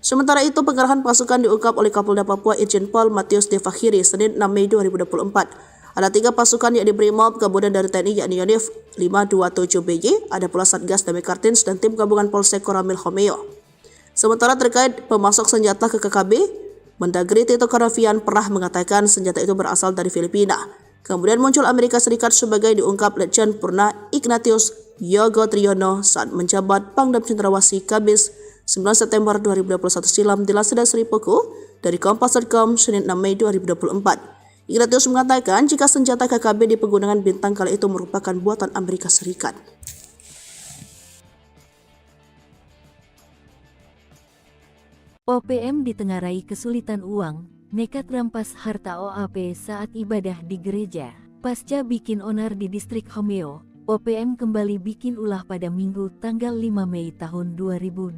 Sementara itu, penggerahan pasukan diungkap oleh Kapolda Papua Irjen Pol Matius De Fakhiri Senin 6 Mei 2024. Ada 3 pasukan yakni Brimob, gabungan dari TNI yakni Yonif 527BY, ada pula Satgas Damai Kartins dan tim gabungan Polsek Koramil Homeo. Sementara terkait pemasok senjata ke KKB, Mendagri Tito Karnavian pernah mengatakan senjata itu berasal dari Filipina. Kemudian muncul Amerika Serikat sebagai diungkap Letjen Purna Ignatius Yogo Triyono saat menjabat Pangdam Cendrawasih Kamis 9 September 2021 silam dilansir dari Sri Poko dari Kompas.com Senin 6 Mei 2024. Ignatius mengatakan jika senjata KKB di Pegunungan Bintang kala itu merupakan buatan Amerika Serikat. OPM ditengarai kesulitan uang, nekat rampas harta OAP saat ibadah di gereja. Pasca bikin onar di distrik Homeo, OPM kembali bikin ulah pada Minggu tanggal 5 Mei tahun 2024.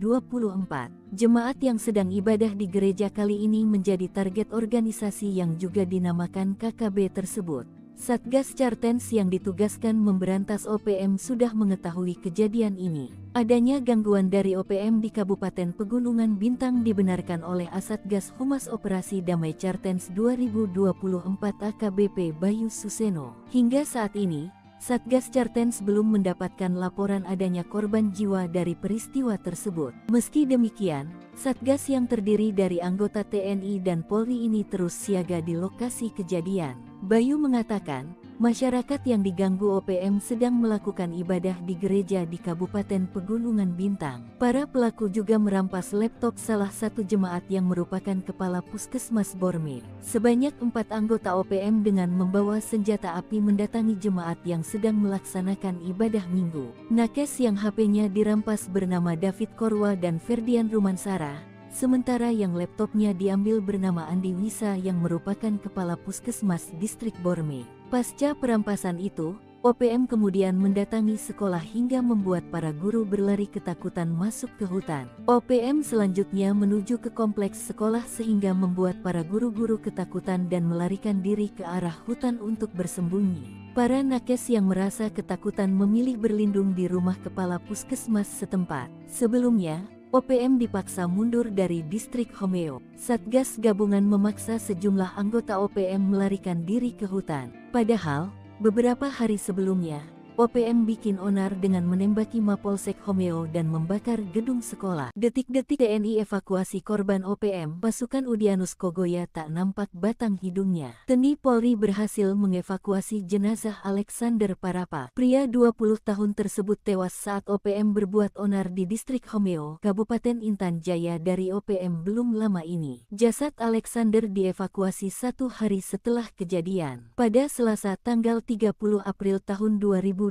Jemaat yang sedang ibadah di gereja kali ini menjadi target organisasi yang juga dinamakan KKB tersebut. Satgas Cartens yang ditugaskan memberantas OPM sudah mengetahui kejadian ini. Adanya gangguan dari OPM di Kabupaten Pegunungan Bintang dibenarkan oleh Asatgas Humas Operasi Damai Cartens 2024 AKBP Bayu Suseno. Hingga saat ini, Satgas Cartens belum mendapatkan laporan adanya korban jiwa dari peristiwa tersebut. Meski demikian, Satgas yang terdiri dari anggota TNI dan Polri ini terus siaga di lokasi kejadian. Bayu mengatakan, masyarakat yang diganggu OPM sedang melakukan ibadah di gereja di Kabupaten Pegunungan Bintang. Para pelaku juga merampas laptop salah satu jemaat yang merupakan kepala Puskesmas Borme. Sebanyak 4 anggota OPM dengan membawa senjata api mendatangi jemaat yang sedang melaksanakan ibadah minggu. Nakes yang HP-nya dirampas bernama David Korwa dan Ferdian Rumansara. Sementara yang laptopnya diambil bernama Andi Wisa yang merupakan kepala Puskesmas Distrik Borme. Pasca perampasan itu, OPM kemudian mendatangi sekolah hingga membuat para guru berlari ketakutan masuk ke hutan. OPM selanjutnya menuju ke kompleks sekolah sehingga membuat para guru-guru ketakutan dan melarikan diri ke arah hutan untuk bersembunyi. Para nakes yang merasa ketakutan memilih berlindung di rumah kepala puskesmas setempat. Sebelumnya, OPM dipaksa mundur dari distrik Homeo. Satgas gabungan memaksa sejumlah anggota OPM melarikan diri ke hutan. Padahal, beberapa hari sebelumnya, OPM bikin onar dengan menembaki Mapolsek Homeo dan membakar gedung sekolah. Detik-detik TNI evakuasi korban OPM, pasukan Udianus Kogoya tak nampak batang hidungnya. TNI Polri berhasil mengevakuasi jenazah Alexander Parapa. Pria 20 tahun tersebut tewas saat OPM berbuat onar di distrik Homeo, Kabupaten Intan Jaya dari OPM belum lama ini. Jasad Alexander dievakuasi 1 hari setelah kejadian. Pada Selasa tanggal 30 April tahun 2024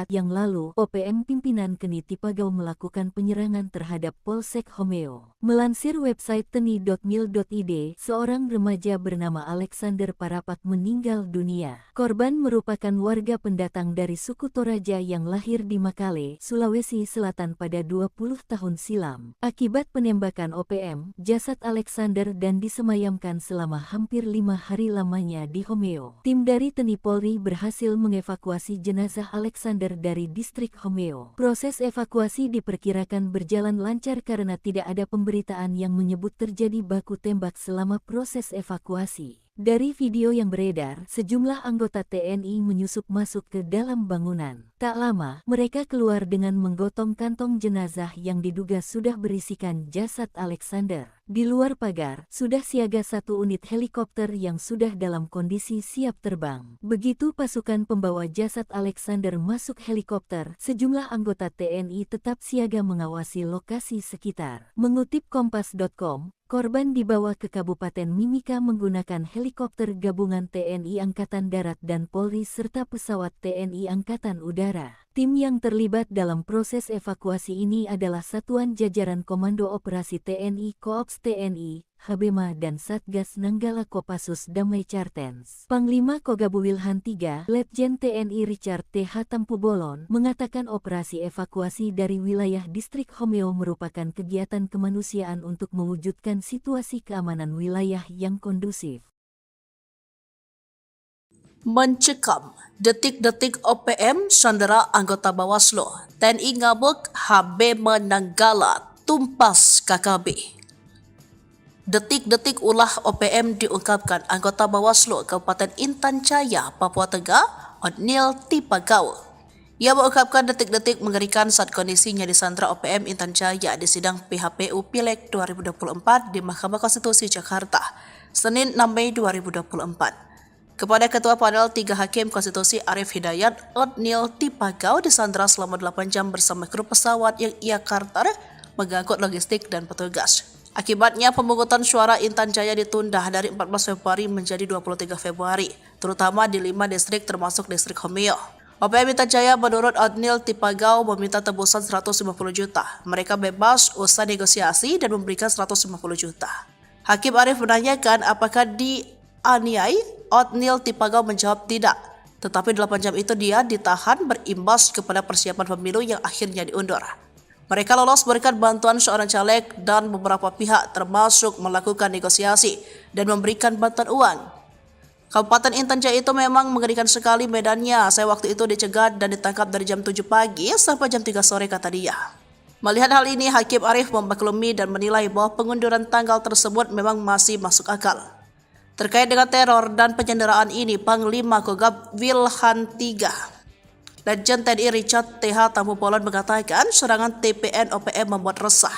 yang lalu, OPM pimpinan Keni Tipagau melakukan penyerangan terhadap Polsek Homeo. Melansir website teni.mil.id, seorang remaja bernama Alexander Parapak meninggal dunia. Korban merupakan warga pendatang dari suku Toraja yang lahir di Makale, Sulawesi Selatan pada 20 tahun silam. Akibat penembakan OPM, jasad Alexander dan disemayamkan selama hampir 5 hari lamanya di Homeo. Tim dari TNI Polri berhasil mengevakuasi jenazah Alexander dari distrik Homeo. Proses evakuasi diperkirakan berjalan lancar karena tidak ada pemberitaan yang menyebut terjadi baku tembak selama proses evakuasi. Dari video yang beredar, sejumlah anggota TNI menyusup masuk ke dalam bangunan. Tak lama, mereka keluar dengan menggotong kantong jenazah yang diduga sudah berisikan jasad Alexander. Di luar pagar, sudah siaga 1 unit helikopter yang sudah dalam kondisi siap terbang. Begitu pasukan pembawa jasad Alexander masuk helikopter, sejumlah anggota TNI tetap siaga mengawasi lokasi sekitar. Mengutip Kompas.com, korban dibawa ke Kabupaten Mimika menggunakan helikopter gabungan TNI Angkatan Darat dan Polri serta pesawat TNI Angkatan Udara. Tim yang terlibat dalam proses evakuasi ini adalah Satuan Jajaran Komando Operasi TNI Koops TNI, Habema dan Satgas Nanggala Kopassus Damai Cartens. Panglima Kogabu Wilhan III, Letjen TNI Richard T.H. Tampubolon, mengatakan operasi evakuasi dari wilayah distrik Homeo merupakan kegiatan kemanusiaan untuk mewujudkan situasi keamanan wilayah yang kondusif. Mencekam, detik-detik OPM sandera anggota Bawaslu, TNI ngabuk, HB menanggala, tumpas KKB. Detik-detik ulah OPM diungkapkan anggota Bawaslu Kabupaten Intan Jaya, Papua Tengah, Otniel Tipagau. Ia mengungkapkan detik-detik mengerikan saat kondisinya disandra OPM Intan Jaya di sidang PHPU Pileg 2024 di Mahkamah Konstitusi Jakarta, Senin 6 Mei 2024. Kepada Ketua Panel 3 Hakim Konstitusi Arif Hidayat, Otniel Tipagau disandra selama 8 jam bersama kru pesawat yang ia karter mengangkut logistik dan petugas. Akibatnya pemungutan suara Intan Jaya ditunda dari 14 Februari menjadi 23 Februari, terutama di 5 distrik termasuk distrik Homeo. OPM Intan Jaya menurut Otniel Tipagau meminta tebusan 150 juta. Mereka bebas usai negosiasi dan memberikan 150 juta. Hakim Arif menanyakan apakah dianiai. Otniel Tipagau menjawab tidak. Tetapi 8 jam itu dia ditahan berimbas kepada persiapan pemilu yang akhirnya diundur. Mereka lolos berikan bantuan seorang caleg dan beberapa pihak termasuk melakukan negosiasi dan memberikan bantuan uang. Kabupaten Intan Jaya itu memang mengerikan sekali medannya. Saya waktu itu dicegat dan ditangkap dari jam 7 pagi sampai jam 3 sore kata dia. Melihat hal ini, Hakim Arif memaklumi dan menilai bahwa pengunduran tanggal tersebut memang masih masuk akal. Terkait dengan teror dan penyanderaan ini, Panglima Kogab Wilhan III, Legend TNI Richard TH Tambubolon mengatakan serangan TPN OPM membuat resah,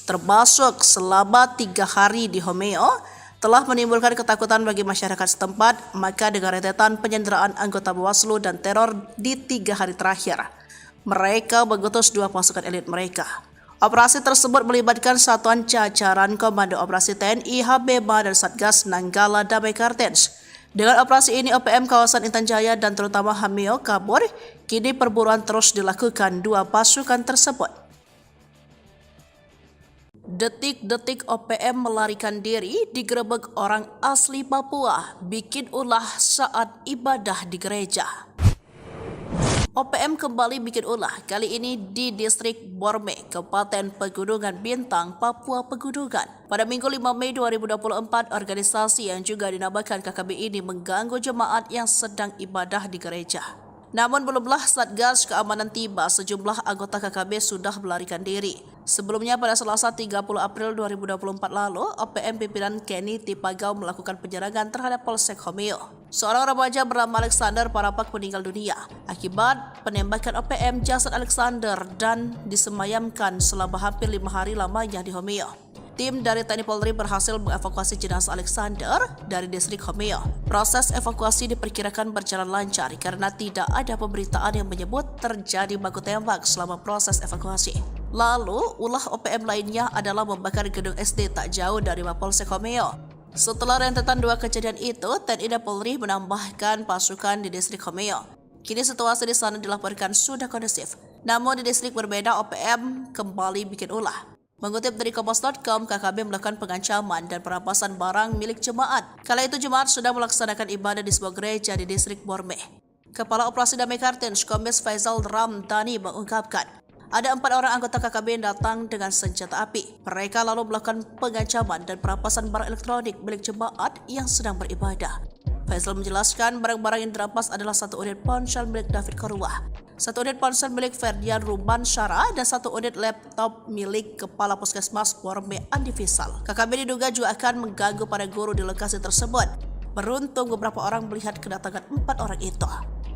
termasuk selama 3 hari di Homeo, telah menimbulkan ketakutan bagi masyarakat setempat. Maka dengan rentetan penyanderaan anggota Bawaslu dan teror di 3 hari terakhir, mereka mengutus 2 pasukan elit mereka. Operasi tersebut melibatkan satuan jajaran Komando Operasi TNI, HBMA, dan Satgas Nanggala Damai Kartens. Dengan operasi ini, OPM kawasan Intan Jaya dan terutama Homeo kabur. Kini perburuan terus dilakukan 2 pasukan tersebut. Detik-detik OPM melarikan diri digerebek orang asli Papua, bikin ulah saat ibadah di gereja. OPM kembali bikin ulah, kali ini di distrik Borme, Kabupaten Pegunungan Bintang, Papua Pegunungan. Pada Minggu 5 Mei 2024, organisasi yang juga dinamakan KKB ini mengganggu jemaat yang sedang ibadah di gereja. Namun belumlah Satgas Keamanan tiba, sejumlah anggota KKB sudah melarikan diri. Sebelumnya pada Selasa 30 April 2024 lalu, OPM pimpinan Kenny Tipagau melakukan penyerangan terhadap Polsek Homeo. Seorang remaja bernama Alexander Parapak meninggal dunia akibat penembakan OPM. Jasad Alexander dan disemayamkan selama hampir 5 hari lamanya di Homeo. Tim dari TNI Polri berhasil mengevakuasi jenazah Alexander dari distrik Homeo. Proses evakuasi diperkirakan berjalan lancar karena tidak ada pemberitaan yang menyebut terjadi baku tembak selama proses evakuasi. Lalu, ulah OPM lainnya adalah membakar gedung SD tak jauh dari Mapolsek Homeo. Setelah rentetan 2 kejadian itu, TNI dan Polri menambahkan pasukan di distrik Homeo. Kini situasi di sana dilaporkan sudah kondusif. Namun di distrik berbeda, OPM kembali bikin ulah. Mengutip dari Kompas.com, KKB melakukan pengancaman dan perampasan barang milik jemaat. Kala itu jemaat sudah melaksanakan ibadah di sebuah gereja di distrik Borme. Kepala Operasi Damai Kartens, Kombes Faisal Ramdhani mengungkapkan, ada 4 orang anggota KKB yang datang dengan senjata api. Mereka lalu melakukan pengancaman dan perampasan barang elektronik milik jemaat yang sedang beribadah. Faisal menjelaskan barang-barang yang dirampas adalah 1 unit ponsel milik David Korwah, 1 unit ponsel milik Ferdian Ruban Syara, dan 1 unit laptop milik Kepala Puskesmas Borme Andi Fisal. KKB diduga juga akan mengganggu para guru di lokasi tersebut. Beruntung beberapa orang melihat kedatangan 4 orang itu.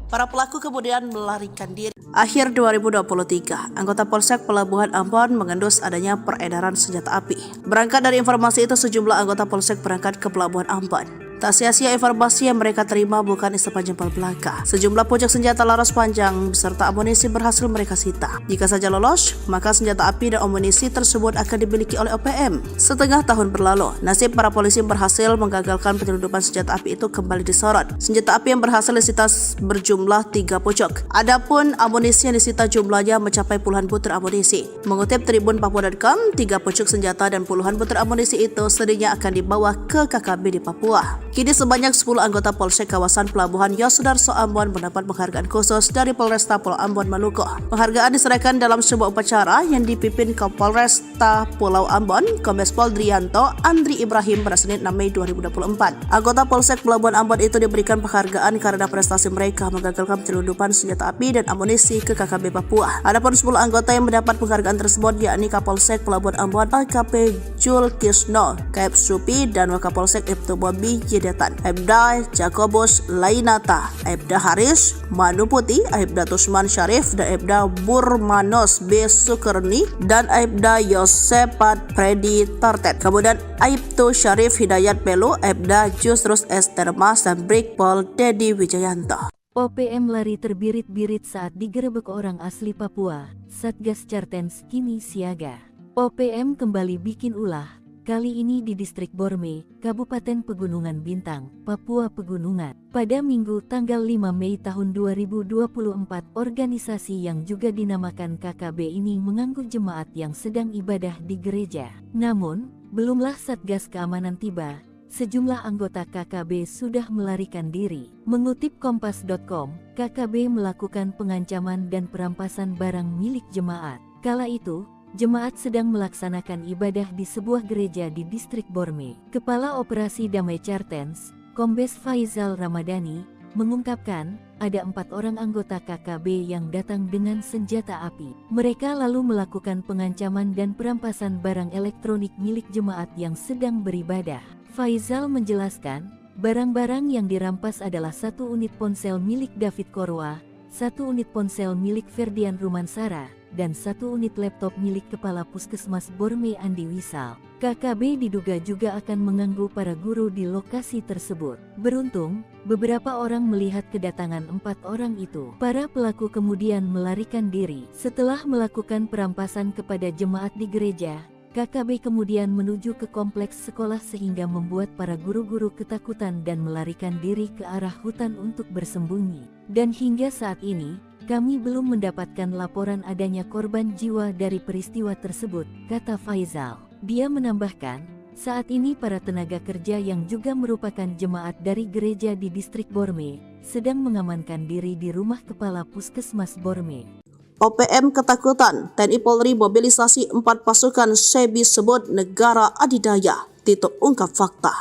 Para pelaku kemudian melarikan diri. Akhir 2023, anggota Polsek Pelabuhan Ambon mengendus adanya peredaran senjata api. Berangkat dari informasi itu, sejumlah anggota Polsek berangkat ke Pelabuhan Ambon. Tak sia-sia informasi yang mereka terima bukan isapan jempol belaka. Sejumlah pucuk senjata laras panjang beserta amunisi berhasil mereka sita. Jika saja lolos, maka senjata api dan amunisi tersebut akan dimiliki oleh OPM. Setengah tahun berlalu, nasib para polisi berhasil menggagalkan penyelundupan senjata api itu kembali disorot. Senjata api yang berhasil disita berjumlah 3 pucuk. Adapun amunisi yang disita jumlahnya mencapai puluhan butir amunisi. Mengutip Tribun Papua.com, 3 pucuk senjata dan puluhan butir amunisi itu sedihnya akan dibawa ke KKB di Papua. Kini sebanyak 10 anggota Polsek kawasan Pelabuhan Yosudarso Ambon mendapat penghargaan khusus dari Polresta Pulau Ambon Maluku. Penghargaan diserahkan dalam sebuah upacara yang dipimpin Kapolresta Pulau Ambon, Kombes Pol Drianto Andri Ibrahim pada Senin 6 Mei 2024. Anggota Polsek Pelabuhan Ambon itu diberikan penghargaan karena prestasi mereka menggagalkan penyelundupan senjata api dan amunisi ke KKB Papua. Adapun 10 anggota yang mendapat penghargaan tersebut yakni Kapolsek Pelabuhan Ambon AKP Jul Kisno, Kaep Supi, dan Wakapolsek Ibtu Bobi Jedatan, Aibda Jakobus Lainata, Aibda Haris Manuputi, Aibda Tusman Syarif, dan Aibda Burmanos B. Sukerni, dan Aibda Yosepat Predi Tartet. Kemudian Aibtu Syarif Hidayat Pelu, Aibda Jusrus Estermas, dan Brigpol Dedi Wijayanto. OPM lari terbirit-birit saat digerebek orang asli Papua, Satgas Cartens kini siaga. OPM kembali bikin ulah, kali ini di Distrik Borme, Kabupaten Pegunungan Bintang, Papua Pegunungan. Pada Minggu tanggal 5 Mei tahun 2024, organisasi yang juga dinamakan KKB ini mengganggu jemaat yang sedang ibadah di gereja. Namun, belumlah Satgas Keamanan tiba, sejumlah anggota KKB sudah melarikan diri. Mengutip Kompas.com, KKB melakukan pengancaman dan perampasan barang milik jemaat. Kala itu, jemaat sedang melaksanakan ibadah di sebuah gereja di Distrik Borme. Kepala Operasi Damai Cartens, Kombes Faizal Ramadhani, mengungkapkan ada 4 orang anggota KKB yang datang dengan senjata api. Mereka lalu melakukan pengancaman dan perampasan barang elektronik milik jemaat yang sedang beribadah. Faizal menjelaskan, barang-barang yang dirampas adalah 1 unit ponsel milik David Korwa, 1 unit ponsel milik Ferdian Rumansara, dan 1 unit laptop milik Kepala Puskesmas Borme Andi Wisal. KKB diduga juga akan mengganggu para guru di lokasi tersebut. Beruntung, beberapa orang melihat kedatangan 4 orang itu. Para pelaku kemudian melarikan diri. Setelah melakukan perampasan kepada jemaat di gereja, KKB kemudian menuju ke kompleks sekolah sehingga membuat para guru-guru ketakutan dan melarikan diri ke arah hutan untuk bersembunyi. Dan hingga saat ini, kami belum mendapatkan laporan adanya korban jiwa dari peristiwa tersebut, kata Faizal. Dia menambahkan, saat ini para tenaga kerja yang juga merupakan jemaat dari gereja di Distrik Borme sedang mengamankan diri di rumah Kepala Puskesmas Borme. OPM ketakutan, TNI Polri mobilisasi 4 pasukan SEBI sebut negara adidaya, Tito ungkap fakta.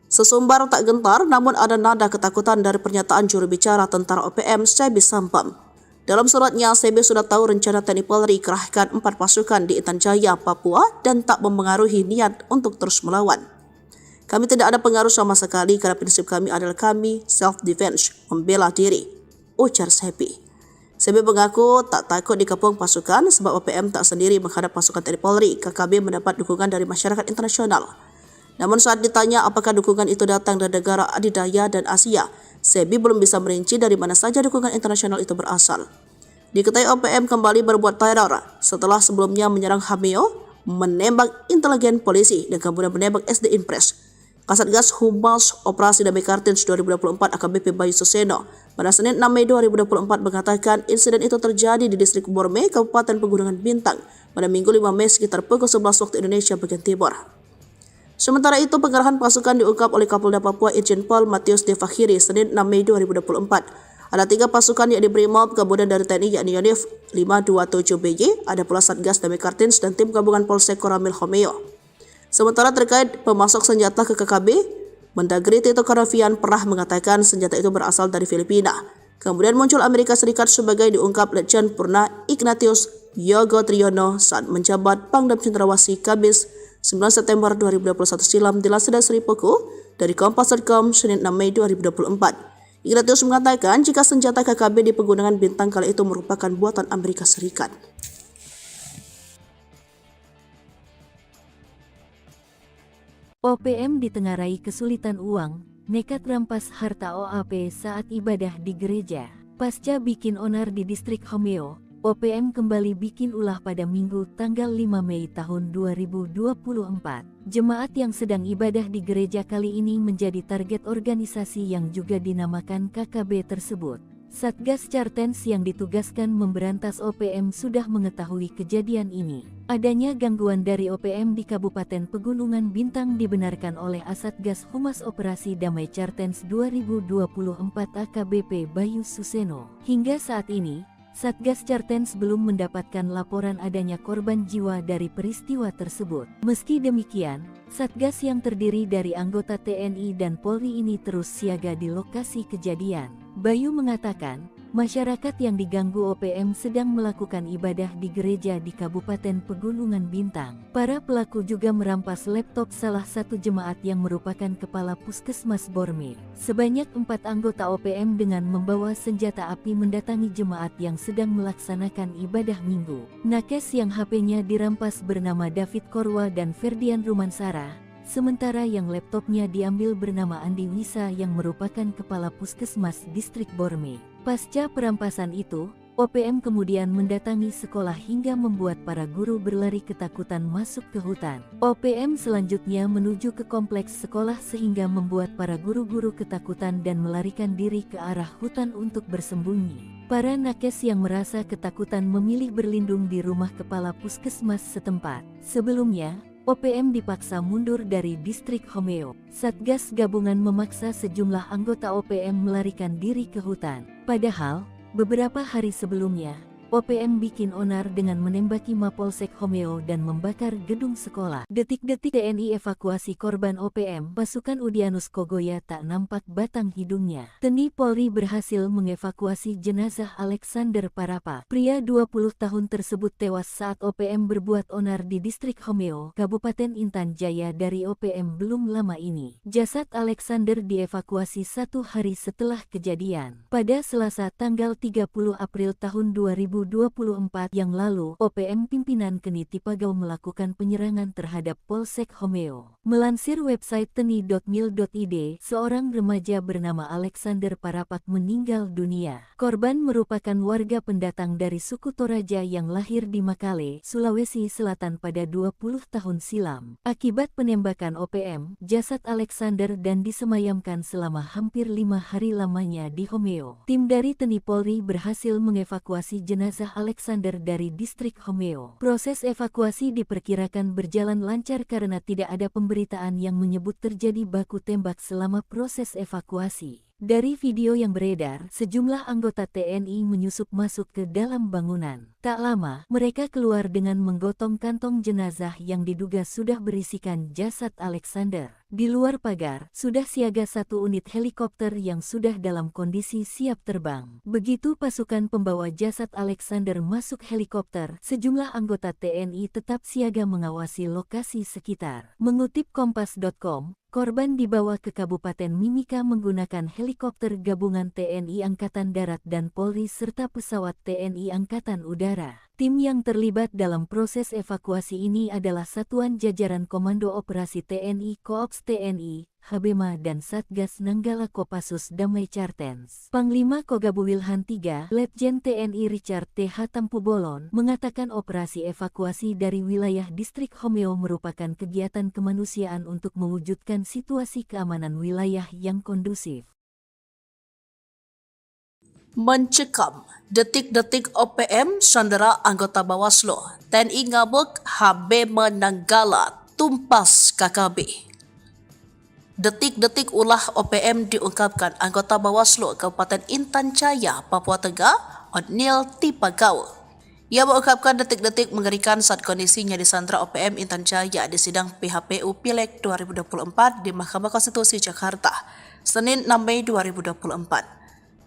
Sesumbar tak gentar, namun ada nada ketakutan dari pernyataan juru bicara tentara OPM SEBI Sampam. Dalam suratnya, SEBI sudah tahu rencana TNI Polri kerahkan 4 pasukan di Intan Jaya, Papua dan tak mempengaruhi niat untuk terus melawan. Kami tidak ada pengaruh sama sekali karena prinsip kami adalah kami self-defense, membela diri, ujar SEBI. SEBI mengaku tak takut dikepung pasukan sebab OPM tak sendiri menghadap pasukan TNI Polri. KKB mendapat dukungan dari masyarakat internasional. Namun saat ditanya apakah dukungan itu datang dari negara adidaya dan Asia, SEBI belum bisa merinci dari mana saja dukungan internasional itu berasal. Diketahui OPM kembali berbuat teror setelah sebelumnya menyerang Hameo, menembak intelijen polisi dan kemudian menembak SD Impres. Kasatgas Humas Operasi Damai Kartens 2024 AKBP Bayu Suseno pada Senin 6 Mei 2024 mengatakan insiden itu terjadi di Distrik Borme, Kabupaten Pegunungan Bintang pada Minggu 5 Mei sekitar pukul 11 waktu Indonesia bagian Timur. Sementara itu, pengerahan pasukan diungkap oleh Kapolda Papua Irjen Pol Matius Devakhiri Senin 6 Mei 2024. Ada 3 pasukan yang diberi MOB, kemudian dari TNI yakni Yonif 527BY, ada pula Satgas Damai Kartens dan tim gabungan Polsek Koramil Homeo. Sementara terkait pemasok senjata ke KKB, Mendagri Tito Karnavian pernah mengatakan senjata itu berasal dari Filipina. Kemudian muncul Amerika Serikat sebagai diungkap Letjen Purna Ignatius Yogo Triyono saat menjabat Pangdam Cendrawasih Kamis 9 September 2021 silam di Laseda Seripoku dari Kompas.com Senin 6 Mei 2024. Ignatius mengatakan jika senjata KKB di Pegunungan Bintang kala itu merupakan buatan Amerika Serikat. OPM ditengarai kesulitan uang, nekat rampas harta OAP saat ibadah di gereja. Pasca bikin onar di Distrik Homeo, OPM kembali bikin ulah pada Minggu tanggal 5 Mei tahun 2024. Jemaat yang sedang ibadah di gereja kali ini menjadi target organisasi yang juga dinamakan KKB tersebut. Satgas Cartens yang ditugaskan memberantas OPM sudah mengetahui kejadian ini. Adanya gangguan dari OPM di Kabupaten Pegunungan Bintang dibenarkan oleh Asatgas Humas Operasi Damai Cartens 2024 AKBP Bayu Suseno. Hingga saat ini, Satgas Cartens belum mendapatkan laporan adanya korban jiwa dari peristiwa tersebut. Meski demikian, Satgas yang terdiri dari anggota TNI dan Polri ini terus siaga di lokasi kejadian. Bayu mengatakan, masyarakat yang diganggu OPM sedang melakukan ibadah di gereja di Kabupaten Pegunungan Bintang. Para pelaku juga merampas laptop salah satu jemaat yang merupakan kepala Puskesmas Borme. Sebanyak 4 anggota OPM dengan membawa senjata api mendatangi jemaat yang sedang melaksanakan ibadah minggu. Nakes yang HP-nya dirampas bernama David Korwa dan Ferdian Rumansara, sementara yang laptopnya diambil bernama Andi Wisa yang merupakan kepala Puskesmas Distrik Borme. Pasca perampasan itu, OPM kemudian mendatangi sekolah hingga membuat para guru berlari ketakutan masuk ke hutan. OPM selanjutnya menuju ke kompleks sekolah sehingga membuat para guru-guru ketakutan dan melarikan diri ke arah hutan untuk bersembunyi. Para nakes yang merasa ketakutan memilih berlindung di rumah kepala puskesmas setempat. Sebelumnya, OPM dipaksa mundur dari distrik Homeo. Satgas gabungan memaksa sejumlah anggota OPM melarikan diri ke hutan. Padahal, beberapa hari sebelumnya, OPM bikin onar dengan menembaki Mapolsek Homeo dan membakar gedung sekolah. Detik-detik TNI evakuasi korban OPM, pasukan Udyanus Kogoya tak nampak batang hidungnya. TNI Polri berhasil mengevakuasi jenazah Alexander Parapa. Pria 20 tahun tersebut tewas saat OPM berbuat onar di distrik Homeo, Kabupaten Intan Jaya dari OPM belum lama ini. Jasad Alexander dievakuasi 1 hari setelah kejadian. Pada Selasa tanggal 30 April tahun 2024 yang lalu, OPM pimpinan Keni Tipagau melakukan penyerangan terhadap Polsek Homeo. Melansir website teni.mil.id, seorang remaja bernama Alexander Parapak meninggal dunia. Korban merupakan warga pendatang dari suku Toraja yang lahir di Makale, Sulawesi Selatan pada 20 tahun silam. Akibat penembakan OPM, jasad Alexander dan disemayamkan selama hampir 5 hari lamanya di Homeo. Tim dari TNI Polri berhasil mengevakuasi jenazah Alexander dari distrik Homeo. Proses evakuasi diperkirakan berjalan lancar karena tidak ada pemberitaan yang menyebut terjadi baku tembak selama proses evakuasi. Dari video yang beredar, sejumlah anggota TNI menyusup masuk ke dalam bangunan. Tak lama, mereka keluar dengan menggotong kantong jenazah yang diduga sudah berisikan jasad Alexander. Di luar pagar, sudah siaga 1 unit helikopter yang sudah dalam kondisi siap terbang. Begitu pasukan pembawa jasad Alexander masuk helikopter, sejumlah anggota TNI tetap siaga mengawasi lokasi sekitar. Mengutip Kompas.com, korban dibawa ke Kabupaten Mimika menggunakan helikopter gabungan TNI Angkatan Darat dan Polri serta pesawat TNI Angkatan Udara. Tim yang terlibat dalam proses evakuasi ini adalah Satuan Jajaran Komando Operasi TNI Koops TNI, Habema dan Satgas Nanggala Kopassus Damai Cartens. Panglima Kogabu Wilhan III, Letjen TNI Richard T. Hatampubolon, mengatakan operasi evakuasi dari wilayah distrik Homeo merupakan kegiatan kemanusiaan untuk mewujudkan situasi keamanan wilayah yang kondusif. Mencekam, detik-detik OPM sandera anggota Bawaslu, TNI ngabuk, Habema Nanggala tumpas KKB. Detik-detik ulah OPM diungkapkan anggota Bawaslu Kabupaten Intan Jaya, Papua Tengah, Odnil Tipagau. Ia mengungkapkan detik-detik mengerikan saat kondisinya disandra OPM Intan Jaya di sidang PHPU Pileg 2024 di Mahkamah Konstitusi Jakarta, Senin 6 Mei 2024.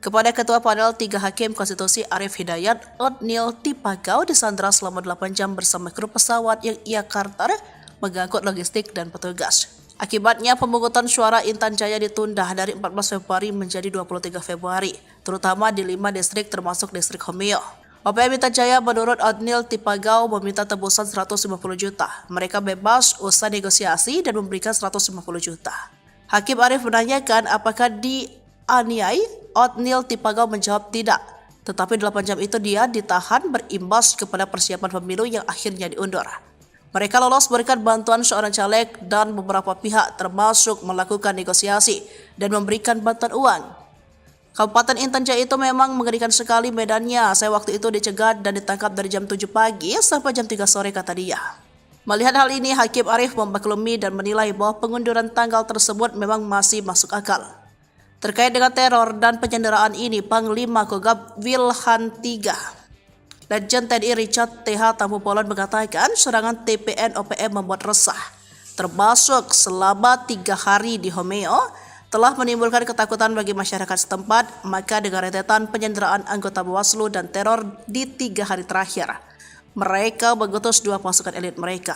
Kepada Ketua Panel 3 Hakim Konstitusi Arif Hidayat, Odnil Tipagau disandra selama 8 jam bersama kru pesawat yang ia karter mengangkut logistik dan petugas. Akibatnya pemungutan suara Intan Jaya ditunda dari 14 Februari menjadi 23 Februari, terutama di 5 distrik termasuk distrik Homeo. OPM Intan Jaya menurut Odnil Tipagau meminta tebusan 150 juta. Mereka bebas usai negosiasi dan memberikan 150 juta. Hakim Arif menanyakan apakah dianiai. Odnil Tipagau menjawab tidak, tetapi 8 jam itu dia ditahan berimbas kepada persiapan pemilu yang akhirnya diundur. Mereka lolos berikan bantuan seorang caleg dan beberapa pihak termasuk melakukan negosiasi dan memberikan bantuan uang. Kabupaten Intan Jaya itu memang mengerikan sekali medannya. Saya waktu itu dicegat dan ditangkap dari jam 7 pagi sampai jam 3 sore kata dia. Melihat hal ini, Hakim Arief memaklumi dan menilai bahwa pengunduran tanggal tersebut memang masih masuk akal. Terkait dengan teror dan penyanderaan ini, Panglima Kogab Wilhan III, Legend TNI Richard TH Tampu-Polon mengatakan serangan TPN OPM membuat resah, termasuk selama 3 hari di Homeo, telah menimbulkan ketakutan bagi masyarakat setempat. Maka dengan rentetan penyanderaan anggota Bawaslu dan teror di 3 hari terakhir, mereka mengutus 2 pasukan elit mereka.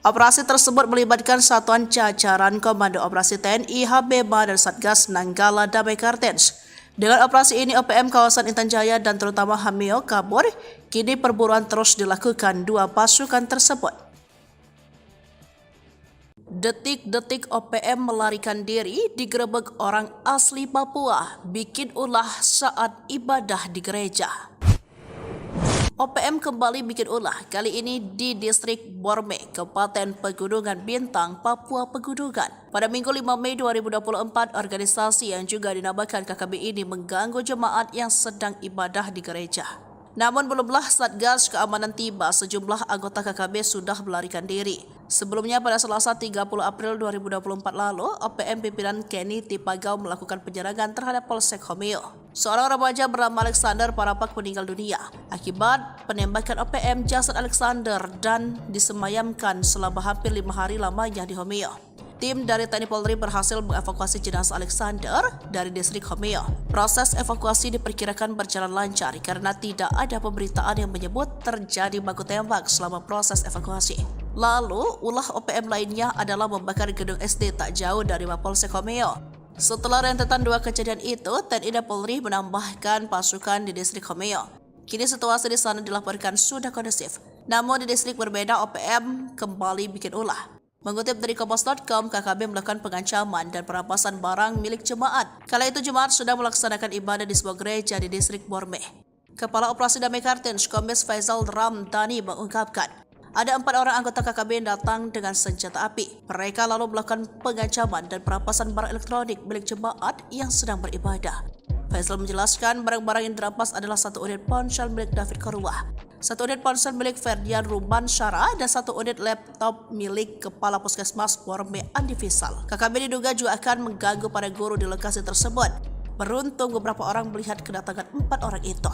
Operasi tersebut melibatkan satuan jajaran Komando Operasi TNI, HBMA, dan Satgas Nanggala Damai Kartens. Dengan operasi ini, OPM kawasan Intan Jaya dan terutama Homeo kabur. Kini perburuan terus dilakukan 2 pasukan tersebut. Detik-detik OPM melarikan diri digerebek orang asli Papua, bikin ulah saat ibadah di gereja. OPM kembali bikin ulah, kali ini di distrik Borme, Kabupaten Pegunungan Bintang, Papua Pegunungan. Pada Minggu 5 Mei 2024, organisasi yang juga dinamakan KKB ini mengganggu jemaat yang sedang ibadah di gereja. Namun belumlah Satgas Keamanan tiba, sejumlah anggota KKB sudah melarikan diri. Sebelumnya pada Selasa 30 April 2024 lalu, OPM pimpinan Kenny Tipagau melakukan penyerangan terhadap Polsek Homeo. Seorang remaja bernama Alexander Parapak meninggal dunia akibat penembakan OPM. Jasad Alexander dan disemayamkan selama hampir 5 hari lamanya di Homeo. Tim dari TNI Polri berhasil mengevakuasi jenazah Alexander dari distrik Homeo. Proses evakuasi diperkirakan berjalan lancar karena tidak ada pemberitaan yang menyebut terjadi baku tembak selama proses evakuasi. Lalu, ulah OPM lainnya adalah membakar gedung SD tak jauh dari Mapolsek Homeo. Setelah rentetan 2 kejadian itu, TNI dan Polri menambahkan pasukan di distrik Homeo. Kini situasi di sana dilaporkan sudah kondusif. Namun di distrik berbeda, OPM kembali bikin ulah. Mengutip dari Kompas.com, KKB melakukan pengancaman dan perampasan barang milik jemaat. Kala itu jemaat sedang melaksanakan ibadah di sebuah gereja di distrik Borme. Kepala Operasi Damai Kartens, Kombes Faisal Ramdhani mengungkapkan, ada 4 orang anggota KKB yang datang dengan senjata api. Mereka lalu melakukan pengancaman dan perampasan barang elektronik milik jemaat yang sedang beribadah. Faisal menjelaskan barang-barang yang dirampas adalah 1 unit ponsel milik David Korwah, 1 unit ponsel milik Ferdian Ruban Syara, dan 1 unit laptop milik Kepala Puskesmas Borme Andi Fisal. KKB diduga juga akan mengganggu para guru di lokasi tersebut. Beruntung beberapa orang melihat kedatangan 4 orang itu.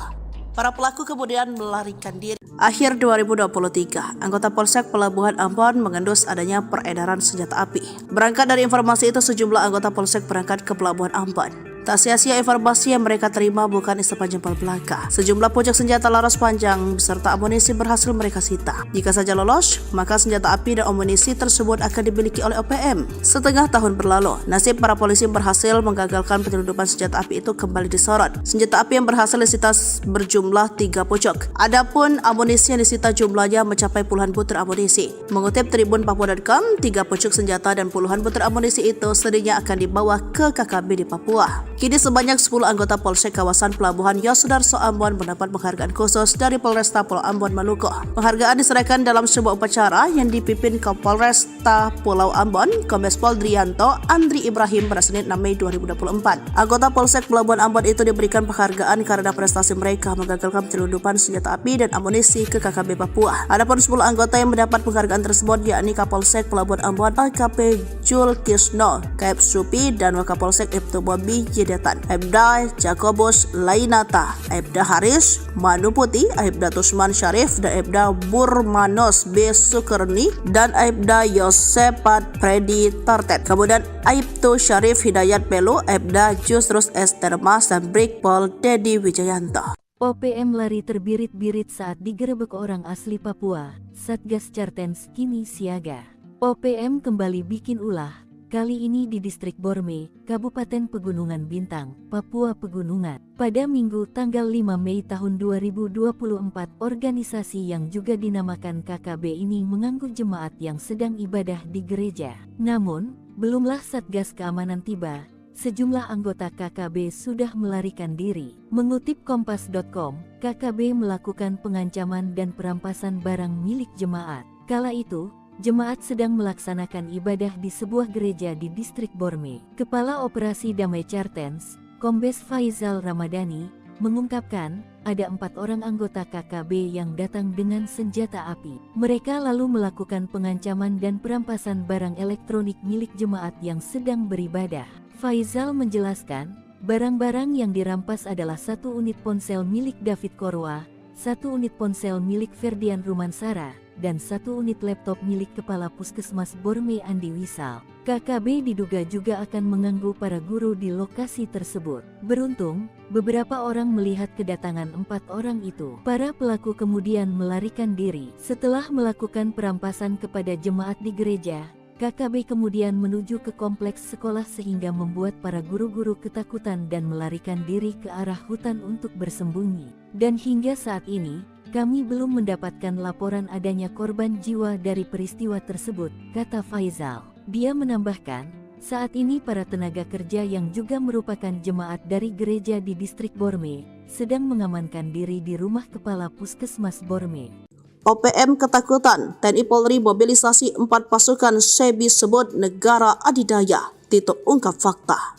Para pelaku kemudian melarikan diri. Akhir 2023, anggota Polsek Pelabuhan Ambon mengendus adanya peredaran senjata api. Berangkat dari informasi itu, sejumlah anggota Polsek berangkat ke Pelabuhan Ambon. Tak sia-sia informasi yang mereka terima bukan isapan jempol belaka. Sejumlah pucuk senjata laras panjang beserta amunisi berhasil mereka sita. Jika saja lolos, maka senjata api dan amunisi tersebut akan dimiliki oleh OPM. Setengah tahun berlalu, nasib para polisi berhasil menggagalkan penyelundupan senjata api itu kembali disorot. Senjata api yang berhasil disita berjumlah 3 pucuk. Adapun amunisi yang disita jumlahnya mencapai puluhan butir amunisi. Mengutip Tribun Papua.com, 3 pucuk senjata dan puluhan butir amunisi itu sedihnya akan dibawa ke KKB di Papua. Kini sebanyak 10 anggota Polsek kawasan Pelabuhan Yosudarso Ambon mendapat penghargaan khusus dari Polresta Pulau Ambon Maluku. Penghargaan diserahkan dalam sebuah upacara yang dipimpin Kapolresta Pulau Ambon, Kombes Pol Drianto Andri Ibrahim pada Senin 6 Mei 2024. Anggota Polsek Pelabuhan Ambon itu diberikan penghargaan karena prestasi mereka menggagalkan penyelundupan senjata api dan amunisi ke KKB Papua. Adapun 10 anggota yang mendapat penghargaan tersebut yakni Kapolsek Pelabuhan Ambon AKP Jul Kisno, Kep Supi, dan Wakapolsek Ibtu Bobi Yedetan, Aibda Jakobus Lainata, Aibda Haris Manuputi, Aibda Tusman Syarif, dan Aibda Burmanos B. Sukerni, dan Aibda Yosepat Predi Tartet. Kemudian Aibtu Syarif Hidayat Pelu, Aibda Jusrus S. Termas, dan Brigpol Dedi Wijayanto. OPM lari terbirit-birit saat digerebek orang asli Papua. Satgas Cartens kini siaga. OPM kembali bikin ulah. Kali ini di distrik Borme, Kabupaten Pegunungan Bintang, Papua Pegunungan. Pada Minggu tanggal 5 Mei tahun 2024, organisasi yang juga dinamakan KKB ini mengganggu jemaat yang sedang ibadah di gereja. Namun, belumlah Satgas Keamanan tiba, sejumlah anggota KKB sudah melarikan diri. Mengutip Kompas.com, KKB melakukan pengancaman dan perampasan barang milik jemaat. Kala itu, jemaat sedang melaksanakan ibadah di sebuah gereja di distrik Borme. Kepala Operasi Damai Cartens, Kombes Faizal Ramadhani, mengungkapkan ada 4 orang anggota KKB yang datang dengan senjata api. Mereka lalu melakukan pengancaman dan perampasan barang elektronik milik jemaat yang sedang beribadah. Faizal menjelaskan, barang-barang yang dirampas adalah 1 unit ponsel milik David Korwa, 1 unit ponsel milik Ferdian Rumansara, dan 1 unit laptop milik Kepala Puskesmas Borme Andi Wisal. KKB diduga juga akan mengganggu para guru di lokasi tersebut. Beruntung, beberapa orang melihat kedatangan 4 orang itu. Para pelaku kemudian melarikan diri. Setelah melakukan perampasan kepada jemaat di gereja, KKB kemudian menuju ke kompleks sekolah sehingga membuat para guru-guru ketakutan dan melarikan diri ke arah hutan untuk bersembunyi. Dan hingga saat ini, kami belum mendapatkan laporan adanya korban jiwa dari peristiwa tersebut, kata Faizal. Dia menambahkan, saat ini para tenaga kerja yang juga merupakan jemaat dari gereja di distrik Borme sedang mengamankan diri di rumah Kepala Puskesmas Borme. OPM ketakutan, TNI Polri mobilisasi 4 pasukan SEBI sebut negara adidaya, Tito ungkap fakta.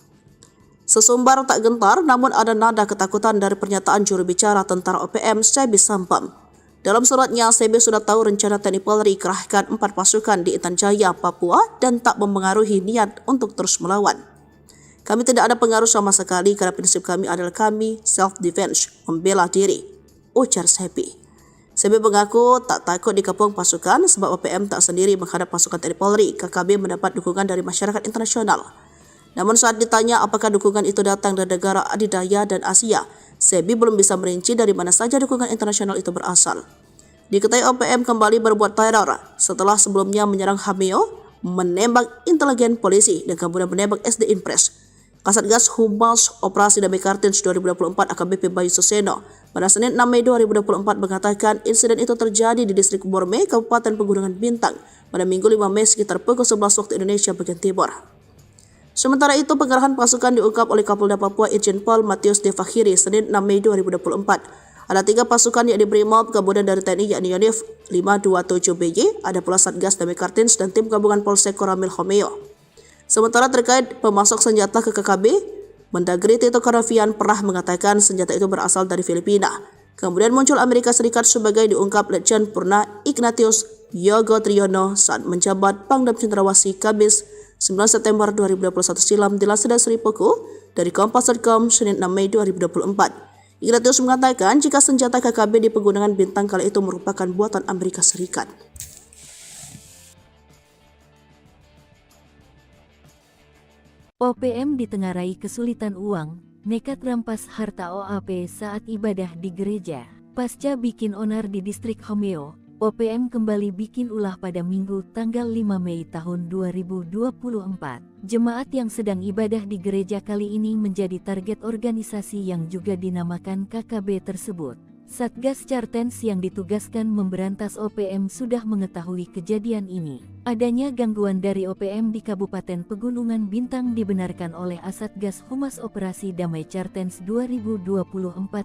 Sesumbar tak gentar namun ada nada ketakutan dari pernyataan juru bicara tentara OPM SEBI Sampam. Dalam suratnya, SEBI sudah tahu rencana TNI Polri kerahkan 4 pasukan di Intan Jaya, Papua dan tak mempengaruhi niat untuk terus melawan. Kami tidak ada pengaruh sama sekali karena prinsip kami adalah kami self-defense, membela diri, ujar SEBI. SEBI mengaku tak takut dikepung pasukan sebab OPM tak sendiri menghadap pasukan TNI Polri. KKB mendapat dukungan dari masyarakat internasional. Namun saat ditanya apakah dukungan itu datang dari negara adidaya dan Asia, SEBI belum bisa merinci dari mana saja dukungan internasional itu berasal. Diketahui OPM kembali berbuat teror setelah sebelumnya menyerang Hameo, menembak intelijen polisi dan kemudian menembak SD Impres. Kasatgas Humas Operasi Damai Kartens 2024 AKBP Bayu Suseno pada Senin 6 Mei 2024 mengatakan insiden itu terjadi di distrik Borme, Kabupaten Pegunungan Bintang pada Minggu 5 Mei sekitar pukul 11 waktu Indonesia bagian Timur. Sementara itu, pengerahan pasukan diungkap oleh Kapolda Papua Irjen Pol Matius De Fakhiri Senin 6 Mei 2024. Ada 3 pasukan yakni Brimob, kemudian dari TNI yakni Yonif 527BY, ada pula Satgas Damai Kartens dan tim gabungan Polsek Koramil Homeo. Sementara terkait pemasok senjata ke KKB, Mendagri Tito Karnavian pernah mengatakan senjata itu berasal dari Filipina. Kemudian muncul Amerika Serikat sebagai diungkap Letjen Purna Ignatius Yogo Triyono saat menjabat Pangdam Cendrawasih Kamis 9 September 2021 silam dilansir dari Sri Puku dari Kompas.com Senin 6 Mei 2024. Ignatius mengatakan jika senjata KKB di Pegunungan Bintang kala itu merupakan buatan Amerika Serikat. OPM ditengarai kesulitan uang, nekat rampas harta OAP saat ibadah di gereja. Pasca bikin onar di distrik Homeo, OPM kembali bikin ulah pada Minggu tanggal 5 Mei tahun 2024. Jemaat yang sedang ibadah di gereja kali ini menjadi target organisasi yang juga dinamakan KKB tersebut. Satgas Cartens yang ditugaskan memberantas OPM sudah mengetahui kejadian ini. Adanya gangguan dari OPM di Kabupaten Pegunungan Bintang dibenarkan oleh Asatgas Humas Operasi Damai Cartens 2024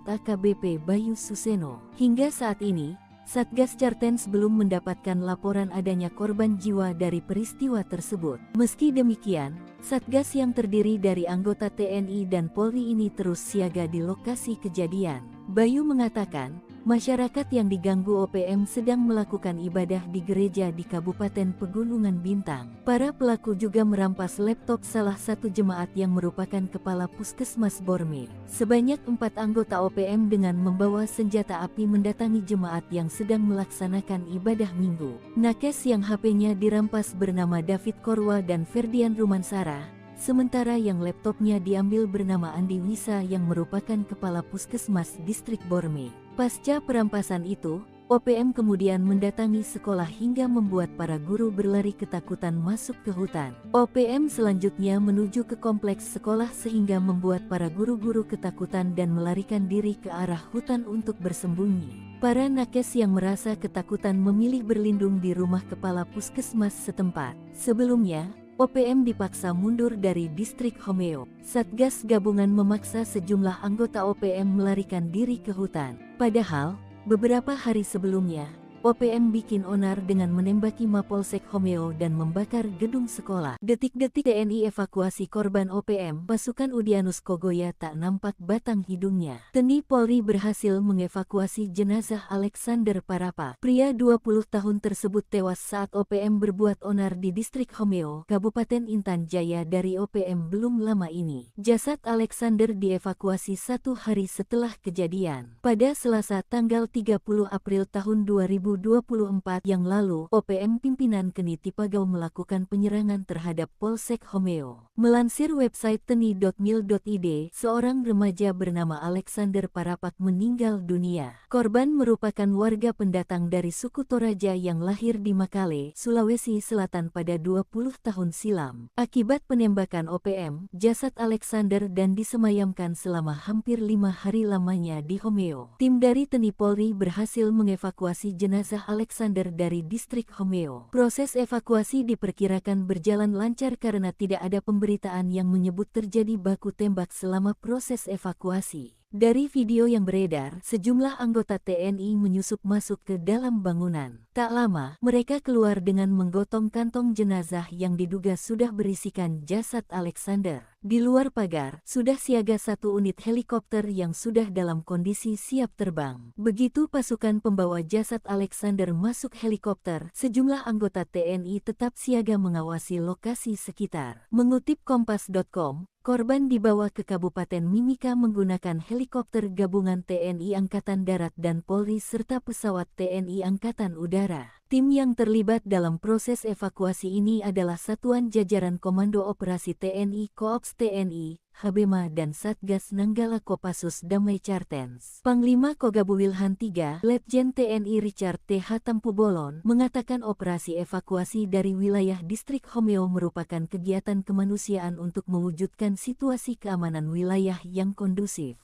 AKBP Bayu Suseno. Hingga saat ini, Satgas Cartens belum mendapatkan laporan adanya korban jiwa dari peristiwa tersebut. Meski demikian, Satgas yang terdiri dari anggota TNI dan Polri ini terus siaga di lokasi kejadian. Bayu mengatakan, masyarakat yang diganggu OPM sedang melakukan ibadah di gereja di Kabupaten Pegunungan Bintang. Para pelaku juga merampas laptop salah satu jemaat yang merupakan kepala Puskesmas Borme. Sebanyak 4 anggota OPM dengan membawa senjata api mendatangi jemaat yang sedang melaksanakan ibadah minggu. Nakes yang HP-nya dirampas bernama David Korwa dan Ferdian Rumansara. Sementara yang laptopnya diambil bernama Andi Wisa yang merupakan kepala Puskesmas Distrik Borme. Pasca perampasan itu, OPM kemudian mendatangi sekolah hingga membuat para guru berlari ketakutan masuk ke hutan. OPM selanjutnya menuju ke kompleks sekolah sehingga membuat para guru-guru ketakutan dan melarikan diri ke arah hutan untuk bersembunyi. Para nakes yang merasa ketakutan memilih berlindung di rumah kepala puskesmas setempat. Sebelumnya, OPM dipaksa mundur dari distrik Homeo. Satgas gabungan memaksa sejumlah anggota OPM melarikan diri ke hutan. Padahal, beberapa hari sebelumnya, OPM bikin onar dengan menembaki Mapolsek Homeo dan membakar gedung sekolah. Detik-detik TNI evakuasi korban OPM, pasukan Udyanus Kogoya tak nampak batang hidungnya. TNI Polri berhasil mengevakuasi jenazah Alexander Parapa. Pria 20 tahun tersebut tewas saat OPM berbuat onar di distrik Homeo, Kabupaten Intan Jaya dari OPM belum lama ini. Jasad Alexander dievakuasi 1 hari setelah kejadian. Pada Selasa tanggal 30 April tahun 2024 yang lalu, OPM pimpinan Keni Tipagau melakukan penyerangan terhadap Polsek Homeo. Melansir website teni.mil.id, seorang remaja bernama Alexander Parapak meninggal dunia. Korban merupakan warga pendatang dari suku Toraja yang lahir di Makale, Sulawesi Selatan pada 20 tahun silam. Akibat penembakan OPM, jasad Alexander dan disemayamkan selama hampir 5 hari lamanya di Homeo. Tim dari TNI Polri berhasil mengevakuasi jenazah Alexander dari distrik Homeo. Proses evakuasi diperkirakan berjalan lancar karena tidak ada pemberitaan yang menyebut terjadi baku tembak selama proses evakuasi. Dari video yang beredar, sejumlah anggota TNI menyusup masuk ke dalam bangunan. Tak lama, mereka keluar dengan menggotong kantong jenazah yang diduga sudah berisikan jasad Alexander. Di luar pagar, sudah siaga 1 unit helikopter yang sudah dalam kondisi siap terbang. Begitu pasukan pembawa jasad Alexander masuk helikopter, sejumlah anggota TNI tetap siaga mengawasi lokasi sekitar. Mengutip Kompas.com, korban dibawa ke Kabupaten Mimika menggunakan helikopter gabungan TNI Angkatan Darat dan Polri serta pesawat TNI Angkatan Udara. Tim yang terlibat dalam proses evakuasi ini adalah Satuan Jajaran Komando Operasi TNI Koops TNI, Habema dan Satgas Nanggala Kopassus Damai Cartens. Panglima Kogabu Wilhan III, Letjen TNI Richard T.H. Tampubolon, mengatakan operasi evakuasi dari wilayah distrik Homeo merupakan kegiatan kemanusiaan untuk mewujudkan situasi keamanan wilayah yang kondusif.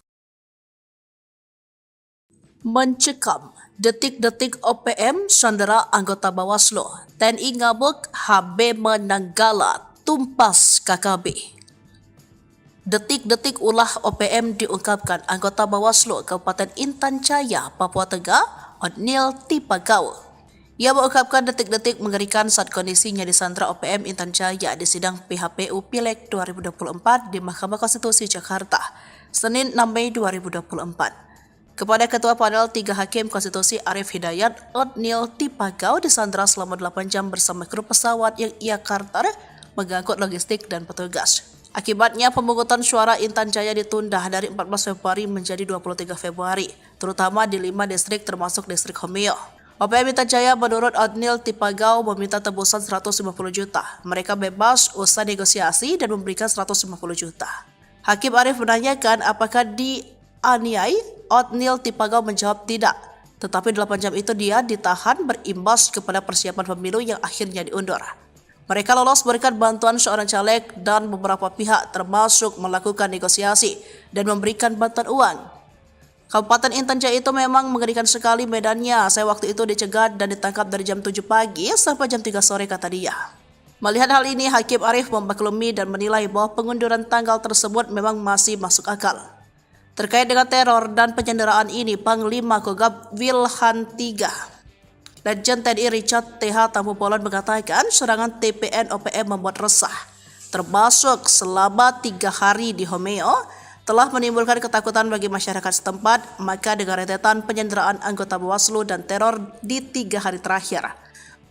Mencekam, detik-detik OPM sandera anggota Bawaslu, TNI ngabuk, Habema Nanggala tumpas KKB. Detik-detik ulah OPM diungkapkan anggota Bawaslu Kabupaten Intan Jaya, Papua Tengah, Otniel Tipagau. Ia mengungkapkan detik-detik mengerikan saat kondisinya disandra OPM Intan Jaya di sidang PHPU Pileg 2024 di Mahkamah Konstitusi Jakarta, Senin 6 Mei 2024. Kepada Ketua Panel 3 Hakim Konstitusi Arif Hidayat, Otniel Tipagau disandra selama 8 jam bersama kru pesawat yang ia charter mengangkut logistik dan petugas. Akibatnya pemungutan suara Intan Jaya ditunda dari 14 Februari menjadi 23 Februari, terutama di 5 distrik termasuk distrik Homeo. OPM Intan Jaya menurut Otniel Tipagau meminta tebusan 150 juta. Mereka bebas usai negosiasi dan memberikan 150 juta. Hakim Arif menanyakan apakah dianiai. Otniel Tipagau menjawab tidak. Tetapi 8 jam itu dia ditahan berimbas kepada persiapan pemilu yang akhirnya diundur. Mereka lolos berkat bantuan seorang caleg dan beberapa pihak termasuk melakukan negosiasi dan memberikan bantuan uang. Kabupaten Intan Jaya itu memang mengerikan sekali medannya. Saya waktu itu dicegat dan ditangkap dari jam 7 pagi sampai jam 3 sore kata dia. Melihat hal ini, Hakim Arif memaklumi dan menilai bahwa pengunduran tanggal tersebut memang masih masuk akal. Terkait dengan teror dan penyanderaan ini, Panglima Kogab Wilhan III, Letjen TNI Richard T.H. Tampubolon mengatakan serangan TPN OPM membuat resah, termasuk selama 3 hari di Homeo, telah menimbulkan ketakutan bagi masyarakat setempat. Maka dengan rentetan penyanderaan anggota Bawaslu dan teror di 3 hari terakhir,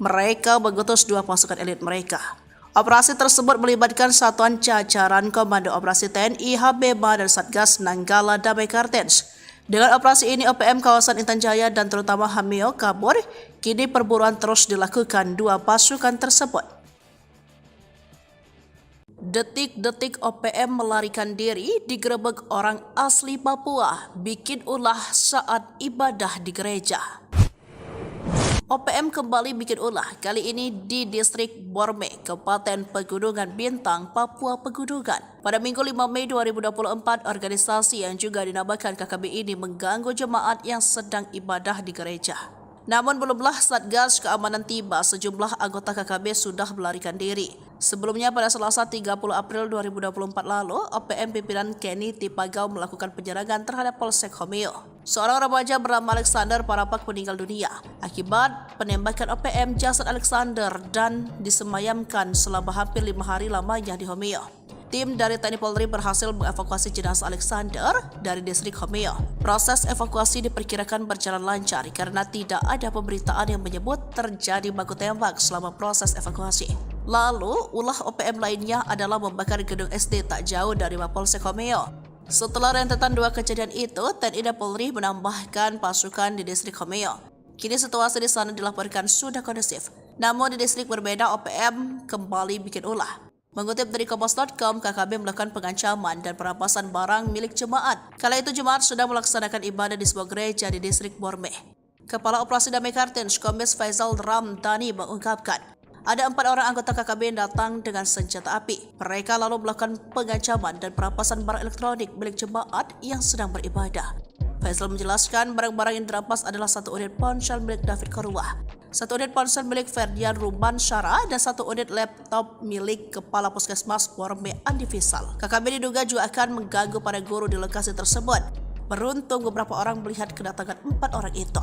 mereka mengutus 2 pasukan elit mereka. Operasi tersebut melibatkan satuan jajaran Komando Operasi TNI, Habema dan Satgas Nanggala Damai Cartens. Dengan operasi ini, OPM kawasan Intan Jaya dan terutama Homeo kabur. Kini perburuan terus dilakukan 2 pasukan tersebut. Detik-detik OPM melarikan diri digerebek orang asli Papua, bikin ulah saat ibadah di gereja. OPM kembali bikin ulah, kali ini di distrik Borme, Kabupaten Pegunungan Bintang, Papua Pegunungan. Pada Minggu 5 Mei 2024, organisasi yang juga dinamakan KKB ini mengganggu jemaat yang sedang ibadah di gereja. Namun belumlah Satgas keamanan tiba, sejumlah anggota KKB sudah melarikan diri. Sebelumnya pada Selasa 30 April 2024 lalu, OPM pimpinan Kenny Tipagau melakukan penyerangan terhadap Polsek Homeo. Seorang remaja bernama Alexander Parapak meninggal dunia akibat penembakan OPM. Jasad Alexander dan disemayamkan selama hampir 5 hari lamanya di Homeo. Tim dari TNI Polri berhasil mengevakuasi jenazah Alexander dari distrik Homeo. Proses evakuasi diperkirakan berjalan lancar karena tidak ada pemberitaan yang menyebut terjadi baku tembak selama proses evakuasi. Lalu, ulah OPM lainnya adalah membakar gedung SD tak jauh dari Mapolsek Homeo. Setelah rentetan 2 kejadian itu, TNI dan Polri menambahkan pasukan di distrik Homeo. Kini situasi di sana dilaporkan sudah kondusif. Namun di distrik berbeda, OPM kembali bikin ulah. Mengutip dari Kompas.com, KKB melakukan pengancaman dan perampasan barang milik jemaat. Kala itu jemaat sedang melaksanakan ibadah di sebuah gereja di distrik Borme. Kepala Operasi Damai Kartens, Kombes Faizal Ramdhani mengungkapkan, ada 4 orang anggota KKB yang datang dengan senjata api. Mereka lalu melakukan pengancaman dan perampasan barang elektronik milik jemaat yang sedang beribadah. Faizal menjelaskan barang-barang yang dirampas adalah 1 unit ponsel milik David Korwah, 1 unit ponsel milik Ferdian Ruban Syara, dan 1 unit laptop milik Kepala Puskesmas Borme Andi Fisal. KKB diduga juga akan mengganggu para guru di lokasi tersebut. Beruntung beberapa orang melihat kedatangan 4 orang itu.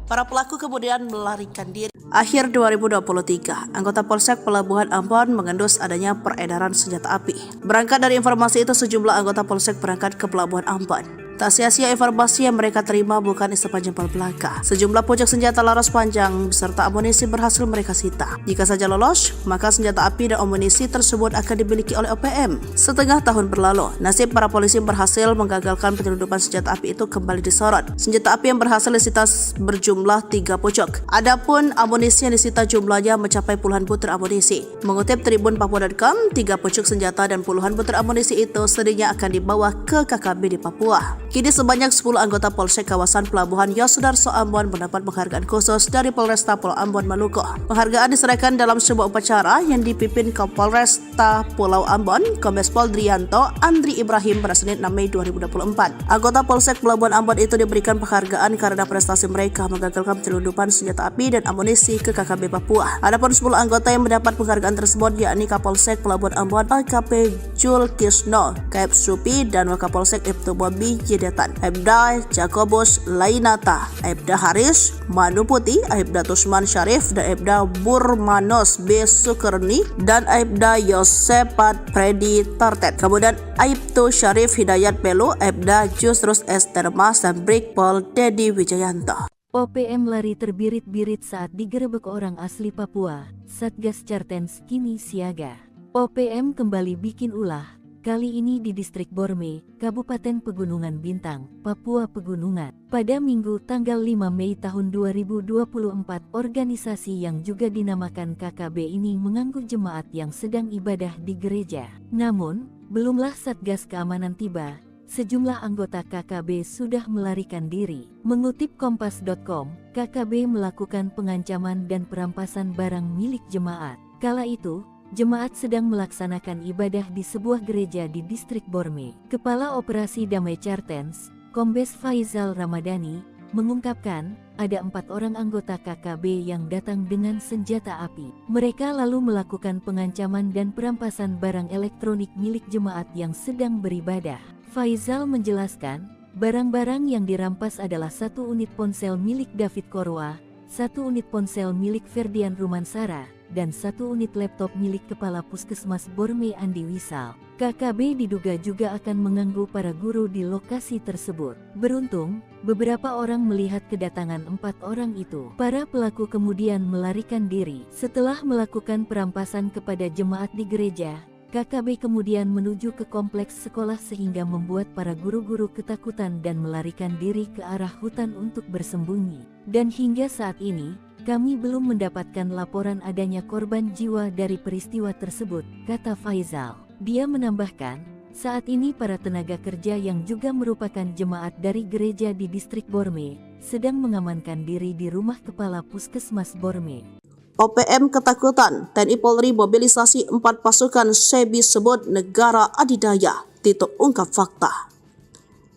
Para pelaku kemudian melarikan diri. Akhir 2023, anggota Polsek Pelabuhan Ambon mengendus adanya peredaran senjata api. Berangkat dari informasi itu, sejumlah anggota Polsek berangkat ke Pelabuhan Ambon. Tak sia-sia informasi yang mereka terima bukan isepan jempol belaka. Sejumlah pucuk senjata laras panjang beserta amunisi berhasil mereka sita. Jika saja lolos, maka senjata api dan amunisi tersebut akan dimiliki oleh OPM. Setengah tahun berlalu, nasib para polisi berhasil menggagalkan penyelundupan senjata api itu kembali disorot. Senjata api yang berhasil disita berjumlah 3 pucuk. Adapun amunisi yang disita jumlahnya mencapai puluhan butir amunisi. Mengutip Tribun Papua.com, 3 pucuk senjata dan puluhan butir amunisi itu sedihnya akan dibawa ke KKB di Papua. Kini sebanyak 10 anggota Polsek kawasan Pelabuhan Yosudarso Ambon mendapat penghargaan khusus dari Polresta Pulau Ambon Maluku. Penghargaan diserahkan dalam sebuah upacara yang dipimpin Kapolresta Pulau Ambon, Kombes Pol Drianto Andri Ibrahim pada Senin 6 Mei 2024. Anggota Polsek Pelabuhan Ambon itu diberikan penghargaan karena prestasi mereka menggagalkan penyelundupan senjata api dan amunisi ke KKB Papua. Adapun 10 anggota yang mendapat penghargaan tersebut yakni Kapolsek Pelabuhan Ambon AKP Jul Kisno, Kaep Supi, dan Wakapolsek Ibtu Bobi Detan, Aibda Jakobus Lainata, Aibda Haris Manuputi, Aibda Tusman Syarif, dan Aibda Burmanos B. Sukerni, dan Aibda Yosepat Freddy Tartet. Kemudian Aibtu Syarif Hidayat Pelu, Aibda Justrus Estermas, dan Brigpol Dedi Wijayanto. OPM lari terbirit-birit saat digerebek orang asli Papua. Satgas Cartens kini siaga. OPM kembali bikin ulah. Kali ini di distrik Borme, Kabupaten Pegunungan Bintang, Papua Pegunungan. Pada Minggu tanggal 5 Mei tahun 2024, organisasi yang juga dinamakan KKB ini mengganggu jemaat yang sedang ibadah di gereja. Namun, belumlah Satgas keamanan tiba, sejumlah anggota KKB sudah melarikan diri. Mengutip Kompas.com, KKB melakukan pengancaman dan perampasan barang milik jemaat. Kala itu, jemaat sedang melaksanakan ibadah di sebuah gereja di distrik Borme. Kepala Operasi Damai Cartens, Kombes Faizal Ramadhani, mengungkapkan ada 4 orang anggota KKB yang datang dengan senjata api. Mereka lalu melakukan pengancaman dan perampasan barang elektronik milik jemaat yang sedang beribadah. Faizal menjelaskan, barang-barang yang dirampas adalah 1 unit ponsel milik David Korwah, 1 unit ponsel milik Ferdian Rumansara, dan 1 unit laptop milik Kepala Puskesmas Borme Andi Wisal. KKB diduga juga akan mengganggu para guru di lokasi tersebut. Beruntung, beberapa orang melihat kedatangan 4 orang itu. Para pelaku kemudian melarikan diri. Setelah melakukan perampasan kepada jemaat di gereja, KKB kemudian menuju ke kompleks sekolah sehingga membuat para guru-guru ketakutan dan melarikan diri ke arah hutan untuk bersembunyi. Dan hingga saat ini, kami belum mendapatkan laporan adanya korban jiwa dari peristiwa tersebut, kata Faizal. Dia menambahkan, saat ini para tenaga kerja yang juga merupakan jemaat dari gereja di distrik Borme sedang mengamankan diri di rumah Kepala Puskesmas Borme. OPM ketakutan, TNI Polri mobilisasi 4 pasukan Sebi sebut negara adidaya. Tito ungkap fakta.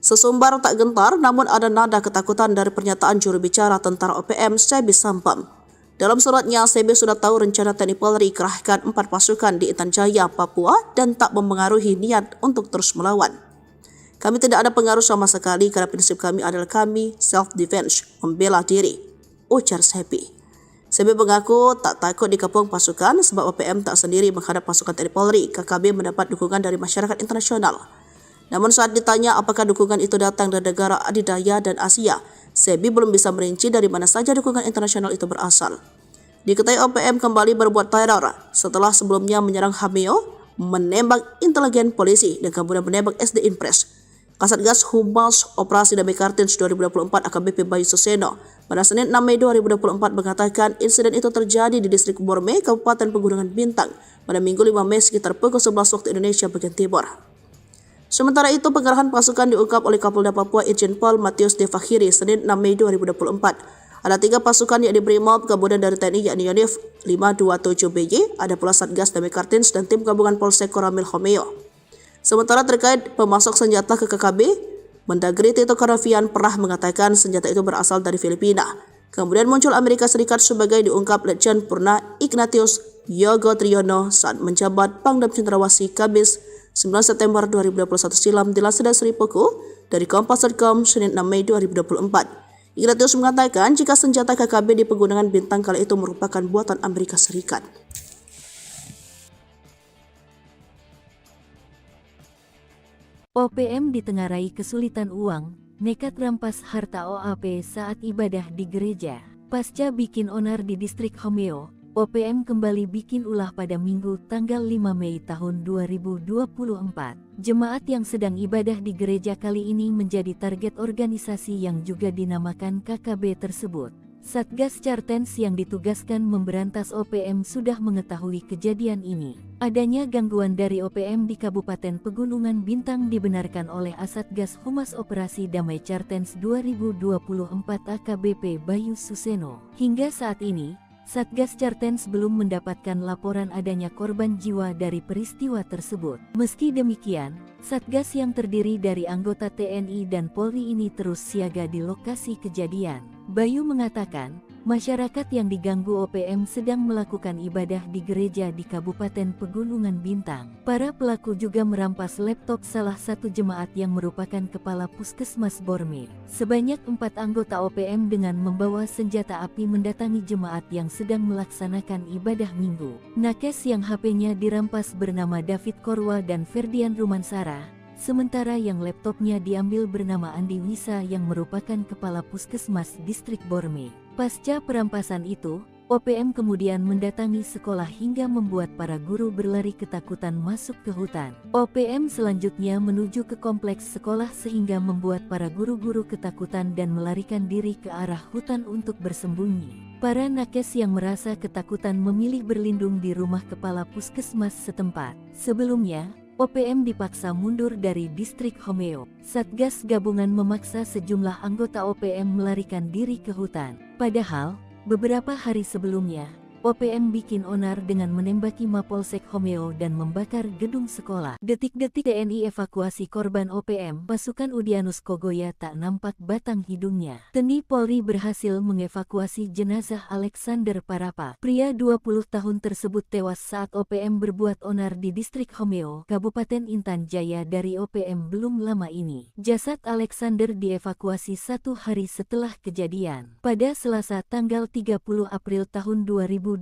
Sesumbar tak gentar, namun ada nada ketakutan dari pernyataan juru bicara tentara OPM Sebi Sampam. Dalam suratnya, Sebi sudah tahu rencana TNI Polri kerahkan 4 pasukan di Intan Jaya, Papua dan tak mempengaruhi niat untuk terus melawan. Kami tidak ada pengaruh sama sekali karena prinsip kami adalah kami self-defense, membela diri, ujar Sebi. Sebi mengaku tak takut dikepung pasukan sebab OPM tak sendiri menghadap pasukan TNI Polri. KKB mendapat dukungan dari masyarakat internasional. Namun saat ditanya apakah dukungan itu datang dari negara adidaya dan Asia, Sebi belum bisa merinci dari mana saja dukungan internasional itu berasal. Diketahui OPM kembali berbuat teror setelah sebelumnya menyerang Hameo, menembak intelijen polisi dan kemudian menembak SD Impres. Kasatgas Humas Operasi Damai Kartins 2024 AKBP Bayu Suseno pada Senin 6 Mei 2024 mengatakan insiden itu terjadi di distrik Borme, Kabupaten Pegunungan Bintang pada Minggu 5 Mei sekitar pukul 11 waktu Indonesia bagian Timur. Sementara itu, pengerahan pasukan diungkap oleh Kapolda Papua Irjen Pol Matius De Fakhiri Senin 6 Mei 2024. Ada 3 pasukan yakni Brimob, kemudian dari TNI yakni Yonif 527BY, ada pula Satgas Damai Kartins dan tim gabungan Polsek Koramil Homeo. Sementara terkait pemasok senjata ke KKB, Mendagri Tito Karnavian pernah mengatakan senjata itu berasal dari Filipina. Kemudian muncul Amerika Serikat sebagai diungkap Letjen Purna Ignatius Yogo Triyono saat menjabat Pangdam Cendrawasih Kamis 9 September 2021 silam dilansir dari Sri Puku dari Kompas.com Senin 6 Mei 2024. Ignatius mengatakan jika senjata KKB di Pegunungan Bintang kala itu merupakan buatan Amerika Serikat. OPM ditengarai kesulitan uang, nekat rampas harta OAP saat ibadah di gereja. Pasca bikin onar di distrik Homeo, OPM kembali bikin ulah pada Minggu tanggal 5 Mei tahun 2024. Jemaat yang sedang ibadah di gereja kali ini menjadi target organisasi yang juga dinamakan KKB tersebut. Satgas Cartens yang ditugaskan memberantas OPM sudah mengetahui kejadian ini. Adanya gangguan dari OPM di Kabupaten Pegunungan Bintang dibenarkan oleh Asatgas Humas Operasi Damai Cartens 2024 AKBP Bayu Suseno. Hingga saat ini, Satgas Cartens belum mendapatkan laporan adanya korban jiwa dari peristiwa tersebut. Meski demikian, Satgas yang terdiri dari anggota TNI dan Polri ini terus siaga di lokasi kejadian. Bayu mengatakan, masyarakat yang diganggu OPM sedang melakukan ibadah di gereja di Kabupaten Pegunungan Bintang. Para pelaku juga merampas laptop salah satu jemaat yang merupakan kepala Puskesmas Borme. Sebanyak 4 anggota OPM dengan membawa senjata api mendatangi jemaat yang sedang melaksanakan ibadah minggu. Nakes yang HP-nya dirampas bernama David Korwa dan Ferdian Rumansara. Sementara yang laptopnya diambil bernama Andi Wisa yang merupakan kepala Puskesmas Distrik Borme. Pasca perampasan itu, OPM kemudian mendatangi sekolah hingga membuat para guru berlari ketakutan masuk ke hutan. OPM selanjutnya menuju ke kompleks sekolah sehingga membuat para guru-guru ketakutan dan melarikan diri ke arah hutan untuk bersembunyi. Para nakes yang merasa ketakutan memilih berlindung di rumah kepala Puskesmas setempat. Sebelumnya, OPM dipaksa mundur dari distrik Homeo. Satgas gabungan memaksa sejumlah anggota OPM melarikan diri ke hutan. Padahal, beberapa hari sebelumnya, OPM bikin onar dengan menembaki Mapolsek Homeo dan membakar gedung sekolah. Detik-detik TNI evakuasi korban OPM, pasukan Udyanus Kogoya tak nampak batang hidungnya. TNI Polri berhasil mengevakuasi jenazah Alexander Parapa. Pria 20 tahun tersebut tewas saat OPM berbuat onar di distrik Homeo, Kabupaten Intan Jaya dari OPM belum lama ini. Jasad Alexander dievakuasi 1 hari setelah kejadian. Pada Selasa tanggal 30 April tahun 2024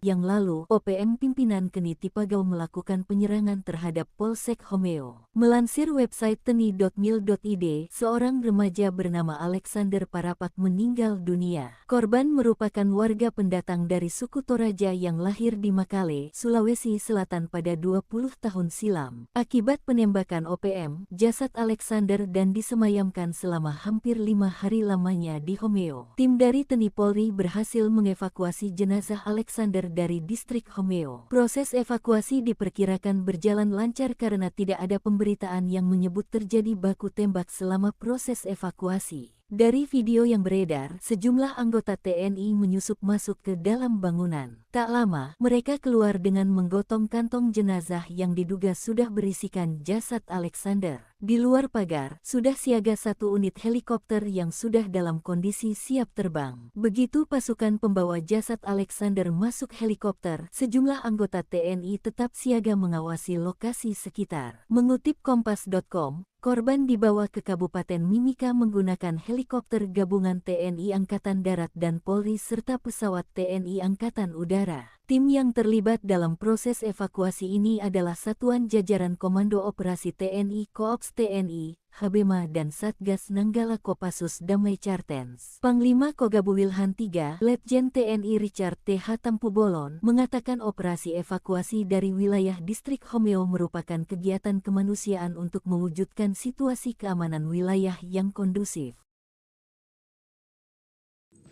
yang lalu, OPM pimpinan Keni Tipagau melakukan penyerangan terhadap Polsek Homeo. Melansir website teni.mil.id, seorang remaja bernama Alexander Parapak meninggal dunia. Korban merupakan warga pendatang dari suku Toraja yang lahir di Makale, Sulawesi Selatan pada 20 tahun silam. Akibat penembakan OPM, jasad Alexander dan disemayamkan selama hampir 5 hari lamanya di Homeo. Tim dari TNI Polri berhasil mengevakuasi jenazah Alexander dari distrik Homeo. Proses evakuasi diperkirakan berjalan lancar karena tidak ada pemberitaan yang menyebut terjadi baku tembak selama proses evakuasi. Dari video yang beredar, sejumlah anggota TNI menyusup masuk ke dalam bangunan. Tak lama, mereka keluar dengan menggotong kantong jenazah yang diduga sudah berisikan jasad Alexander. Di luar pagar, sudah siaga satu unit helikopter yang sudah dalam kondisi siap terbang. Begitu pasukan pembawa jasad Alexander masuk helikopter, sejumlah anggota TNI tetap siaga mengawasi lokasi sekitar. Mengutip Kompas.com, korban dibawa ke Kabupaten Mimika menggunakan helikopter gabungan TNI Angkatan Darat dan Polri serta pesawat TNI Angkatan Udara. Tim yang terlibat dalam proses evakuasi ini adalah Satuan Jajaran Komando Operasi TNI Koops TNI, Habema dan Satgas Nanggala Kopassus Damai Cartens. Panglima Kogabu Wilhan III, Letjen TNI Richard T.H. Tampubolon, mengatakan operasi evakuasi dari wilayah distrik Homeo merupakan kegiatan kemanusiaan untuk mewujudkan situasi keamanan wilayah yang kondusif.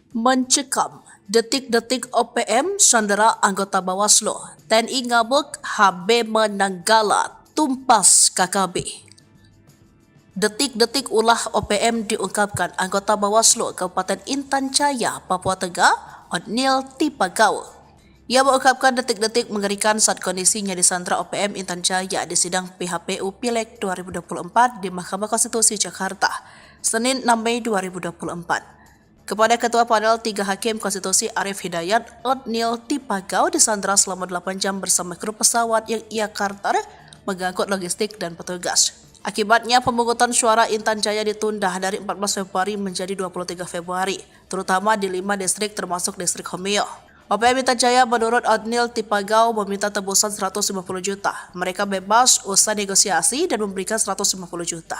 Mencekam, detik-detik OPM sandera anggota Bawaslu, TNI ngabuk, Habema Nanggala tumpas KKB. Detik-detik ulah OPM diungkapkan anggota Bawaslu Kabupaten Intan Jaya, Papua Tengah, Otniel Tipagaul. Ia mengungkapkan detik-detik mengerikan saat kondisinya disandra OPM Intan Jaya di sidang PHPU Pileg 2024 di Mahkamah Konstitusi Jakarta, Senin 6 Mei 2024. Kepada Ketua Panel 3 Hakim Konstitusi Arif Hidayat, Otniel Tipagaul disandra selama 8 jam bersama kru pesawat yang ia karter mengangkut logistik dan petugas. Akibatnya pemungutan suara Intan Jaya ditunda dari 14 Februari menjadi 23 Februari, terutama di 5 distrik termasuk distrik Homeo. OPM Intan Jaya menurut Otniel Tipagaul meminta tebusan 150 juta. Mereka bebas usai negosiasi dan memberikan 150 juta.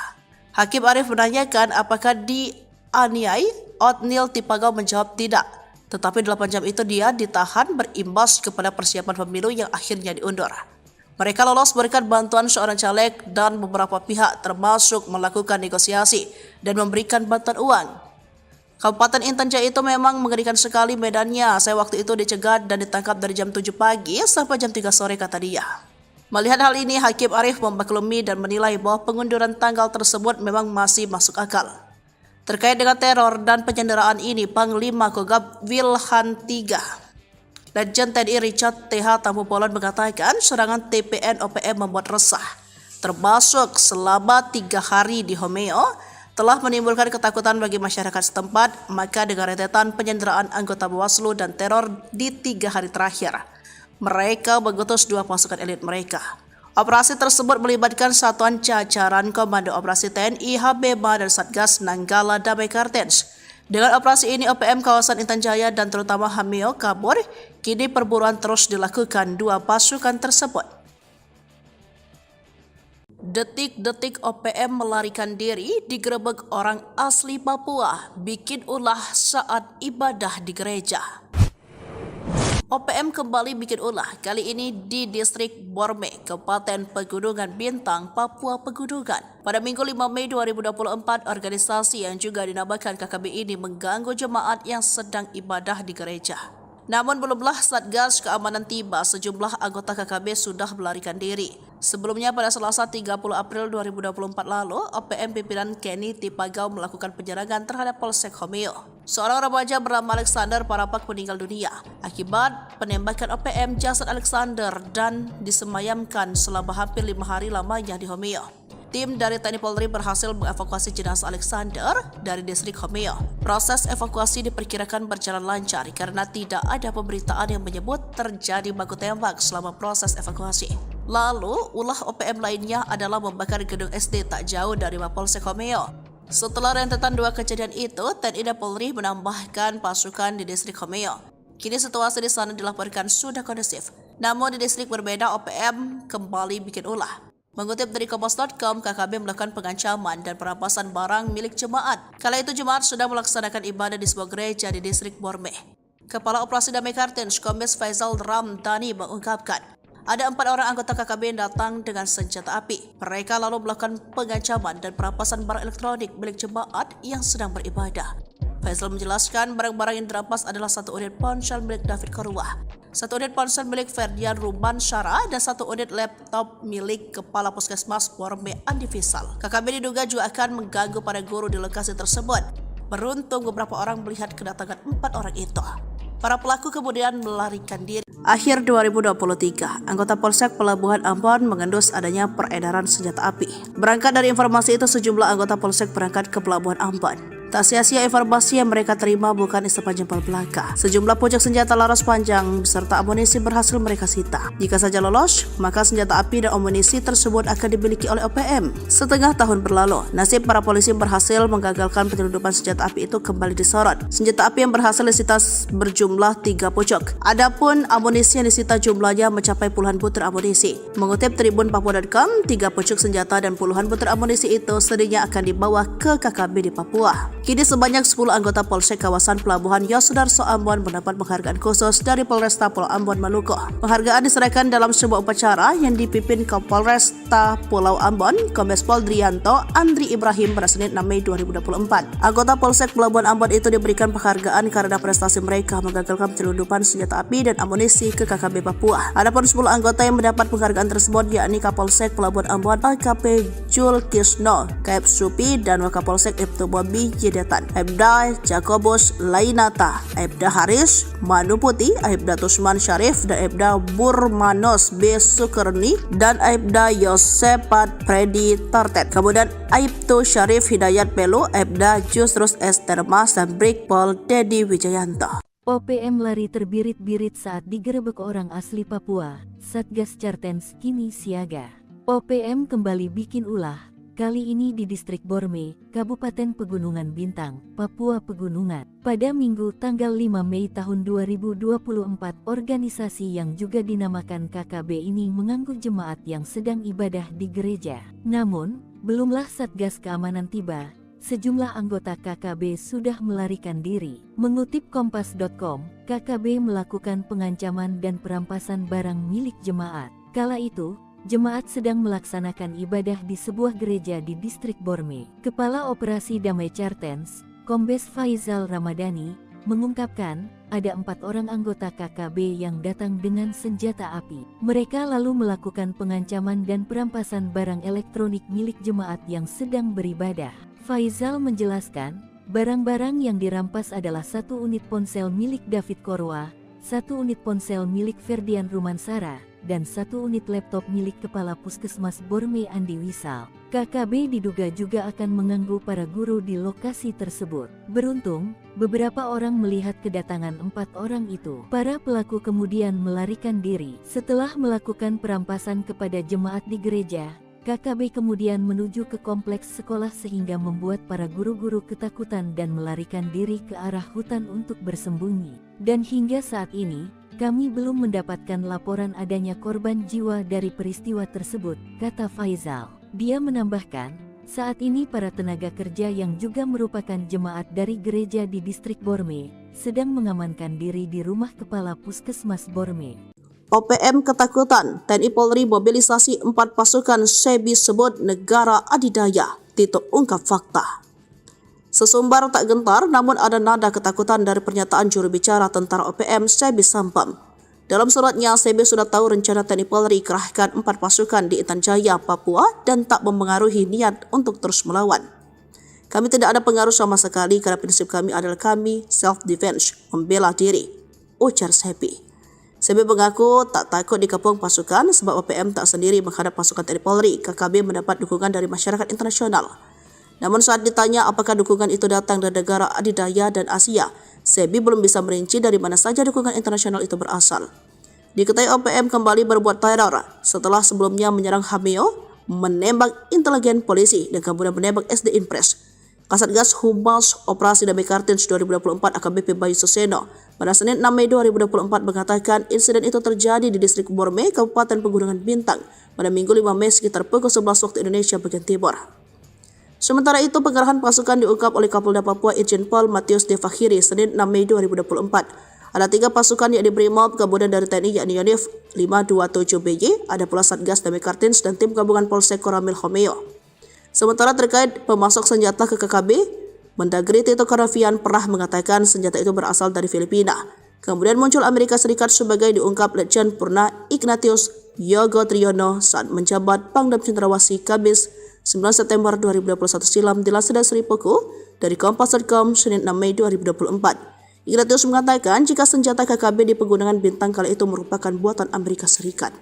Hakim Arif menanyakan apakah dianiai. Otniel Tipagaul menjawab tidak. Tetapi 8 jam itu dia ditahan berimbas kepada persiapan pemilu yang akhirnya diundur. Mereka lolos berikan bantuan seorang caleg dan beberapa pihak termasuk melakukan negosiasi dan memberikan bantuan uang. Kabupaten Intan Jaya itu memang mengerikan sekali medannya. Saya waktu itu dicegat dan ditangkap dari jam 7 pagi sampai jam 3 sore kata dia. Melihat hal ini, Hakim Arif memaklumi dan menilai bahwa pengunduran tanggal tersebut memang masih masuk akal. Terkait dengan teror dan penyanderaan ini, Panglima Kogab Wilhan III, Letjen TNI Richard T.H. Tampubolon mengatakan serangan TPN OPM membuat resah, termasuk selama 3 hari di Homeo, telah menimbulkan ketakutan bagi masyarakat setempat. Maka dengan rentetan penyanderaan anggota Bawaslu dan teror di 3 hari terakhir, mereka mengutus 2 pasukan elit mereka. Operasi tersebut melibatkan Satuan Jajaran Komando Operasi TNI, Habema dan Satgas Nanggala Damai Cartens. Dengan operasi ini, OPM kawasan Intan Jaya dan terutama Homeo kabur. Kini perburuan terus dilakukan 2 pasukan tersebut. Detik-detik OPM melarikan diri digerebek orang asli Papua, bikin ulah saat ibadah di gereja. OPM kembali bikin ulah, kali ini di distrik Borme, Kabupaten Pegunungan Bintang, Papua Pegunungan. Pada Minggu 5 Mei 2024, organisasi yang juga dinamakan KKB ini mengganggu jemaat yang sedang ibadah di gereja. Namun belumlah Satgas Keamanan tiba, sejumlah anggota KKB sudah melarikan diri. Sebelumnya pada Selasa 30 April 2024 lalu, OPM pimpinan Kenny Tipagaul melakukan penyerangan terhadap Polsek Homeo. Seorang remaja bernama Alexander Parapak meninggal dunia akibat penembakan OPM. Jasad Alexander dan disemayamkan selama hampir 5 hari lamanya di Homeo. Tim dari TNI Polri berhasil mengevakuasi jenazah Alexander dari distrik Homeo. Proses evakuasi diperkirakan berjalan lancar karena tidak ada pemberitaan yang menyebut terjadi baku tembak selama proses evakuasi. Lalu, ulah OPM lainnya adalah membakar gedung SD tak jauh dari Mapolsek Homeo. Setelah rentetan 2 kejadian itu, TNI dan Polri menambahkan pasukan di distrik Homeo. Kini situasi di sana dilaporkan sudah kondusif. Namun di distrik berbeda, OPM kembali bikin ulah. Mengutip dari Kompas.com, KKB melakukan pengancaman dan perampasan barang milik jemaat. Kala itu jemaat sedang melaksanakan ibadah di sebuah gereja di distrik Borme. Kepala Operasi Damai Cartens, Kombes Faisal Ramdhani mengungkapkan, ada 4 orang anggota KKB yang datang dengan senjata api. Mereka lalu melakukan pengancaman dan perampasan barang elektronik milik jemaat yang sedang beribadah. Faisal menjelaskan barang-barang yang dirampas adalah 1 unit ponsel milik David Korwah, 1 unit ponsel milik Ferdian Ruban Syara, dan 1 unit laptop milik Kepala Puskesmas Borme Andi Fisal. KKB diduga juga akan mengganggu para guru di lokasi tersebut. Beruntung beberapa orang melihat kedatangan 4 orang itu. Para pelaku kemudian melarikan diri. Akhir 2023, anggota Polsek Pelabuhan Ambon mengendus adanya peredaran senjata api. Berangkat dari informasi itu, sejumlah anggota Polsek berangkat ke Pelabuhan Ambon. Tak sia-sia informasi yang mereka terima bukan isapan jempol belaka. Sejumlah pucuk senjata laras panjang beserta amunisi berhasil mereka sita. Jika saja lolos, maka senjata api dan amunisi tersebut akan dimiliki oleh OPM. Setengah tahun berlalu, nasib para polisi berhasil menggagalkan penyelundupan senjata api itu kembali disorot. Senjata api yang berhasil disita berjumlah 3 pucuk. Adapun amunisi yang disita jumlahnya mencapai puluhan butir amunisi. Mengutip Tribun Papua.com, 3 pucuk senjata dan puluhan butir amunisi itu sedihnya akan dibawa ke KKB di Papua. Kini sebanyak 10 anggota Polsek kawasan Pelabuhan Yosudarso Ambon mendapat penghargaan khusus dari Polresta Pulau Ambon, Maluku. Penghargaan diserahkan dalam sebuah upacara yang dipimpin Kapolresta Pulau Ambon, Kombes Pol Drianto Andri Ibrahim pada Senin 6 Mei 2024. Anggota Polsek Pelabuhan Ambon itu diberikan penghargaan karena prestasi mereka menggagalkan penyelundupan senjata api dan amunisi ke KKB Papua. Adapun 10 anggota yang mendapat penghargaan tersebut yakni Kapolsek Pelabuhan Ambon AKP Jul Kisno, Kaep Supi, dan Wakapolsek Ibtu Bobi Jedatan, Aibda Jakobus Lainata, Aibda Haris Manuputi, Aibda Tusman Syarif, dan Aibda Burmanos B. Sukerni, dan Aibda Yosepat Predi Tartet. Kemudian Aibtu Syarif Hidayat Pelu, Aibda Jusrus S. Termas, dan Brigpol Dedi Wijayanto. OPM lari terbirit-birit saat digerebek orang asli Papua. Satgas Cartens kini siaga. OPM kembali bikin ulah. Kali ini di Distrik Borme, Kabupaten Pegunungan Bintang, Papua Pegunungan. Pada Minggu tanggal 5 Mei tahun 2024, organisasi yang juga dinamakan KKB ini mengganggu jemaat yang sedang ibadah di gereja. Namun, belumlah Satgas Keamanan tiba, sejumlah anggota KKB sudah melarikan diri. Mengutip Kompas.com, KKB melakukan pengancaman dan perampasan barang milik jemaat. Kala itu, jemaat sedang melaksanakan ibadah di sebuah gereja di Distrik Borme. Kepala Operasi Damai Cartens, Kombes Faizal Ramadhani, mengungkapkan ada 4 orang anggota KKB yang datang dengan senjata api. Mereka lalu melakukan pengancaman dan perampasan barang elektronik milik jemaat yang sedang beribadah. Faizal menjelaskan, barang-barang yang dirampas adalah 1 unit ponsel milik David Korwa, 1 unit ponsel milik Ferdian Rumansara, dan 1 unit laptop milik Kepala Puskesmas Borme Andi Wisal. KKB diduga juga akan mengganggu para guru di lokasi tersebut. Beruntung, beberapa orang melihat kedatangan 4 orang itu. Para pelaku kemudian melarikan diri. Setelah melakukan perampasan kepada jemaat di gereja, KKB kemudian menuju ke kompleks sekolah sehingga membuat para guru-guru ketakutan dan melarikan diri ke arah hutan untuk bersembunyi. Dan hingga saat ini, kami belum mendapatkan laporan adanya korban jiwa dari peristiwa tersebut, kata Faizal. Dia menambahkan, saat ini para tenaga kerja yang juga merupakan jemaat dari gereja di Distrik Borme sedang mengamankan diri di rumah Kepala Puskesmas Borme. OPM ketakutan, TNI Polri mobilisasi 4 pasukan SEBI sebut negara adidaya. Tito ungkap fakta. Sesumbar tak gentar, namun ada nada ketakutan dari pernyataan juru bicara tentara OPM SEBI Sampam. Dalam suratnya, SEBI sudah tahu rencana TNI Polri kerahkan 4 pasukan di Intan Jaya, Papua dan tak mempengaruhi niat untuk terus melawan. Kami tidak ada pengaruh sama sekali karena prinsip kami adalah kami self-defense, membela diri, ujar SEBI. SEBI mengaku tak takut dikepung pasukan sebab OPM tak sendiri menghadap pasukan TNI Polri. KKB mendapat dukungan dari masyarakat internasional. Namun saat ditanya apakah dukungan itu datang dari negara adidaya dan Asia, SEBI belum bisa merinci dari mana saja dukungan internasional itu berasal. Diketahui OPM kembali berbuat teror setelah sebelumnya menyerang Hameo, menembak intelijen polisi, dan kemudian menembak SD Impres. Kasatgas Humas Operasi Damai Kartens 2024 AKBP Bayu Suseno pada Senin 6 Mei 2024 mengatakan insiden itu terjadi di Distrik Borme, Kabupaten Pegunungan Bintang pada Minggu 5 Mei sekitar pukul 11 waktu Indonesia bagian Timur. Sementara itu, pengerahan pasukan diungkap oleh Kapolda Papua Irjen Pol Matius De Fakhiri Senin 6 Mei 2024. Ada 3 pasukan yakni Brimob, kemudian dari TNI yakni Yonif 527BY, ada pula Satgas Damai Kartens dan tim gabungan Polsek Koramil Homeo. Sementara terkait pemasok senjata ke KKB, Mendagri Tito Karnavian pernah mengatakan senjata itu berasal dari Filipina. Kemudian muncul Amerika Serikat sebagai diungkap Letjen Purna Ignatius Yogo Triyono saat menjabat Pangdam Cendrawasih Kabis 9 September 2021 silam dilansir dari Sri Poko dari Kompas.com Senin 6 Mei 2024. Ignatius mengatakan jika senjata KKB di Pegunungan Bintang kala itu merupakan buatan Amerika Serikat.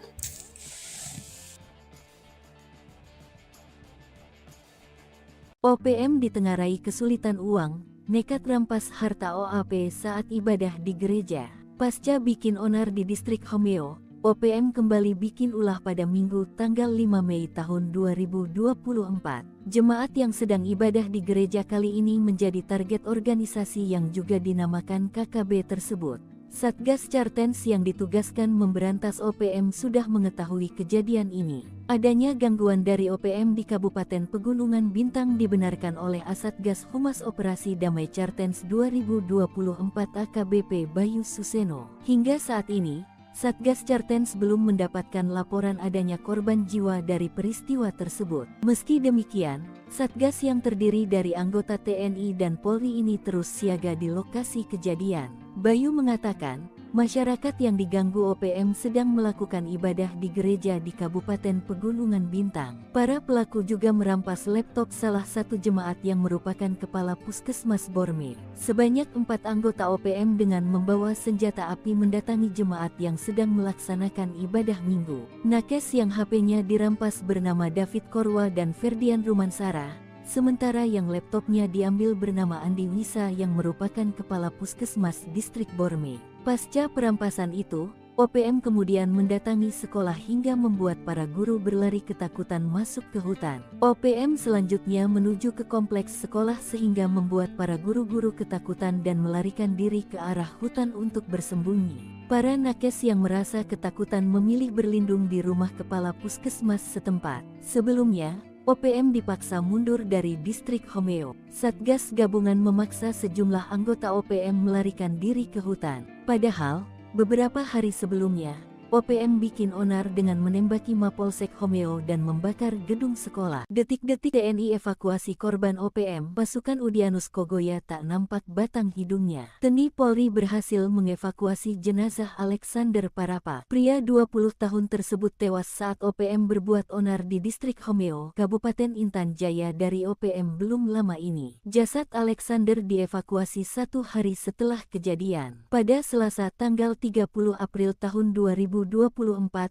OPM ditengarai kesulitan uang, nekat rampas harta OAP saat ibadah di gereja. Pasca bikin onar di distrik Homeo, OPM kembali bikin ulah pada Minggu tanggal 5 Mei tahun 2024. Jemaat yang sedang ibadah di gereja kali ini menjadi target organisasi yang juga dinamakan KKB tersebut. Satgas Chartens yang ditugaskan memberantas OPM sudah mengetahui kejadian ini. Adanya gangguan dari OPM di Kabupaten Pegunungan Bintang dibenarkan oleh Asatgas Humas Operasi Damai Chartens 2024 AKBP Bayu Suseno. Hingga saat ini, Satgas Chartens belum mendapatkan laporan adanya korban jiwa dari peristiwa tersebut. Meski demikian, Satgas yang terdiri dari anggota TNI dan Polri ini terus siaga di lokasi kejadian. Bayu mengatakan, masyarakat yang diganggu OPM sedang melakukan ibadah di gereja di Kabupaten Pegunungan Bintang. Para pelaku juga merampas laptop salah satu jemaat yang merupakan kepala Puskesmas Borme. Sebanyak 4 anggota OPM dengan membawa senjata api mendatangi jemaat yang sedang melaksanakan ibadah minggu. Nakes yang HP-nya dirampas bernama David Korwa dan Ferdian Rumansara. Sementara yang laptopnya diambil bernama Andi Wisa yang merupakan kepala Puskesmas Distrik Borme. Pasca perampasan itu, OPM kemudian mendatangi sekolah hingga membuat para guru berlari ketakutan masuk ke hutan. OPM selanjutnya menuju ke kompleks sekolah sehingga membuat para guru-guru ketakutan dan melarikan diri ke arah hutan untuk bersembunyi. Para nakes yang merasa ketakutan memilih berlindung di rumah kepala puskesmas setempat. Sebelumnya, OPM dipaksa mundur dari distrik Homeo. Satgas gabungan memaksa sejumlah anggota OPM melarikan diri ke hutan. Padahal, beberapa hari sebelumnya, OPM bikin onar dengan menembaki Mapolsek Homeo dan membakar gedung sekolah. Detik-detik TNI evakuasi korban OPM, pasukan Udianus Kogoya tak nampak batang hidungnya. TNI Polri berhasil mengevakuasi jenazah Alexander Parapa. Pria 20 tahun tersebut tewas saat OPM berbuat onar di distrik Homeo, Kabupaten Intan Jaya dari OPM belum lama ini. Jasad Alexander dievakuasi 1 hari setelah kejadian. Pada Selasa tanggal 30 April tahun 2024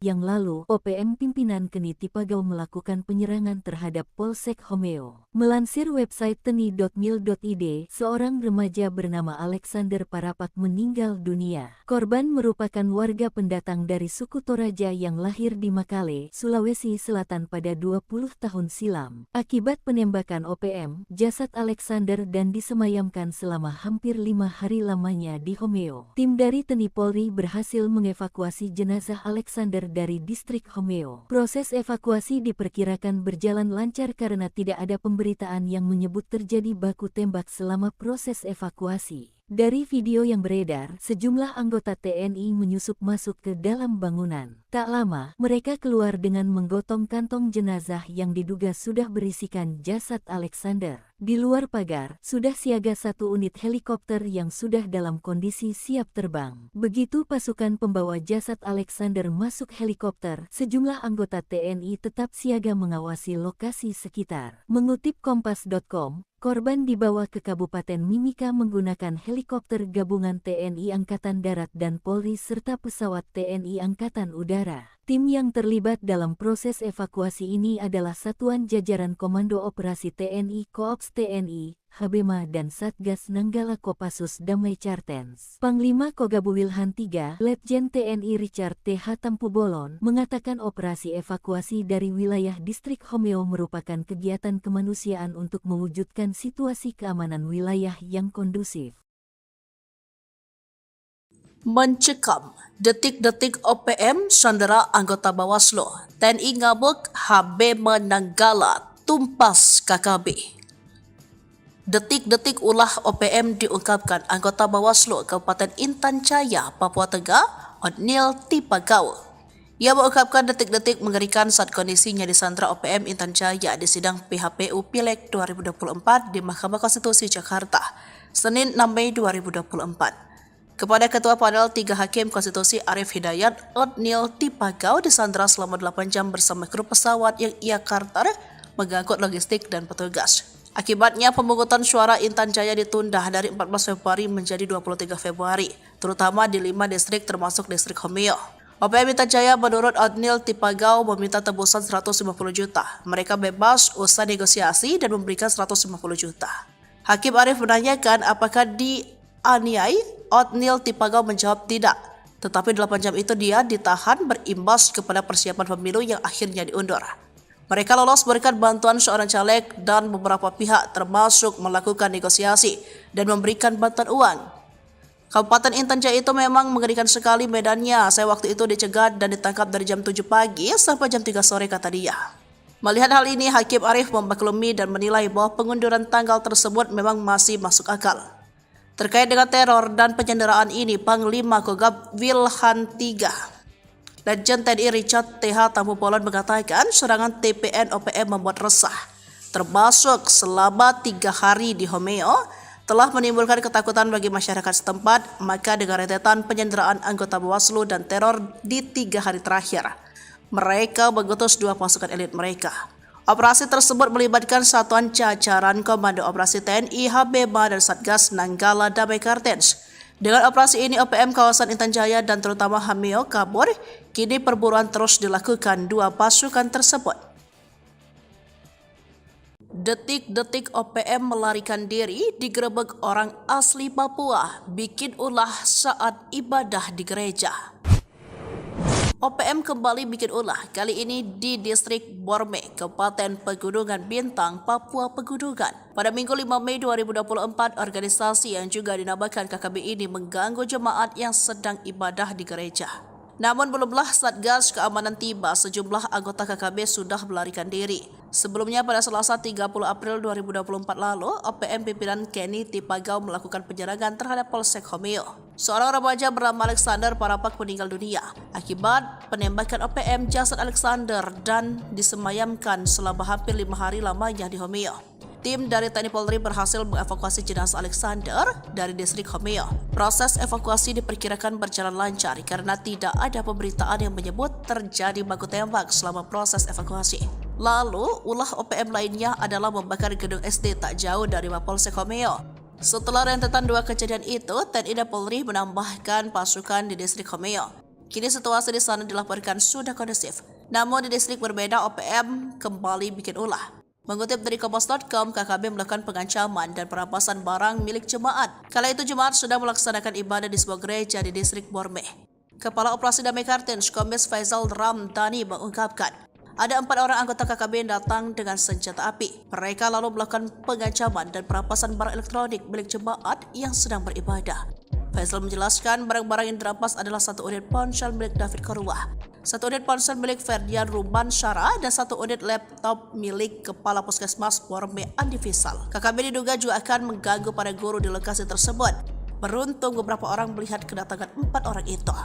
yang lalu, OPM pimpinan Keni Tipagau melakukan penyerangan terhadap Polsek Homeo. Melansir website teni.mil.id, seorang remaja bernama Alexander Parapak meninggal dunia. Korban merupakan warga pendatang dari suku Toraja yang lahir di Makale, Sulawesi Selatan pada 20 tahun silam. Akibat penembakan OPM, jasad Alexander dan disemayamkan selama hampir 5 hari lamanya di Homeo. Tim dari TNI Polri berhasil mengevakuasi jenazah Alexander dari distrik Homeo. Proses evakuasi diperkirakan berjalan lancar karena tidak ada pemberitaan yang menyebut terjadi baku tembak selama proses evakuasi. Dari video yang beredar, sejumlah anggota TNI menyusup masuk ke dalam bangunan. Tak lama, mereka keluar dengan menggotong kantong jenazah yang diduga sudah berisikan jasad Alexander. Di luar pagar, sudah siaga 1 unit helikopter yang sudah dalam kondisi siap terbang. Begitu pasukan pembawa jasad Alexander masuk helikopter, sejumlah anggota TNI tetap siaga mengawasi lokasi sekitar. Mengutip Kompas.com, korban dibawa ke Kabupaten Mimika menggunakan helikopter gabungan TNI Angkatan Darat dan Polri serta pesawat TNI Angkatan Udara. Tim yang terlibat dalam proses evakuasi ini adalah Satuan Jajaran Komando Operasi TNI Koops TNI, Habema dan Satgas Nanggala Kopassus Damai Chartens. Panglima Kogabu Wilhan III, Letjen TNI Richard T.H. Tampubolon, mengatakan operasi evakuasi dari wilayah distrik Homeo merupakan kegiatan kemanusiaan untuk mewujudkan situasi keamanan wilayah yang kondusif. Mencekam, detik-detik OPM sandera anggota Bawaslu, TNI ngabuk, Habema Nanggala tumpas KKB. Detik-detik ulah OPM diungkapkan anggota Bawaslu Kabupaten Intan Jaya, Papua Tengah, Odnil Tipagau. Ia mengungkapkan detik-detik mengerikan saat kondisinya disandra OPM Intan Jaya di sidang PHPU Pileg 2024 di Mahkamah Konstitusi Jakarta, Senin 6 Mei 2024. Kepada Ketua Panel 3 Hakim Konstitusi Arif Hidayat, Odnil Tipagau disandra selama 8 jam bersama kru pesawat yang ia karter mengangkut logistik dan petugas. Akibatnya pemungutan suara Intan Jaya ditunda dari 14 Februari menjadi 23 Februari, terutama di 5 distrik termasuk distrik Homeo. OPM Intan Jaya menurut Otnil Tipagau meminta tebusan 150 juta. Mereka bebas usai negosiasi dan memberikan 150 juta. Hakim Arief menanyakan apakah dianiai. Otnil Tipagau menjawab tidak. Tetapi 8 jam itu dia ditahan berimbas kepada persiapan pemilu yang akhirnya diundur. Mereka lolos berkat bantuan seorang caleg dan beberapa pihak termasuk melakukan negosiasi dan memberikan bantuan uang. Kabupaten Intan Jaya itu memang mengerikan sekali medannya. Saya waktu itu dicegat dan ditangkap dari jam 7 pagi sampai jam 3 sore kata dia. Melihat hal ini, Hakim Arief memaklumi dan menilai bahwa pengunduran tanggal tersebut memang masih masuk akal. Terkait dengan teror dan penyanderaan ini, Panglima Kogab Wilhan III Legend TNI Richard TH Tampu-Polon mengatakan serangan TPN OPM membuat resah, termasuk selama 3 hari di Homeo, telah menimbulkan ketakutan bagi masyarakat setempat. Maka dengan rentetan penyanderaan anggota Bawaslu dan teror di 3 hari terakhir, mereka mengutus 2 pasukan elit mereka. Operasi tersebut melibatkan satuan jajaran Komando Operasi TNI Habema dan Satgas Nanggala Damai Kartens. Dengan operasi ini, OPM kawasan Intan Jaya dan terutama Homeo kabur. Kini perburuan terus dilakukan 2 pasukan tersebut. Detik-detik OPM melarikan diri digerebek orang asli Papua, bikin ulah saat ibadah di gereja. OPM kembali bikin ulah, kali ini di distrik Borme, Kabupaten Pegunungan Bintang, Papua Pegunungan. Pada Minggu 5 Mei 2024, organisasi yang juga dinamakan KKB ini mengganggu jemaat yang sedang ibadah di gereja. Namun belumlah Satgas Keamanan tiba, sejumlah anggota KKB sudah melarikan diri. Sebelumnya pada Selasa 30 April 2024 lalu, OPM pimpinan Kenny Tipagau melakukan penyerangan terhadap Polsek Homeo. Seorang remaja bernama Alexander Parapak meninggal dunia akibat penembakan OPM. Jasad Alexander dan disemayamkan selama hampir 5 hari lamanya di Homeo. Tim dari TNI Polri berhasil mengevakuasi jenazah Alexander dari distrik Homeo. Proses evakuasi diperkirakan berjalan lancar karena tidak ada pemberitaan yang menyebut terjadi baku tembak selama proses evakuasi. Lalu, ulah OPM lainnya adalah membakar gedung SD tak jauh dari Mapolsek Homeo. Setelah rentetan 2 kejadian itu, TNI dan Polri menambahkan pasukan di distrik Homeo. Kini situasi di sana dilaporkan sudah kondusif. Namun di distrik berbeda, OPM kembali bikin ulah. Mengutip dari Kompas.com, KKB melakukan pengancaman dan perampasan barang milik jemaat. Kala itu jemaat sedang melaksanakan ibadah di sebuah gereja di distrik Borme. Kepala Operasi Damai Kartens, Kombes Faisal Ramdhani mengungkapkan, ada 4 orang anggota KKB yang datang dengan senjata api. Mereka lalu melakukan pengancaman dan perampasan barang elektronik milik jemaat yang sedang beribadah. Faisal menjelaskan barang-barang yang dirampas adalah 1 unit ponsel milik David Korwah, 1 unit ponsel milik Ferdian Ruban Syara, dan 1 unit laptop milik Kepala Puskesmas Borme Andi Fisal. KKB diduga juga akan mengganggu para guru di lokasi tersebut. Beruntung beberapa orang melihat kedatangan 4 orang itu.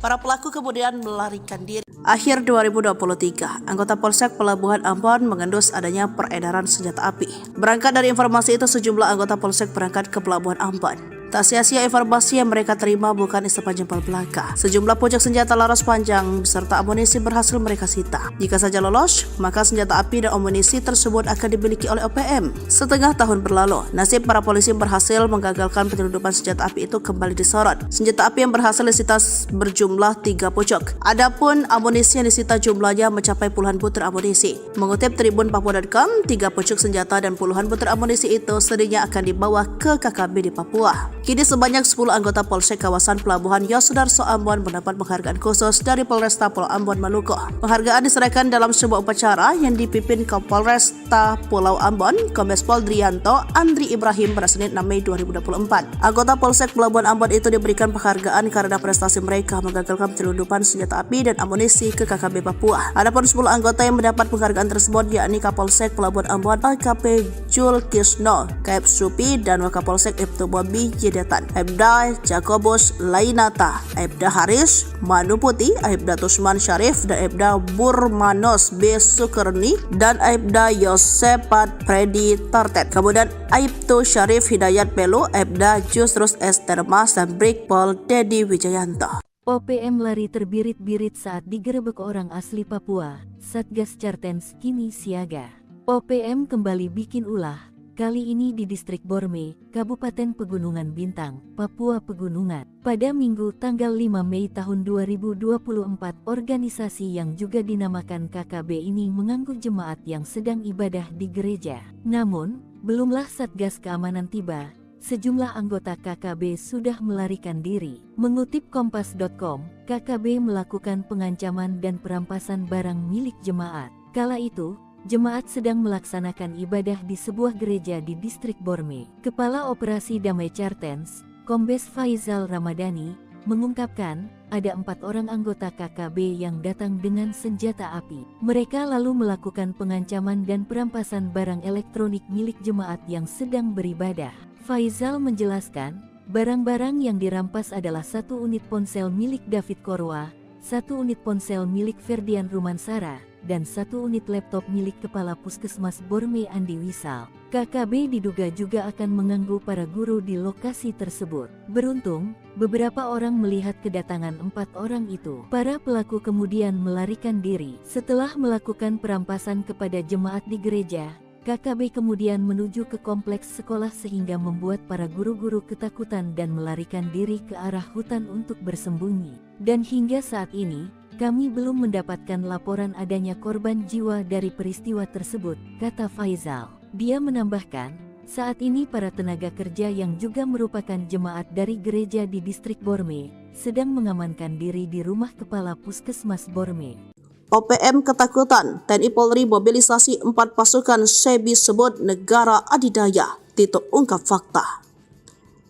Para pelaku kemudian melarikan diri. Akhir 2023, anggota Polsek Pelabuhan Ambon mengendus adanya peredaran senjata api. Berangkat dari informasi itu, sejumlah anggota Polsek berangkat ke Pelabuhan Ambon. Tak sia-sia informasi yang mereka terima bukan istana jempol belaka. Sejumlah pucuk senjata laras panjang beserta amunisi berhasil mereka sita. Jika saja lolos, maka senjata api dan amunisi tersebut akan dimiliki oleh OPM. Setengah tahun berlalu, nasib para polisi berhasil menggagalkan penyelundupan senjata api itu kembali disorot. Senjata api yang berhasil disita berjumlah 3 pucuk. Adapun amunisi yang disita jumlahnya mencapai puluhan butir amunisi. Mengutip Tribun Papua.com, 3 pucuk senjata dan puluhan butir amunisi itu sedihnya akan dibawa ke KKB di Papua. Kini sebanyak 10 anggota Polsek kawasan Pelabuhan Yosudarso Ambon mendapat penghargaan khusus dari Polresta Pulau Ambon Maluku. Penghargaan diserahkan dalam sebuah upacara yang dipimpin Kapolresta Pulau Ambon, Kombes Pol Drianto Andri Ibrahim pada Senin 6 Mei 2024. Anggota Polsek Pelabuhan Ambon itu diberikan penghargaan karena prestasi mereka menggagalkan penyelundupan senjata api dan amunisi ke KKB Papua. Adapun 10 anggota yang mendapat penghargaan tersebut yakni Kapolsek Pelabuhan Ambon AKP Jul Kisno, Kaep Supi, dan Wakapolsek Ibtu Bobi Jedetan, Aibda Jakobus Lainata, Aibda Haris Manuputi, Aibda Tusman Syarif, dan Aibda Burmanos B. Sukerni, dan Aibda Yosepat Predi Tartet. Kemudian Aibtu Syarif Hidayat Pelu, Aibda Jusrus S. Termas, dan Brigpol Dedi Wijayanto. OPM lari terbirit-birit saat digerebek orang asli Papua. Satgas Cartens kini siaga. OPM kembali bikin ulah, kali ini di Distrik Borme, Kabupaten Pegunungan Bintang, Papua Pegunungan. Pada Minggu tanggal 5 Mei tahun 2024, organisasi yang juga dinamakan KKB ini mengganggu jemaat yang sedang ibadah di gereja. Namun, belumlah Satgas Keamanan tiba, sejumlah anggota KKB sudah melarikan diri. Mengutip Kompas.com, KKB melakukan pengancaman dan perampasan barang milik jemaat. Kala itu, jemaat sedang melaksanakan ibadah di sebuah gereja di Distrik Borme. Kepala Operasi Damai Chartens, Kombes Faizal Ramadhani, mengungkapkan ada 4 orang anggota KKB yang datang dengan senjata api. Mereka lalu melakukan pengancaman dan perampasan barang elektronik milik jemaat yang sedang beribadah. Faizal menjelaskan, barang-barang yang dirampas adalah 1 unit ponsel milik David Korwa, 1 unit ponsel milik Ferdian Rumansara, dan 1 unit laptop milik Kepala Puskesmas Borme Andi Wisal. KKB diduga juga akan mengganggu para guru di lokasi tersebut. Beruntung, beberapa orang melihat kedatangan 4 orang itu. Para pelaku kemudian melarikan diri. Setelah melakukan perampasan kepada jemaat di gereja, KKB kemudian menuju ke kompleks sekolah sehingga membuat para guru-guru ketakutan dan melarikan diri ke arah hutan untuk bersembunyi. Dan hingga saat ini, kami belum mendapatkan laporan adanya korban jiwa dari peristiwa tersebut, kata Faizal. Dia menambahkan, saat ini para tenaga kerja yang juga merupakan jemaat dari gereja di Distrik Borme, sedang mengamankan diri di rumah Kepala Puskesmas Borme. OPM ketakutan, TNI Polri mobilisasi 4 pasukan SEBI sebut negara adidaya, Tito ungkap fakta.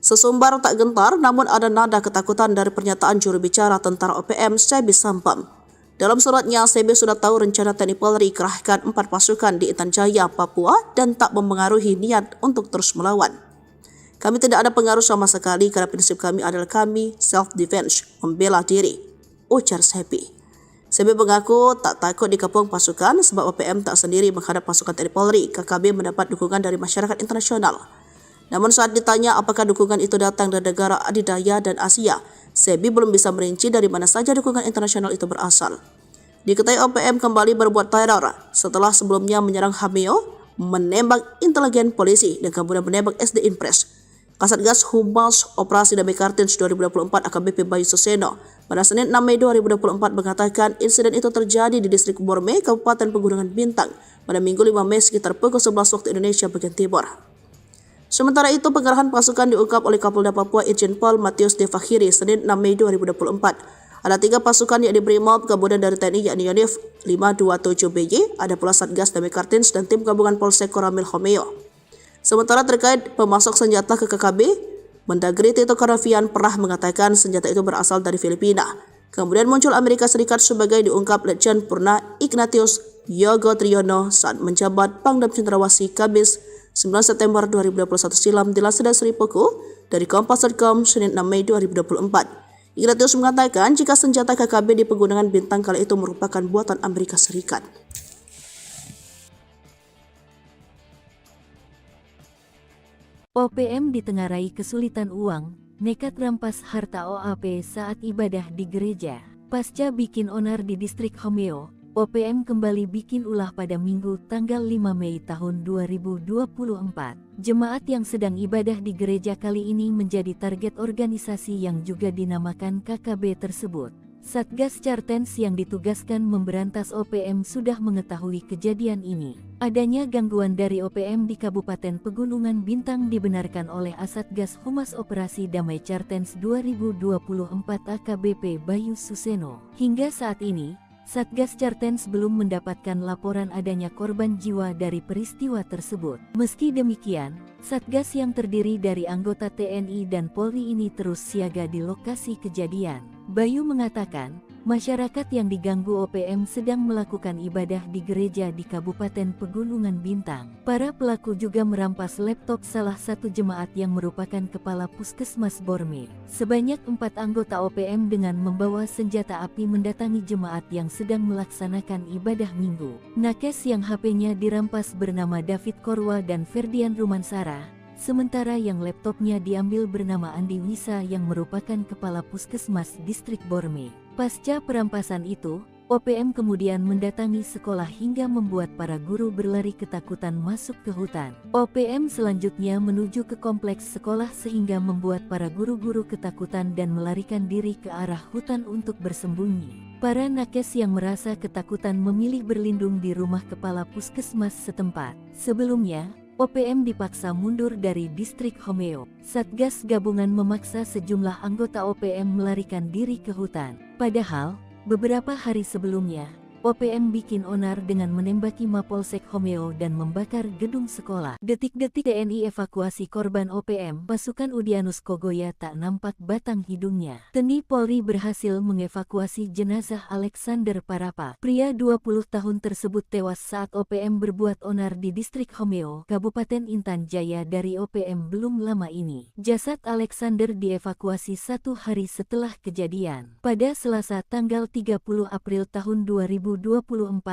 Sesumbar tak gentar, namun ada nada ketakutan dari pernyataan juru bicara tentara OPM SEBI Sampam. Dalam suratnya, SEBI sudah tahu rencana TNI Polri kerahkan 4 pasukan di Intan Jaya, Papua dan tak mempengaruhi niat untuk terus melawan. Kami tidak ada pengaruh sama sekali karena prinsip kami adalah kami self-defense, membela diri, ujar SEBI. SEBI mengaku tak takut dikepung pasukan sebab OPM tak sendiri menghadap pasukan TNI Polri. KKB mendapat dukungan dari masyarakat internasional. Namun saat ditanya apakah dukungan itu datang dari negara adidaya dan Asia, SEBI belum bisa merinci dari mana saja dukungan internasional itu berasal. Diketahui OPM kembali berbuat teror setelah sebelumnya menyerang Hameo, menembak intelijen polisi, dan kemudian menembak SD Impres. Kasatgas Humas Operasi Damai Kartens 2024 AKBP Bayu Suseno pada Senin 6 Mei 2024 mengatakan insiden itu terjadi di Distrik Borme, Kabupaten Pegunungan Bintang pada Minggu 5 Mei sekitar pukul 11 waktu Indonesia bagian Timur. Sementara itu, pengerahan pasukan diungkap oleh Kapolda Papua Irjen Pol Matius De Fakhiri Senin 6 Mei 2024. Ada 3 pasukan yakni Brimob, kemudian dari TNI yakni Yonif 527BY, ada pula Satgas Damai Kartens dan tim gabungan Polsek Koramil Homeo. Sementara terkait pemasok senjata ke KKB, Mendagri Tito Karnavian pernah mengatakan senjata itu berasal dari Filipina. Kemudian muncul Amerika Serikat sebagai diungkap Letjen Purna Ignatius Yogo Triyono saat menjabat Pangdam Cendrawasih Kamis 9 September 2021 silam dilansir dari Sri Puku dari Kompas.com Senin 6 Mei 2024. Ignatius mengatakan jika senjata KKB di Pegunungan Bintang kala itu merupakan buatan Amerika Serikat. OPM ditengarai kesulitan uang, nekat rampas harta OAP saat ibadah di gereja. Pasca bikin onar di Distrik Homeo, OPM kembali bikin ulah pada Minggu tanggal 5 Mei tahun 2024. Jemaat yang sedang ibadah di gereja kali ini menjadi target organisasi yang juga dinamakan KKB tersebut. Satgas Chartens yang ditugaskan memberantas OPM sudah mengetahui kejadian ini. Adanya gangguan dari OPM di Kabupaten Pegunungan Bintang dibenarkan oleh Asatgas Humas Operasi Damai Chartens 2024 AKBP Bayu Suseno. Hingga saat ini, Satgas Chartens belum mendapatkan laporan adanya korban jiwa dari peristiwa tersebut. Meski demikian, Satgas yang terdiri dari anggota TNI dan Polri ini terus siaga di lokasi kejadian. Bayu mengatakan, masyarakat yang diganggu OPM sedang melakukan ibadah di gereja di Kabupaten Pegunungan Bintang. Para pelaku juga merampas laptop salah satu jemaat yang merupakan kepala Puskesmas Borme. Sebanyak 4 anggota OPM dengan membawa senjata api mendatangi jemaat yang sedang melaksanakan ibadah minggu. Nakes yang HP-nya dirampas bernama David Korwa dan Ferdian Rumansara. Sementara yang laptopnya diambil bernama Andi Wisa yang merupakan kepala Puskesmas Distrik Borme. Pasca perampasan itu, OPM kemudian mendatangi sekolah hingga membuat para guru berlari ketakutan masuk ke hutan. OPM selanjutnya menuju ke kompleks sekolah sehingga membuat para guru-guru ketakutan dan melarikan diri ke arah hutan untuk bersembunyi. Para nakes yang merasa ketakutan memilih berlindung di rumah kepala puskesmas setempat. Sebelumnya, OPM dipaksa mundur dari distrik Homeo. Satgas gabungan memaksa sejumlah anggota OPM melarikan diri ke hutan. Padahal, beberapa hari sebelumnya, OPM bikin onar dengan menembaki Mapolsek Homeo dan membakar gedung sekolah. Detik-detik TNI evakuasi korban OPM, pasukan Udyanus Kogoya tak nampak batang hidungnya. TNI Polri berhasil mengevakuasi jenazah Alexander Parapa. Pria 20 tahun tersebut tewas saat OPM berbuat onar di distrik Homeo, Kabupaten Intan Jaya dari OPM belum lama ini. Jasad Alexander dievakuasi 1 hari setelah kejadian. Pada Selasa tanggal 30 April tahun 2024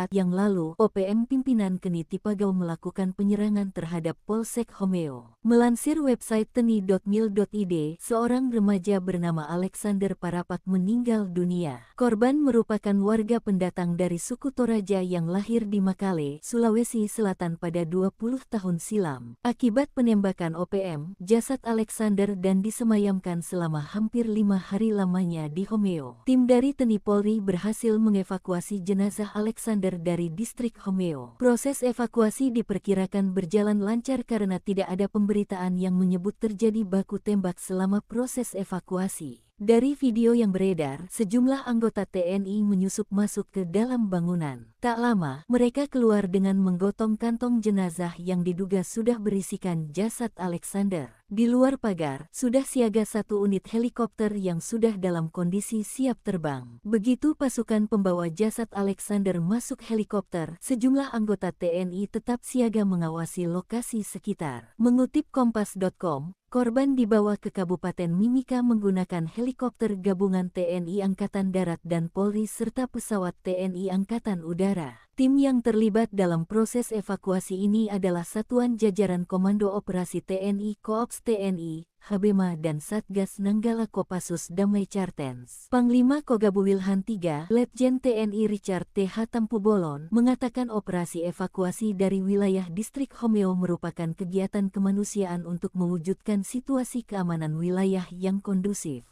yang lalu, OPM pimpinan Keni Tipagau melakukan penyerangan terhadap Polsek Homeo. Melansir website teni.mil.id, seorang remaja bernama Alexander Parapak meninggal dunia. Korban merupakan warga pendatang dari suku Toraja yang lahir di Makale, Sulawesi Selatan pada 20 tahun silam. Akibat penembakan OPM, jasad Alexander dan disemayamkan selama hampir 5 hari lamanya di Homeo. Tim dari TNI Polri berhasil mengevakuasi jenazah Alexander dari distrik Homeo. Proses evakuasi diperkirakan berjalan lancar karena tidak ada pemberitaan yang menyebut terjadi baku tembak selama proses evakuasi. Dari video yang beredar, sejumlah anggota TNI menyusup masuk ke dalam bangunan. Tak lama, mereka keluar dengan menggotong kantong jenazah yang diduga sudah berisikan jasad Alexander. Di luar pagar, sudah siaga 1 unit helikopter yang sudah dalam kondisi siap terbang. Begitu pasukan pembawa jasad Alexander masuk helikopter, sejumlah anggota TNI tetap siaga mengawasi lokasi sekitar. Mengutip Kompas.com, korban dibawa ke Kabupaten Mimika menggunakan helikopter gabungan TNI Angkatan Darat dan Polri serta pesawat TNI Angkatan Udara. Tim yang terlibat dalam proses evakuasi ini adalah Satuan Jajaran Komando Operasi TNI Koops TNI, Habema dan Satgas Nanggala Kopassus Damai Cartens. Panglima Kogabu Wilhan III, Letjen TNI Richard T.H. Tampubolon, mengatakan operasi evakuasi dari wilayah distrik Homeo merupakan kegiatan kemanusiaan untuk mewujudkan situasi keamanan wilayah yang kondusif.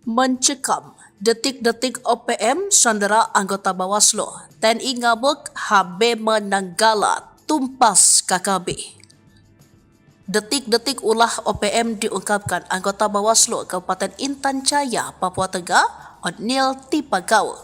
Mencekam, detik-detik OPM sandera anggota Bawaslu, TNI ngabuk, Habema Nanggala tumpas KKB. Detik-detik ulah OPM diungkapkan anggota Bawaslu Kabupaten Intan Jaya, Papua Tengah, Odnil Tipagau.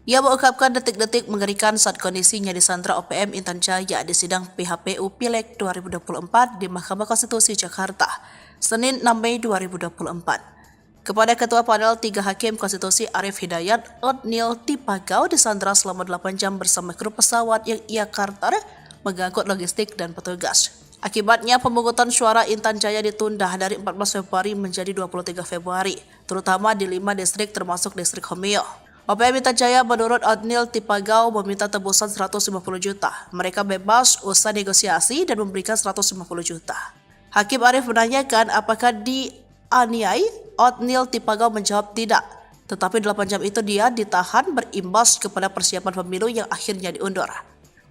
Ia mengungkapkan detik-detik mengerikan saat kondisinya disandra OPM Intan Jaya di sidang PHPU Pileg 2024 di Mahkamah Konstitusi Jakarta, Senin 6 Mei 2024. Kepada Ketua Panel 3 Hakim Konstitusi Arif Hidayat, Odnil Tipagau disandra selama 8 jam bersama kru pesawat yang ia karter mengangkut logistik dan petugas. Akibatnya pemungutan suara Intan Jaya ditunda dari 14 Februari menjadi 23 Februari, terutama di 5 distrik termasuk distrik Homeo. OPM Intan Jaya menurut Odnil Tipagau meminta tebusan 150 juta. Mereka bebas usai negosiasi dan memberikan 150 juta. Hakim Arif menanyakan apakah dianiai. Odnil Tipagau menjawab tidak, tetapi 8 jam itu dia ditahan berimbas kepada persiapan pemilu yang akhirnya diundur.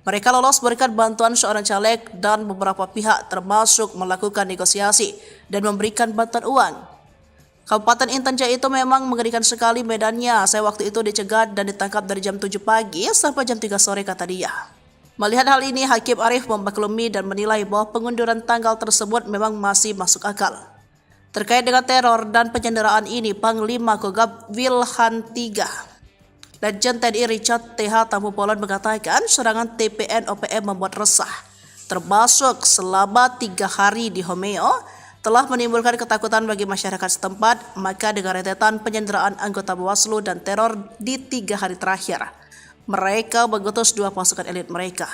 Mereka lolos berikan bantuan seorang caleg dan beberapa pihak termasuk melakukan negosiasi dan memberikan bantuan uang. Kabupaten Intan Jaya itu memang mengerikan sekali medannya. Saya waktu itu dicegat dan ditangkap dari jam 7 pagi sampai jam 3 sore, kata dia. Melihat hal ini, Hakim Arif memaklumi dan menilai bahwa pengunduran tanggal tersebut memang masih masuk akal. Terkait dengan teror dan penyanderaan ini, Panglima Kogab Wilhan III, Letjen TNI Richard T.H. Tampubolon mengatakan serangan TPN OPM membuat resah, termasuk selama 3 hari di Homeo, telah menimbulkan ketakutan bagi masyarakat setempat. Maka dengan rentetan penyanderaan anggota Bawaslu dan teror di 3 hari terakhir, mereka mengutus 2 pasukan elit mereka.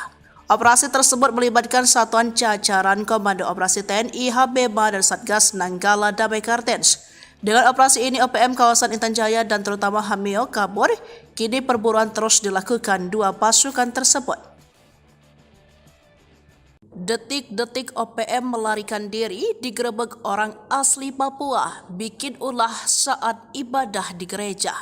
Operasi tersebut melibatkan satuan jajaran Komando Operasi TNI, Habema dan Satgas Nanggala Damai Cartens. Dengan operasi ini, OPM kawasan Intan Jaya dan terutama Homeo kabur. Kini perburuan terus dilakukan 2 pasukan tersebut. Detik-detik OPM melarikan diri digerebek orang asli Papua, bikin ulah saat ibadah di gereja.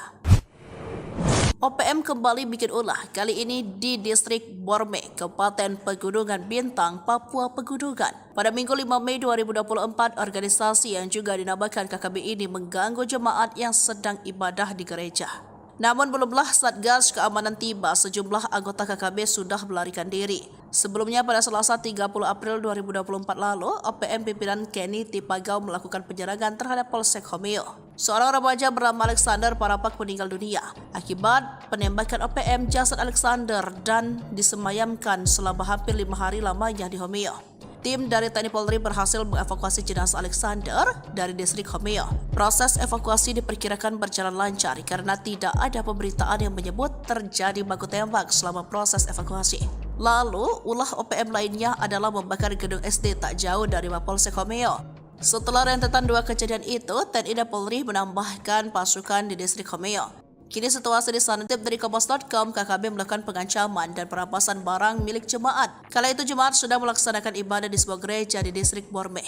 OPM kembali bikin ulah, kali ini di distrik Borme, Kabupaten Pegunungan Bintang, Papua Pegunungan. Pada Minggu 5 Mei 2024, organisasi yang juga dinamakan KKB ini mengganggu jemaat yang sedang ibadah di gereja. Namun belumlah Satgas Keamanan tiba, sejumlah anggota KKB sudah melarikan diri. Sebelumnya pada Selasa 30 April 2024 lalu, OPM pimpinan Kenny Tipagau melakukan penyerangan terhadap Polsek Homeo. Seorang remaja bernama Alexander Parapak meninggal dunia akibat penembakan OPM. Jasad Alexander dan disemayamkan selama hampir 5 hari lamanya di Homeo. Tim dari TNI Polri berhasil mengevakuasi jenazah Alexander dari distrik Homeo. Proses evakuasi diperkirakan berjalan lancar karena tidak ada pemberitaan yang menyebut terjadi baku tembak selama proses evakuasi. Lalu, ulah OPM lainnya adalah membakar gedung SD tak jauh dari Mapolsek Homeo. Setelah rentetan 2 kejadian itu, TNI dan Polri menambahkan pasukan di distrik Homeo. Kini situasi di sana. Tip dari Kompas.com, KKB melakukan pengancaman dan perampasan barang milik jemaat. Kala itu jemaat sudah melaksanakan ibadah di sebuah gereja di distrik Borme.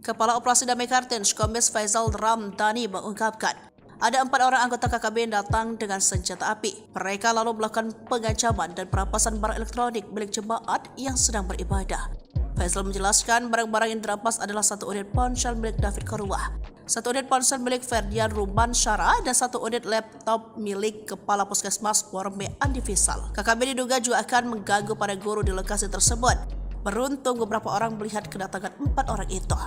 Kepala Operasi Damai Kartens, Kombes Faisal Ramdhani mengungkapkan, ada 4 orang anggota KKB yang datang dengan senjata api. Mereka lalu melakukan pengancaman dan perampasan barang elektronik milik jemaat yang sedang beribadah. Faisal menjelaskan barang-barang yang dirampas adalah 1 unit ponsel milik David Korwah, 1 unit ponsel milik Ferdian Ruban Syara, dan 1 unit laptop milik Kepala Puskesmas Borme Andi Fisal. KKB diduga juga akan mengganggu para guru di lokasi tersebut. Beruntung beberapa orang melihat kedatangan 4 orang itu.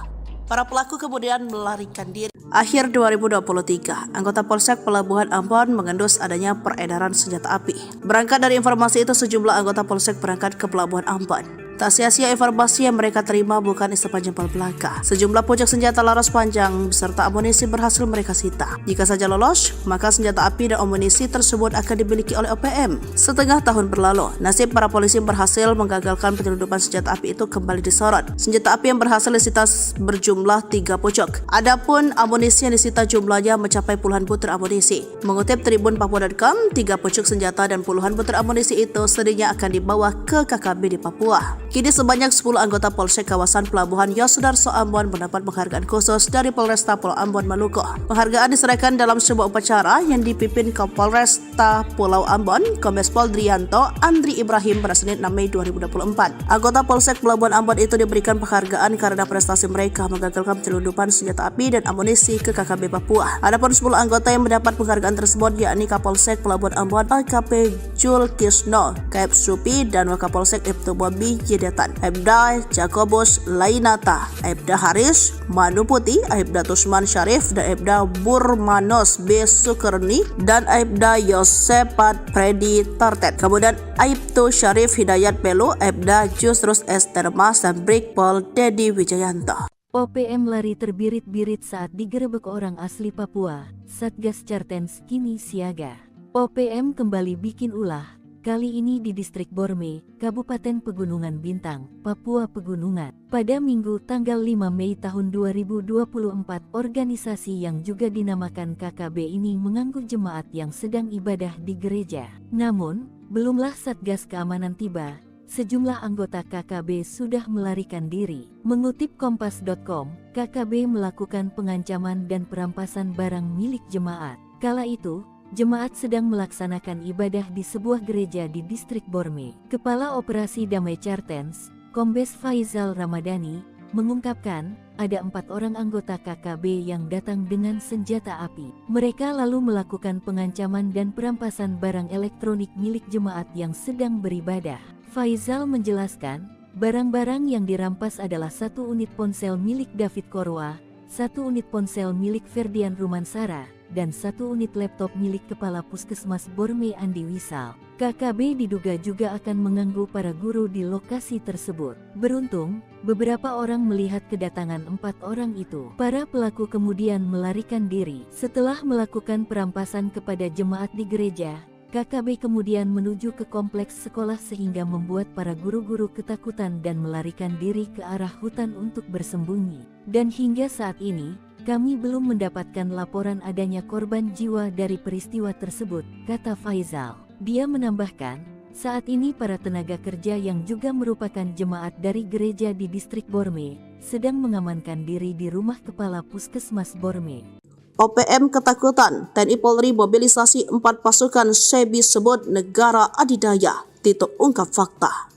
Para pelaku kemudian melarikan diri. Akhir 2023, anggota Polsek Pelabuhan Ambon mengendus adanya peredaran senjata api. Berangkat dari informasi itu, sejumlah anggota Polsek berangkat ke Pelabuhan Ambon. Tak sia-sia informasi yang mereka terima bukan isapan jempol belaka. Sejumlah pucuk senjata laras panjang beserta amunisi berhasil mereka sita. Jika saja lolos, maka senjata api dan amunisi tersebut akan dimiliki oleh OPM. Setengah tahun berlalu, nasib para polisi berhasil menggagalkan penyelundupan senjata api itu kembali disorot. Senjata api yang berhasil disita berjumlah 3 pucuk. Adapun amunisi yang disita jumlahnya mencapai puluhan butir amunisi. Mengutip Tribun Papua.com, 3 pucuk senjata dan puluhan butir amunisi itu sedihnya akan dibawa ke KKB di Papua. Kini sebanyak 10 anggota Polsek kawasan Pelabuhan Yosudarso Ambon mendapat penghargaan khusus dari Polresta Pulau Ambon Maluku. Penghargaan diserahkan dalam sebuah upacara yang dipimpin Kapolresta Pulau Ambon, Kombes Pol Drianto Andri Ibrahim pada Senin 6 Mei 2024. Anggota Polsek Pelabuhan Ambon itu diberikan penghargaan karena prestasi mereka menggagalkan penyelundupan senjata api dan amunisi ke KKB Papua. Adapun 10 anggota yang mendapat penghargaan tersebut yakni Kapolsek Pelabuhan Ambon AKP Jul Kisno, Kaep Supi, dan Wakapolsek Ibtu Bobi Jedatan, Aibda Jakobus Lainata, Aibda Haris Manuputi, Aibda Tusman Syarif, dan Aibda Burmanos B. Sukerni, dan Aibda Yosepat Predi Tartet. Kemudian Aibtu Syarif Hidayat Pelu, Aibda Jusrus Estermas, dan Brigpol Dedi Wijayanto. OPM lari terbirit-birit saat digerebek orang asli Papua. Satgas Cartens kini siaga. OPM kembali bikin ulah. Kali ini di distrik Borme, Kabupaten Pegunungan Bintang, Papua Pegunungan. Pada Minggu tanggal 5 Mei tahun 2024, organisasi yang juga dinamakan KKB ini mengganggu jemaat yang sedang ibadah di gereja. Namun, belumlah Satgas Keamanan tiba, sejumlah anggota KKB sudah melarikan diri. Mengutip Kompas.com, KKB melakukan pengancaman dan perampasan barang milik jemaat. Kala itu, jemaat sedang melaksanakan ibadah di sebuah gereja di distrik Borme. Kepala Operasi Damai Cartens, Kombes Faisal Ramadhani, mengungkapkan ada 4 orang anggota KKB yang datang dengan senjata api. Mereka lalu melakukan pengancaman dan perampasan barang elektronik milik jemaat yang sedang beribadah. Faisal menjelaskan, barang-barang yang dirampas adalah 1 unit ponsel milik David Korwah, 1 unit ponsel milik Ferdian Rumansara, dan 1 unit laptop milik Kepala Puskesmas Borme Andi Wisal. KKB diduga juga akan mengganggu para guru di lokasi tersebut. Beruntung, beberapa orang melihat kedatangan 4 orang itu. Para pelaku kemudian melarikan diri. Setelah melakukan perampasan kepada jemaat di gereja, KKB kemudian menuju ke kompleks sekolah sehingga membuat para guru-guru ketakutan dan melarikan diri ke arah hutan untuk bersembunyi. Dan hingga saat ini, kami belum mendapatkan laporan adanya korban jiwa dari peristiwa tersebut, kata Faisal. Dia menambahkan, saat ini para tenaga kerja yang juga merupakan jemaat dari gereja di distrik Borme sedang mengamankan diri di rumah Kepala Puskesmas Borme. OPM ketakutan, TNI Polri mobilisasi 4 pasukan SEBI sebut negara adidaya, Tito ungkap fakta.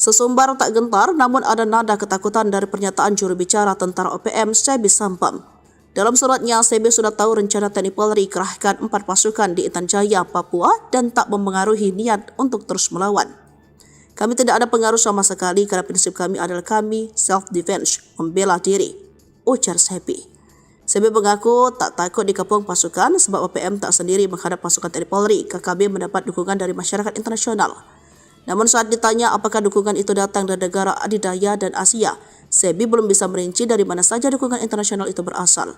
Sesumbar tak gentar, namun ada nada ketakutan dari pernyataan juru bicara tentara OPM SEBI Sampam. Dalam suratnya, SEBI sudah tahu rencana TNI Polri kerahkan 4 pasukan di Intan Jaya, Papua dan tak mempengaruhi niat untuk terus melawan. Kami tidak ada pengaruh sama sekali karena prinsip kami adalah kami self-defense, membela diri, ujar SEBI. SEBI mengaku tak takut dikepung pasukan sebab OPM tak sendiri menghadap pasukan TNI Polri. KKB mendapat dukungan dari masyarakat internasional. Namun saat ditanya apakah dukungan itu datang dari negara adidaya dan Asia, SEBI belum bisa merinci dari mana saja dukungan internasional itu berasal.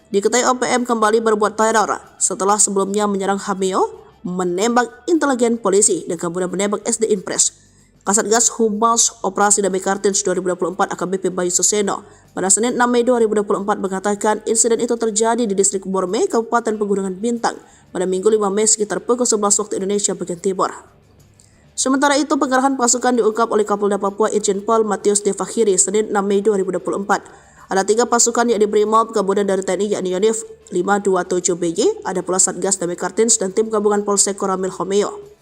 Diketahui OPM kembali berbuat teror setelah sebelumnya menyerang Hameo, menembak intelijen polisi dan kemudian menembak SD Impres. Kasatgas Humas Operasi Damai Kartins 2024 AKBP Bayu Suseno pada Senin 6 Mei 2024 mengatakan insiden itu terjadi di distrik Borme, Kabupaten Pegunungan Bintang pada Minggu 5 Mei sekitar pukul 11 waktu Indonesia bagian Timur. Sementara itu, pengerahan pasukan diungkap oleh Kapolda Papua Irjen Pol Matius De Fakhiri Senin 6 Mei 2024. Ada 3 pasukan yakni Brimob, kemudian dari TNI yakni Yonif 527BY, ada pula Satgas Damai Kartins dan tim gabungan Polsek Koramil Homeo.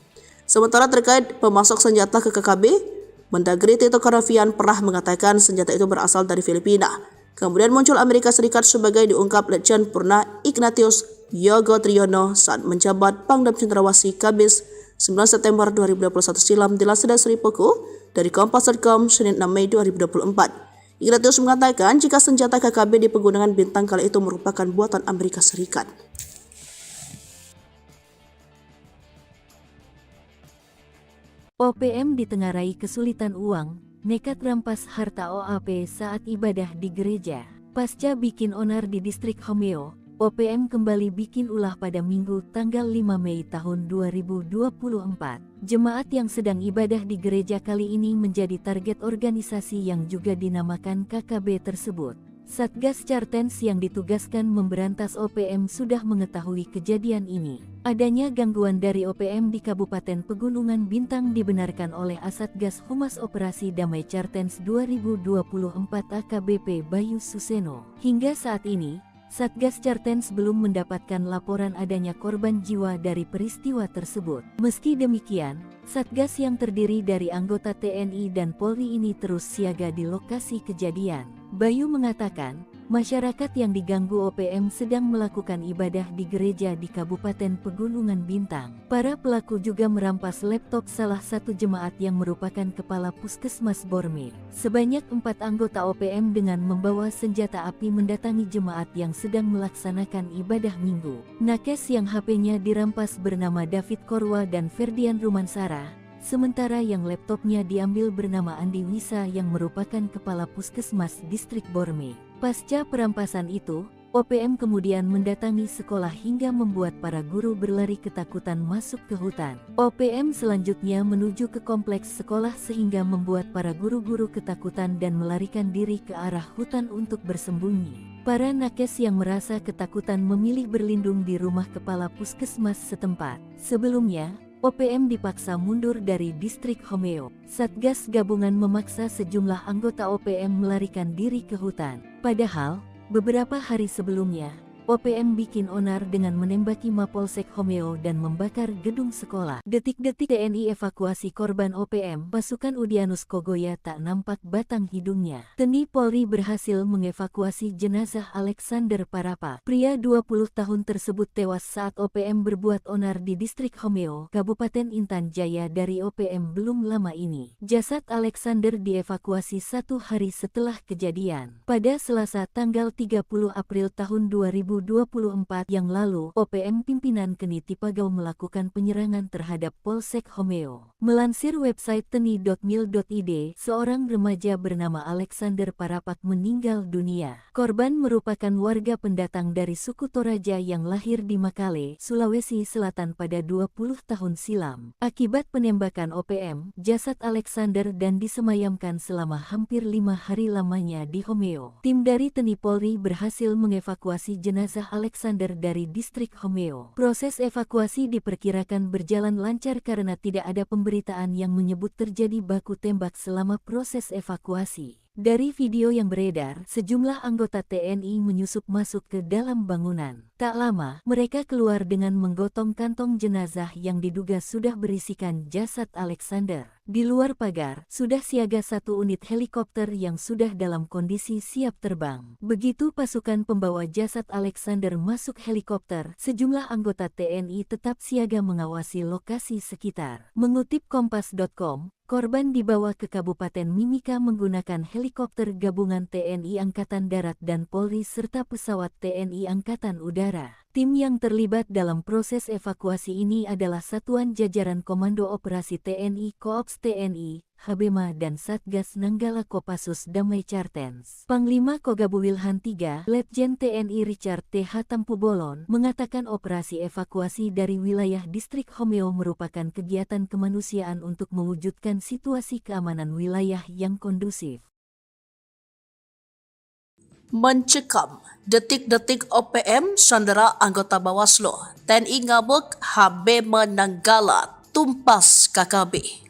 Sementara terkait pemasok senjata ke KKB, Mendagri Tito Karnavian pernah mengatakan senjata itu berasal dari Filipina. Kemudian muncul Amerika Serikat sebagai diungkap Letjen Purna Ignatius Yogo Triyono saat menjabat Pangdam Cendrawasih Kamis 9 September 2021 silam di Laseda Seripuku dari Kompas.com Senin 6 Mei 2024. Ignatius mengatakan jika senjata KKB di Pegunungan Bintang kala itu merupakan buatan Amerika Serikat. OPM ditengarai kesulitan uang, nekat rampas harta OAP saat ibadah di gereja. Pasca bikin onar di distrik Homeo, OPM kembali bikin ulah pada Minggu tanggal 5 Mei tahun 2024. Jemaat yang sedang ibadah di gereja kali ini menjadi target organisasi yang juga dinamakan KKB tersebut. Satgas Cartens yang ditugaskan memberantas OPM sudah mengetahui kejadian ini. Adanya gangguan dari OPM di Kabupaten Pegunungan Bintang dibenarkan oleh Asatgas Humas Operasi Damai Cartens 2024 AKBP Bayu Suseno. Hingga saat ini, Satgas Cartens belum mendapatkan laporan adanya korban jiwa dari peristiwa tersebut. Meski demikian, Satgas yang terdiri dari anggota TNI dan Polri ini terus siaga di lokasi kejadian. Bayu mengatakan, masyarakat yang diganggu OPM sedang melakukan ibadah di gereja di Kabupaten Pegunungan Bintang. Para pelaku juga merampas laptop salah satu jemaat yang merupakan kepala Puskesmas Borme. Sebanyak 4 anggota OPM dengan membawa senjata api mendatangi jemaat yang sedang melaksanakan ibadah minggu. Nakes yang HP-nya dirampas bernama David Korwa dan Ferdian Rumansara. Sementara yang laptopnya diambil bernama Andi Wisa yang merupakan kepala Puskesmas Distrik Borme. Pasca perampasan itu, OPM kemudian mendatangi sekolah hingga membuat para guru berlari ketakutan masuk ke hutan. OPM selanjutnya menuju ke kompleks sekolah sehingga membuat para guru-guru ketakutan dan melarikan diri ke arah hutan untuk bersembunyi. Para nakes yang merasa ketakutan memilih berlindung di rumah kepala puskesmas setempat. Sebelumnya, OPM dipaksa mundur dari distrik Homeo. Satgas gabungan memaksa sejumlah anggota OPM melarikan diri ke hutan. Padahal, beberapa hari sebelumnya, OPM bikin onar dengan menembaki Mapolsek Homeo dan membakar gedung sekolah. Detik-detik TNI evakuasi korban OPM, pasukan Udianus Kogoya tak nampak batang hidungnya. TNI Polri berhasil mengevakuasi jenazah Alexander Parapa. Pria 20 tahun tersebut tewas saat OPM berbuat onar di distrik Homeo, Kabupaten Intan Jaya dari OPM belum lama ini. Jasad Alexander dievakuasi 1 hari setelah kejadian. Pada Selasa tanggal 30 April tahun 2024 yang lalu, OPM pimpinan Keni Tipagau melakukan penyerangan terhadap Polsek Homeo. Melansir website teni.mil.id, seorang remaja bernama Alexander Parapak meninggal dunia. Korban merupakan warga pendatang dari suku Toraja yang lahir di Makale, Sulawesi Selatan pada 20 tahun silam. Akibat penembakan OPM, jasad Alexander dan disemayamkan selama hampir 5 hari lamanya di Homeo. Tim dari TNI Polri berhasil mengevakuasi jenazah Alexander dari distrik Homeo. Proses evakuasi diperkirakan berjalan lancar karena tidak ada pemberitaan yang menyebut terjadi baku tembak selama proses evakuasi. Dari video yang beredar, sejumlah anggota TNI menyusup masuk ke dalam bangunan. Tak lama, mereka keluar dengan menggotong kantong jenazah yang diduga sudah berisikan jasad Alexander. Di luar pagar, sudah siaga satu unit helikopter yang sudah dalam kondisi siap terbang. Begitu pasukan pembawa jasad Alexander masuk helikopter, sejumlah anggota TNI tetap siaga mengawasi lokasi sekitar. Mengutip Kompas.com, korban dibawa ke Kabupaten Mimika menggunakan helikopter gabungan TNI Angkatan Darat dan Polri serta pesawat TNI Angkatan Udara. Tim yang terlibat dalam proses evakuasi ini adalah Satuan Jajaran Komando Operasi TNI Koops TNI, Habema dan Satgas Nanggala Kopassus Damai Cartens. Panglima Kogabu Wilhan III, Letjen TNI Richard T. Hatampu Bolon, mengatakan operasi evakuasi dari wilayah distrik Homeo merupakan kegiatan kemanusiaan untuk mewujudkan situasi keamanan wilayah yang kondusif. Mencekam, detik-detik OPM sandera anggota Bawaslu, TNI ngabuk, Habema Nanggala tumpas KKB.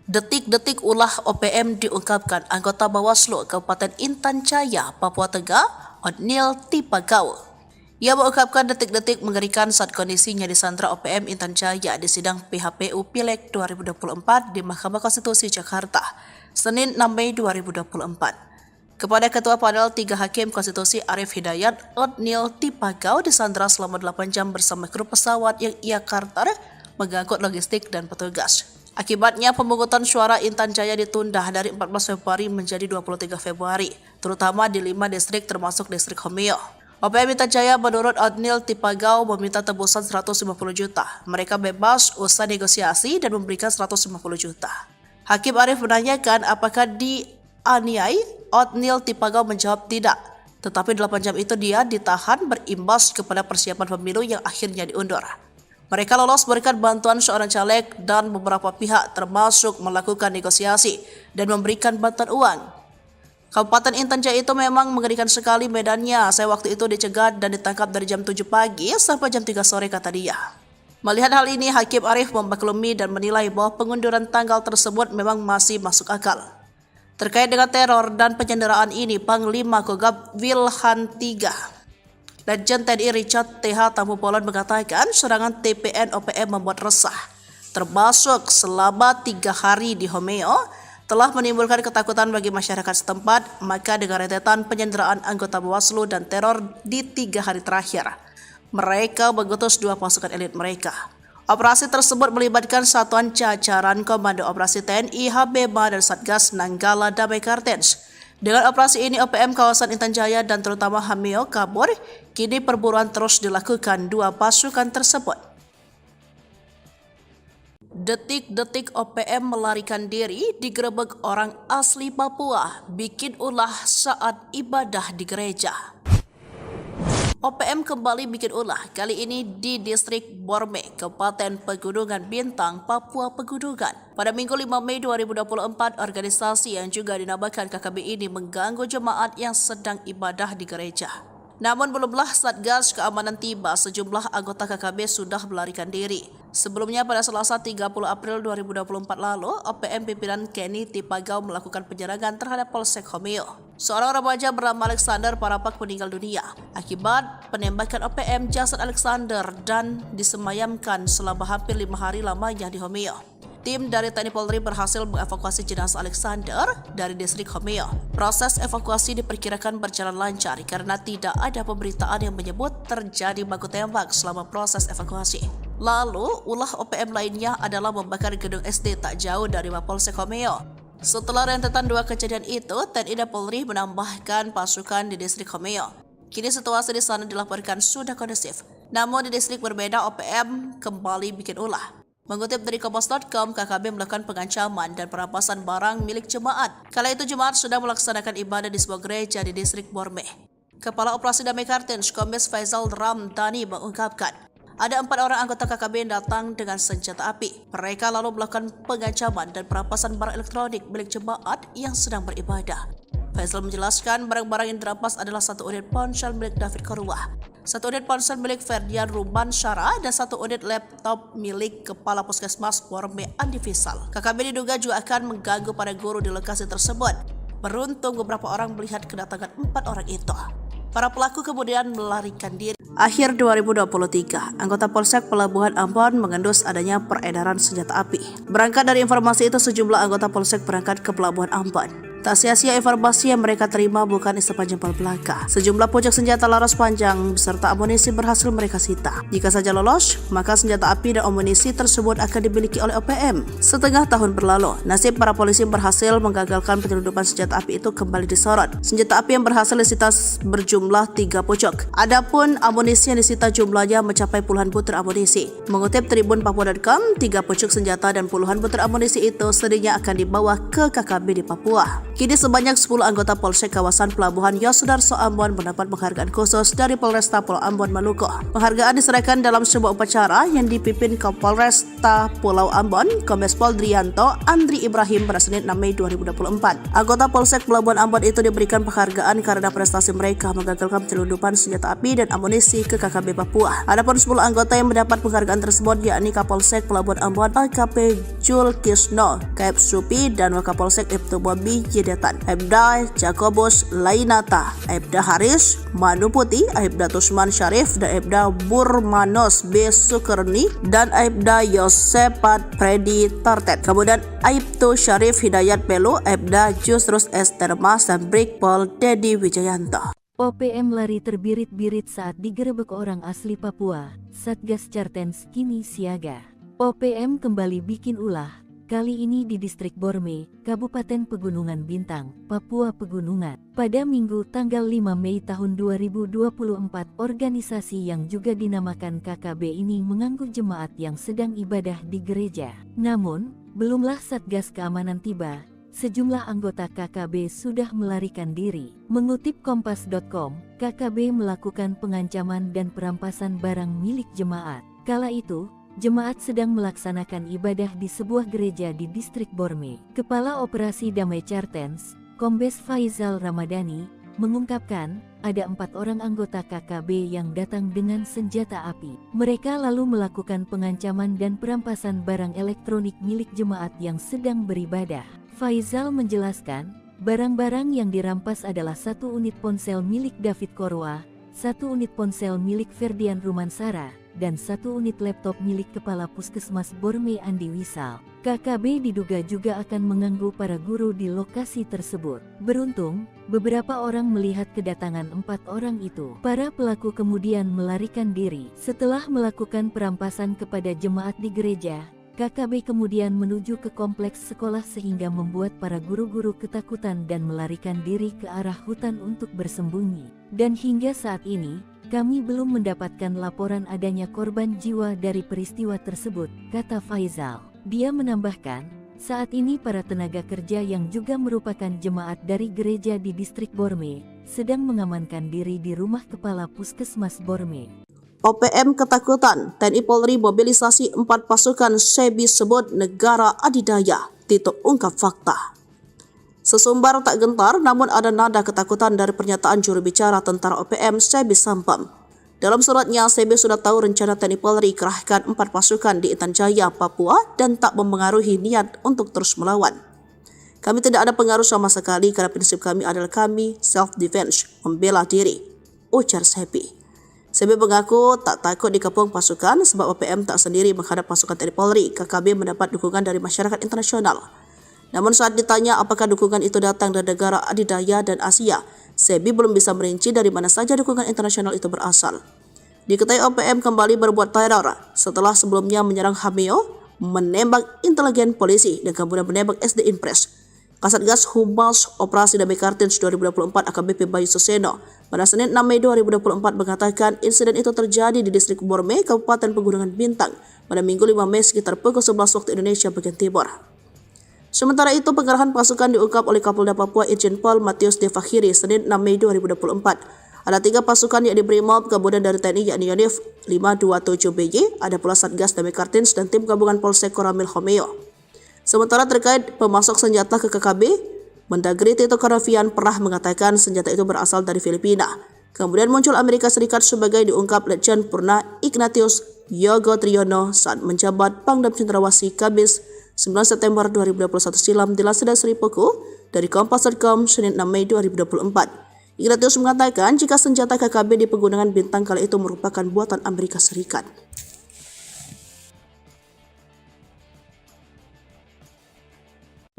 Detik-detik ulah OPM diungkapkan anggota Bawaslu Kabupaten Intan Jaya, Papua Tengah, Odnil Tipagau. Ia mengungkapkan detik-detik mengerikan saat kondisinya disandra OPM Intan Jaya di sidang PHPU Pileg 2024 di Mahkamah Konstitusi Jakarta, Senin 6 Mei 2024. Kepada Ketua Panel 3 Hakim Konstitusi Arif Hidayat, Odnil Tipagau disandra selama 8 jam bersama kru pesawat yang ia karter mengangkut logistik dan petugas. Akibatnya pemungutan suara Intan Jaya ditunda dari 14 Februari menjadi 23 Februari, terutama di 5 distrik termasuk distrik Homeo. OPM Intan Jaya menurut Odnil Tipagau meminta tebusan 150 juta. Mereka bebas usai negosiasi dan memberikan 150 juta. Hakim Arif menanyakan apakah dianiai. Odnil Tipagau menjawab tidak, tetapi 8 jam itu dia ditahan berimbas kepada persiapan pemilu yang akhirnya diundur. Mereka lolos berikan bantuan seorang caleg dan beberapa pihak termasuk melakukan negosiasi dan memberikan bantuan uang. Kabupaten Intan Jaya itu memang mengerikan sekali medannya. Saya waktu itu dicegat dan ditangkap dari jam 7 pagi sampai jam 3 sore, kata dia. Melihat hal ini, Hakim Arif memaklumi dan menilai bahwa pengunduran tanggal tersebut memang masih masuk akal. Terkait dengan teror dan penyanderaan ini, Panglima Kogab Wilhan III, Letjen TNI Richard T. Hatampu Bolon mengatakan serangan TPN OPM membuat resah, termasuk selama 3 hari di Homeo, telah menimbulkan ketakutan bagi masyarakat setempat. Maka dengan rentetan penyanderaan anggota Bawaslu dan teror di 3 hari terakhir, mereka mengutus 2 pasukan elit mereka. Operasi tersebut melibatkan satuan jajaran Komando Operasi TNI, Habema dan Satgas Nanggala Damai Cartens. Dengan operasi ini, OPM kawasan Intan Jaya dan terutama Homeo kabur. Kini perburuan terus dilakukan 2 pasukan tersebut. Detik-detik OPM melarikan diri digerebek orang asli Papua, bikin ulah saat ibadah di gereja. OPM kembali bikin ulah, kali ini di distrik Borme, Kabupaten Pegunungan Bintang, Papua Pegunungan. Pada Minggu 5 Mei 2024, organisasi yang juga dinamakan KKB ini mengganggu jemaat yang sedang ibadah di gereja. Namun belumlah Satgas Keamanan tiba, sejumlah anggota KKB sudah melarikan diri. Sebelumnya pada Selasa 30 April 2024 lalu, OPM pimpinan Kenny Tipagau melakukan penyerangan terhadap Polsek Homeo. Seorang remaja bernama Alexander Parapak meninggal dunia akibat penembakan OPM. Jasad Alexander dan disemayamkan selama hampir 5 hari lamanya di Homeo. Tim dari TNI Polri berhasil mengevakuasi jenazah Alexander dari distrik Homeo. Proses evakuasi diperkirakan berjalan lancar karena tidak ada pemberitaan yang menyebut terjadi baku tembak selama proses evakuasi. Lalu, ulah OPM lainnya adalah membakar gedung SD tak jauh dari Mapolsek Homeo. Setelah rentetan 2 kejadian itu, TNI dan Polri menambahkan pasukan di distrik Homeo. Kini situasi di sana dilaporkan sudah kondusif. Namun di distrik berbeda, OPM kembali bikin ulah. Mengutip dari Kompas.com, KKB melakukan pengancaman dan perampasan barang milik jemaat. Kala itu jemaat sedang melaksanakan ibadah di sebuah gereja di distrik Borme. Kepala Operasi Damai Cartens, Kombes Faisal Ramdhani mengungkapkan, ada 4 orang anggota KKB yang datang dengan senjata api. Mereka lalu melakukan pengancaman dan perampasan barang elektronik milik jemaat yang sedang beribadah. Faisal menjelaskan barang-barang yang dirampas adalah 1 unit ponsel milik David Korwah, 1 unit ponsel milik Ferdian Ruban Syara, dan 1 unit laptop milik Kepala Puskesmas Borme Andi Fisal. KKB diduga juga akan mengganggu para guru di lokasi tersebut. Beruntung beberapa orang melihat kedatangan 4 orang itu. Para pelaku kemudian melarikan diri. Akhir 2023, anggota Polsek Pelabuhan Ambon mengendus adanya peredaran senjata api. Berangkat dari informasi itu, sejumlah anggota Polsek berangkat ke Pelabuhan Ambon. Tak sia-sia informasi yang mereka terima bukan isapan jempol belaka. Sejumlah pucuk senjata laras panjang beserta amunisi berhasil mereka sita. Jika saja lolos, maka senjata api dan amunisi tersebut akan dimiliki oleh OPM. Setengah tahun berlalu, nasib para polisi berhasil menggagalkan penyelundupan senjata api itu kembali disorot. Senjata api yang berhasil disita berjumlah 3 pucuk. Adapun amunisi yang disita jumlahnya mencapai puluhan butir amunisi. Mengutip Tribun Papua.com, 3 pucuk senjata dan puluhan butir amunisi itu sedihnya akan dibawa ke KKB di Papua. Kini sebanyak 10 anggota Polsek kawasan Pelabuhan Yosudarso Ambon mendapat penghargaan khusus dari Polresta Pulau Ambon, Maluku. Penghargaan diserahkan dalam sebuah upacara yang dipimpin Kapolresta Pulau Ambon, Kombes Pol Drianto Andri Ibrahim pada Senin 6 Mei 2024. Anggota Polsek Pelabuhan Ambon itu diberikan penghargaan karena prestasi mereka menggagalkan penyelundupan senjata api dan amunisi ke KKB Papua. Adapun 10 anggota yang mendapat penghargaan tersebut yakni Kapolsek Pelabuhan Ambon AKP Jul Kisno, Kep Supi, dan Wakapolsek Ibtu Bobi Yedetan, Aibda Jakobus Lainata, Aibda Haris Manuputi, Aibda Tusman Syarif, dan Aibda Burmanos B. Sukerni, dan Aibda Yosepat Predi Tartet. Kemudian Aibtu Syarif Hidayat Pelu, Aibda Jusrus Estermas, dan Brigpol Dedi Wijayanto. OPM lari terbirit-birit saat digerebek orang asli Papua. Satgas Cartens kini siaga. OPM kembali bikin ulah. Kali ini di Distrik Borme, Kabupaten Pegunungan Bintang, Papua Pegunungan. Pada Minggu tanggal 5 Mei tahun 2024, organisasi yang juga dinamakan KKB ini mengganggu jemaat yang sedang ibadah di gereja. Namun, belumlah Satgas Keamanan tiba, sejumlah anggota KKB sudah melarikan diri. Mengutip Kompas.com, KKB melakukan pengancaman dan perampasan barang milik jemaat. Kala itu, jemaat sedang melaksanakan ibadah di sebuah gereja di Distrik Borme. Kepala Operasi Damai Cartens, Kombes Faizal Ramadhani, mengungkapkan ada 4 orang anggota KKB yang datang dengan senjata api. Mereka lalu melakukan pengancaman dan perampasan barang elektronik milik jemaat yang sedang beribadah. Faizal menjelaskan, barang-barang yang dirampas adalah 1 unit ponsel milik David Korwa, 1 unit ponsel milik Ferdian Rumansara, dan 1 unit laptop milik Kepala Puskesmas Borme Andi Wisal. KKB diduga juga akan mengganggu para guru di lokasi tersebut. Beruntung, beberapa orang melihat kedatangan 4 orang itu. Para pelaku kemudian melarikan diri. Setelah melakukan perampasan kepada jemaat di gereja, KKB kemudian menuju ke kompleks sekolah sehingga membuat para guru-guru ketakutan dan melarikan diri ke arah hutan untuk bersembunyi. Dan hingga saat ini, kami belum mendapatkan laporan adanya korban jiwa dari peristiwa tersebut, kata Faizal. Dia menambahkan, saat ini para tenaga kerja yang juga merupakan jemaat dari gereja di Distrik Borme sedang mengamankan diri di rumah Kepala Puskesmas Borme. OPM ketakutan, TNI Polri mobilisasi 4 pasukan Sebi sebut negara adidaya. Tito ungkap fakta. Sesumbar tak gentar, namun ada nada ketakutan dari pernyataan juru bicara tentara OPM Sebi Sampam. Dalam suratnya, Sebi sudah tahu rencana TNI Polri kerahkan 4 pasukan di Intan Jaya, Papua dan tak mempengaruhi niat untuk terus melawan. Kami tidak ada pengaruh sama sekali karena prinsip kami adalah kami self-defense, membela diri, ujar Sebi. Sebi mengaku tak takut dikepung pasukan sebab OPM tak sendiri menghadap pasukan TNI Polri. KKB mendapat dukungan dari masyarakat internasional. Namun saat ditanya apakah dukungan itu datang dari negara adidaya dan Asia, Sebi belum bisa merinci dari mana saja dukungan internasional itu berasal. Diketahui OPM kembali berbuat teror setelah sebelumnya menyerang Hameo, menembak intelijen polisi, dan kemudian menembak SD Impres. Kasatgas Humas Operasi Damai Cartens 2024 AKBP Bayu Suseno pada Senin 6 Mei 2024 mengatakan insiden itu terjadi di Distrik Borme, Kabupaten Pegunungan Bintang pada Minggu 5 Mei sekitar pukul 11 waktu Indonesia bagian Timur. Sementara itu, pengerahan pasukan diungkap oleh Kapolda Papua Irjen Pol Matius De Fakhiri Senin 6 Mei 2024. Ada 3 pasukan yakni Brimob, kemudian dari TNI yakni Yonif 527BY, ada pula Satgas Damai Cartens dan tim gabungan Polsek Koramil Homeo. Sementara terkait pemasok senjata ke KKB, Mendagri Tito Karnavian pernah mengatakan senjata itu berasal dari Filipina. Kemudian muncul Amerika Serikat sebagai diungkap Letjen Purna Ignatius Yogo Triyono saat menjabat Pangdam Cendrawasih Kamis 9 September 2021 silam dilansir dari Sri Puku. Dari Kompas.com, Senin 6 Mei 2024. Ignatius mengatakan jika senjata KKB di Pegunungan Bintang kala itu merupakan buatan Amerika Serikat.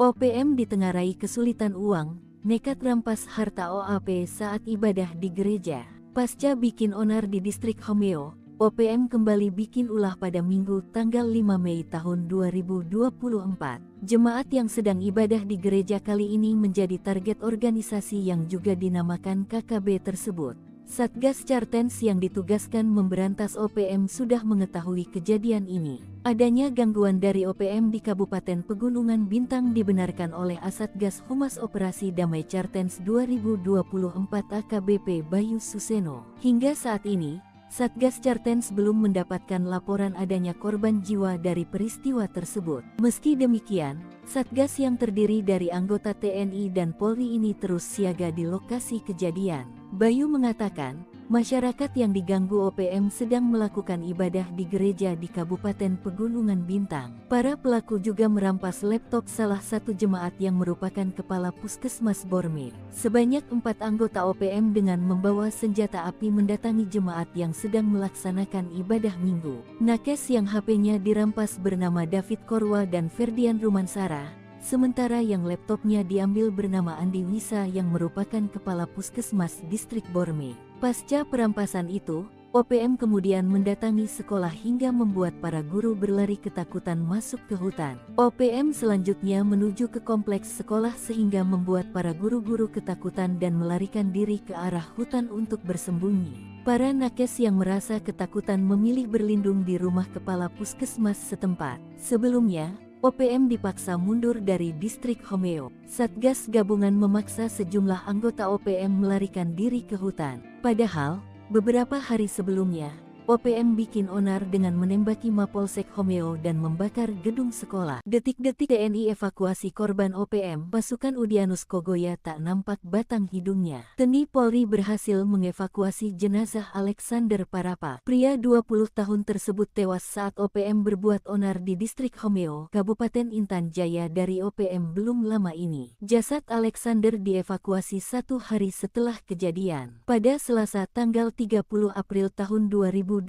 OPM ditengarai kesulitan uang, nekat rampas harta OAP saat ibadah di gereja. Pasca bikin onar di distrik Homeo, OPM kembali bikin ulah pada Minggu tanggal 5 Mei tahun 2024. Jemaat yang sedang ibadah di gereja kali ini menjadi target organisasi yang juga dinamakan KKB tersebut. Satgas Chartens yang ditugaskan memberantas OPM sudah mengetahui kejadian ini. Adanya gangguan dari OPM di Kabupaten Pegunungan Bintang dibenarkan oleh Asatgas Humas Operasi Damai Chartens 2024 AKBP Bayu Suseno. Hingga saat ini, Satgas Chartens belum mendapatkan laporan adanya korban jiwa dari peristiwa tersebut. Meski demikian, Satgas yang terdiri dari anggota TNI dan Polri ini terus siaga di lokasi kejadian. Bayu mengatakan, masyarakat yang diganggu OPM sedang melakukan ibadah di gereja di Kabupaten Pegunungan Bintang. Para pelaku juga merampas laptop salah satu jemaat yang merupakan kepala puskesmas Borme. Sebanyak 4 anggota OPM dengan membawa senjata api mendatangi jemaat yang sedang melaksanakan ibadah minggu. Nakes yang HP-nya dirampas bernama David Korwa dan Ferdian Rumansara. Sementara yang laptopnya diambil bernama Andi Wisa yang merupakan kepala puskesmas distrik Borme. Pasca perampasan itu, OPM kemudian mendatangi sekolah hingga membuat para guru berlari ketakutan masuk ke hutan. OPM selanjutnya menuju ke kompleks sekolah sehingga membuat para guru-guru ketakutan dan melarikan diri ke arah hutan untuk bersembunyi. Para nakes yang merasa ketakutan memilih berlindung di rumah kepala puskesmas setempat. Sebelumnya, OPM dipaksa mundur dari distrik Homeo. Satgas gabungan memaksa sejumlah anggota OPM melarikan diri ke hutan. Padahal, beberapa hari sebelumnya, OPM bikin onar dengan menembaki Mapolsek Homeo dan membakar gedung sekolah. Detik-detik TNI evakuasi korban OPM, pasukan Udianus Kogoya tak nampak batang hidungnya. TNI Polri berhasil mengevakuasi jenazah Alexander Parapa. Pria 20 tahun tersebut tewas saat OPM berbuat onar di distrik Homeo, Kabupaten Intan Jaya dari OPM belum lama ini. Jasad Alexander dievakuasi 1 hari setelah kejadian. Pada Selasa tanggal 30 April tahun 2024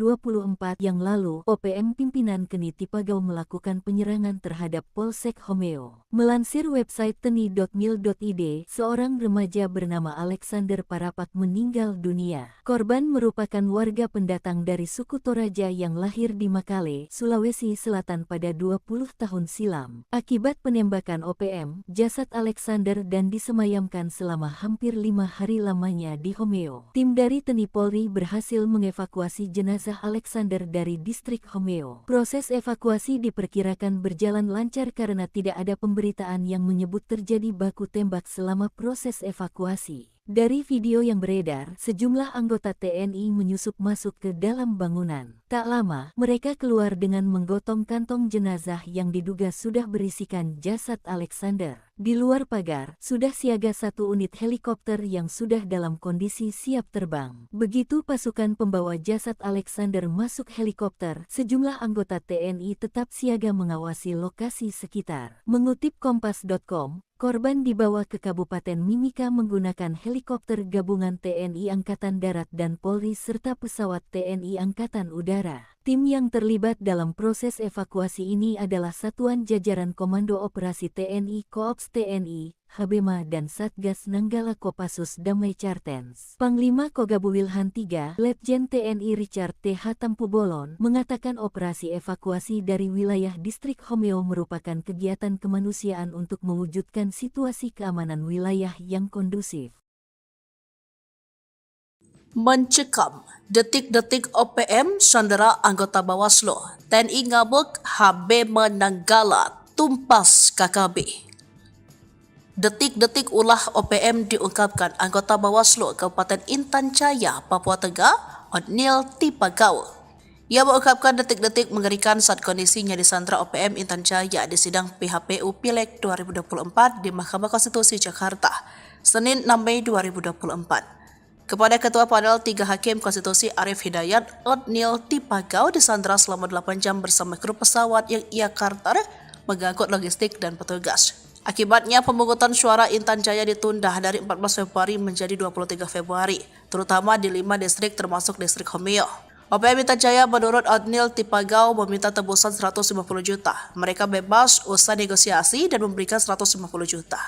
yang lalu, OPM pimpinan Keni Tipagau melakukan penyerangan terhadap Polsek Homeo. Melansir website teni.mil.id, seorang remaja bernama Alexander Parapak meninggal dunia. Korban merupakan warga pendatang dari suku Toraja yang lahir di Makale, Sulawesi Selatan pada 20 tahun silam. Akibat penembakan OPM, jasad Alexander dan disemayamkan selama hampir 5 hari lamanya di Homeo. Tim dari TNI Polri berhasil mengevakuasi jenazah Alexander dari distrik Homeo. Proses evakuasi diperkirakan berjalan lancar karena tidak ada pemberitaan yang menyebut terjadi baku tembak selama proses evakuasi. Dari video yang beredar, sejumlah anggota TNI menyusup masuk ke dalam bangunan. Tak lama, mereka keluar dengan menggotong kantong jenazah yang diduga sudah berisikan jasad Alexander. Di luar pagar, sudah siaga 1 unit helikopter yang sudah dalam kondisi siap terbang. Begitu pasukan pembawa jasad Alexander masuk helikopter, sejumlah anggota TNI tetap siaga mengawasi lokasi sekitar. Mengutip Kompas.com, korban dibawa ke Kabupaten Mimika menggunakan helikopter gabungan TNI Angkatan Darat dan Polri serta pesawat TNI Angkatan Udara. Tim yang terlibat dalam proses evakuasi ini adalah Satuan Jajaran Komando Operasi TNI Koops TNI, Habema dan Satgas Nanggala Kopassus Damai Chartens. Panglima Kogabu Wilhan III, Letjen TNI Richard T.H. Tampubolon, mengatakan operasi evakuasi dari wilayah distrik Homeo merupakan kegiatan kemanusiaan untuk mewujudkan situasi keamanan wilayah yang kondusif. Mencekam, detik-detik OPM sandera anggota Bawaslu, TNI ngabuk, Habema Nanggala tumpas KKB. Detik-detik ulah OPM diungkapkan anggota Bawaslu Kabupaten Intan Jaya, Papua Tengah, Odnil Tipagau. Ia mengungkapkan detik-detik mengerikan saat kondisinya disandra OPM Intan Jaya di sidang PHPU Pileg 2024 di Mahkamah Konstitusi Jakarta, Senin 6 Mei 2024. Kepada Ketua Panel 3 Hakim Konstitusi Arif Hidayat, Odnil Tipagau disandra selama 8 jam bersama kru pesawat yang ia charter mengangkut logistik dan petugas. Akibatnya pemungutan suara Intan Jaya ditunda dari 14 Februari menjadi 23 Februari, terutama di 5 distrik termasuk distrik Homeo. OPM Intan Jaya menurut Othniel Tipagau meminta tebusan 150 juta. Mereka bebas usai negosiasi dan memberikan 150 juta.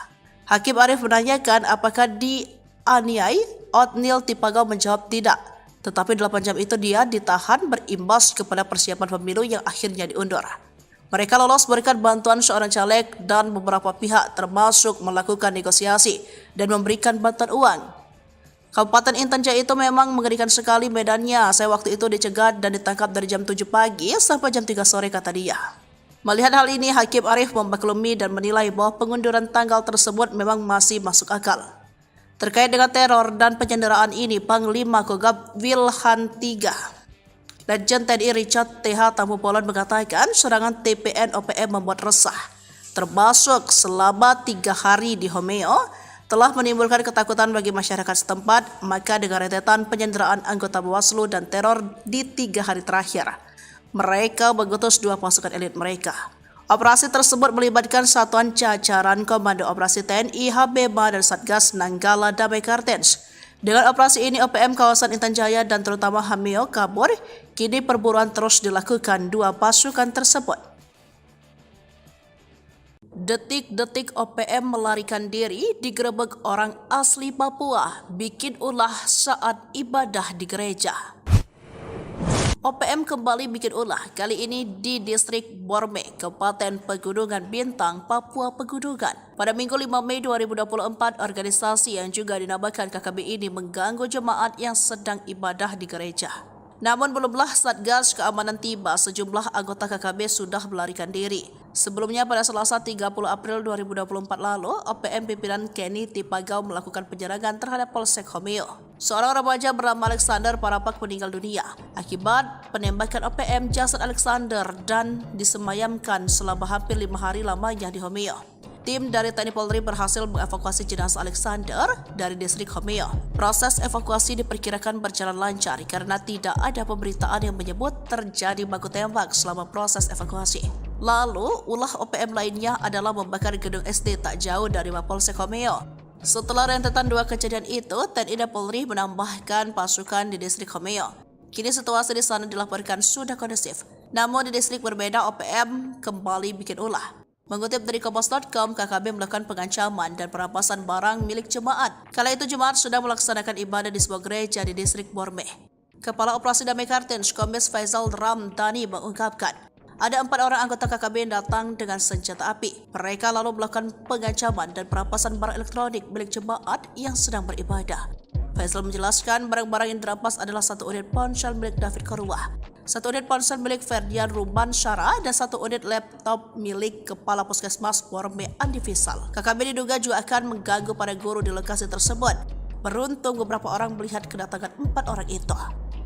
Hakim Arief menanyakan apakah dianiai. Othniel Tipagau menjawab tidak. Tetapi 8 jam itu dia ditahan berimbas kepada persiapan pemilu yang akhirnya diundur. Mereka lolos berikan bantuan seorang caleg dan beberapa pihak termasuk melakukan negosiasi dan memberikan bantuan uang. Kabupaten Intan Jaya itu memang mengerikan sekali medannya. Saya waktu itu dicegat dan ditangkap dari jam 7 pagi sampai jam 3 sore kata dia. Melihat hal ini, Hakim Arief memaklumi dan menilai bahwa pengunduran tanggal tersebut memang masih masuk akal. Terkait dengan teror dan penyanderaan ini, Panglima Kogab Wilhan III Legend TNI Richard TH Tambubolon mengatakan serangan TPN OPM membuat resah, termasuk selama 3 hari di Homeo, telah menimbulkan ketakutan bagi masyarakat setempat. Maka dengan rentetan penyanderaan anggota Bawaslu dan teror di 3 hari terakhir, mereka mengutus 2 pasukan elit mereka. Operasi tersebut melibatkan satuan jajaran Komando Operasi TNI, HBMA, dan Satgas Nanggala Damai Kartens. Dengan operasi ini, OPM kawasan Intan Jaya dan terutama Homeo kabur. Kini perburuan terus dilakukan 2 pasukan tersebut. Detik-detik OPM melarikan diri digerebek orang asli Papua, bikin ulah saat ibadah di gereja. OPM kembali bikin ulah, kali ini di distrik Borme, Kabupaten Pegunungan Bintang, Papua Pegunungan. Pada Minggu 5 Mei 2024, organisasi yang juga dinamakan KKB ini mengganggu jemaat yang sedang ibadah di gereja. Namun belumlah Satgas Keamanan tiba, sejumlah anggota KKB sudah melarikan diri. Sebelumnya pada Selasa 30 April 2024 lalu, OPM pimpinan Kenny Tipagau melakukan penyerangan terhadap Polsek Homeo. Seorang remaja bernama Alexander Parapak meninggal dunia akibat penembakan OPM. Jasad Alexander dan disemayamkan selama hampir 5 hari lamanya di Homeo. Tim dari TNI Polri berhasil mengevakuasi jenazah Alexander dari distrik Homeo. Proses evakuasi diperkirakan berjalan lancar karena tidak ada pemberitaan yang menyebut terjadi baku tembak selama proses evakuasi. Lalu, ulah OPM lainnya adalah membakar gedung SD tak jauh dari Mapolsek Homeo. Setelah rentetan 2 kejadian itu, TNI dan Polri menambahkan pasukan di distrik Homeo. Kini situasi di sana dilaporkan sudah kondusif. Namun di distrik berbeda, OPM kembali bikin ulah. Mengutip dari Kompas.com, KKB melakukan pengancaman dan perampasan barang milik jemaat. Kala itu jemaat sudah melaksanakan ibadah di sebuah gereja di distrik Borme. Kepala Operasi Damai Kartens, Kombes Faisal Ramdhani mengungkapkan, ada 4 orang anggota KKB yang datang dengan senjata api. Mereka lalu melakukan pengancaman dan perampasan barang elektronik milik jemaat yang sedang beribadah. Faisal menjelaskan barang-barang yang dirampas adalah 1 unit ponsel milik David Korwah, 1 unit ponsel milik Ferdian Ruban Syara, dan 1 unit laptop milik Kepala Puskesmas Borme Andi Fisal. KKB diduga juga akan mengganggu para guru di lokasi tersebut. Beruntung beberapa orang melihat kedatangan 4 orang itu.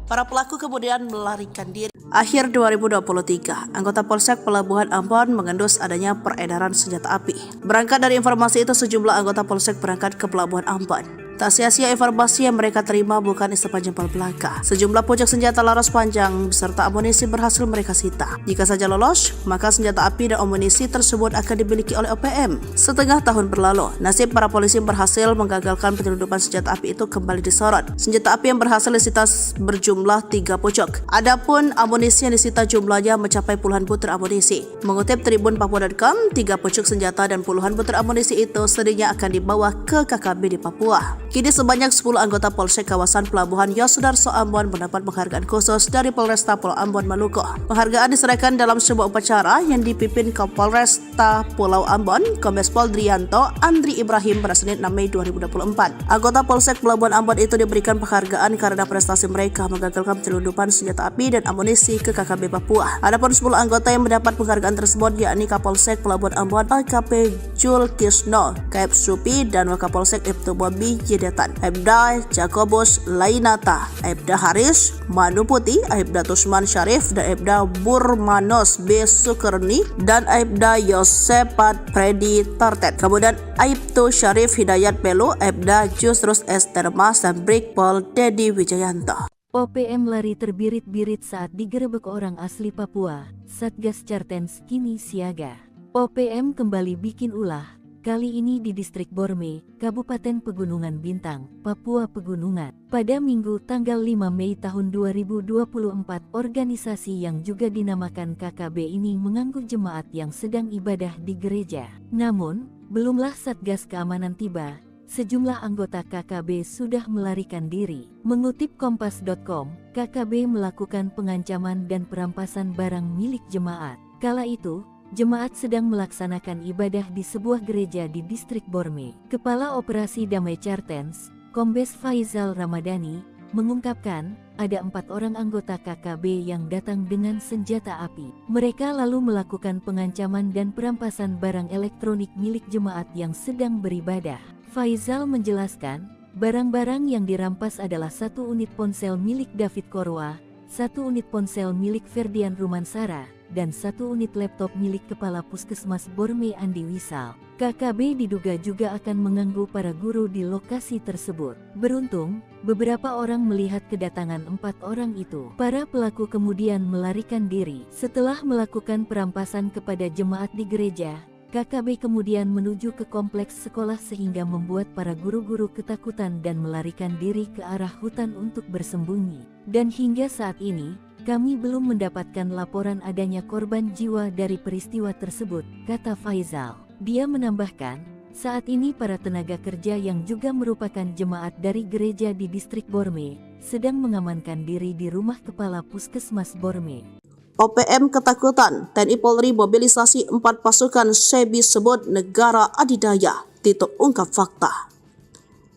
Para pelaku kemudian melarikan diri. Akhir 2023, anggota Polsek Pelabuhan Ambon mengendus adanya peredaran senjata api. Berangkat dari informasi itu, sejumlah anggota Polsek berangkat ke Pelabuhan Ambon. Tak sia-sia informasi yang mereka terima bukan isapan jempol belaka. Sejumlah pucuk senjata laras panjang beserta amunisi berhasil mereka sita. Jika saja lolos, maka senjata api dan amunisi tersebut akan dimiliki oleh OPM. Setengah tahun berlalu, nasib para polisi yang berhasil menggagalkan penyelundupan senjata api itu kembali disorot. Senjata api yang berhasil disita berjumlah 3 pucuk. Adapun amunisi yang disita jumlahnya mencapai puluhan butir amunisi. Mengutip Tribun Papua.com, 3 pucuk senjata dan puluhan butir amunisi itu sedihnya akan dibawa ke KKB di Papua. Kini sebanyak 10 anggota Polsek kawasan Pelabuhan Yosudarso Ambon mendapat penghargaan khusus dari Polresta Pulau Ambon Maluku. Penghargaan diserahkan dalam sebuah upacara yang dipimpin Kapolresta Pulau Ambon, Kombes Pol Drianto Andri Ibrahim pada Senin 6 Mei 2024. Anggota Polsek Pelabuhan Ambon itu diberikan penghargaan karena prestasi mereka menggagalkan penyelundupan senjata api dan amunisi ke KKB Papua. Adapun 10 anggota yang mendapat penghargaan tersebut yakni Kapolsek Pelabuhan Ambon AKP Jul Kisno, Kaep Supi, dan Wakapolsek Ibtu Bobi Jedetan, Aibda Jakobus Lainata, Aibda Haris Manuputi, Aibda Tusman Syarif, dan Aibda Burmanos B. Sukerni, dan Aibda Yosepat Freddy Tartet. Kemudian Aibtu Syarif Hidayat Pelu, Aibda Jusrus Estermas, dan Brigpol Dedi Wijayanto. OPM lari terbirit-birit saat digerebek orang asli Papua. Satgas Cartens kini siaga. OPM kembali bikin ulah. kali ini di Distrik Borme, Kabupaten Pegunungan Bintang, Papua Pegunungan. Pada Minggu tanggal 5 Mei tahun 2024, organisasi yang juga dinamakan KKB ini mengganggu jemaat yang sedang ibadah di gereja. Namun, belumlah Satgas Keamanan tiba, sejumlah anggota KKB sudah melarikan diri. Mengutip Kompas.com, KKB melakukan pengancaman dan perampasan barang milik jemaat. Kala itu, jemaat sedang melaksanakan ibadah di sebuah gereja di Distrik Borme. Kepala Operasi Damai Chartens, Kombes Faizal Ramadhani, mengungkapkan ada 4 orang anggota KKB yang datang dengan senjata api. Mereka lalu melakukan pengancaman dan perampasan barang elektronik milik jemaat yang sedang beribadah. Faizal menjelaskan, barang-barang yang dirampas adalah 1 unit ponsel milik David Korwa, 1 unit ponsel milik Ferdian Rumansara, dan 1 unit laptop milik Kepala Puskesmas Borme Andi Wisal. KKB diduga juga akan mengganggu para guru di lokasi tersebut. Beruntung, beberapa orang melihat kedatangan 4 orang itu. Para pelaku kemudian melarikan diri. Setelah melakukan perampasan kepada jemaat di gereja, KKB kemudian menuju ke kompleks sekolah sehingga membuat para guru-guru ketakutan dan melarikan diri ke arah hutan untuk bersembunyi. Dan hingga saat ini, kami belum mendapatkan laporan adanya korban jiwa dari peristiwa tersebut, kata Faizal. Dia menambahkan, saat ini para tenaga kerja yang juga merupakan jemaat dari gereja di Distrik Borme sedang mengamankan diri di rumah Kepala Puskesmas Borme. OPM ketakutan, TNI Polri mobilisasi 4 pasukan SEBI sebut negara adidaya, Tito ungkap fakta.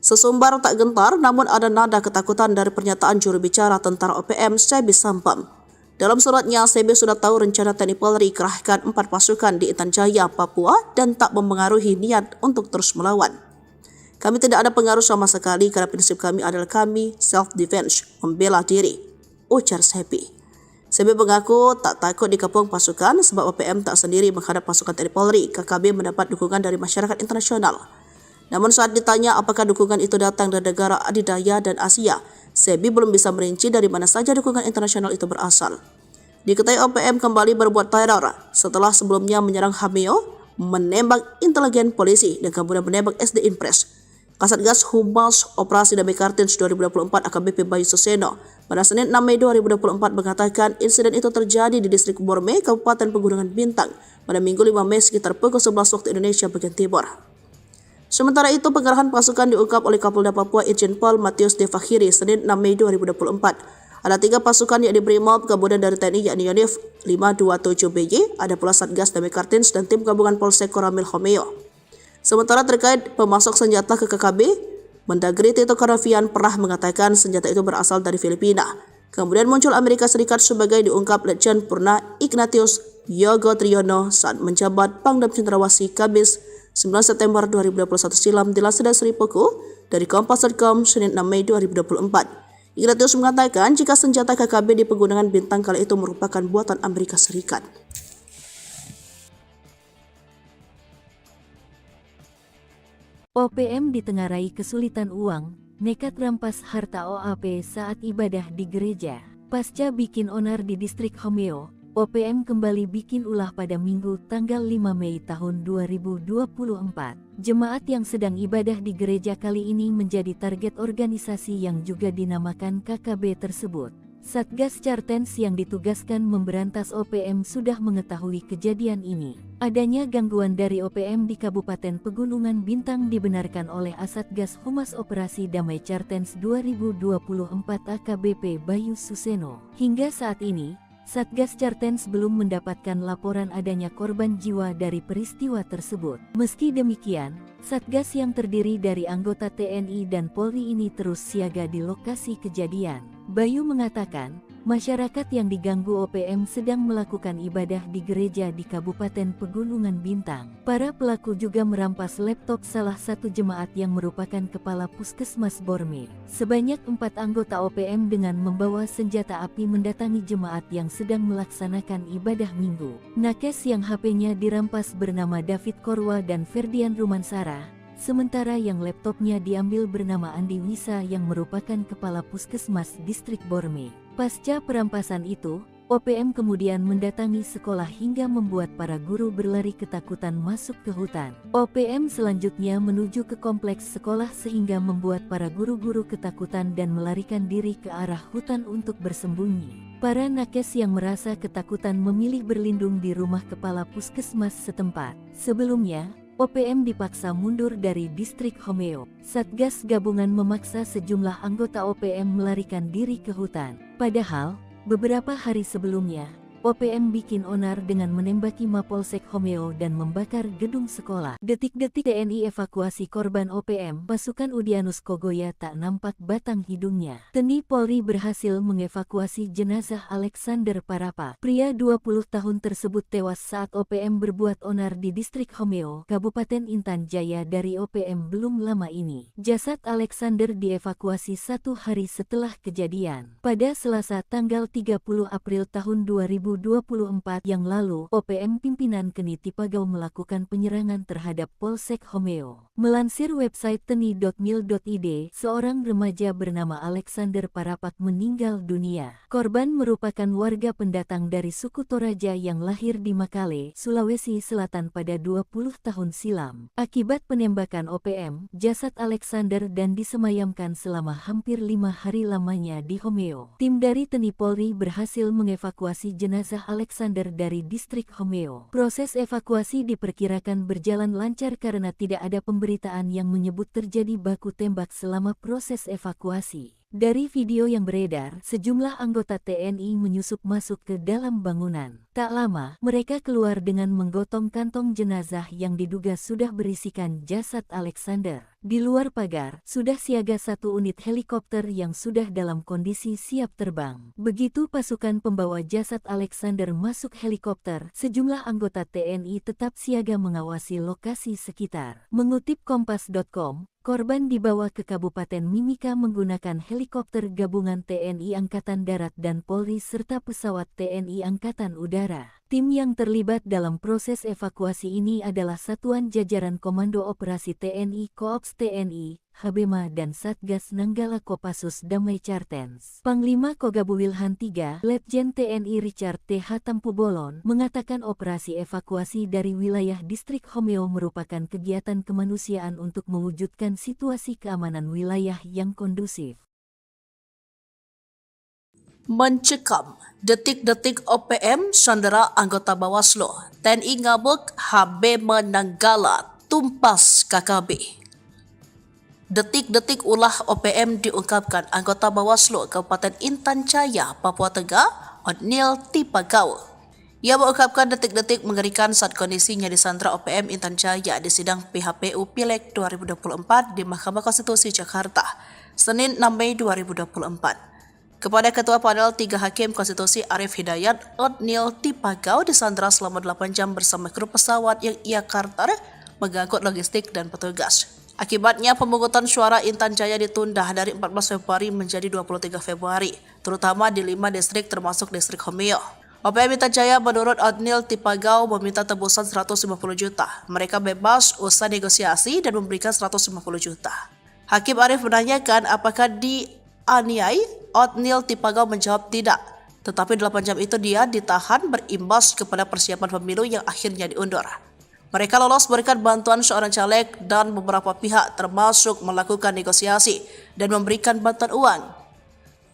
Sesumbar tak gentar namun ada nada ketakutan dari pernyataan juru bicara tentara OPM SEBI Sampam. Dalam suratnya, SEBI sudah tahu rencana TNI Polri kerahkan 4 pasukan di Intan Jaya, Papua dan tak mempengaruhi niat untuk terus melawan. Kami tidak ada pengaruh sama sekali karena prinsip kami adalah kami self-defense, membela diri, ujar SEBI. SEBI mengaku tak takut dikepung pasukan sebab OPM tak sendiri menghadap pasukan TNI Polri. KKB mendapat dukungan dari masyarakat internasional. Namun saat ditanya apakah dukungan itu datang dari negara adidaya dan Asia, SEBI belum bisa merinci dari mana saja dukungan internasional itu berasal. Diketahui OPM kembali berbuat teror setelah sebelumnya menyerang Hameo, menembak intelijen polisi dan kemudian menembak SD Impres. Kasatgas Humas Operasi Damai Kartens 2024 AKBP Bayu Suseno pada Senin 6 Mei 2024 mengatakan insiden itu terjadi di Distrik Borme, Kabupaten Pegunungan Bintang pada Minggu 5 Mei sekitar pukul 11 waktu Indonesia bagian Timur. Sementara itu, pengerahan pasukan diungkap oleh Kapolda Papua Irjen Pol Matius Devakhiri Senin 6 Mei 2024. Ada 3 pasukan yang diberi MOB, kemudian dari TNI yakni Yonif 527BY, ada pula Satgas Damai Kartens dan tim gabungan Polsek Koramil Homeo. Sementara terkait pemasok senjata ke KKB, Mendagri Tito Karnavian pernah mengatakan senjata itu berasal dari Filipina. Kemudian muncul Amerika Serikat sebagai diungkap Letjen Purna Ignatius Yogo Triyono saat menjabat Pangdam Cendrawasih Kamis 9 September 2021 silam di Laseda Seripuku dari Kompas.com Senin 6 Mei 2024. Ignatius mengatakan jika senjata KKB di Pegunungan Bintang kala itu merupakan buatan Amerika Serikat. OPM ditengarai kesulitan uang, nekat rampas harta OAP saat ibadah di gereja. Pasca bikin onar di Distrik Homeo, OPM kembali bikin ulah pada Minggu tanggal 5 Mei tahun 2024. Jemaat yang sedang ibadah di gereja kali ini menjadi target organisasi yang juga dinamakan KKB tersebut. Satgas Chartens yang ditugaskan memberantas OPM sudah mengetahui kejadian ini. Adanya gangguan dari OPM di Kabupaten Pegunungan Bintang dibenarkan oleh Asatgas Humas Operasi Damai Chartens 2024 AKBP Bayu Suseno. Hingga saat ini, Satgas Chartens belum mendapatkan laporan adanya korban jiwa dari peristiwa tersebut. Meski demikian, Satgas yang terdiri dari anggota TNI dan Polri ini terus siaga di lokasi kejadian. Bayu mengatakan, masyarakat yang diganggu OPM sedang melakukan ibadah di gereja di Kabupaten Pegunungan Bintang. Para pelaku juga merampas laptop salah satu jemaat yang merupakan kepala Puskesmas Borme. Sebanyak 4 anggota OPM dengan membawa senjata api mendatangi jemaat yang sedang melaksanakan ibadah minggu. Nakes yang HP-nya dirampas bernama David Korwa dan Ferdian Rumansara. Sementara yang laptopnya diambil bernama Andi Wisa yang merupakan kepala Puskesmas Distrik Borme. Pasca perampasan itu, OPM kemudian mendatangi sekolah hingga membuat para guru berlari ketakutan masuk ke hutan. OPM selanjutnya menuju ke kompleks sekolah sehingga membuat para guru-guru ketakutan dan melarikan diri ke arah hutan untuk bersembunyi. Para nakes yang merasa ketakutan memilih berlindung di rumah kepala puskesmas setempat. Sebelumnya, OPM dipaksa mundur dari distrik Homeo. Satgas gabungan memaksa sejumlah anggota OPM melarikan diri ke hutan. Padahal, beberapa hari sebelumnya, OPM bikin onar dengan menembaki Mapolsek Homeo dan membakar gedung sekolah. Detik-detik TNI evakuasi korban OPM, pasukan Udyanus Kogoya tak nampak batang hidungnya. TNI Polri berhasil mengevakuasi jenazah Alexander Parapa. Pria 20 tahun tersebut tewas saat OPM berbuat onar di distrik Homeo, Kabupaten Intan Jaya dari OPM belum lama ini. Jasad Alexander dievakuasi 1 hari setelah kejadian. Pada Selasa tanggal 30 April tahun 2024 yang lalu, OPM pimpinan Keni Tipagau melakukan penyerangan terhadap Polsek Homeo. Melansir website teni.mil.id, seorang remaja bernama Alexander Parapak meninggal dunia. Korban merupakan warga pendatang dari suku Toraja yang lahir di Makale, Sulawesi Selatan pada 20 tahun silam. Akibat penembakan OPM, jasad Alexander dan disemayamkan selama hampir 5 hari lamanya di Homeo. Tim dari TNI Polri berhasil mengevakuasi jenazah Alexander dari distrik Homeo. Proses evakuasi diperkirakan berjalan lancar karena tidak ada pemberitaan yang menyebut terjadi baku tembak selama proses evakuasi. Dari video yang beredar, sejumlah anggota TNI menyusup masuk ke dalam bangunan. Tak lama, mereka keluar dengan menggotong kantong jenazah yang diduga sudah berisikan jasad Alexander. Di luar pagar, sudah siaga 1 unit helikopter yang sudah dalam kondisi siap terbang. Begitu pasukan pembawa jasad Alexander masuk helikopter, sejumlah anggota TNI tetap siaga mengawasi lokasi sekitar. Mengutip Kompas.com, korban dibawa ke Kabupaten Mimika menggunakan helikopter gabungan TNI Angkatan Darat dan Polri serta pesawat TNI Angkatan Udara. Tim yang terlibat dalam proses evakuasi ini adalah Satuan Jajaran Komando Operasi TNI Koops TNI, Habema dan Satgas Nanggala Kopassus Damai Cartens. Panglima Kogabu Wilhan III, Letjen TNI Richard T. Hatampubolon, mengatakan operasi evakuasi dari wilayah distrik Homeo merupakan kegiatan kemanusiaan untuk mewujudkan situasi keamanan wilayah yang kondusif. Mencekam, detik-detik OPM sandera anggota Bawaslu, TNI ngabuk, Habema Nanggala tumpas KKB. Detik-detik ulah OPM diungkapkan anggota Bawaslu Kabupaten Intan Jaya, Papua Tengah, Otniel Tipagau. Ia mengungkapkan detik-detik mengerikan saat kondisinya disandra OPM Intan Jaya di sidang PHPU Pileg 2024 di Mahkamah Konstitusi Jakarta, Senin 6 Mei 2024. Kepada Ketua Panel 3 Hakim Konstitusi Arif Hidayat, Otniel Tipagau disandra selama 8 jam bersama kru pesawat yang ia karter mengangkut logistik dan petugas. Akibatnya pemungutan suara Intan Jaya ditunda dari 14 Februari menjadi 23 Februari, terutama di 5 distrik termasuk distrik Homeo. OPM Intan Jaya menurut Otniel Tipagau meminta tebusan 150 juta. Mereka bebas usai negosiasi dan memberikan 150 juta. Hakim Arif menanyakan apakah dianiai. Otniel Tipagau menjawab tidak, tetapi 8 jam itu dia ditahan berimbas kepada persiapan pemilu yang akhirnya diundur. Mereka lolos berikan bantuan seorang caleg dan beberapa pihak termasuk melakukan negosiasi dan memberikan bantuan uang.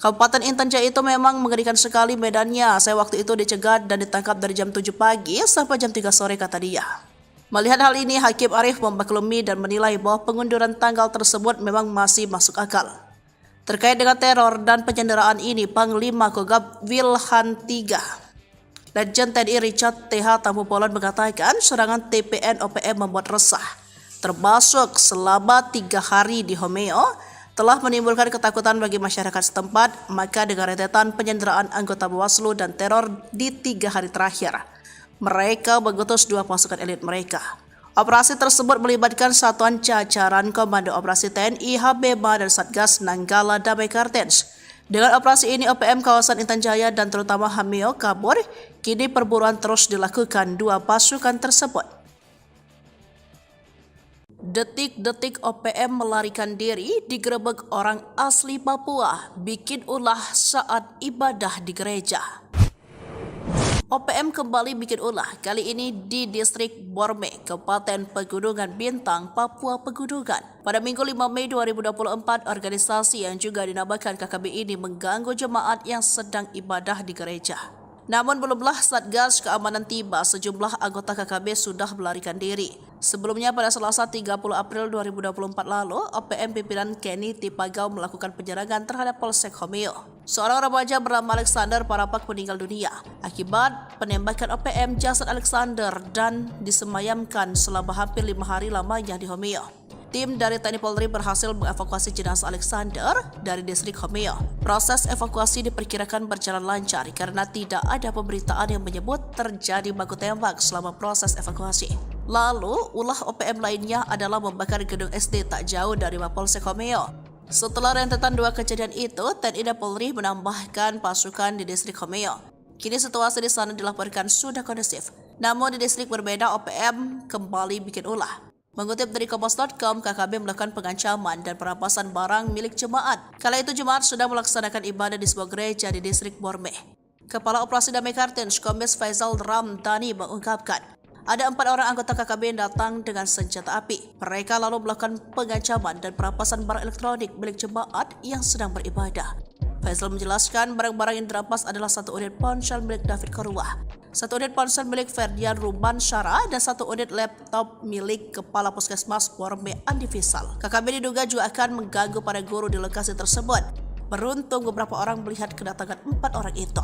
Kabupaten Intan Jaya itu memang mengerikan sekali medannya. Saya waktu itu dicegat dan ditangkap dari jam 7 pagi sampai jam 3 sore, kata dia. Melihat hal ini, Hakim Arif memaklumi dan menilai bahwa pengunduran tanggal tersebut memang masih masuk akal. Terkait dengan teror dan penyanderaan ini, Panglima Kogab Wilhan III, Letjen TNI Richard T. Hatampubolon mengatakan serangan TPN OPM membuat resah, termasuk selama 3 hari di Homeo, telah menimbulkan ketakutan bagi masyarakat setempat. Maka dengan rentetan penyanderaan anggota Bawaslu dan teror di 3 hari terakhir, mereka mengutus 2 pasukan elit mereka. Operasi tersebut melibatkan satuan jajaran Komando Operasi TNI, Habema, dan Satgas Nanggala Damai Cartens. Dengan operasi ini, OPM kawasan Intan Jaya dan terutama Homeo kabur. Kini perburuan terus dilakukan 2 pasukan tersebut. Detik-detik OPM melarikan diri digerebek orang asli Papua, bikin ulah saat ibadah di gereja. OPM kembali bikin ulah, kali ini di distrik Borme, Kabupaten Pegunungan Bintang, Papua Pegunungan. Pada Minggu 5 Mei 2024, organisasi yang juga dinamakan KKB ini mengganggu jemaat yang sedang ibadah di gereja. Namun belumlah Satgas Keamanan tiba, sejumlah anggota KKB sudah melarikan diri. Sebelumnya pada Selasa 30 April 2024 lalu, OPM pimpinan Kenny Tipagau melakukan penyerangan terhadap Polsek Homeo. Seorang remaja bernama Alexander Parapak meninggal dunia akibat penembakan OPM. Jasad Alexander dan disemayamkan selama hampir 5 hari lamanya di Homeo. Tim dari TNI Polri berhasil mengevakuasi jenazah Alexander dari distrik Homeo. Proses evakuasi diperkirakan berjalan lancar karena tidak ada pemberitaan yang menyebut terjadi baku tembak selama proses evakuasi. Lalu, ulah OPM lainnya adalah membakar gedung SD tak jauh dari Mapolsek Homeo. Setelah rentetan dua kejadian itu, TNI dan Polri menambahkan pasukan di distrik Homeo. Kini situasi di sana dilaporkan sudah kondusif. Namun di distrik berbeda, OPM kembali bikin ulah. Mengutip dari Kompas.com, KKB melakukan pengancaman dan perampasan barang milik jemaat. Kala itu jemaat sedang melaksanakan ibadah di sebuah gereja di distrik Borme. Kepala Operasi Damai Kartens, Kombes Faisal Ramdhani mengungkapkan, ada 4 orang anggota KKB yang datang dengan senjata api. Mereka lalu melakukan pengancaman dan perampasan barang elektronik milik jemaat yang sedang beribadah. Faisal menjelaskan barang-barang yang dirampas adalah 1 unit ponsel milik David Korwah, 1 unit ponsel milik Ferdian Ruban Syara, dan 1 unit laptop milik Kepala Puskesmas Borme Andi Fisal. KKB diduga juga akan mengganggu para guru di lokasi tersebut. Beruntung beberapa orang melihat kedatangan 4 orang itu.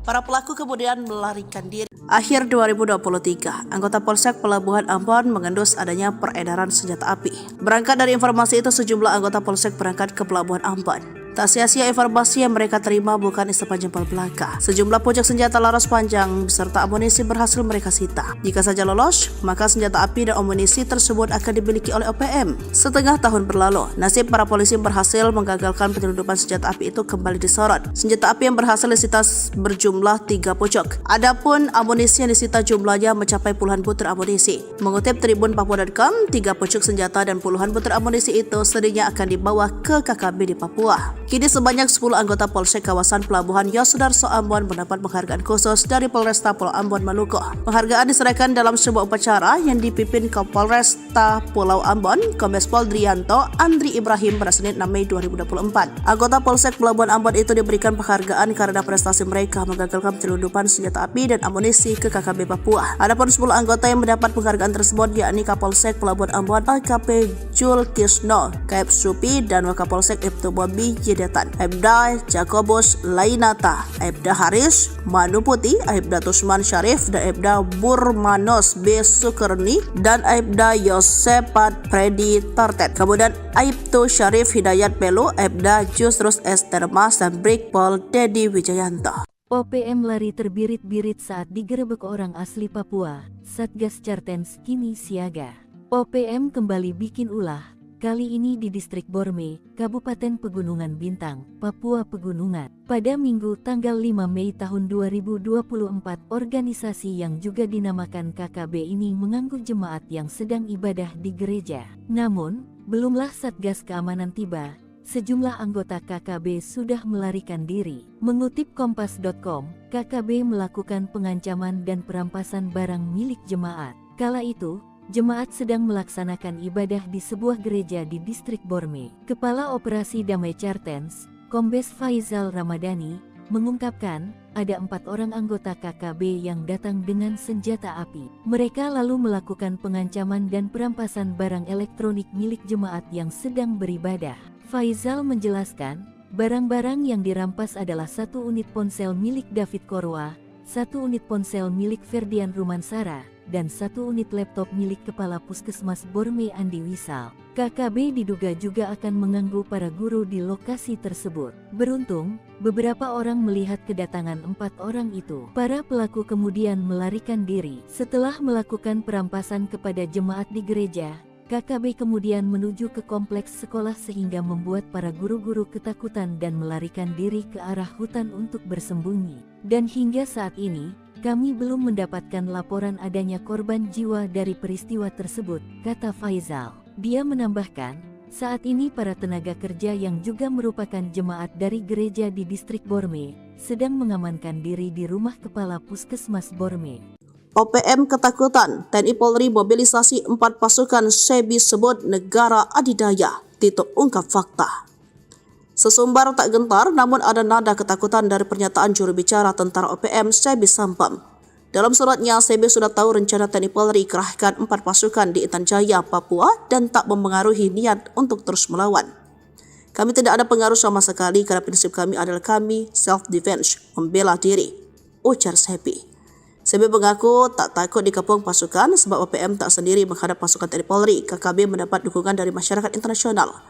Para pelaku kemudian melarikan diri. Akhir 2023, anggota Polsek Pelabuhan Ambon mengendus adanya peredaran senjata api. Berangkat dari informasi itu, sejumlah anggota Polsek berangkat ke Pelabuhan Ambon. Tak sia-sia informasi yang mereka terima bukan isapan jempol belaka. Sejumlah pucuk senjata laras panjang beserta amunisi berhasil mereka sita. Jika saja lolos, maka senjata api dan amunisi tersebut akan dimiliki oleh OPM. Setengah tahun berlalu, nasib para polisi berhasil menggagalkan penyelundupan senjata api itu kembali disorot. Senjata api yang berhasil disita berjumlah 3 pucuk. Adapun amunisi yang disita jumlahnya mencapai puluhan butir amunisi. Mengutip Tribun Papua.com, 3 pucuk senjata dan puluhan butir amunisi itu sedihnya akan dibawa ke KKB di Papua. Kini sebanyak 10 anggota Polsek kawasan Pelabuhan Yosudarso Ambon mendapat penghargaan khusus dari Polresta Pulau Ambon Maluku. Penghargaan diserahkan dalam sebuah upacara yang dipimpin Kapolresta Pulau Ambon, Kombes Pol Drianto Andri Ibrahim pada Senin 6 Mei 2024. Anggota Polsek Pelabuhan Ambon itu diberikan penghargaan karena prestasi mereka menggagalkan penyelundupan senjata api dan amunisi ke KKB Papua. Adapun 10 anggota yang mendapat penghargaan tersebut yakni Kapolsek Pelabuhan Ambon AKP Jul Kisno, Kep Supi, dan Wakapolsek Ibtu Bobi Yedetan, Aibda Jakobus Lainata, Aibda Haris Manuputi, Aibda Tusman Syarif, dan Aibda Burmanos B. Sukerni, dan Aibda Yosepat Predi Tartet. Kemudian Aibtu Syarif Hidayat Pelu, Aibda Jusrus S. Termas, dan Brigpol Dedi Wijayanto. OPM lari terbirit-birit saat digerebek orang asli Papua. Satgas Cartens kini siaga. OPM kembali bikin ulah. Kali ini di distrik Borme, Kabupaten Pegunungan Bintang, Papua Pegunungan. Pada Minggu tanggal 5 Mei tahun 2024, organisasi yang juga dinamakan KKB ini mengganggu jemaat yang sedang ibadah di gereja. Namun, belumlah Satgas Keamanan tiba, sejumlah anggota KKB sudah melarikan diri. Mengutip Kompas.com, KKB melakukan pengancaman dan perampasan barang milik jemaat. Kala itu, jemaat sedang melaksanakan ibadah di sebuah gereja di distrik Borme. Kepala Operasi Damai Cartens, Kombes Faisal Ramadhani, mengungkapkan ada 4 orang anggota KKB yang datang dengan senjata api. Mereka lalu melakukan pengancaman dan perampasan barang elektronik milik jemaat yang sedang beribadah. Faisal menjelaskan, barang-barang yang dirampas adalah 1 unit ponsel milik David Korwah, 1 unit ponsel milik Ferdian Rumansara, dan 1 unit laptop milik Kepala Puskesmas Borme Andi Wisal. KKB diduga juga akan mengganggu para guru di lokasi tersebut. Beruntung, beberapa orang melihat kedatangan 4 orang itu. Para pelaku kemudian melarikan diri. Setelah melakukan perampasan kepada jemaat di gereja, KKB kemudian menuju ke kompleks sekolah sehingga membuat para guru-guru ketakutan dan melarikan diri ke arah hutan untuk bersembunyi. Dan hingga saat ini, kami belum mendapatkan laporan adanya korban jiwa dari peristiwa tersebut, kata Faisal. Dia menambahkan, Saat ini para tenaga kerja yang juga merupakan jemaat dari gereja di distrik Borme sedang mengamankan diri di rumah kepala puskesmas Borme. OPM ketakutan, TNI Polri mobilisasi 4 pasukan SEBI sebut negara adidaya, Tito ungkap fakta. Sesumbar tak gentar namun ada nada ketakutan dari pernyataan juru bicara tentara OPM SEBI Sampam. Dalam suratnya, SEBI sudah tahu rencana TNI Polri kerahkan 4 pasukan di Intan Jaya, Papua dan tak mempengaruhi niat untuk terus melawan. Kami tidak ada pengaruh sama sekali karena prinsip kami adalah kami self-defense, membela diri, ujar SEBI. SEBI mengaku tak takut dikepung pasukan sebab OPM tak sendiri menghadap pasukan TNI Polri. KKB mendapat dukungan dari masyarakat internasional.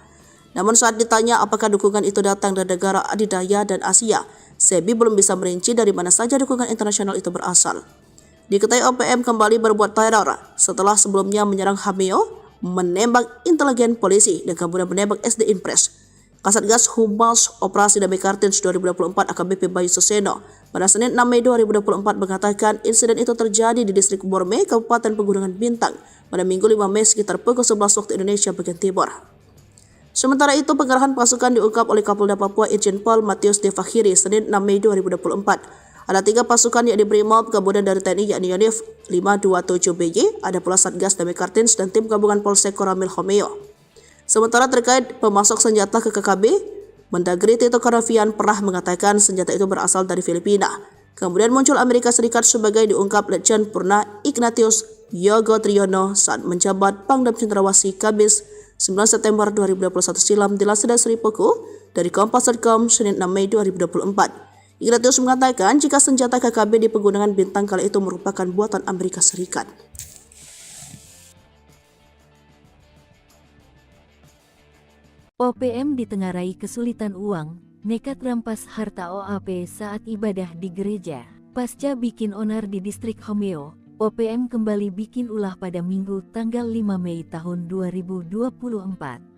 Namun saat ditanya apakah dukungan itu datang dari negara adidaya dan Asia, SEBI belum bisa merinci dari mana saja dukungan internasional itu berasal. Diketahui OPM kembali berbuat teror setelah sebelumnya menyerang Hameo, menembak intelijen polisi dan kemudian menembak SD Impres. Kasatgas Humas Operasi Damai Kartens 2024 AKBP Bayu Suseno pada Senin 6 Mei 2024 mengatakan insiden itu terjadi di distrik Borme, Kabupaten Pegunungan Bintang pada Minggu 5 Mei sekitar pukul 11 waktu Indonesia bagian Timur. Sementara itu, pengerahan pasukan diungkap oleh Kapolda Papua Irjen Pol Matius De Fakhiri Senin 6 Mei 2024. Ada 3 pasukan yakni Brimob, kemudian dari TNI yakni Yonif 527BY, ada pula Satgas Damai Kartens dan tim gabungan Polsek Koramil Homeo. Sementara terkait pemasok senjata ke KKB, Mendagri Tito Karnavian pernah mengatakan senjata itu berasal dari Filipina. Kemudian muncul Amerika Serikat sebagai diungkap Letjen Purna Ignatius Yogo Triyono saat menjabat Pangdam Cendrawasih Kamis 9 September 2021 silam dilansir dari Sri Puku dari Kompas.com Senin 6 Mei 2024. Ignatius mengatakan jika senjata KKB di Pegunungan Bintang kala itu merupakan buatan Amerika Serikat. OPM ditengarai kesulitan uang, nekat rampas harta OAP saat ibadah di gereja. Pasca bikin onar di distrik Homeo, OPM kembali bikin ulah pada Minggu tanggal 5 Mei tahun 2024.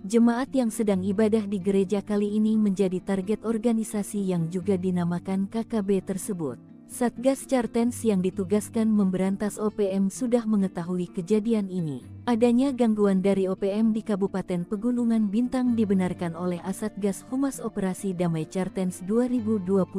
Jemaat yang sedang ibadah di gereja kali ini menjadi target organisasi yang juga dinamakan KKB tersebut. Satgas Cartens yang ditugaskan memberantas OPM sudah mengetahui kejadian ini. Adanya gangguan dari OPM di Kabupaten Pegunungan Bintang dibenarkan oleh Asatgas Humas Operasi Damai Cartens 2024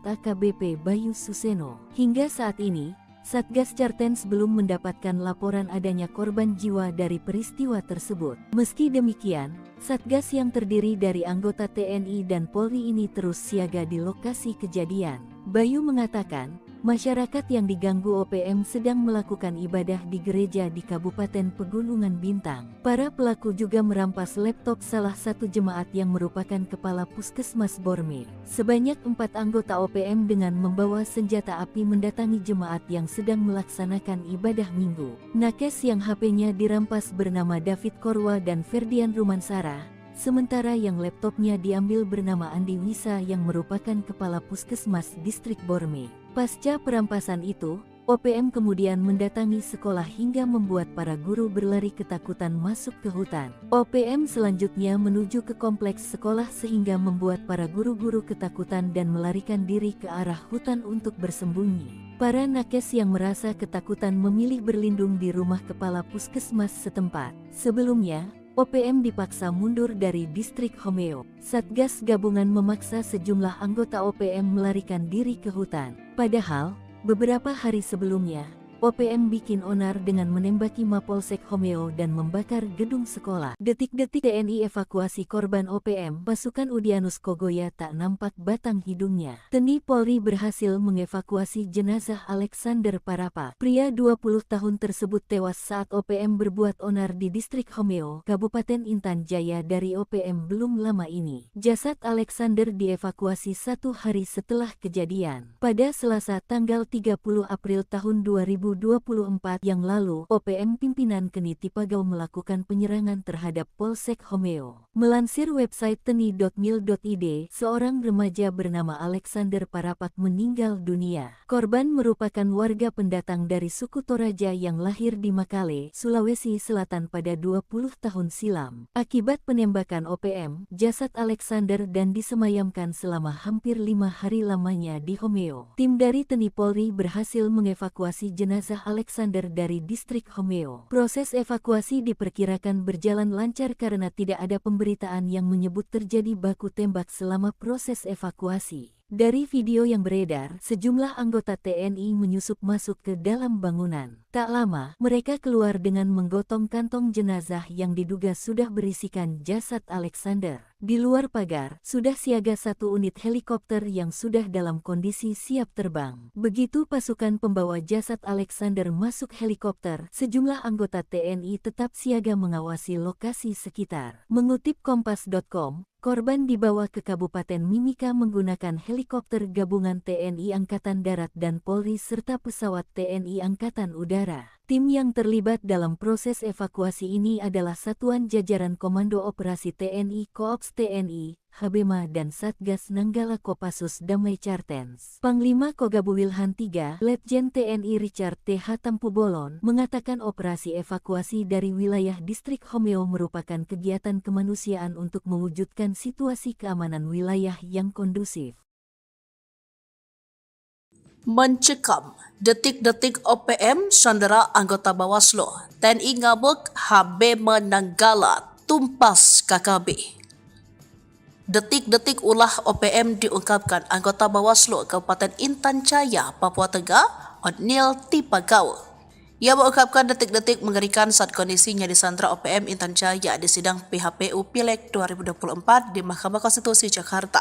AKBP Bayu Suseno. Hingga saat ini, Satgas Cartens belum mendapatkan laporan adanya korban jiwa dari peristiwa tersebut. Meski demikian, Satgas yang terdiri dari anggota TNI dan Polri ini terus siaga di lokasi kejadian. Bayu mengatakan, masyarakat yang diganggu OPM sedang melakukan ibadah di gereja di Kabupaten Pegunungan Bintang. Para pelaku juga merampas laptop salah satu jemaat yang merupakan kepala puskesmas Borme. Sebanyak 4 anggota OPM dengan membawa senjata api mendatangi jemaat yang sedang melaksanakan ibadah minggu. Nakes yang HP-nya dirampas bernama David Korwa dan Ferdian Rumansara. Sementara yang laptopnya diambil bernama Andi Wisa yang merupakan kepala puskesmas distrik Borme. Pasca perampasan itu, OPM kemudian mendatangi sekolah hingga membuat para guru berlari ketakutan masuk ke hutan. OPM selanjutnya menuju ke kompleks sekolah sehingga membuat para guru-guru ketakutan dan melarikan diri ke arah hutan untuk bersembunyi. Para nakes yang merasa ketakutan memilih berlindung di rumah kepala puskesmas setempat. Sebelumnya, OPM dipaksa mundur dari distrik Homeo. Satgas gabungan memaksa sejumlah anggota OPM melarikan diri ke hutan. Padahal, beberapa hari sebelumnya, OPM bikin onar dengan menembaki Mapolsek Homeo dan membakar gedung sekolah. Detik-detik TNI evakuasi korban OPM, pasukan Udianus Kogoya tak nampak batang hidungnya. TNI Polri berhasil mengevakuasi jenazah Alexander Parapa. Pria 20 tahun tersebut tewas saat OPM berbuat onar di distrik Homeo, Kabupaten Intan Jaya dari OPM belum lama ini. Jasad Alexander dievakuasi 1 hari setelah kejadian. Pada Selasa tanggal 30 April tahun 2024 yang lalu, OPM pimpinan Keni Tipagau melakukan penyerangan terhadap Polsek Homeo. Melansir website teni.mil.id, seorang remaja bernama Alexander Parapak meninggal dunia. Korban merupakan warga pendatang dari suku Toraja yang lahir di Makale, Sulawesi Selatan pada 20 tahun silam. Akibat penembakan OPM, jasad Alexander dan disemayamkan selama hampir 5 hari lamanya di Homeo. Tim dari TNI Polri berhasil mengevakuasi jenazah jenazah Alexander dari distrik Homeo. Proses evakuasi diperkirakan berjalan lancar karena tidak ada pemberitaan yang menyebut terjadi baku tembak selama proses evakuasi. Dari video yang beredar, sejumlah anggota TNI menyusup masuk ke dalam bangunan. Tak lama, mereka keluar dengan menggotong kantong jenazah yang diduga sudah berisikan jasad Alexander. Di luar pagar, sudah siaga satu unit helikopter yang sudah dalam kondisi siap terbang. Begitu pasukan pembawa jasad Alexander masuk helikopter, sejumlah anggota TNI tetap siaga mengawasi lokasi sekitar. Mengutip Kompas.com, korban dibawa ke Kabupaten Mimika menggunakan helikopter gabungan TNI Angkatan Darat dan Polri serta pesawat TNI Angkatan Udara. Tim yang terlibat dalam proses evakuasi ini adalah Satuan Jajaran Komando Operasi TNI Koops TNI, Habema dan Satgas Nanggala Kopassus Damai Chartens. Panglima Kogabu Wilhan III, Letjen TNI Richard T.H. Tampubolon, mengatakan operasi evakuasi dari wilayah distrik Homeo merupakan kegiatan kemanusiaan untuk mewujudkan situasi keamanan wilayah yang kondusif. Mencekam, detik-detik OPM sandera anggota Bawaslu, TNI ngabuk, Habema Nanggala tumpas KKB. Detik-detik ulah OPM diungkapkan anggota Bawaslu Kabupaten Intan Jaya, Papua Tengah, Otniel Tipagau. Ia mengungkapkan detik-detik mengerikan saat kondisinya disandra OPM Intan Jaya di sidang PHPU Pileg 2024 di Mahkamah Konstitusi Jakarta,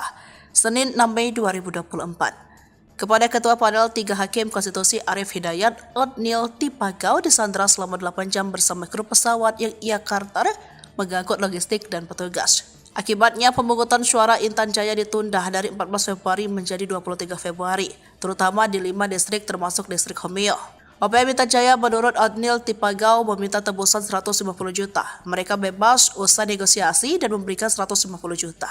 Senin 6 Mei 2024. Kepada Ketua Panel 3 Hakim Konstitusi Arif Hidayat, Otniel Tipagau disandra selama 8 jam bersama kru pesawat yang ia charter mengangkut logistik dan petugas. Akibatnya pemungutan suara Intan Jaya ditunda dari 14 Februari menjadi 23 Februari, terutama di 5 distrik termasuk distrik Homeo. OPM Intan Jaya menurut Otniel Tipagau meminta tebusan 150 juta. Mereka bebas usai negosiasi dan memberikan 150 juta.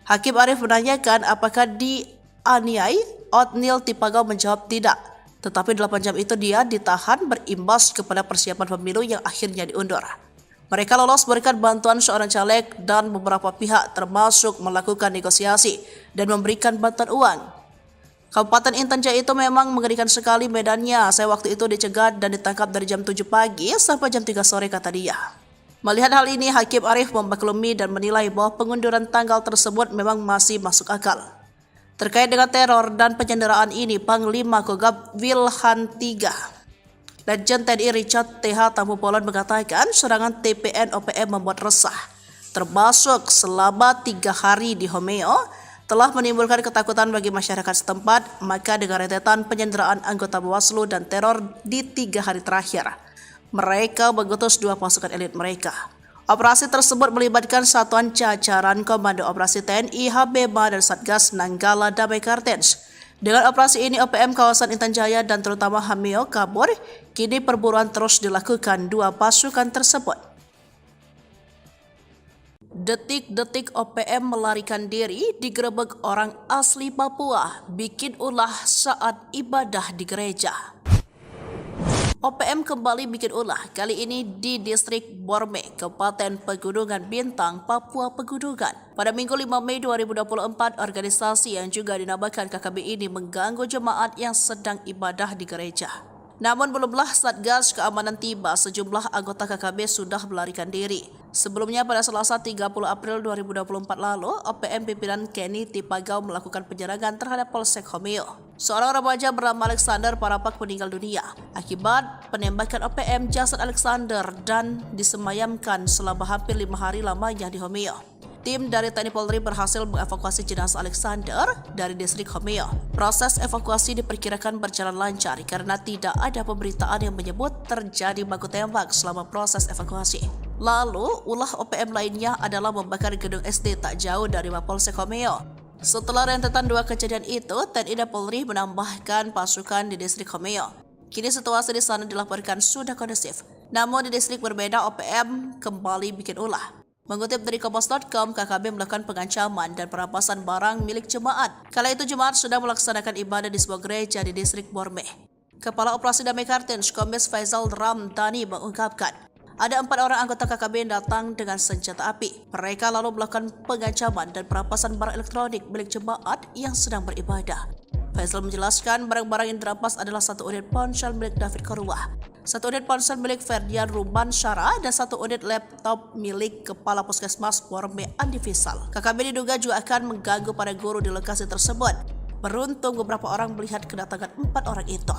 Hakim Arif menanyakan apakah dianiai. Otniel Tipagau menjawab tidak. Tetapi 8 jam itu dia ditahan berimbas kepada persiapan pemilu yang akhirnya diundur. Mereka lolos berikan bantuan seorang caleg dan beberapa pihak termasuk melakukan negosiasi dan memberikan bantuan uang. Kabupaten Intan Jaya itu memang mengerikan sekali medannya. Saya waktu itu dicegat dan ditangkap dari jam 7 pagi sampai jam 3 sore, kata dia. Melihat hal ini, Hakim Arif memaklumi dan menilai bahwa pengunduran tanggal tersebut memang masih masuk akal. Terkait dengan teror dan penyanderaan ini, Panglima Kogab Wilhan III, Letjen TNI Richard T.H. Tampubolon mengatakan serangan TPN OPM membuat resah, termasuk selama 3 hari di Homeo, telah menimbulkan ketakutan bagi masyarakat setempat, maka dengan rentetan penyanderaan anggota Bawaslu dan teror di 3 hari terakhir, mereka mengutus 2 pasukan elit mereka. Operasi tersebut melibatkan satuan jajaran Komando Operasi TNI, Habema dan Satgas Nanggala Damai Chartens. Dengan operasi ini, OPM kawasan Intan Jaya dan terutama Homeo kabur. Kini perburuan terus dilakukan 2 pasukan tersebut. Detik-detik OPM melarikan diri digerebek orang asli Papua, bikin ulah saat ibadah di gereja. OPM kembali bikin ulah, kali ini di distrik Borme, Kabupaten Pegunungan Bintang, Papua Pegunungan. Pada Minggu 5 Mei 2024, organisasi yang juga dinamakan KKB ini mengganggu jemaat yang sedang ibadah di gereja. Namun belumlah Satgas Keamanan tiba, sejumlah anggota KKB sudah melarikan diri. Sebelumnya pada Selasa 30 April 2024 lalu, OPM pimpinan Kenny Tipagau melakukan penyerangan terhadap Polsek Homeo. Seorang remaja bernama Alexander Parapak meninggal dunia akibat penembakan OPM. Jasad Alexander dan disemayamkan selama hampir 5 hari lamanya di Homeo. Tim dari TNI Polri berhasil mengevakuasi jenazah Alexander dari distrik Homeo. Proses evakuasi diperkirakan berjalan lancar karena tidak ada pemberitaan yang menyebut terjadi baku tembak selama proses evakuasi. Lalu, ulah OPM lainnya adalah membakar gedung SD tak jauh dari Mapolsek Homeo. Setelah rentetan 2 kejadian itu, TNI dan Polri menambahkan pasukan di distrik Homeo. Kini situasi di sana dilaporkan sudah kondusif. Namun di distrik berbeda, OPM kembali bikin ulah. Mengutip dari Kompas.com, KKB melakukan pengancaman dan perampasan barang milik jemaat. Kala itu jemaat sedang melaksanakan ibadah di sebuah gereja di distrik Borme. Kepala Operasi Damai Chartens, Kombes Faisal Ramdhani mengungkapkan, ada 4 orang anggota KKB yang datang dengan senjata api. Mereka lalu melakukan pengancaman dan perampasan barang elektronik milik jemaat yang sedang beribadah. Faisal menjelaskan barang-barang yang dirampas adalah 1 unit ponsel milik David Korwah, 1 unit ponsel milik Ferdian Ruban Syara, dan 1 unit laptop milik Kepala Puskesmas Borme Andi Faisal. KKB diduga juga akan mengganggu para guru di lokasi tersebut. Beruntung beberapa orang melihat kedatangan 4 orang itu.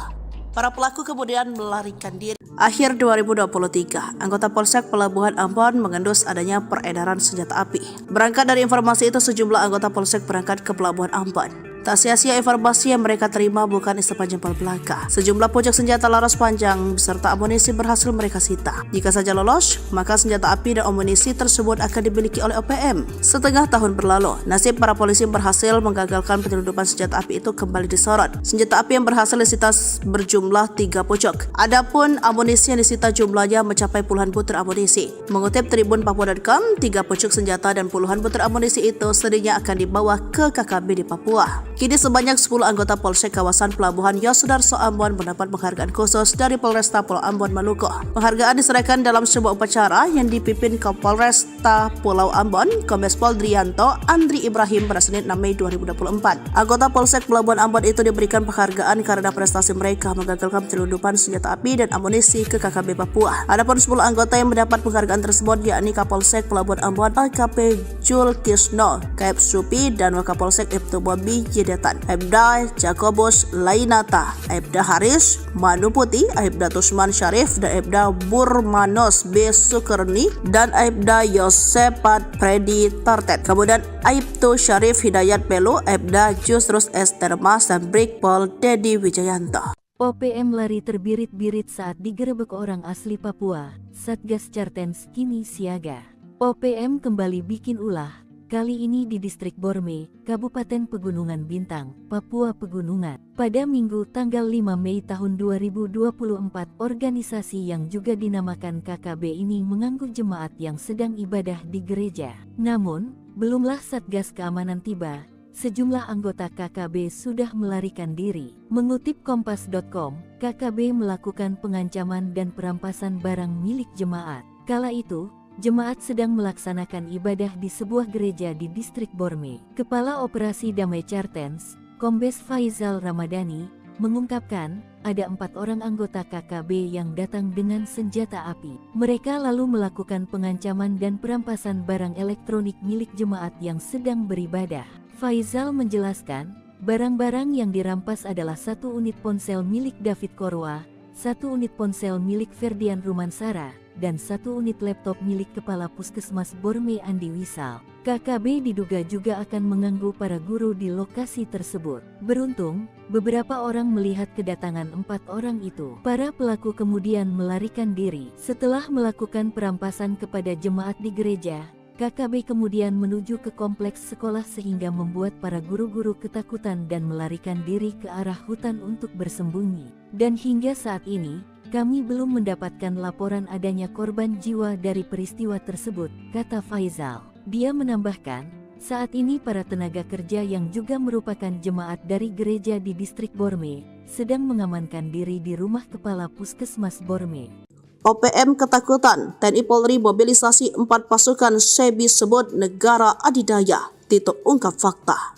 Para pelaku kemudian melarikan diri. Akhir 2023, anggota Polsek Pelabuhan Ambon mengendus adanya peredaran senjata api. Berangkat dari informasi itu, sejumlah anggota Polsek berangkat ke Pelabuhan Ambon. Tak sia-sia informasi yang mereka terima bukan isepan jempol belaka. Sejumlah pucuk senjata laras panjang beserta amunisi berhasil mereka sita. Jika saja lolos, maka senjata api dan amunisi tersebut akan dimiliki oleh OPM. Setengah tahun berlalu, nasib para polisi berhasil menggagalkan penyelundupan senjata api itu kembali disorot. Senjata api yang berhasil disita berjumlah 3 pucuk. Adapun amunisi yang disita jumlahnya mencapai puluhan butir amunisi. Mengutip Tribun Papua.com, 3 pucuk senjata dan puluhan butir amunisi itu sedihnya akan dibawa ke KKB di Papua. Kini sebanyak 10 anggota Polsek kawasan Pelabuhan Yosudarso Ambon mendapat penghargaan khusus dari Polresta Pulau Ambon Maluku. Penghargaan diserahkan dalam sebuah upacara yang dipimpin Kapolresta Pulau Ambon, Kombes Pol Drianto Andri Ibrahim pada Senin 6 Mei 2024. Anggota Polsek Pelabuhan Ambon itu diberikan penghargaan karena prestasi mereka menggagalkan penyelundupan senjata api dan amunisi ke KKB Papua. Adapun 10 anggota yang mendapat penghargaan tersebut yakni Kapolsek Pelabuhan Ambon AKP Jul Kisno, Kaep Supi, dan Wakapolsek Ibtu Bobi Detan, Aibda Jakobus Lainata, Aibda Haris Manuputi, Aibda Tusman Syarif, dan Aibda Burmanos B. Sukerni, dan Aibda Yosepat Freddy Tartet. Kemudian Aibtu Syarif Hidayat Pelu, Aibda Justrus Estermas, dan Brigpol Dedi Wijayanto. OPM lari terbirit-birit saat digerebek orang asli Papua. Satgas Cartens kini siaga. OPM kembali bikin ulah. Kali ini di Distrik Borme, Kabupaten Pegunungan Bintang, Papua Pegunungan. Pada Minggu tanggal 5 Mei tahun 2024, organisasi yang juga dinamakan KKB ini mengganggu jemaat yang sedang ibadah di gereja. Namun, belumlah Satgas Keamanan tiba, sejumlah anggota KKB sudah melarikan diri. Mengutip Kompas.com, KKB melakukan pengancaman dan perampasan barang milik jemaat. Kala itu, jemaat sedang melaksanakan ibadah di sebuah gereja di Distrik Borme. Kepala Operasi Damai Cartens, Kombes Faizal Ramadhani, mengungkapkan ada 4 orang anggota KKB yang datang dengan senjata api. Mereka lalu melakukan pengancaman dan perampasan barang elektronik milik jemaat yang sedang beribadah. Faizal menjelaskan, barang-barang yang dirampas adalah 1 unit ponsel milik David Korwah, 1 unit ponsel milik Ferdian Rumansara, dan 1 unit laptop milik Kepala Puskesmas Borme Andi Wisal. KKB diduga juga akan mengganggu para guru di lokasi tersebut. Beruntung, beberapa orang melihat kedatangan 4 orang itu. Para pelaku kemudian melarikan diri. Setelah melakukan perampasan kepada jemaat di gereja, KKB kemudian menuju ke kompleks sekolah sehingga membuat para guru-guru ketakutan dan melarikan diri ke arah hutan untuk bersembunyi. Dan hingga saat ini, kami belum mendapatkan laporan adanya korban jiwa dari peristiwa tersebut, kata Faizal. Dia menambahkan, saat ini para tenaga kerja yang juga merupakan jemaat dari gereja di Distrik Borme sedang mengamankan diri di rumah Kepala Puskesmas Borme. OPM ketakutan, TNI Polri mobilisasi 4 pasukan SEBI sebut negara adidaya. Tito ungkap fakta.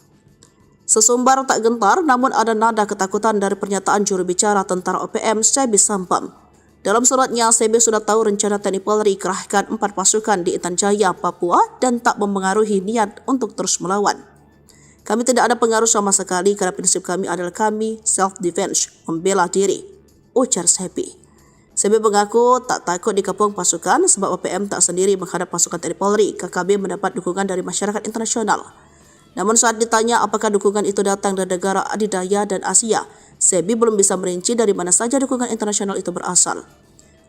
Sesumbar tak gentar, namun ada nada ketakutan dari pernyataan juru bicara tentara OPM SEBI Sampam. Dalam suratnya, SEBI sudah tahu rencana TNI Polri kerahkan 4 pasukan di Intan Jaya, Papua dan tak mempengaruhi niat untuk terus melawan. Kami tidak ada pengaruh sama sekali karena prinsip kami adalah kami self-defense, membela diri, ujar SEBI. SEBI mengaku tak takut dikepung pasukan sebab OPM tak sendiri menghadap pasukan TNI Polri. KKB mendapat dukungan dari masyarakat internasional. Namun saat ditanya apakah dukungan itu datang dari negara adidaya dan Asia, SEBI belum bisa merinci dari mana saja dukungan internasional itu berasal.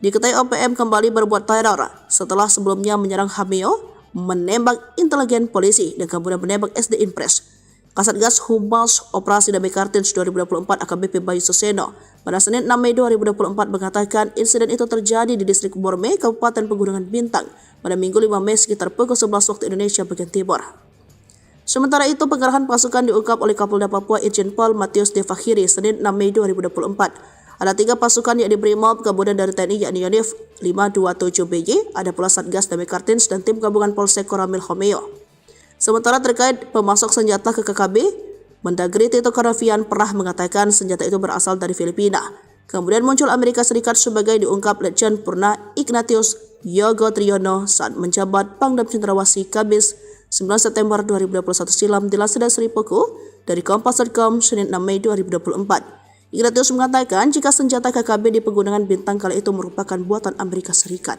Diketahui OPM kembali berbuat teror setelah sebelumnya menyerang Hameo, menembak intelijen polisi, dan kemudian menembak SD Impres. Kasatgas Humas Operasi Damai Kartens 2024 AKBP Bayu Suseno pada Senin 6 Mei 2024 mengatakan insiden itu terjadi di Distrik Borme, Kabupaten Pegunungan Bintang pada Minggu 5 Mei sekitar pukul 11 waktu Indonesia bagian Timur. Sementara itu, pengerahan pasukan diungkap oleh Kapolda Papua Irjen Pol Matius De Fakhiri Senin 6 Mei 2024. Ada 3 pasukan yakni Brimob, kemudian dari TNI yakni Yonif 527BY, ada pula Satgas Damai Kartens dan tim gabungan Polsek Koramil Homeo. Sementara terkait pemasok senjata ke KKB, Mendagri Tito Karnavian pernah mengatakan senjata itu berasal dari Filipina. Kemudian muncul Amerika Serikat sebagai diungkap Letjen Purna Ignatius Yogo Triyono saat menjabat Pangdam Cendrawasih Kamis 9 September 2021 silam di Laseda Seripoku dari Kompas.com Senin 6 Mei 2024. Ignatius mengatakan jika senjata KKB di Pegunungan Bintang kala itu merupakan buatan Amerika Serikat.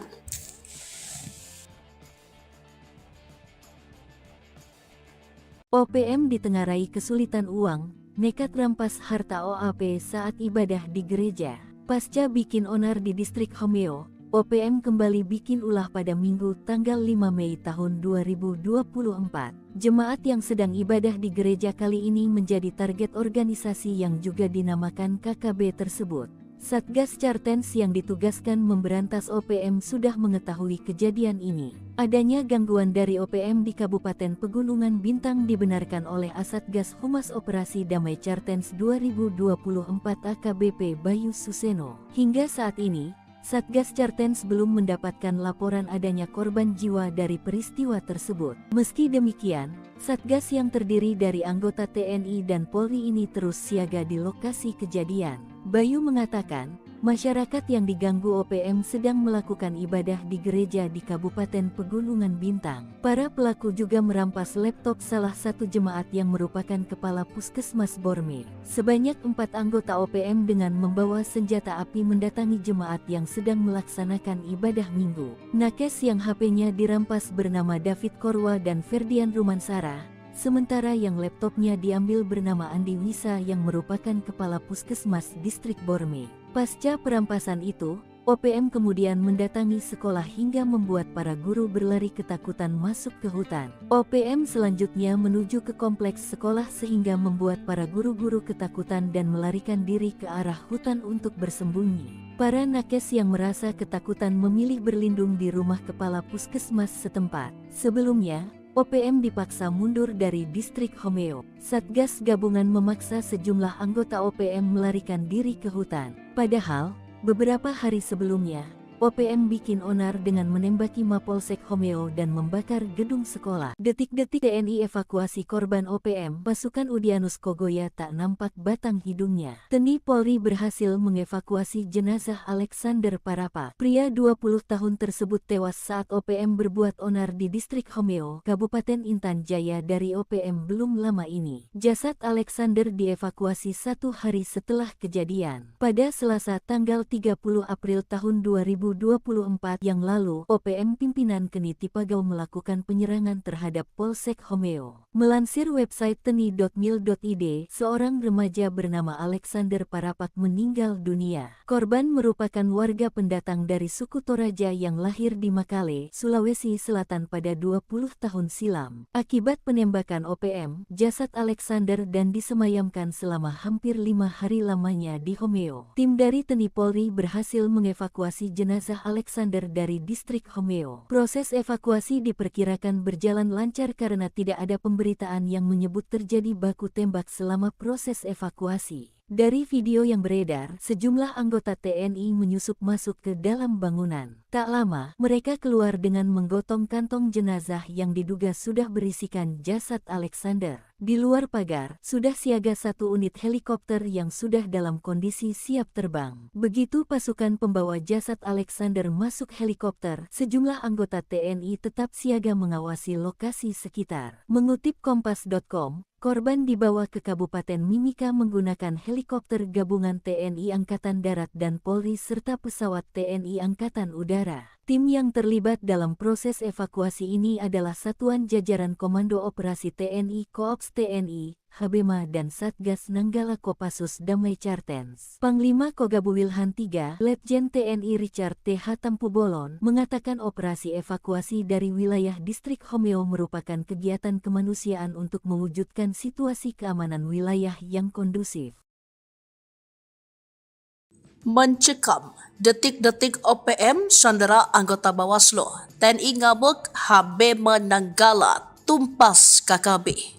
OPM ditengarai kesulitan uang, nekat rampas harta OAP saat ibadah di gereja. Pasca bikin onar di distrik Homeo, OPM kembali bikin ulah pada Minggu tanggal 5 Mei tahun 2024. Jemaat yang sedang ibadah di gereja kali ini menjadi target organisasi yang juga dinamakan KKB tersebut. Satgas Chartens yang ditugaskan memberantas OPM sudah mengetahui kejadian ini. Adanya gangguan dari OPM di Kabupaten Pegunungan Bintang dibenarkan oleh Asatgas Humas Operasi Damai Chartens 2024 AKBP Bayu Suseno. Hingga saat ini, Satgas Chartens belum mendapatkan laporan adanya korban jiwa dari peristiwa tersebut. Meski demikian, Satgas yang terdiri dari anggota TNI dan Polri ini terus siaga di lokasi kejadian. Bayu mengatakan, masyarakat yang diganggu OPM sedang melakukan ibadah di gereja di Kabupaten Pegunungan Bintang. Para pelaku juga merampas laptop salah satu jemaat yang merupakan kepala Puskesmas Borme. Sebanyak 4 anggota OPM dengan membawa senjata api mendatangi jemaat yang sedang melaksanakan ibadah minggu. Nakes yang HP-nya dirampas bernama David Korwa dan Ferdian Rumansara. Sementara yang laptopnya diambil bernama Andi Wisa yang merupakan kepala Puskesmas Distrik Borme. Pasca perampasan itu, OPM kemudian mendatangi sekolah hingga membuat para guru berlari ketakutan masuk ke hutan. OPM selanjutnya menuju ke kompleks sekolah sehingga membuat para guru-guru ketakutan dan melarikan diri ke arah hutan untuk bersembunyi. Para nakes yang merasa ketakutan memilih berlindung di rumah kepala Puskesmas setempat. Sebelumnya, OPM dipaksa mundur dari distrik Homeo. Satgas gabungan memaksa sejumlah anggota OPM melarikan diri ke hutan. Padahal, beberapa hari sebelumnya, OPM bikin onar dengan menembaki Mapolsek Homeo dan membakar gedung sekolah. Detik-detik TNI evakuasi korban OPM, pasukan Udyanus Kogoya tak nampak batang hidungnya. TNI Polri berhasil mengevakuasi jenazah Alexander Parapa. Pria 20 tahun tersebut tewas saat OPM berbuat onar di distrik Homeo, Kabupaten Intan Jaya dari OPM belum lama ini. Jasad Alexander dievakuasi 1 hari setelah kejadian. Pada Selasa tanggal 30 April tahun 2024 yang lalu, OPM pimpinan Keni Tipagau melakukan penyerangan terhadap Polsek Homeo. Melansir website teni.mil.id, seorang remaja bernama Alexander Parapak meninggal dunia. Korban merupakan warga pendatang dari suku Toraja yang lahir di Makale, Sulawesi Selatan pada 20 tahun silam. Akibat penembakan OPM, jasad Alexander dan disemayamkan selama hampir 5 hari lamanya di Homeo. Tim dari TNI Polri berhasil mengevakuasi jenazah Alexander dari distrik Homeo. Proses evakuasi diperkirakan berjalan lancar karena tidak ada pemberitaan yang menyebut terjadi baku tembak selama proses evakuasi. Dari video yang beredar, sejumlah anggota TNI menyusup masuk ke dalam bangunan. Tak lama, mereka keluar dengan menggotong kantong jenazah yang diduga sudah berisikan jasad Alexander. Di luar pagar, sudah siaga 1 unit helikopter yang sudah dalam kondisi siap terbang. Begitu pasukan pembawa jasad Alexander masuk helikopter, sejumlah anggota TNI tetap siaga mengawasi lokasi sekitar. Mengutip Kompas.com, korban dibawa ke Kabupaten Mimika menggunakan helikopter gabungan TNI Angkatan Darat dan Polri serta pesawat TNI Angkatan Udara. Tim yang terlibat dalam proses evakuasi ini adalah Satuan Jajaran Komando Operasi TNI Koops TNI, Habema dan Satgas Nanggala Kopassus Damai Chartens. Panglima Kogabu Wilhan III, Letjen TNI Richard T.H. Tampubolon, mengatakan operasi evakuasi dari wilayah distrik Homeo merupakan kegiatan kemanusiaan untuk mewujudkan situasi keamanan wilayah yang kondusif. Mencekam, detik-detik OPM sandera anggota Bawaslu, TNI ngabuk, Habema Nanggala tumpas KKB.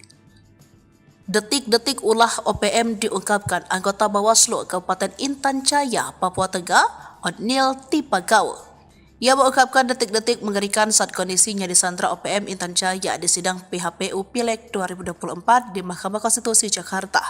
Detik-detik ulah OPM diungkapkan anggota Bawaslu Kabupaten Intan Jaya, Papua Tengah, Odnil Tipagau. Ia mengungkapkan detik-detik mengerikan saat kondisinya disandra OPM Intan Jaya di sidang PHPU Pileg 2024 di Mahkamah Konstitusi Jakarta,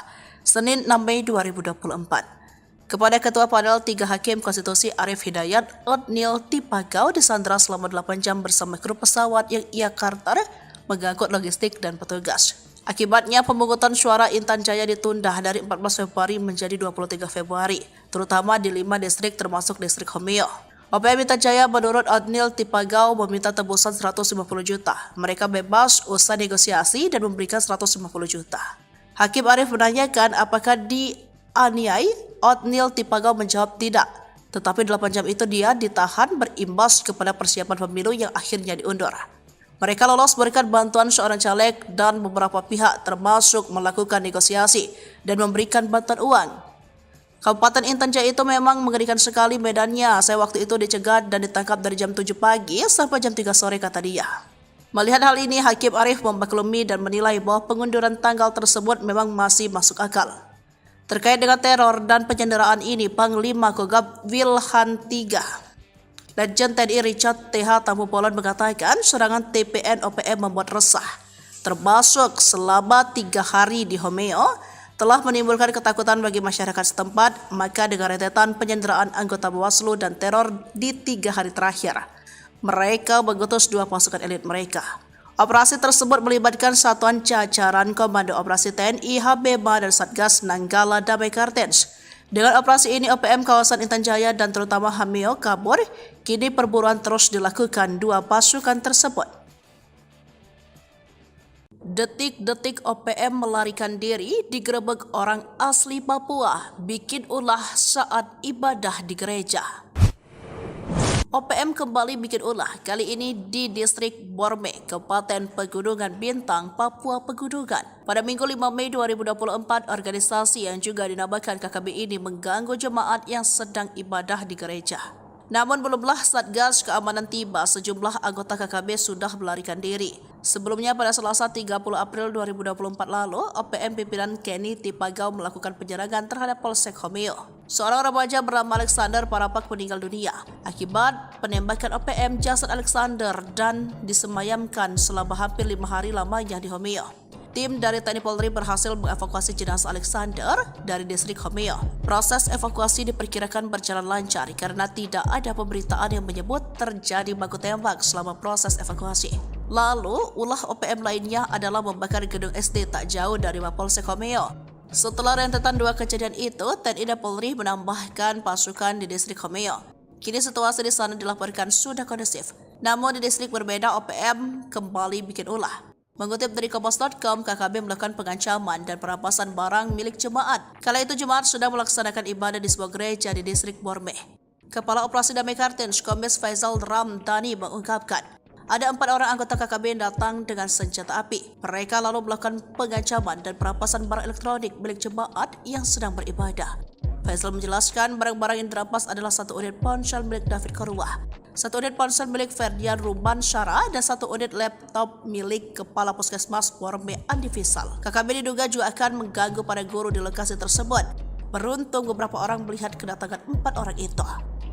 Senin 6 Mei 2024. Kepada Ketua Panel 3 Hakim Konstitusi Arif Hidayat, Otniel Tipagau disandra selama 8 jam bersama kru pesawat yang ia charter mengangkut logistik dan petugas. Akibatnya pemungutan suara Intan Jaya ditunda dari 14 Februari menjadi 23 Februari, terutama di 5 distrik termasuk distrik Homeo. OPM Intan Jaya menurut Otniel Tipagau meminta tebusan 150 juta. Mereka bebas usai negosiasi dan memberikan 150 juta. Hakim Arif menanyakan apakah dianiai. Otniel Tipagau menjawab tidak. Tetapi 8 jam itu dia ditahan berimbas kepada persiapan pemilu yang akhirnya diundur. Mereka lolos berikan bantuan seorang caleg dan beberapa pihak termasuk melakukan negosiasi dan memberikan bantuan uang. Kabupaten Intan Jaya itu memang mengerikan sekali medannya. Saya waktu itu dicegat dan ditangkap dari jam 7 pagi sampai jam 3 sore, kata dia. Melihat hal ini, Hakim Arif memaklumi dan menilai bahwa pengunduran tanggal tersebut memang masih masuk akal. Terkait dengan teror dan penyanderaan ini, Panglima Kogab Wilhan III, Legend TNI Richard TH Tambubolon mengatakan serangan TPN OPM membuat resah, termasuk selama 3 hari di Homeo, telah menimbulkan ketakutan bagi masyarakat setempat. Maka dengan rentetan penyanderaan anggota Bawaslu dan teror di 3 hari terakhir, mereka mengutus 2 pasukan elit mereka. Operasi tersebut melibatkan satuan jajaran Komando Operasi TNI, Habema, dan Satgas Nanggala Damai Kartens. Dengan operasi ini, OPM kawasan Intan Jaya dan terutama Homeo kabur. Kini perburuan terus dilakukan 2 pasukan tersebut. Detik-detik OPM melarikan diri digerebek orang asli Papua, bikin ulah saat ibadah di gereja. OPM kembali bikin ulah, kali ini di distrik Borme, Kabupaten Pegunungan Bintang, Papua Pegunungan. Pada Minggu 5 Mei 2024, organisasi yang juga dinamakan KKB ini mengganggu jemaat yang sedang ibadah di gereja. Namun belumlah Satgas Keamanan tiba, sejumlah anggota KKB sudah melarikan diri. Sebelumnya pada Selasa 30 April 2024 lalu, OPM pimpinan Kenny Tipagau melakukan penyerangan terhadap Polsek Homeo. Seorang remaja bernama Alexander Parapak meninggal dunia akibat penembakan OPM. Jasad Alexander dan disemayamkan selama hampir 5 hari lamanya di Homeo. Tim dari TNI Polri berhasil mengevakuasi jenazah Alexander dari distrik Homeo. Proses evakuasi diperkirakan berjalan lancar karena tidak ada pemberitaan yang menyebut terjadi baku tembak selama proses evakuasi. Lalu, ulah OPM lainnya adalah membakar gedung SD tak jauh dari Mapolsek Homeo. Setelah rentetan 2 kejadian itu, TNI dan Polri menambahkan pasukan di distrik Homeo. Kini situasi di sana dilaporkan sudah kondusif. Namun di distrik berbeda, OPM kembali bikin ulah. Mengutip dari Kompas.com, KKB melakukan pengancaman dan perampasan barang milik jemaat. Kala itu jemaat sudah melaksanakan ibadah di sebuah gereja di distrik Borme. Kepala Operasi Damai Kartens, Kombes Faisal Ramdhani mengungkapkan, ada 4 orang anggota KKB yang datang dengan senjata api. Mereka lalu melakukan pengancaman dan perampasan barang elektronik milik jemaat yang sedang beribadah. Faisal menjelaskan barang-barang yang dirampas adalah 1 unit ponsel milik David Korwah, 1 unit ponsel milik Ferdian Ruban Syara, dan 1 unit laptop milik Kepala Puskesmas Borme Andi Fisal. KKB diduga juga akan mengganggu para guru di lokasi tersebut. Beruntung beberapa orang melihat kedatangan 4 orang itu.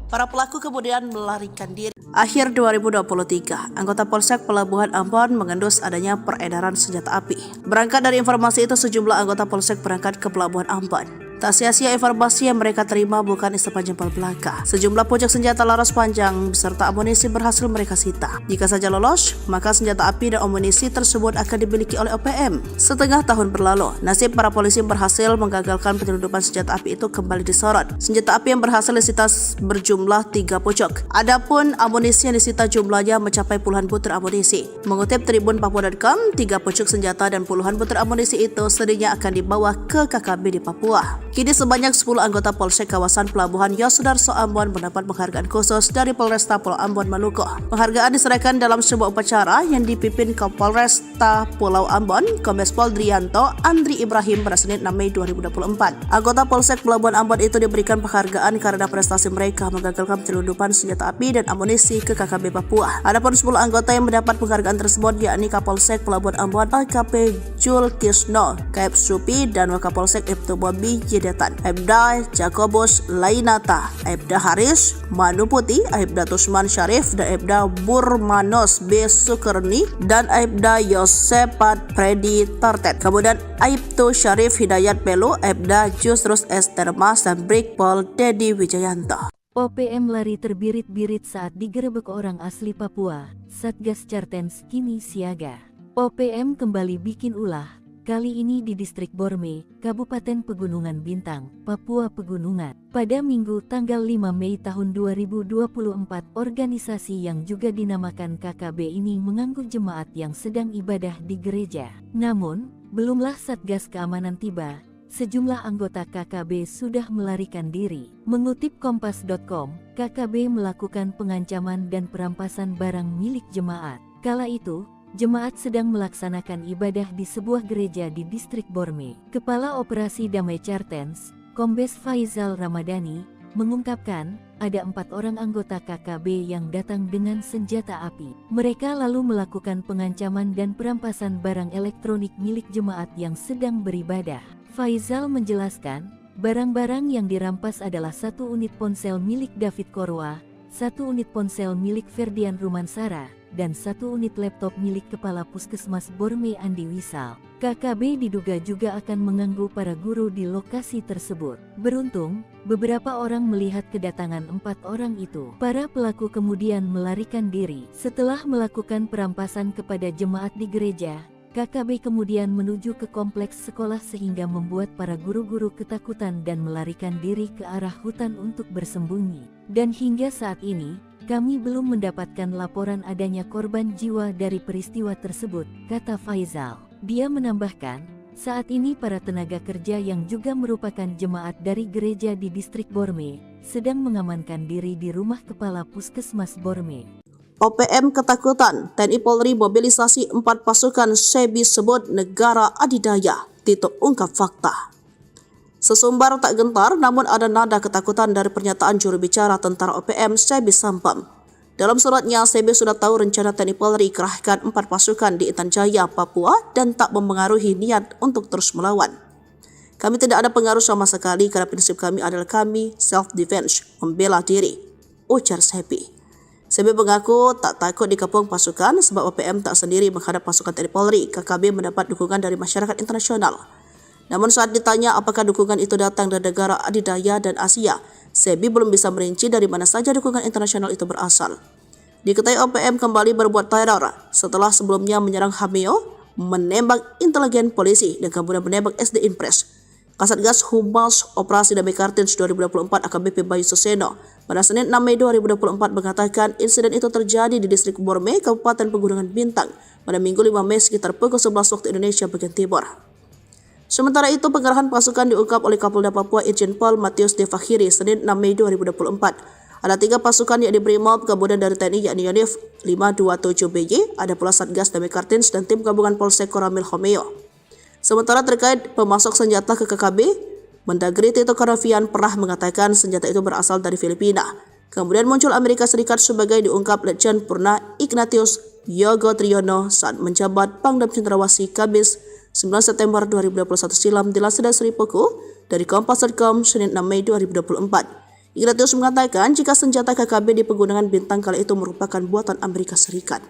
Para pelaku kemudian melarikan diri. Akhir 2023, anggota Polsek Pelabuhan Ambon mengendus adanya peredaran senjata api. Berangkat dari informasi itu, sejumlah anggota Polsek berangkat ke Pelabuhan Ambon. Tak sia-sia informasi yang mereka terima bukan isapan jempol belaka. Sejumlah pucuk senjata laras panjang beserta amunisi berhasil mereka sita. Jika saja lolos, maka senjata api dan amunisi tersebut akan dimiliki oleh OPM. Setengah tahun berlalu, nasib para polisi yang berhasil menggagalkan penyelundupan senjata api itu kembali disorot. Senjata api yang berhasil disita berjumlah 3 pucuk. Adapun amunisi yang disita jumlahnya mencapai puluhan butir amunisi. Mengutip Tribun Papua.com, 3 pucuk senjata dan puluhan butir amunisi itu sedihnya akan dibawa ke KKB di Papua. Kini sebanyak 10 anggota Polsek kawasan Pelabuhan Yosudarso Ambon mendapat penghargaan khusus dari Polresta Pulau Ambon Maluku. Penghargaan diserahkan dalam sebuah upacara yang dipimpin Kapolresta Pulau Ambon, Kombes Pol Drianto Andri Ibrahim pada Senin 6 Mei 2024. Anggota Polsek Pelabuhan Ambon itu diberikan penghargaan karena prestasi mereka menggagalkan penyelundupan senjata api dan amunisi ke KKB Papua. Adapun 10 anggota yang mendapat penghargaan tersebut yakni Kapolsek Pelabuhan Ambon AKP Jul Kisno, Kaep Supi, dan Wakapolsek Ibtu Bobi Panjaitan, Aibda Jacobus Lainata, Aibda Haris Manuputi, Aibda Tusman Syarif, dan Aibda Burmanos B. Sukerni, dan Aibda Yosepat Predi Tartet. Kemudian Aibtu Syarif Hidayat Pelu, Aibda Jusrus Esther Mas, dan Brigpol Dedi Wijayanto. OPM lari terbirit-birit saat digerebek orang asli Papua, Satgas Cartens kini siaga. OPM kembali bikin ulah, kali ini di Distrik Borme, Kabupaten Pegunungan Bintang, Papua Pegunungan. Pada Minggu tanggal 5 Mei tahun 2024, organisasi yang juga dinamakan KKB ini mengganggu jemaat yang sedang ibadah di gereja. Namun, belumlah Satgas Keamanan tiba, sejumlah anggota KKB sudah melarikan diri. Mengutip Kompas.com, KKB melakukan pengancaman dan perampasan barang milik jemaat. Kala itu, jemaat sedang melaksanakan ibadah di sebuah gereja di Distrik Borme. Kepala Operasi Damai Cartens, Kombes Faizal Ramadhani, mengungkapkan ada 4 orang anggota KKB yang datang dengan senjata api. Mereka lalu melakukan pengancaman dan perampasan barang elektronik milik jemaat yang sedang beribadah. Faizal menjelaskan, barang-barang yang dirampas adalah 1 unit ponsel milik David Korwa, 1 unit ponsel milik Ferdian Rumansara, dan 1 unit laptop milik Kepala Puskesmas Borme Andi Wisal. KKB diduga juga akan mengganggu para guru di lokasi tersebut. Beruntung, beberapa orang melihat kedatangan 4 orang itu. Para pelaku kemudian melarikan diri. Setelah melakukan perampasan kepada jemaat di gereja, KKB kemudian menuju ke kompleks sekolah sehingga membuat para guru-guru ketakutan dan melarikan diri ke arah hutan untuk bersembunyi. Dan hingga saat ini, kami belum mendapatkan laporan adanya korban jiwa dari peristiwa tersebut, kata Faizal. Dia menambahkan, saat ini para tenaga kerja yang juga merupakan jemaat dari gereja di Distrik Borme sedang mengamankan diri di rumah Kepala Puskesmas Borme. OPM ketakutan, TNI Polri mobilisasi 4 pasukan SEBI sebut negara adidaya. Tito ungkap fakta. Sesumbar tak gentar, namun ada nada ketakutan dari pernyataan juru bicara tentara OPM SEBI Sampam. Dalam suratnya, SEBI sudah tahu rencana TNI Polri kerahkan 4 pasukan di Intan Jaya, Papua dan tak mempengaruhi niat untuk terus melawan. Kami tidak ada pengaruh sama sekali karena prinsip kami adalah kami self-defense, membela diri, ujar SEBI. SEBI mengaku tak takut dikepung pasukan sebab OPM tak sendiri menghadap pasukan TNI Polri. KKB mendapat dukungan dari masyarakat internasional. Namun saat ditanya apakah dukungan itu datang dari negara adidaya dan Asia, SEBI belum bisa merinci dari mana saja dukungan internasional itu berasal. Diketahui OPM kembali berbuat teror setelah sebelumnya menyerang Hameo, menembak intelijen polisi, dan kemudian menembak SD Impres. Kasatgas Humas Operasi Damai Kartens 2024 AKBP Bayu Suseno pada Senin 6 Mei 2024 mengatakan insiden itu terjadi di Distrik Borme, Kabupaten Pegunungan Bintang pada Minggu 5 Mei sekitar pukul 11 waktu Indonesia bagian Timur. Sementara itu, pengerahan pasukan diungkap oleh Kapolda Papua Irjen Pol Matius Devakhiri Senin 6 Mei 2024. Ada 3 pasukan yakni Brimob, kemudian dari TNI yakni Yonif 527BY, ada pula Satgas Damai Kartens dan tim gabungan Polsek Koramil Homeo. Sementara terkait pemasok senjata ke KKB, Mendagri Tito Karnavian pernah mengatakan senjata itu berasal dari Filipina. Kemudian muncul Amerika Serikat sebagai diungkap Letjen Purna Ignatius Yogo Triyono saat menjabat Pangdam Cendrawasih Kabis 9 September 2021 silam dilansir dari Sri Puku dari Kompas.com Senin 6 Mei 2024. Ignatius mengatakan jika senjata KKB di Pegunungan Bintang kala itu merupakan buatan Amerika Serikat.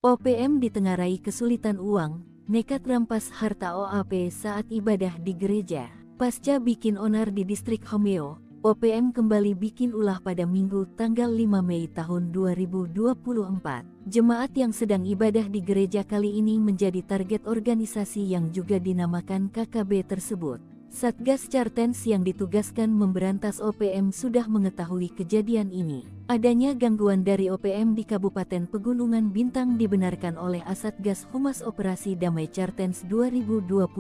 OPM ditengarai kesulitan uang, nekat rampas harta OAP saat ibadah di gereja. Pasca bikin onar di Distrik Homeo, OPM kembali bikin ulah pada Minggu tanggal 5 Mei tahun 2024. Jemaat yang sedang ibadah di gereja kali ini menjadi target organisasi yang juga dinamakan KKB tersebut. Satgas Cartens yang ditugaskan memberantas OPM sudah mengetahui kejadian ini. Adanya gangguan dari OPM di Kabupaten Pegunungan Bintang dibenarkan oleh Asatgas Humas Operasi Damai Cartens 2024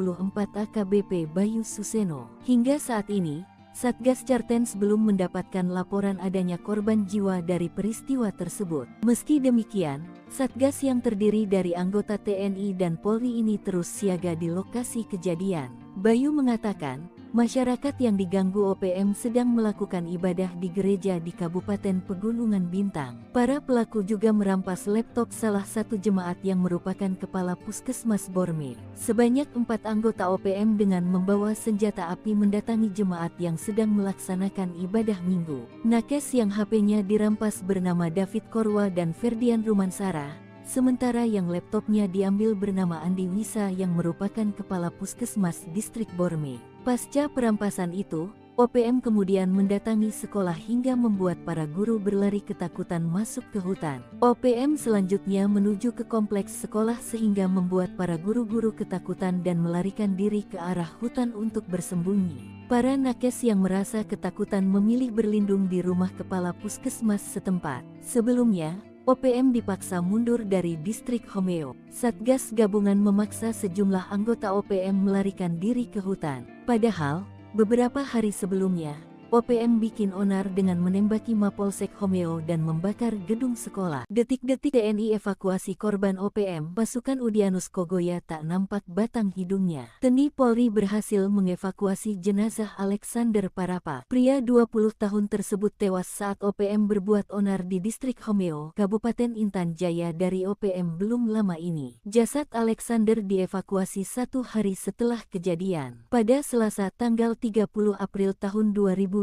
AKBP Bayu Suseno. Hingga saat ini, Satgas Cartens belum mendapatkan laporan adanya korban jiwa dari peristiwa tersebut. Meski demikian, Satgas yang terdiri dari anggota TNI dan Polri ini terus siaga di lokasi kejadian. Bayu mengatakan, Masyarakat yang diganggu OPM sedang melakukan ibadah di gereja di Kabupaten Pegunungan Bintang. Para pelaku juga merampas laptop salah satu jemaat yang merupakan kepala Puskesmas Borme. Sebanyak 4 anggota OPM dengan membawa senjata api mendatangi jemaat yang sedang melaksanakan ibadah minggu. Nakes yang HP-nya dirampas bernama David Korwa dan Ferdian Rumansara, sementara yang laptopnya diambil bernama Andi Wisa yang merupakan kepala Puskesmas Distrik Borme. Pasca perampasan itu, OPM kemudian mendatangi sekolah hingga membuat para guru berlari ketakutan masuk ke hutan. OPM selanjutnya menuju ke kompleks sekolah sehingga membuat para guru-guru ketakutan dan melarikan diri ke arah hutan untuk bersembunyi. Para nakes yang merasa ketakutan memilih berlindung di rumah kepala puskesmas setempat. Sebelumnya, OPM dipaksa mundur dari distrik Homeo. Satgas gabungan memaksa sejumlah anggota OPM melarikan diri ke hutan. Padahal, beberapa hari sebelumnya, OPM bikin onar dengan menembaki Mapolsek Homeo dan membakar gedung sekolah. Detik-detik TNI evakuasi korban OPM, pasukan Udianus Kogoya tak nampak batang hidungnya. TNI Polri berhasil mengevakuasi jenazah Alexander Parapa. Pria 20 tahun tersebut tewas saat OPM berbuat onar di distrik Homeo, Kabupaten Intan Jaya dari OPM belum lama ini. Jasad Alexander dievakuasi 1 hari setelah kejadian. Pada Selasa tanggal 30 April tahun 2024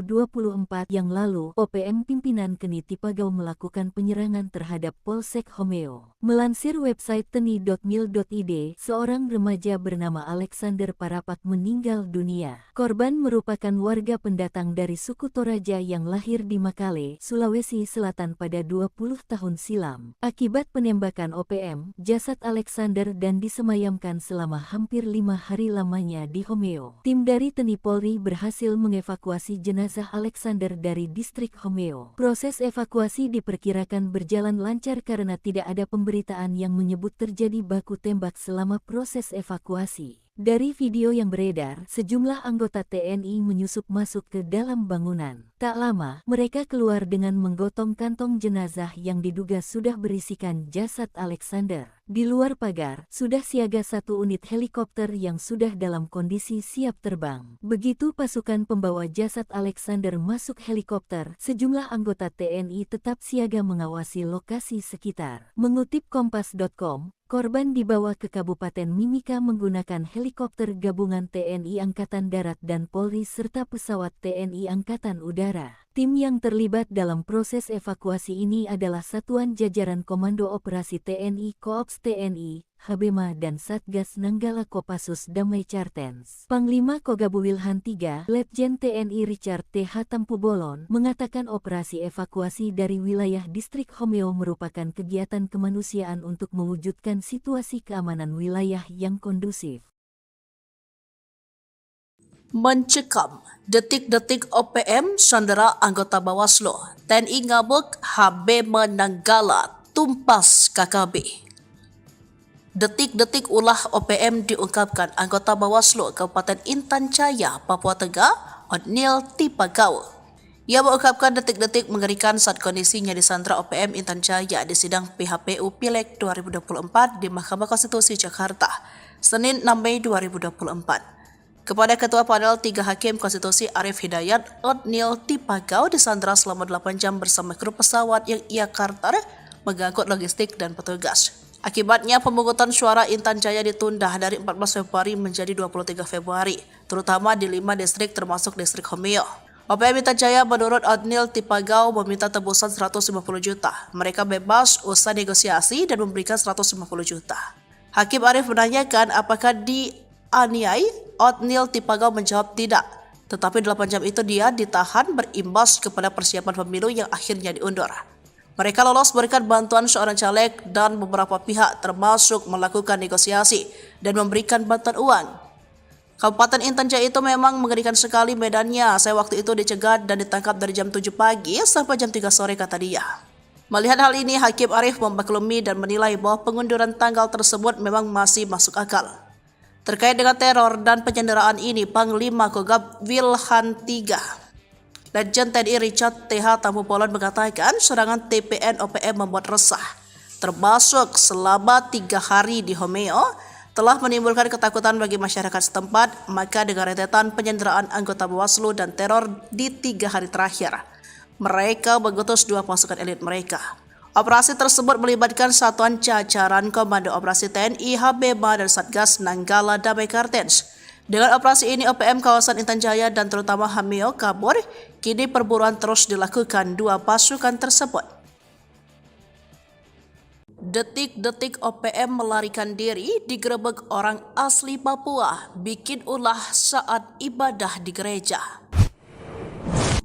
yang lalu, OPM pimpinan Keni Tipagau melakukan penyerangan terhadap Polsek Homeo. Melansir website teni.mil.id, seorang remaja bernama Alexander Parapak meninggal dunia. Korban merupakan warga pendatang dari suku Toraja yang lahir di Makale, Sulawesi Selatan pada 20 tahun silam. Akibat penembakan OPM, jasad Alexander dan disemayamkan selama hampir 5 hari lamanya di Homeo. Tim dari TNI Polri berhasil mengevakuasi jenazah Alexander dari distrik Homeo. Proses evakuasi diperkirakan berjalan lancar karena tidak ada pemberitaan yang menyebut terjadi baku tembak selama proses evakuasi. Dari video yang beredar, sejumlah anggota TNI menyusup masuk ke dalam bangunan. Tak lama, mereka keluar dengan menggotong kantong jenazah yang diduga sudah berisikan jasad Alexander. Di luar pagar, sudah siaga 1 unit helikopter yang sudah dalam kondisi siap terbang. Begitu pasukan pembawa jasad Alexander masuk helikopter, sejumlah anggota TNI tetap siaga mengawasi lokasi sekitar. Mengutip Kompas.com, korban dibawa ke Kabupaten Mimika menggunakan helikopter gabungan TNI Angkatan Darat dan Polri serta pesawat TNI Angkatan Udara. Tim yang terlibat dalam proses evakuasi ini adalah Satuan Jajaran Komando Operasi TNI Koops TNI, Habema dan Satgas Nanggala Kopassus Damai Cartens. Panglima Kogabu Wilhan III, Letjen TNI Richard T.H. Tampubolon, mengatakan operasi evakuasi dari wilayah distrik Homeo merupakan kegiatan kemanusiaan untuk mewujudkan situasi keamanan wilayah yang kondusif. Mencekam, detik-detik OPM sandera anggota Bawaslu, TNI ngabuk, Habema Nanggala tumpas KKB. Detik-detik ulah OPM diungkapkan anggota Bawaslu Kabupaten Intan Jaya, Papua Tengah, Odnil Tipagau. Ia mengungkapkan detik-detik mengerikan saat kondisinya disandra OPM Intan Jaya di sidang PHPU Pileg 2024 di Mahkamah Konstitusi Jakarta, Senin 6 Mei 2024. Kepada Ketua Panel 3 Hakim Konstitusi Arif Hidayat, Odnil Tipagau disandra selama 8 jam bersama kru pesawat yang ia karter mengangkut logistik dan petugas. Akibatnya pemungutan suara Intan Jaya ditunda dari 14 Februari menjadi 23 Februari, terutama di 5 distrik termasuk distrik Homeo. OPM Intan Jaya menurut Odnil Tipagau meminta tebusan 150 juta. Mereka bebas usai negosiasi dan memberikan 150 juta. Hakim Arif menanyakan apakah dianiai. Odnil Tipagau menjawab tidak, tetapi 8 jam itu dia ditahan berimbas kepada persiapan pemilu yang akhirnya diundur. Mereka lolos berkat bantuan seorang caleg dan beberapa pihak termasuk melakukan negosiasi dan memberikan bantuan uang. Kabupaten Intan Jaya itu memang mengerikan sekali medannya. Saya waktu itu dicegat dan ditangkap dari jam 7 pagi sampai jam 3 sore kata dia. Melihat hal ini, Hakim Arif memaklumi dan menilai bahwa pengunduran tanggal tersebut memang masih masuk akal. Terkait dengan teror dan penyanderaan ini, Panglima Kogab Wilhan III, Letjen TNI Richard T.H. Tampubolon mengatakan serangan TPN OPM membuat resah, termasuk selama 3 hari di Homeo, telah menimbulkan ketakutan bagi masyarakat setempat, maka dengan rentetan penyanderaan anggota Bawaslu dan teror di 3 hari terakhir, mereka mengutus 2 pasukan elit mereka. Operasi tersebut melibatkan satuan jajaran Komando Operasi TNI, Habema, dan Satgas Nanggala Damai Kartens. Dengan operasi ini, OPM kawasan Intan Jaya dan terutama Hameo kabur, kini perburuan terus dilakukan 2 pasukan tersebut. Detik-detik OPM melarikan diri digerebek orang asli Papua, bikin ulah saat ibadah di gereja.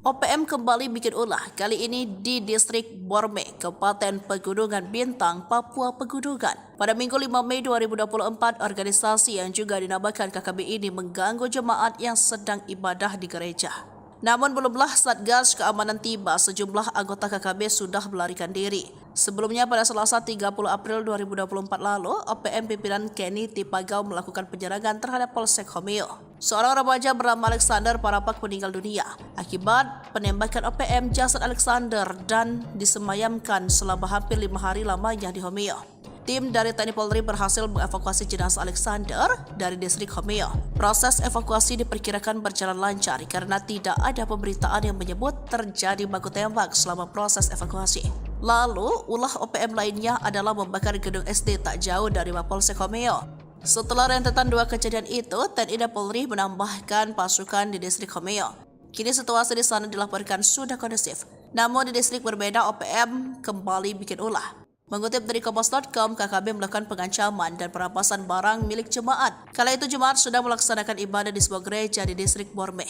OPM kembali bikin ulah, kali ini di distrik Borme, Kabupaten Pegunungan Bintang, Papua Pegunungan. Pada Minggu 5 Mei 2024, organisasi yang juga dinamakan KKB ini mengganggu jemaat yang sedang ibadah di gereja. Namun belumlah Satgas Keamanan tiba, sejumlah anggota KKB sudah melarikan diri. Sebelumnya pada Selasa 30 April 2024 lalu, OPM pimpinan Kenny Tipagau melakukan penyerangan terhadap Polsek Homeo. Seorang remaja bernama Alexander Parapak meninggal dunia akibat penembakan OPM. Jasad Alexander dan disemayamkan selama hampir 5 hari lamanya di Homeo. Tim dari TNI Polri berhasil mengevakuasi jenazah Alexander dari distrik Homeo. Proses evakuasi diperkirakan berjalan lancar karena tidak ada pemberitaan yang menyebut terjadi baku tembak selama proses evakuasi. Lalu, ulah OPM lainnya adalah membakar gedung SD tak jauh dari Mapolsek Homeo. Setelah rentetan 2 kejadian itu, TNI dan Polri menambahkan pasukan di distrik Homeo. Kini situasi di sana dilaporkan sudah kondusif. Namun di distrik berbeda, OPM kembali bikin ulah. Mengutip dari Kompas.com, KKB melakukan pengancaman dan perampasan barang milik jemaat. Kala itu jemaat sudah melaksanakan ibadah di sebuah gereja di distrik Borme.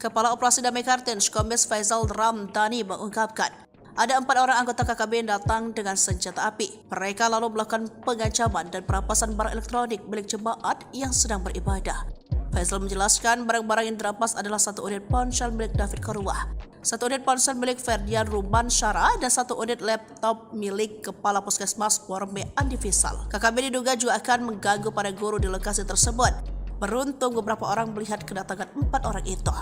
Kepala Operasi Damai Kartens, Kombes Faisal Ramdhani mengungkapkan, ada 4 orang anggota KKB yang datang dengan senjata api. Mereka lalu melakukan pengancaman dan perampasan barang elektronik milik jemaat yang sedang beribadah. Faisal menjelaskan barang-barang yang dirampas adalah 1 unit ponsel milik David Korwah, 1 unit ponsel milik Ferdian Ruban Syara, dan 1 unit laptop milik Kepala Puskesmas Borme Andi Fisal. KKB diduga juga akan mengganggu para guru di lokasi tersebut. Beruntung beberapa orang melihat kedatangan 4 orang itu.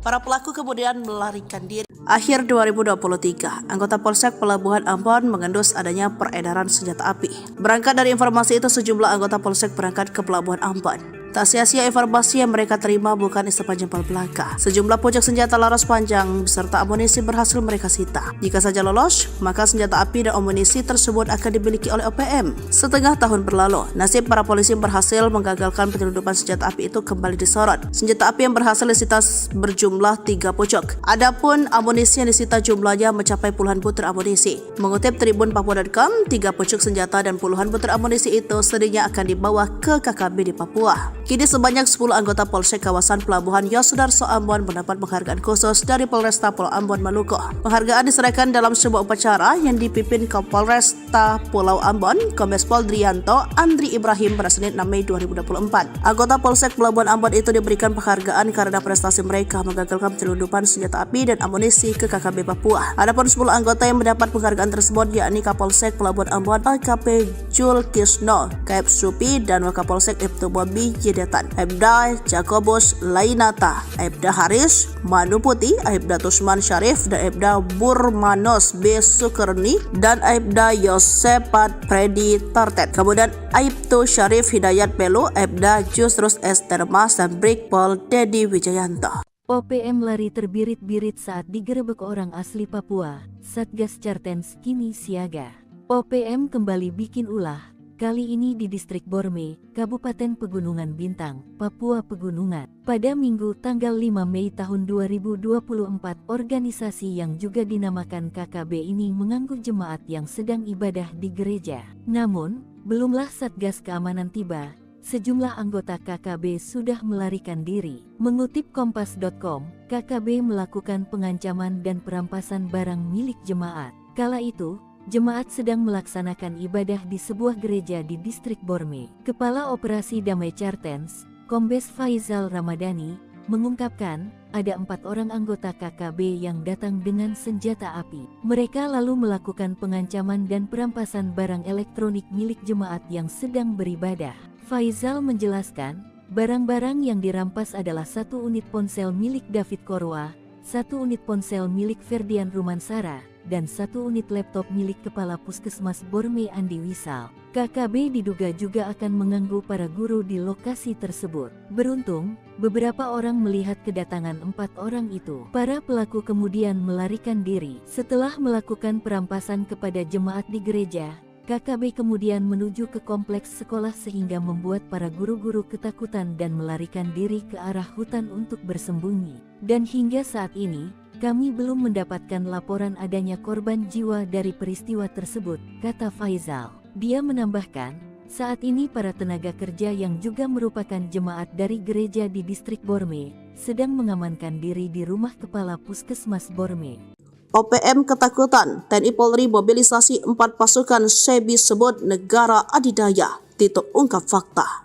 Para pelaku kemudian melarikan diri. Akhir 2023, anggota Polsek Pelabuhan Ambon mengendus adanya peredaran senjata api. Berangkat dari informasi itu, sejumlah anggota Polsek berangkat ke Pelabuhan Ambon. Tak sia-sia informasi yang mereka terima bukan istana jempol belaka. Sejumlah pucuk senjata laras panjang beserta amunisi berhasil mereka sita. Jika saja lolos, maka senjata api dan amunisi tersebut akan dimiliki oleh OPM. Setengah tahun berlalu, nasib para polisi berhasil menggagalkan penyelundupan senjata api itu kembali disorot. Senjata api yang berhasil disita berjumlah 3 pucuk. Adapun amunisi yang disita jumlahnya mencapai puluhan butir amunisi. Mengutip Tribun Papua.com, 3 pucuk senjata dan puluhan butir amunisi itu sedihnya akan dibawa ke KKB di Papua. Kini sebanyak 10 anggota Polsek kawasan Pelabuhan Yosudarso Ambon mendapat penghargaan khusus dari Polresta Pulau Ambon Maluku. Penghargaan diserahkan dalam sebuah upacara yang dipimpin Kapolresta Pulau Ambon, Kombes Pol Drianto Andri Ibrahim pada Senin 6 Mei 2024. Anggota Polsek Pelabuhan Ambon itu diberikan penghargaan karena prestasi mereka menggagalkan penyelundupan senjata api dan amunisi ke KKB Papua. Adapun 10 anggota yang mendapat penghargaan tersebut yakni Kapolsek Pelabuhan Ambon AKP Jul Kisno, Kaep Supi, dan Wakapolsek Ibtu Bobi Yedetan, Aibda Jakobus Lainata, Aibda Haris Manuputi, Aibda Tusman Syarif, dan Aibda Burmanos B. Sukerni, dan Aibda Yosepat Predi Tartet. Kemudian Aibtu Syarif Hidayat Pelu, Aibda Jusrus S. Termas, dan Brigpol Dedi Wijayanto. OPM lari terbirit-birit saat digerebek orang asli Papua. Satgas Cartens kini siaga. OPM kembali bikin ulah. Kali ini di distrik Borme, Kabupaten Pegunungan Bintang, Papua Pegunungan. Pada Minggu tanggal 5 Mei tahun 2024, organisasi yang juga dinamakan KKB ini mengganggu jemaat yang sedang ibadah di gereja. Namun, belumlah Satgas Keamanan tiba, sejumlah anggota KKB sudah melarikan diri. Mengutip Kompas.com, KKB melakukan pengancaman dan perampasan barang milik jemaat. Kala itu, jemaat sedang melaksanakan ibadah di sebuah gereja di distrik Borme. Kepala Operasi Damai Cartens, Kombes Faisal Ramadhani, mengungkapkan ada 4 orang anggota KKB yang datang dengan senjata api. Mereka lalu melakukan pengancaman dan perampasan barang elektronik milik jemaat yang sedang beribadah. Faisal menjelaskan, barang-barang yang dirampas adalah 1 unit ponsel milik David Korwah, 1 unit ponsel milik Ferdian Rumansara, dan 1 unit laptop milik Kepala Puskesmas Borme Andi Wisal. KKB diduga juga akan mengganggu para guru di lokasi tersebut. Beruntung, beberapa orang melihat kedatangan 4 orang itu. Para pelaku kemudian melarikan diri. Setelah melakukan perampasan kepada jemaat di gereja, KKB kemudian menuju ke kompleks sekolah sehingga membuat para guru-guru ketakutan dan melarikan diri ke arah hutan untuk bersembunyi. Dan hingga saat ini, kami belum mendapatkan laporan adanya korban jiwa dari peristiwa tersebut, kata Faizal. Dia menambahkan, saat ini para tenaga kerja yang juga merupakan jemaat dari gereja di distrik Borme sedang mengamankan diri di rumah Kepala Puskesmas Borme. OPM ketakutan, TNI Polri mobilisasi 4 pasukan SEBI sebut negara adidaya, Tito ungkap fakta.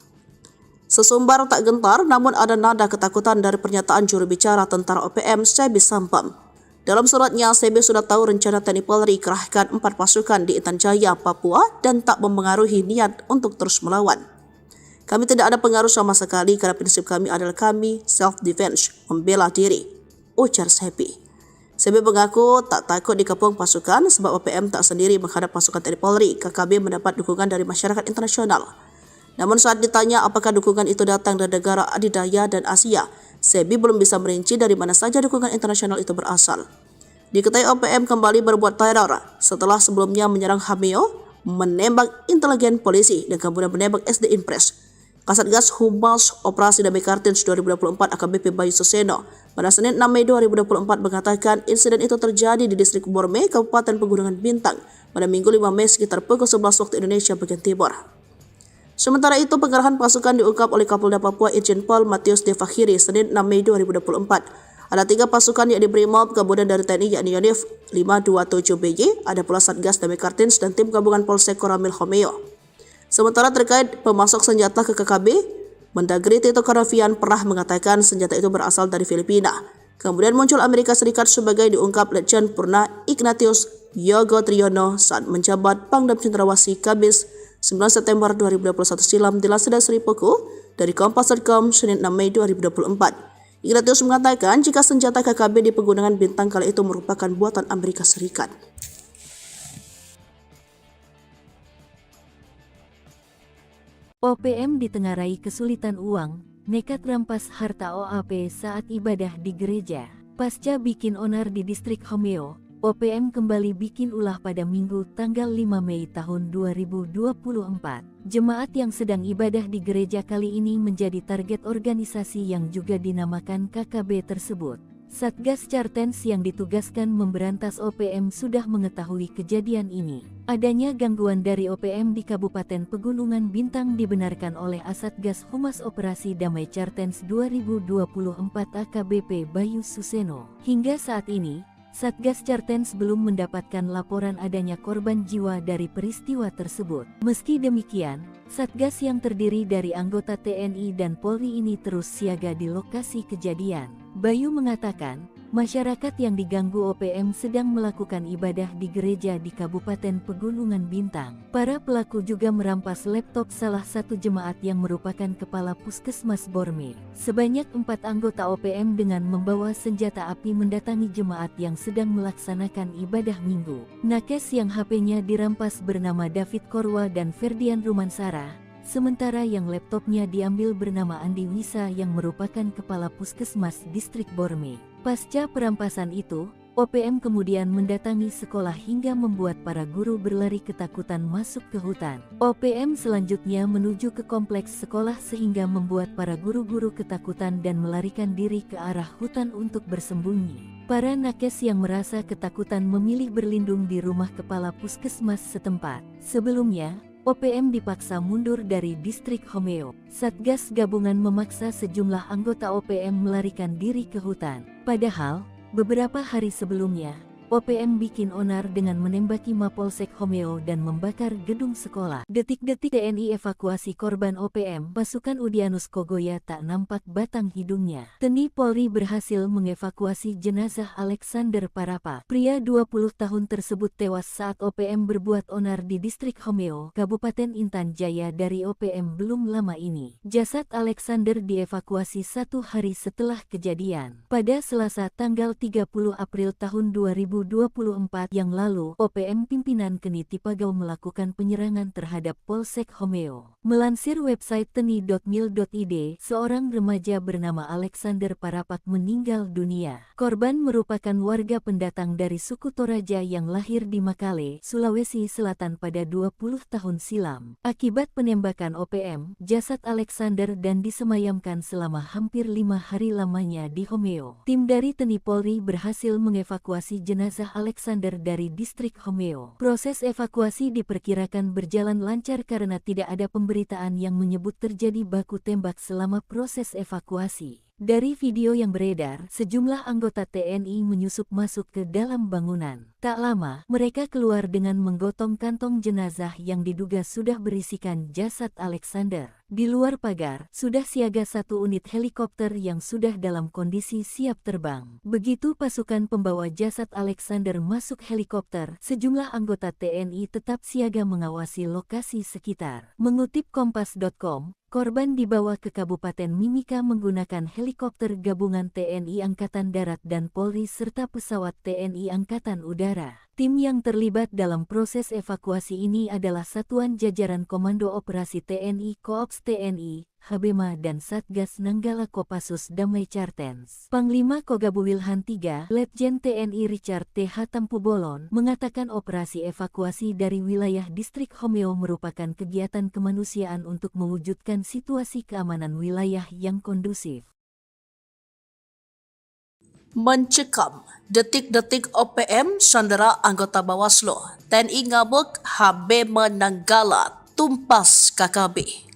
Sesumbar tak gentar namun ada nada ketakutan dari pernyataan juru bicara tentara OPM SEBI Sampam. Dalam suratnya, SEBI sudah tahu rencana TNI Polri kerahkan 4 pasukan di Intan Jaya, Papua dan tak mempengaruhi niat untuk terus melawan. Kami tidak ada pengaruh sama sekali karena prinsip kami adalah kami self-defense, membela diri, ujar SEBI. SEBI mengaku tak takut dikepung pasukan sebab OPM tak sendiri menghadap pasukan TNI Polri. KKB mendapat dukungan dari masyarakat internasional. Namun saat ditanya apakah dukungan itu datang dari negara adidaya dan Asia, SEBI belum bisa merinci dari mana saja dukungan internasional itu berasal. Diketahui OPM kembali berbuat teror setelah sebelumnya menyerang Hameo, menembak intelijen polisi dan kemudian menembak SD Impres. Kasatgas Humas Operasi Damai Kartins 2024 AKBP Bayu Suseno pada Senin 6 Mei 2024 mengatakan insiden itu terjadi di distrik Borme, Kabupaten Pegunungan Bintang pada Minggu 5 Mei sekitar pukul 11 waktu Indonesia bagian Timur. Sementara itu, pengerahan pasukan diungkap oleh Kapolda Papua Irjen Pol Matius De Fakhiri Senin 6 Mei 2024. Ada 3 pasukan yakni Brimob, kemudian dari TNI yakni Yonif 527BY, ada pula Satgas Damai Kartins dan tim gabungan Polsek Koramil Homeo. Sementara terkait pemasok senjata ke KKB, Mendagri Tito Karnavian pernah mengatakan senjata itu berasal dari Filipina. Kemudian muncul Amerika Serikat sebagai diungkap Letjen Purna Ignatius Yogo Triyono saat menjabat Pangdam Cendrawasih Kamis 9 September 2021 silam dilansir dari Sri Puku dari Kompas.com Senin 6 Mei 2024. Ignatius mengatakan jika senjata KKB di Pegunungan Bintang kala itu merupakan buatan Amerika Serikat. OPM ditengarai kesulitan uang, nekat rampas harta OAP saat ibadah di gereja. Pasca bikin onar di distrik Homeo, OPM kembali bikin ulah pada Minggu tanggal 5 Mei tahun 2024. Jemaat yang sedang ibadah di gereja kali ini menjadi target organisasi yang juga dinamakan KKB tersebut. Satgas Cartens yang ditugaskan memberantas OPM sudah mengetahui kejadian ini. Adanya gangguan dari OPM di Kabupaten Pegunungan Bintang dibenarkan oleh Asatgas Humas Operasi Damai Cartens 2024 AKBP Bayu Suseno. Hingga saat ini, Satgas Cartens belum mendapatkan laporan adanya korban jiwa dari peristiwa tersebut. Meski demikian, Satgas yang terdiri dari anggota TNI dan Polri ini terus siaga di lokasi kejadian. Bayu mengatakan, masyarakat yang diganggu OPM sedang melakukan ibadah di gereja di Kabupaten Pegunungan Bintang. Para pelaku juga merampas laptop salah satu jemaat yang merupakan Kepala Puskesmas Borme. Sebanyak 4 anggota OPM dengan membawa senjata api mendatangi jemaat yang sedang melaksanakan ibadah minggu. Nakes yang HP-nya dirampas bernama David Korwa dan Ferdian Rumansara. Sementara yang laptopnya diambil bernama Andi Wisa yang merupakan Kepala Puskesmas Distrik Borme. Pasca perampasan itu, OPM kemudian mendatangi sekolah hingga membuat para guru berlari ketakutan masuk ke hutan. OPM selanjutnya menuju ke kompleks sekolah sehingga membuat para guru-guru ketakutan dan melarikan diri ke arah hutan untuk bersembunyi. Para nakes yang merasa ketakutan memilih berlindung di rumah Kepala Puskesmas setempat. Sebelumnya, OPM dipaksa mundur dari distrik Homeo. Satgas gabungan memaksa sejumlah anggota OPM melarikan diri ke hutan. Padahal, beberapa hari sebelumnya, OPM bikin onar dengan menembaki Mapolsek Homeo dan membakar gedung sekolah. Detik-detik TNI evakuasi korban OPM, pasukan Udyanus Kogoya tak nampak batang hidungnya. TNI Polri berhasil mengevakuasi jenazah Alexander Parapa. Pria 20 tahun tersebut tewas saat OPM berbuat onar di distrik Homeo, Kabupaten Intan Jaya dari OPM belum lama ini. Jasad Alexander dievakuasi 1 hari setelah kejadian. Pada Selasa tanggal 30 April tahun 2024, 2024 yang lalu, OPM pimpinan Keni Tipagau melakukan penyerangan terhadap Polsek Homeo. Melansir website teni.mil.id, seorang remaja bernama Alexander Parapat meninggal dunia. Korban merupakan warga pendatang dari suku Toraja yang lahir di Makale, Sulawesi Selatan pada 20 tahun silam. Akibat penembakan OPM, jasad Alexander dan disemayamkan selama hampir 5 hari lamanya di Homeo. Tim dari TNI Polri berhasil mengevakuasi jenazah Alexander dari distrik Homeo. Proses evakuasi diperkirakan berjalan lancar karena tidak ada pemberitaan yang menyebut terjadi baku tembak selama proses evakuasi. Dari video yang beredar, sejumlah anggota TNI menyusup masuk ke dalam bangunan. Tak lama, mereka keluar dengan menggotong kantong jenazah yang diduga sudah berisikan jasad Alexander. Di luar pagar, sudah siaga 1 unit helikopter yang sudah dalam kondisi siap terbang. Begitu pasukan pembawa jasad Alexander masuk helikopter, sejumlah anggota TNI tetap siaga mengawasi lokasi sekitar. Mengutip Kompas.com, korban dibawa ke Kabupaten Mimika menggunakan helikopter gabungan TNI Angkatan Darat dan Polri serta pesawat TNI Angkatan Udara. Tim yang terlibat dalam proses evakuasi ini adalah Satuan Jajaran Komando Operasi TNI Koops TNI, Habema dan Satgas Nanggala Kopassus Damai Cartens. Panglima Kogabu Wilhan III, Letjen TNI Richard T.H. Tampubolon, mengatakan operasi evakuasi dari wilayah distrik Homeo merupakan kegiatan kemanusiaan untuk mewujudkan situasi keamanan wilayah yang kondusif. Mencekam, detik-detik OPM sandera anggota Bawaslu, TNI ngabuk, Habema Nanggala tumpas KKB.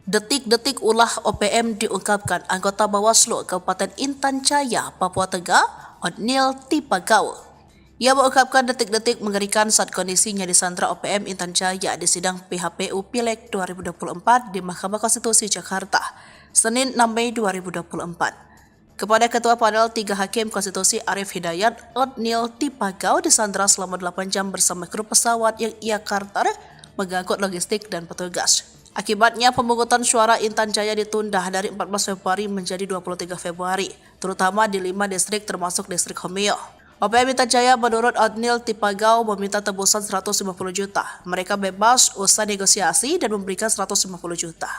Detik-detik ulah OPM diungkapkan anggota Bawaslu Kabupaten Intan Jaya, Papua Tengah, Otniel Tipagau. Ia mengungkapkan detik-detik mengerikan saat kondisinya disandra OPM Intan Jaya di sidang PHPU Pileg 2024 di Mahkamah Konstitusi Jakarta, Senin 6 Mei 2024. Kepada Ketua Panel 3 Hakim Konstitusi Arif Hidayat, Otniel Tipagau disandra selama 8 jam bersama kru pesawat yang ia karter mengangkut logistik dan petugas. Akibatnya pemungutan suara Intan Jaya ditunda dari 14 Februari menjadi 23 Februari, terutama di 5 distrik termasuk distrik Homeo. OPM Intan Jaya menurut Otniel Tipagau meminta tebusan 150 juta. Mereka bebas usai negosiasi dan memberikan 150 juta.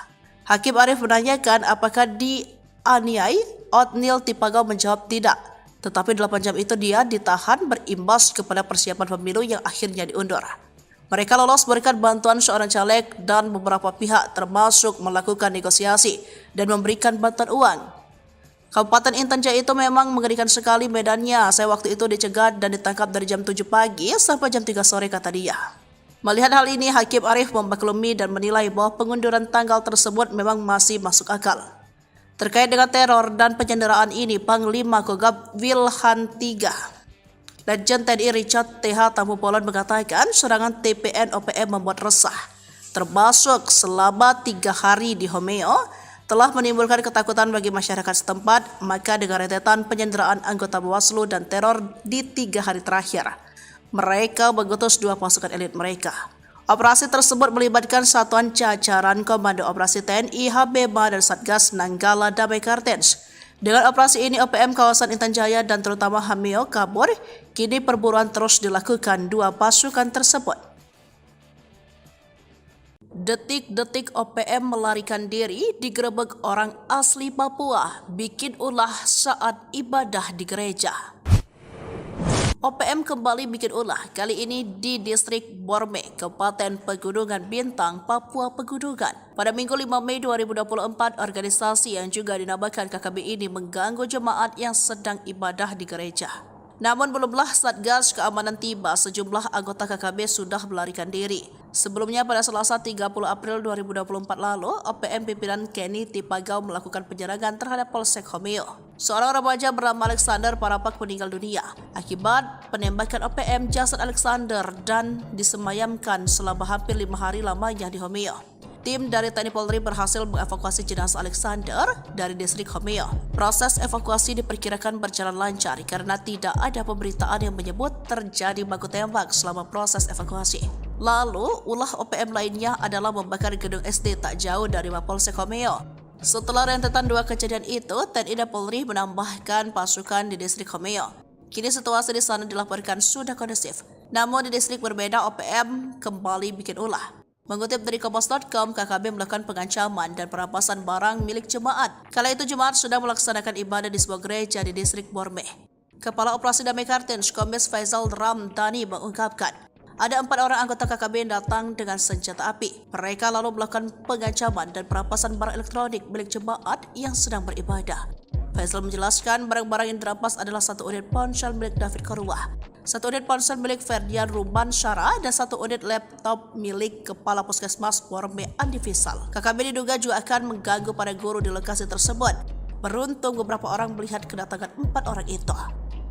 Hakim Arif menanyakan apakah dianiai. Otniel Tipagau menjawab tidak, tetapi 8 jam itu dia ditahan berimbas kepada persiapan pemilu yang akhirnya diundur. Mereka lolos berikan bantuan seorang caleg dan beberapa pihak termasuk melakukan negosiasi dan memberikan bantuan uang. Kabupaten Intan Jaya itu memang mengerikan sekali medannya. Saya waktu itu dicegat dan ditangkap dari jam 7 pagi sampai jam 3 sore, kata dia. Melihat hal ini, Hakim Arif memaklumi dan menilai bahwa pengunduran tanggal tersebut memang masih masuk akal. Terkait dengan teror dan penyanderaan ini, Panglima Kogab Wilhan III, Letjen TNI Richard T.H. Tampubolon mengatakan serangan TPN OPM membuat resah, termasuk selama 3 hari di Homeo, telah menimbulkan ketakutan bagi masyarakat setempat. Maka dengan rentetan penyanderaan anggota Bawaslu dan teror di 3 hari terakhir, mereka mengutus 2 pasukan elit mereka. Operasi tersebut melibatkan satuan jajaran Komando Operasi TNI, Habema dan Satgas Nanggala Damai Cartens. Dengan operasi ini, OPM kawasan Intan Jaya dan terutama Homeo kabur. Kini perburuan terus dilakukan 2 pasukan tersebut. Detik-detik OPM melarikan diri digerebek orang asli Papua, bikin ulah saat ibadah di gereja. OPM kembali bikin ulah, kali ini di distrik Borme, Kabupaten Pegunungan Bintang, Papua Pegunungan. Pada Minggu 5 Mei 2024, organisasi yang juga dinamakan KKB ini mengganggu jemaat yang sedang ibadah di gereja. Namun belumlah Satgas Keamanan tiba, sejumlah anggota KKB sudah melarikan diri. Sebelumnya pada Selasa 30 April 2024 lalu, OPM pimpinan Keni Tipagau melakukan penyerangan terhadap Polsek Homeo. Seorang remaja bernama Alexander Parapat meninggal dunia akibat penembakan OPM. Jasad Alexander dan disemayamkan selama hampir 5 hari lamanya di Homeo. Tim dari TNI Polri berhasil mengevakuasi jenazah Alexander dari distrik Homeo. Proses evakuasi diperkirakan berjalan lancar karena tidak ada pemberitaan yang menyebut terjadi baku tembak selama proses evakuasi. Lalu, ulah OPM lainnya adalah membakar gedung SD tak jauh dari Mapolsek Homeo. Setelah rentetan 2 kejadian itu, TNI dan Polri menambahkan pasukan di distrik Homeo. Kini situasi di sana dilaporkan sudah kondusif. Namun di distrik berbeda, OPM kembali bikin ulah. Mengutip dari Kompas.com, KKB melakukan pengancaman dan perampasan barang milik jemaat. Kala itu jemaat sedang melaksanakan ibadah di sebuah gereja di distrik Borme. Kepala Operasi Damai Kartens, Kombes Faizal Ramdhani mengungkapkan, ada 4 orang anggota KKB yang datang dengan senjata api. Mereka lalu melakukan pengancaman dan perampasan barang elektronik milik jemaat yang sedang beribadah. Faizal menjelaskan barang-barang yang dirampas adalah 1 unit ponsel milik David Korwah, 1 unit ponsel milik Ferdian Ruban Syara, dan 1 unit laptop milik Kepala Puskesmas Borme Andi Fisal. KKB diduga juga akan mengganggu para guru di lokasi tersebut. Beruntung beberapa orang melihat kedatangan 4 orang itu.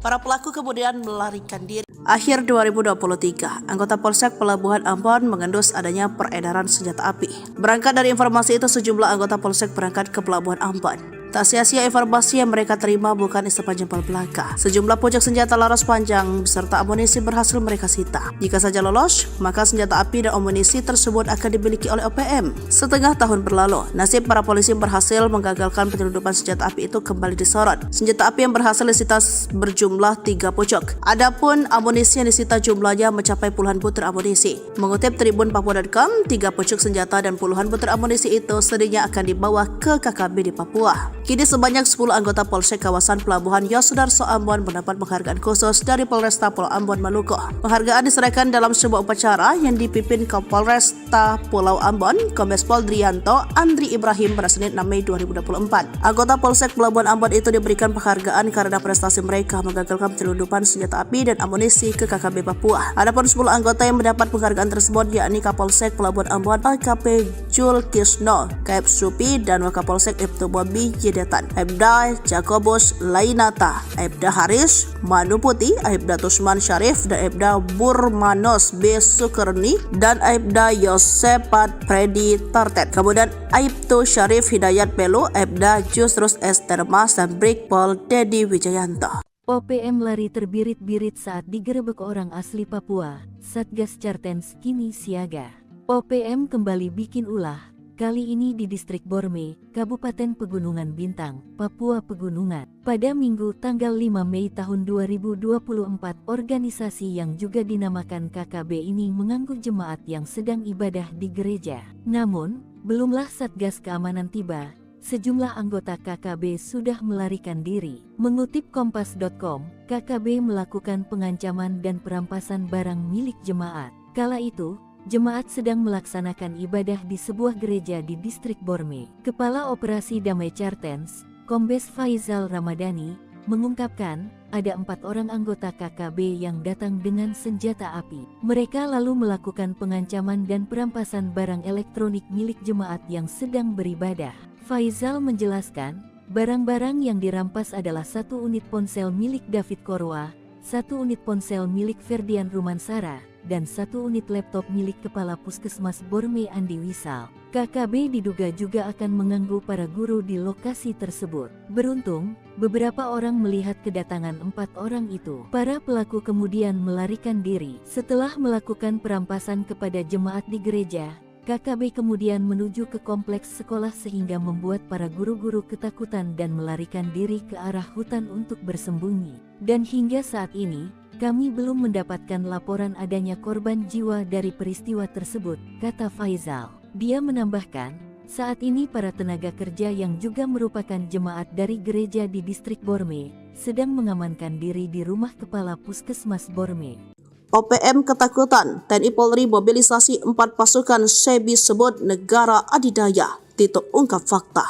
Para pelaku kemudian melarikan diri. Akhir 2023, anggota Polsek Pelabuhan Ambon mengendus adanya peredaran senjata api. Berangkat dari informasi itu, sejumlah anggota Polsek berangkat ke Pelabuhan Ambon. Tak sia-sia informasi yang mereka terima bukan isapan jempol belaka. Sejumlah pucuk senjata laras panjang beserta amunisi berhasil mereka sita. Jika saja lolos, maka senjata api dan amunisi tersebut akan dimiliki oleh OPM. Setengah tahun berlalu, nasib para polisi berhasil menggagalkan penyelundupan senjata api itu kembali disorot. Senjata api yang berhasil disita berjumlah 3 pucuk. Adapun amunisi yang disita jumlahnya mencapai puluhan butir amunisi. Mengutip Tribun Papua.com, 3 pucuk senjata dan puluhan butir amunisi itu sedihnya akan dibawa ke KKB di Papua. Kini sebanyak 10 anggota Polsek kawasan Pelabuhan Yosudarso Ambon mendapat penghargaan khusus dari Polresta Pulau Ambon Maluku. Penghargaan diserahkan dalam sebuah upacara yang dipimpin Kapolresta Pulau Ambon, Kombes Pol Drianto Andri Ibrahim pada Senin 6 Mei 2024. Anggota Polsek Pelabuhan Ambon itu diberikan penghargaan karena prestasi mereka menggagalkan penyelundupan senjata api dan amunisi ke KKB Papua. Adapun 10 anggota yang mendapat penghargaan tersebut yakni Kapolsek Pelabuhan Ambon AKP Jul Kisno, Kaep Supi, dan Wakapolsek Ibtu Bobi Jedatan, Aibda Jakobus Lainata, Aibda Haris Manuputi, Aibda Tusman Syarif, dan Aibda Burmanos B. Sukerni, dan Aibda Yosepat Predi Tartet. Kemudian Aibtu Syarif Hidayat Pelu, Aibda Jusrus S. Termas, dan Brigpol Dedi Wijayanto. OPM lari terbirit-birit saat digerebek orang asli Papua. Satgas Cartens kini siaga. OPM kembali bikin ulah. Kali ini di distrik Borme, Kabupaten Pegunungan Bintang, Papua Pegunungan. Pada Minggu tanggal 5 Mei tahun 2024, organisasi yang juga dinamakan KKB ini mengganggu jemaat yang sedang ibadah di gereja. Namun, belumlah Satgas Keamanan tiba, sejumlah anggota KKB sudah melarikan diri. Mengutip Kompas.com, KKB melakukan pengancaman dan perampasan barang milik jemaat. Kala itu, jemaat sedang melaksanakan ibadah di sebuah gereja di distrik Borme. Kepala Operasi Damai Cartens, Kombes Faizal Ramdhani, mengungkapkan ada 4 orang anggota KKB yang datang dengan senjata api. Mereka lalu melakukan pengancaman dan perampasan barang elektronik milik jemaat yang sedang beribadah. Faizal menjelaskan, barang-barang yang dirampas adalah 1 unit ponsel milik David Korwah, 1 unit ponsel milik Ferdian Rumansara, dan 1 unit laptop milik Kepala Puskesmas Borme Andi Wisal. KKB diduga juga akan mengganggu para guru di lokasi tersebut. Beruntung, beberapa orang melihat kedatangan 4 orang itu. Para pelaku kemudian melarikan diri. Setelah melakukan perampasan kepada jemaat di gereja, KKB kemudian menuju ke kompleks sekolah sehingga membuat para guru-guru ketakutan dan melarikan diri ke arah hutan untuk bersembunyi. Dan hingga saat ini, kami belum mendapatkan laporan adanya korban jiwa dari peristiwa tersebut, kata Faizal. Dia menambahkan, saat ini para tenaga kerja yang juga merupakan jemaat dari gereja di distrik Borme sedang mengamankan diri di rumah Kepala Puskesmas Borme. OPM ketakutan, TNI Polri mobilisasi 4 pasukan SEBI sebut negara adidaya. Tito ungkap fakta.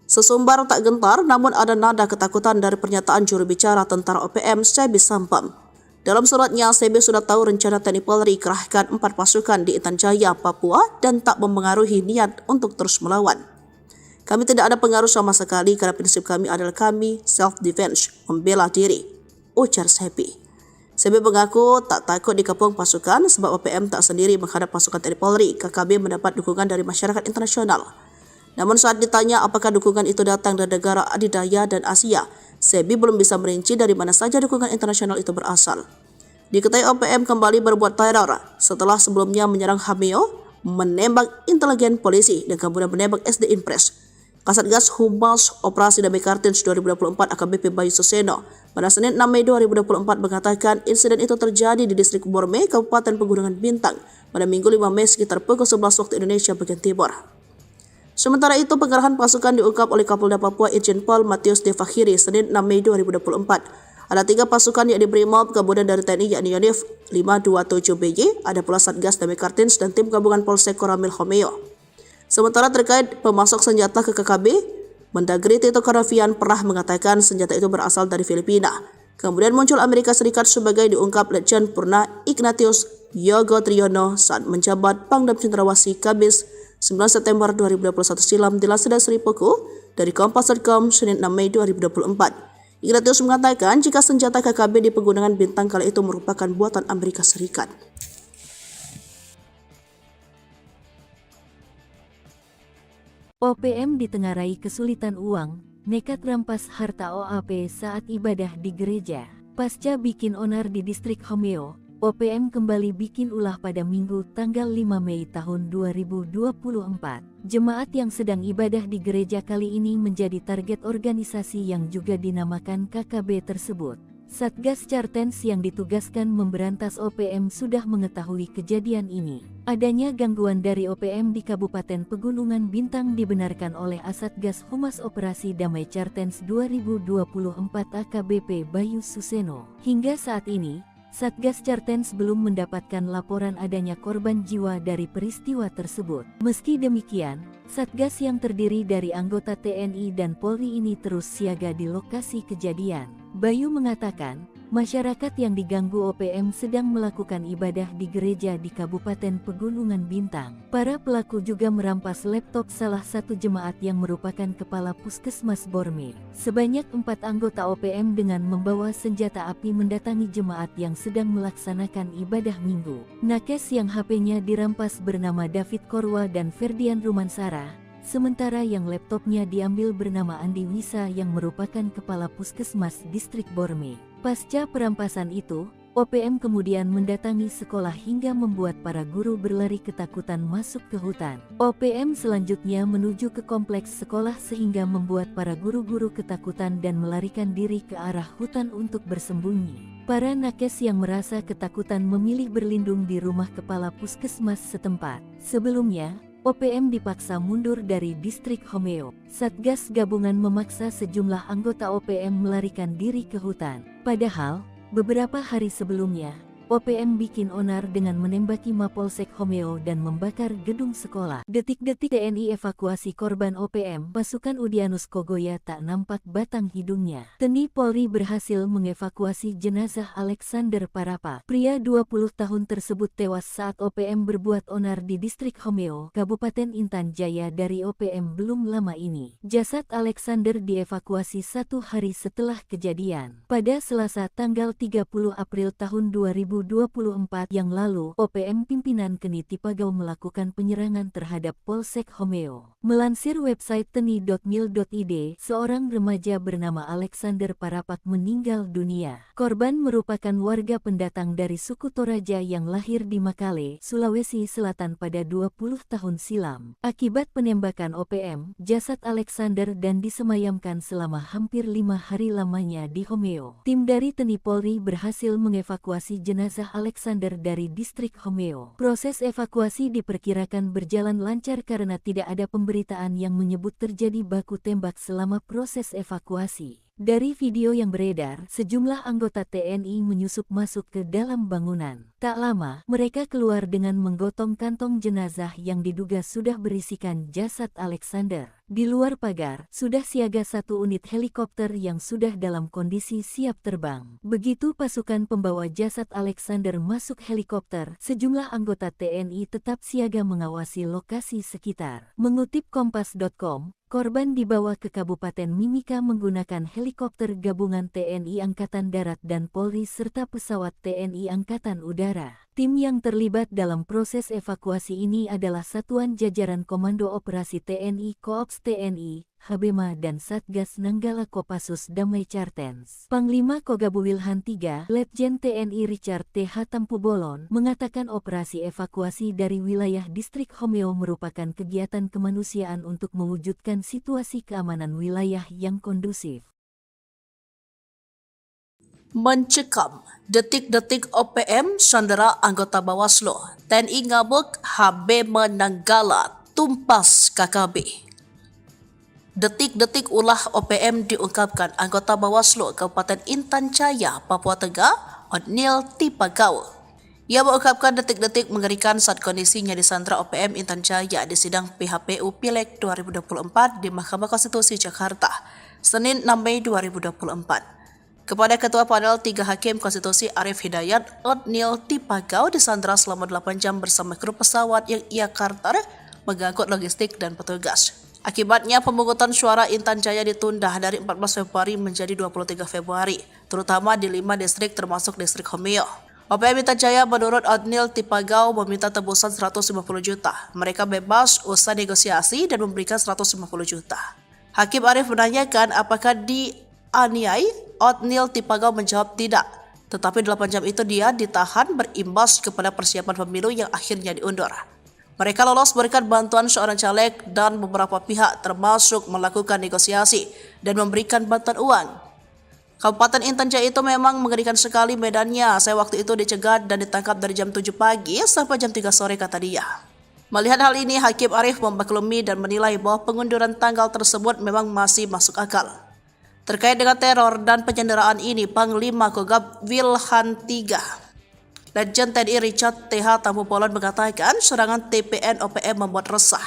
Sesumbar tak gentar, namun ada nada ketakutan dari pernyataan juru bicara tentara OPM SEBI Sampam. Dalam suratnya, SEBI sudah tahu rencana TNI Polri kerahkan 4 pasukan di Intan Jaya, Papua dan tak mempengaruhi niat untuk terus melawan. Kami tidak ada pengaruh sama sekali karena prinsip kami adalah kami self-defense, membela diri, ujar SEBI. SEBI mengaku tak takut dikepung pasukan sebab OPM tak sendiri menghadap pasukan TNI Polri. KKB mendapat dukungan dari masyarakat internasional. Namun saat ditanya apakah dukungan itu datang dari negara adidaya dan Asia, SEBI belum bisa merinci dari mana saja dukungan internasional itu berasal. Diketahui OPM kembali berbuat teror setelah sebelumnya menyerang Hameo, menembak intelijen polisi, dan kemudian menembak SD Impres. Kasatgas Humas Operasi Damai Kartens 2024 AKBP Bayu Suseno pada Senin 6 Mei 2024 mengatakan insiden itu terjadi di distrik Borme, Kabupaten Pegunungan Bintang pada Minggu 5 Mei sekitar pukul 11 waktu Indonesia bagian Timur. Sementara itu, pengerahan pasukan diungkap oleh Kapolda Papua Irjen Pol Matius De Fakhiri Senin 6 Mei 2024. Ada 3 pasukan yang Brimob gabungan dari TNI yakni Yonif 527BY, ada pula Satgas Damai Kartens dan tim gabungan Polsek Koramil Homeo. Sementara terkait pemasok senjata ke KKB, Mendagri Tito Karnavian pernah mengatakan senjata itu berasal dari Filipina. Kemudian muncul Amerika Serikat sebagai diungkap Letjen Purna Ignatius Yogo Triyono saat menjabat Pangdam Cendrawasih Kamis 9 September 2021 silam di Laseda Seripoku dari Kompas.com Senin 6 Mei 2024. Ignatius mengatakan jika senjata KKB di Pegunungan Bintang kala itu merupakan buatan Amerika Serikat. OPM ditengarai kesulitan uang, nekat rampas harta OAP saat ibadah di gereja. Pasca bikin onar di distrik Homeo, OPM kembali bikin ulah pada Minggu tanggal 5 Mei tahun 2024. Jemaat yang sedang ibadah di gereja kali ini menjadi target organisasi yang juga dinamakan KKB tersebut. Satgas Cartens yang ditugaskan memberantas OPM sudah mengetahui kejadian ini. Adanya gangguan dari OPM di Kabupaten Pegunungan Bintang dibenarkan oleh Asatgas Humas Operasi Damai Cartens 2024 AKBP Bayu Suseno. Hingga saat ini, Satgas Cartens belum mendapatkan laporan adanya korban jiwa dari peristiwa tersebut. Meski demikian, Satgas yang terdiri dari anggota TNI dan Polri ini terus siaga di lokasi kejadian. Bayu mengatakan, masyarakat yang diganggu OPM sedang melakukan ibadah di gereja di Kabupaten Pegunungan Bintang. Para pelaku juga merampas laptop salah satu jemaat yang merupakan kepala Puskesmas Borme. Sebanyak 4 anggota OPM dengan membawa senjata api mendatangi jemaat yang sedang melaksanakan ibadah minggu. Nakes yang HP-nya dirampas bernama David Korwa dan Ferdian Rumansara. Sementara yang laptopnya diambil bernama Andi Wisa yang merupakan kepala Puskesmas Distrik Borme. Pasca perampasan itu, OPM kemudian mendatangi sekolah hingga membuat para guru berlari ketakutan masuk ke hutan. OPM selanjutnya menuju ke kompleks sekolah sehingga membuat para guru-guru ketakutan dan melarikan diri ke arah hutan untuk bersembunyi. Para nakes yang merasa ketakutan memilih berlindung di rumah kepala puskesmas setempat. Sebelumnya, OPM dipaksa mundur dari distrik Homeo. Satgas gabungan memaksa sejumlah anggota OPM melarikan diri ke hutan. Padahal, beberapa hari sebelumnya, OPM bikin onar dengan menembaki Mapolsek Homeo dan membakar gedung sekolah. Detik-detik TNI evakuasi korban OPM, pasukan Udianus Kogoya tak nampak batang hidungnya. TNI Polri berhasil mengevakuasi jenazah Alexander Parapa. Pria 20 tahun tersebut tewas saat OPM berbuat onar di distrik Homeo, Kabupaten Intan Jaya dari OPM belum lama ini. Jasad Alexander dievakuasi 1 hari setelah kejadian. Pada Selasa tanggal 30 April tahun 2024 yang lalu, OPM pimpinan Keni Tipagau melakukan penyerangan terhadap Polsek Homeo. Melansir website teni.mil.id, seorang remaja bernama Alexander Parapak meninggal dunia. Korban merupakan warga pendatang dari suku Toraja yang lahir di Makale, Sulawesi Selatan pada 20 tahun silam. Akibat penembakan OPM, jasad Alexander dan disemayamkan selama hampir 5 hari lamanya di Homeo. Tim dari TNI Polri berhasil mengevakuasi jenazah Alexander dari distrik Homeo. Proses evakuasi diperkirakan berjalan lancar karena tidak ada pemberitaan yang menyebut terjadi baku tembak selama proses evakuasi. Dari video yang beredar, sejumlah anggota TNI menyusup masuk ke dalam bangunan. Tak lama, mereka keluar dengan menggotong kantong jenazah yang diduga sudah berisikan jasad Alexander. Di luar pagar, sudah siaga 1 unit helikopter yang sudah dalam kondisi siap terbang. Begitu pasukan pembawa jasad Alexander masuk helikopter, sejumlah anggota TNI tetap siaga mengawasi lokasi sekitar. Mengutip Kompas.com, korban dibawa ke Kabupaten Mimika menggunakan helikopter gabungan TNI Angkatan Darat dan Polri serta pesawat TNI Angkatan Udara. Tim yang terlibat dalam proses evakuasi ini adalah Satuan Jajaran Komando Operasi TNI Koops TNI, Habema dan Satgas Nanggala Kopassus Damai Cartens. Panglima Kogabu Wilhan III, Letjen TNI Richard T. Hatampu Bolon, mengatakan operasi evakuasi dari wilayah distrik Homeo merupakan kegiatan kemanusiaan untuk mewujudkan situasi keamanan wilayah yang kondusif. Mencekam, detik-detik OPM sandera anggota Bawaslu, TNI ngabuk, Habema Nanggala tumpas KKB. Detik-detik ulah OPM diungkapkan anggota Bawaslu Kabupaten Intan Jaya, Papua Tengah, Otniel Tipagau. Ia mengungkapkan detik-detik mengerikan saat kondisinya disandra OPM Intan Jaya di sidang PHPU Pileg 2024 di Mahkamah Konstitusi Jakarta, Senin 6 Mei 2024. Kepada Ketua Panel 3 Hakim Konstitusi Arif Hidayat, Otniel Tipagau disandra selama 8 jam bersama kru pesawat yang ia charter mengangkut logistik dan petugas. Akibatnya pemungutan suara Intan Jaya ditunda dari 14 Februari menjadi 23 Februari, terutama di 5 distrik termasuk distrik Homeo. OPM Intan Jaya menurut Otniel Tipagau meminta tebusan 150 juta. Mereka bebas usai negosiasi dan memberikan 150 juta. Hakim Arif menanyakan apakah dianiai. Otniel Tipagau menjawab tidak. Tetapi 8 jam itu dia ditahan berimbas kepada persiapan pemilu yang akhirnya diundur. Mereka lolos berikan bantuan seorang caleg dan beberapa pihak termasuk melakukan negosiasi dan memberikan bantuan uang. Kabupaten Intan Jaya itu memang mengerikan sekali medannya. Saya waktu itu dicegat dan ditangkap dari jam 7 pagi sampai jam 3 sore kata dia. Melihat hal ini, Hakim Arif memaklumi dan menilai bahwa pengunduran tanggal tersebut memang masih masuk akal. Terkait dengan teror dan penyanderaan ini, Panglima Kogab Wilhan III, Letjen TNI Richard T. Hatampu Bolon mengatakan serangan TPN OPM membuat resah,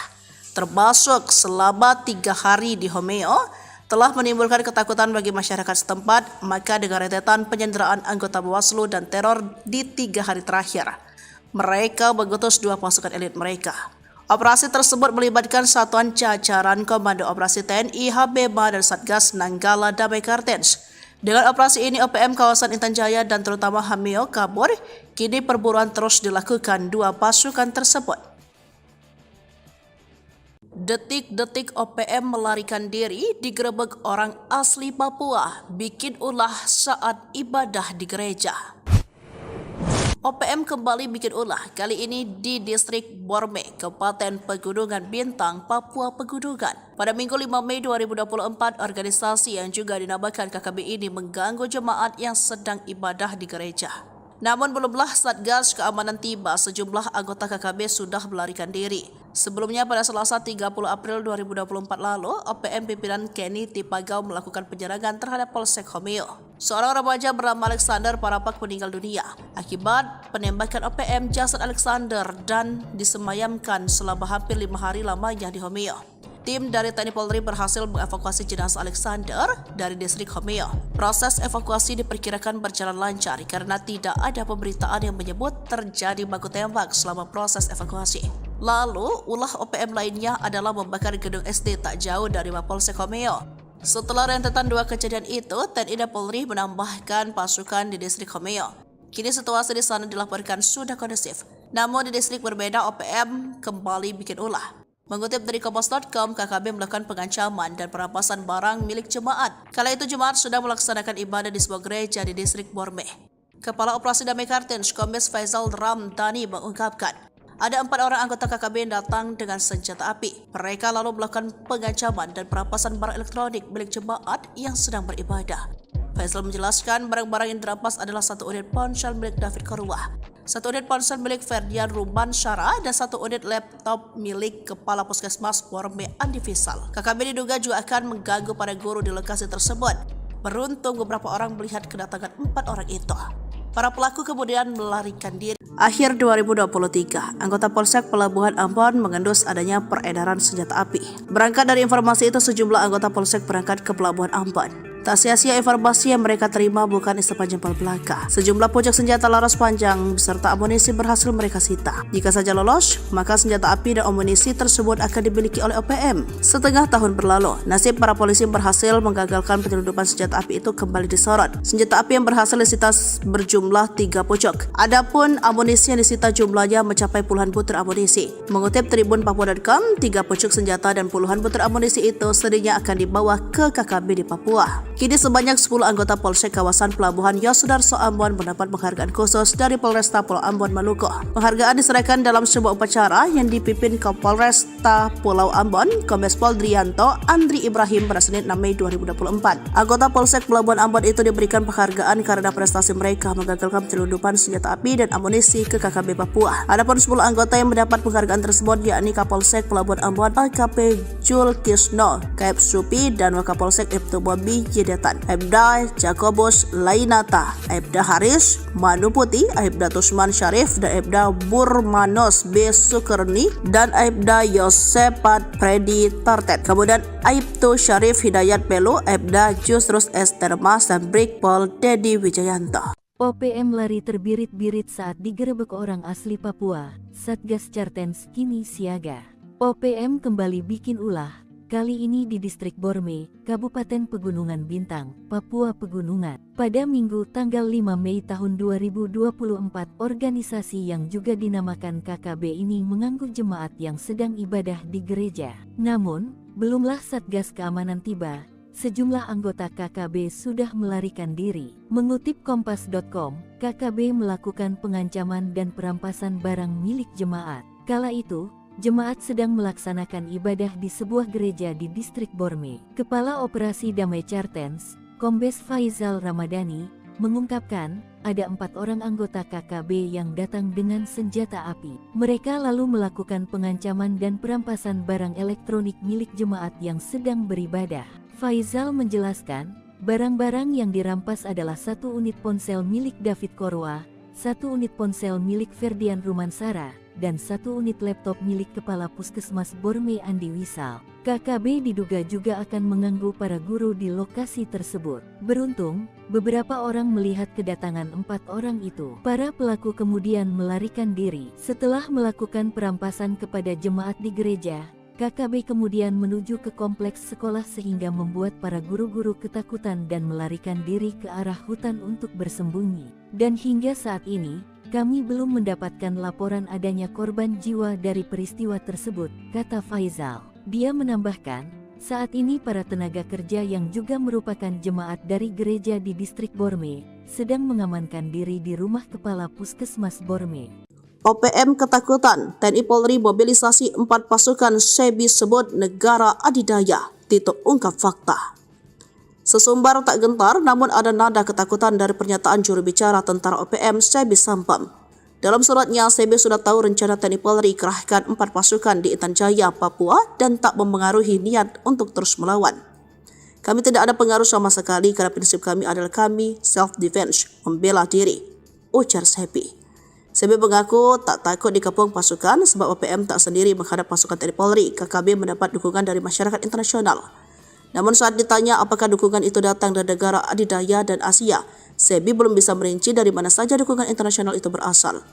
termasuk selama 3 hari di Homeo, telah menimbulkan ketakutan bagi masyarakat setempat. Maka dengan rentetan penyanderaan anggota Bawaslu dan teror di 3 hari terakhir, mereka mengutus 2 pasukan elit mereka. Operasi tersebut melibatkan satuan jajaran Komando Operasi TNI, Habema, dan Satgas Nanggala Damai Cartens. Dengan operasi ini, OPM kawasan Intan Jaya dan terutama Homeo kabur. Kini perburuan terus dilakukan 2 pasukan tersebut. Detik-detik OPM melarikan diri digerebek orang asli Papua, bikin ulah saat ibadah di gereja. OPM kembali bikin ulah, kali ini di distrik Borme, Kabupaten Pegunungan Bintang, Papua Pegunungan. Pada Minggu 5 Mei 2024, organisasi yang juga dinamakan KKB ini mengganggu jemaat yang sedang ibadah di gereja. Namun belumlah Satgas Keamanan tiba, sejumlah anggota KKB sudah melarikan diri. Sebelumnya pada Selasa 30 April 2024 lalu, OPM pimpinan Kenny Tipagau melakukan penyerangan terhadap Polsek Homeo. Seorang remaja bernama Alexander Parapak meninggal dunia akibat penembakan OPM. Jasad Alexander dan disemayamkan selama hampir 5 hari lamanya di Homeo. Tim dari TNI Polri berhasil mengevakuasi jenazah Alexander dari distrik Homeo. Proses evakuasi diperkirakan berjalan lancar karena tidak ada pemberitaan yang menyebut terjadi baku tembak selama proses evakuasi. Lalu, ulah OPM lainnya adalah membakar gedung SD tak jauh dari Mapolsek Homeo. Setelah rentetan 2 kejadian itu, TNI dan Polri menambahkan pasukan di distrik Homeo. Kini situasi di sana dilaporkan sudah kondusif. Namun di distrik berbeda, OPM kembali bikin ulah. Mengutip dari Kompas.com, KKB melakukan pengancaman dan perampasan barang milik jemaat. Kala itu jemaat sedang melaksanakan ibadah di sebuah gereja di distrik Borme. Kepala Operasi Damai Cartens, Kombes Faisal Ramdhani mengungkapkan, ada 4 orang anggota KKB yang datang dengan senjata api. Mereka lalu melakukan pengancaman dan perampasan barang elektronik milik jemaat yang sedang beribadah. Faisal menjelaskan barang-barang yang dirampas adalah 1 unit ponsel milik David Korwah, 1 unit ponsel milik Ferdian Ruban Syara, dan 1 unit laptop milik Kepala Puskesmas Borme Andi Fisal. KKB diduga juga akan mengganggu para guru di lokasi tersebut. Beruntung beberapa orang melihat kedatangan 4 orang itu. Para pelaku kemudian melarikan diri. Akhir 2023, anggota Polsek Pelabuhan Ambon mengendus adanya peredaran senjata api. Berangkat dari informasi itu, sejumlah anggota Polsek berangkat ke Pelabuhan Ambon. Tak sia-sia informasi yang mereka terima bukan isapan jempol belaka. Sejumlah pucuk senjata laras panjang beserta amunisi berhasil mereka sita. Jika saja lolos, maka senjata api dan amunisi tersebut akan dimiliki oleh OPM. Setengah tahun berlalu, nasib para polisi berhasil menggagalkan penyelundupan senjata api itu kembali disorot. Senjata api yang berhasil disita berjumlah 3 pucuk. Adapun amunisi yang disita jumlahnya mencapai puluhan butir amunisi. Mengutip Tribun Papua.com, 3 pucuk senjata dan puluhan butir amunisi itu sedihnya akan dibawa ke KKB di Papua. Kini sebanyak 10 anggota Polsek kawasan Pelabuhan Yosudarso Ambon mendapat penghargaan khusus dari Polresta Pulau Ambon, Maluku. Penghargaan diserahkan dalam sebuah upacara yang dipimpin Kapolresta Pulau Ambon, Kombes Pol Drianto Andri Ibrahim pada Senin 6 Mei 2024. Anggota Polsek Pelabuhan Ambon itu diberikan penghargaan karena prestasi mereka menggagalkan penyelundupan senjata api dan amunisi ke KKB Papua. Adapun 10 anggota yang mendapat penghargaan tersebut yakni Kapolsek Pelabuhan Ambon AKP Jul Kisno, Kep Supi dan Wakapolsek Ibtu Bobi Yedetan, Aibda Jakobus Lainata, Aibda Haris Manuputi, Aibda Tusman Syarif dan Aibda Burmanos B. Sukerni dan Aibda Yosepat Predi Tartet. Kemudian Aibtu Syarif Hidayat Pelu, Aibda Jusrus S. Termas dan Brigpol Dedi Wijayanto. OPM lari terbirit-birit saat digerebek orang asli Papua. Satgas Cartens kini siaga. OPM kembali bikin ulah. Kali ini di Distrik Borme, Kabupaten Pegunungan Bintang, Papua Pegunungan. Pada Minggu tanggal 5 Mei tahun 2024, organisasi yang juga dinamakan KKB ini mengganggu jemaat yang sedang ibadah di gereja. Namun, belumlah Satgas Keamanan tiba, sejumlah anggota KKB sudah melarikan diri. Mengutip Kompas.com, KKB melakukan pengancaman dan perampasan barang milik jemaat. Kala itu, jemaat sedang melaksanakan ibadah di sebuah gereja di Distrik Borme. Kepala Operasi Damai Cartens, Kombes Faizal Ramadhani, mengungkapkan ada 4 orang anggota KKB yang datang dengan senjata api. Mereka lalu melakukan pengancaman dan perampasan barang elektronik milik jemaat yang sedang beribadah. Faizal menjelaskan, barang-barang yang dirampas adalah 1 unit ponsel milik David Korwa, 1 unit ponsel milik Ferdian Rumansara, dan 1 unit laptop milik Kepala Puskesmas Borme Andi Wisal. KKB diduga juga akan mengganggu para guru di lokasi tersebut. Beruntung, beberapa orang melihat kedatangan 4 orang itu. Para pelaku kemudian melarikan diri. Setelah melakukan perampasan kepada jemaat di gereja, KKB kemudian menuju ke kompleks sekolah sehingga membuat para guru-guru ketakutan dan melarikan diri ke arah hutan untuk bersembunyi. Dan hingga saat ini, kami belum mendapatkan laporan adanya korban jiwa dari peristiwa tersebut, kata Faizal. Dia menambahkan, saat ini para tenaga kerja yang juga merupakan jemaat dari gereja di Distrik Borme sedang mengamankan diri di rumah Kepala Puskesmas Borme. OPM ketakutan, TNI Polri mobilisasi 4 pasukan Sebi sebut negara adidaya. Tito ungkap fakta. Sesumbar tak gentar, namun ada nada ketakutan dari pernyataan juru bicara tentara OPM Sebi Sampam. Dalam suratnya, Sebi sudah tahu rencana TNI Polri kerahkan 4 pasukan di Intan Jaya, Papua dan tak mempengaruhi niat untuk terus melawan. Kami tidak ada pengaruh sama sekali karena prinsip kami adalah kami self-defense, membela diri, ujar Sebi. Sebi mengaku tak takut dikepung pasukan sebab OPM tak sendiri menghadap pasukan TNI Polri. KKB mendapat dukungan dari masyarakat internasional. Namun saat ditanya apakah dukungan itu datang dari negara adidaya dan Asia, Sebi belum bisa merinci dari mana saja dukungan internasional itu berasal.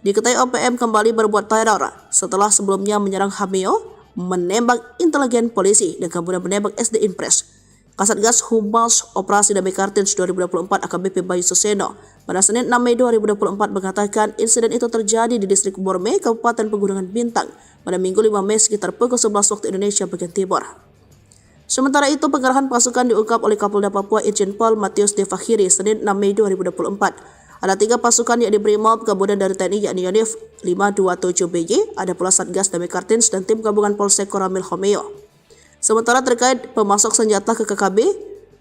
Diketahui OPM kembali berbuat teror setelah sebelumnya menyerang Hameo, menembak intelijen polisi dan kemudian menembak SD Impres. Kasatgas Humas Operasi Damai Kartens 2024 AKBP Bayu Suseno pada Senin 6 Mei 2024 mengatakan insiden itu terjadi di Distrik Borme, Kabupaten Pegunungan Bintang pada Minggu 5 Mei sekitar pukul 11 waktu Indonesia bagian Timur. Sementara itu, pengerahan pasukan diungkap oleh Kapolda Papua Irjen Pol Matius De Fakhiri Senin 6 Mei 2024. Ada 3 pasukan yakni Brimob, kemudian dari TNI yakni Yonif 527BY, ada pula Satgas Damai Kartens dan tim gabungan Polsek Koramil Homeo. Sementara terkait pemasok senjata ke KKB,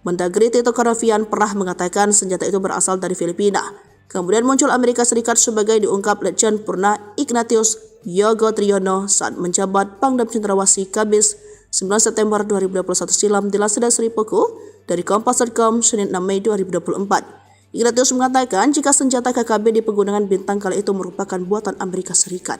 Mendagri Tito Karnavian pernah mengatakan senjata itu berasal dari Filipina. Kemudian muncul Amerika Serikat sebagai diungkap Letjen Purna Ignatius Yogo Triyono saat menjabat Pangdam Cendrawasih Kamis 9 September 2021 silam dilansir dari Sri Puku dari Kompas.com Senin 6 Mei 2024. Ignatius mengatakan jika senjata KKB di Pegunungan Bintang kala itu merupakan buatan Amerika Serikat.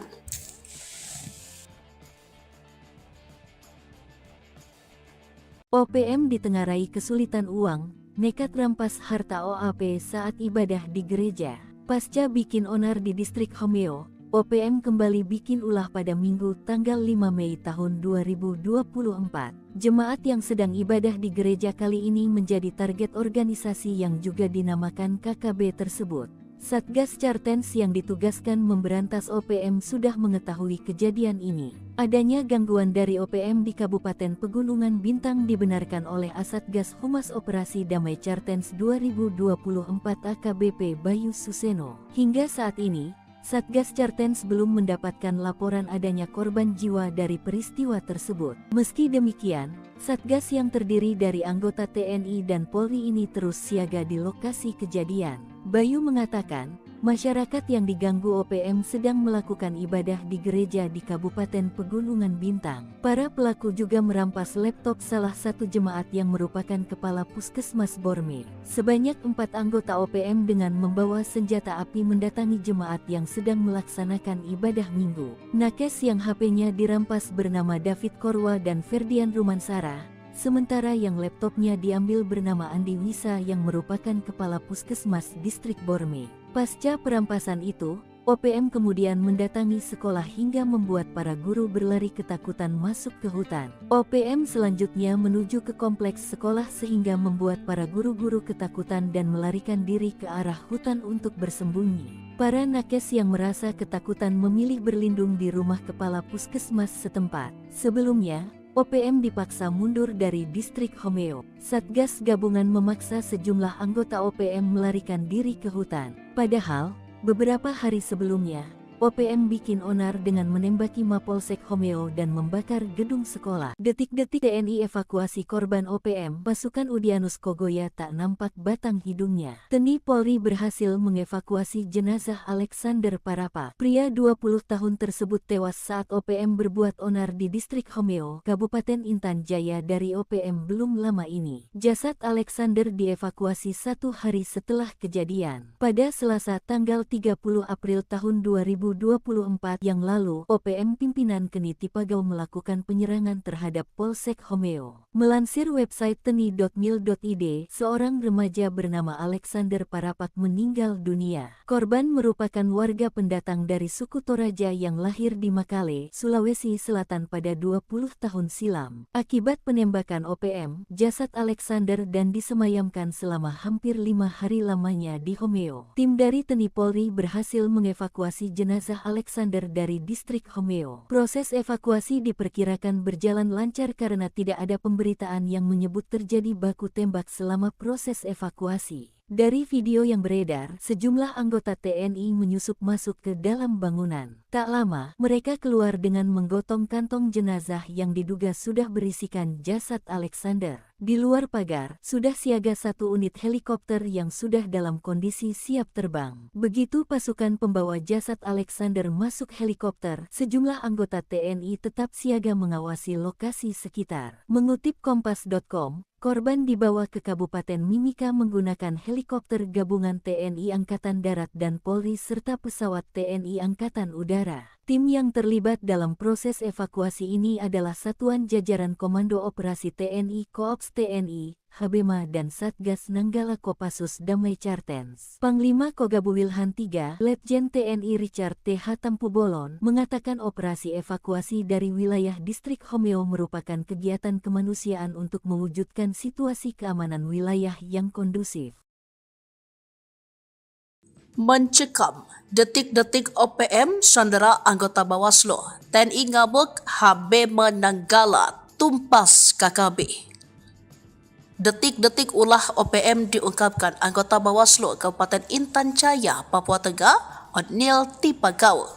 OPM ditengarai kesulitan uang, nekat rampas harta OAP saat ibadah di gereja. Pasca bikin onar di distrik Homeo, OPM kembali bikin ulah pada Minggu tanggal 5 Mei tahun 2024. Jemaat yang sedang ibadah di gereja kali ini menjadi target organisasi yang juga dinamakan KKB tersebut. Satgas Chartens yang ditugaskan memberantas OPM sudah mengetahui kejadian ini. Adanya gangguan dari OPM di Kabupaten Pegunungan Bintang dibenarkan oleh Asatgas Humas Operasi Damai Chartens 2024 AKBP Bayu Suseno. Hingga saat ini, Satgas Chartens belum mendapatkan laporan adanya korban jiwa dari peristiwa tersebut. Meski demikian, Satgas yang terdiri dari anggota TNI dan Polri ini terus siaga di lokasi kejadian. Bayu mengatakan, masyarakat yang diganggu OPM sedang melakukan ibadah di gereja di Kabupaten Pegunungan Bintang. Para pelaku juga merampas laptop salah satu jemaat yang merupakan kepala puskesmas Borme. Sebanyak 4 anggota OPM dengan membawa senjata api mendatangi jemaat yang sedang melaksanakan ibadah minggu. Nakes yang HP-nya dirampas bernama David Korwa dan Ferdian Rumansara. Sementara yang laptopnya diambil bernama Andi Wisa yang merupakan kepala puskesmas distrik Borme. Pasca perampasan itu, OPM kemudian mendatangi sekolah hingga membuat para guru berlari ketakutan masuk ke hutan. OPM selanjutnya menuju ke kompleks sekolah sehingga membuat para guru-guru ketakutan dan melarikan diri ke arah hutan untuk bersembunyi. Para nakes yang merasa ketakutan memilih berlindung di rumah kepala puskesmas setempat. Sebelumnya, OPM dipaksa mundur dari distrik Homeo. Satgas gabungan memaksa sejumlah anggota OPM melarikan diri ke hutan. Padahal, beberapa hari sebelumnya, OPM bikin onar dengan menembaki Mapolsek Homeo dan membakar gedung sekolah. Detik-detik TNI evakuasi korban OPM, pasukan Udyanus Kogoya tak nampak batang hidungnya. TNI Polri berhasil mengevakuasi jenazah Alexander Parapa. Pria 20 tahun tersebut tewas saat OPM berbuat onar di distrik Homeo, Kabupaten Intan Jaya dari OPM belum lama ini. Jasad Alexander dievakuasi 1 hari setelah kejadian. Pada Selasa tanggal 30 April tahun 2024 yang lalu, OPM pimpinan Keni Tipagau melakukan penyerangan terhadap Polsek Homeo. Melansir website teni.mil.id, seorang remaja bernama Alexander Parapak meninggal dunia. Korban merupakan warga pendatang dari suku Toraja yang lahir di Makale, Sulawesi Selatan pada 20 tahun silam. Akibat penembakan OPM, jasad Alexander dan disemayamkan selama hampir 5 hari lamanya di Homeo. Tim dari TNI Polri berhasil mengevakuasi jenazah Alexander dari distrik Homeo. Proses evakuasi diperkirakan berjalan lancar karena tidak ada pemberitaan yang menyebut terjadi baku tembak selama proses evakuasi. Dari video yang beredar, sejumlah anggota TNI menyusup masuk ke dalam bangunan. Tak lama, mereka keluar dengan menggotong kantong jenazah yang diduga sudah berisikan jasad Alexander. Di luar pagar, sudah siaga 1 unit helikopter yang sudah dalam kondisi siap terbang. Begitu pasukan pembawa jasad Alexander masuk helikopter, sejumlah anggota TNI tetap siaga mengawasi lokasi sekitar. Mengutip Kompas.com, korban dibawa ke Kabupaten Mimika menggunakan helikopter gabungan TNI Angkatan Darat dan Polri serta pesawat TNI Angkatan Udara. Tim yang terlibat dalam proses evakuasi ini adalah Satuan Jajaran Komando Operasi TNI Koops TNI, Habema dan Satgas Nanggala Kopassus Damai Chartens. Panglima Kogabu Wilhan III, Letjen TNI Richard T.H. Tampubolon, mengatakan operasi evakuasi dari wilayah distrik Homeo merupakan kegiatan kemanusiaan untuk mewujudkan situasi keamanan wilayah yang kondusif. Mencekam, detik-detik OPM sandera anggota Bawaslu, TNI ngabuk, Habema Nanggala tumpas KKB. Detik-detik ulah OPM diungkapkan anggota Bawaslu Kabupaten Intan Jaya, Papua Tengah, Odnil Tipagau.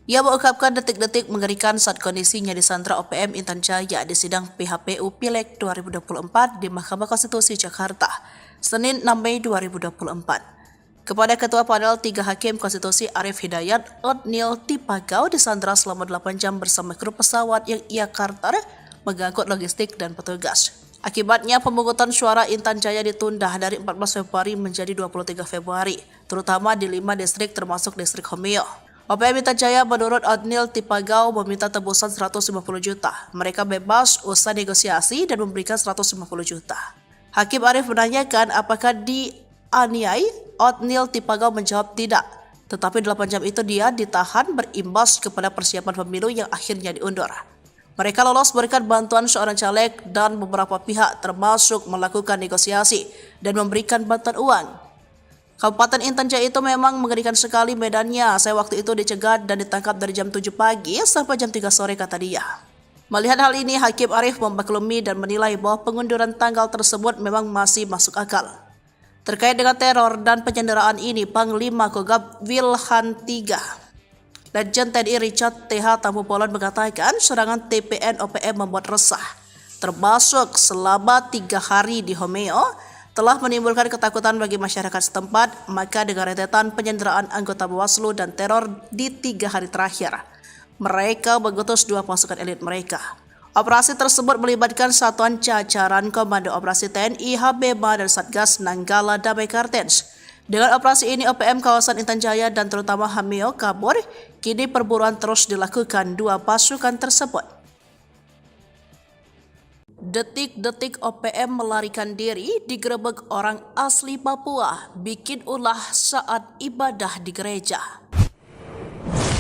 Ia mengungkapkan detik-detik mengerikan saat kondisinya disandra OPM Intan Jaya di sidang PHPU Pileg 2024 di Mahkamah Konstitusi Jakarta, Senin 6 Mei 2024. Kepada Ketua Panel 3 Hakim Konstitusi Arif Hidayat, Odnil Tipagau disandra selama 8 jam bersama kru pesawat yang ia karter mengangkut logistik dan petugas. Akibatnya pemungutan suara Intan Jaya ditunda dari 14 Februari menjadi 23 Februari, terutama di 5 distrik termasuk distrik Homeo. OPM Intan Jaya menurut Otnil Tipagau meminta tebusan 150 juta. Mereka bebas usai negosiasi dan memberikan 150 juta. Hakim Arief menanyakan apakah dianiai. Otnil Tipagau menjawab tidak. Tetapi 8 jam itu dia ditahan berimbas kepada persiapan pemilu yang akhirnya diundur. Mereka lolos berikan bantuan seorang caleg dan beberapa pihak termasuk melakukan negosiasi dan memberikan bantuan uang. Kabupaten Intan Jaya itu memang mengerikan sekali medannya. Saya waktu itu dicegat dan ditangkap dari jam 7 pagi sampai jam 3 sore, kata dia. Melihat hal ini, Hakim Arief memaklumi dan menilai bahwa pengunduran tanggal tersebut memang masih masuk akal. Terkait dengan teror dan penyanderaan ini, Panglima Kogab Wilhan III, Legend TNI Richard TH Tambubolon mengatakan serangan TPN OPM membuat resah, termasuk selama 3 hari di Homeo, telah menimbulkan ketakutan bagi masyarakat setempat. Maka dengan rentetan penyanderaan anggota Bawaslu dan teror di 3 hari terakhir, mereka mengutus 2 pasukan elit mereka. Operasi tersebut melibatkan satuan jajaran Komando Operasi TNI, Habema, dan Satgas Nanggala Damai Kartens. Dengan operasi ini, OPM kawasan Intan Jaya dan terutama Hameo kabur. Kini perburuan terus dilakukan 2 pasukan tersebut. Detik-detik OPM melarikan diri digerebek orang asli Papua, bikin ulah saat ibadah di gereja.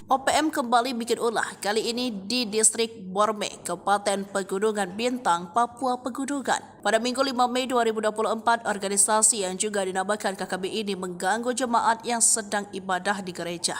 OPM kembali bikin ulah, kali ini di distrik Borme, Kabupaten Pegunungan Bintang, Papua Pegunungan. Pada Minggu 5 Mei 2024, organisasi yang juga dinamakan KKB ini mengganggu jemaat yang sedang ibadah di gereja.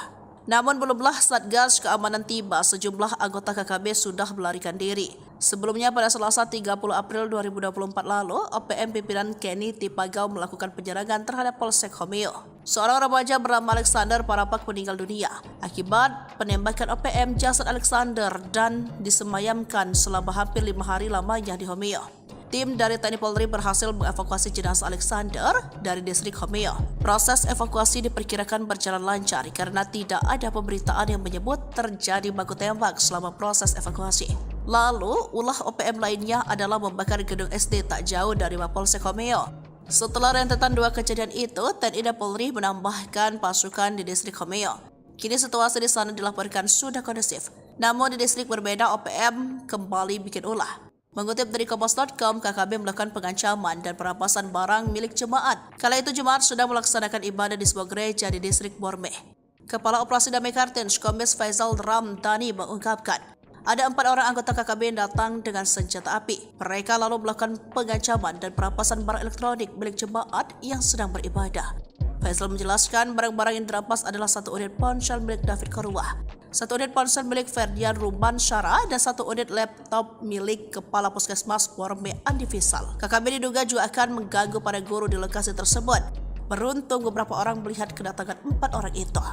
Namun belumlah Satgas Keamanan tiba, sejumlah anggota KKB sudah melarikan diri. Sebelumnya pada Selasa 30 April 2024 lalu, OPM pimpinan Kenny Tipagau melakukan penyerangan terhadap Polsek Homeo. Seorang remaja bernama Alexander Parapak meninggal dunia akibat penembakan OPM. Jasad Alexander dan disemayamkan selama hampir 5 hari lamanya di Homeo. Tim dari TNI Polri berhasil mengevakuasi jenazah Alexander dari distrik Homeo. Proses evakuasi diperkirakan berjalan lancar karena tidak ada pemberitaan yang menyebut terjadi baku tembak selama proses evakuasi. Lalu, ulah OPM lainnya adalah membakar gedung SD tak jauh dari Mapolsek Homeo. Setelah rentetan 2 kejadian itu, TNI dan Polri menambahkan pasukan di distrik Homeo. Kini situasi di sana dilaporkan sudah kondusif. Namun di distrik berbeda, OPM kembali bikin ulah. Mengutip dari Kompas.com, KKB melakukan pengancaman dan perampasan barang milik jemaat. Kala itu jemaat sudah melaksanakan ibadah di sebuah gereja di distrik Borme. Kepala Operasi Damai Kartens, Kombes Faisal Ramdhani mengungkapkan, ada 4 orang anggota KKB yang datang dengan senjata api. Mereka lalu melakukan pengancaman dan perampasan barang elektronik milik jemaat yang sedang beribadah. Faisal menjelaskan barang-barang yang dirampas adalah 1 unit ponsel milik David Korwah, 1 unit ponsel milik Ferdian Ruban Syara, dan 1 unit laptop milik Kepala Puskesmas Borme Andi Fisal. KKB diduga juga akan mengganggu para guru di lokasi tersebut. Beruntung beberapa orang melihat kedatangan 4 orang itu.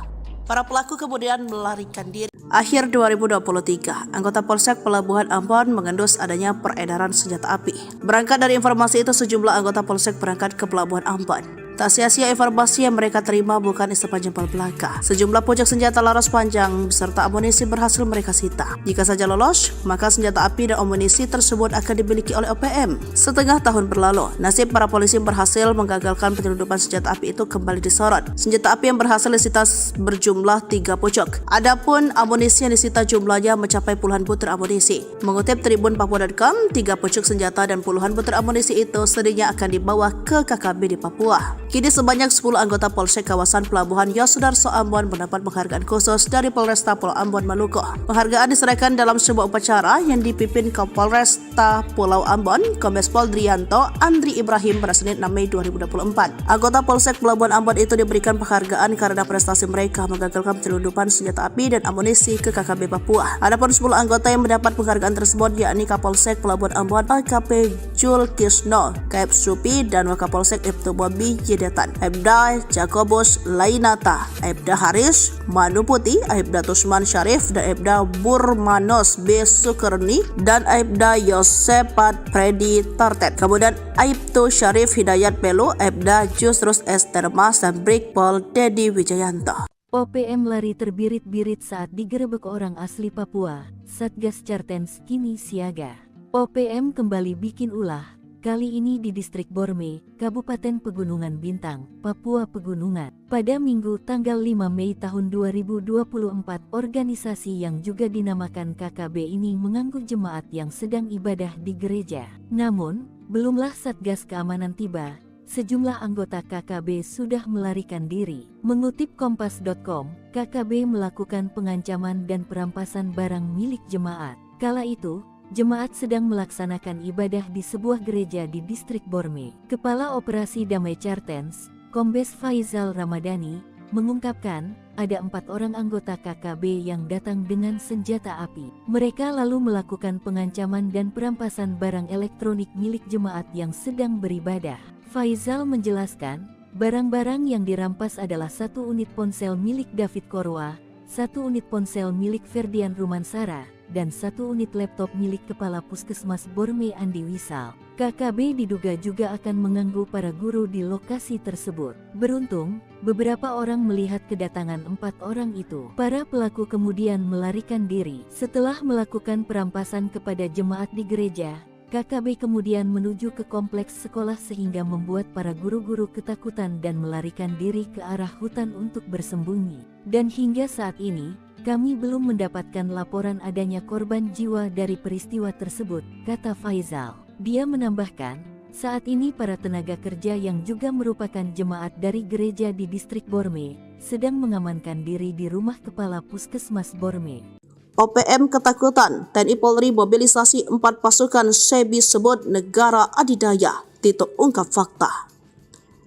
Para pelaku kemudian melarikan diri. Akhir 2023, anggota Polsek Pelabuhan Ambon mengendus adanya peredaran senjata api. Berangkat dari informasi itu, sejumlah anggota Polsek berangkat ke Pelabuhan Ambon. Tak sia-sia informasi yang mereka terima bukan isapan jempol belaka. Sejumlah pucuk senjata laras panjang beserta amunisi berhasil mereka sita. Jika saja lolos, maka senjata api dan amunisi tersebut akan dimiliki oleh OPM. Setengah tahun berlalu, nasib para polisi berhasil menggagalkan penyelundupan senjata api itu kembali disorot. Senjata api yang berhasil disita berjumlah 3 pucuk. Adapun amunisi yang disita jumlahnya mencapai puluhan butir amunisi. Mengutip Tribun Papua.com, 3 pucuk senjata dan puluhan butir amunisi itu sedihnya akan dibawa ke KKB di Papua. Kini sebanyak 10 anggota Polsek kawasan Pelabuhan Yosudarso Ambon mendapat penghargaan khusus dari Polresta Pulau Ambon Maluku. Penghargaan diserahkan dalam sebuah upacara yang dipimpin Kapolresta Pulau Ambon, Kombes Pol Drianto Andri Ibrahim pada Senin 6 Mei 2024. Anggota Polsek Pelabuhan Ambon itu diberikan penghargaan karena prestasi mereka menggagalkan penyelundupan senjata api dan amunisi ke KKB Papua. Adapun 10 anggota yang mendapat penghargaan tersebut yakni Kapolsek Pelabuhan Ambon AKP Jul Kisno, Kaep Supi, dan Wakapolsek Ibtu Bobi Jedetan, Aibda Jakobus Lainata, Aibda Haris Manuputi, Aibda Tusman Syarif, dan Aibda Burmanos B. Sukerni, dan Aibda Yosepat Freddy Tartet. Kemudian Aibtu Syarif Hidayat Pelu, Aibda Jusrus Estermas, dan Brigpol Dedi Wijayanto. OPM lari terbirit-birit saat digerebek orang asli Papua. Satgas Cartens kini siaga. OPM kembali bikin ulah. kali ini di Distrik Borme, Kabupaten Pegunungan Bintang, Papua Pegunungan. Pada Minggu tanggal 5 Mei tahun 2024, organisasi yang juga dinamakan KKB ini mengganggu jemaat yang sedang ibadah di gereja. Namun, belumlah Satgas Keamanan tiba, sejumlah anggota KKB sudah melarikan diri. Mengutip Kompas.com, KKB melakukan pengancaman dan perampasan barang milik jemaat. Kala itu, jemaat sedang melaksanakan ibadah di sebuah gereja di Distrik Borme. Kepala Operasi Damai Chartens, Kombes Faizal Ramadhani, mengungkapkan ada 4 orang anggota KKB yang datang dengan senjata api. Mereka lalu melakukan pengancaman dan perampasan barang elektronik milik jemaat yang sedang beribadah. Faizal menjelaskan, barang-barang yang dirampas adalah 1 unit ponsel milik David Korwa, 1 unit ponsel milik Ferdian Rumansara, dan 1 unit laptop milik Kepala Puskesmas Borme Andi Wisal. KKB diduga juga akan mengganggu para guru di lokasi tersebut. Beruntung, beberapa orang melihat kedatangan 4 orang itu. Para pelaku kemudian melarikan diri. Setelah melakukan perampasan kepada jemaat di gereja, KKB kemudian menuju ke kompleks sekolah sehingga membuat para guru-guru ketakutan dan melarikan diri ke arah hutan untuk bersembunyi. Dan hingga saat ini, kami belum mendapatkan laporan adanya korban jiwa dari peristiwa tersebut, kata Faizal. Dia menambahkan, saat ini para tenaga kerja yang juga merupakan jemaat dari gereja di Distrik Borme sedang mengamankan diri di rumah Kepala Puskesmas Borme. OPM ketakutan, TNI Polri mobilisasi 4 pasukan SEBI sebut negara adidaya, Tito ungkap fakta.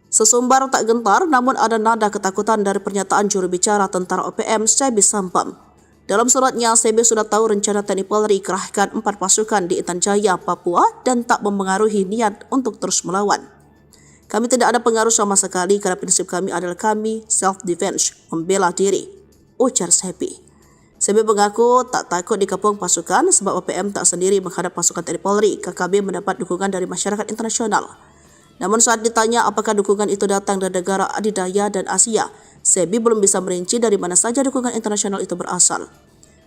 Sesumbar tak gentar namun ada nada ketakutan dari pernyataan juru bicara tentara OPM SEBI Sampam. Dalam suratnya, SEBI sudah tahu rencana TNI Polri kerahkan 4 pasukan di Intan Jaya, Papua dan tak mempengaruhi niat untuk terus melawan. Kami tidak ada pengaruh sama sekali karena prinsip kami adalah kami self-defense, membela diri, ujar SEBI. SEBI mengaku tak takut dikepung pasukan sebab OPM tak sendiri menghadap pasukan TNI Polri. KKB mendapat dukungan dari masyarakat internasional. Namun saat ditanya apakah dukungan itu datang dari negara adidaya dan Asia, SEBI belum bisa merinci dari mana saja dukungan internasional itu berasal.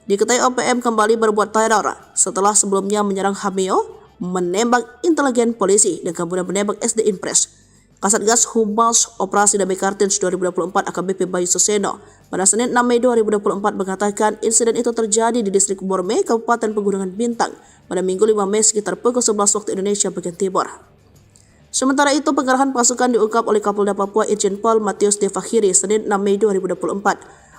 Diketahui OPM kembali berbuat teror setelah sebelumnya menyerang Hameo, menembak intelijen polisi dan kemudian menembak SD Impres. Kasatgas Humas Operasi Damai Kartens 2024 AKBP Bayu Suseno pada Senin 6 Mei 2024 mengatakan insiden itu terjadi di Distrik Borme, Kabupaten Pegunungan Bintang pada Minggu 5 Mei sekitar pukul 11 waktu Indonesia bagian Timur. Sementara itu, pengerahan pasukan diungkap oleh Kapolda Papua Irjen Pol Matius Devakhiri Senin 6 Mei 2024.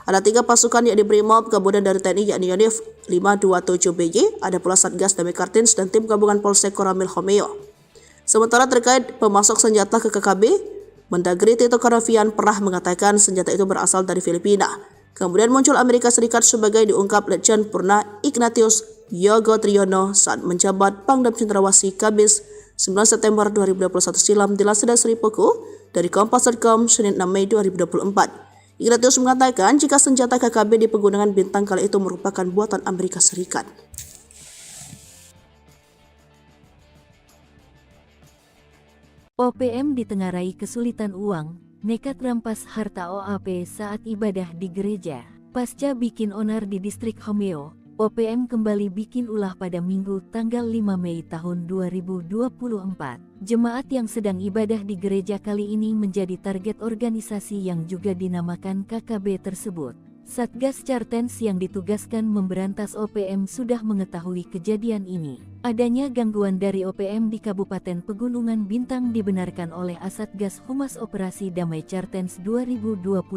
Ada 3 pasukan yang diberi MOB, kemudian dari TNI yakni Yonif 527BY, ada pula Satgas Damai Kartens dan tim gabungan Polsek Koramil Homeo. Sementara terkait pemasok senjata ke KKB, Mendagri Tito Karnavian pernah mengatakan senjata itu berasal dari Filipina. Kemudian muncul Amerika Serikat sebagai diungkap Letjen Purna Ignatius Yogo Triyono saat menjabat Pangdam Cendrawasih Kamis 9 September 2021 silam di Laseda Seripuku dari Kompas.com Senin 6 Mei 2024. Ignatius mengatakan jika senjata KKB di Pegunungan Bintang kala itu merupakan buatan Amerika Serikat. OPM ditengarai kesulitan uang, nekat rampas harta OAP saat ibadah di gereja. Pasca bikin onar di Distrik Homeo, OPM kembali bikin ulah pada Minggu tanggal 5 Mei tahun 2024. Jemaat yang sedang ibadah di gereja kali ini menjadi target organisasi yang juga dinamakan KKB tersebut. Satgas Chartens yang ditugaskan memberantas OPM sudah mengetahui kejadian ini. Adanya gangguan dari OPM di Kabupaten Pegunungan Bintang dibenarkan oleh Asatgas Humas Operasi Damai Chartens 2024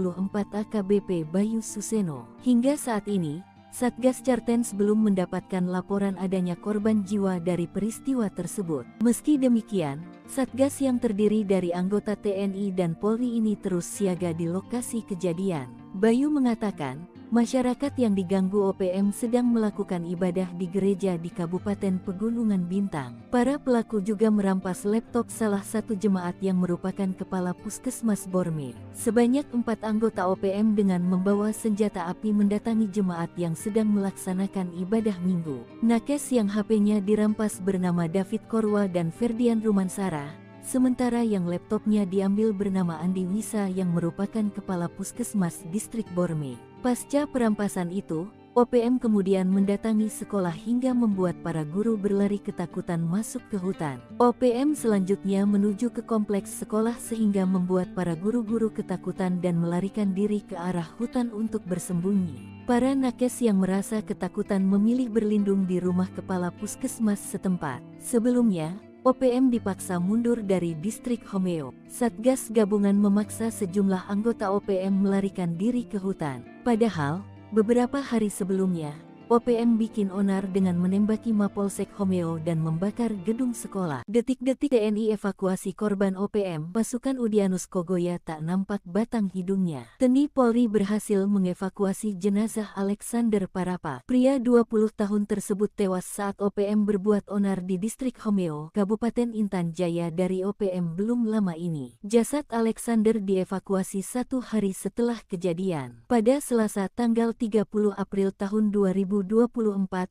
AKBP Bayu Suseno. Hingga saat ini, Satgas Chartens belum mendapatkan laporan adanya korban jiwa dari peristiwa tersebut. Meski demikian, Satgas yang terdiri dari anggota TNI dan Polri ini terus siaga di lokasi kejadian. Bayu mengatakan, masyarakat yang diganggu OPM sedang melakukan ibadah di gereja di Kabupaten Pegunungan Bintang. Para pelaku juga merampas laptop salah satu jemaat yang merupakan Kepala Puskesmas Borme. Sebanyak 4 anggota OPM dengan membawa senjata api mendatangi jemaat yang sedang melaksanakan ibadah minggu. Nakes yang HP-nya dirampas bernama David Korwa dan Ferdian Rumansara. Sementara yang laptopnya diambil bernama Andi Wisa yang merupakan Kepala Puskesmas Distrik Borme. Pasca perampasan itu, OPM kemudian mendatangi sekolah hingga membuat para guru berlari ketakutan masuk ke hutan. OPM selanjutnya menuju ke kompleks sekolah sehingga membuat para guru-guru ketakutan dan melarikan diri ke arah hutan untuk bersembunyi. Para nakes yang merasa ketakutan memilih berlindung di rumah kepala puskesmas setempat. Sebelumnya, OPM dipaksa mundur dari distrik Homeo. Satgas gabungan memaksa sejumlah anggota OPM melarikan diri ke hutan. Padahal, beberapa hari sebelumnya, OPM bikin onar dengan menembaki Mapolsek Homeo dan membakar gedung sekolah. Detik-detik TNI evakuasi korban OPM, pasukan Udyanus Kogoya tak nampak batang hidungnya. TNI Polri berhasil mengevakuasi jenazah Alexander Parapa. Pria 20 tahun tersebut tewas saat OPM berbuat onar di distrik Homeo, Kabupaten Intan Jaya dari OPM belum lama ini. Jasad Alexander dievakuasi 1 hari setelah kejadian. Pada Selasa tanggal 30 April tahun 2024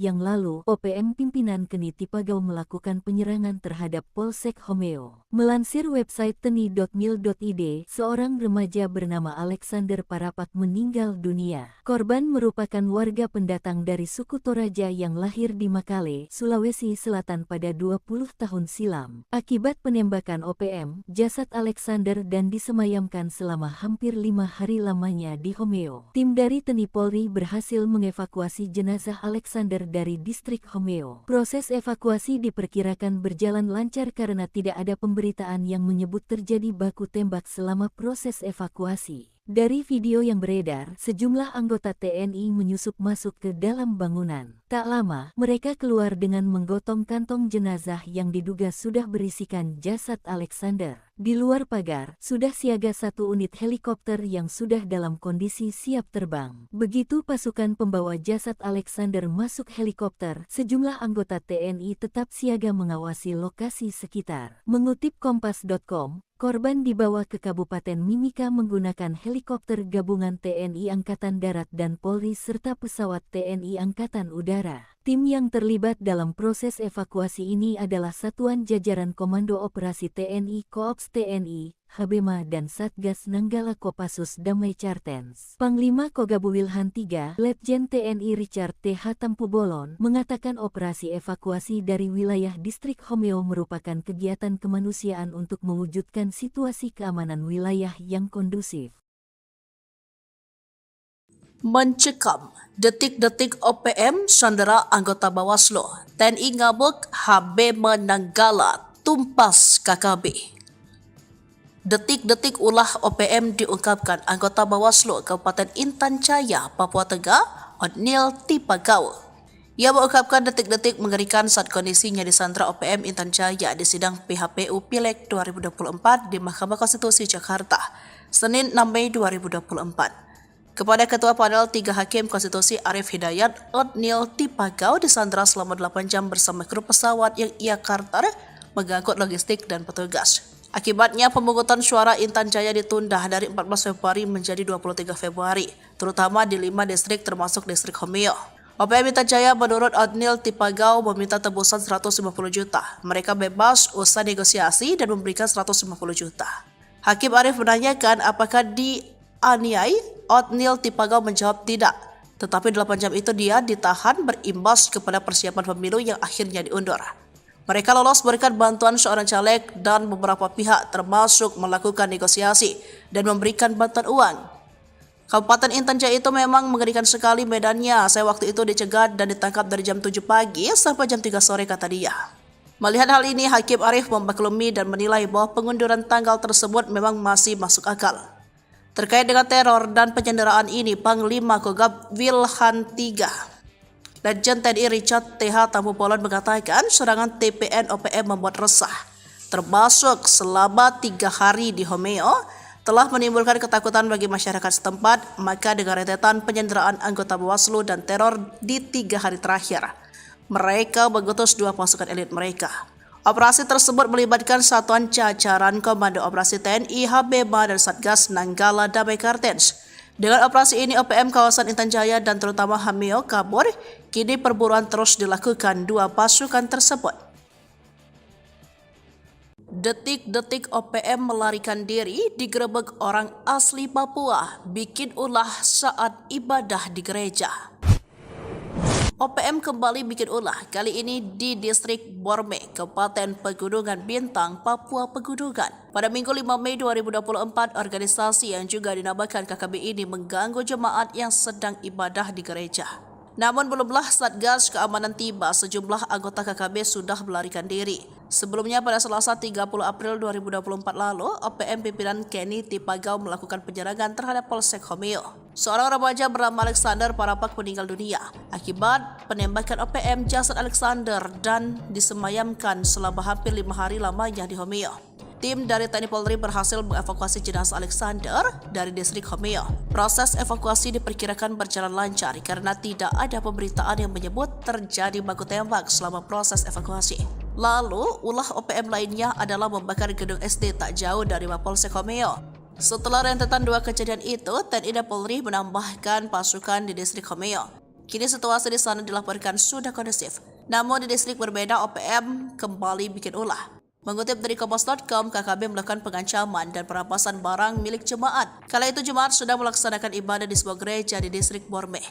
yang lalu, OPM pimpinan Keni Tipagau melakukan penyerangan terhadap Polsek Homeo. Melansir website teni.mil.id, seorang remaja bernama Alexander Parapak meninggal dunia. Korban merupakan warga pendatang dari suku Toraja yang lahir di Makale, Sulawesi Selatan pada 20 tahun silam. Akibat penembakan OPM, jasad Alexander dan disemayamkan selama hampir 5 hari lamanya di Homeo. Tim dari TNI Polri berhasil mengevakuasi jenazah Alexander dari distrik Homeo. Proses evakuasi diperkirakan berjalan lancar karena tidak ada pemberitaan yang menyebut terjadi baku tembak selama proses evakuasi. Dari video yang beredar, sejumlah anggota TNI menyusup masuk ke dalam bangunan. Tak lama, mereka keluar dengan menggotong kantong jenazah yang diduga sudah berisikan jasad Alexander. Di luar pagar, sudah siaga 1 unit helikopter yang sudah dalam kondisi siap terbang. Begitu pasukan pembawa jasad Alexander masuk helikopter, sejumlah anggota TNI tetap siaga mengawasi lokasi sekitar. Mengutip Kompas.com, korban dibawa ke Kabupaten Mimika menggunakan helikopter gabungan TNI Angkatan Darat dan Polri serta pesawat TNI Angkatan Udara. Tim yang terlibat dalam proses evakuasi ini adalah Satuan Jajaran Komando Operasi TNI Koops TNI, Habema dan Satgas Nanggala Kopassus Damai Cartens. Panglima Kogabu Wilhan III, Letjen TNI Richard T. Hatampubolon, mengatakan operasi evakuasi dari wilayah distrik Homeo merupakan kegiatan kemanusiaan untuk mewujudkan situasi keamanan wilayah yang kondusif. Mencekam, detik-detik OPM sandera anggota Bawaslu, TNI ngabuk, Habema Nanggala tumpas KKB. Detik-detik ulah OPM diungkapkan anggota Bawaslu Kabupaten Intan Jaya, Papua Tengah, Otniel Tipagau. Ia mengungkapkan detik-detik mengerikan saat kondisinya disandra OPM Intan Jaya di sidang PHPU Pileg 2024 di Mahkamah Konstitusi Jakarta, Senin 6 Mei 2024. Kepada Ketua Panel 3 Hakim Konstitusi Arif Hidayat, Otniel Tipagau disandra selama 8 jam bersama kru pesawat yang ia karter mengangkut logistik dan petugas. Akibatnya pemungutan suara Intan Jaya ditunda dari 14 Februari menjadi 23 Februari, terutama di 5 distrik termasuk distrik Homeo. OPM Intan Jaya menurut Otniel Tipagau meminta tebusan 150 juta. Mereka bebas usai negosiasi dan memberikan 150 juta. Hakim Arif menanyakan apakah dianiai. Otniel Tipagau menjawab tidak, tetapi 8 jam itu dia ditahan berimbas kepada persiapan pemilu yang akhirnya diundur. Mereka lolos berikan bantuan seorang caleg dan beberapa pihak termasuk melakukan negosiasi dan memberikan bantuan uang. Kabupaten Intan Jaya itu memang mengerikan sekali medannya. Saya waktu itu dicegat dan ditangkap dari jam 7 pagi sampai jam 3 sore, kata dia. Melihat hal ini, Hakim Arif memaklumi dan menilai bahwa pengunduran tanggal tersebut memang masih masuk akal. Terkait dengan teror dan penyanderaan ini, Panglima Kogab Wilhan III, Letjen TNI Richard T. Hatampubolon mengatakan serangan TPN OPM membuat resah, termasuk selama 3 hari di Homeo, telah menimbulkan ketakutan bagi masyarakat setempat. Maka dengan rentetan penyanderaan anggota Bawaslu dan teror di 3 hari terakhir, mereka mengutus 2 pasukan elit mereka. Operasi tersebut melibatkan satuan jajaran Komando Operasi TNI, Habema, dan Satgas Nanggala Damai Cartens. Dengan operasi ini, OPM kawasan Intan Jaya dan terutama Homeo kabur. Kini perburuan terus dilakukan 2 pasukan tersebut. Detik-detik OPM melarikan diri digerebek orang asli Papua, bikin ulah saat ibadah di gereja. OPM kembali bikin ulah, kali ini di distrik Borme, Kabupaten Pegunungan Bintang, Papua Pegunungan. Pada Minggu 5 Mei 2024, organisasi yang juga dinamakan KKB ini mengganggu jemaat yang sedang ibadah di gereja. Namun belumlah Satgas Keamanan tiba, sejumlah anggota KKB sudah melarikan diri. Sebelumnya pada Selasa 30 April 2024 lalu, OPM pimpinan Kenny Tipagau melakukan penyerangan terhadap Polsek Homeo. Seorang remaja bernama Alexander Parapak meninggal dunia akibat penembakan OPM. Jasad Alexander dan disemayamkan selama hampir 5 hari lamanya di Homeo. Tim dari TNI Polri berhasil mengevakuasi jenazah Alexander dari distrik Homeo. Proses evakuasi diperkirakan berjalan lancar karena tidak ada pemberitaan yang menyebut terjadi baku tembak selama proses evakuasi. Lalu, ulah OPM lainnya adalah membakar gedung SD tak jauh dari Mapolsek Homeo. Setelah rentetan dua kejadian itu, TNI dan Polri menambahkan pasukan di distrik Homeo. Kini situasi di sana dilaporkan sudah kondusif. Namun di distrik berbeda, OPM kembali bikin ulah. Mengutip dari Kompas.com, KKB melakukan pengancaman dan perampasan barang milik jemaat. Kala itu jemaat sudah melaksanakan ibadah di sebuah gereja di distrik Borme.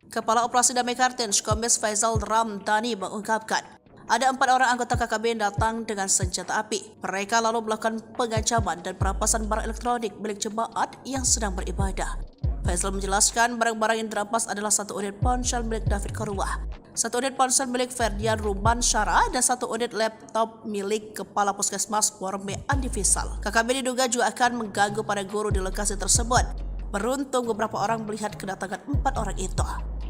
Kepala Operasi Damai Kartens, Kombes Faisal Ramdhani mengungkapkan, ada 4 orang anggota KKB yang datang dengan senjata api. Mereka lalu melakukan pengancaman dan perampasan barang elektronik milik jemaat yang sedang beribadah. Faisal menjelaskan barang-barang yang dirampas adalah 1 unit ponsel milik David Korwah, 1 unit ponsel milik Ferdian Ruban Syara, dan 1 unit laptop milik Kepala Puskesmas Borme Andi Fisal. KKB diduga juga akan mengganggu para guru di lokasi tersebut. Beruntung beberapa orang melihat kedatangan 4 orang itu.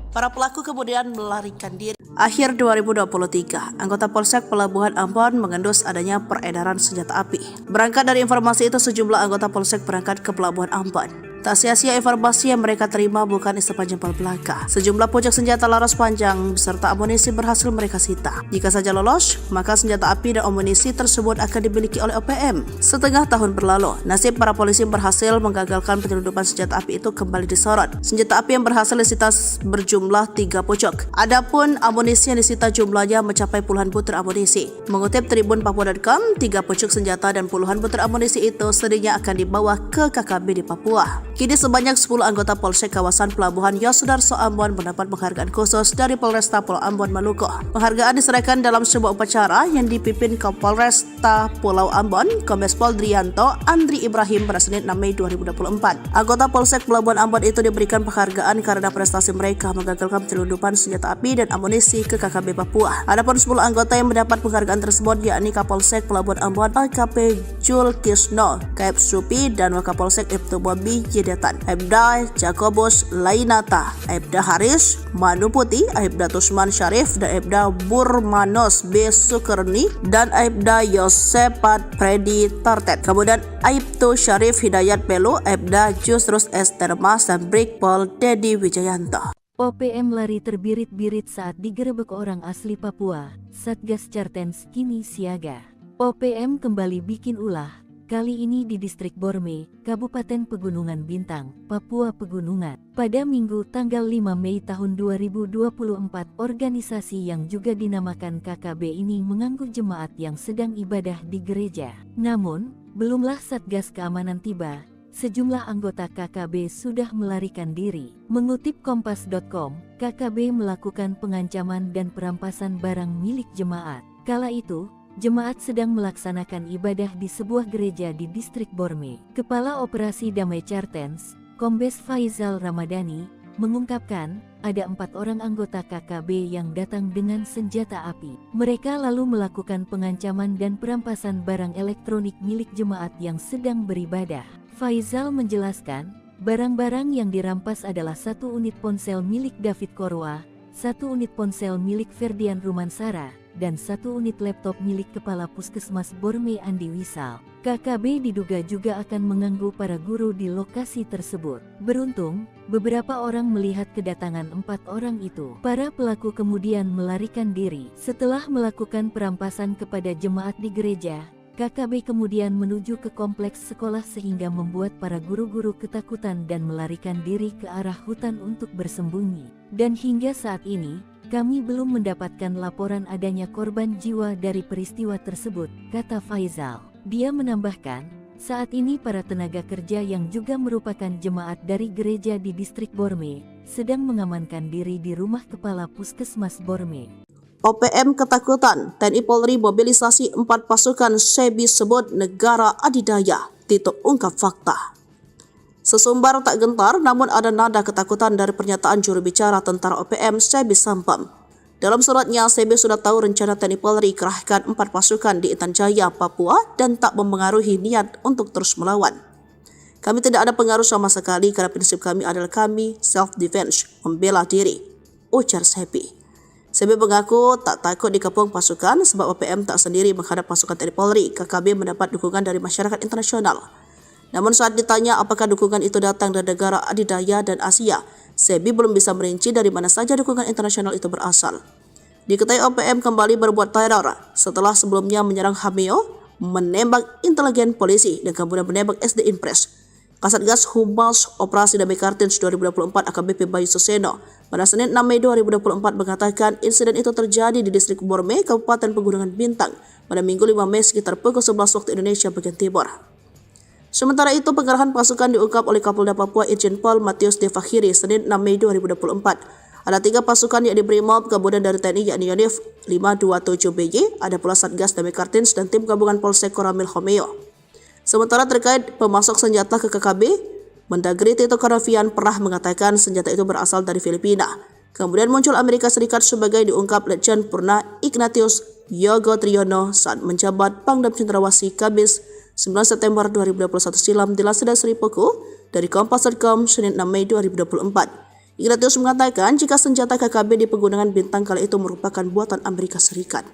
Para pelaku kemudian melarikan diri. Akhir 2023, anggota Polsek Pelabuhan Ambon mengendus adanya peredaran senjata api. Berangkat dari informasi itu, sejumlah anggota Polsek berangkat ke Pelabuhan Ambon. Tak sia-sia informasi yang mereka terima bukan isapan jempol belaka. Sejumlah pucuk senjata laras panjang beserta amunisi berhasil mereka sita. Jika saja lolos, maka senjata api dan amunisi tersebut akan dimiliki oleh OPM. Setengah tahun berlalu, nasib para polisi berhasil menggagalkan penyelundupan senjata api itu kembali disorot. Senjata api yang berhasil disita berjumlah 3 pucuk. Adapun amunisi yang disita jumlahnya mencapai puluhan butir amunisi. Mengutip Tribun Papua.com, 3 pucuk senjata dan puluhan butir amunisi itu sedihnya akan dibawa ke KKB di Papua. Kini sebanyak 10 anggota Polsek kawasan Pelabuhan Yosudarso Ambon mendapat penghargaan khusus dari Polresta Pulau Ambon Maluku. Penghargaan diserahkan dalam sebuah upacara yang dipimpin Kapolresta Pulau Ambon, Kombes Pol Drianto Andri Ibrahim pada Senin 6 Mei 2024. Anggota Polsek Pelabuhan Ambon itu diberikan penghargaan karena prestasi mereka menggagalkan penyelundupan senjata api dan amunisi ke KKB Papua. Adapun 10 anggota yang mendapat penghargaan tersebut yakni Kapolsek Pelabuhan Ambon AKP Jul Kisno, Kaep Supi, dan Wakapolsek Ibtu Bobi Jedatan, Aibda Jakobus Lainata, Aibda Haris Manuputi, Aibda Tusman Syarif, dan Aibda Burmanos B. Sukerni, dan Aibda Yosepat Predi Tartet. Kemudian Aibtu Syarif Hidayat Pelu, Aibda Jusrus S. Termas, dan Brigpol Dedi Wijayanto. OPM lari terbirit-birit saat digerebek orang asli Papua. Satgas Cartens kini siaga. OPM kembali bikin ulah. Kali ini di distrik Borme, Kabupaten Pegunungan Bintang, Papua Pegunungan. Pada Minggu tanggal 5 Mei tahun 2024, organisasi yang juga dinamakan KKB ini mengganggu jemaat yang sedang ibadah di gereja. Namun, belumlah Satgas Keamanan tiba, sejumlah anggota KKB sudah melarikan diri. Mengutip Kompas.com, KKB melakukan pengancaman dan perampasan barang milik jemaat. Kala itu, jemaat sedang melaksanakan ibadah di sebuah gereja di distrik Borme. Kepala Operasi Damai Cartens, Kombes Faisal Ramadhani, mengungkapkan ada 4 orang anggota KKB yang datang dengan senjata api. Mereka lalu melakukan pengancaman dan perampasan barang elektronik milik jemaat yang sedang beribadah. Faisal menjelaskan, barang-barang yang dirampas adalah 1 unit ponsel milik David Korwah, 1 unit ponsel milik Ferdian Rumansara, dan 1 unit laptop milik Kepala Puskesmas Borme Andi Wisal. KKB diduga juga akan mengganggu para guru di lokasi tersebut. Beruntung, beberapa orang melihat kedatangan 4 orang itu. Para pelaku kemudian melarikan diri. Setelah melakukan perampasan kepada jemaat di gereja, KKB kemudian menuju ke kompleks sekolah sehingga membuat para guru-guru ketakutan dan melarikan diri ke arah hutan untuk bersembunyi. Dan hingga saat ini, kami belum mendapatkan laporan adanya korban jiwa dari peristiwa tersebut, kata Faisal. Dia menambahkan, Saat ini para tenaga kerja yang juga merupakan jemaat dari gereja di distrik Borme sedang mengamankan diri di rumah kepala puskesmas Borme. OPM ketakutan, TNI Polri mobilisasi 4 pasukan SEBI sebut negara adidaya, Tito ungkap fakta. Sesumbar tak gentar namun ada nada ketakutan dari pernyataan juru bicara tentara OPM SEBI Sampam. Dalam suratnya, SEBI sudah tahu rencana TNI Polri kerahkan 4 pasukan di Intan Jaya, Papua dan tak mempengaruhi niat untuk terus melawan. Kami tidak ada pengaruh sama sekali karena prinsip kami adalah kami self-defense, membela diri, ujar SEBI. SEBI mengaku tak takut dikepung pasukan sebab OPM tak sendiri menghadap pasukan TNI Polri. KKB mendapat dukungan dari masyarakat internasional. Namun saat ditanya apakah dukungan itu datang dari negara adidaya dan Asia, SEBI belum bisa merinci dari mana saja dukungan internasional itu berasal. Diketahui OPM kembali berbuat teror setelah sebelumnya menyerang Hameo, menembak intelijen polisi dan kemudian menembak SD Impres. Kasatgas Humas Operasi Damai Kartens 2024 AKBP Bayu Suseno pada Senin 6 Mei 2024 mengatakan insiden itu terjadi di distrik Borme, Kabupaten Pegunungan Bintang pada Minggu 5 Mei sekitar pukul 11 waktu Indonesia bagian Timur. Sementara itu, pengerahan pasukan diungkap oleh Kapolda Papua Irjen Pol Matius De Fakhiri Senin 6 Mei 2024. Ada 3 pasukan yakni Brimob, kemudian dari TNI yakni Yonif 527BY, ada pula Satgas Damai Kartens dan tim gabungan Polsek Koramil Homeo. Sementara terkait pemasok senjata ke KKB, Mendagri Tito Karnavian pernah mengatakan senjata itu berasal dari Filipina. Kemudian muncul Amerika Serikat sebagai diungkap Letjen Purna Ignatius Yogo Triyono saat menjabat Pangdam Cendrawasih Kamis 9 September 2021 silam dilansir dari Sri Poko dari Kompas.com Senin 6 Mei 2024. Ignatius mengatakan jika senjata KKB di Pegunungan Bintang kala itu merupakan buatan Amerika Serikat.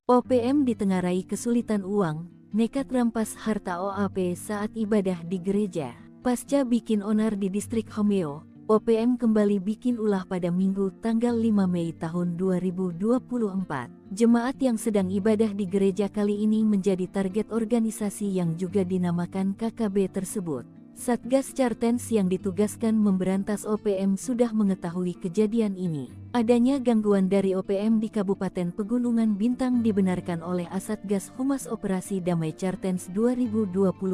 OPM ditengarai kesulitan uang, nekat rampas harta OAP saat ibadah di gereja. Pasca bikin onar di distrik Homeo, OPM kembali bikin ulah pada Minggu tanggal 5 Mei tahun 2024. Jemaat yang sedang ibadah di gereja kali ini menjadi target organisasi yang juga dinamakan KKB tersebut. Satgas Cartens yang ditugaskan memberantas OPM sudah mengetahui kejadian ini. Adanya gangguan dari OPM di Kabupaten Pegunungan Bintang dibenarkan oleh Asatgas Humas Operasi Damai Cartens 2024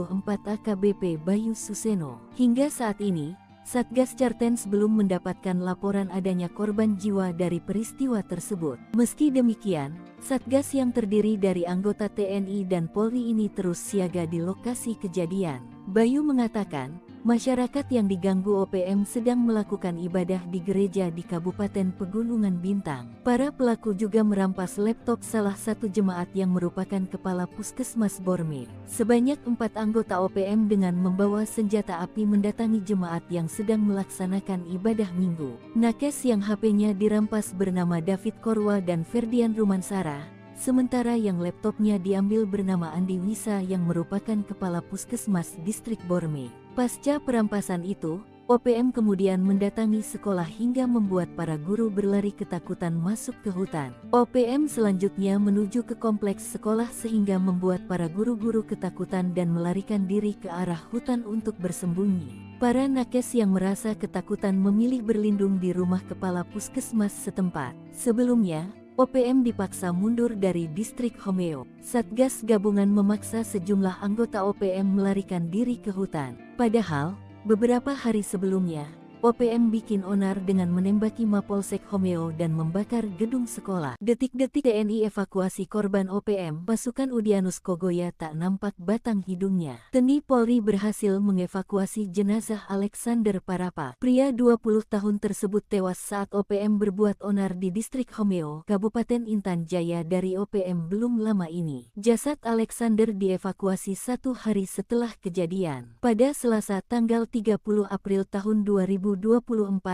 AKBP Bayu Suseno. Hingga saat ini, Satgas Cartens belum mendapatkan laporan adanya korban jiwa dari peristiwa tersebut. Meski demikian, Satgas yang terdiri dari anggota TNI dan Polri ini terus siaga di lokasi kejadian. Bayu mengatakan, masyarakat yang diganggu OPM sedang melakukan ibadah di gereja di Kabupaten Pegunungan Bintang. Para pelaku juga merampas laptop salah satu jemaat yang merupakan kepala puskesmas Borme. Sebanyak 4 anggota OPM dengan membawa senjata api mendatangi jemaat yang sedang melaksanakan ibadah minggu. Nakes yang HP-nya dirampas bernama David Korwa dan Ferdian Rumansara. Sementara yang laptopnya diambil bernama Andi Wisa yang merupakan kepala puskesmas distrik Borme. Pasca perampasan itu, OPM kemudian mendatangi sekolah hingga membuat para guru berlari ketakutan masuk ke hutan. OPM selanjutnya menuju ke kompleks sekolah sehingga membuat para guru-guru ketakutan dan melarikan diri ke arah hutan untuk bersembunyi. Para nakes yang merasa ketakutan memilih berlindung di rumah kepala puskesmas setempat. Sebelumnya, OPM dipaksa mundur dari distrik Homeo. Satgas gabungan memaksa sejumlah anggota OPM melarikan diri ke hutan. Padahal, beberapa hari sebelumnya, OPM bikin onar dengan menembaki Mapolsek Homeo dan membakar gedung sekolah. Detik-detik TNI evakuasi korban OPM, pasukan Udyanus Kogoya tak nampak batang hidungnya. TNI Polri berhasil mengevakuasi jenazah Alexander Parapa. Pria 20 tahun tersebut tewas saat OPM berbuat onar di distrik Homeo, Kabupaten Intan Jaya dari OPM belum lama ini. Jasad Alexander dievakuasi 1 hari setelah kejadian. Pada Selasa tanggal 30 April tahun 2024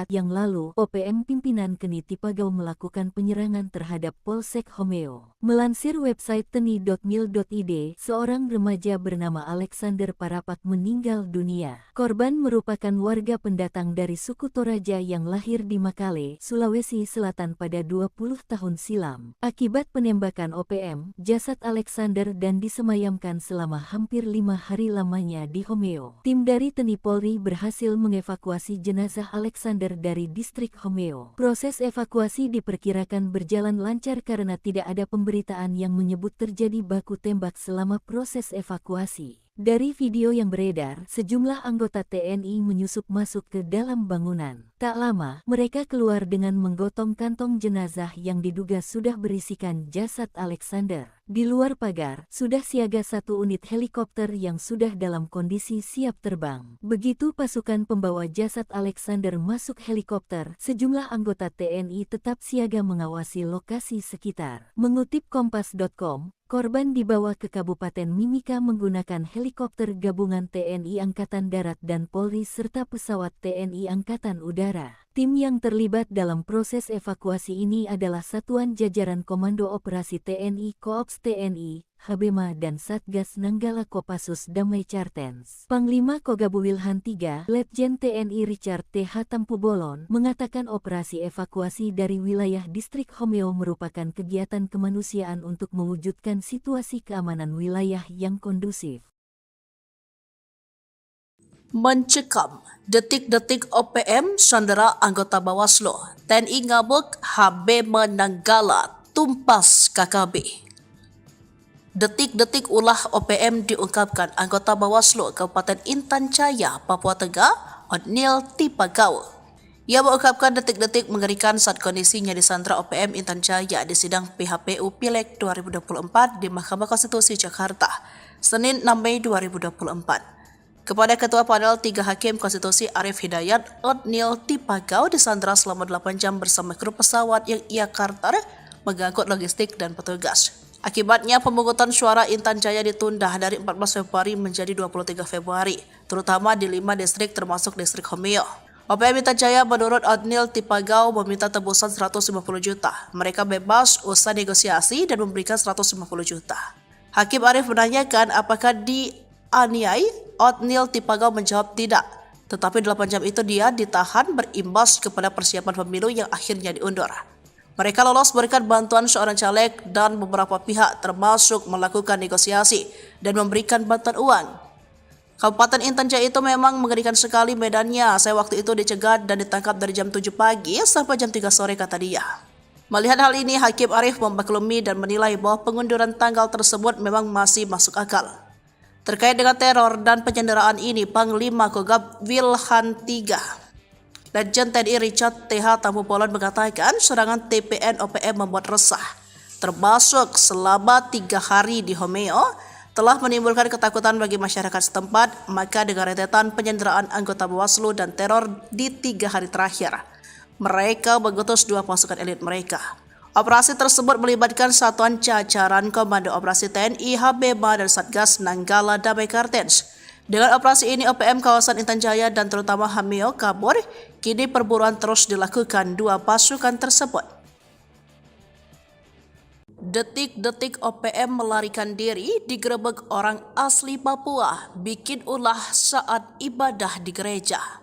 yang lalu, OPM pimpinan Keni Tipagau melakukan penyerangan terhadap Polsek Homeo. Melansir website teni.mil.id, seorang remaja bernama Alexander Parapak meninggal dunia. Korban merupakan warga pendatang dari suku Toraja yang lahir di Makale, Sulawesi Selatan pada 20 tahun silam. Akibat penembakan OPM, jasad Alexander dan disemayamkan selama hampir 5 hari lamanya di Homeo. Tim dari TNI Polri berhasil mengevakuasi jenazah Alexander dari distrik Homeo. Proses evakuasi diperkirakan berjalan lancar karena tidak ada pemberitaan yang menyebut terjadi baku tembak selama proses evakuasi. Dari video yang beredar, sejumlah anggota TNI menyusup masuk ke dalam bangunan. Tak lama, mereka keluar dengan menggotong kantong jenazah yang diduga sudah berisikan jasad Alexander. Di luar pagar, sudah siaga 1 unit helikopter yang sudah dalam kondisi siap terbang. Begitu pasukan pembawa jasad Alexander masuk helikopter, sejumlah anggota TNI tetap siaga mengawasi lokasi sekitar. Mengutip Kompas.com, korban dibawa ke Kabupaten Mimika menggunakan helikopter gabungan TNI Angkatan Darat dan Polri serta pesawat TNI Angkatan Udara. Tim yang terlibat dalam proses evakuasi ini adalah Satuan Jajaran Komando Operasi TNI Koops TNI, Habema dan Satgas Nanggala Kopassus Damai Cartens. Panglima Kogabu Wilhan III, Letjen TNI Richard T.H. Tampubolon, mengatakan operasi evakuasi dari wilayah distrik Homeo merupakan kegiatan kemanusiaan untuk mewujudkan situasi keamanan wilayah yang kondusif. Mencekam, detik-detik OPM sandera anggota Bawaslu, TNI ngabuk, Habema Nanggala tumpas KKB. Detik-detik ulah OPM diungkapkan anggota Bawaslu Kabupaten Intan Jaya, Papua Tengah, Otniel Tipagau. Ia mengungkapkan detik-detik mengerikan saat kondisinya disandra OPM Intan Jaya di sidang PHPU Pileg 2024 di Mahkamah Konstitusi Jakarta, Senin 6 Mei 2024. Kepada Ketua Panel 3 Hakim Konstitusi Arif Hidayat, Otniel Tipagau disandra selama 8 jam bersama kru pesawat yang ia charter mengangkut logistik dan petugas. Akibatnya pemungutan suara Intan Jaya ditunda dari 14 Februari menjadi 23 Februari, terutama di 5 distrik termasuk distrik Homeo. OPM Intan Jaya menurut Otniel Tipagau meminta tebusan 150 juta. Mereka bebas usai negosiasi dan memberikan 150 juta. Hakim Arif menanyakan apakah dianiai. Otniel Tipagau menjawab tidak. Tetapi 8 jam itu dia ditahan berimbas kepada persiapan pemilu yang akhirnya diundur. Mereka lolos berkat bantuan seorang caleg dan beberapa pihak termasuk melakukan negosiasi dan memberikan bantuan uang. Kabupaten Intan Jaya itu memang mengerikan sekali medannya. Saya waktu itu dicegat dan ditangkap dari jam 7 pagi sampai jam 3 sore kata dia. Melihat hal ini, Hakim Arif memaklumi dan menilai bahwa pengunduran tanggal tersebut memang masih masuk akal. Terkait dengan teror dan penyanderaan ini, Panglima Kogab Wilhan III, Letjen TNI Richard T.H. Tampubolon mengatakan serangan TPN OPM membuat resah, termasuk selama 3 hari di Homeo, telah menimbulkan ketakutan bagi masyarakat setempat. Maka dengan rentetan penyanderaan anggota Bawaslu dan teror di 3 hari terakhir, mereka mengutus 2 pasukan elit mereka. Operasi tersebut melibatkan Satuan Jajaran Komando Operasi TNI, Habema dan Satgas Nanggala Damai Cartens. Dengan operasi ini, OPM kawasan Intan Jaya dan terutama Homeo kabur. Kini perburuan terus dilakukan 2 pasukan tersebut. Detik-detik OPM melarikan diri digerebek orang asli Papua, bikin ulah saat ibadah di gereja.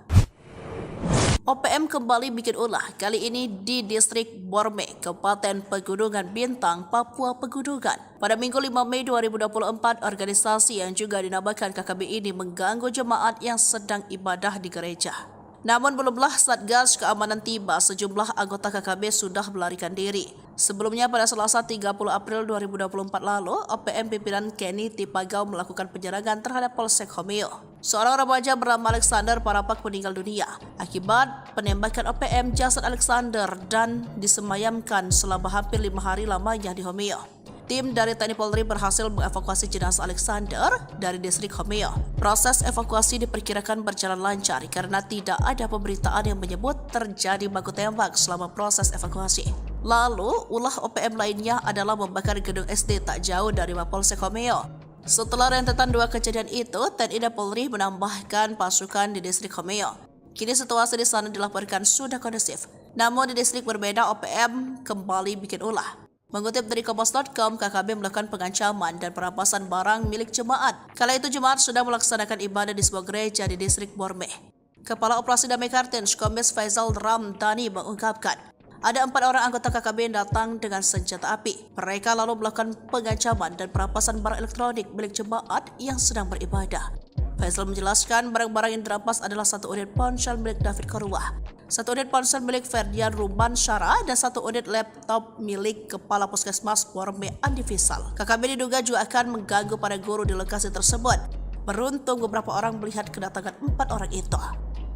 OPM kembali bikin ulah, kali ini di distrik Borme, Kabupaten Pegunungan Bintang, Papua Pegunungan. Pada Minggu 5 Mei 2024, organisasi yang juga dinamakan KKB ini mengganggu jemaat yang sedang ibadah di gereja. Namun belumlah Satgas Keamanan tiba, sejumlah anggota KKB sudah melarikan diri. Sebelumnya pada Selasa 30 April 2024 lalu, OPM pimpinan Kenny Tipagau melakukan penyerangan terhadap Polsek Homeo. Seorang remaja bernama Alexander Parapak meninggal dunia akibat penembakan OPM. Jasad Alexander dan disemayamkan selama hampir 5 hari lamanya di Homeo. Tim dari TNI Polri berhasil mengevakuasi jenazah Alexander dari distrik Homeo. Proses evakuasi diperkirakan berjalan lancar karena tidak ada pemberitaan yang menyebut terjadi baku tembak selama proses evakuasi. Lalu, ulah OPM lainnya adalah membakar gedung SD tak jauh dari Mapolsek Homeo. Setelah rentetan 2 kejadian itu, TNI dan Polri menambahkan pasukan di distrik Homeo. Kini situasi di sana dilaporkan sudah kondusif. Namun di distrik berbeda, OPM kembali bikin ulah. Mengutip dari Kompas.com, KKB melakukan pengancaman dan perampasan barang milik jemaat. Kala itu jemaat sedang melaksanakan ibadah di sebuah gereja di distrik Borme. Kepala Operasi Damai Kartens, Kombes Faizal Ramdhani mengungkapkan, ada 4 orang anggota KKB yang datang dengan senjata api. Mereka lalu melakukan pengancaman dan perampasan barang elektronik milik jemaat yang sedang beribadah. Faizal menjelaskan barang-barang yang dirampas adalah 1 unit ponsel milik David Korwah, 1 unit ponsel milik Ferdian Ruban Syara, dan 1 unit laptop milik Kepala Puskesmas Borme Andi Fisal. KKB diduga juga akan mengganggu para guru di lokasi tersebut. Beruntung beberapa orang melihat kedatangan 4 orang itu.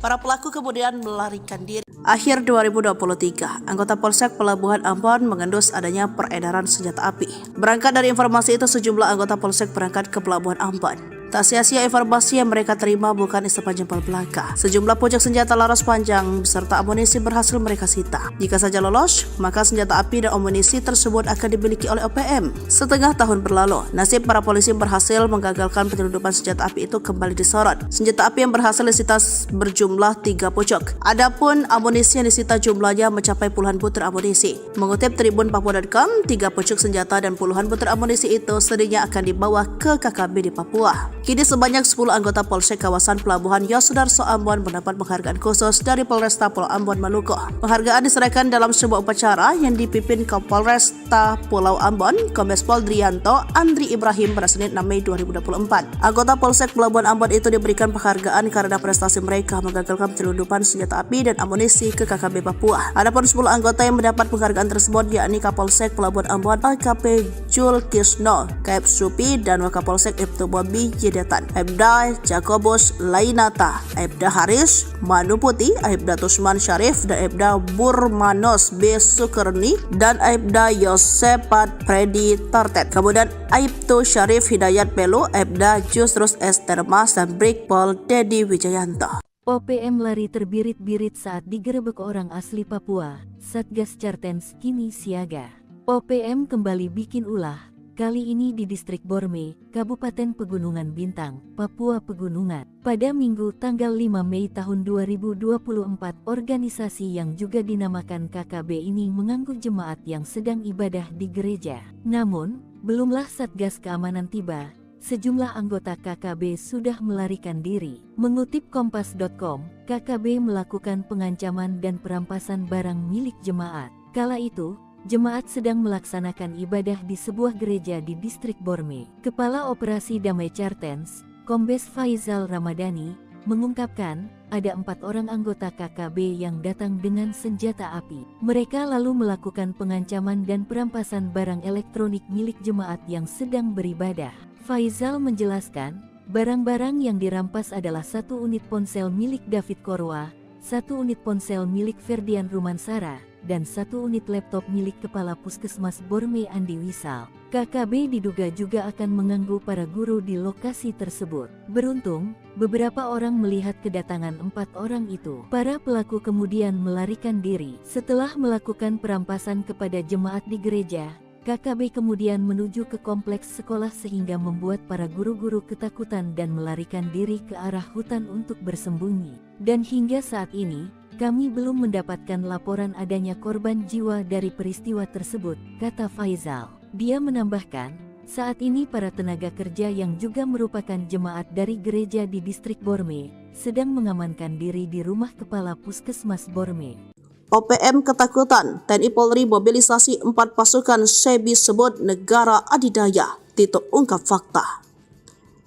Para pelaku kemudian melarikan diri. Akhir 2023, anggota Polsek Pelabuhan Ambon mengendus adanya peredaran senjata api. Berangkat dari informasi itu, sejumlah anggota Polsek berangkat ke Pelabuhan Ambon. Tak sia-sia informasi yang mereka terima bukan sepanjang belaka. Sejumlah pucuk senjata laras panjang beserta amunisi berhasil mereka sita. Jika saja lolos, maka senjata api dan amunisi tersebut akan dimiliki oleh OPM. Setengah tahun berlalu, nasib para polisi berhasil menggagalkan penyelundupan senjata api itu kembali disorot. Senjata api yang berhasil disita berjumlah 3 pucuk. Adapun amunisi yang disita jumlahnya mencapai puluhan butir amunisi. Mengutip Tribun Papua.com, 3 pucuk senjata dan puluhan butir amunisi itu sedihnya akan dibawa ke KKB di Papua. Kini sebanyak 10 anggota Polsek kawasan Pelabuhan Yosudarso Ambon mendapat penghargaan khusus dari Polresta Pulau Ambon Maluku. Penghargaan diserahkan dalam sebuah upacara yang dipimpin Kapolresta Pulau Ambon, Kombes Pol Drianto Andri Ibrahim pada Senin 6 Mei 2024. Anggota Polsek Pelabuhan Ambon itu diberikan penghargaan karena prestasi mereka menggagalkan penyelundupan senjata api dan amunisi ke KKB Papua. Adapun 10 anggota yang mendapat penghargaan tersebut yakni Kapolsek Pelabuhan Ambon AKP Jul Kisno, Kaep Supi, dan Wakapolsek Ibtu Bobi Detan, Aibda Jakobus Lainata, Aibda Haris Manuputi, Aibda Tusman Syarif, dan Aibda Burmanos B. Sukerni, dan Aibda Yosepat Freddy Tartet. Kemudian Aibtu Syarif Hidayat Pelu, Aibda Jusrus Estermas, dan Brigpol Dedi Wijayanto. OPM lari terbirit-birit saat digerebek orang asli Papua. Satgas Cartens kini siaga. OPM kembali bikin ulah. Kali ini di distrik Borme, Kabupaten Pegunungan Bintang, Papua Pegunungan. Pada Minggu tanggal 5 Mei tahun 2024, organisasi yang juga dinamakan KKB ini mengganggu jemaat yang sedang ibadah di gereja. Namun, belumlah Satgas Keamanan tiba, sejumlah anggota KKB sudah melarikan diri. Mengutip Kompas.com, KKB melakukan pengancaman dan perampasan barang milik jemaat. Kala itu, jemaat sedang melaksanakan ibadah di sebuah gereja di distrik Borme. Kepala Operasi Damai Cartens, Kombes Faizal Ramadhani, mengungkapkan ada 4 orang anggota KKB yang datang dengan senjata api. Mereka lalu melakukan pengancaman dan perampasan barang elektronik milik jemaat yang sedang beribadah. Faizal menjelaskan, barang-barang yang dirampas adalah 1 unit ponsel milik David Korwah, 1 unit ponsel milik Ferdian Rumansara, dan 1 unit laptop milik Kepala Puskesmas Borme Andi Wisal. KKB diduga juga akan mengganggu para guru di lokasi tersebut. Beruntung, beberapa orang melihat kedatangan 4 orang itu. Para pelaku kemudian melarikan diri. Setelah melakukan perampasan kepada jemaat di gereja, KKB kemudian menuju ke kompleks sekolah sehingga membuat para guru-guru ketakutan dan melarikan diri ke arah hutan untuk bersembunyi. Dan hingga saat ini, kami belum mendapatkan laporan adanya korban jiwa dari peristiwa tersebut, kata Faizal. Dia menambahkan, saat ini para tenaga kerja yang juga merupakan jemaat dari gereja di distrik Borme sedang mengamankan diri di rumah Kepala Puskesmas Borme. OPM ketakutan, TNI Polri mobilisasi 4 pasukan SEBI sebut negara adidaya. Tito ungkap fakta.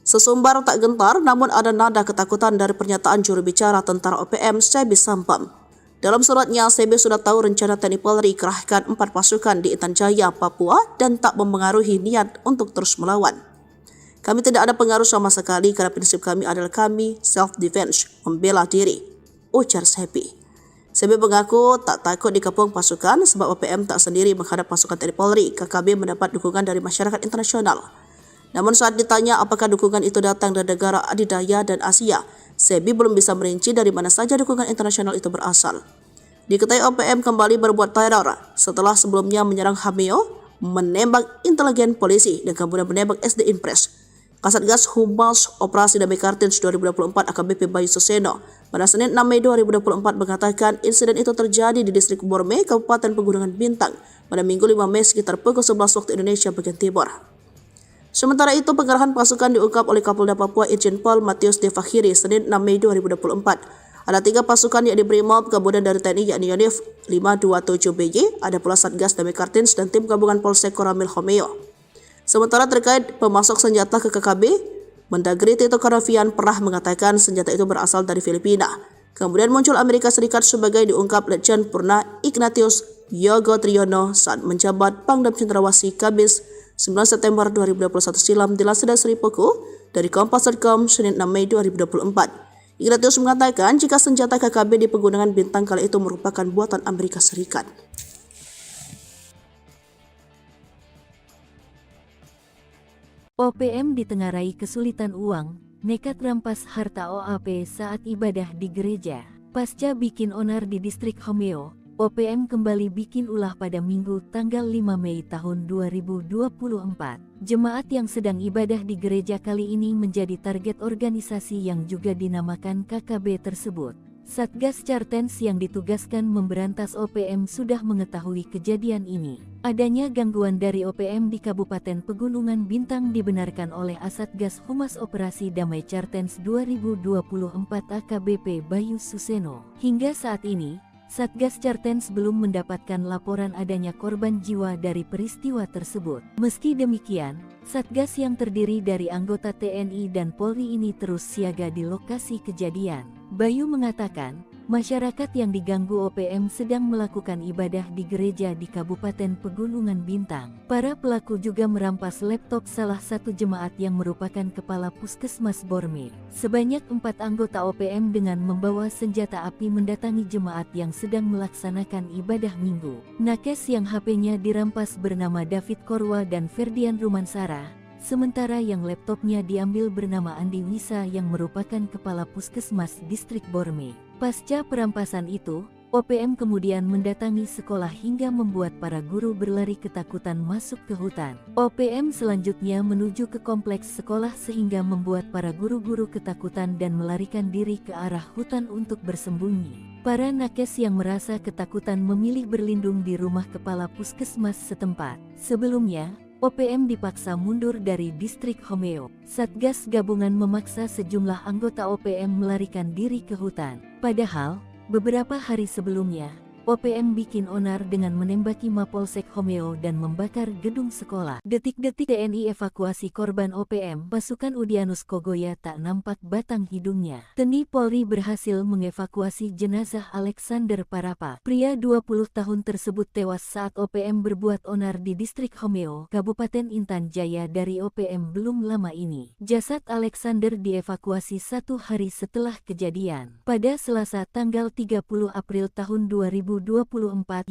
Sesumbar tak gentar, namun ada nada ketakutan dari pernyataan juru bicara tentara OPM SEBI Sampam. Dalam suratnya, SEBI sudah tahu rencana TNI Polri kerahkan 4 pasukan di Intan Jaya, Papua dan tak mempengaruhi niat untuk terus melawan. Kami tidak ada pengaruh sama sekali karena prinsip kami adalah kami self-defense, membela diri, ujar SEBI. SEBI mengaku tak takut dikepung pasukan sebab OPM tak sendiri menghadap pasukan TNI Polri. KKB mendapat dukungan dari masyarakat internasional. Namun saat ditanya apakah dukungan itu datang dari negara adidaya dan Asia, SEBI belum bisa merinci dari mana saja dukungan internasional itu berasal. Diketahui OPM kembali berbuat teror setelah sebelumnya menyerang Hameo, menembak intelijen polisi, dan kemudian menembak SD Impres. Kasatgas Humas Operasi Damai Kartens 2024 AKBP Bayu Suseno pada Senin 6 Mei 2024 mengatakan insiden itu terjadi di distrik Borme, Kabupaten Pegunungan Bintang pada Minggu 5 Mei sekitar pukul 11 waktu Indonesia bagian Timur. Sementara itu, penggerahan pasukan diungkap oleh Kapolda Papua Irjen Pol Matius De Fakhiri Senin 6 Mei 2024. Ada 3 pasukan yakni Brimob, gabungan dari TNI yakni Yonif 527BY, ada pula Satgas Damai Kartins dan tim gabungan Polsek Koramil Homeo. Sementara terkait pemasok senjata ke KKB, Mendagri Tito Karnavian pernah mengatakan senjata itu berasal dari Filipina. Kemudian muncul Amerika Serikat sebagai diungkap Letjen Purna Ignatius Yogo Triyono saat menjabat Pangdam Cendrawasih Kamis 9 September 2021 silam di Laseda Seripoku dari Kompas.com Senin 6 Mei 2024. Ignatius mengatakan jika senjata KKB di Pegunungan Bintang kala itu merupakan buatan Amerika Serikat. OPM ditengarai kesulitan uang, nekat rampas harta OAP saat ibadah di gereja. Pasca bikin onar di distrik Homeo, OPM kembali bikin ulah pada Minggu tanggal 5 Mei tahun 2024. Jemaat yang sedang ibadah di gereja kali ini menjadi target organisasi yang juga dinamakan KKB tersebut. Satgas Cartens yang ditugaskan memberantas OPM sudah mengetahui kejadian ini. Adanya gangguan dari OPM di Kabupaten Pegunungan Bintang dibenarkan oleh Asatgas Humas Operasi Damai Cartens 2024 AKBP Bayu Suseno. Hingga saat ini, Satgas Cartens belum mendapatkan laporan adanya korban jiwa dari peristiwa tersebut. Meski demikian, Satgas yang terdiri dari anggota TNI dan Polri ini terus siaga di lokasi kejadian. Bayu mengatakan, masyarakat yang diganggu OPM sedang melakukan ibadah di gereja di Kabupaten Pegunungan Bintang. Para pelaku juga merampas laptop salah satu jemaat yang merupakan kepala Puskesmas Borme. Sebanyak 4 anggota OPM dengan membawa senjata api mendatangi jemaat yang sedang melaksanakan ibadah minggu. Nakes yang HP-nya dirampas bernama David Korwa dan Ferdian Rumansara. Sementara yang laptopnya diambil bernama Andi Wisa yang merupakan kepala Puskesmas Distrik Borme. Pasca perampasan itu, OPM kemudian mendatangi sekolah hingga membuat para guru berlari ketakutan masuk ke hutan. OPM selanjutnya menuju ke kompleks sekolah sehingga membuat para guru-guru ketakutan dan melarikan diri ke arah hutan untuk bersembunyi. Para nakes yang merasa ketakutan memilih berlindung di rumah kepala Puskesmas setempat. Sebelumnya, OPM dipaksa mundur dari distrik Homeo. Satgas gabungan memaksa sejumlah anggota OPM melarikan diri ke hutan. Padahal, beberapa hari sebelumnya, OPM bikin onar dengan menembaki Mapolsek Homeo dan membakar gedung sekolah. Detik-detik TNI evakuasi korban OPM, pasukan Udyanus Kogoya tak nampak batang hidungnya. TNI Polri berhasil mengevakuasi jenazah Alexander Parapa. Pria 20 tahun tersebut tewas saat OPM berbuat onar di distrik Homeo, Kabupaten Intan Jaya dari OPM belum lama ini. Jasad Alexander dievakuasi 1 hari setelah kejadian. Pada Selasa tanggal 30 April tahun 2024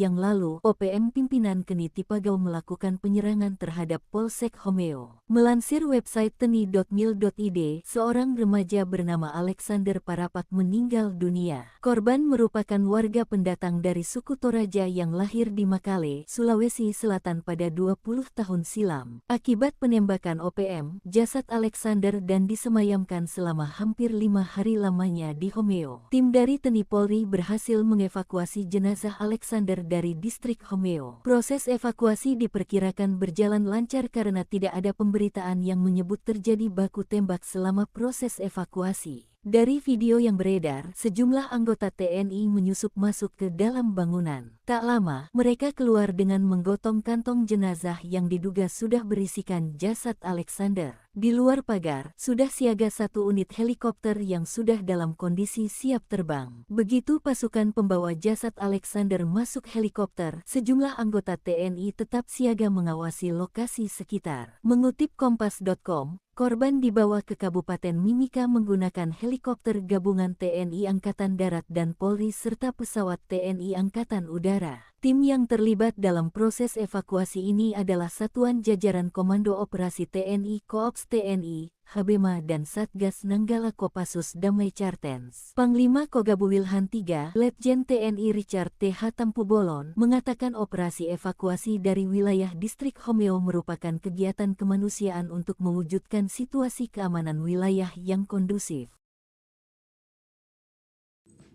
yang lalu, OPM pimpinan Keni Tipagau melakukan penyerangan terhadap Polsek Homeo. Melansir website teni.mil.id, seorang remaja bernama Alexander Parapak meninggal dunia. Korban merupakan warga pendatang dari suku Toraja yang lahir di Makale, Sulawesi Selatan pada 20 tahun silam. Akibat penembakan OPM, jasad Alexander dan disemayamkan selama hampir 5 hari lamanya di Homeo. Tim dari TNI Polri berhasil mengevakuasi jenazah Alexander dari distrik Homeo. Proses evakuasi diperkirakan berjalan lancar karena tidak ada pemberitaan yang menyebut terjadi baku tembak selama proses evakuasi. Dari video yang beredar, sejumlah anggota TNI menyusup masuk ke dalam bangunan. Tak lama, mereka keluar dengan menggotong kantong jenazah yang diduga sudah berisikan jasad Alexander. Di luar pagar, sudah siaga 1 unit helikopter yang sudah dalam kondisi siap terbang. Begitu pasukan pembawa jasad Alexander masuk helikopter, sejumlah anggota TNI tetap siaga mengawasi lokasi sekitar. Mengutip Kompas.com, korban dibawa ke Kabupaten Mimika menggunakan helikopter gabungan TNI Angkatan Darat dan Polri serta pesawat TNI Angkatan Udara. Tim yang terlibat dalam proses evakuasi ini adalah Satuan Jajaran Komando Operasi TNI Koops TNI, Habema dan Satgas Nanggala Kopassus Damai Cartens. Panglima Kogabu Wilhan III, Letjen TNI Richard T.H. Tampubolon, mengatakan operasi evakuasi dari wilayah distrik Homeo merupakan kegiatan kemanusiaan untuk mewujudkan situasi keamanan wilayah yang kondusif.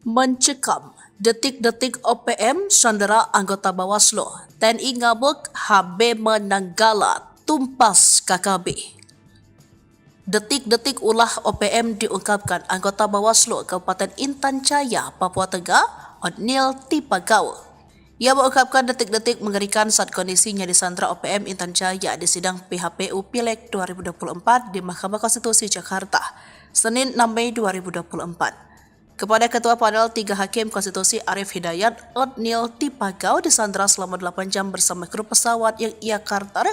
Mencekam, detik-detik OPM sandera anggota Bawaslu, TNI ngabuk, HB menanggala, tumpas KKB. Detik-detik ulah OPM diungkapkan anggota Bawaslu Kabupaten Intan Jaya, Papua Tengah, Otniel Tipagau. Ia mengungkapkan detik-detik mengerikan saat kondisinya disandra OPM Intan Jaya di sidang PHPU Pileg 2024 di Mahkamah Konstitusi Jakarta, Senin 6 Mei 2024. Kepada Ketua Panel 3 Hakim Konstitusi Arif Hidayat, Otniel Tipagau disandra selama 8 jam bersama kru pesawat yang ia karter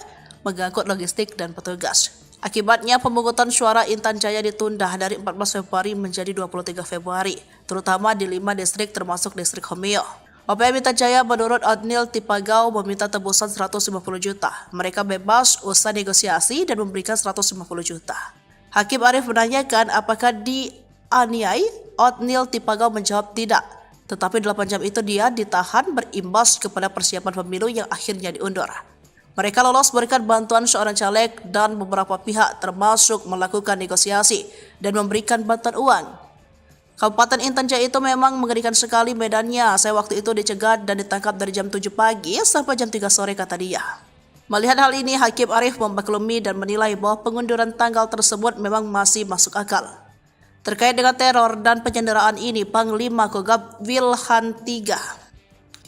mengangkut logistik dan petugas. Akibatnya pemungutan suara Intan Jaya ditunda dari 14 Februari menjadi 23 Februari, terutama di 5 distrik termasuk distrik Homeo. OPM Intan Jaya menurut Otniel Tipagau meminta tebusan 150 juta. Mereka bebas usai negosiasi dan memberikan 150 juta. Hakim Arif menanyakan apakah dianiai. Otniel Tipagau menjawab tidak. Tetapi 8 jam itu dia ditahan berimbas kepada persiapan pemilu yang akhirnya diundur. Mereka lolos berikan bantuan seorang caleg dan beberapa pihak termasuk melakukan negosiasi dan memberikan bantuan uang. Kabupaten Intan Jaya itu memang mengerikan sekali medannya. Saya waktu itu dicegat dan ditangkap dari jam 7 pagi sampai jam 3 sore, kata dia. Melihat hal ini, Hakim Arif memaklumi dan menilai bahwa pengunduran tanggal tersebut memang masih masuk akal. Terkait dengan teror dan penyanderaan ini, Panglima Kogab Wilhan III,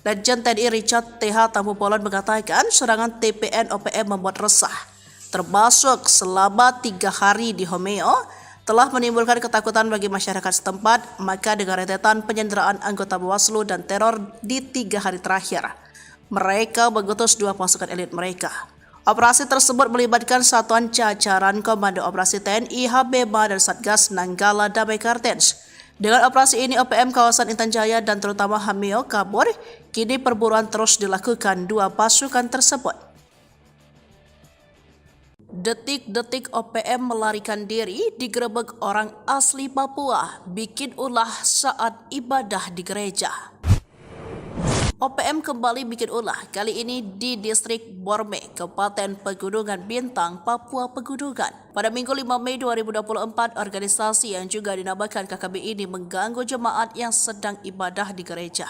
Legend TNI Richard TH Tambubolon mengatakan serangan TPN OPM membuat resah, termasuk selama 3 hari di Homeo, telah menimbulkan ketakutan bagi masyarakat setempat. Maka dengan rentetan penyanderaan anggota Bawaslu dan teror di 3 hari terakhir, mereka mengutus 2 pasukan elit mereka. Operasi tersebut melibatkan satuan jajaran Komando Operasi TNI, HBMA, dan Satgas Nanggala Damai Kartens. Dengan operasi ini, OPM kawasan Intan Jaya dan terutama Homeo kabur. Kini perburuan terus dilakukan 2 pasukan tersebut. Detik-detik OPM melarikan diri digerebek orang asli Papua, bikin ulah saat ibadah di gereja. OPM kembali bikin ulah, kali ini di distrik Borme, Kabupaten Pegunungan Bintang, Papua Pegunungan. Pada Minggu 5 Mei 2024, organisasi yang juga dinamakan KKB ini mengganggu jemaat yang sedang ibadah di gereja.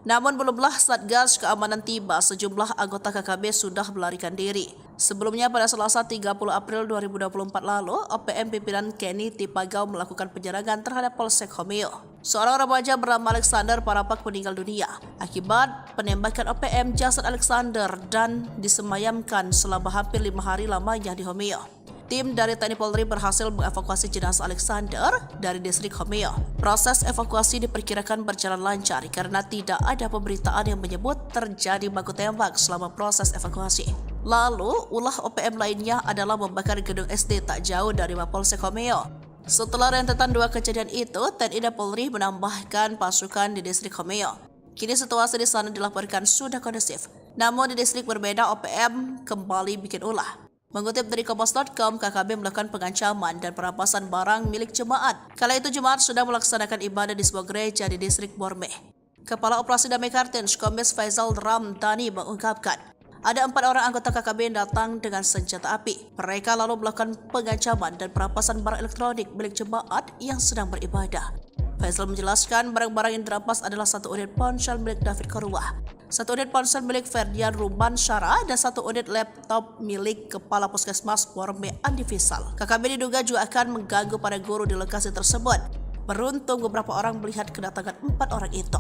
Namun belumlah Satgas Keamanan tiba, sejumlah anggota KKB sudah melarikan diri. Sebelumnya pada Selasa 30 April 2024 lalu, OPM pimpinan Kenny Tipagau melakukan penyerangan terhadap Polsek Homeo. Seorang remaja bernama Alexander Parapak meninggal dunia akibat penembakan OPM. Jasad Alexander dan disemayamkan selama hampir 5 hari lamanya di Homeo. Tim dari TNI Polri berhasil mengevakuasi jenazah Alexander dari distrik Homeo. Proses evakuasi diperkirakan berjalan lancar karena tidak ada pemberitaan yang menyebut terjadi baku tembak selama proses evakuasi. Lalu, ulah OPM lainnya adalah membakar gedung SD tak jauh dari Mapolsek Homeo. Setelah rentetan 2 kejadian itu, TNI dan Polri menambahkan pasukan di distrik Homeo. Kini situasi di sana dilaporkan sudah kondusif. Namun di distrik berbeda, OPM kembali bikin ulah. Mengutip dari Kompas.com, KKB melakukan pengancaman dan perampasan barang milik jemaat. Kala itu jemaat sudah melaksanakan ibadah di sebuah gereja di distrik Borme. Kepala Operasi Damai Kartens, Kombes Faisal Ramdhani mengungkapkan, ada 4 orang anggota KKB yang datang dengan senjata api. Mereka lalu melakukan pengancaman dan perampasan barang elektronik milik jemaat yang sedang beribadah. Faisal menjelaskan barang-barang yang dirampas adalah 1 unit ponsel milik David Korwah, 1 unit ponsel milik Ferdian Ruban Syara, dan 1 unit laptop milik Kepala Puskesmas Borme Andi Fisal. KKB diduga juga akan mengganggu para guru di lokasi tersebut. Beruntung beberapa orang melihat kedatangan 4 orang itu.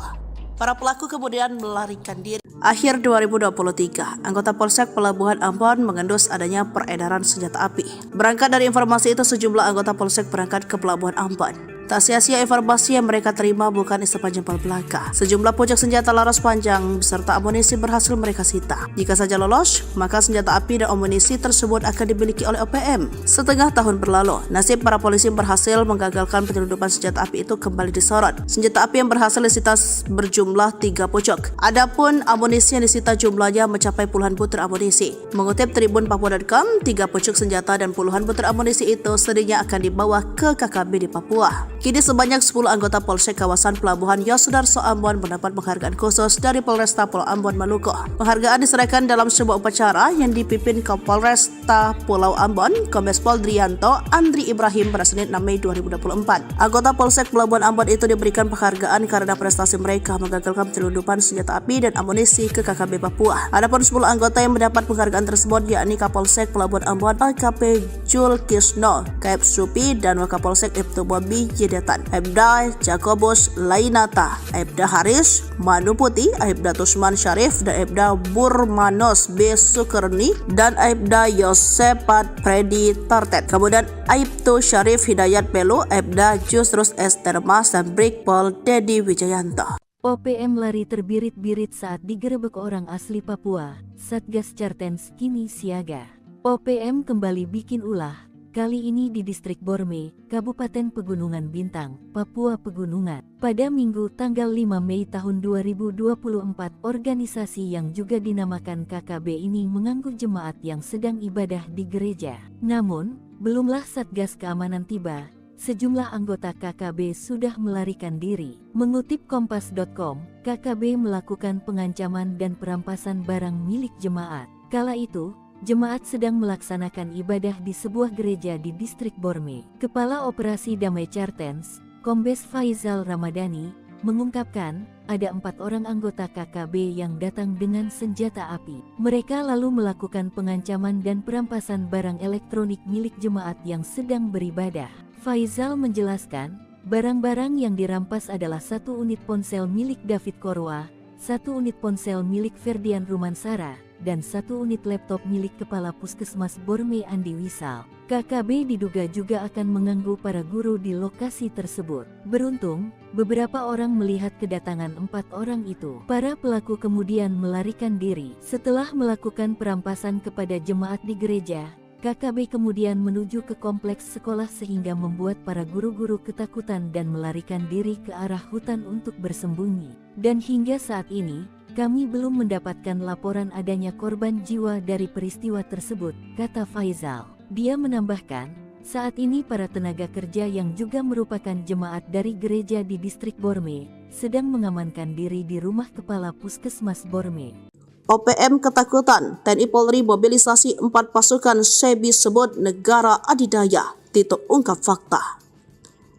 Para pelaku kemudian melarikan diri. Akhir 2023, anggota Polsek Pelabuhan Ambon mengendus adanya peredaran senjata api. Berangkat dari informasi itu, sejumlah anggota Polsek berangkat ke Pelabuhan Ambon. Tak sia-sia informasi yang mereka terima bukan isapan jempol belaka. Sejumlah pucuk senjata laras panjang beserta amunisi berhasil mereka sita. Jika saja lolos, maka senjata api dan amunisi tersebut akan dimiliki oleh OPM. Setengah tahun berlalu, nasib para polisi berhasil menggagalkan penyelundupan senjata api itu kembali disorot. Senjata api yang berhasil disita berjumlah 3 pucuk. Adapun amunisi yang disita jumlahnya mencapai puluhan butir amunisi. Mengutip Tribun Papua.com, 3 pucuk senjata dan puluhan butir amunisi itu sedihnya akan dibawa ke KKB di Papua. Kini sebanyak 10 anggota Polsek kawasan Pelabuhan Yosudarso Ambon mendapat penghargaan khusus dari Polresta Pulau Ambon Maluku. Penghargaan diserahkan dalam sebuah upacara yang dipimpin Kapolresta Pulau Ambon, Kombes Pol Drianto Andri Ibrahim pada Senin 6 Mei 2024. Anggota Polsek Pelabuhan Ambon itu diberikan penghargaan karena prestasi mereka menggagalkan penyelundupan senjata api dan amunisi ke KKB Papua. Adapun 10 anggota yang mendapat penghargaan tersebut yakni Kapolsek Pelabuhan Ambon AKP Jul Kisno, Kep Supi dan Wakapolsek Ibtu Bobi Jedatan, Aibda Jakobus Lainata, Aibda Haris Manu Putih, Aibda Tusman Syarif dan Aibda Burmanos B Sukerni dan Aibda Yosepat Predi Tartet. Kemudian Aibtu Syarif Hidayat Pelu, Aibda Jusrus S Termas dan Brigpol Dedi Wijayanto. OPM lari terbirit-birit saat digerebek orang asli Papua. Satgas Cartens kini siaga. OPM kembali bikin ulah. Kali ini di Distrik Borme, Kabupaten Pegunungan Bintang, Papua Pegunungan. Pada Minggu tanggal 5 Mei tahun 2024, organisasi yang juga dinamakan KKB ini mengganggu jemaat yang sedang ibadah di gereja. Namun, belumlah Satgas Keamanan tiba, sejumlah anggota KKB sudah melarikan diri. Mengutip Kompas.com, KKB melakukan pengancaman dan perampasan barang milik jemaat. Kala itu, jemaat sedang melaksanakan ibadah di sebuah gereja di Distrik Borme. Kepala Operasi Damai Cartens, Kombes Faizal Ramadhani, mengungkapkan ada 4 orang anggota KKB yang datang dengan senjata api. Mereka lalu melakukan pengancaman dan perampasan barang elektronik milik jemaat yang sedang beribadah. Faizal menjelaskan, barang-barang yang dirampas adalah 1 unit ponsel milik David Korwa, 1 unit ponsel milik Ferdian Rumansara, dan 1 unit laptop milik Kepala Puskesmas Borme Andi Wisal. KKB diduga juga akan mengganggu para guru di lokasi tersebut. Beruntung, beberapa orang melihat kedatangan 4 orang itu. Para pelaku kemudian melarikan diri. Setelah melakukan perampasan kepada jemaat di gereja, KKB kemudian menuju ke kompleks sekolah sehingga membuat para guru-guru ketakutan dan melarikan diri ke arah hutan untuk bersembunyi. Dan hingga saat ini, kami belum mendapatkan laporan adanya korban jiwa dari peristiwa tersebut, kata Faizal. Dia menambahkan, saat ini para tenaga kerja yang juga merupakan jemaat dari gereja di Distrik Borme sedang mengamankan diri di rumah Kepala Puskesmas Borme. OPM ketakutan, TNI Polri mobilisasi 4 pasukan SEBI sebut negara adidaya. Tito ungkap fakta.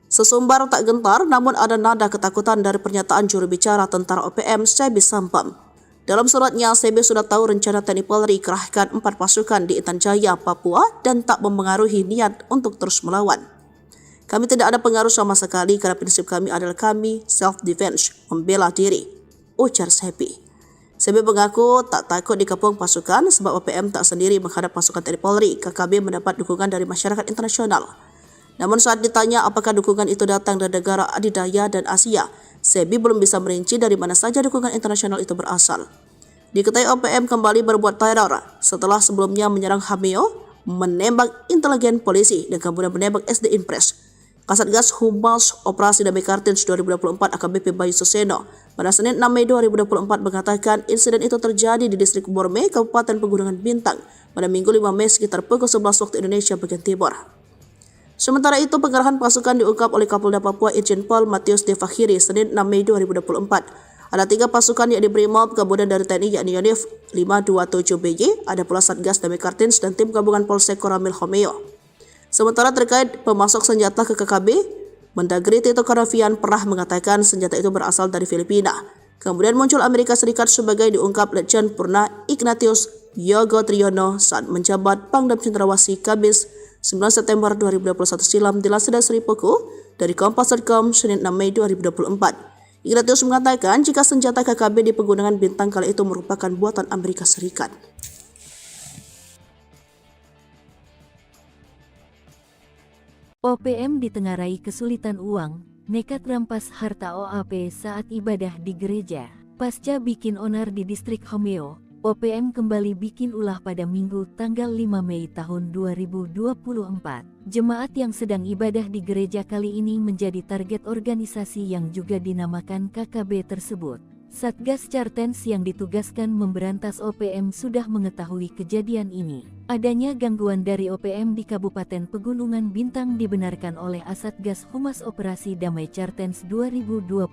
Sesumbar tak gentar, namun ada nada ketakutan dari pernyataan juru bicara tentara OPM SEBI Sampam. Dalam suratnya, SEBI sudah tahu rencana TNI Polri kerahkan 4 pasukan di Intan Jaya, Papua dan tak mempengaruhi niat untuk terus melawan. Kami tidak ada pengaruh sama sekali karena prinsip kami adalah kami self-defense, membela diri, ujar SEBI. SEBI mengaku tak takut dikepung pasukan sebab OPM tak sendiri menghadap pasukan TNI Polri. KKB mendapat dukungan dari masyarakat internasional. Namun saat ditanya apakah dukungan itu datang dari negara adidaya dan Asia, SEBI belum bisa merinci dari mana saja dukungan internasional itu berasal. Diketahui OPM kembali berbuat teror setelah sebelumnya menyerang Hameo, menembak intelijen polisi dan kemudian menembak SD Impres. Kasatgas Humas Operasi Damai Kartens 2024 AKBP Bayu Suseno pada Senin 6 Mei 2024 mengatakan insiden itu terjadi di Distrik Borme, Kabupaten Pegunungan Bintang pada Minggu 5 Mei sekitar pukul 11 waktu Indonesia bagian Timur. Sementara itu, pengerahan pasukan diungkap oleh Kapolda Papua Irjen Pol Matius Devakhiri Senin 6 Mei 2024. Ada 3 pasukan yakni Brimob, kemudian dari TNI yakni Yonif 527BY, ada pula Satgas Damai Kartens dan tim gabungan Polsek Koramil Homeo. Sementara terkait pemasok senjata ke KKB, Mendagri Tito Karnavian pernah mengatakan senjata itu berasal dari Filipina. Kemudian muncul Amerika Serikat sebagai diungkap Letjen Purna Ignatius Yogo Triyono saat menjabat Pangdam Cendrawasih Kabis 9 September 2021 silam dilansir dari Sri Puku dari Kompas.com Senin 6 Mei 2024. Ignatius mengatakan jika senjata KKB di Pegunungan Bintang kala itu merupakan buatan Amerika Serikat. OPM ditengarai kesulitan uang, nekat rampas harta OAP saat ibadah di gereja. Pasca bikin onar di Distrik Homeo, OPM kembali bikin ulah pada Minggu tanggal 5 Mei tahun 2024. Jemaat yang sedang ibadah di gereja kali ini menjadi target organisasi yang juga dinamakan KKB tersebut. Satgas Cartens yang ditugaskan memberantas OPM sudah mengetahui kejadian ini. Adanya gangguan dari OPM di Kabupaten Pegunungan Bintang dibenarkan oleh Asatgas Humas Operasi Damai Cartens 2024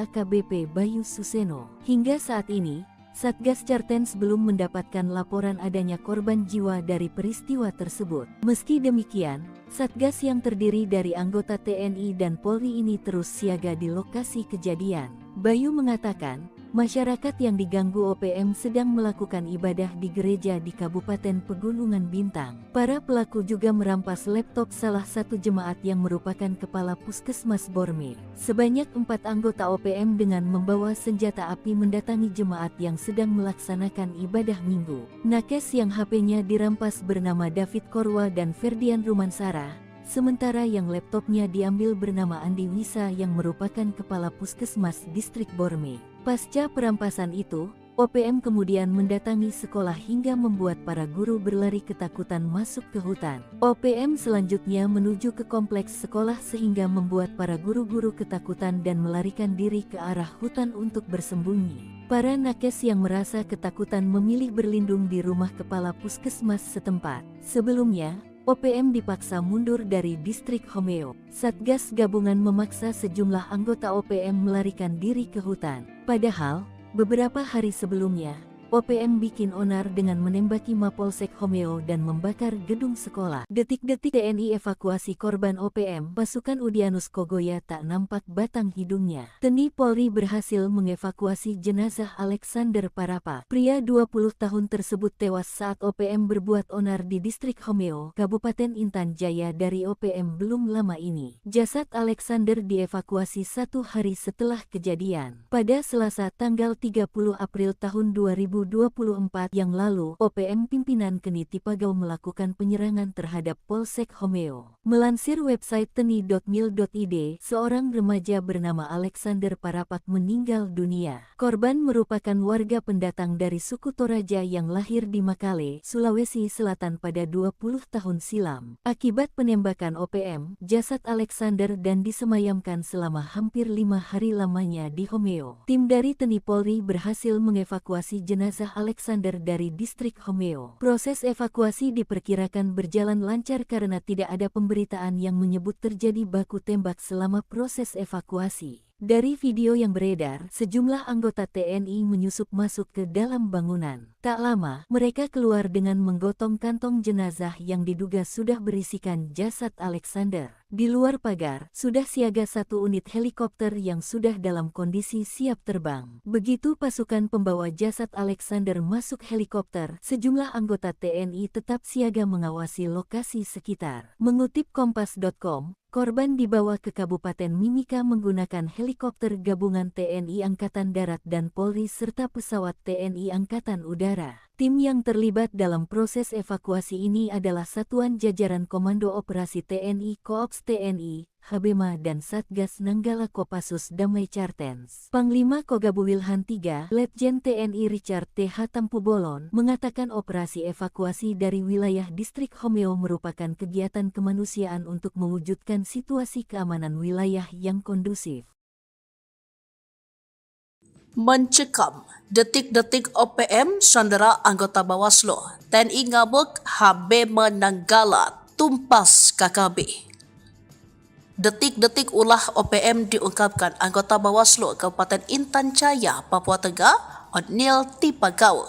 AKBP Bayu Suseno. Hingga saat ini, Satgas Cartens belum mendapatkan laporan adanya korban jiwa dari peristiwa tersebut. Meski demikian, Satgas yang terdiri dari anggota TNI dan Polri ini terus siaga di lokasi kejadian. Bayu mengatakan, masyarakat yang diganggu OPM sedang melakukan ibadah di gereja di Kabupaten Pegunungan Bintang. Para pelaku juga merampas laptop salah satu jemaat yang merupakan kepala Puskesmas Borme. Sebanyak 4 anggota OPM dengan membawa senjata api mendatangi jemaat yang sedang melaksanakan ibadah minggu. Nakes yang HP-nya dirampas bernama David Korwa dan Ferdian Rumansara. Sementara yang laptopnya diambil bernama Andi Wisa yang merupakan kepala Puskesmas Distrik Borme. Pasca perampasan itu, OPM kemudian mendatangi sekolah hingga membuat para guru berlari ketakutan masuk ke hutan. OPM selanjutnya menuju ke kompleks sekolah sehingga membuat para guru-guru ketakutan dan melarikan diri ke arah hutan untuk bersembunyi. Para nakes yang merasa ketakutan memilih berlindung di rumah kepala puskesmas setempat. Sebelumnya, OPM dipaksa mundur dari distrik Homeo. Satgas gabungan memaksa sejumlah anggota OPM melarikan diri ke hutan. Padahal, beberapa hari sebelumnya, OPM bikin onar dengan menembaki Mapolsek Homeo dan membakar gedung sekolah. Detik-detik TNI evakuasi korban OPM, pasukan Udianus Kogoya tak nampak batang hidungnya. TNI Polri berhasil mengevakuasi jenazah Alexander Parapa. Pria 20 tahun tersebut tewas saat OPM berbuat onar di distrik Homeo, Kabupaten Intan Jaya dari OPM belum lama ini. Jasad Alexander dievakuasi 1 hari setelah kejadian. Pada Selasa tanggal 30 April tahun 2024 yang lalu, OPM pimpinan Keni Tipagau melakukan penyerangan terhadap Polsek Homeo. Melansir website teni.mil.id, seorang remaja bernama Alexander Parapak meninggal dunia. Korban merupakan warga pendatang dari suku Toraja yang lahir di Makale, Sulawesi Selatan pada 20 tahun silam. Akibat penembakan OPM, jasad Alexander dan disemayamkan selama hampir 5 hari lamanya di Homeo. Tim dari TNI Polri berhasil mengevakuasi jenazah Alexander dari distrik Homeo. Proses evakuasi diperkirakan berjalan lancar karena tidak ada pemberitaan yang menyebut terjadi baku tembak selama proses evakuasi. Dari video yang beredar, sejumlah anggota TNI menyusup masuk ke dalam bangunan. Tak lama, mereka keluar dengan menggotong kantong jenazah yang diduga sudah berisikan jasad Alexander. Di luar pagar, sudah siaga 1 unit helikopter yang sudah dalam kondisi siap terbang. Begitu pasukan pembawa jasad Alexander masuk helikopter, sejumlah anggota TNI tetap siaga mengawasi lokasi sekitar. Mengutip Kompas.com, korban dibawa ke Kabupaten Mimika menggunakan helikopter gabungan TNI Angkatan Darat dan Polri serta pesawat TNI Angkatan Udara. Tim yang terlibat dalam proses evakuasi ini adalah Satuan Jajaran Komando Operasi TNI Koops TNI, Habema dan Satgas Nanggala Kopassus Damai Cartens. Panglima Kogabu Wilhan III, Letjen TNI Richard T.H. Tampubolon, mengatakan operasi evakuasi dari wilayah distrik Homeo merupakan kegiatan kemanusiaan untuk mewujudkan situasi keamanan wilayah yang kondusif. Mencekam, detik-detik OPM sandera anggota Bawaslu, TNI ngabuk, Habema Nanggala tumpas KKB. Detik-detik ulah OPM diungkapkan anggota Bawaslu Kabupaten Intan Jaya, Papua Tengah, Odnil Tipagau.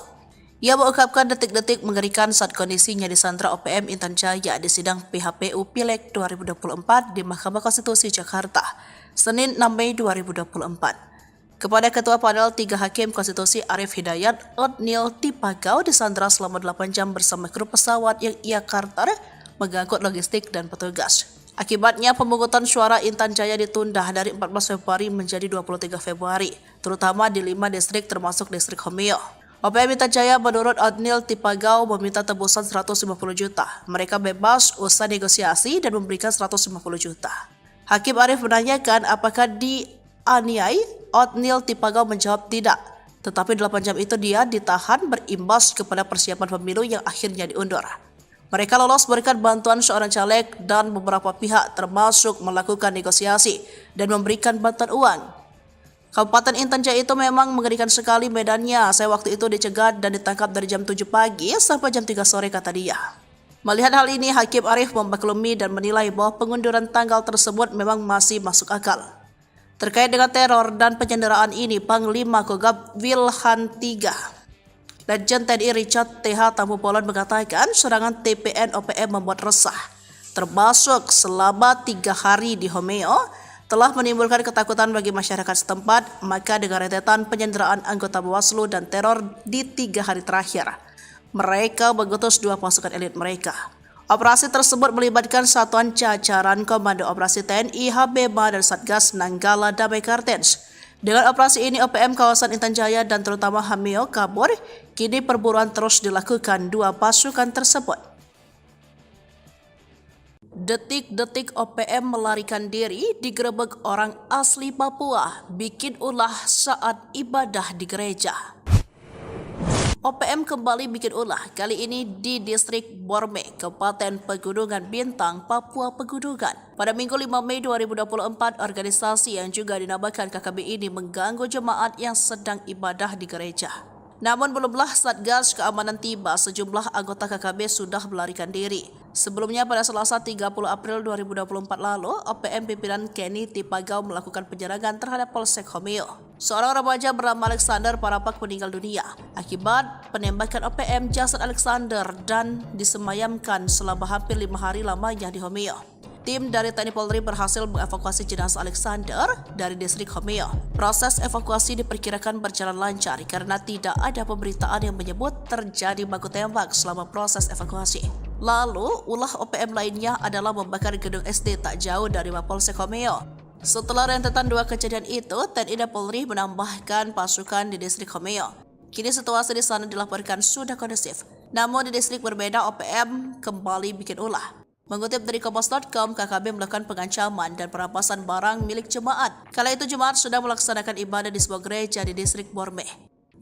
Ia mengungkapkan detik-detik mengerikan saat kondisinya disandra OPM Intan Jaya di sidang PHPU Pileg 2024 di Mahkamah Konstitusi Jakarta, Senin 6 Mei 2024. Kepada Ketua Panel 3 Hakim Konstitusi Arif Hidayat, Odnil Tipagau disandra selama 8 jam bersama kru pesawat yang ia karter mengangkut logistik dan petugas. Akibatnya pemungutan suara Intan Jaya ditunda dari 14 Februari menjadi 23 Februari, terutama di 5 distrik termasuk distrik Homeo. OPM Intan Jaya menurut Odnil Tipagau meminta tebusan 150 juta. Mereka bebas usai negosiasi dan memberikan 150 juta. Hakim Arif menanyakan apakah dianiai. Odnil Tipagau menjawab tidak, tetapi 8 jam itu dia ditahan berimbas kepada persiapan pemilu yang akhirnya diundur. Mereka lolos berkat bantuan seorang caleg dan beberapa pihak termasuk melakukan negosiasi dan memberikan bantuan uang. Kabupaten Intan Jaya itu memang mengerikan sekali medannya. Saya waktu itu dicegat dan ditangkap dari jam 7 pagi sampai jam 3 sore kata dia. Melihat hal ini, Hakim Arief memaklumi dan menilai bahwa pengunduran tanggal tersebut memang masih masuk akal. Terkait dengan teror dan penyanderaan ini, Panglima Kogab Wilhan III, Letjen TNI Richard TH Tampu Polon mengatakan serangan TPN OPM membuat resah, termasuk selama 3 hari di Homeo, telah menimbulkan ketakutan bagi masyarakat setempat. Maka dengan rentetan penyanderaan anggota Bawaslu dan teror di 3 hari terakhir, mereka mengutus 2 pasukan elit mereka. Operasi tersebut melibatkan satuan jajaran Komando Operasi TNI, Habema, dan Satgas Nanggala Damai Kartens. Dengan operasi ini, OPM kawasan Intan Jaya dan terutama Homeo kabur. Kini perburuan terus dilakukan 2 pasukan tersebut. Detik-detik OPM melarikan diri digerebek orang asli Papua, bikin ulah saat ibadah di gereja. OPM kembali bikin ulah, kali ini di distrik Borme, Kabupaten Pegunungan Bintang, Papua Pegunungan. Pada Minggu 5 Mei 2024, organisasi yang juga dinamakan KKB ini mengganggu jemaat yang sedang ibadah di gereja. Namun belumlah Satgas Keamanan tiba, sejumlah anggota KKB sudah melarikan diri. Sebelumnya pada Selasa 30 April 2024 lalu, OPM pimpinan Kenny Tipagau melakukan penyerangan terhadap Polsek Homeo. Seorang remaja bernama Alexander Parapak meninggal dunia akibat penembakan OPM. Jasad Alexander dan disemayamkan selama hampir 5 hari lamanya di Homeo. Tim dari TNI Polri berhasil mengevakuasi jenazah Alexander dari distrik Homeo. Proses evakuasi diperkirakan berjalan lancar karena tidak ada pemberitaan yang menyebut terjadi baku tembak selama proses evakuasi. Lalu, ulah OPM lainnya adalah membakar gedung SD tak jauh dari Mapolsek Homeo. Setelah rentetan 2 kejadian itu, TNI dan Polri menambahkan pasukan di distrik Homeo. Kini situasi di sana dilaporkan sudah kondusif. Namun di distrik berbeda, OPM kembali bikin ulah. Mengutip dari Kompas.com, KKB melakukan pengancaman dan perampasan barang milik jemaat. Kala itu jemaat sudah melaksanakan ibadah di sebuah gereja di distrik Borme.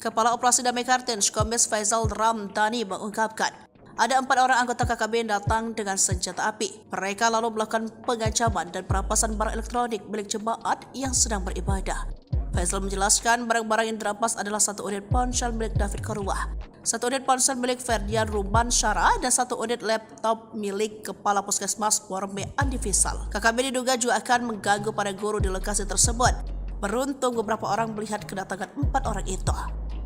Kepala Operasi Damai Kartens, Kombes Faisal Ramdhani mengungkapkan, ada 4 orang anggota KKB yang datang dengan senjata api. Mereka lalu melakukan pengancaman dan perampasan barang elektronik milik jemaat yang sedang beribadah. Faisal menjelaskan barang-barang yang dirampas adalah 1 unit ponsel milik David Korwah, 1 unit ponsel milik Ferdian Ruban Syara, dan 1 unit laptop milik Kepala Puskesmas Borme Andi Fisal. KKB diduga juga akan mengganggu para guru di lokasi tersebut. Beruntung beberapa orang melihat kedatangan 4 orang itu.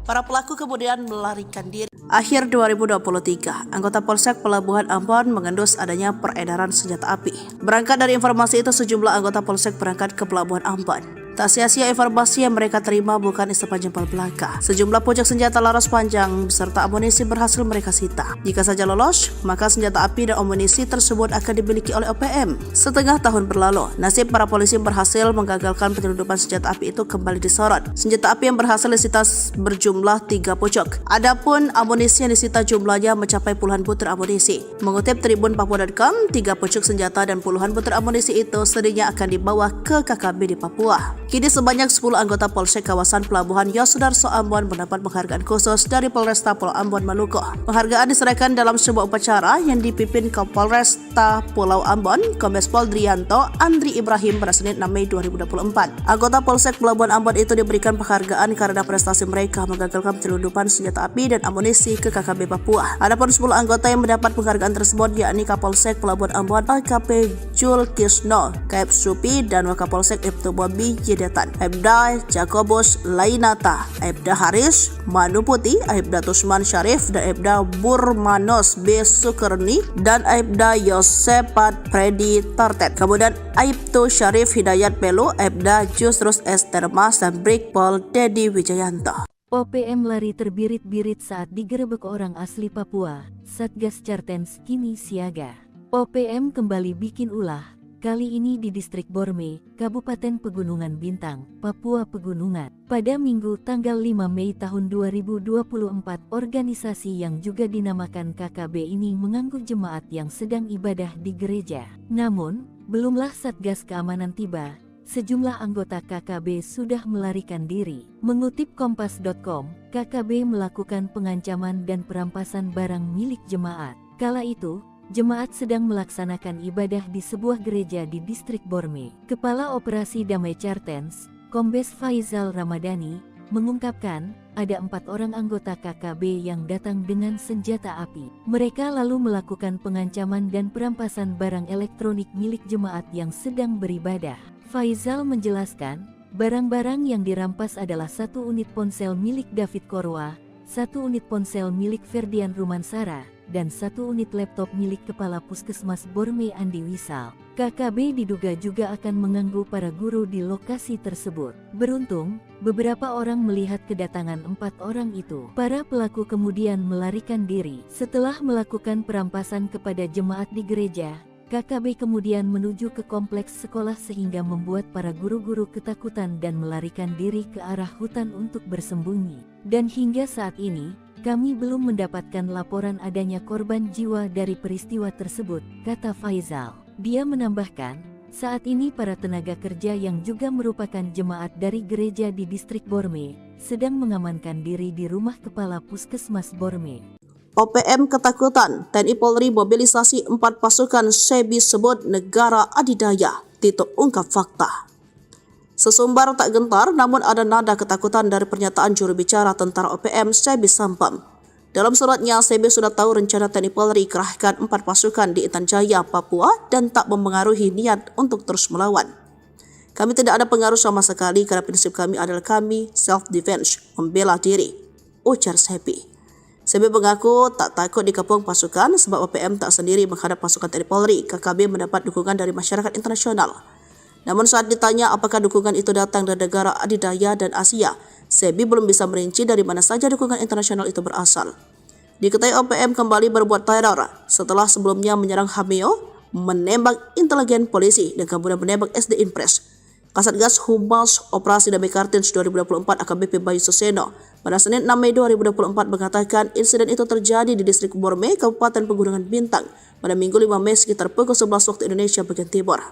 Para pelaku kemudian melarikan diri. Akhir 2023, anggota Polsek Pelabuhan Ambon mengendus adanya peredaran senjata api. Berangkat dari informasi itu, sejumlah anggota Polsek berangkat ke Pelabuhan Ambon. Tak sia-sia informasi yang mereka terima bukan istana jempol belaka. Sejumlah pucuk senjata laras panjang beserta amunisi berhasil mereka sita. Jika saja lolos, maka senjata api dan amunisi tersebut akan dimiliki oleh OPM. Setengah tahun berlalu, nasib para polisi berhasil menggagalkan penyelundupan senjata api itu kembali disorot. Senjata api yang berhasil disita berjumlah 3 pucuk. Adapun amunisi yang disita jumlahnya mencapai puluhan butir amunisi. Mengutip Tribun Papua.com, 3 pucuk senjata dan puluhan butir amunisi itu sedihnya akan dibawa ke KKB di Papua. Kini sebanyak 10 anggota Polsek kawasan Pelabuhan Yosudarso Ambon mendapat penghargaan khusus dari Polresta Pulau Ambon Maluku. Penghargaan diserahkan dalam sebuah upacara yang dipimpin Kapolresta Pulau Ambon, Kombes Pol Drianto Andri Ibrahim pada Senin 6 Mei 2024. Anggota Polsek Pelabuhan Ambon itu diberikan penghargaan karena prestasi mereka menggagalkan penyelundupan senjata api dan amunisi ke KKB Papua. Adapun 10 anggota yang mendapat penghargaan tersebut yakni Kapolsek Pelabuhan Ambon AKP Jul Kisno, Kaep Supi, dan Wakapolsek Ibtu Bobi Yedetan, Aibda Jakobus Lainata, Aibda Haris Manuputi, Aibda Tusman Syarif, dan Aibda Burmanos B. Sukerni, dan Aibda Yosepat Predi Tartet. Kemudian Aibtu Syarif Hidayat Pelu, Aibda Jusrus S. Termas, dan Brigpol Dedi Wijayanto. OPM lari terbirit-birit saat digerebek orang asli Papua. Satgas Cartens kini siaga. OPM kembali bikin ulah. Kali ini di distrik Borme, Kabupaten Pegunungan Bintang, Papua Pegunungan. Pada Minggu tanggal 5 Mei tahun 2024, organisasi yang juga dinamakan KKB ini mengganggu jemaat yang sedang ibadah di gereja. Namun, belumlah Satgas Keamanan tiba, sejumlah anggota KKB sudah melarikan diri. Mengutip Kompas.com, KKB melakukan pengancaman dan perampasan barang milik jemaat. Kala itu, jemaat sedang melaksanakan ibadah di sebuah gereja di distrik Borme. Kepala Operasi Damai Cartens, Kombes Faizal Ramadhani, mengungkapkan ada 4 orang anggota KKB yang datang dengan senjata api. Mereka lalu melakukan pengancaman dan perampasan barang elektronik milik jemaat yang sedang beribadah. Faizal menjelaskan, barang-barang yang dirampas adalah 1 unit ponsel milik David Korwa, 1 unit ponsel milik Ferdian Rumansara, dan 1 unit laptop milik Kepala Puskesmas Borme Andi Wisal. KKB diduga juga akan mengganggu para guru di lokasi tersebut. Beruntung, beberapa orang melihat kedatangan 4 orang itu. Para pelaku kemudian melarikan diri. Setelah melakukan perampasan kepada jemaat di gereja, KKB kemudian menuju ke kompleks sekolah sehingga membuat para guru-guru ketakutan dan melarikan diri ke arah hutan untuk bersembunyi. Dan hingga saat ini, kami belum mendapatkan laporan adanya korban jiwa dari peristiwa tersebut, kata Faizal. Dia menambahkan, saat ini para tenaga kerja yang juga merupakan jemaat dari gereja di distrik Borme sedang mengamankan diri di rumah Kepala Puskesmas Borme. OPM ketakutan, TNI Polri mobilisasi 4 pasukan SEBI sebut negara adidaya, Tito ungkap fakta. Sesumbar tak gentar, namun ada nada ketakutan dari pernyataan juru bicara tentara OPM SEBI Sampam. Dalam suratnya, SEBI sudah tahu rencana TNI Polri kerahkan 4 pasukan di Intan Jaya, Papua dan tak mempengaruhi niat untuk terus melawan. Kami tidak ada pengaruh sama sekali karena prinsip kami adalah kami self-defense, membela diri, ujar SEBI. SEBI mengaku tak takut dikepung pasukan sebab OPM tak sendiri menghadap pasukan TNI Polri. KKB mendapat dukungan dari masyarakat internasional. Namun saat ditanya apakah dukungan itu datang dari negara adidaya dan Asia, SEBI belum bisa merinci dari mana saja dukungan internasional itu berasal. Diketahui OPM kembali berbuat teror setelah sebelumnya menyerang Hameo, menembak intelijen polisi, dan kemudian menembak SD Impres. Kasatgas Humas Operasi Damai Kartins 2024 AKBP Bayu Suseno pada Senin 6 Mei 2024 mengatakan insiden itu terjadi di distrik Borme, Kabupaten Pegunungan Bintang pada Minggu 5 Mei sekitar pukul 11 waktu Indonesia bagian Timur.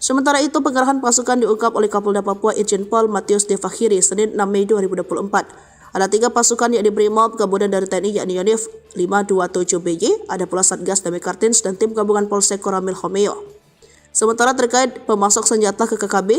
Sementara itu, pengerahan pasukan diungkap oleh Kapolda Papua Irjen Pol Matius De Fakhiri Senin 6 Mei 2024. Ada 3 pasukan yakni Brimob, kemudian dari TNI yakni Yonif 527BY, ada pula Satgas Damai Kartins dan tim gabungan Polsek Koramil Homeo. Sementara terkait pemasok senjata ke KKB,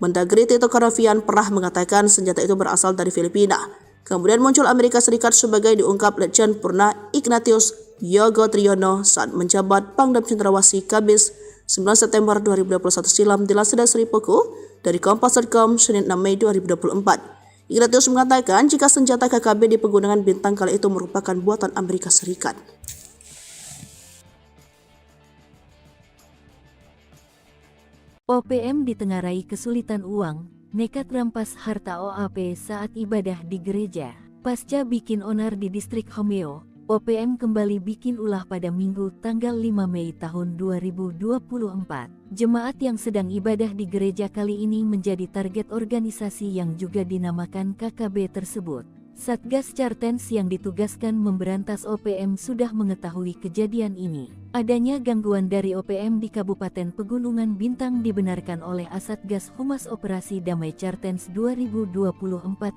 Mendagri Tito Karnavian pernah mengatakan senjata itu berasal dari Filipina. Kemudian muncul Amerika Serikat sebagai diungkap Letjen Purna Ignatius Yogo Triyono saat menjabat Pangdam Cendrawasih Kamis 9 September 2021 silam dilansir dari Sri Puku dari Kompas.com Senin 6 Mei 2024. Ignatius mengatakan jika senjata KKB di Pegunungan Bintang kala itu merupakan buatan Amerika Serikat. OPM ditengarai kesulitan uang, nekat rampas harta OAP saat ibadah di gereja. Pasca bikin onar di distrik Homeo, OPM kembali bikin ulah pada Minggu tanggal 5 Mei tahun 2024. Jemaat yang sedang ibadah di gereja kali ini menjadi target organisasi yang juga dinamakan KKB tersebut. Satgas Cartens yang ditugaskan memberantas OPM sudah mengetahui kejadian ini. Adanya gangguan dari OPM di Kabupaten Pegunungan Bintang dibenarkan oleh Asatgas Humas Operasi Damai Cartens 2024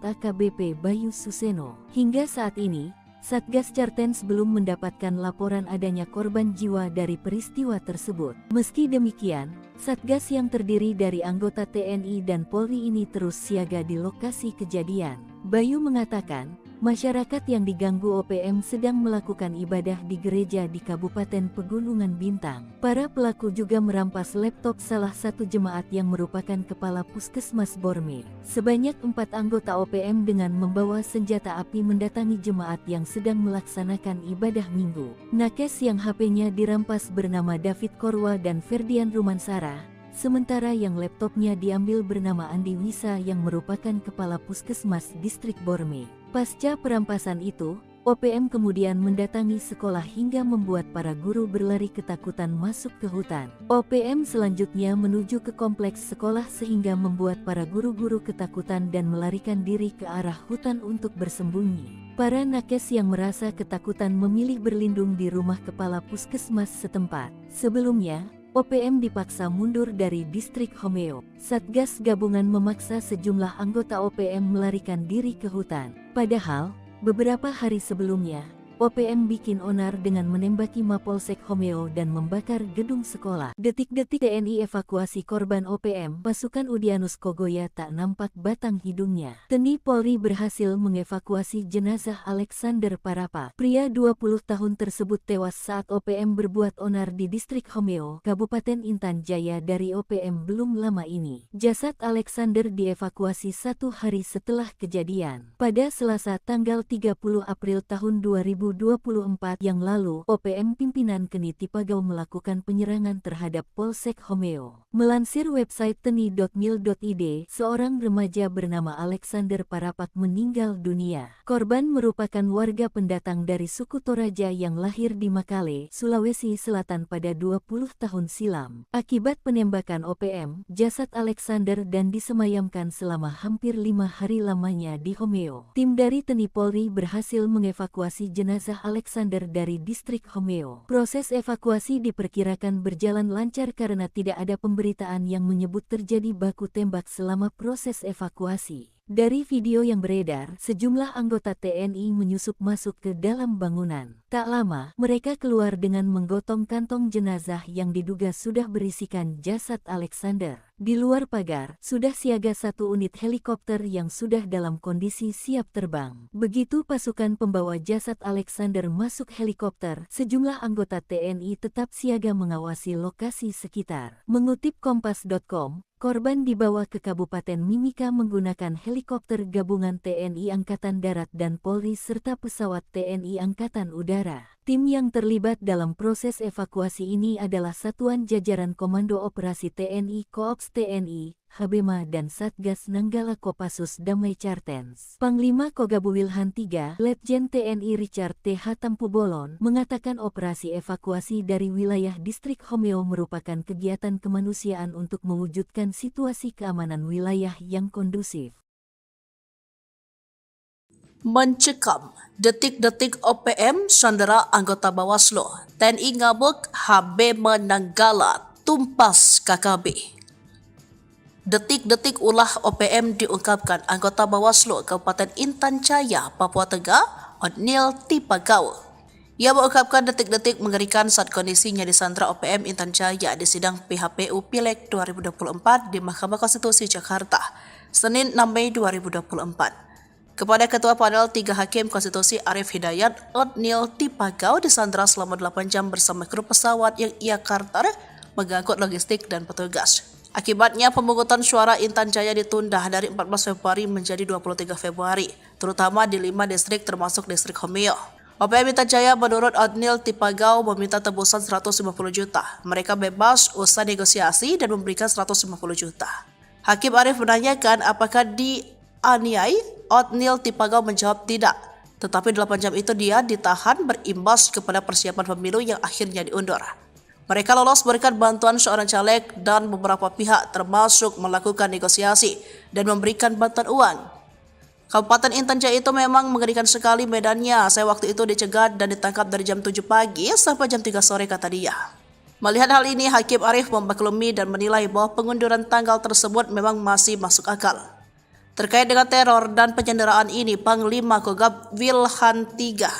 AKBP Bayu Suseno. Hingga saat ini, Satgas Cartens belum mendapatkan laporan adanya korban jiwa dari peristiwa tersebut. Meski demikian, Satgas yang terdiri dari anggota TNI dan Polri ini terus siaga di lokasi kejadian. Bayu mengatakan, masyarakat yang diganggu OPM sedang melakukan ibadah di gereja di Kabupaten Pegunungan Bintang. Para pelaku juga merampas laptop salah satu jemaat yang merupakan Kepala Puskesmas Borme. Sebanyak 4 anggota OPM dengan membawa senjata api mendatangi jemaat yang sedang melaksanakan ibadah minggu. Nakes yang HP-nya dirampas bernama David Korwa dan Ferdian Rumansara. Sementara yang laptopnya diambil bernama Andi Wisa yang merupakan Kepala Puskesmas Distrik Borme. Pasca perampasan itu, OPM kemudian mendatangi sekolah hingga membuat para guru berlari ketakutan masuk ke hutan. OPM selanjutnya menuju ke kompleks sekolah sehingga membuat para guru-guru ketakutan dan melarikan diri ke arah hutan untuk bersembunyi. Para nakes yang merasa ketakutan memilih berlindung di rumah Kepala Puskesmas setempat. Sebelumnya, OPM dipaksa mundur dari distrik Homeo. Satgas gabungan memaksa sejumlah anggota OPM melarikan diri ke hutan. Padahal, beberapa hari sebelumnya, OPM bikin onar dengan menembaki Mapolsek Homeo dan membakar gedung sekolah. Detik-detik TNI evakuasi korban OPM, pasukan Udyanus Kogoya tak nampak batang hidungnya. TNI Polri berhasil mengevakuasi jenazah Alexander Parapa. Pria 20 tahun tersebut tewas saat OPM berbuat onar di distrik Homeo, Kabupaten Intan Jaya dari OPM belum lama ini. Jasad Alexander dievakuasi 1 hari setelah kejadian. Pada Selasa tanggal 30 April tahun 2024 yang lalu, OPM pimpinan Keni Tipagau melakukan penyerangan terhadap Polsek Homeo. Melansir website teni.mil.id, seorang remaja bernama Alexander Parapak meninggal dunia. Korban merupakan warga pendatang dari suku Toraja yang lahir di Makale, Sulawesi Selatan pada 20 tahun silam. Akibat penembakan OPM, jasad Alexander dan disemayamkan selama hampir 5 hari lamanya di Homeo. Tim dari TNI Polri berhasil mengevakuasi jenazah Alexander dari distrik Homeo. Proses evakuasi diperkirakan berjalan lancar karena tidak ada pemberitaan yang menyebut terjadi baku tembak selama proses evakuasi. Dari video yang beredar, sejumlah anggota TNI menyusup masuk ke dalam bangunan. Tak lama, mereka keluar dengan menggotong kantong jenazah yang diduga sudah berisikan jasad Alexander. Di luar pagar, sudah siaga 1 unit helikopter yang sudah dalam kondisi siap terbang. Begitu pasukan pembawa jasad Alexander masuk helikopter, sejumlah anggota TNI tetap siaga mengawasi lokasi sekitar. Mengutip Kompas.com, korban dibawa ke Kabupaten Mimika menggunakan helikopter gabungan TNI Angkatan Darat dan Polri serta pesawat TNI Angkatan Udara. Tim yang terlibat dalam proses evakuasi ini adalah Satuan Jajaran Komando Operasi TNI Koops TNI, Habema dan Satgas Nanggala Kopassus Damai Cartens. Panglima Kogabu Wilhan III, Letjen TNI Richard T.H. Tampubolon, mengatakan operasi evakuasi dari wilayah distrik Homeo merupakan kegiatan kemanusiaan untuk mewujudkan situasi keamanan wilayah yang kondusif. Mencekam, detik-detik OPM sandera anggota Bawaslu, TNI ngabuk, Habema Nanggala tumpas KKB. Detik-detik ulah OPM diungkapkan anggota Bawaslu Kabupaten Intan Jaya, Papua Tengah, Otniel Tipagau. Ia mengungkapkan detik-detik mengerikan saat kondisinya disandra OPM Intan Jaya di sidang PHPU Pileg 2024 di Mahkamah Konstitusi Jakarta, Senin 6 Mei 2024. Kepada Ketua Panel 3 Hakim Konstitusi Arif Hidayat, Otniel Tipagau disandra selama 8 jam bersama kru pesawat yang ia karter mengangkut logistik dan petugas. Akibatnya pemungutan suara Intan Jaya ditunda dari 14 Februari menjadi 23 Februari, terutama di 5 distrik termasuk distrik Homeo. OPM Intan Jaya menurut Otniel Tipagau meminta tebusan 150 juta. Mereka bebas usai negosiasi dan memberikan 150 juta. Hakim Arif menanyakan apakah dianiai. Otniel Tipagau menjawab tidak, tetapi 8 jam itu dia ditahan berimbas kepada persiapan pemilu yang akhirnya diundur. Mereka lolos berikan bantuan seorang caleg dan beberapa pihak termasuk melakukan negosiasi dan memberikan bantuan uang. Kabupaten Intan Jaya itu memang mengerikan sekali medannya. Saya waktu itu dicegat dan ditangkap dari jam 7 pagi sampai jam 3 sore, kata dia. Melihat hal ini, Hakim Arif memaklumi dan menilai bahwa pengunduran tanggal tersebut memang masih masuk akal. Terkait dengan teror dan penyanderaan ini, Panglima Kogab Wilhan III,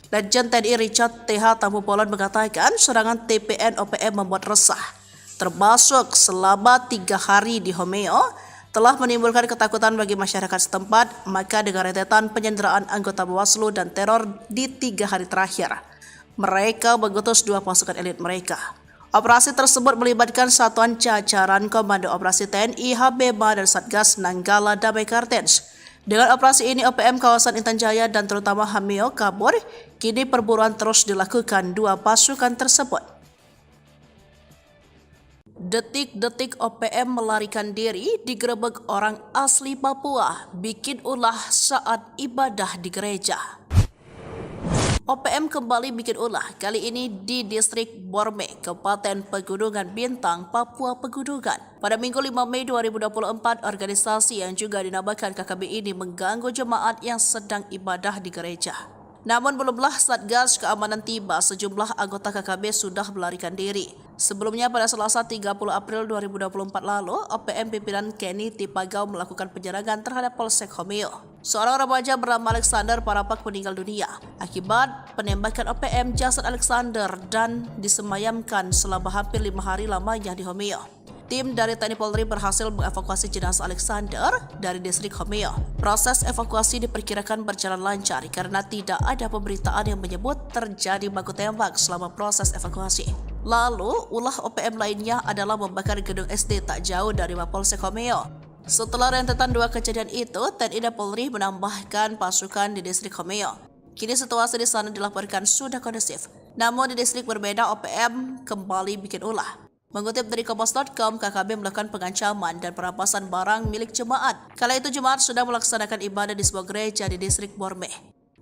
Letjen TNI Richard T.H. Tampubolon mengatakan serangan TPN OPM membuat resah, termasuk selama 3 hari di Homeo, telah menimbulkan ketakutan bagi masyarakat setempat. Maka dengan rentetan penyanderaan anggota Bawaslu dan teror di 3 hari terakhir, mereka mengutus 2 pasukan elit mereka. Operasi tersebut melibatkan satuan jajaran Komando Operasi TNI, Habema dan Satgas Nanggala Damai Cartens. Dengan operasi ini, OPM kawasan Intan Jaya dan terutama Homeo kabur. Kini perburuan terus dilakukan 2 pasukan tersebut. Detik-detik OPM melarikan diri digerebek orang asli Papua, bikin ulah saat ibadah di gereja. OPM kembali bikin ulah, kali ini di distrik Borme, Kabupaten Pegunungan Bintang, Papua Pegunungan. Pada Minggu 5 Mei 2024, organisasi yang juga dinamakan KKB ini mengganggu jemaat yang sedang ibadah di gereja. Namun belumlah Satgas Keamanan tiba, sejumlah anggota KKB sudah melarikan diri. Sebelumnya pada Selasa 30 April 2024 lalu, OPM pimpinan Kenny Tipagau melakukan penyerangan terhadap Polsek Homeo. Seorang remaja bernama Alexander Parapak meninggal dunia akibat penembakan OPM. Jasad Alexander dan disemayamkan selama hampir 5 hari lamanya di Homeo. Tim dari TNI Polri berhasil mengevakuasi jenazah Alexander dari distrik Homeo. Proses evakuasi diperkirakan berjalan lancar karena tidak ada pemberitaan yang menyebut terjadi baku tembak selama proses evakuasi. Lalu, ulah OPM lainnya adalah membakar gedung SD tak jauh dari Mapolsek Homeo. Setelah rentetan 2 kejadian itu, TNI dan Polri menambahkan pasukan di distrik Homeo. Kini situasi di sana dilaporkan sudah kondusif. Namun di distrik berbeda, OPM kembali bikin ulah. Mengutip dari Kompas.com, KKB melakukan pengancaman dan perampasan barang milik jemaat. Kala itu jemaat sudah melaksanakan ibadah di sebuah gereja di distrik Borme.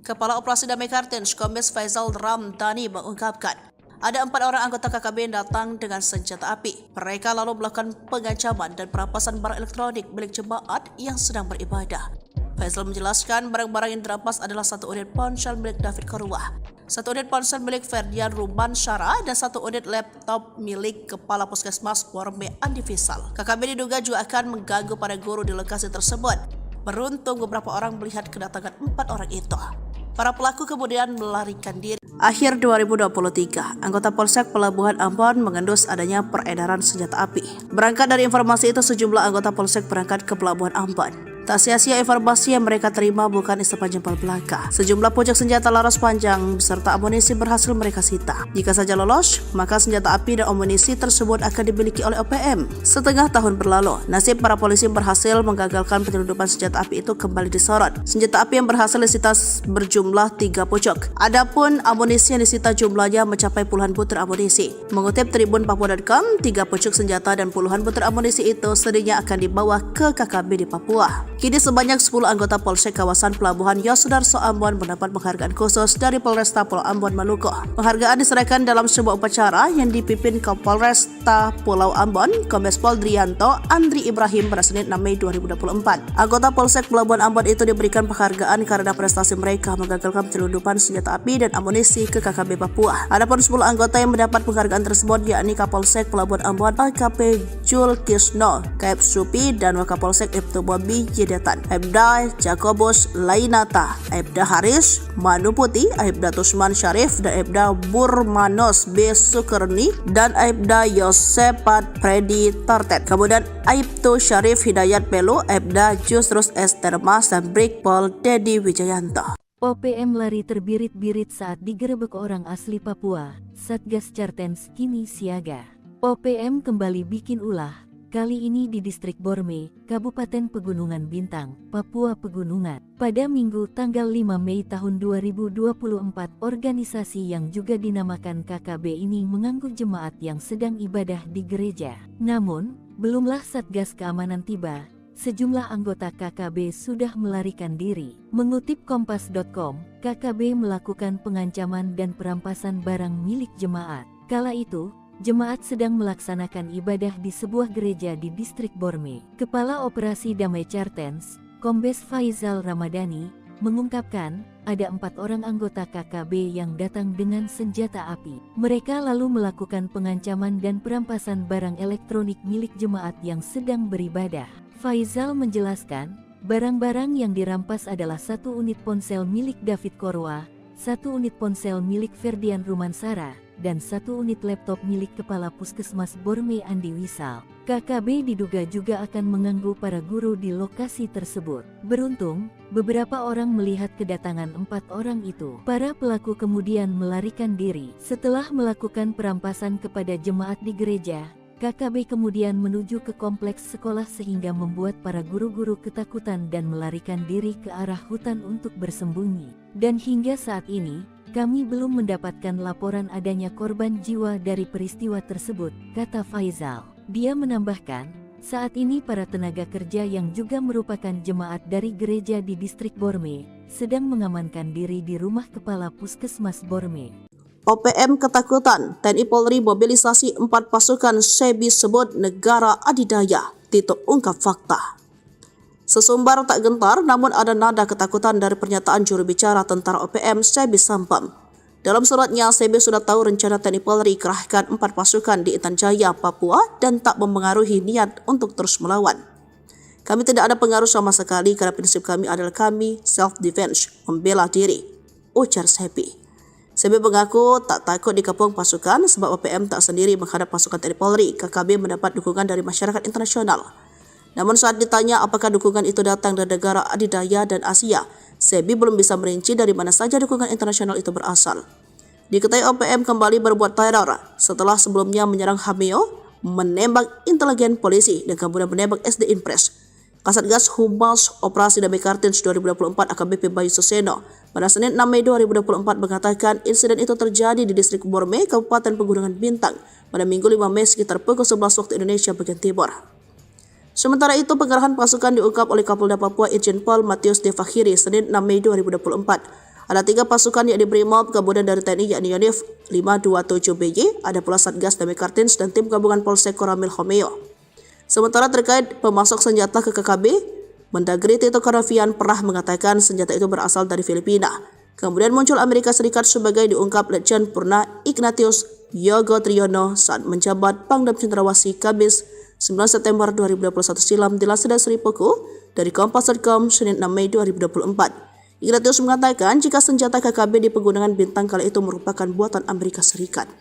Kepala Operasi Damai Kartens, Kombes Faisal Ramdhani mengungkapkan, ada 4 orang anggota KKB yang datang dengan senjata api. Mereka lalu melakukan pengancaman dan perampasan barang elektronik milik jemaat yang sedang beribadah. Faisal menjelaskan barang-barang yang dirampas adalah 1 unit ponsel milik David Korwah, 1 unit ponsel milik Ferdian Ruban Syara, dan 1 unit laptop milik Kepala Puskesmas Borme Andi Fisal. KKB diduga juga akan mengganggu para guru di lokasi tersebut. Beruntung beberapa orang melihat kedatangan 4 orang itu. Para pelaku kemudian melarikan diri. Akhir 2023, anggota Polsek Pelabuhan Ambon mengendus adanya peredaran senjata api. Berangkat dari informasi itu, sejumlah anggota Polsek berangkat ke Pelabuhan Ambon. Tak sia-sia informasi yang mereka terima bukan isapan jempol belaka. Sejumlah pucuk senjata laras panjang beserta amunisi berhasil mereka sita. Jika saja lolos, maka senjata api dan amunisi tersebut akan dimiliki oleh OPM. Setengah tahun berlalu, nasib para polisi berhasil menggagalkan penyelundupan senjata api itu kembali disorot. Senjata api yang berhasil disita berjumlah 3 pucuk. Adapun amunisi yang disita jumlahnya mencapai puluhan butir amunisi. Mengutip Tribun Papua.com, 3 pucuk senjata dan puluhan butir amunisi itu sedihnya akan dibawa ke KKB di Papua. Kini sebanyak 10 anggota Polsek kawasan Pelabuhan Yosudarso Ambon mendapat penghargaan khusus dari Polresta Pulau Ambon Maluku. Penghargaan diserahkan dalam sebuah upacara yang dipimpin Kapolresta Pulau Ambon, Kombes Pol Drianto Andri Ibrahim pada Senin 6 Mei 2024. Anggota Polsek Pelabuhan Ambon itu diberikan penghargaan karena prestasi mereka menggagalkan penyelundupan senjata api dan amunisi ke KKB Papua. Adapun 10 anggota yang mendapat penghargaan tersebut yakni Kapolsek Pelabuhan Ambon AKP Jul Kisno, Kaep Supi, dan Wakapolsek Ibtu Bobi Jedatan, Aibda Jakobus Lainata, Aibda Haris Manuputi, Aibda Tusman Syarif, dan Aibda Burmanos B. Sukerni, dan Aibda Yosepat Predi Tartet. Kemudian Aibtu Syarif Hidayat Pelu, Aibda Jusrus Estermas, dan Brigpol Dedi Wijayanto. OPM lari terbirit-birit saat digerebek orang asli Papua. Satgas Cartens kini siaga. OPM kembali bikin ulah. Kali ini di distrik Borme, Kabupaten Pegunungan Bintang, Papua Pegunungan. Pada Minggu tanggal 5 Mei tahun 2024, organisasi yang juga dinamakan KKB ini mengganggu jemaat yang sedang ibadah di gereja. Namun, belumlah Satgas Keamanan tiba, sejumlah anggota KKB sudah melarikan diri. Mengutip Kompas.com, KKB melakukan pengancaman dan perampasan barang milik jemaat. Kala itu, jemaat sedang melaksanakan ibadah di sebuah gereja di distrik Borme. Kepala Operasi Damai Cartens, Kombes Faisal Ramadhani, mengungkapkan ada 4 orang anggota KKB yang datang dengan senjata api. Mereka lalu melakukan pengancaman dan perampasan barang elektronik milik jemaat yang sedang beribadah. Faisal menjelaskan, barang-barang yang dirampas adalah 1 unit ponsel milik David Korwah, 1 unit ponsel milik Ferdian Rumansara, dan 1 unit laptop milik Kepala Puskesmas Borme Andi Wisal. KKB diduga juga akan mengganggu para guru di lokasi tersebut. Beruntung, beberapa orang melihat kedatangan 4 orang itu. Para pelaku kemudian melarikan diri. Setelah melakukan perampasan kepada jemaat di gereja, KKB kemudian menuju ke kompleks sekolah sehingga membuat para guru-guru ketakutan dan melarikan diri ke arah hutan untuk bersembunyi. Dan hingga saat ini, kami belum mendapatkan laporan adanya korban jiwa dari peristiwa tersebut, kata Faisal. Dia menambahkan, saat ini para tenaga kerja yang juga merupakan jemaat dari gereja di distrik Borme sedang mengamankan diri di rumah Kepala Puskesmas Borme. OPM ketakutan, TNI Polri mobilisasi 4 pasukan Sebi sebut negara adidaya. Tito ungkap fakta. Sesumbar tak gentar, namun ada nada ketakutan dari pernyataan juru bicara tentara OPM Sebi Sampam. Dalam suratnya, Sebi sudah tahu rencana TNI Polri kerahkan 4 pasukan di Intan Jaya, Papua dan tak mempengaruhi niat untuk terus melawan. Kami tidak ada pengaruh sama sekali karena prinsip kami adalah kami self-defense, membela diri, ujar Sebi. Sebi mengaku tak takut dikepung pasukan sebab OPM tak sendiri menghadap pasukan TNI Polri. KKB mendapat dukungan dari masyarakat internasional. Namun saat ditanya apakah dukungan itu datang dari negara adidaya dan Asia, Sebi belum bisa merinci dari mana saja dukungan internasional itu berasal. Diketahui OPM kembali berbuat teror setelah sebelumnya menyerang Hameo, menembak intelijen polisi dan kemudian menembak SD Impres. Kasatgas Humas Operasi Damai Kartins 2024 AKBP Bayu Suseno pada Senin 6 Mei 2024 mengatakan insiden itu terjadi di distrik Borme, Kabupaten Pegunungan Bintang pada Minggu 5 Mei sekitar pukul 11 waktu Indonesia bagian Timur. Sementara itu, pengerahan pasukan diungkap oleh Kapolda Papua Irjen Pol Matius De Fakhiri Senin 6 Mei 2024. Ada 3 pasukan yang diberi MOB, kemudian dari TNI yakni Yonif 527BY, ada pula Satgas Damai Kartins dan tim gabungan Polsek Koramil Homeo. Sementara terkait pemasok senjata ke KKB, Mendagri Tito Karnavian pernah mengatakan senjata itu berasal dari Filipina. Kemudian muncul Amerika Serikat sebagai diungkap Letjen Purna Ignatius Yogo Triyono saat menjabat Pangdam Cendrawasih Kamis 9 September 2021 silam di Laseda Seripuku dari Kompas.com Senin 6 Mei 2024. Ignatius mengatakan jika senjata KKB di Pegunungan Bintang kala itu merupakan buatan Amerika Serikat.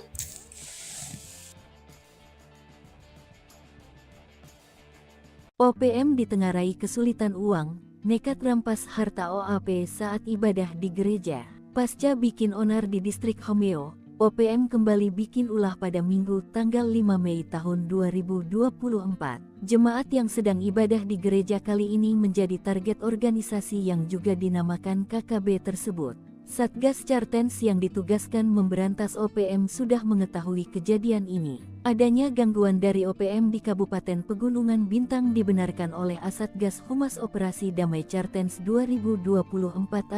OPM ditengarai kesulitan uang, nekat rampas harta OAP saat ibadah di gereja. Pasca bikin onar di distrik Homeo, OPM kembali bikin ulah pada Minggu tanggal 5 Mei tahun 2024. Jemaat yang sedang ibadah di gereja kali ini menjadi target organisasi yang juga dinamakan KKB tersebut. Satgas Cartens yang ditugaskan memberantas OPM sudah mengetahui kejadian ini. Adanya gangguan dari OPM di Kabupaten Pegunungan Bintang dibenarkan oleh Asatgas Humas Operasi Damai Cartens 2024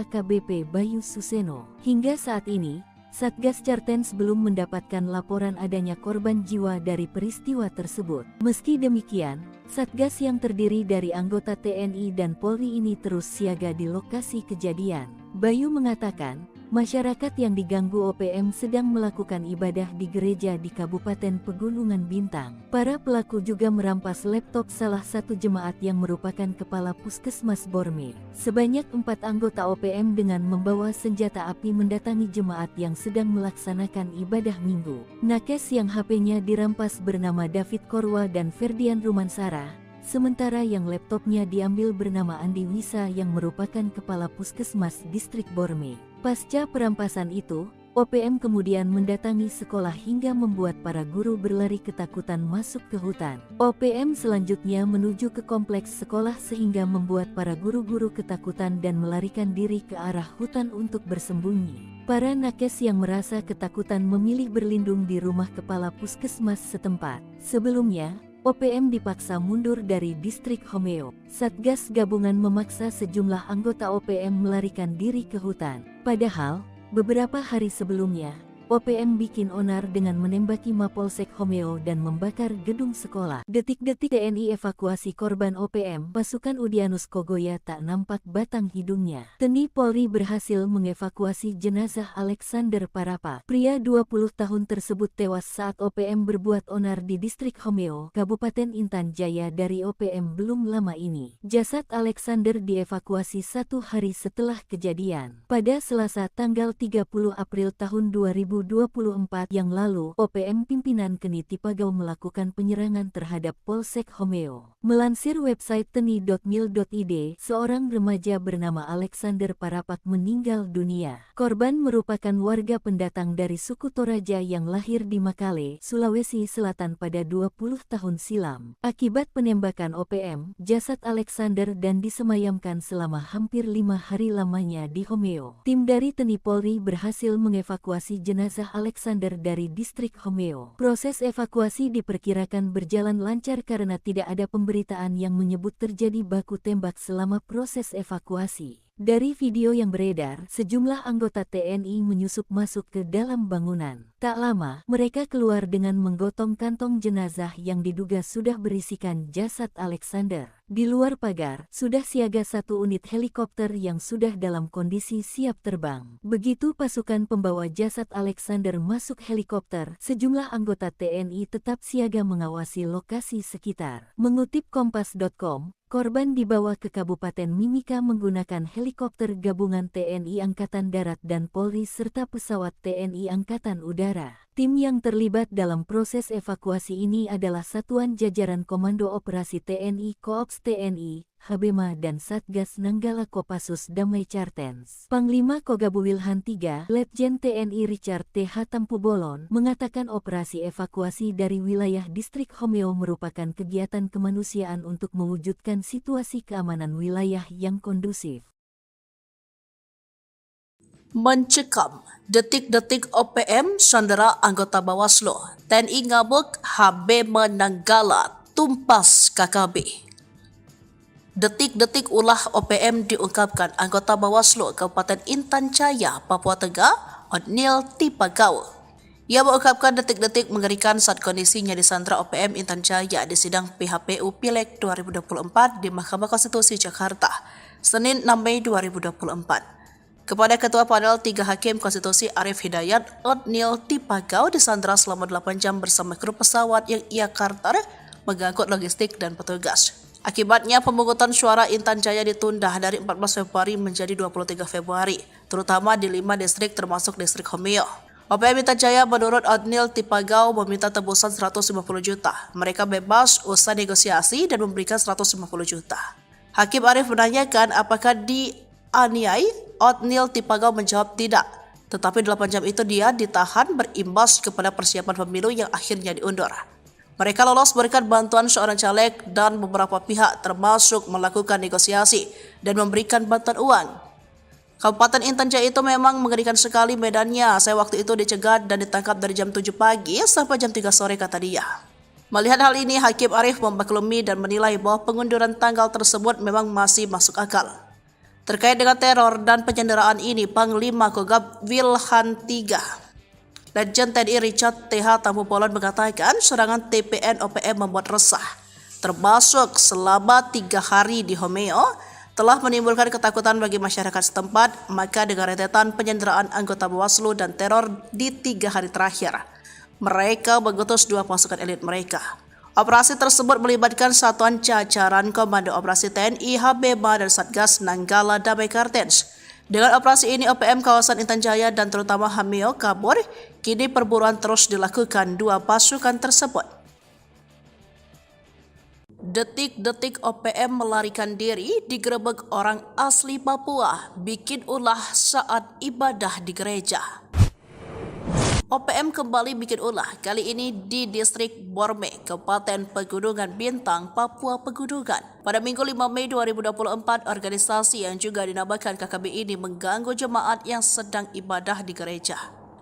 AKBP Bayu Suseno. Hingga saat ini, Satgas Cartens belum mendapatkan laporan adanya korban jiwa dari peristiwa tersebut. Meski demikian, Satgas yang terdiri dari anggota TNI dan Polri ini terus siaga di lokasi kejadian. Bayu mengatakan, masyarakat yang diganggu OPM sedang melakukan ibadah di gereja di Kabupaten Pegunungan Bintang. Para pelaku juga merampas laptop salah satu jemaat yang merupakan kepala Puskesmas Borme. Sebanyak 4 anggota OPM dengan membawa senjata api mendatangi jemaat yang sedang melaksanakan ibadah minggu. Nakes yang HP-nya dirampas bernama David Korwa dan Ferdian Rumansara. Sementara yang laptopnya diambil bernama Andi Wisa yang merupakan kepala Puskesmas Distrik Borme. Pasca perampasan itu, OPM kemudian mendatangi sekolah hingga membuat para guru berlari ketakutan masuk ke hutan. OPM selanjutnya menuju ke kompleks sekolah sehingga membuat para guru-guru ketakutan dan melarikan diri ke arah hutan untuk bersembunyi. Para nakes yang merasa ketakutan memilih berlindung di rumah kepala puskesmas setempat. Sebelumnya, OPM dipaksa mundur dari distrik Homeo. Satgas gabungan memaksa sejumlah anggota OPM melarikan diri ke hutan. Padahal, beberapa hari sebelumnya, OPM bikin onar dengan menembaki Mapolsek Homeo dan membakar gedung sekolah. Detik-detik TNI evakuasi korban OPM, pasukan Udianus Kogoya tak nampak batang hidungnya. TNI Polri berhasil mengevakuasi jenazah Alexander Parapa. Pria 20 tahun tersebut tewas saat OPM berbuat onar di distrik Homeo, Kabupaten Intan Jaya dari OPM belum lama ini. Jasad Alexander dievakuasi 1 hari setelah kejadian. Pada Selasa tanggal 30 April tahun 2024 yang lalu, OPM pimpinan Keni Tipagau melakukan penyerangan terhadap Polsek Homeo. Melansir website teni.mil.id, seorang remaja bernama Alexander Parapak meninggal dunia. Korban merupakan warga pendatang dari suku Toraja yang lahir di Makale, Sulawesi Selatan pada 20 tahun silam. Akibat penembakan OPM, jasad Alexander dan disemayamkan selama hampir 5 hari lamanya di Homeo. Tim dari TNI Polri berhasil mengevakuasi jenazah Alexander dari distrik Homeo. Proses evakuasi diperkirakan berjalan lancar karena tidak ada pemberitaan yang menyebut terjadi baku tembak selama proses evakuasi. Dari video yang beredar, sejumlah anggota TNI menyusup masuk ke dalam bangunan. Tak lama, mereka keluar dengan menggotong kantong jenazah yang diduga sudah berisikan jasad Alexander. Di luar pagar, sudah siaga 1 unit helikopter yang sudah dalam kondisi siap terbang. Begitu pasukan pembawa jasad Alexander masuk helikopter, sejumlah anggota TNI tetap siaga mengawasi lokasi sekitar. Mengutip Kompas.com, korban dibawa ke Kabupaten Mimika menggunakan helikopter gabungan TNI Angkatan Darat dan Polri serta pesawat TNI Angkatan Udara. Tim yang terlibat dalam proses evakuasi ini adalah Satuan Jajaran Komando Operasi TNI Koops TNI, Habema dan Satgas Nanggala Kopassus Damai Cartens. Panglima Kogabu Wilhan III, Letjen TNI Richard T. Hatampu Bolon, mengatakan operasi evakuasi dari wilayah distrik Homeo merupakan kegiatan kemanusiaan untuk mewujudkan situasi keamanan wilayah yang kondusif. Mencekam, detik-detik OPM sandera anggota Bawaslu, TNI ngabuk, Habema Nanggala tumpas KKB. Detik-detik ulah OPM diungkapkan anggota Bawaslu Kabupaten Intan Jaya, Papua Tengah, Otniel Tipagaul. Ia mengungkapkan detik-detik mengerikan saat kondisinya disandra OPM Intan Jaya di sidang PHPU Pileg 2024 di Mahkamah Konstitusi Jakarta, Senin 6 Mei 2024. Kepada Ketua Panel 3 Hakim Konstitusi Arif Hidayat, Otniel Tipagaul disandra selama 8 jam bersama kru pesawat yang ia karter mengangkut logistik dan petugas. Akibatnya pemungutan suara Intan Jaya ditunda dari 14 Februari menjadi 23 Februari, terutama di 5 distrik termasuk distrik Homeo. OPM Intan Jaya menurut Otniel Tipagaul meminta tebusan 150 juta. Mereka bebas usai negosiasi dan memberikan 150 juta. Hakim Arif menanyakan apakah dianiai. Otniel Tipagaul menjawab tidak, tetapi 8 jam itu dia ditahan berimbas kepada persiapan pemilu yang akhirnya diundur. Mereka lolos berikan bantuan seorang caleg dan beberapa pihak termasuk melakukan negosiasi dan memberikan bantuan uang. Kabupaten Intan Jaya itu memang mengerikan sekali medannya. Saya waktu itu dicegat dan ditangkap dari jam 7 pagi sampai jam 3 sore, kata dia. Melihat hal ini, Hakim Arif memaklumi dan menilai bahwa pengunduran tanggal tersebut memang masih masuk akal. Terkait dengan teror dan penyanderaan ini, Panglima Kogab Wilhan III, Letjen TNI Richard T. Hatampu Bolon mengatakan serangan TPN OPM membuat resah, termasuk selama 3 hari di Homeo, telah menimbulkan ketakutan bagi masyarakat setempat. Maka dengan rentetan penyanderaan anggota Bawaslu dan teror di 3 hari terakhir, mereka mengutus 2 pasukan elit mereka. Operasi tersebut melibatkan satuan jajaran Komando Operasi TNI, Habema dan Satgas Nanggala Damai Cartens. Dengan operasi ini, OPM kawasan Intan Jaya dan terutama Homeo kabur. Kini perburuan terus dilakukan 2 pasukan tersebut. Detik-detik OPM melarikan diri digerebek orang asli Papua, bikin ulah saat ibadah di gereja. OPM kembali bikin ulah, kali ini di distrik Borme, Kabupaten Pegunungan Bintang, Papua Pegunungan. Pada Minggu 5 Mei 2024, organisasi yang juga dinamakan KKB ini mengganggu jemaat yang sedang ibadah di gereja.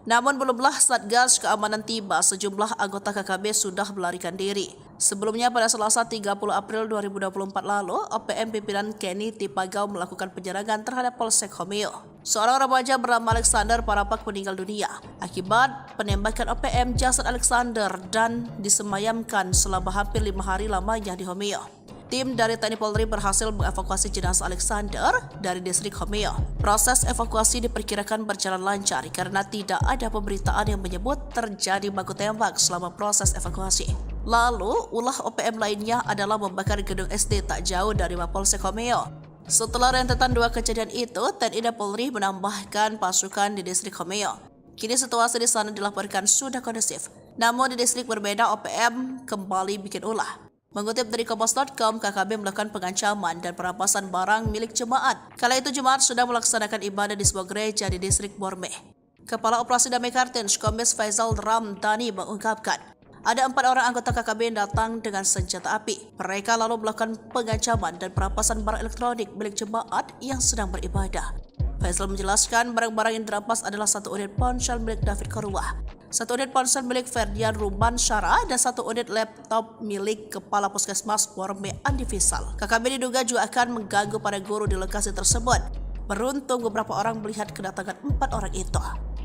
Namun belumlah Satgas Keamanan tiba, sejumlah anggota KKB sudah melarikan diri. Sebelumnya pada Selasa 30 April 2024 lalu, OPM pimpinan Kenny Tipagaul melakukan penyerangan terhadap Polsek Homeo. Seorang remaja bernama Alexander Parapak meninggal dunia akibat penembakan OPM. Jasad Alexander dan disemayamkan selama hampir 5 hari lamanya di Homeo. Tim dari TNI Polri berhasil mengevakuasi jenazah Alexander dari distrik Homeo. Proses evakuasi diperkirakan berjalan lancar karena tidak ada pemberitaan yang menyebut terjadi baku tembak selama proses evakuasi. Lalu, ulah OPM lainnya adalah membakar gedung SD tak jauh dari Mapolsek Homeo. Setelah rentetan 2 kejadian itu, TNI dan Polri menambahkan pasukan di distrik Homeo. Kini situasi di sana dilaporkan sudah kondusif. Namun di distrik berbeda, OPM kembali bikin ulah. Mengutip dari Kompas.com, KKB melakukan pengancaman dan perampasan barang milik jemaat. Kala itu jemaat sudah melaksanakan ibadah di sebuah gereja di distrik Borme. Kepala Operasi Damai Cartens, Kombes Faisal Ramdhani mengungkapkan, ada 4 orang anggota KKB yang datang dengan senjata api. Mereka lalu melakukan pengancaman dan perampasan barang elektronik milik jemaat yang sedang beribadah. Faisal menjelaskan barang-barang yang dirampas adalah 1 unit ponsel milik David Korwah, 1 unit ponsel milik Ferdian Ruban Syara, dan 1 unit laptop milik Kepala Puskesmas Borme Andi Fisal. KKB diduga juga akan mengganggu para guru di lokasi tersebut. Beruntung beberapa orang melihat kedatangan 4 orang itu.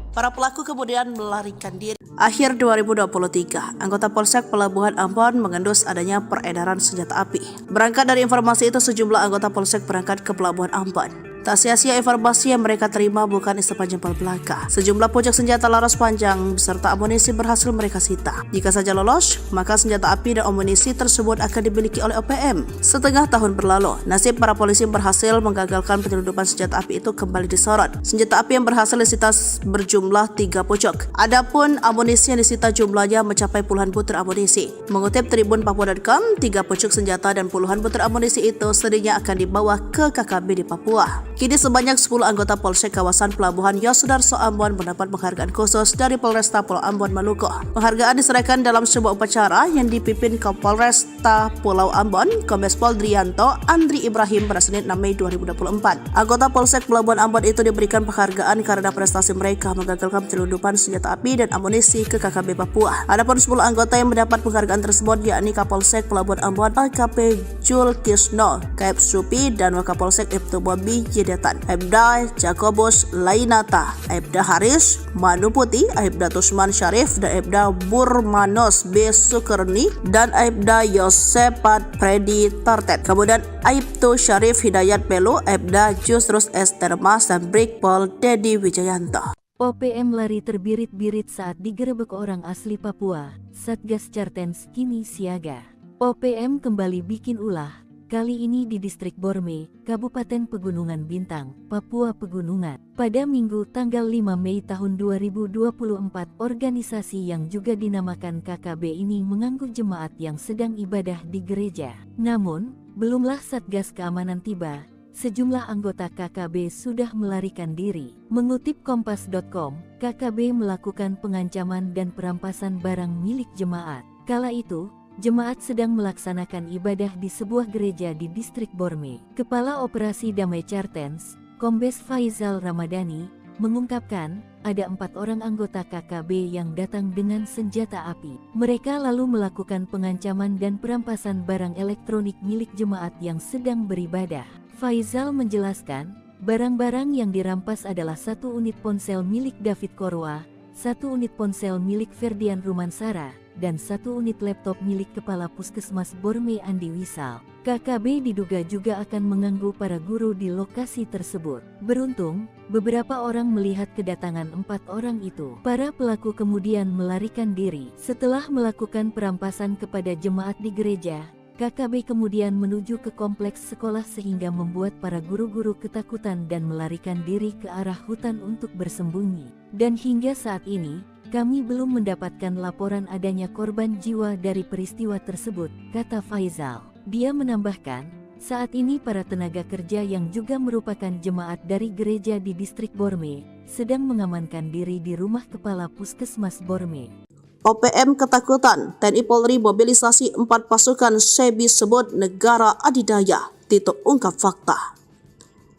Para pelaku kemudian melarikan diri. Akhir 2023, anggota Polsek Pelabuhan Ambon mengendus adanya peredaran senjata api. Berangkat dari informasi itu, sejumlah anggota Polsek berangkat ke Pelabuhan Ambon. Tak sia-sia informasi yang mereka terima bukan isapan jempol belaka. Sejumlah pucuk senjata laras panjang beserta amunisi berhasil mereka sita. Jika saja lolos, maka senjata api dan amunisi tersebut akan dimiliki oleh OPM. Setengah tahun berlalu, nasib para polisi berhasil menggagalkan penyelundupan senjata api itu kembali disorot. Senjata api yang berhasil disita berjumlah 3 pucuk. Adapun amunisi yang disita jumlahnya mencapai puluhan butir amunisi. Mengutip Tribun Papua.com, 3 pucuk senjata dan puluhan butir amunisi itu sedihnya akan dibawa ke KKB di Papua. Kini sebanyak 10 anggota Polsek kawasan Pelabuhan Yosudarso Ambon mendapat penghargaan khusus dari Polresta Pulau Ambon, Maluku. Penghargaan diserahkan dalam sebuah upacara yang dipimpin Kapolresta Pulau Ambon, Kombes Pol Drianto Andri Ibrahim pada Senin 6 Mei 2024. Anggota Polsek Pelabuhan Ambon itu diberikan penghargaan karena prestasi mereka menggagalkan penyelundupan senjata api dan amunisi ke KKB Papua. Adapun 10 anggota yang mendapat penghargaan tersebut yakni Kapolsek Pelabuhan Ambon AKP Jul Kisno, Kep Supi dan Wakapolsek Ibtu Bobi Yedetan, Aibda Jakobus Lainata, Aibda Haris Manuputi, Aibda Tusman Syarif, dan Aibda Burmanos B. Sukerni, dan Aibda Yosepat Predi Tartet. Kemudian Aibtu Syarif Hidayat Pelu, Aibda Jusrus S. Termas, dan Brigpol Dedi Wijayanto. OPM lari terbirit-birit saat digerebek orang asli Papua. Satgas Cartens kini siaga. OPM kembali bikin ulah. Kali ini di Distrik Borme, Kabupaten Pegunungan Bintang, Papua Pegunungan. Pada Minggu tanggal 5 Mei tahun 2024, organisasi yang juga dinamakan KKB ini mengganggu jemaat yang sedang ibadah di gereja. Namun, belumlah Satgas Keamanan tiba, sejumlah anggota KKB sudah melarikan diri. Mengutip Kompas.com, KKB melakukan pengancaman dan perampasan barang milik jemaat. Kala itu, jemaat sedang melaksanakan ibadah di sebuah gereja di Distrik Borme. Kepala Operasi Damai Cartens, Kombes Faizal Ramadhani, mengungkapkan ada 4 orang anggota KKB yang datang dengan senjata api. Mereka lalu melakukan pengancaman dan perampasan barang elektronik milik jemaat yang sedang beribadah. Faizal menjelaskan, barang-barang yang dirampas adalah 1 unit ponsel milik David Korwa, 1 unit ponsel milik Ferdian Rumansara, dan 1 unit laptop milik Kepala Puskesmas Borme Andi Wisal. KKB diduga juga akan mengganggu para guru di lokasi tersebut. Beruntung, beberapa orang melihat kedatangan 4 orang itu. Para pelaku kemudian melarikan diri. Setelah melakukan perampasan kepada jemaat di gereja, KKB kemudian menuju ke kompleks sekolah sehingga membuat para guru-guru ketakutan dan melarikan diri ke arah hutan untuk bersembunyi. Dan hingga saat ini, kami belum mendapatkan laporan adanya korban jiwa dari peristiwa tersebut, kata Faizal. Dia menambahkan, saat ini para tenaga kerja yang juga merupakan jemaat dari gereja di Distrik Borme sedang mengamankan diri di rumah Kepala Puskesmas Borme. OPM ketakutan, TNI Polri mobilisasi 4 pasukan Sebi sebut negara adidaya. Tito ungkap fakta.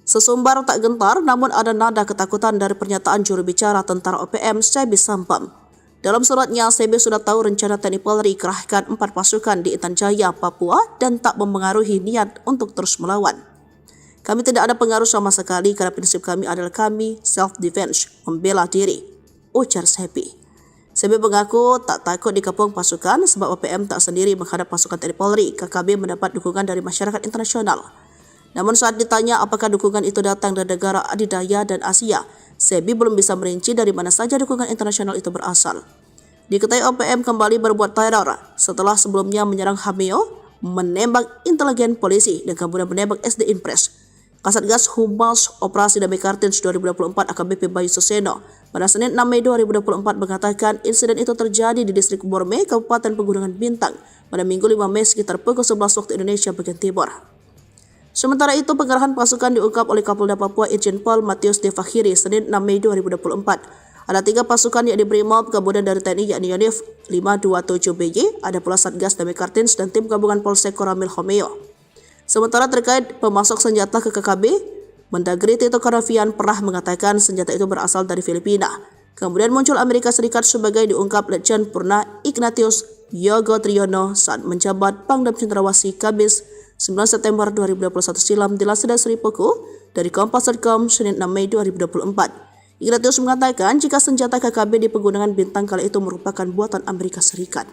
Sesumbar tak gentar, namun ada nada ketakutan dari pernyataan juru bicara tentara OPM Sebi Sampam. Dalam suratnya, Sebi sudah tahu rencana TNI Polri kerahkan 4 pasukan di Intan Jaya, Papua dan tak mempengaruhi niat untuk terus melawan. Kami tidak ada pengaruh sama sekali karena prinsip kami adalah kami self-defense, membela diri, ujar Sebi. Sebi mengaku tak takut dikepung pasukan sebab OPM tak sendiri menghadap pasukan TNI Polri. KKB mendapat dukungan dari masyarakat internasional. Namun saat ditanya apakah dukungan itu datang dari negara adidaya dan Asia, Sebi belum bisa merinci dari mana saja dukungan internasional itu berasal. Diketahui OPM kembali berbuat teror setelah sebelumnya menyerang Hameo, menembak intelijen polisi, dan kemudian menembak SD Impres. Kasatgas Humas Operasi Damai Cartens 2024 AKBP Bayu Suseno pada Senin 6 Mei 2024 mengatakan insiden itu terjadi di Distrik Borme, Kabupaten Pegunungan Bintang pada Minggu 5 Mei sekitar pukul 11 waktu Indonesia bagian Timur. Sementara itu, pengerahan pasukan diungkap oleh Kapolda Papua Irjen Pol Matius De Fakhiri Senin 6 Mei 2024. Ada 3 pasukan yakni Brimob, kemudian dari TNI yakni Yonif 527BY, ada pula Satgas Damai Cartens dan tim gabungan Polsek Koramil Homeo. Sementara terkait pemasok senjata ke KKB, Mendagri Tito Karnavian pernah mengatakan senjata itu berasal dari Filipina. Kemudian muncul Amerika Serikat sebagai diungkap Letjen Purna Ignatius Yogo Triyono saat menjabat Pangdam Cendrawasih Kamis 9 September 2021 silam dilansir dari Sri Puku dari Kompas.com Senin 6 Mei 2024. Ignatius mengatakan jika senjata KKB di Pegunungan Bintang kala itu merupakan buatan Amerika Serikat.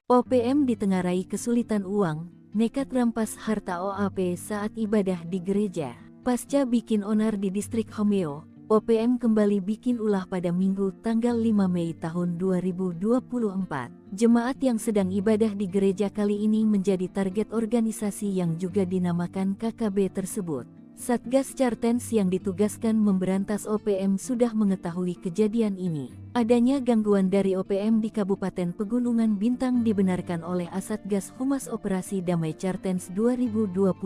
OPM ditengarai kesulitan uang, nekat rampas harta OAP saat ibadah di gereja. Pasca bikin onar di distrik Homeo, OPM kembali bikin ulah pada Minggu tanggal 5 Mei tahun 2024. Jemaat yang sedang ibadah di gereja kali ini menjadi target organisasi yang juga dinamakan KKB tersebut. Satgas Chartens yang ditugaskan memberantas OPM sudah mengetahui kejadian ini. Adanya gangguan dari OPM di Kabupaten Pegunungan Bintang dibenarkan oleh Asatgas Humas Operasi Damai Chartens 2024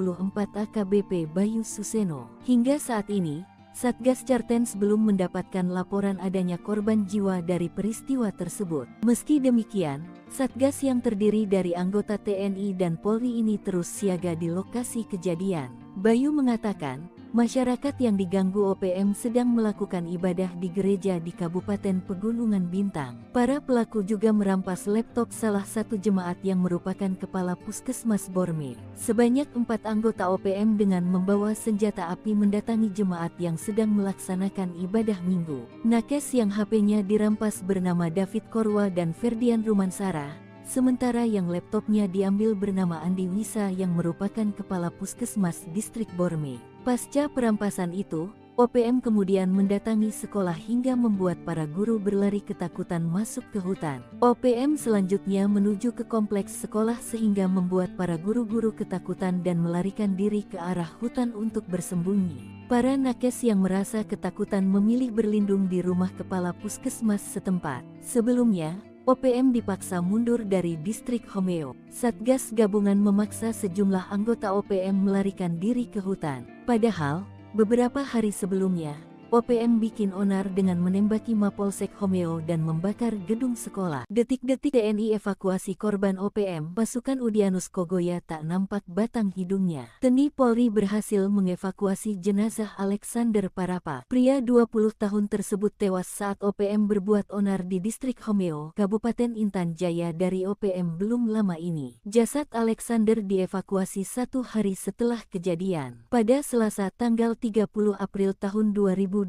AKBP Bayu Suseno. Hingga saat ini, Satgas Chartens belum mendapatkan laporan adanya korban jiwa dari peristiwa tersebut. Meski demikian, Satgas yang terdiri dari anggota TNI dan Polri ini terus siaga di lokasi kejadian. Bayu mengatakan, masyarakat yang diganggu OPM sedang melakukan ibadah di gereja di Kabupaten Pegunungan Bintang. Para pelaku juga merampas laptop salah satu jemaat yang merupakan kepala Puskesmas Borme. Sebanyak 4 anggota OPM dengan membawa senjata api mendatangi jemaat yang sedang melaksanakan ibadah minggu. Nakes yang HP-nya dirampas bernama David Korwa dan Ferdian Rumansara. Sementara yang laptopnya diambil bernama Andi Wisa yang merupakan kepala Puskesmas Distrik Borme. Pasca perampasan itu, OPM kemudian mendatangi sekolah hingga membuat para guru berlari ketakutan masuk ke hutan. OPM selanjutnya menuju ke kompleks sekolah sehingga membuat para guru-guru ketakutan dan melarikan diri ke arah hutan untuk bersembunyi. Para nakes yang merasa ketakutan memilih berlindung di rumah kepala puskesmas setempat. Sebelumnya, OPM dipaksa mundur dari distrik Homeo. Satgas gabungan memaksa sejumlah anggota OPM melarikan diri ke hutan. Padahal, beberapa hari sebelumnya, OPM bikin onar dengan menembaki Mapolsek Homeo dan membakar gedung sekolah. Detik-detik TNI evakuasi korban OPM, pasukan Udianus Kogoya tak nampak batang hidungnya. TNI Polri berhasil mengevakuasi jenazah Alexander Parapa. Pria 20 tahun tersebut tewas saat OPM berbuat onar di distrik Homeo, Kabupaten Intan Jaya dari OPM belum lama ini. Jasad Alexander dievakuasi 1 hari setelah kejadian. Pada Selasa tanggal 30 April tahun 2024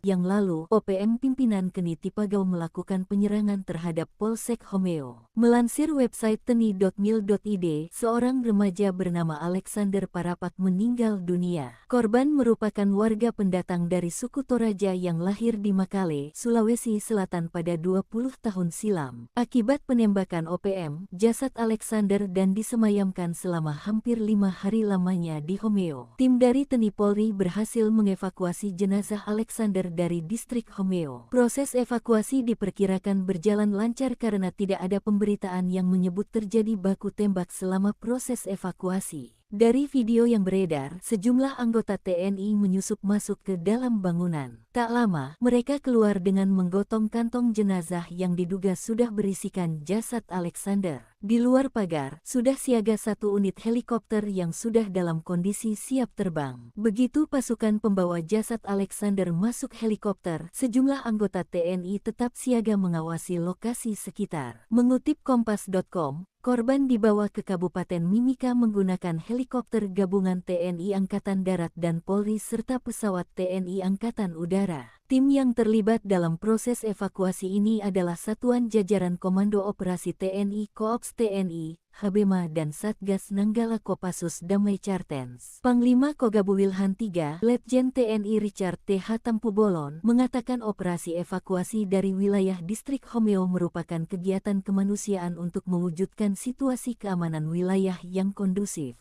yang lalu, OPM pimpinan Keni Tipagau melakukan penyerangan terhadap Polsek Homeo. Melansir website teni.mil.id, seorang remaja bernama Alexander Parapak meninggal dunia. Korban merupakan warga pendatang dari suku Toraja yang lahir di Makale, Sulawesi Selatan pada 20 tahun silam. Akibat penembakan OPM, jasad Alexander dan disemayamkan selama hampir 5 hari lamanya di Homeo. Tim dari TNI Polri berhasil mengevakuasi jenazah Alexander dari distrik Homeo. Proses evakuasi diperkirakan berjalan lancar karena tidak ada pemberitaan yang menyebut terjadi baku tembak selama proses evakuasi. Dari video yang beredar, sejumlah anggota TNI menyusup masuk ke dalam bangunan. Tak lama, mereka keluar dengan menggotong kantong jenazah yang diduga sudah berisikan jasad Alexander. Di luar pagar, sudah siaga 1 unit helikopter yang sudah dalam kondisi siap terbang. Begitu pasukan pembawa jasad Alexander masuk helikopter, sejumlah anggota TNI tetap siaga mengawasi lokasi sekitar. Mengutip Kompas.com, korban dibawa ke Kabupaten Mimika menggunakan helikopter gabungan TNI Angkatan Darat dan Polri serta pesawat TNI Angkatan Udara. Tim yang terlibat dalam proses evakuasi ini adalah Satuan Jajaran Komando Operasi TNI Koops TNI, Habema dan Satgas Nanggala Kopassus Damai Chartens. Panglima Kogabu Wilhan III, Letjen TNI Richard T.H. Tampubolon, mengatakan operasi evakuasi dari wilayah distrik Homeo merupakan kegiatan kemanusiaan untuk mewujudkan situasi keamanan wilayah yang kondusif.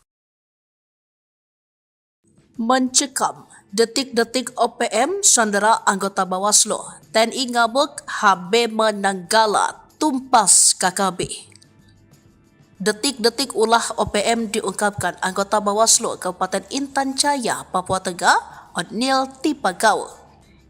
Mencekam, detik-detik OPM sandera anggota Bawaslu, TNI ngabuk, Habema Nanggala tumpas KKB. Detik-detik ulah OPM diungkapkan anggota Bawaslu Kabupaten Intan Jaya, Papua Tengah, Odnil Tipagau.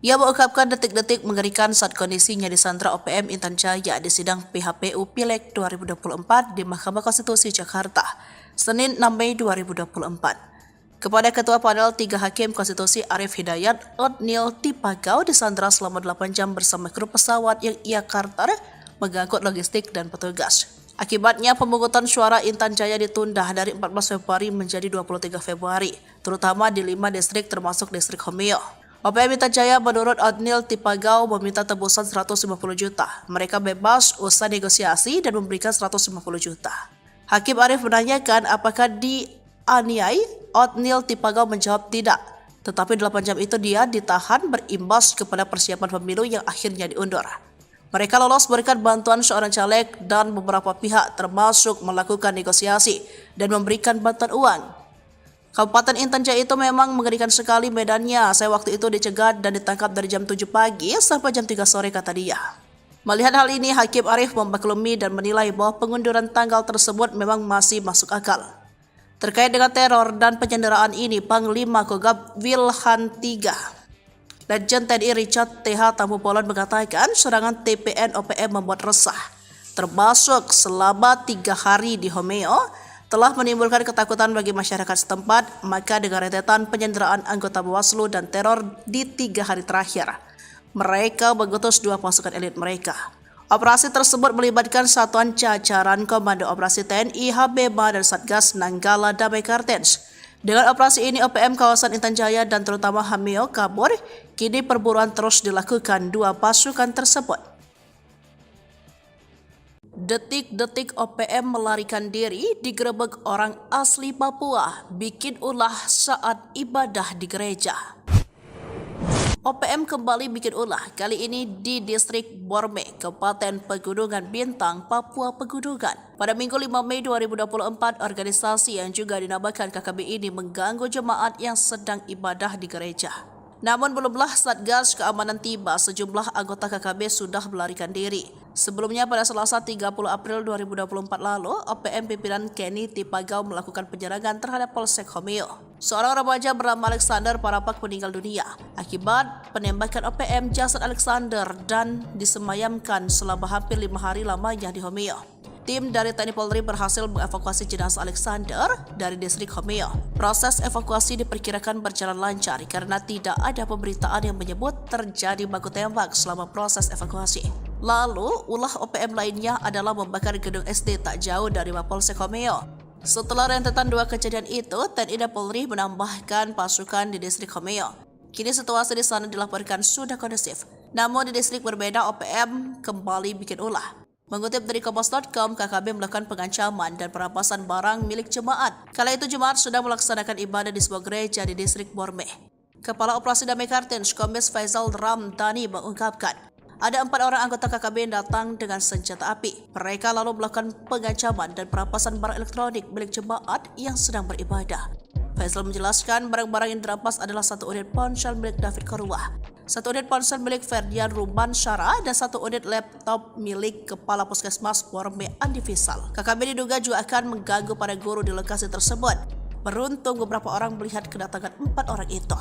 Ia mengungkapkan detik-detik mengerikan saat kondisinya disandra OPM Intan Jaya di sidang PHPU Pileg 2024 di Mahkamah Konstitusi Jakarta, Senin 6 Mei 2024. Kepada Ketua Panel 3 Hakim Konstitusi Arif Hidayat, Odnil Tipagau disandra selama 8 jam bersama kru pesawat yang ia charter mengangkut logistik dan petugas. Akibatnya pemungutan suara Intan Jaya ditunda dari 14 Februari menjadi 23 Februari, terutama di 5 distrik termasuk distrik Homeo. OPM Intan Jaya menurut Othniel Tipagau meminta tebusan 150 juta. Mereka bebas usai negosiasi dan memberikan 150 juta. Hakim Arief menanyakan apakah dianiai. Othniel Tipagau menjawab tidak. Tetapi 8 jam itu dia ditahan berimbas kepada persiapan pemilu yang akhirnya diundur. Mereka lolos berkat bantuan seorang caleg dan beberapa pihak termasuk melakukan negosiasi dan memberikan bantuan uang. Kabupaten Intan Jaya itu memang mengerikan sekali medannya. Saya waktu itu dicegat dan ditangkap dari jam 7 pagi sampai jam 3 sore kata dia. Melihat hal ini, Hakim Arief memaklumi dan menilai bahwa pengunduran tanggal tersebut memang masih masuk akal. Terkait dengan teror dan penyanderaan ini, Panglima Kogab Wilhan III Legend TNI Richard TH Tambubolon mengatakan serangan TPN OPM membuat resah, termasuk selama 3 hari di Homeo, telah menimbulkan ketakutan bagi masyarakat setempat. Maka dengan rentetan penyanderaan anggota Bawaslu dan teror di 3 hari terakhir, mereka mengutus 2 pasukan elit mereka. Operasi tersebut melibatkan satuan jajaran Komando Operasi TNI, HBMA, dan Satgas Nanggala Damai Kartens. Dengan operasi ini, OPM kawasan Intan Jaya dan terutama Homeo kabur. Kini perburuan terus dilakukan 2 pasukan tersebut. Detik-detik OPM melarikan diri digerebek orang asli Papua, bikin ulah saat ibadah di gereja. OPM kembali bikin ulah, kali ini di distrik Borme, Kabupaten Pegunungan Bintang, Papua Pegunungan. Pada Minggu 5 Mei 2024, organisasi yang juga dinamakan KKB ini mengganggu jemaat yang sedang ibadah di gereja. Namun belumlah Satgas Keamanan tiba, sejumlah anggota KKB sudah melarikan diri. Sebelumnya pada Selasa 30 April 2024 lalu, OPM pimpinan Kenny Tipagau melakukan penyerangan terhadap Polsek Homeo. Seorang remaja bernama Alexander Parapak meninggal dunia akibat penembakan OPM. Jasad Alexander dan disemayamkan selama hampir 5 hari lamanya di Homeo. Tim dari TNI Polri berhasil mengevakuasi jenazah Alexander dari distrik Homeo. Proses evakuasi diperkirakan berjalan lancar karena tidak ada pemberitaan yang menyebut terjadi baku tembak selama proses evakuasi. Lalu, ulah OPM lainnya adalah membakar gedung SD tak jauh dari Mapolsek Homeo. Setelah rentetan 2 kejadian itu, TNI dan Polri menambahkan pasukan di distrik Homeo. Kini situasi di sana dilaporkan sudah kondusif. Namun di distrik berbeda, OPM kembali bikin ulah. Mengutip dari Kompas.com, KKB melakukan pengancaman dan perampasan barang milik jemaat. Kala itu jemaat sudah melaksanakan ibadah di sebuah gereja di distrik Borme. Kepala Operasi Damai Kartens, Kombes Faisal Ramdhani mengungkapkan, ada 4 orang anggota KKB yang datang dengan senjata api. Mereka lalu melakukan pengancaman dan perampasan barang elektronik milik jemaat yang sedang beribadah. Faisal menjelaskan barang-barang yang dirampas adalah 1 unit ponsel milik David Korwah, 1 unit ponsel milik Ferdian Ruban Syara, dan 1 unit laptop milik Kepala Puskesmas Borme Andi Fisal. KKB diduga juga akan mengganggu para guru di lokasi tersebut. Beruntung beberapa orang melihat kedatangan 4 orang itu.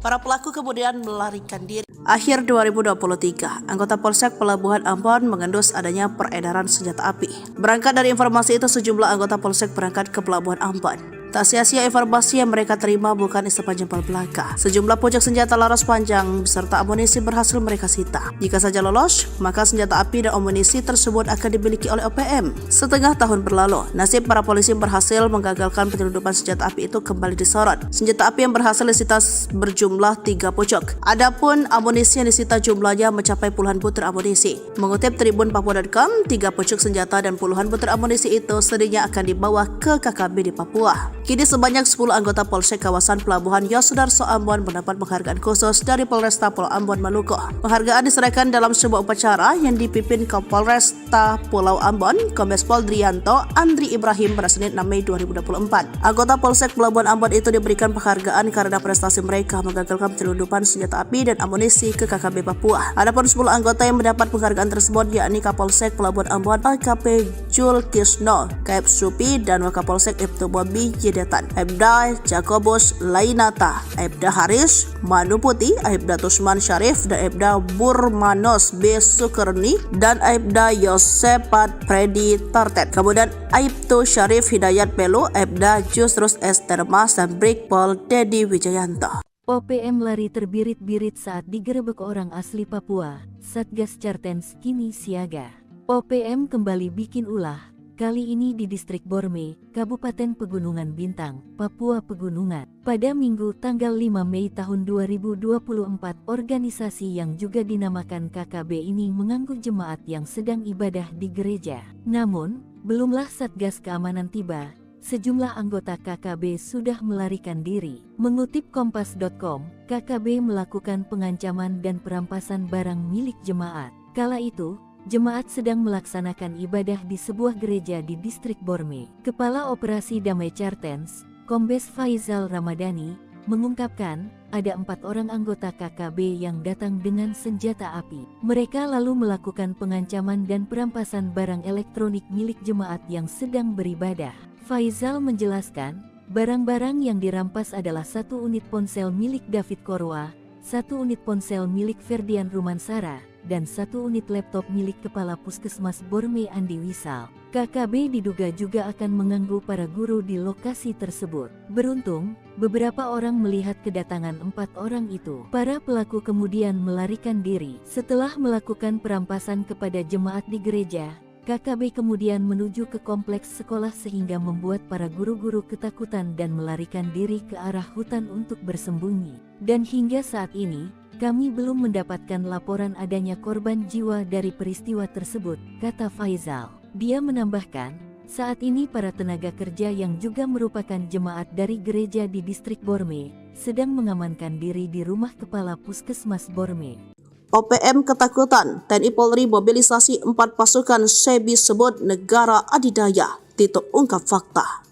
Para pelaku kemudian melarikan diri. Akhir 2023, anggota Polsek Pelabuhan Ambon mengendus adanya peredaran senjata api. Berangkat dari informasi itu, sejumlah anggota Polsek berangkat ke Pelabuhan Ambon. Tak sia-sia informasi yang mereka terima bukan isapan jempol belaka. Sejumlah pucuk senjata laras panjang beserta amunisi berhasil mereka sita. Jika saja lolos, maka senjata api dan amunisi tersebut akan dimiliki oleh OPM. Setengah tahun berlalu, nasib para polisi berhasil menggagalkan penyelundupan senjata api itu kembali disorot. Senjata api yang berhasil disita berjumlah 3 pucuk. Adapun amunisi yang disita jumlahnya mencapai puluhan butir amunisi. Mengutip Tribun Papua.com, 3 pucuk senjata dan puluhan butir amunisi itu sedihnya akan dibawa ke KKB di Papua. Kini sebanyak 10 anggota Polsek kawasan Pelabuhan Yosudarso Ambon mendapat penghargaan khusus dari Polresta Pulau Ambon Maluku. Penghargaan diserahkan dalam sebuah upacara yang dipimpin Kapolresta Pulau Ambon, Kombes Pol Drianto Andri Ibrahim pada Senin 6 Mei 2024. Anggota Polsek Pelabuhan Ambon itu diberikan penghargaan karena prestasi mereka menggagalkan penyelundupan senjata api dan amunisi ke KKB Papua. Adapun 10 anggota yang mendapat penghargaan tersebut yakni Kapolsek Pelabuhan Ambon AKP Jul Kisno, Kaep Supi, dan Wakapolsek Ibtu Bobi Jedetan, Aibda Jakobus Lainata, Aibda Haris Manuputi, Aibda Tusman Syarif, dan Aibda Burmanos B. Sukerni, dan Aibda Yosepat Predi Tartet. Kemudian Aibtu Syarif Hidayat Pelu, Aibda Jusrus Estermas, dan Brigpol Dedi Wijayanto. OPM lari terbirit-birit saat digerebek orang asli Papua. Satgas Cartens kini siaga. OPM kembali bikin ulah. kali ini di Distrik Borme, Kabupaten Pegunungan Bintang, Papua Pegunungan. Pada Minggu tanggal 5 Mei tahun 2024, organisasi yang juga dinamakan KKB ini mengganggu jemaat yang sedang ibadah di gereja. Namun, belumlah Satgas Keamanan tiba, sejumlah anggota KKB sudah melarikan diri. Mengutip Kompas.com, KKB melakukan pengancaman dan perampasan barang milik jemaat. Kala itu, jemaat sedang melaksanakan ibadah di sebuah gereja di Distrik Borme. Kepala Operasi Damai Chartens, Kombes Faizal Ramadhani, mengungkapkan ada 4 orang anggota KKB yang datang dengan senjata api. Mereka lalu melakukan pengancaman dan perampasan barang elektronik milik jemaat yang sedang beribadah. Faizal menjelaskan, barang-barang yang dirampas adalah 1 unit ponsel milik David Korwa, 1 unit ponsel milik Ferdian Rumansara, dan 1 unit laptop milik Kepala Puskesmas Borme Andi Wisal. KKB diduga juga akan mengganggu para guru di lokasi tersebut. Beruntung, beberapa orang melihat kedatangan 4 orang itu. Para pelaku kemudian melarikan diri. Setelah melakukan perampasan kepada jemaat di gereja, KKB kemudian menuju ke kompleks sekolah sehingga membuat para guru-guru ketakutan dan melarikan diri ke arah hutan untuk bersembunyi. Dan hingga saat ini, kami belum mendapatkan laporan adanya korban jiwa dari peristiwa tersebut, kata Faizal. Dia menambahkan, saat ini para tenaga kerja yang juga merupakan jemaat dari gereja di Distrik Borme sedang mengamankan diri di rumah Kepala Puskesmas Borme. OPM ketakutan, TNI Polri mobilisasi 4 pasukan SEBI sebut negara adidaya, Tito ungkap fakta.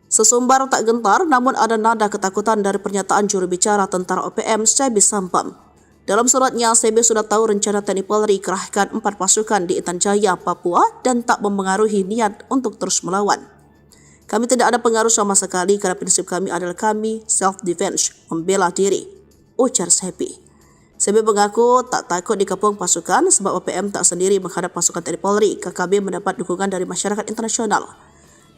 Sesumbar tak gentar namun ada nada ketakutan dari pernyataan juru bicara tentara OPM SEBI Sampam. Dalam suratnya, SEBI sudah tahu rencana TNI Polri kerahkan 4 pasukan di Intan Jaya, Papua dan tak mempengaruhi niat untuk terus melawan. Kami tidak ada pengaruh sama sekali karena prinsip kami adalah kami self-defense, membela diri, ujar SEBI. SEBI mengaku tak takut dikepung pasukan sebab OPM tak sendiri menghadap pasukan TNI Polri. KKB mendapat dukungan dari masyarakat internasional.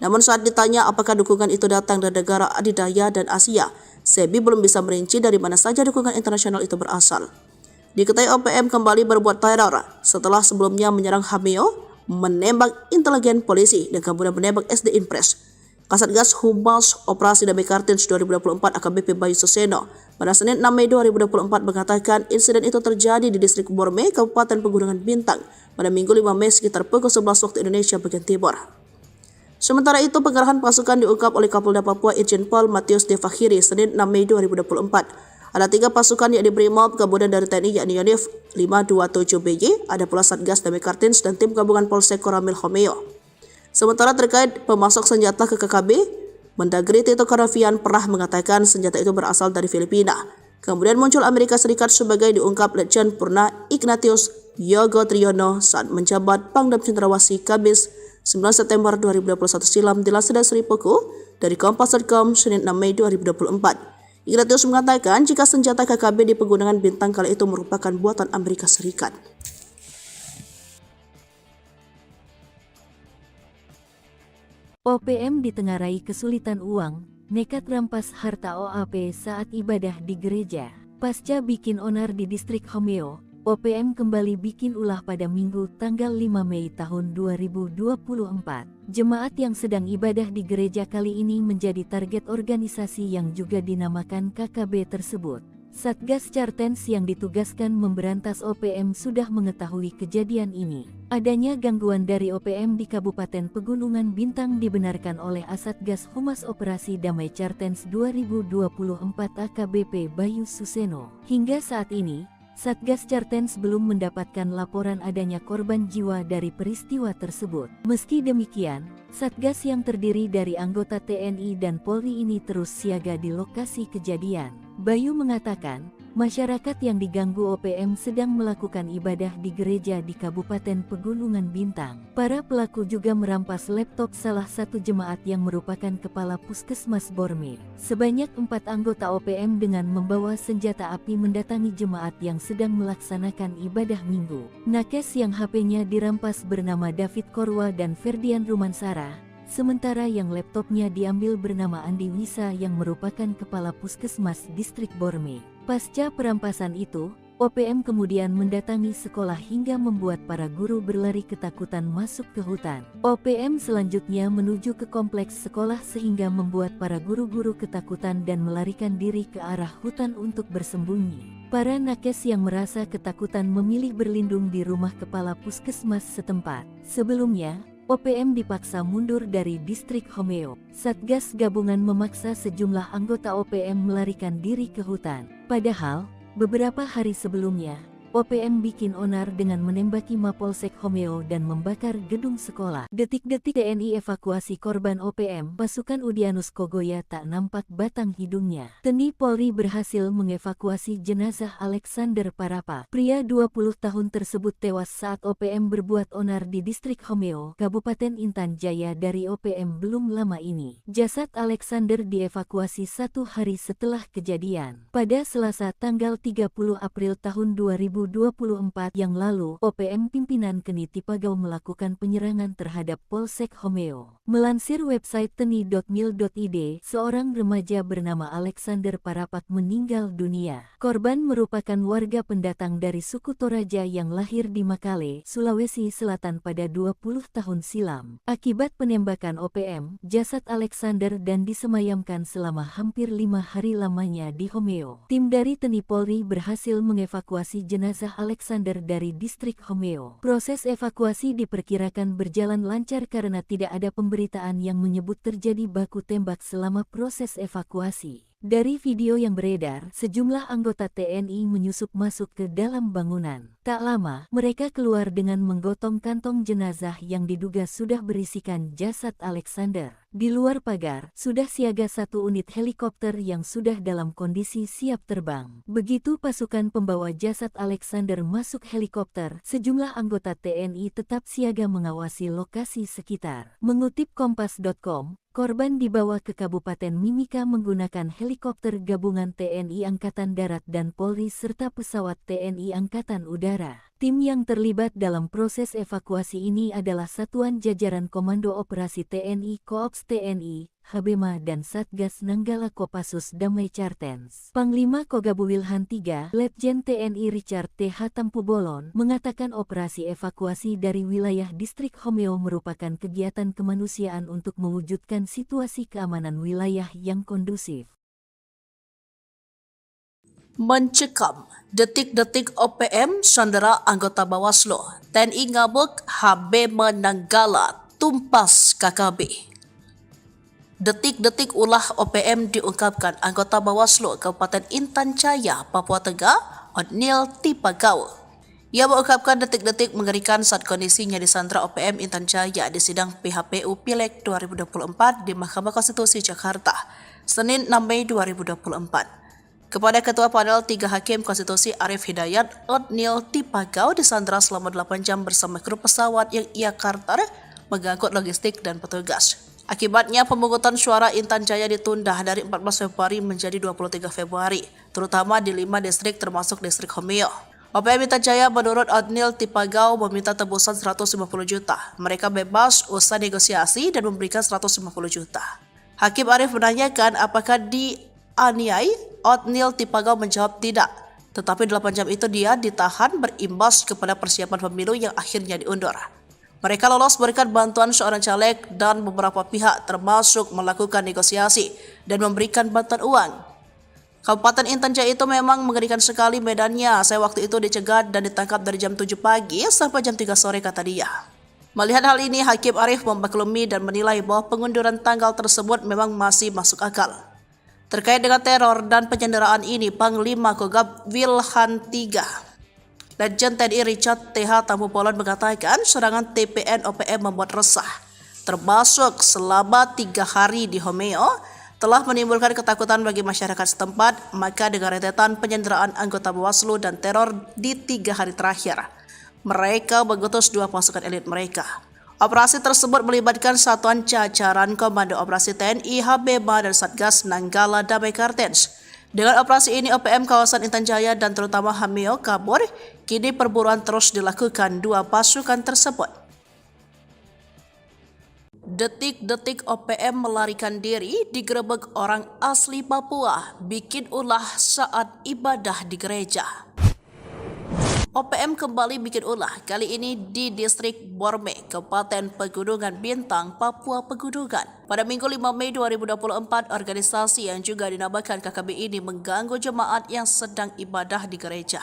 Namun saat ditanya apakah dukungan itu datang dari negara adidaya dan Asia, SEBI belum bisa merinci dari mana saja dukungan internasional itu berasal. Diketahui OPM kembali berbuat teror setelah sebelumnya menyerang Hameo, menembak intelijen polisi dan kemudian menembak SD Impres. Kasatgas Humas Operasi Damai Kartens 2024 AKBP Bayu Suseno pada Senin 6 Mei 2024 mengatakan insiden itu terjadi di Distrik Borme, Kabupaten Pegunungan Bintang pada Minggu 5 Mei sekitar pukul 11 waktu Indonesia bagian Timur. Sementara itu, pengerahan pasukan diungkap oleh Kapolda Papua Irjen Pol Matius Devakhiri Senin 6 Mei 2024. Ada 3 pasukan yang diberi MOB, kemudian dari TNI yakni Yonif 527BY, ada pula Satgas Damai Kartens dan tim gabungan Polsek Koramil Homeo. Sementara terkait pemasok senjata ke KKB, Mendagri Tito Karnavian pernah mengatakan senjata itu berasal dari Filipina. Kemudian muncul Amerika Serikat sebagai diungkap Letjen Purna Ignatius Yogo Triyono saat menjabat Pangdam Cendrawasih Kamis 9 September 2021 silam di Laseda Seripuku dari Kompas.com Senin 6 Mei 2024. Ignatius mengatakan jika senjata KKB di Pegunungan Bintang kala itu merupakan buatan Amerika Serikat. OPM ditengarai kesulitan uang, nekat rampas harta OAP saat ibadah di gereja. Pasca bikin onar di Distrik Homeo, OPM kembali bikin ulah pada Minggu tanggal 5 Mei tahun 2024. Jemaat yang sedang ibadah di gereja kali ini menjadi target organisasi yang juga dinamakan KKB tersebut. Satgas Chartens yang ditugaskan memberantas OPM sudah mengetahui kejadian ini. Adanya gangguan dari OPM di Kabupaten Pegunungan Bintang dibenarkan oleh Asatgas Humas Operasi Damai Chartens 2024 AKBP Bayu Suseno. Hingga saat ini, Satgas Chartens belum mendapatkan laporan adanya korban jiwa dari peristiwa tersebut. Meski demikian, Satgas yang terdiri dari anggota TNI dan Polri ini terus siaga di lokasi kejadian. Bayu mengatakan, masyarakat yang diganggu OPM sedang melakukan ibadah di gereja di Kabupaten Pegunungan Bintang. Para pelaku juga merampas laptop salah satu jemaat yang merupakan kepala Puskesmas Borme. Sebanyak 4 anggota OPM dengan membawa senjata api mendatangi jemaat yang sedang melaksanakan ibadah minggu. Nakes yang HP-nya dirampas bernama David Korwa dan Ferdian Rumansara. Sementara yang laptopnya diambil bernama Andi Wisa yang merupakan kepala Puskesmas Distrik Borme. Pasca perampasan itu, OPM kemudian mendatangi sekolah hingga membuat para guru berlari ketakutan masuk ke hutan. OPM selanjutnya menuju ke kompleks sekolah sehingga membuat para guru-guru ketakutan dan melarikan diri ke arah hutan untuk bersembunyi. Para nakes yang merasa ketakutan memilih berlindung di rumah kepala puskesmas setempat. Sebelumnya, OPM dipaksa mundur dari distrik Homeo. Satgas gabungan memaksa sejumlah anggota OPM melarikan diri ke hutan. Padahal, beberapa hari sebelumnya, OPM bikin onar dengan menembaki Mapolsek Homeo dan membakar gedung sekolah. Detik-detik TNI evakuasi korban OPM, pasukan Udyanus Kogoya tak nampak batang hidungnya. TNI Polri berhasil mengevakuasi jenazah Alexander Parapa. Pria 20 tahun tersebut tewas saat OPM berbuat onar di distrik Homeo, Kabupaten Intan Jaya dari OPM belum lama ini. Jasad Alexander dievakuasi 1 hari setelah kejadian. Pada Selasa tanggal 30 April tahun 2024 yang lalu, OPM pimpinan Keni Tipagau melakukan penyerangan terhadap Polsek Homeo. Melansir website teni.mil.id, seorang remaja bernama Alexander Parapat meninggal dunia. Korban merupakan warga pendatang dari suku Toraja yang lahir di Makale, Sulawesi Selatan pada 20 tahun silam. Akibat penembakan OPM, jasad Alexander dan disemayamkan selama hampir 5 hari lamanya di Homeo. Tim dari TNI Polri berhasil mengevakuasi jenazah Alexander dari distrik Homeo. Proses evakuasi diperkirakan berjalan lancar karena tidak ada pemberitaan yang menyebut terjadi baku tembak selama proses evakuasi. Dari video yang beredar, sejumlah anggota TNI menyusup masuk ke dalam bangunan. Tak lama, mereka keluar dengan menggotong kantong jenazah yang diduga sudah berisikan jasad Alexander. Di luar pagar, sudah siaga 1 unit helikopter yang sudah dalam kondisi siap terbang. Begitu pasukan pembawa jasad Alexander masuk helikopter, sejumlah anggota TNI tetap siaga mengawasi lokasi sekitar. Mengutip Kompas.com, korban dibawa ke Kabupaten Mimika menggunakan helikopter gabungan TNI Angkatan Darat dan Polri serta pesawat TNI Angkatan Udara. Tim yang terlibat dalam proses evakuasi ini adalah Satuan Jajaran Komando Operasi TNI Koops TNI, Habema dan Satgas Nanggala Kopassus Damai Cartens. Panglima Kogabu Wilhan III, Letjen TNI Richard T. Hatampubolon, mengatakan operasi evakuasi dari wilayah distrik Homeo merupakan kegiatan kemanusiaan untuk mewujudkan situasi keamanan wilayah yang kondusif. Mencekam, detik-detik OPM sandera anggota Bawaslu, TNI ngabuk, Habema Nanggala tumpas KKB. Detik-detik ulah OPM diungkapkan anggota Bawaslu Kabupaten Intan Jaya, Papua Tengah, Otniel Tipagau. Ia mengungkapkan detik-detik mengerikan saat kondisinya disandra OPM Intan Jaya di sidang PHPU Pileg 2024 di Mahkamah Konstitusi Jakarta, Senin 6 Mei 2024. Kepada Ketua Panel 3 Hakim Konstitusi Arif Hidayat, Otniel Tipagau disandra selama 8 jam bersama kru pesawat yang ia karter mengangkut logistik dan petugas. Akibatnya pemungutan suara Intan Jaya ditunda dari 14 Februari menjadi 23 Februari, terutama di 5 distrik termasuk distrik Homeo. OPM Intan Jaya menurut Otniel Tipagau meminta tebusan 150 juta. Mereka bebas usai negosiasi dan memberikan 150 juta. Hakim Arif menanyakan apakah dianiai. Otniel Tipagau menjawab tidak, tetapi 8 jam itu dia ditahan berimbas kepada persiapan pemilu yang akhirnya diundur. Mereka lolos berikan bantuan seorang caleg dan beberapa pihak termasuk melakukan negosiasi dan memberikan bantuan uang. Kabupaten Intan Jaya itu memang mengerikan sekali medannya. Saya waktu itu dicegat dan ditangkap dari jam 7 pagi sampai jam 3 sore, kata dia. Melihat hal ini, Hakim Arif memaklumi dan menilai bahwa pengunduran tanggal tersebut memang masih masuk akal. Terkait dengan teror dan penyanderaan ini, Panglima Kogab Wilhan III, Letjen TNI Richard T. Hatampubolon mengatakan serangan TPN OPM membuat resah, termasuk selama 3 hari di Homeo, telah menimbulkan ketakutan bagi masyarakat setempat. Maka dengan rentetan penyanderaan anggota Bawaslu dan teror di 3 hari terakhir, mereka mengutus 2 pasukan elit mereka. Operasi tersebut melibatkan satuan jajaran Komando Operasi TNI, Habema dan Satgas Nanggala Damai Cartens. Dengan operasi ini, OPM kawasan Intan Jaya dan terutama Homeo kabur. Kini perburuan terus dilakukan 2 pasukan tersebut. Detik-detik OPM melarikan diri digerebek orang asli Papua, bikin ulah saat ibadah di gereja. OPM kembali bikin ulah, kali ini di distrik Borme, Kabupaten Pegunungan Bintang, Papua Pegunungan. Pada Minggu 5 Mei 2024, organisasi yang juga dinamakan KKB ini mengganggu jemaat yang sedang ibadah di gereja.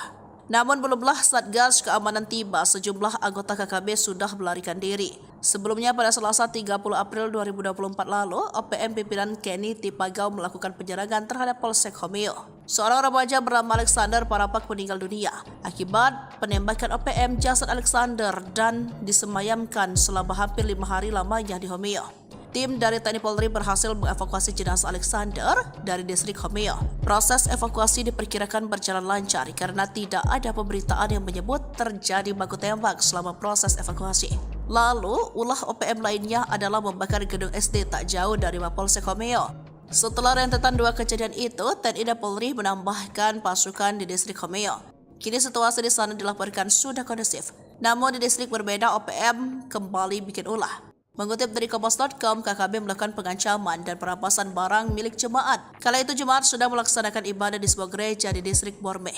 Namun belumlah Satgas Keamanan tiba, sejumlah anggota KKB sudah melarikan diri. Sebelumnya pada Selasa 30 April 2024 lalu, OPM pimpinan Kenny Tipagau melakukan penyerangan terhadap Polsek Homeo. Seorang remaja bernama Alexander Parapak meninggal dunia akibat penembakan OPM. Jasad Alexander dan disemayamkan selama hampir 5 hari lamanya di Homeo. Tim dari TNI Polri berhasil mengevakuasi jenazah Alexander dari distrik Homeo. Proses evakuasi diperkirakan berjalan lancar karena tidak ada pemberitaan yang menyebut terjadi baku tembak selama proses evakuasi. Lalu, ulah OPM lainnya adalah membakar gedung SD tak jauh dari Mapolsek Homeo. Setelah rentetan dua kejadian itu, TNI dan Polri menambahkan pasukan di distrik Homeo. Kini situasi di sana dilaporkan sudah kondusif. Namun di distrik berbeda, OPM kembali bikin ulah. Mengutip dari Kompas.com, KKB melakukan pengancaman dan perampasan barang milik jemaat. Kala itu jemaat sudah melaksanakan ibadah di sebuah gereja di distrik Borme.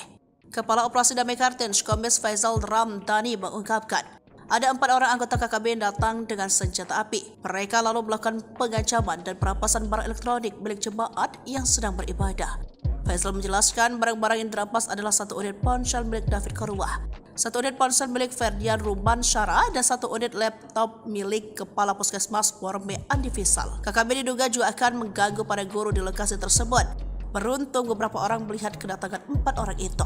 Kepala Operasi Damai Kartens, Kombes Faisal Ramdhani mengungkapkan, ada 4 orang anggota KKB yang datang dengan senjata api. Mereka lalu melakukan pengancaman dan perampasan barang elektronik milik jemaat yang sedang beribadah. Faisal menjelaskan barang-barang yang dirampas adalah 1 unit ponsel milik David Korwah, 1 unit ponsel milik Ferdian Ruban Syara, dan 1 unit laptop milik Kepala Puskesmas Borme Andi Fisal. KKB diduga juga akan mengganggu para guru di lokasi tersebut. Beruntung beberapa orang melihat kedatangan 4 orang itu.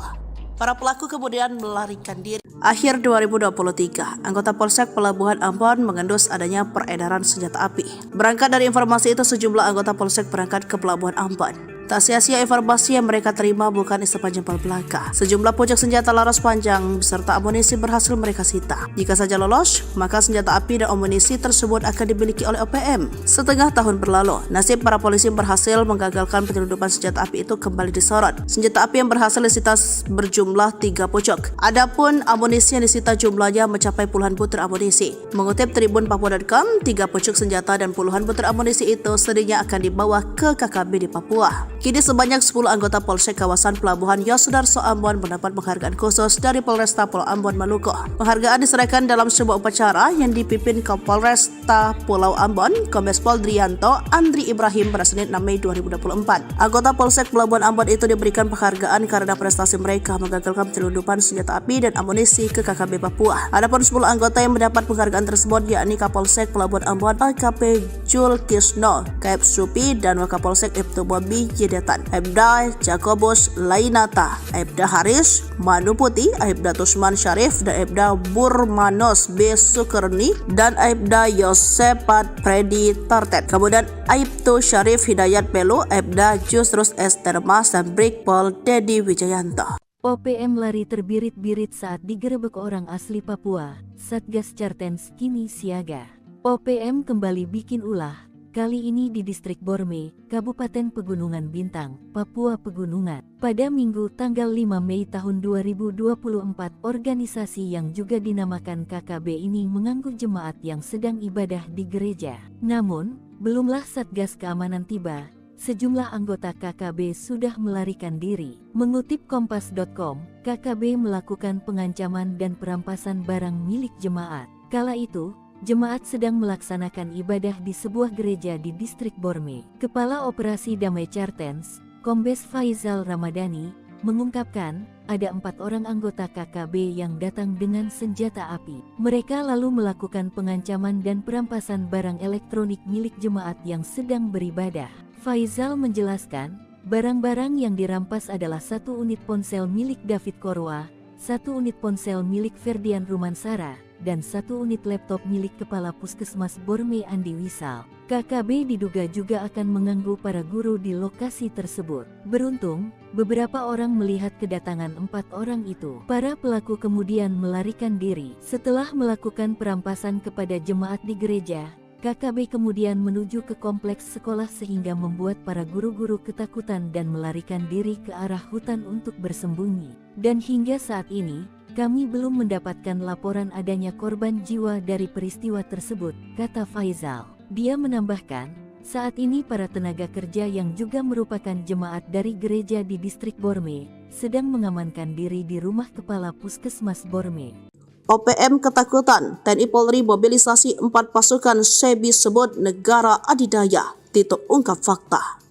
Para pelaku kemudian melarikan diri. Akhir 2023, anggota Polsek Pelabuhan Ambon mengendus adanya peredaran senjata api. Berangkat dari informasi itu, sejumlah anggota Polsek berangkat ke Pelabuhan Ambon. Tak sia-sia informasi yang mereka terima bukan isapan jempol belaka. Sejumlah pucuk senjata laras panjang beserta amunisi berhasil mereka sita. Jika saja lolos, maka senjata api dan amunisi tersebut akan dimiliki oleh OPM. Setengah tahun berlalu, nasib para polisi berhasil menggagalkan penyelundupan senjata api itu kembali disorot. Senjata api yang berhasil disita berjumlah 3 pucuk. Adapun amunisi yang disita jumlahnya mencapai puluhan butir amunisi. Mengutip Tribun Papua.com, 3 pucuk senjata dan puluhan butir amunisi itu sedihnya akan dibawa ke KKB di Papua. Kini sebanyak 10 anggota Polsek kawasan Pelabuhan Yosudarso Ambon mendapat penghargaan khusus dari Polresta Pulau Ambon Maluku. Penghargaan diserahkan dalam sebuah upacara yang dipimpin Kapolresta Pulau Ambon, Kombes Pol Drianto Andri Ibrahim pada Senin 6 Mei 2024. Anggota Polsek Pelabuhan Ambon itu diberikan penghargaan karena prestasi mereka menggagalkan penyelundupan senjata api dan amunisi ke KKB Papua. Adapun 10 anggota yang mendapat penghargaan tersebut yakni Kapolsek Pelabuhan Ambon AKP Jul Kisno, Kep Supi, dan Wakapolsek Ibtu Bobi Yedetan, Aibda Jakobus Lainata, Aibda Haris Manuputi, Aibda Tusman Syarif, dan Aibda Burmanos B. Sukerni, dan Aibda Yosepat Predi Tartet. Kemudian Aibtu Syarif Hidayat Pelu, Aibda Jusrus S. Termas, dan Brigpol Dedi Wijayanto. OPM lari terbirit-birit saat digerebek orang asli Papua. Satgas Cartens kini siaga. OPM kembali bikin ulah. Kali ini di distrik Borme, Kabupaten Pegunungan Bintang, Papua Pegunungan. Pada Minggu tanggal 5 Mei tahun 2024, organisasi yang juga dinamakan KKB ini mengganggu jemaat yang sedang ibadah di gereja. Namun, belumlah Satgas Keamanan tiba, sejumlah anggota KKB sudah melarikan diri. Mengutip Kompas.com, KKB melakukan pengancaman dan perampasan barang milik jemaat. Kala itu, jemaat sedang melaksanakan ibadah di sebuah gereja di distrik Borme. Kepala Operasi Damai Cartens, Kombes Faisal Ramadhani, mengungkapkan ada 4 orang anggota KKB yang datang dengan senjata api. Mereka lalu melakukan pengancaman dan perampasan barang elektronik milik jemaat yang sedang beribadah. Faisal menjelaskan, barang-barang yang dirampas adalah 1 unit ponsel milik David Korwah, 1 unit ponsel milik Ferdian Rumansara, dan 1 unit laptop milik Kepala Puskesmas Borme Andi Wisal. KKB diduga juga akan mengganggu para guru di lokasi tersebut. Beruntung, beberapa orang melihat kedatangan 4 orang itu. Para pelaku kemudian melarikan diri. Setelah melakukan perampasan kepada jemaat di gereja, KKB kemudian menuju ke kompleks sekolah sehingga membuat para guru-guru ketakutan dan melarikan diri ke arah hutan untuk bersembunyi. Dan hingga saat ini, kami belum mendapatkan laporan adanya korban jiwa dari peristiwa tersebut, kata Faisal. Dia menambahkan, saat ini para tenaga kerja yang juga merupakan jemaat dari gereja di distrik Borme sedang mengamankan diri di rumah Kepala Puskesmas Borme. OPM ketakutan, TNI Polri mobilisasi 4 pasukan SEBI sebut negara adidaya, Tito ungkap fakta.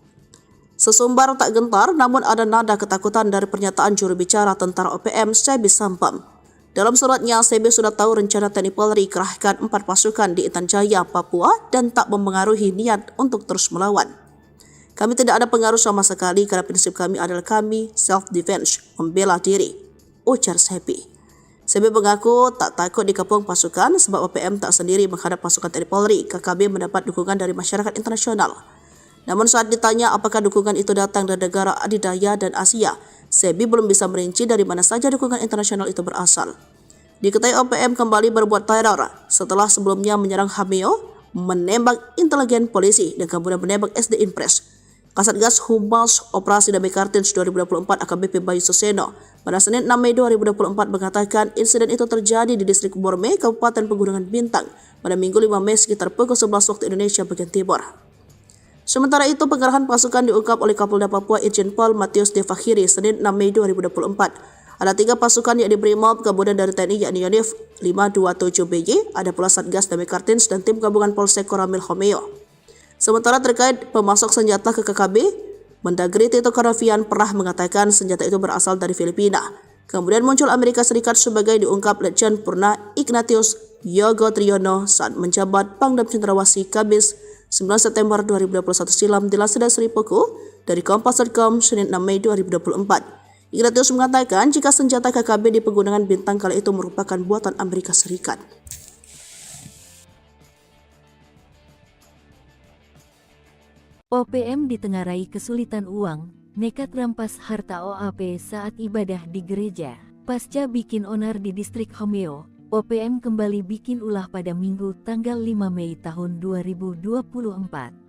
Sesumbar tak gentar namun ada nada ketakutan dari pernyataan juru bicara tentara OPM SEBI Sampam. Dalam suratnya, SEBI sudah tahu rencana TNI Polri kerahkan 4 pasukan di Intan Jaya, Papua dan tak mempengaruhi niat untuk terus melawan. Kami tidak ada pengaruh sama sekali karena prinsip kami adalah kami self-defense, membela diri, ujar SEBI. SEBI mengaku tak takut dikepung pasukan sebab OPM tak sendiri menghadap pasukan TNI Polri. KKB mendapat dukungan dari masyarakat internasional. Namun saat ditanya apakah dukungan itu datang dari negara adidaya dan Asia, SEBI belum bisa merinci dari mana saja dukungan internasional itu berasal. Diketahui OPM kembali berbuat teror setelah sebelumnya menyerang Hameo, menembak intelijen polisi dan kemudian menembak SD Impres. Kasatgas Humas Operasi Damai Kartens 2024 AKBP Bayu Suseno pada Senin 6 Mei 2024 mengatakan insiden itu terjadi di distrik Borme, Kabupaten Pegunungan Bintang pada Minggu 5 Mei sekitar pukul 11 waktu Indonesia bagian Timur. Sementara itu, pengerahan pasukan diungkap oleh Kapolda Papua Irjen Pol Matius Devakhiri Senin 6 Mei 2024. Ada 3 pasukan yakni Brimob, kemudian dari TNI yakni Yonif 527BY, ada pula Satgas Damai Kartens dan tim gabungan Polsek Koramil Homeo. Sementara terkait pemasok senjata ke KKB, Mendagri Tito Karnavian pernah mengatakan senjata itu berasal dari Filipina. Kemudian muncul Amerika Serikat sebagai diungkap Letjen Purna Ignatius Yogo Triyono saat menjabat Pangdam Cendrawasih Kamis 9 September 2021 silam dilansir dari Sripuku dari Kompas.com Senin 6 Mei 2024. Ignatius mengatakan jika senjata KKB di Pegunungan Bintang kala itu merupakan buatan Amerika Serikat. OPM ditengarai kesulitan uang, nekat rampas harta OAP saat ibadah di gereja. Pasca bikin onar di distrik Homeo, OPM kembali bikin ulah pada Minggu tanggal 5 Mei tahun 2024.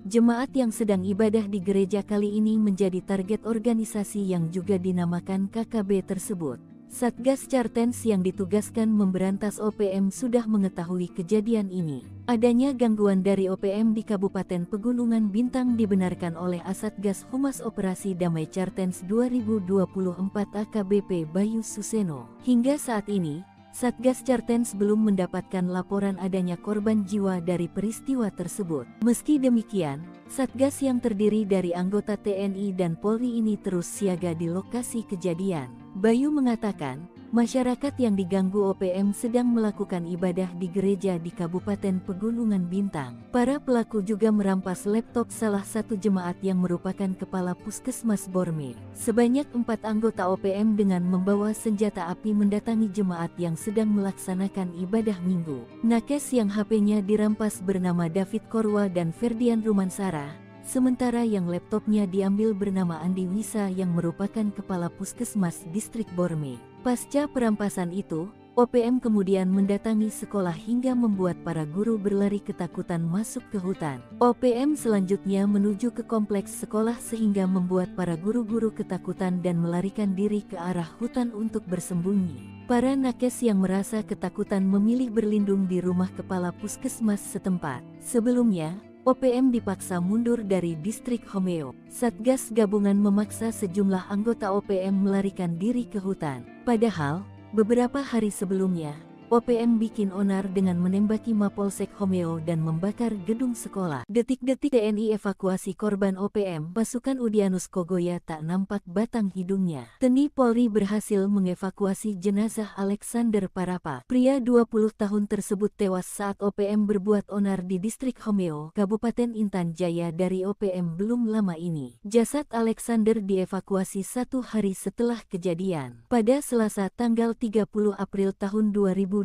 Jemaat yang sedang ibadah di gereja kali ini menjadi target organisasi yang juga dinamakan KKB tersebut. Satgas Cartens yang ditugaskan memberantas OPM sudah mengetahui kejadian ini. Adanya gangguan dari OPM di Kabupaten Pegunungan Bintang dibenarkan oleh Asatgas Humas Operasi Damai Cartens 2024 AKBP Bayu Suseno. Hingga saat ini, Satgas Cartens belum mendapatkan laporan adanya korban jiwa dari peristiwa tersebut. Meski demikian, Satgas yang terdiri dari anggota TNI dan Polri ini terus siaga di lokasi kejadian. Bayu mengatakan, masyarakat yang diganggu OPM sedang melakukan ibadah di gereja di Kabupaten Pegunungan Bintang. Para pelaku juga merampas laptop salah satu jemaat yang merupakan kepala Puskesmas Borme. Sebanyak 4 anggota OPM dengan membawa senjata api mendatangi jemaat yang sedang melaksanakan ibadah minggu. Nakes yang HP-nya dirampas bernama David Korwa dan Ferdian Rumansara. Sementara yang laptopnya diambil bernama Andi Wisa yang merupakan kepala Puskesmas Distrik Borme. Pasca perampasan itu, OPM kemudian mendatangi sekolah hingga membuat para guru berlari ketakutan masuk ke hutan. OPM selanjutnya menuju ke kompleks sekolah sehingga membuat para guru-guru ketakutan dan melarikan diri ke arah hutan untuk bersembunyi. Para nakes yang merasa ketakutan memilih berlindung di rumah kepala Puskesmas setempat. Sebelumnya, OPM dipaksa mundur dari distrik Homeo. Satgas gabungan memaksa sejumlah anggota OPM melarikan diri ke hutan. Padahal, beberapa hari sebelumnya, OPM bikin onar dengan menembaki Mapolsek Homeo dan membakar gedung sekolah. Detik-detik TNI evakuasi korban OPM, pasukan Udianus Kogoya tak nampak batang hidungnya. TNI Polri berhasil mengevakuasi jenazah Alexander Parapa. Pria 20 tahun tersebut tewas saat OPM berbuat onar di distrik Homeo, Kabupaten Intan Jaya dari OPM belum lama ini. Jasad Alexander dievakuasi 1 hari setelah kejadian. Pada Selasa tanggal 30 April tahun 2024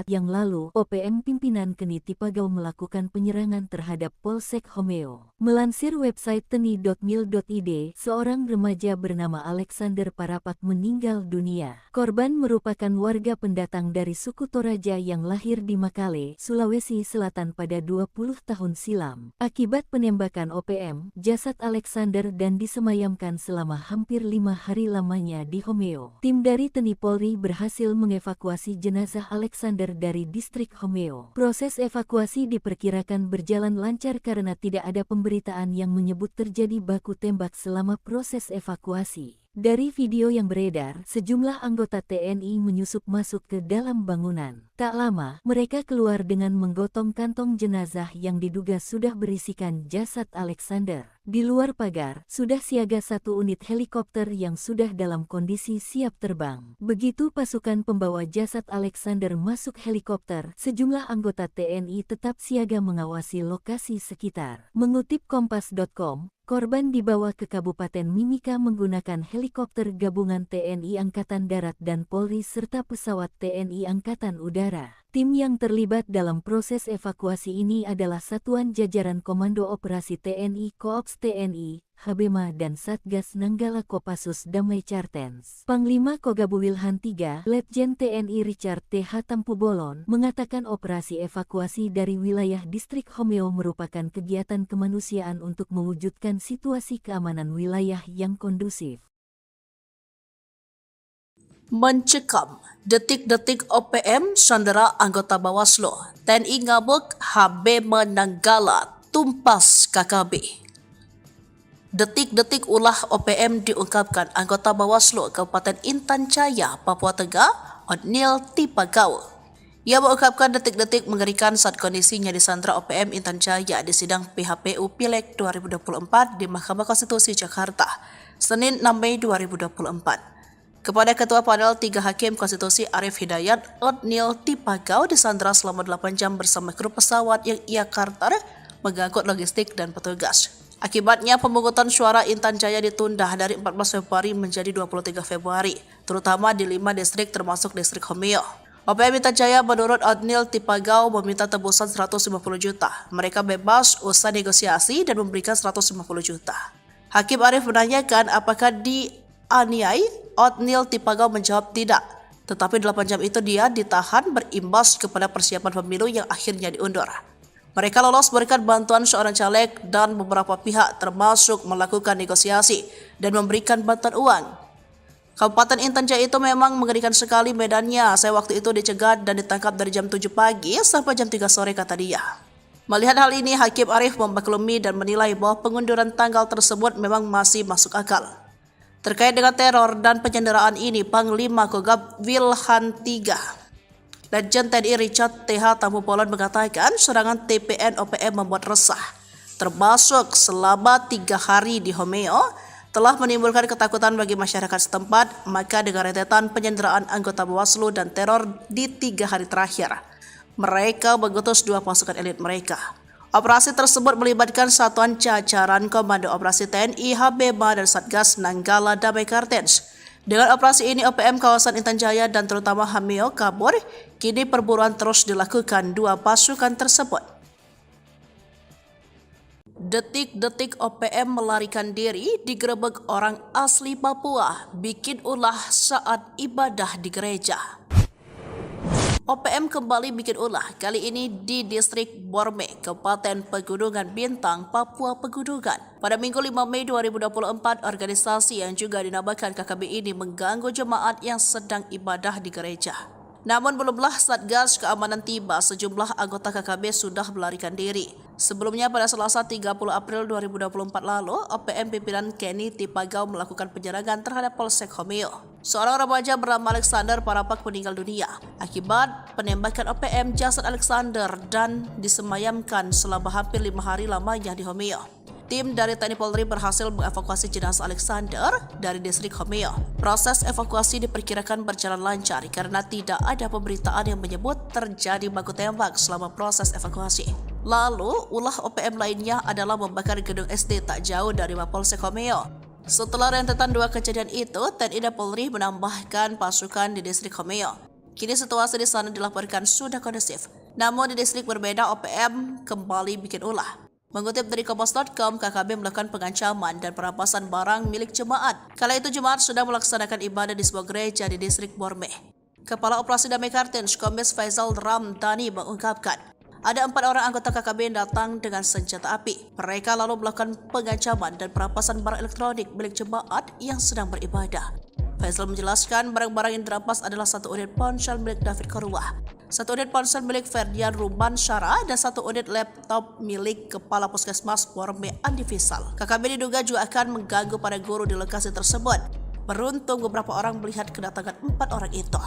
yang lalu, OPM pimpinan Keni Tipagau melakukan penyerangan terhadap Polsek Homeo. Melansir website teni.mil.id, seorang remaja bernama Alexander Parapak meninggal dunia. Korban merupakan warga pendatang dari suku Toraja yang lahir di Makale, Sulawesi Selatan pada 20 tahun silam. Akibat penembakan OPM, jasad Alexander dan disemayamkan selama hampir 5 hari lamanya di Homeo. Tim dari TNI Polri berhasil mengevakuasi jenazah Alexander dari distrik Homeo. Proses evakuasi diperkirakan berjalan lancar karena tidak ada pemberitaan yang menyebut terjadi baku tembak selama proses evakuasi. Dari video yang beredar, sejumlah anggota TNI menyusup masuk ke dalam bangunan. Tak lama, mereka keluar dengan menggotong kantong jenazah yang diduga sudah berisikan jasad Alexander. Di luar pagar, sudah siaga satu unit helikopter yang sudah dalam kondisi siap terbang. Begitu pasukan pembawa jasad Alexander masuk helikopter, sejumlah anggota TNI tetap siaga mengawasi lokasi sekitar. Mengutip Kompas.com, korban dibawa ke Kabupaten Mimika menggunakan helikopter gabungan TNI Angkatan Darat dan Polri serta pesawat TNI Angkatan Udara. Tim yang terlibat dalam proses evakuasi ini adalah Satuan Jajaran Komando Operasi TNI Koops TNI, Habema dan Satgas Nanggala Kopassus Damai Chartens. Panglima Kogabu Wilhan III, Letjen TNI Richard T.H. Tampubolon, mengatakan operasi evakuasi dari wilayah distrik Homeo merupakan kegiatan kemanusiaan untuk mewujudkan situasi keamanan wilayah yang kondusif. Mencekam, detik-detik OPM sandera anggota Bawaslu, TNI ngabuk, Habema Nanggala tumpas KKB. Detik-detik ulah OPM diungkapkan anggota Bawaslu Kabupaten Intan Jaya, Papua Tengah, Otniel Tipagau. Ia mengungkapkan detik-detik mengerikan saat kondisinya disandra OPM Intan Jaya di sidang PHPU Pileg 2024 di Mahkamah Konstitusi Jakarta, Senin 6 Mei 2024. Kepada Ketua Panel 3 Hakim Konstitusi Arif Hidayat, Otniel Tipagau disandra selama 8 jam bersama kru pesawat yang ia charter mengangkut logistik dan petugas. Akibatnya pemungutan suara Intan Jaya ditunda dari 14 Februari menjadi 23 Februari, terutama di 5 distrik termasuk distrik Homeo. OPM Intan Jaya menurut Otniel Tipagau meminta tebusan 150 juta. Mereka bebas usai negosiasi dan memberikan 150 juta. Hakim Arif menanyakan apakah dianiai. Otniel Tipagau menjawab tidak. Tetapi 8 jam itu dia ditahan berimbas kepada persiapan pemilu yang akhirnya diundur. Mereka lolos berkat bantuan seorang caleg dan beberapa pihak termasuk melakukan negosiasi dan memberikan bantuan uang. Kabupaten Intan Jaya itu memang mengerikan sekali medannya. Saya waktu itu dicegat dan ditangkap dari jam 7 pagi sampai jam 3 sore kata dia. Melihat hal ini, Hakim Arif memaklumi dan menilai bahwa pengunduran tanggal tersebut memang masih masuk akal. Terkait dengan teror dan penyanderaan ini, Panglima Kogab Wilhan III, Letjen TNI Richard T.H. Tampubolon mengatakan serangan TPN OPM membuat resah, termasuk selama 3 hari di Homeo, telah menimbulkan ketakutan bagi masyarakat setempat, maka dengan rentetan penyanderaan anggota Bawaslu dan teror di 3 hari terakhir, mereka mengutus 2 pasukan elit mereka. Operasi tersebut melibatkan Satuan Jajaran Komando Operasi TNI, Habema dan Satgas Nanggala Damai Chartens. Dengan operasi ini, OPM kawasan Intan Jaya dan terutama Homeo kabur. Kini perburuan terus dilakukan 2 pasukan tersebut. Detik-detik OPM melarikan diri digerebek orang asli Papua, bikin ulah saat ibadah di gereja. OPM kembali bikin ulah, kali ini di distrik Borme, Kabupaten Pegunungan Bintang, Papua Pegunungan. Pada Minggu 5 Mei 2024, organisasi yang juga dinamakan KKB ini mengganggu jemaat yang sedang ibadah di gereja. Namun belumlah Satgas Keamanan tiba, sejumlah anggota KKB sudah melarikan diri. Sebelumnya pada Selasa 30 April 2024 lalu, OPM pimpinan Kenny Tipagau melakukan penyerangan terhadap Polsek Homeo. Seorang remaja bernama Alexander Parapak meninggal dunia akibat penembakan OPM. Jasad Alexander dan disemayamkan selama hampir 5 hari lamanya di Homeo. Tim dari TNI Polri berhasil mengevakuasi jenazah Alexander dari distrik Homeo. Proses evakuasi diperkirakan berjalan lancar karena tidak ada pemberitaan yang menyebut terjadi baku tembak selama proses evakuasi. Lalu, ulah OPM lainnya adalah membakar gedung SD tak jauh dari Mapolsek Homeo. Setelah rentetan 2 kejadian itu, TNI dan Polri menambahkan pasukan di distrik Homeo. Kini situasi di sana dilaporkan sudah kondusif. Namun di distrik berbeda, OPM kembali bikin ulah. Mengutip dari Kompas.com, KKB melakukan pengancaman dan perampasan barang milik jemaat. Kala itu jemaat sedang melaksanakan ibadah di sebuah gereja di distrik Borme. Kepala Operasi Damai Chartens, Kombes Faisal Ramdhani mengungkapkan, ada 4 orang anggota KKB yang datang dengan senjata api. Mereka lalu melakukan pengancaman dan perampasan barang elektronik milik jemaat yang sedang beribadah. Faisal menjelaskan barang-barang yang dirampas adalah 1 unit ponsel milik David Korwah, 1 unit ponsel milik Ferdian Ruban Syara, dan 1 unit laptop milik Kepala Puskesmas Borme Andi Fisal. KKB diduga juga akan mengganggu para guru di lokasi tersebut. Beruntung beberapa orang melihat kedatangan 4 orang itu.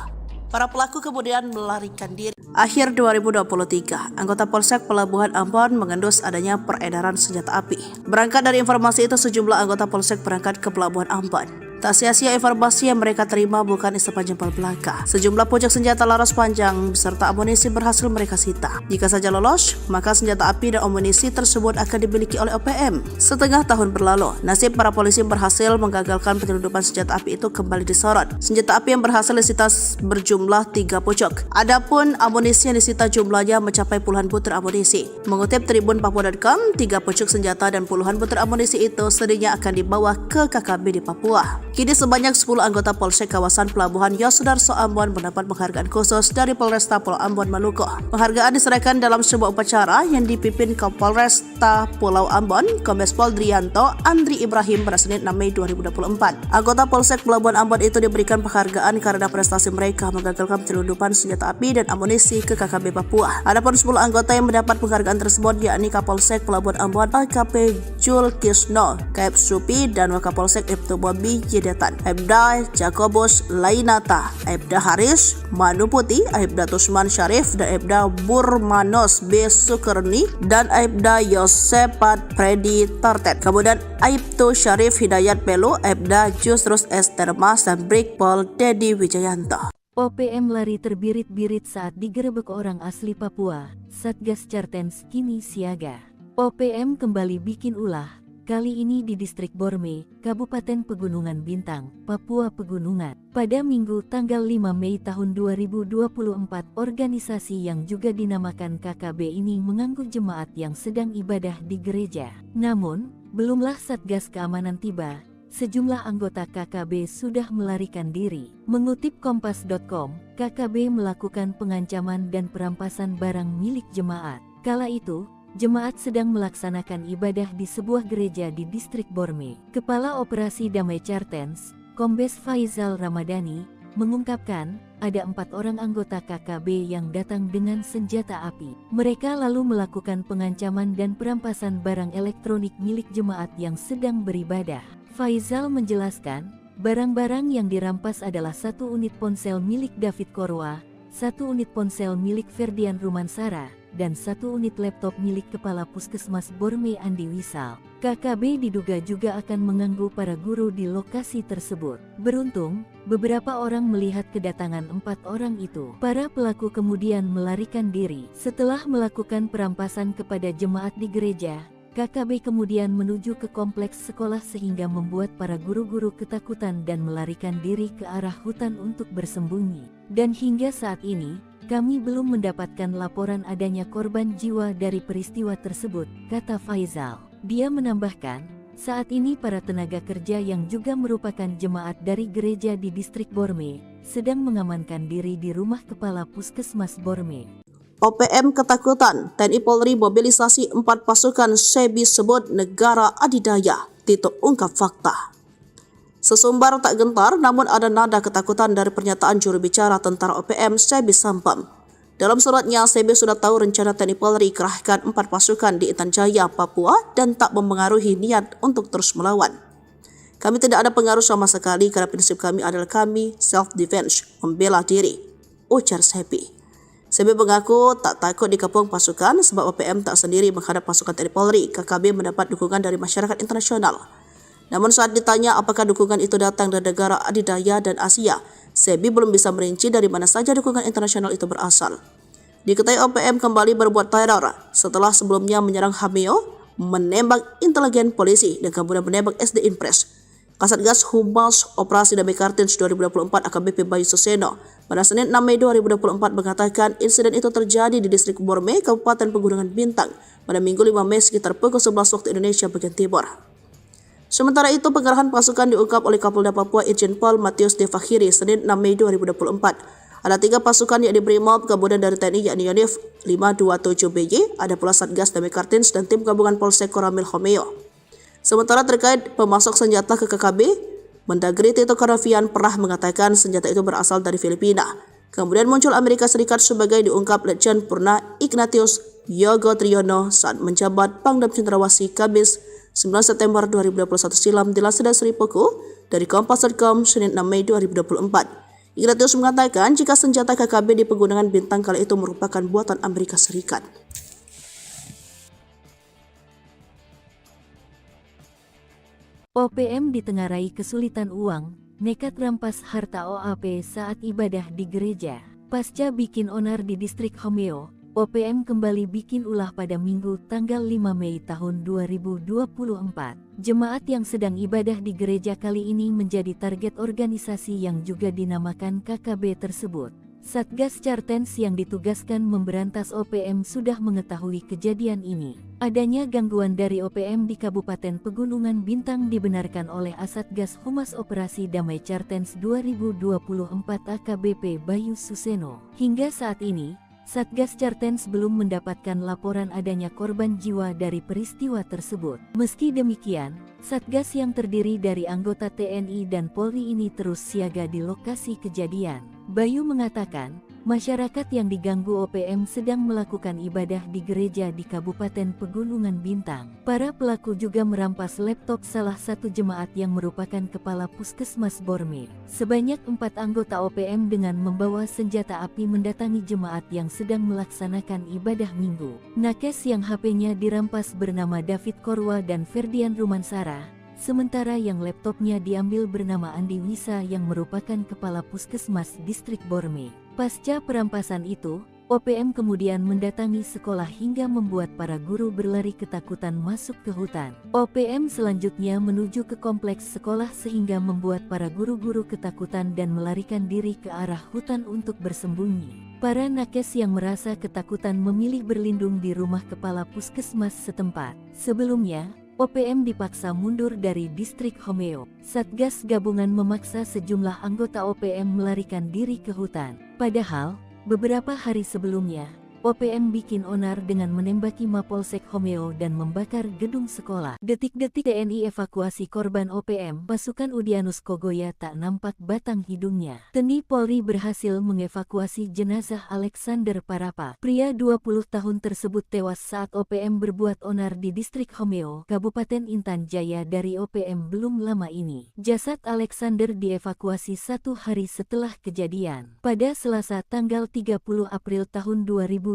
Para pelaku kemudian melarikan diri. Akhir 2023, anggota Polsek Pelabuhan Ambon mengendus adanya peredaran senjata api. Berangkat dari informasi itu, sejumlah anggota Polsek berangkat ke Pelabuhan Ambon. Tak sia-sia informasi yang mereka terima bukan sepanjang belaka. Sejumlah pucuk senjata laras panjang beserta amunisi berhasil mereka sita. Jika saja lolos, maka senjata api dan amunisi tersebut akan dimiliki oleh OPM. Setengah tahun berlalu, nasib para polisi berhasil menggagalkan penyelundupan senjata api itu kembali disorot. Senjata api yang berhasil disita berjumlah 3 pucuk. Adapun amunisi yang disita jumlahnya mencapai puluhan butir amunisi. Mengutip Tribun Papua.com, 3 pucuk senjata dan puluhan butir amunisi itu sedihnya akan dibawa ke KKB di Papua. Kini sebanyak 10 anggota Polsek kawasan Pelabuhan Yosudarso Ambon mendapat penghargaan khusus dari Polresta Pulau Ambon, Maluku. Penghargaan diserahkan dalam sebuah upacara yang dipimpin Kapolresta Pulau Ambon, Kombes Pol Drianto Andri Ibrahim pada Senin 6 Mei 2024. Anggota Polsek Pelabuhan Ambon itu diberikan penghargaan karena prestasi mereka menggagalkan penyelundupan senjata api dan amunisi ke KKB Papua. Adapun 10 anggota yang mendapat penghargaan tersebut yakni Kapolsek Pelabuhan Ambon AKP Jul Kisno, Kaep Supi, dan Wakapolsek Ibtu Bobi Detan, Aibda Jakobus Lainata, Aibda Haris Manuputi, Aibda Tusman Syarif, dan Aibda Burmanos B. Sukerni, dan Aibda Yosepat Freddy Tartet. Kemudian Aibtu Syarif Hidayat Pelu, Aibda Jusrus S. Termas, dan Brigpol Dedi Wijayanto. OPM lari terbirit-birit saat digerebek orang asli Papua. Satgas Cartens kini siaga. OPM kembali bikin ulah. Kali ini di Distrik Borme, Kabupaten Pegunungan Bintang, Papua Pegunungan. Pada Minggu tanggal 5 Mei tahun 2024, organisasi yang juga dinamakan KKB ini mengganggu jemaat yang sedang ibadah di gereja. Namun, belumlah Satgas Keamanan tiba, sejumlah anggota KKB sudah melarikan diri. Mengutip Kompas.com, KKB melakukan pengancaman dan perampasan barang milik jemaat. Kala itu, jemaat sedang melaksanakan ibadah di sebuah gereja di Distrik Borme. Kepala Operasi Damai Cartens, Kombes Faizal Ramadhani, mengungkapkan ada 4 orang anggota KKB yang datang dengan senjata api. Mereka lalu melakukan pengancaman dan perampasan barang elektronik milik jemaat yang sedang beribadah. Faizal menjelaskan, barang-barang yang dirampas adalah 1 unit ponsel milik David Korwa, 1 unit ponsel milik Ferdian Rumansara, dan 1 unit laptop milik Kepala Puskesmas Borme Andi Wisal. KKB diduga juga akan mengganggu para guru di lokasi tersebut. Beruntung, beberapa orang melihat kedatangan 4 orang itu. Para pelaku kemudian melarikan diri. Setelah melakukan perampasan kepada jemaat di gereja, KKB kemudian menuju ke kompleks sekolah sehingga membuat para guru-guru ketakutan dan melarikan diri ke arah hutan untuk bersembunyi. Dan hingga saat ini, kami belum mendapatkan laporan adanya korban jiwa dari peristiwa tersebut, kata Faizal. Dia menambahkan, saat ini para tenaga kerja yang juga merupakan jemaat dari gereja di Distrik Borme sedang mengamankan diri di rumah Kepala Puskesmas Borme. OPM ketakutan, TNI Polri mobilisasi 4 pasukan SEBI sebut negara adidaya. Tito ungkap fakta. Sesumbar tak gentar, namun ada nada ketakutan dari pernyataan juru bicara tentara OPM SEBI Sampam. Dalam suratnya, SEBI sudah tahu rencana TNI Polri kerahkan 4 pasukan di Intan Jaya, Papua dan tak mempengaruhi niat untuk terus melawan. Kami tidak ada pengaruh sama sekali karena prinsip kami adalah kami self-defense, membela diri, ujar SEBI. SEBI mengaku tak takut dikepung pasukan sebab OPM tak sendiri menghadap pasukan TNI Polri. KKB mendapat dukungan dari masyarakat internasional. Namun saat ditanya apakah dukungan itu datang dari negara adidaya dan Asia, SEBI belum bisa merinci dari mana saja dukungan internasional itu berasal. Diketahui OPM kembali berbuat teror setelah sebelumnya menyerang Hameo, menembak intelijen polisi, dan kemudian menembak SD Impres. Kasatgas Humas Operasi Damai Cartens 2024 AKBP Bayu Suseno pada Senin 6 Mei 2024 mengatakan insiden itu terjadi di Distrik Borme, Kabupaten Pegunungan Bintang pada Minggu 5 Mei sekitar pukul 11 waktu Indonesia bagian Timur. Sementara itu, pengerahan pasukan diungkap oleh Kapolda Papua Irjen Pol Matius De Fakhiri Senin 6 Mei 2024. Ada 3 pasukan yakni Brimob, kemudian dari TNI yakni Yonif 527BY, ada pula Satgas Damai Cartens dan tim gabungan Polsek Koramil Homeo. Sementara terkait pemasok senjata ke KKB, Mendagri Tito Karnavian pernah mengatakan senjata itu berasal dari Filipina. Kemudian muncul Amerika Serikat sebagai diungkap Letjen Purna Ignatius Yogo Triyono saat menjabat Pangdam Cendrawasih Kamis 9 September 2021 silam dilansir dari Sri Poko dari Kompas.com Senin 6 Mei 2024. Ignatius mengatakan jika senjata KKB di Pegunungan Bintang kala itu merupakan buatan Amerika Serikat. OPM ditengarai kesulitan uang, nekat rampas harta OAP saat ibadah di gereja. Pasca bikin onar di distrik Homeo, OPM kembali bikin ulah pada Minggu tanggal 5 Mei tahun 2024. Jemaat yang sedang ibadah di gereja kali ini menjadi target organisasi yang juga dinamakan KKB tersebut. Satgas Chartens yang ditugaskan memberantas OPM sudah mengetahui kejadian ini. Adanya gangguan dari OPM di Kabupaten Pegunungan Bintang dibenarkan oleh Asatgas Humas Operasi Damai Chartens 2024 AKBP Bayu Suseno. Hingga saat ini, Satgas Chartens belum mendapatkan laporan adanya korban jiwa dari peristiwa tersebut. Meski demikian, Satgas yang terdiri dari anggota TNI dan Polri ini terus siaga di lokasi kejadian. Bayu mengatakan, masyarakat yang diganggu OPM sedang melakukan ibadah di gereja di Kabupaten Pegunungan Bintang. Para pelaku juga merampas laptop salah satu jemaat yang merupakan kepala Puskesmas Borme. Sebanyak 4 anggota OPM dengan membawa senjata api mendatangi jemaat yang sedang melaksanakan ibadah minggu. Nakes yang HP-nya dirampas bernama David Korwa dan Ferdian Rumansara. Sementara yang laptopnya diambil bernama Andi Wisa yang merupakan kepala Puskesmas Distrik Borme. Pasca perampasan itu, OPM kemudian mendatangi sekolah hingga membuat para guru berlari ketakutan masuk ke hutan. OPM selanjutnya menuju ke kompleks sekolah sehingga membuat para guru-guru ketakutan dan melarikan diri ke arah hutan untuk bersembunyi. Para nakes yang merasa ketakutan memilih berlindung di rumah kepala Puskesmas setempat. Sebelumnya, OPM dipaksa mundur dari distrik Homeo. Satgas gabungan memaksa sejumlah anggota OPM melarikan diri ke hutan. Padahal, beberapa hari sebelumnya, OPM bikin onar dengan menembaki Mapolsek Homeo dan membakar gedung sekolah. Detik-detik TNI evakuasi korban OPM, pasukan Udyanus Kogoya tak nampak batang hidungnya. TNI Polri berhasil mengevakuasi jenazah Alexander Parapa. Pria 20 tahun tersebut tewas saat OPM berbuat onar di distrik Homeo, Kabupaten Intan Jaya dari OPM belum lama ini. Jasad Alexander dievakuasi 1 hari setelah kejadian. Pada Selasa tanggal 30 April tahun 2024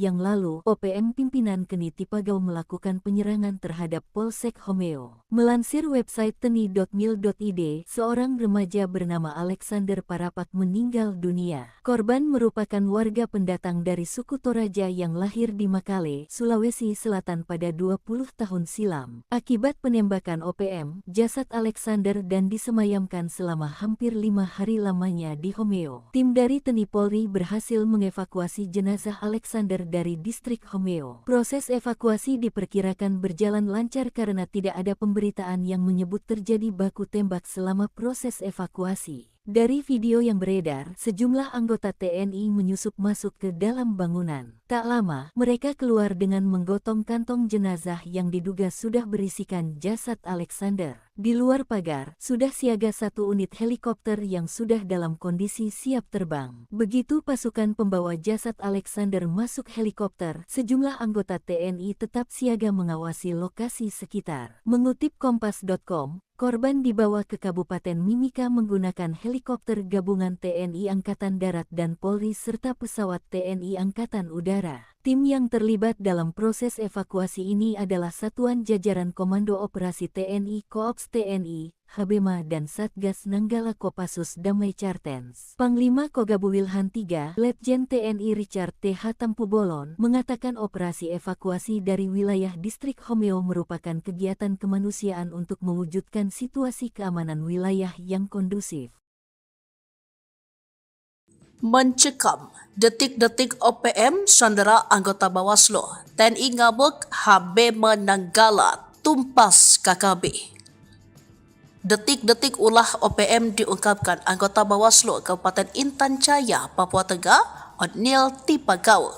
yang lalu, OPM pimpinan Keni Tipagau melakukan penyerangan terhadap Polsek Homeo. Melansir website teni.mil.id, seorang remaja bernama Alexander Parapak meninggal dunia. Korban merupakan warga pendatang dari suku Toraja yang lahir di Makale, Sulawesi Selatan pada 20 tahun silam. Akibat penembakan OPM, jasad Alexander dan disemayamkan selama hampir 5 hari lamanya di Homeo. Tim dari TNI Polri berhasil mengevakuasi jenazah Alexander dari distrik Homeo. Proses evakuasi diperkirakan berjalan lancar karena tidak ada pemberitaan yang menyebut terjadi baku tembak selama proses evakuasi. Dari video yang beredar, sejumlah anggota TNI menyusup masuk ke dalam bangunan. Tak lama, mereka keluar dengan menggotong kantong jenazah yang diduga sudah berisikan jasad Alexander. Di luar pagar, sudah siaga 1 unit helikopter yang sudah dalam kondisi siap terbang. Begitu pasukan pembawa jasad Alexander masuk helikopter, sejumlah anggota TNI tetap siaga mengawasi lokasi sekitar. Mengutip Kompas.com, korban dibawa ke Kabupaten Mimika menggunakan helikopter gabungan TNI Angkatan Darat dan Polri serta pesawat TNI Angkatan Udara. Tim yang terlibat dalam proses evakuasi ini adalah Satuan Jajaran Komando Operasi TNI Koops TNI, Habema dan Satgas Nanggala Kopassus Damai Chartens. Panglima Kogabu Wilhan III, Letjen TNI Richard T.H. Tampubolon, mengatakan operasi evakuasi dari wilayah distrik Homeo merupakan kegiatan kemanusiaan untuk mewujudkan situasi keamanan wilayah yang kondusif. Mencekam, detik-detik OPM sandera anggota Bawaslu, TNI ngabuk, Habema Nanggala tumpas KKB. Detik-detik ulah OPM diungkapkan anggota Bawaslu Kabupaten Intan Jaya, Papua Tengah, Otniel Tipagau.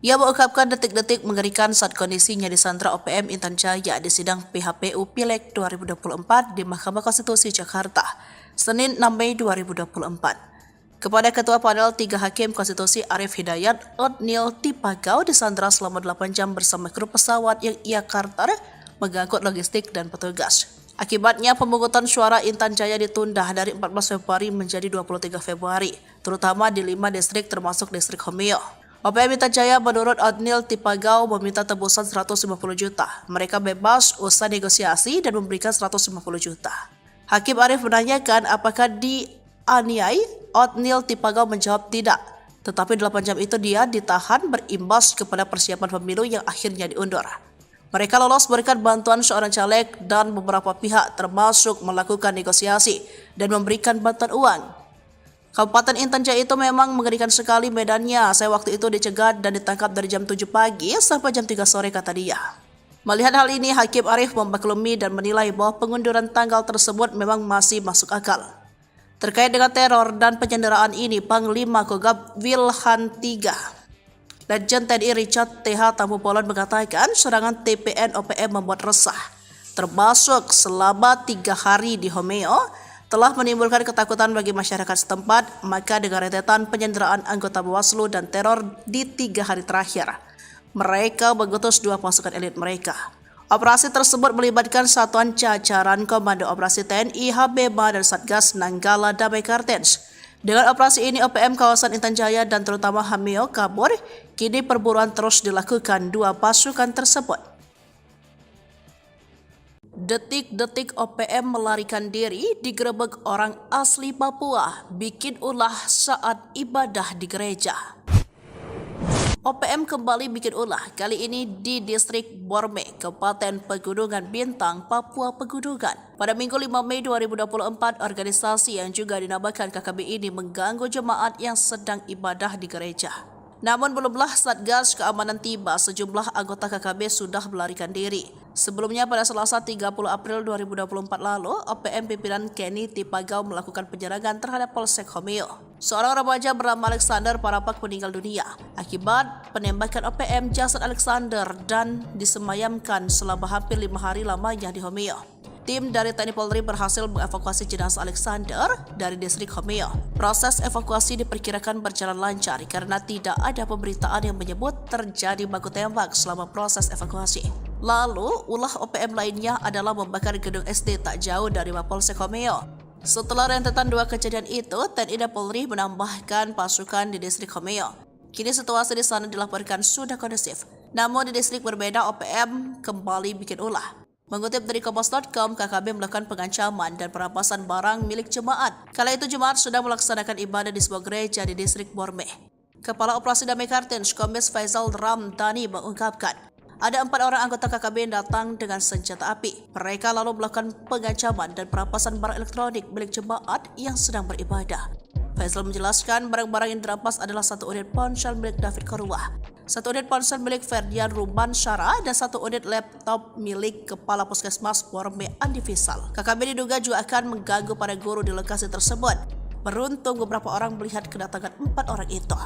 Ia mengungkapkan detik-detik mengerikan saat kondisinya disandra OPM Intan Jaya di sidang PHPU Pileg 2024 di Mahkamah Konstitusi Jakarta, Senin 6 Mei 2024. Kepada Ketua Panel 3 Hakim Konstitusi Arif Hidayat, Otniel Tipagau disandra selama 8 jam bersama kru pesawat yang ia charter mengangkut logistik dan petugas. Akibatnya pemungutan suara Intan Jaya ditunda dari 14 Februari menjadi 23 Februari, terutama di 5 distrik termasuk distrik Homeo. OPM Intan Jaya menurut Otnil Tipagau meminta tebusan 150 juta. Mereka bebas usai negosiasi dan memberikan 150 juta. Hakim Arief menanyakan apakah dianiai. Otnil Tipagau menjawab tidak. Tetapi 8 jam itu dia ditahan berimbas kepada persiapan pemilu yang akhirnya diundur. Mereka lolos berikan bantuan seorang caleg dan beberapa pihak termasuk melakukan negosiasi dan memberikan bantuan uang. Kabupaten Intan Jaya itu memang mengerikan sekali medannya. Saya waktu itu dicegat dan ditangkap dari jam 7 pagi sampai jam 3 sore kata dia. Melihat hal ini, Hakim Arief memaklumi dan menilai bahwa pengunduran tanggal tersebut memang masih masuk akal. Terkait dengan teror dan penyanderaan ini, Panglima Kogab Wilhan III, Legend TNI Richard TH Tambubolon mengatakan serangan TPN OPM membuat resah, termasuk selama 3 hari di Homeo, telah menimbulkan ketakutan bagi masyarakat setempat. Maka dengan rentetan penyanderaan anggota Bawaslu dan teror di 3 hari terakhir, mereka mengutus 2 pasukan elit mereka. Operasi tersebut melibatkan satuan jajaran Komando Operasi TNI, HBMA, dan Satgas Nanggala Damai Kartens. Dengan operasi ini, OPM kawasan Intan Jaya dan terutama Homeo kabur. Kini perburuan terus dilakukan 2 pasukan tersebut. Detik-detik OPM melarikan diri digerebek orang asli Papua, bikin ulah saat ibadah di gereja. OPM kembali bikin ulah, kali ini di distrik Borme, Kabupaten Pegunungan Bintang, Papua Pegunungan. Pada Minggu 5 Mei 2024, organisasi yang juga dinamakan KKB ini mengganggu jemaat yang sedang ibadah di gereja. Namun belumlah Satgas Keamanan tiba, sejumlah anggota KKB sudah melarikan diri. Sebelumnya pada Selasa 30 April 2024 lalu, OPM pimpinan Kenny Tipagau melakukan penyerangan terhadap Polsek Homeo. Seorang remaja bernama Alexander Parapak meninggal dunia akibat penembakan OPM. Jasad Alexander dan disemayamkan selama hampir 5 hari lamanya di Homeo. Tim dari TNI Polri berhasil mengevakuasi jenazah Alexander dari distrik Homeo. Proses evakuasi diperkirakan berjalan lancar karena tidak ada pemberitaan yang menyebut terjadi baku tembak selama proses evakuasi. Lalu, ulah OPM lainnya adalah membakar gedung SD tak jauh dari Mapolsek Homeo. Setelah rentetan 2 kejadian itu, TNI dan Polri menambahkan pasukan di distrik Homeo. Kini situasi di sana dilaporkan sudah kondusif. Namun di distrik berbeda, OPM kembali bikin ulah. Mengutip dari Kompas.com, KKB melakukan pengancaman dan perampasan barang milik jemaat. Kala itu jemaat sudah melaksanakan ibadah di sebuah gereja di distrik Borme. Kepala Operasi Damai Kartens, Kombes Faisal Ramdhani mengungkapkan, ada 4 orang anggota KKB yang datang dengan senjata api. Mereka lalu melakukan pengancaman dan perampasan barang elektronik milik jemaat yang sedang beribadah. Faisal menjelaskan barang-barang yang dirampas adalah 1 unit ponsel milik David Korwah, 1 unit ponsel milik Ferdian Ruban Syara, dan 1 unit laptop milik Kepala Puskesmas Borme Andi Fisal. KKB diduga juga akan mengganggu para guru di lokasi tersebut. Beruntung beberapa orang melihat kedatangan 4 orang itu.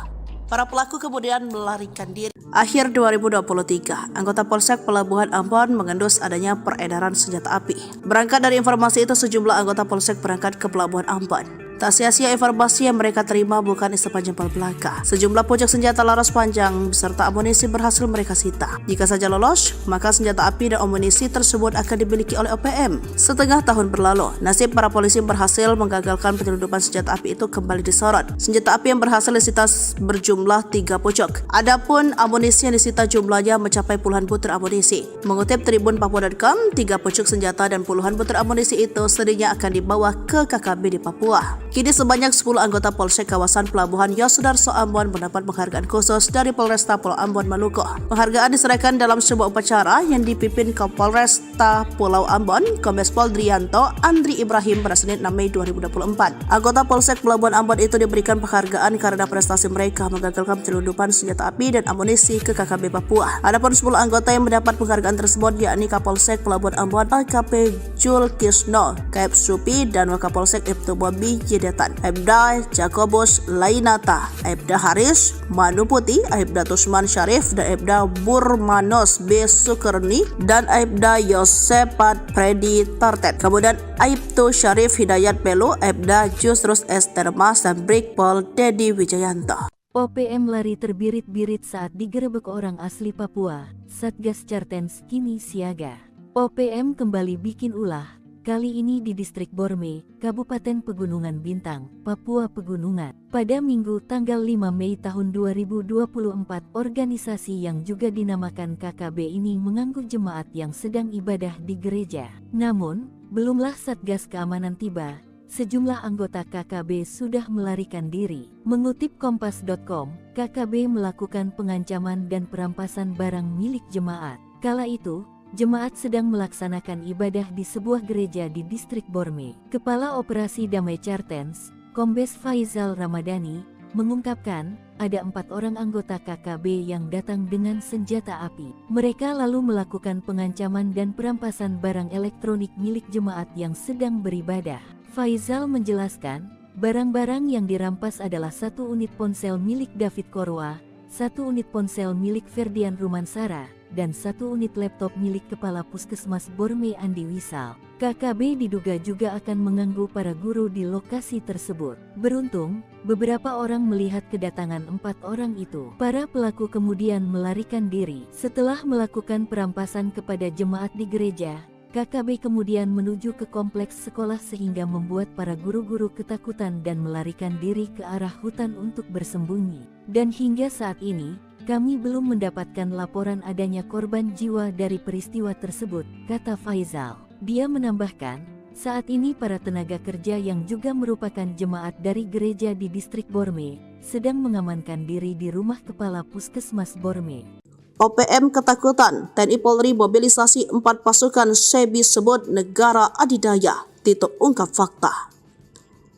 Para pelaku kemudian melarikan diri. Akhir 2023, anggota Polsek Pelabuhan Ambon mengendus adanya peredaran senjata api. Berangkat dari informasi itu, sejumlah anggota Polsek berangkat ke Pelabuhan Ambon. Tak sia-sia informasi yang mereka terima bukan isapan jempol belaka. Sejumlah pucuk senjata laras panjang beserta amunisi berhasil mereka sita. Jika saja lolos, maka senjata api dan amunisi tersebut akan dimiliki oleh OPM. Setengah tahun berlalu, nasib para polisi berhasil menggagalkan penyelundupan senjata api itu kembali disorot. Senjata api yang berhasil disita berjumlah 3 pucuk. Adapun amunisi yang disita jumlahnya mencapai puluhan butir amunisi. Mengutip Tribun Papua.com, 3 pucuk senjata dan puluhan butir amunisi itu sedihnya akan dibawa ke KKB di Papua. Kini sebanyak 10 anggota Polsek kawasan Pelabuhan Yosudarso Ambon mendapat penghargaan khusus dari Polresta Pulau Ambon Maluku. Penghargaan diserahkan dalam sebuah upacara yang dipimpin Kapolresta Pulau Ambon, Kombes Pol Drianto Andri Ibrahim pada Senin 6 Mei 2024. Anggota Polsek Pelabuhan Ambon itu diberikan penghargaan karena prestasi mereka menggagalkan penyelundupan senjata api dan amunisi ke KKB Papua. Adapun 10 anggota yang mendapat penghargaan tersebut yakni Kapolsek Pelabuhan Ambon AKP Jul Kisno, Kaep Supi, dan Wakapolsek Ibtu Bobi Jedetan, Aibda Jakobus Lainata, Aibda Haris Manuputi, Aibda Tusman Syarif, dan Aibda Burmanos B. Sukerni, dan Aibda Yosepat Predi Tartet. Kemudian Aibtu Syarif Hidayat Pelu, Aibda Jusrus Estermas, dan Brigpol Dedi Wijayanto. OPM lari terbirit-birit saat digerebek orang asli Papua. Satgas Cartens kini siaga. OPM kembali bikin ulah, kali ini di Distrik Borme, Kabupaten Pegunungan Bintang, Papua Pegunungan. Pada Minggu tanggal 5 Mei tahun 2024, organisasi yang juga dinamakan KKB ini mengganggu jemaat yang sedang ibadah di gereja. Namun, belumlah Satgas Keamanan tiba, sejumlah anggota KKB sudah melarikan diri. Mengutip Kompas.com, KKB melakukan pengancaman dan perampasan barang milik jemaat. Kala itu, jemaat sedang melaksanakan ibadah di sebuah gereja di Distrik Borme. Kepala Operasi Damai Chartens, Kombes Faizal Ramadhani, mengungkapkan ada 4 orang anggota KKB yang datang dengan senjata api. Mereka lalu melakukan pengancaman dan perampasan barang elektronik milik jemaat yang sedang beribadah. Faizal menjelaskan, barang-barang yang dirampas adalah 1 unit ponsel milik David Korwa, 1 unit ponsel milik Ferdian Rumansara, dan 1 unit laptop milik Kepala Puskesmas Borme Andi Wisal. KKB diduga juga akan mengganggu para guru di lokasi tersebut. Beruntung, beberapa orang melihat kedatangan 4 orang itu. Para pelaku kemudian melarikan diri. Setelah melakukan perampasan kepada jemaat di gereja, KKB kemudian menuju ke kompleks sekolah sehingga membuat para guru-guru ketakutan dan melarikan diri ke arah hutan untuk bersembunyi. Dan hingga saat ini, kami belum mendapatkan laporan adanya korban jiwa dari peristiwa tersebut, kata Faizal. Dia menambahkan, saat ini para tenaga kerja yang juga merupakan jemaat dari gereja di Distrik Borme sedang mengamankan diri di rumah Kepala Puskesmas Borme. OPM ketakutan, TNI Polri mobilisasi 4 pasukan SEBI sebut negara adidaya, Tito ungkap fakta.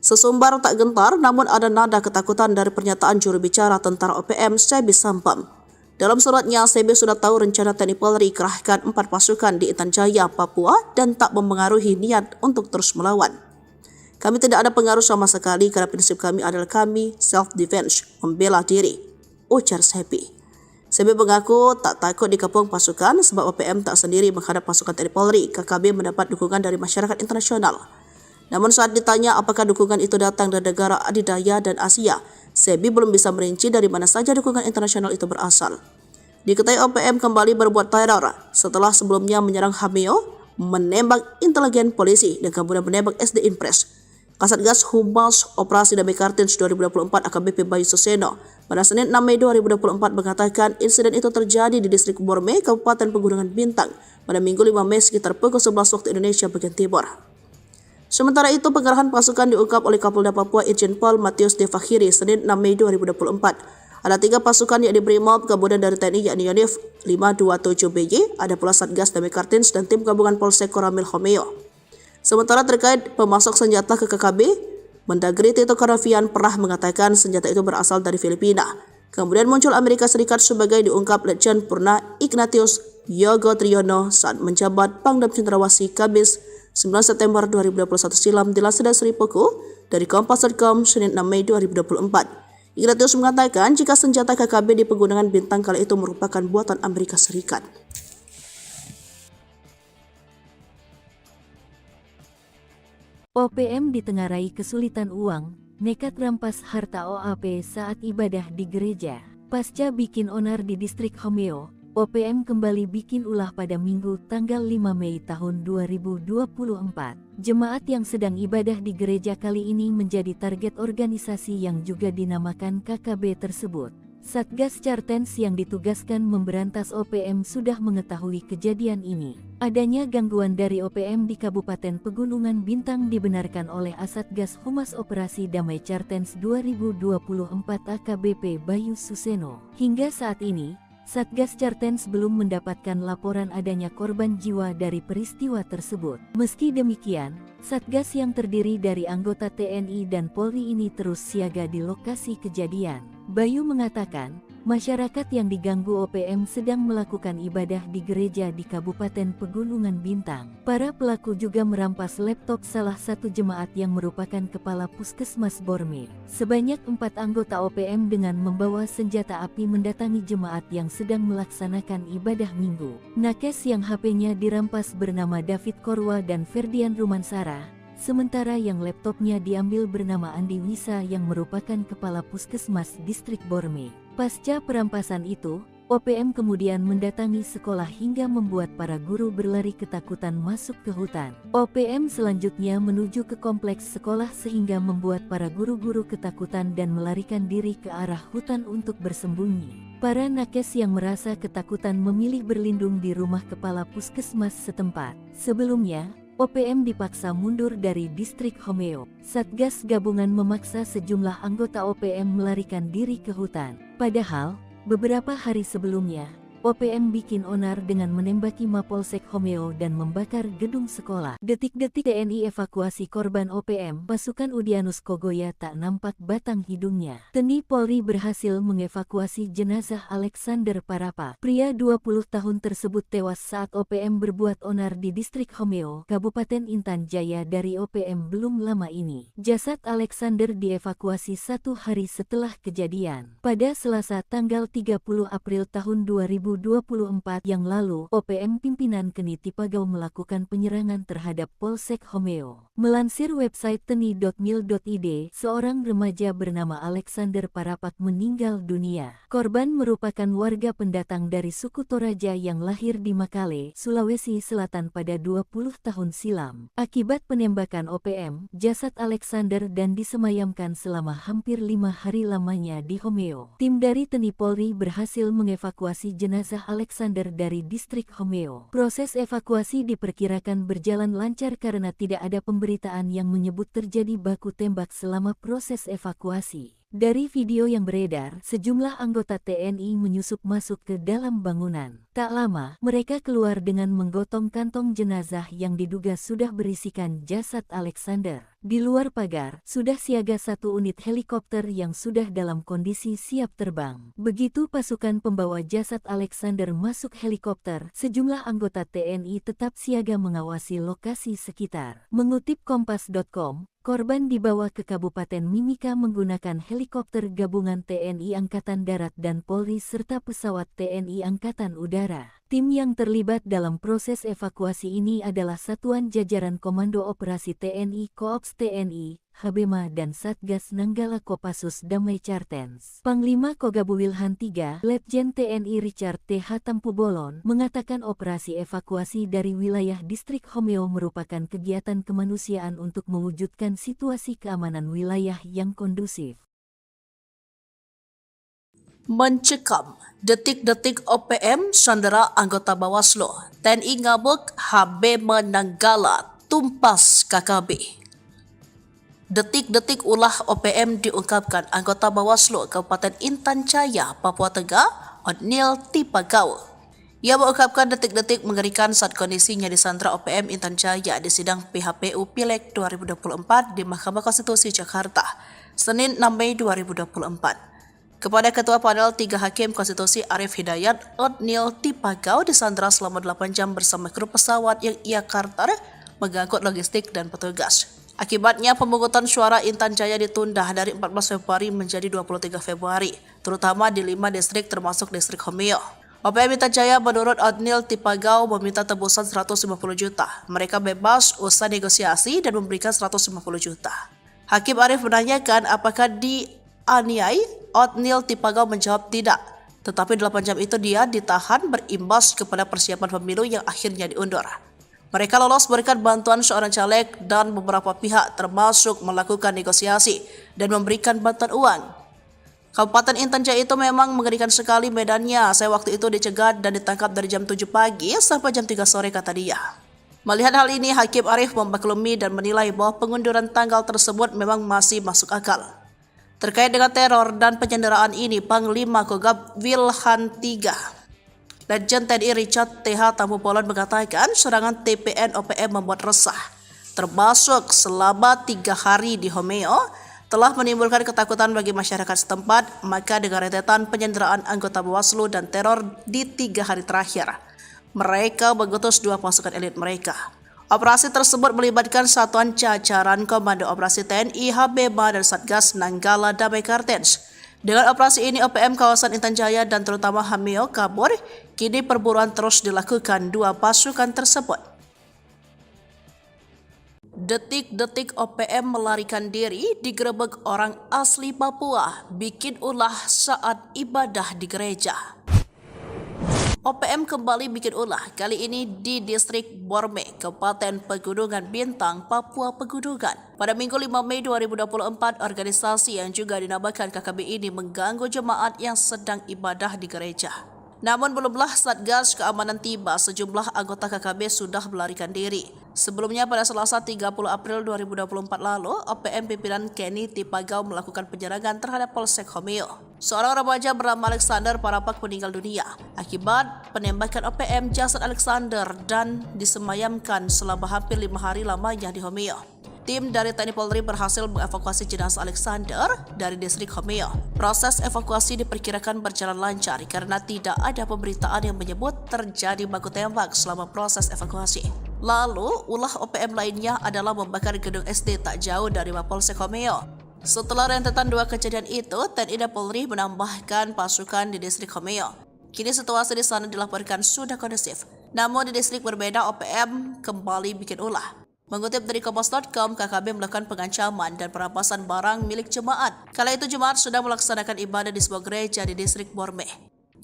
Sesumbar tak gentar namun ada nada ketakutan dari pernyataan juru bicara tentara OPM SEBI Sampam. Dalam suratnya, SEBI sudah tahu rencana TNI Polri kerahkan 4 pasukan di Intan Jaya, Papua dan tak mempengaruhi niat untuk terus melawan. Kami tidak ada pengaruh sama sekali karena prinsip kami adalah kami self-defense, membela diri, ujar SEBI. SEBI mengaku tak takut dikepung pasukan sebab OPM tak sendiri menghadap pasukan TNI Polri. KKB mendapat dukungan dari masyarakat internasional. Namun saat ditanya apakah dukungan itu datang dari negara adidaya dan Asia, SEBI belum bisa merinci dari mana saja dukungan internasional itu berasal. Diketahui OPM kembali berbuat teror setelah sebelumnya menyerang Hameo, menembak intelijen polisi dan kemudian menembak SD Impres. Kasatgas Humas Operasi Damai Kartens 2024 AKBP Bayu Suseno pada Senin 6 Mei 2024 mengatakan insiden itu terjadi di Distrik Borme, Kabupaten Pegunungan Bintang pada Minggu 5 Mei sekitar pukul 11 waktu Indonesia bagian Timur. Sementara itu, pengerahan pasukan diungkap oleh Kapolda Papua Irjen Pol Matius Devakhiri Senin 6 Mei 2024. Ada 3 pasukan yakni Brimob, kemudian dari TNI yakni Yonif 527BY, ada pula Satgas Damai Kartens dan tim gabungan Polsek Koramil Homeo. Sementara terkait pemasok senjata ke KKB, Mendagri Tito Karnavian pernah mengatakan senjata itu berasal dari Filipina. Kemudian muncul Amerika Serikat sebagai diungkap Letjen Purna Ignatius Yogo Triyono saat menjabat Pangdam Cendrawasih Kabis 9 September 2021 silam dilansir dari Sri Puku dari Kompas.com Senin 6 Mei 2024. Ignatius mengatakan jika senjata KKB di Pegunungan Bintang kala itu merupakan buatan Amerika Serikat. OPM ditengarai kesulitan uang, nekat rampas harta OAP saat ibadah di gereja. Pasca bikin onar di Distrik Homeo, OPM kembali bikin ulah pada Minggu tanggal 5 Mei tahun 2024. Jemaat yang sedang ibadah di gereja kali ini menjadi target organisasi yang juga dinamakan KKB tersebut. Satgas Chartens yang ditugaskan memberantas OPM sudah mengetahui kejadian ini. Adanya gangguan dari OPM di Kabupaten Pegunungan Bintang dibenarkan oleh Asatgas Humas Operasi Damai Chartens 2024 AKBP Bayu Suseno. Hingga saat ini, Satgas Chartens belum mendapatkan laporan adanya korban jiwa dari peristiwa tersebut. Meski demikian, Satgas yang terdiri dari anggota TNI dan Polri ini terus siaga di lokasi kejadian. Bayu mengatakan, masyarakat yang diganggu OPM sedang melakukan ibadah di gereja di Kabupaten Pegunungan Bintang. Para pelaku juga merampas laptop salah satu jemaat yang merupakan Kepala Puskesmas Borme. Sebanyak 4 anggota OPM dengan membawa senjata api mendatangi jemaat yang sedang melaksanakan ibadah minggu. Nakes yang HP-nya dirampas bernama David Korwa dan Ferdian Rumansara. Sementara yang laptopnya diambil bernama Andi Wisa yang merupakan Kepala Puskesmas Distrik Borme. Pasca perampasan itu, OPM kemudian mendatangi sekolah hingga membuat para guru berlari ketakutan masuk ke hutan. OPM selanjutnya menuju ke kompleks sekolah sehingga membuat para guru-guru ketakutan dan melarikan diri ke arah hutan untuk bersembunyi. Para nakes yang merasa ketakutan memilih berlindung di rumah kepala puskesmas setempat. Sebelumnya, OPM dipaksa mundur dari distrik Homeo. Satgas gabungan memaksa sejumlah anggota OPM melarikan diri ke hutan. Padahal, beberapa hari sebelumnya, OPM bikin onar dengan menembaki Mapolsek Homeo dan membakar gedung sekolah. Detik-detik TNI evakuasi korban OPM, pasukan Udyanus Kogoya tak nampak batang hidungnya. TNI Polri berhasil mengevakuasi jenazah Alexander Parapa. Pria 20 tahun tersebut tewas saat OPM berbuat onar di distrik Homeo, Kabupaten Intan Jaya dari OPM belum lama ini. Jasad Alexander dievakuasi 1 hari setelah kejadian. Pada Selasa tanggal 30 April tahun 2024 yang lalu, OPM pimpinan Keni Tipagau melakukan penyerangan terhadap Polsek Homeo. Melansir website teni.mil.id, seorang remaja bernama Alexander Parapak meninggal dunia. Korban merupakan warga pendatang dari suku Toraja yang lahir di Makale, Sulawesi Selatan pada 20 tahun silam. Akibat penembakan OPM, jasad Alexander dan disemayamkan selama hampir 5 hari lamanya di Homeo. Tim dari TNI Polri berhasil mengevakuasi jenazah Alexander dari distrik Homeo. Proses evakuasi diperkirakan berjalan lancar karena tidak ada pemberitaan yang menyebut terjadi baku tembak selama proses evakuasi. Dari video yang beredar, sejumlah anggota TNI menyusup masuk ke dalam bangunan. Tak lama, mereka keluar dengan menggotong kantong jenazah yang diduga sudah berisikan jasad Alexander. Di luar pagar, sudah siaga 1 unit helikopter yang sudah dalam kondisi siap terbang. Begitu pasukan pembawa jasad Alexander masuk helikopter, sejumlah anggota TNI tetap siaga mengawasi lokasi sekitar. Mengutip Kompas.com, korban dibawa ke Kabupaten Mimika menggunakan helikopter gabungan TNI Angkatan Darat dan Polri serta pesawat TNI Angkatan Udara. Tim yang terlibat dalam proses evakuasi ini adalah Satuan Jajaran Komando Operasi TNI Koops TNI, Habema dan Satgas Nanggala Kopassus Damai Cartens. Panglima Kogabu Wilhan III, Letjen TNI Richard T.H. Tampubolon, mengatakan operasi evakuasi dari wilayah distrik Homeo merupakan kegiatan kemanusiaan untuk mewujudkan situasi keamanan wilayah yang kondusif. Mencekam, detik-detik OPM sandera anggota Bawaslu, TNI ngabuk, Habema Nanggala tumpas KKB. Detik-detik ulah OPM diungkapkan anggota Bawaslu Kabupaten Intan Jaya, Papua Tengah, Otniel Tipagau. Ia mengungkapkan detik-detik mengerikan saat kondisinya disandra OPM Intan Jaya di sidang PHPU Pileg 2024 di Mahkamah Konstitusi Jakarta, Senin 6 Mei 2024. Kepada Ketua Panel 3 Hakim Konstitusi Arif Hidayat, Otniel Tipagau disandra selama 8 jam bersama kru pesawat yang ia karter mengangkut logistik dan petugas. Akibatnya pemungutan suara Intan Jaya ditunda dari 14 Februari menjadi 23 Februari, terutama di 5 distrik termasuk distrik Homeo. OPM Intan Jaya menurut Otniel Tipagau meminta tebusan 150 juta. Mereka bebas usai negosiasi dan memberikan 150 juta. Hakim Arif menanyakan apakah dianiai. Otniel Tipagau menjawab tidak, tetapi 8 jam itu dia ditahan berimbas kepada persiapan pemilu yang akhirnya diundur. Mereka lolos berkat bantuan seorang caleg dan beberapa pihak termasuk melakukan negosiasi dan memberikan bantuan uang. Kabupaten Intan Jaya itu memang mengerikan sekali medannya. Saya waktu itu dicegat dan ditangkap dari jam 7 pagi sampai jam 3 sore kata dia. Melihat hal ini, Hakim Arif memaklumi dan menilai bahwa pengunduran tanggal tersebut memang masih masuk akal. Terkait dengan teror dan penyanderaan ini, Panglima Kogab Wilhan III, Letjen TNI Richard T.H. Tampubolon mengatakan serangan TPN OPM membuat resah, termasuk selama 3 hari di Homeo, telah menimbulkan ketakutan bagi masyarakat setempat. Maka dengan rentetan penyanderaan anggota Bawaslu dan teror di 3 hari terakhir, mereka mengutus 2 pasukan elit mereka. Operasi tersebut melibatkan satuan jajaran Komando Operasi TNI, Habema dan Satgas Nanggala Damai Cartens. Dengan operasi ini, OPM kawasan Intan Jaya dan terutama Homeo kabur. Kini perburuan terus dilakukan 2 pasukan tersebut. Detik-detik OPM melarikan diri digerebek orang asli Papua, bikin ulah saat ibadah di gereja. OPM kembali bikin ulah, kali ini di distrik Borme, Kabupaten Pegunungan Bintang, Papua Pegunungan. Pada Minggu 5 Mei 2024, organisasi yang juga dinamakan KKB ini mengganggu jemaat yang sedang ibadah di gereja. Namun belumlah Satgas Keamanan tiba, sejumlah anggota KKB sudah melarikan diri. Sebelumnya pada Selasa 30 April 2024 lalu, OPM pimpinan Kenny Tipagau melakukan penyerangan terhadap Polsek Homeo. Seorang remaja bernama Alexander Parapak meninggal dunia akibat penembakan OPM. Jasad Alexander dan disemayamkan selama hampir 5 hari lamanya di Homeo. Tim dari TNI Polri berhasil mengevakuasi jenazah Alexander dari distrik Homeo. Proses evakuasi diperkirakan berjalan lancar karena tidak ada pemberitaan yang menyebut terjadi baku tembak selama proses evakuasi. Lalu, ulah OPM lainnya adalah membakar gedung SD tak jauh dari Mapolsek Homeo. Setelah rentetan dua kejadian itu, TNI dan Polri menambahkan pasukan di distrik Homeo. Kini situasi di sana dilaporkan sudah kondusif. Namun di distrik berbeda, OPM kembali bikin ulah. Mengutip dari Kompas.com, KKB melakukan pengancaman dan perampasan barang milik jemaat. Kala itu jemaat sudah melaksanakan ibadah di sebuah gereja di distrik Borme.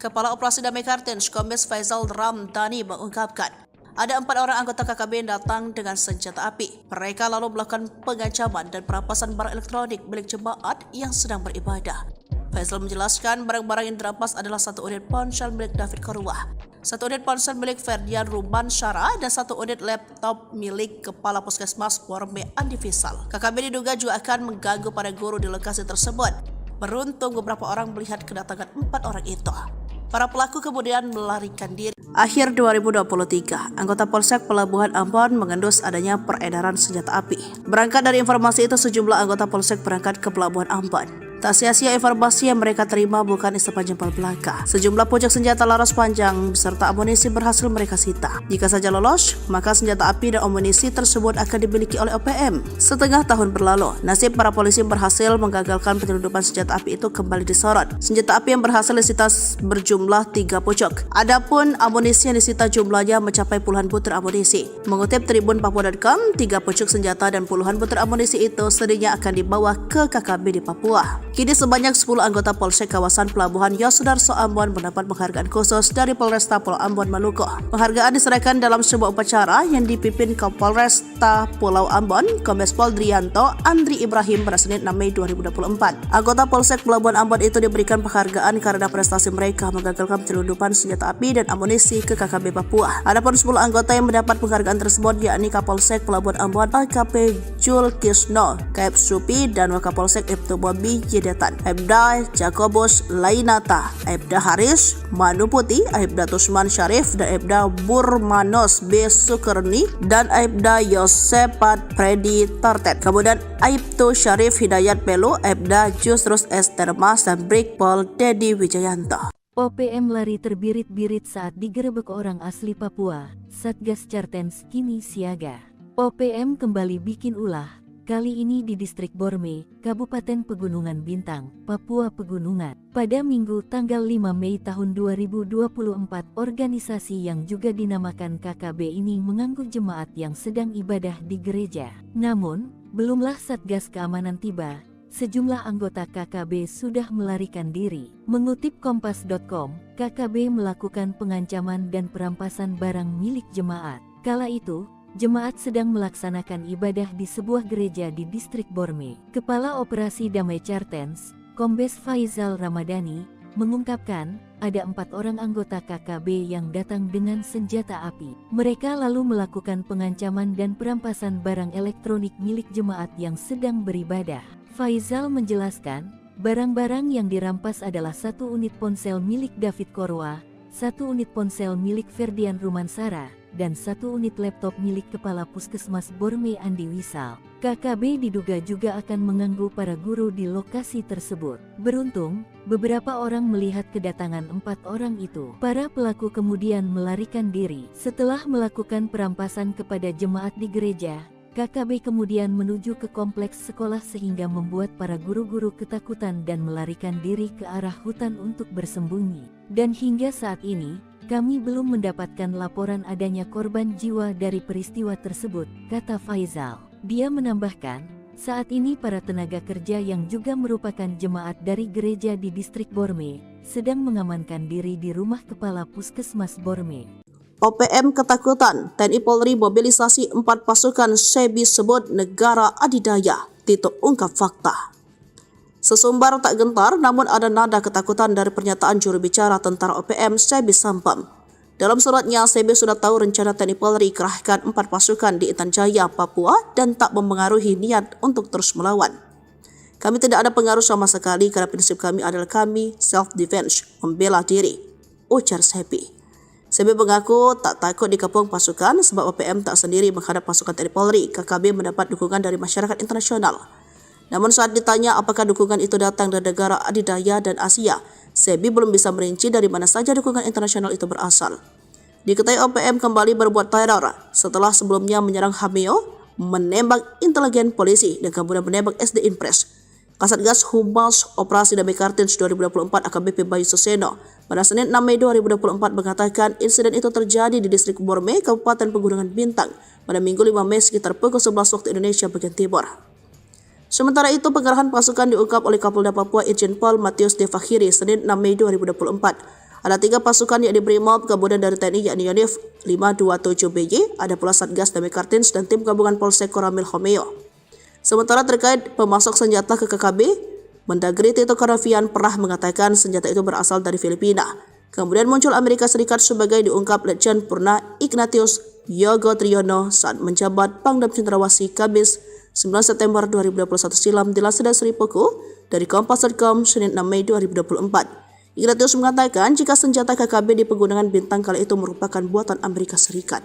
Kepala Operasi Damai Kartens, Kombes Faisal Ramdhani mengungkapkan, ada 4 orang anggota KKB yang datang dengan senjata api. Mereka lalu melakukan pengancaman dan perampasan barang elektronik milik jemaat yang sedang beribadah. Faisal menjelaskan barang-barang yang dirampas adalah 1 unit ponsel milik David Korwah, 1 unit ponsel milik Ferdian Ruban Syara, dan 1 unit laptop milik Kepala Puskesmas Borme Andi Fisal. KKB diduga juga akan mengganggu para guru di lokasi tersebut. Beruntung beberapa orang melihat kedatangan 4 orang itu. Para pelaku kemudian melarikan diri. Akhir 2023, anggota Polsek Pelabuhan Ambon mengendus adanya peredaran senjata api. Berangkat dari informasi itu, sejumlah anggota Polsek berangkat ke Pelabuhan Ambon. Tak sia-sia informasi yang mereka terima bukan istana jempol belaka. Sejumlah pucuk senjata laras panjang beserta amunisi berhasil mereka sita. Jika saja lolos, maka senjata api dan amunisi tersebut akan dimiliki oleh OPM. Setengah tahun berlalu, nasib para polisi berhasil menggagalkan penyelundupan senjata api itu kembali disorot. Senjata api yang berhasil disita berjumlah 3 pucuk. Adapun amunisi yang disita jumlahnya mencapai puluhan butir amunisi. Mengutip Tribun Papua.com, 3 pucuk senjata dan puluhan butir amunisi itu sedihnya akan dibawa ke KKB di Papua. Kini sebanyak 10 anggota Polsek kawasan Pelabuhan Yosudarso Ambon mendapat penghargaan khusus dari Polresta Pulau Ambon Maluku. Penghargaan diserahkan dalam sebuah upacara yang dipimpin Kapolresta Pulau Ambon, Kombes Pol Drianto Andri Ibrahim pada Senin 6 Mei 2024. Anggota Polsek Pelabuhan Ambon itu diberikan penghargaan karena prestasi mereka menggagalkan penyelundupan senjata api dan amunisi ke KKB Papua. Adapun 10 anggota yang mendapat penghargaan tersebut yakni Kapolsek Pelabuhan Ambon AKP Jul Kisno, Kep Supi, dan Wakapolsek Ibtu Bobi Yedetan, Aibda Jakobus Lainata, Aibda Haris Manuputi, Aibda Tusman Syarif, dan Aibda Burmanos B. Sukerni, dan Aibda Yosepat Predi Tartet. Kemudian Aibtu Syarif Hidayat Pelu, Aibda Jusrus S. Termas, dan Brigpol Dedi Wijayanto. OPM lari terbirit-birit saat digerebek orang asli Papua. Satgas Cartens kini siaga. OPM kembali bikin ulah. Kali ini di distrik Borme, Kabupaten Pegunungan Bintang, Papua Pegunungan. Pada Minggu tanggal 5 Mei tahun 2024, organisasi yang juga dinamakan KKB ini mengganggu jemaat yang sedang ibadah di gereja. Namun, belumlah Satgas Keamanan tiba, sejumlah anggota KKB sudah melarikan diri. Mengutip Kompas.com, KKB melakukan pengancaman dan perampasan barang milik jemaat. Kala itu, jemaat sedang melaksanakan ibadah di sebuah gereja di distrik Borme. Kepala Operasi Damai Cartens, Kombes Faisal Ramadhani, mengungkapkan ada 4 orang anggota KKB yang datang dengan senjata api. Mereka lalu melakukan pengancaman dan perampasan barang elektronik milik jemaat yang sedang beribadah. Faisal menjelaskan, barang-barang yang dirampas adalah 1 unit ponsel milik David Korwah, 1 unit ponsel milik Ferdian Rumansara, dan 1 unit laptop milik Kepala Puskesmas Borme Andi Wisal. KKB diduga juga akan mengganggu para guru di lokasi tersebut. Beruntung, beberapa orang melihat kedatangan 4 orang itu. Para pelaku kemudian melarikan diri. Setelah melakukan perampasan kepada jemaat di gereja, KKB kemudian menuju ke kompleks sekolah sehingga membuat para guru-guru ketakutan dan melarikan diri ke arah hutan untuk bersembunyi. Dan hingga saat ini, kami belum mendapatkan laporan adanya korban jiwa dari peristiwa tersebut, kata Faisal. Dia menambahkan, saat ini para tenaga kerja yang juga merupakan jemaat dari gereja di distrik Borme sedang mengamankan diri di rumah Kepala Puskesmas Borme. OPM ketakutan, TNI Polri mobilisasi 4 pasukan SEBI sebut negara adidaya, Tito ungkap fakta. Sesumbar tak gentar, namun ada nada ketakutan dari pernyataan juru bicara tentara OPM SEBI Sampam. Dalam suratnya, SEBI sudah tahu rencana TNI Polri kerahkan 4 pasukan di Intan Jaya, Papua dan tak mempengaruhi niat untuk terus melawan. Kami tidak ada pengaruh sama sekali karena prinsip kami adalah kami self-defense, membela diri, ujar SEBI. SEBI mengaku tak takut dikepung pasukan sebab OPM tak sendiri menghadap pasukan TNI Polri. KKB mendapat dukungan dari masyarakat internasional. Namun saat ditanya apakah dukungan itu datang dari negara adidaya dan Asia, SEBI belum bisa merinci dari mana saja dukungan internasional itu berasal. Diketahui OPM kembali berbuat teror setelah sebelumnya menyerang Hameo, menembak intelijen polisi dan kemudian menembak SD Impres. Kasatgas Humas Operasi Damai Kartens 2024 AKBP Bayu Suseno pada Senin 6 Mei 2024 mengatakan insiden itu terjadi di distrik Borme, Kabupaten Pegunungan Bintang pada Minggu 5 Mei sekitar pukul 11 waktu Indonesia bagian Timur. Sementara itu, pengerahan pasukan diungkap oleh Kapolda Papua Irjen Pol Matius De Fakhiri Senin 6 Mei 2024. Ada 3 pasukan yakni Brimob, kemudian dari TNI yakni Yonif 527BY, ada pula Satgas Damai Kartens dan tim gabungan Polsek Koramil Homeo. Sementara terkait pemasok senjata ke KKB, Mendagri Tito Karnavian pernah mengatakan senjata itu berasal dari Filipina. Kemudian muncul Amerika Serikat sebagai diungkap Letjen Purna Ignatius Yogo Triyono saat menjabat Pangdam Cendrawasih Kamis 9 September 2021 silam dilansir dari Sripuku dari Kompas.com Senin 6 Mei 2024. Ignatius mengatakan jika senjata KKB di Pegunungan Bintang kala itu merupakan buatan Amerika Serikat.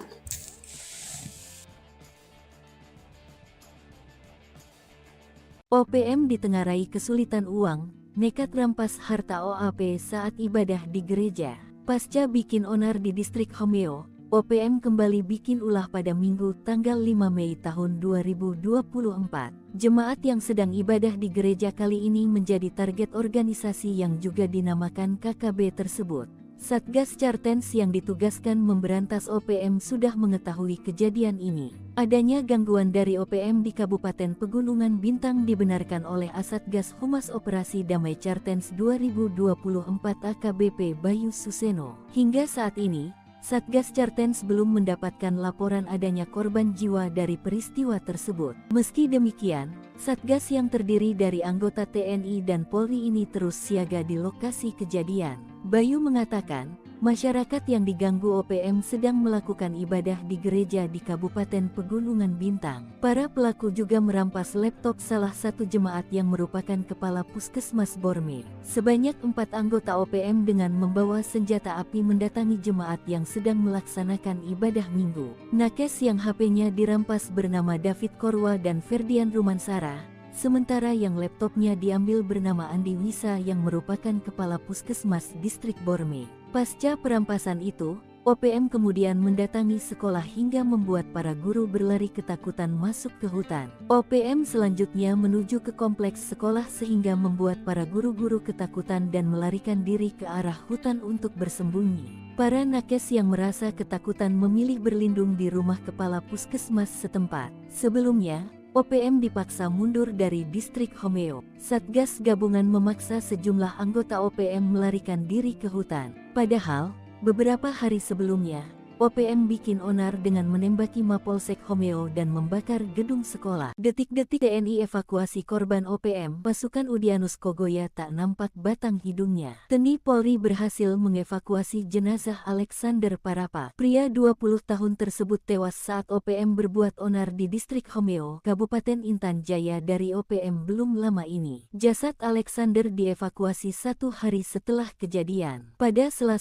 OPM ditengarai kesulitan uang, nekat rampas harta OAP saat ibadah di gereja. Pasca bikin onar di distrik Homeo, OPM kembali bikin ulah pada Minggu tanggal 5 Mei tahun 2024. Jemaat yang sedang ibadah di gereja kali ini menjadi target organisasi yang juga dinamakan KKB tersebut. Satgas Cartens yang ditugaskan memberantas OPM sudah mengetahui kejadian ini. Adanya gangguan dari OPM di Kabupaten Pegunungan Bintang dibenarkan oleh Asatgas Humas Operasi Damai Cartens 2024 AKBP Bayu Suseno. Hingga saat ini, Satgas Cartens belum mendapatkan laporan adanya korban jiwa dari peristiwa tersebut. Meski demikian, Satgas yang terdiri dari anggota TNI dan Polri ini terus siaga di lokasi kejadian. Bayu mengatakan, masyarakat yang diganggu OPM sedang melakukan ibadah di gereja di Kabupaten Pegunungan Bintang. Para pelaku juga merampas laptop salah satu jemaat yang merupakan kepala Puskesmas Borme. Sebanyak 4 anggota OPM dengan membawa senjata api mendatangi jemaat yang sedang melaksanakan ibadah minggu. Nakes yang HP-nya dirampas bernama David Korwa dan Ferdian Rumansara. Sementara yang laptopnya diambil bernama Andi Wisa yang merupakan kepala Puskesmas Distrik Borme. Pasca perampasan itu, OPM kemudian mendatangi sekolah hingga membuat para guru berlari ketakutan masuk ke hutan. OPM selanjutnya menuju ke kompleks sekolah sehingga membuat para guru-guru ketakutan dan melarikan diri ke arah hutan untuk bersembunyi. Para nakes yang merasa ketakutan memilih berlindung di rumah kepala puskesmas setempat. Sebelumnya, OPM dipaksa mundur dari distrik Homeo. Satgas gabungan memaksa sejumlah anggota OPM melarikan diri ke hutan. Padahal, beberapa hari sebelumnya, OPM bikin onar dengan menembaki Mapolsek Homeo dan membakar gedung sekolah. Detik-detik TNI evakuasi korban OPM, pasukan Udyanus Kogoya tak nampak batang hidungnya. TNI Polri berhasil mengevakuasi jenazah Alexander Parapa. Pria 20 tahun tersebut tewas saat OPM berbuat onar di distrik Homeo, Kabupaten Intan Jaya dari OPM belum lama ini. Jasad Alexander dievakuasi 1 hari setelah kejadian. Pada Selasa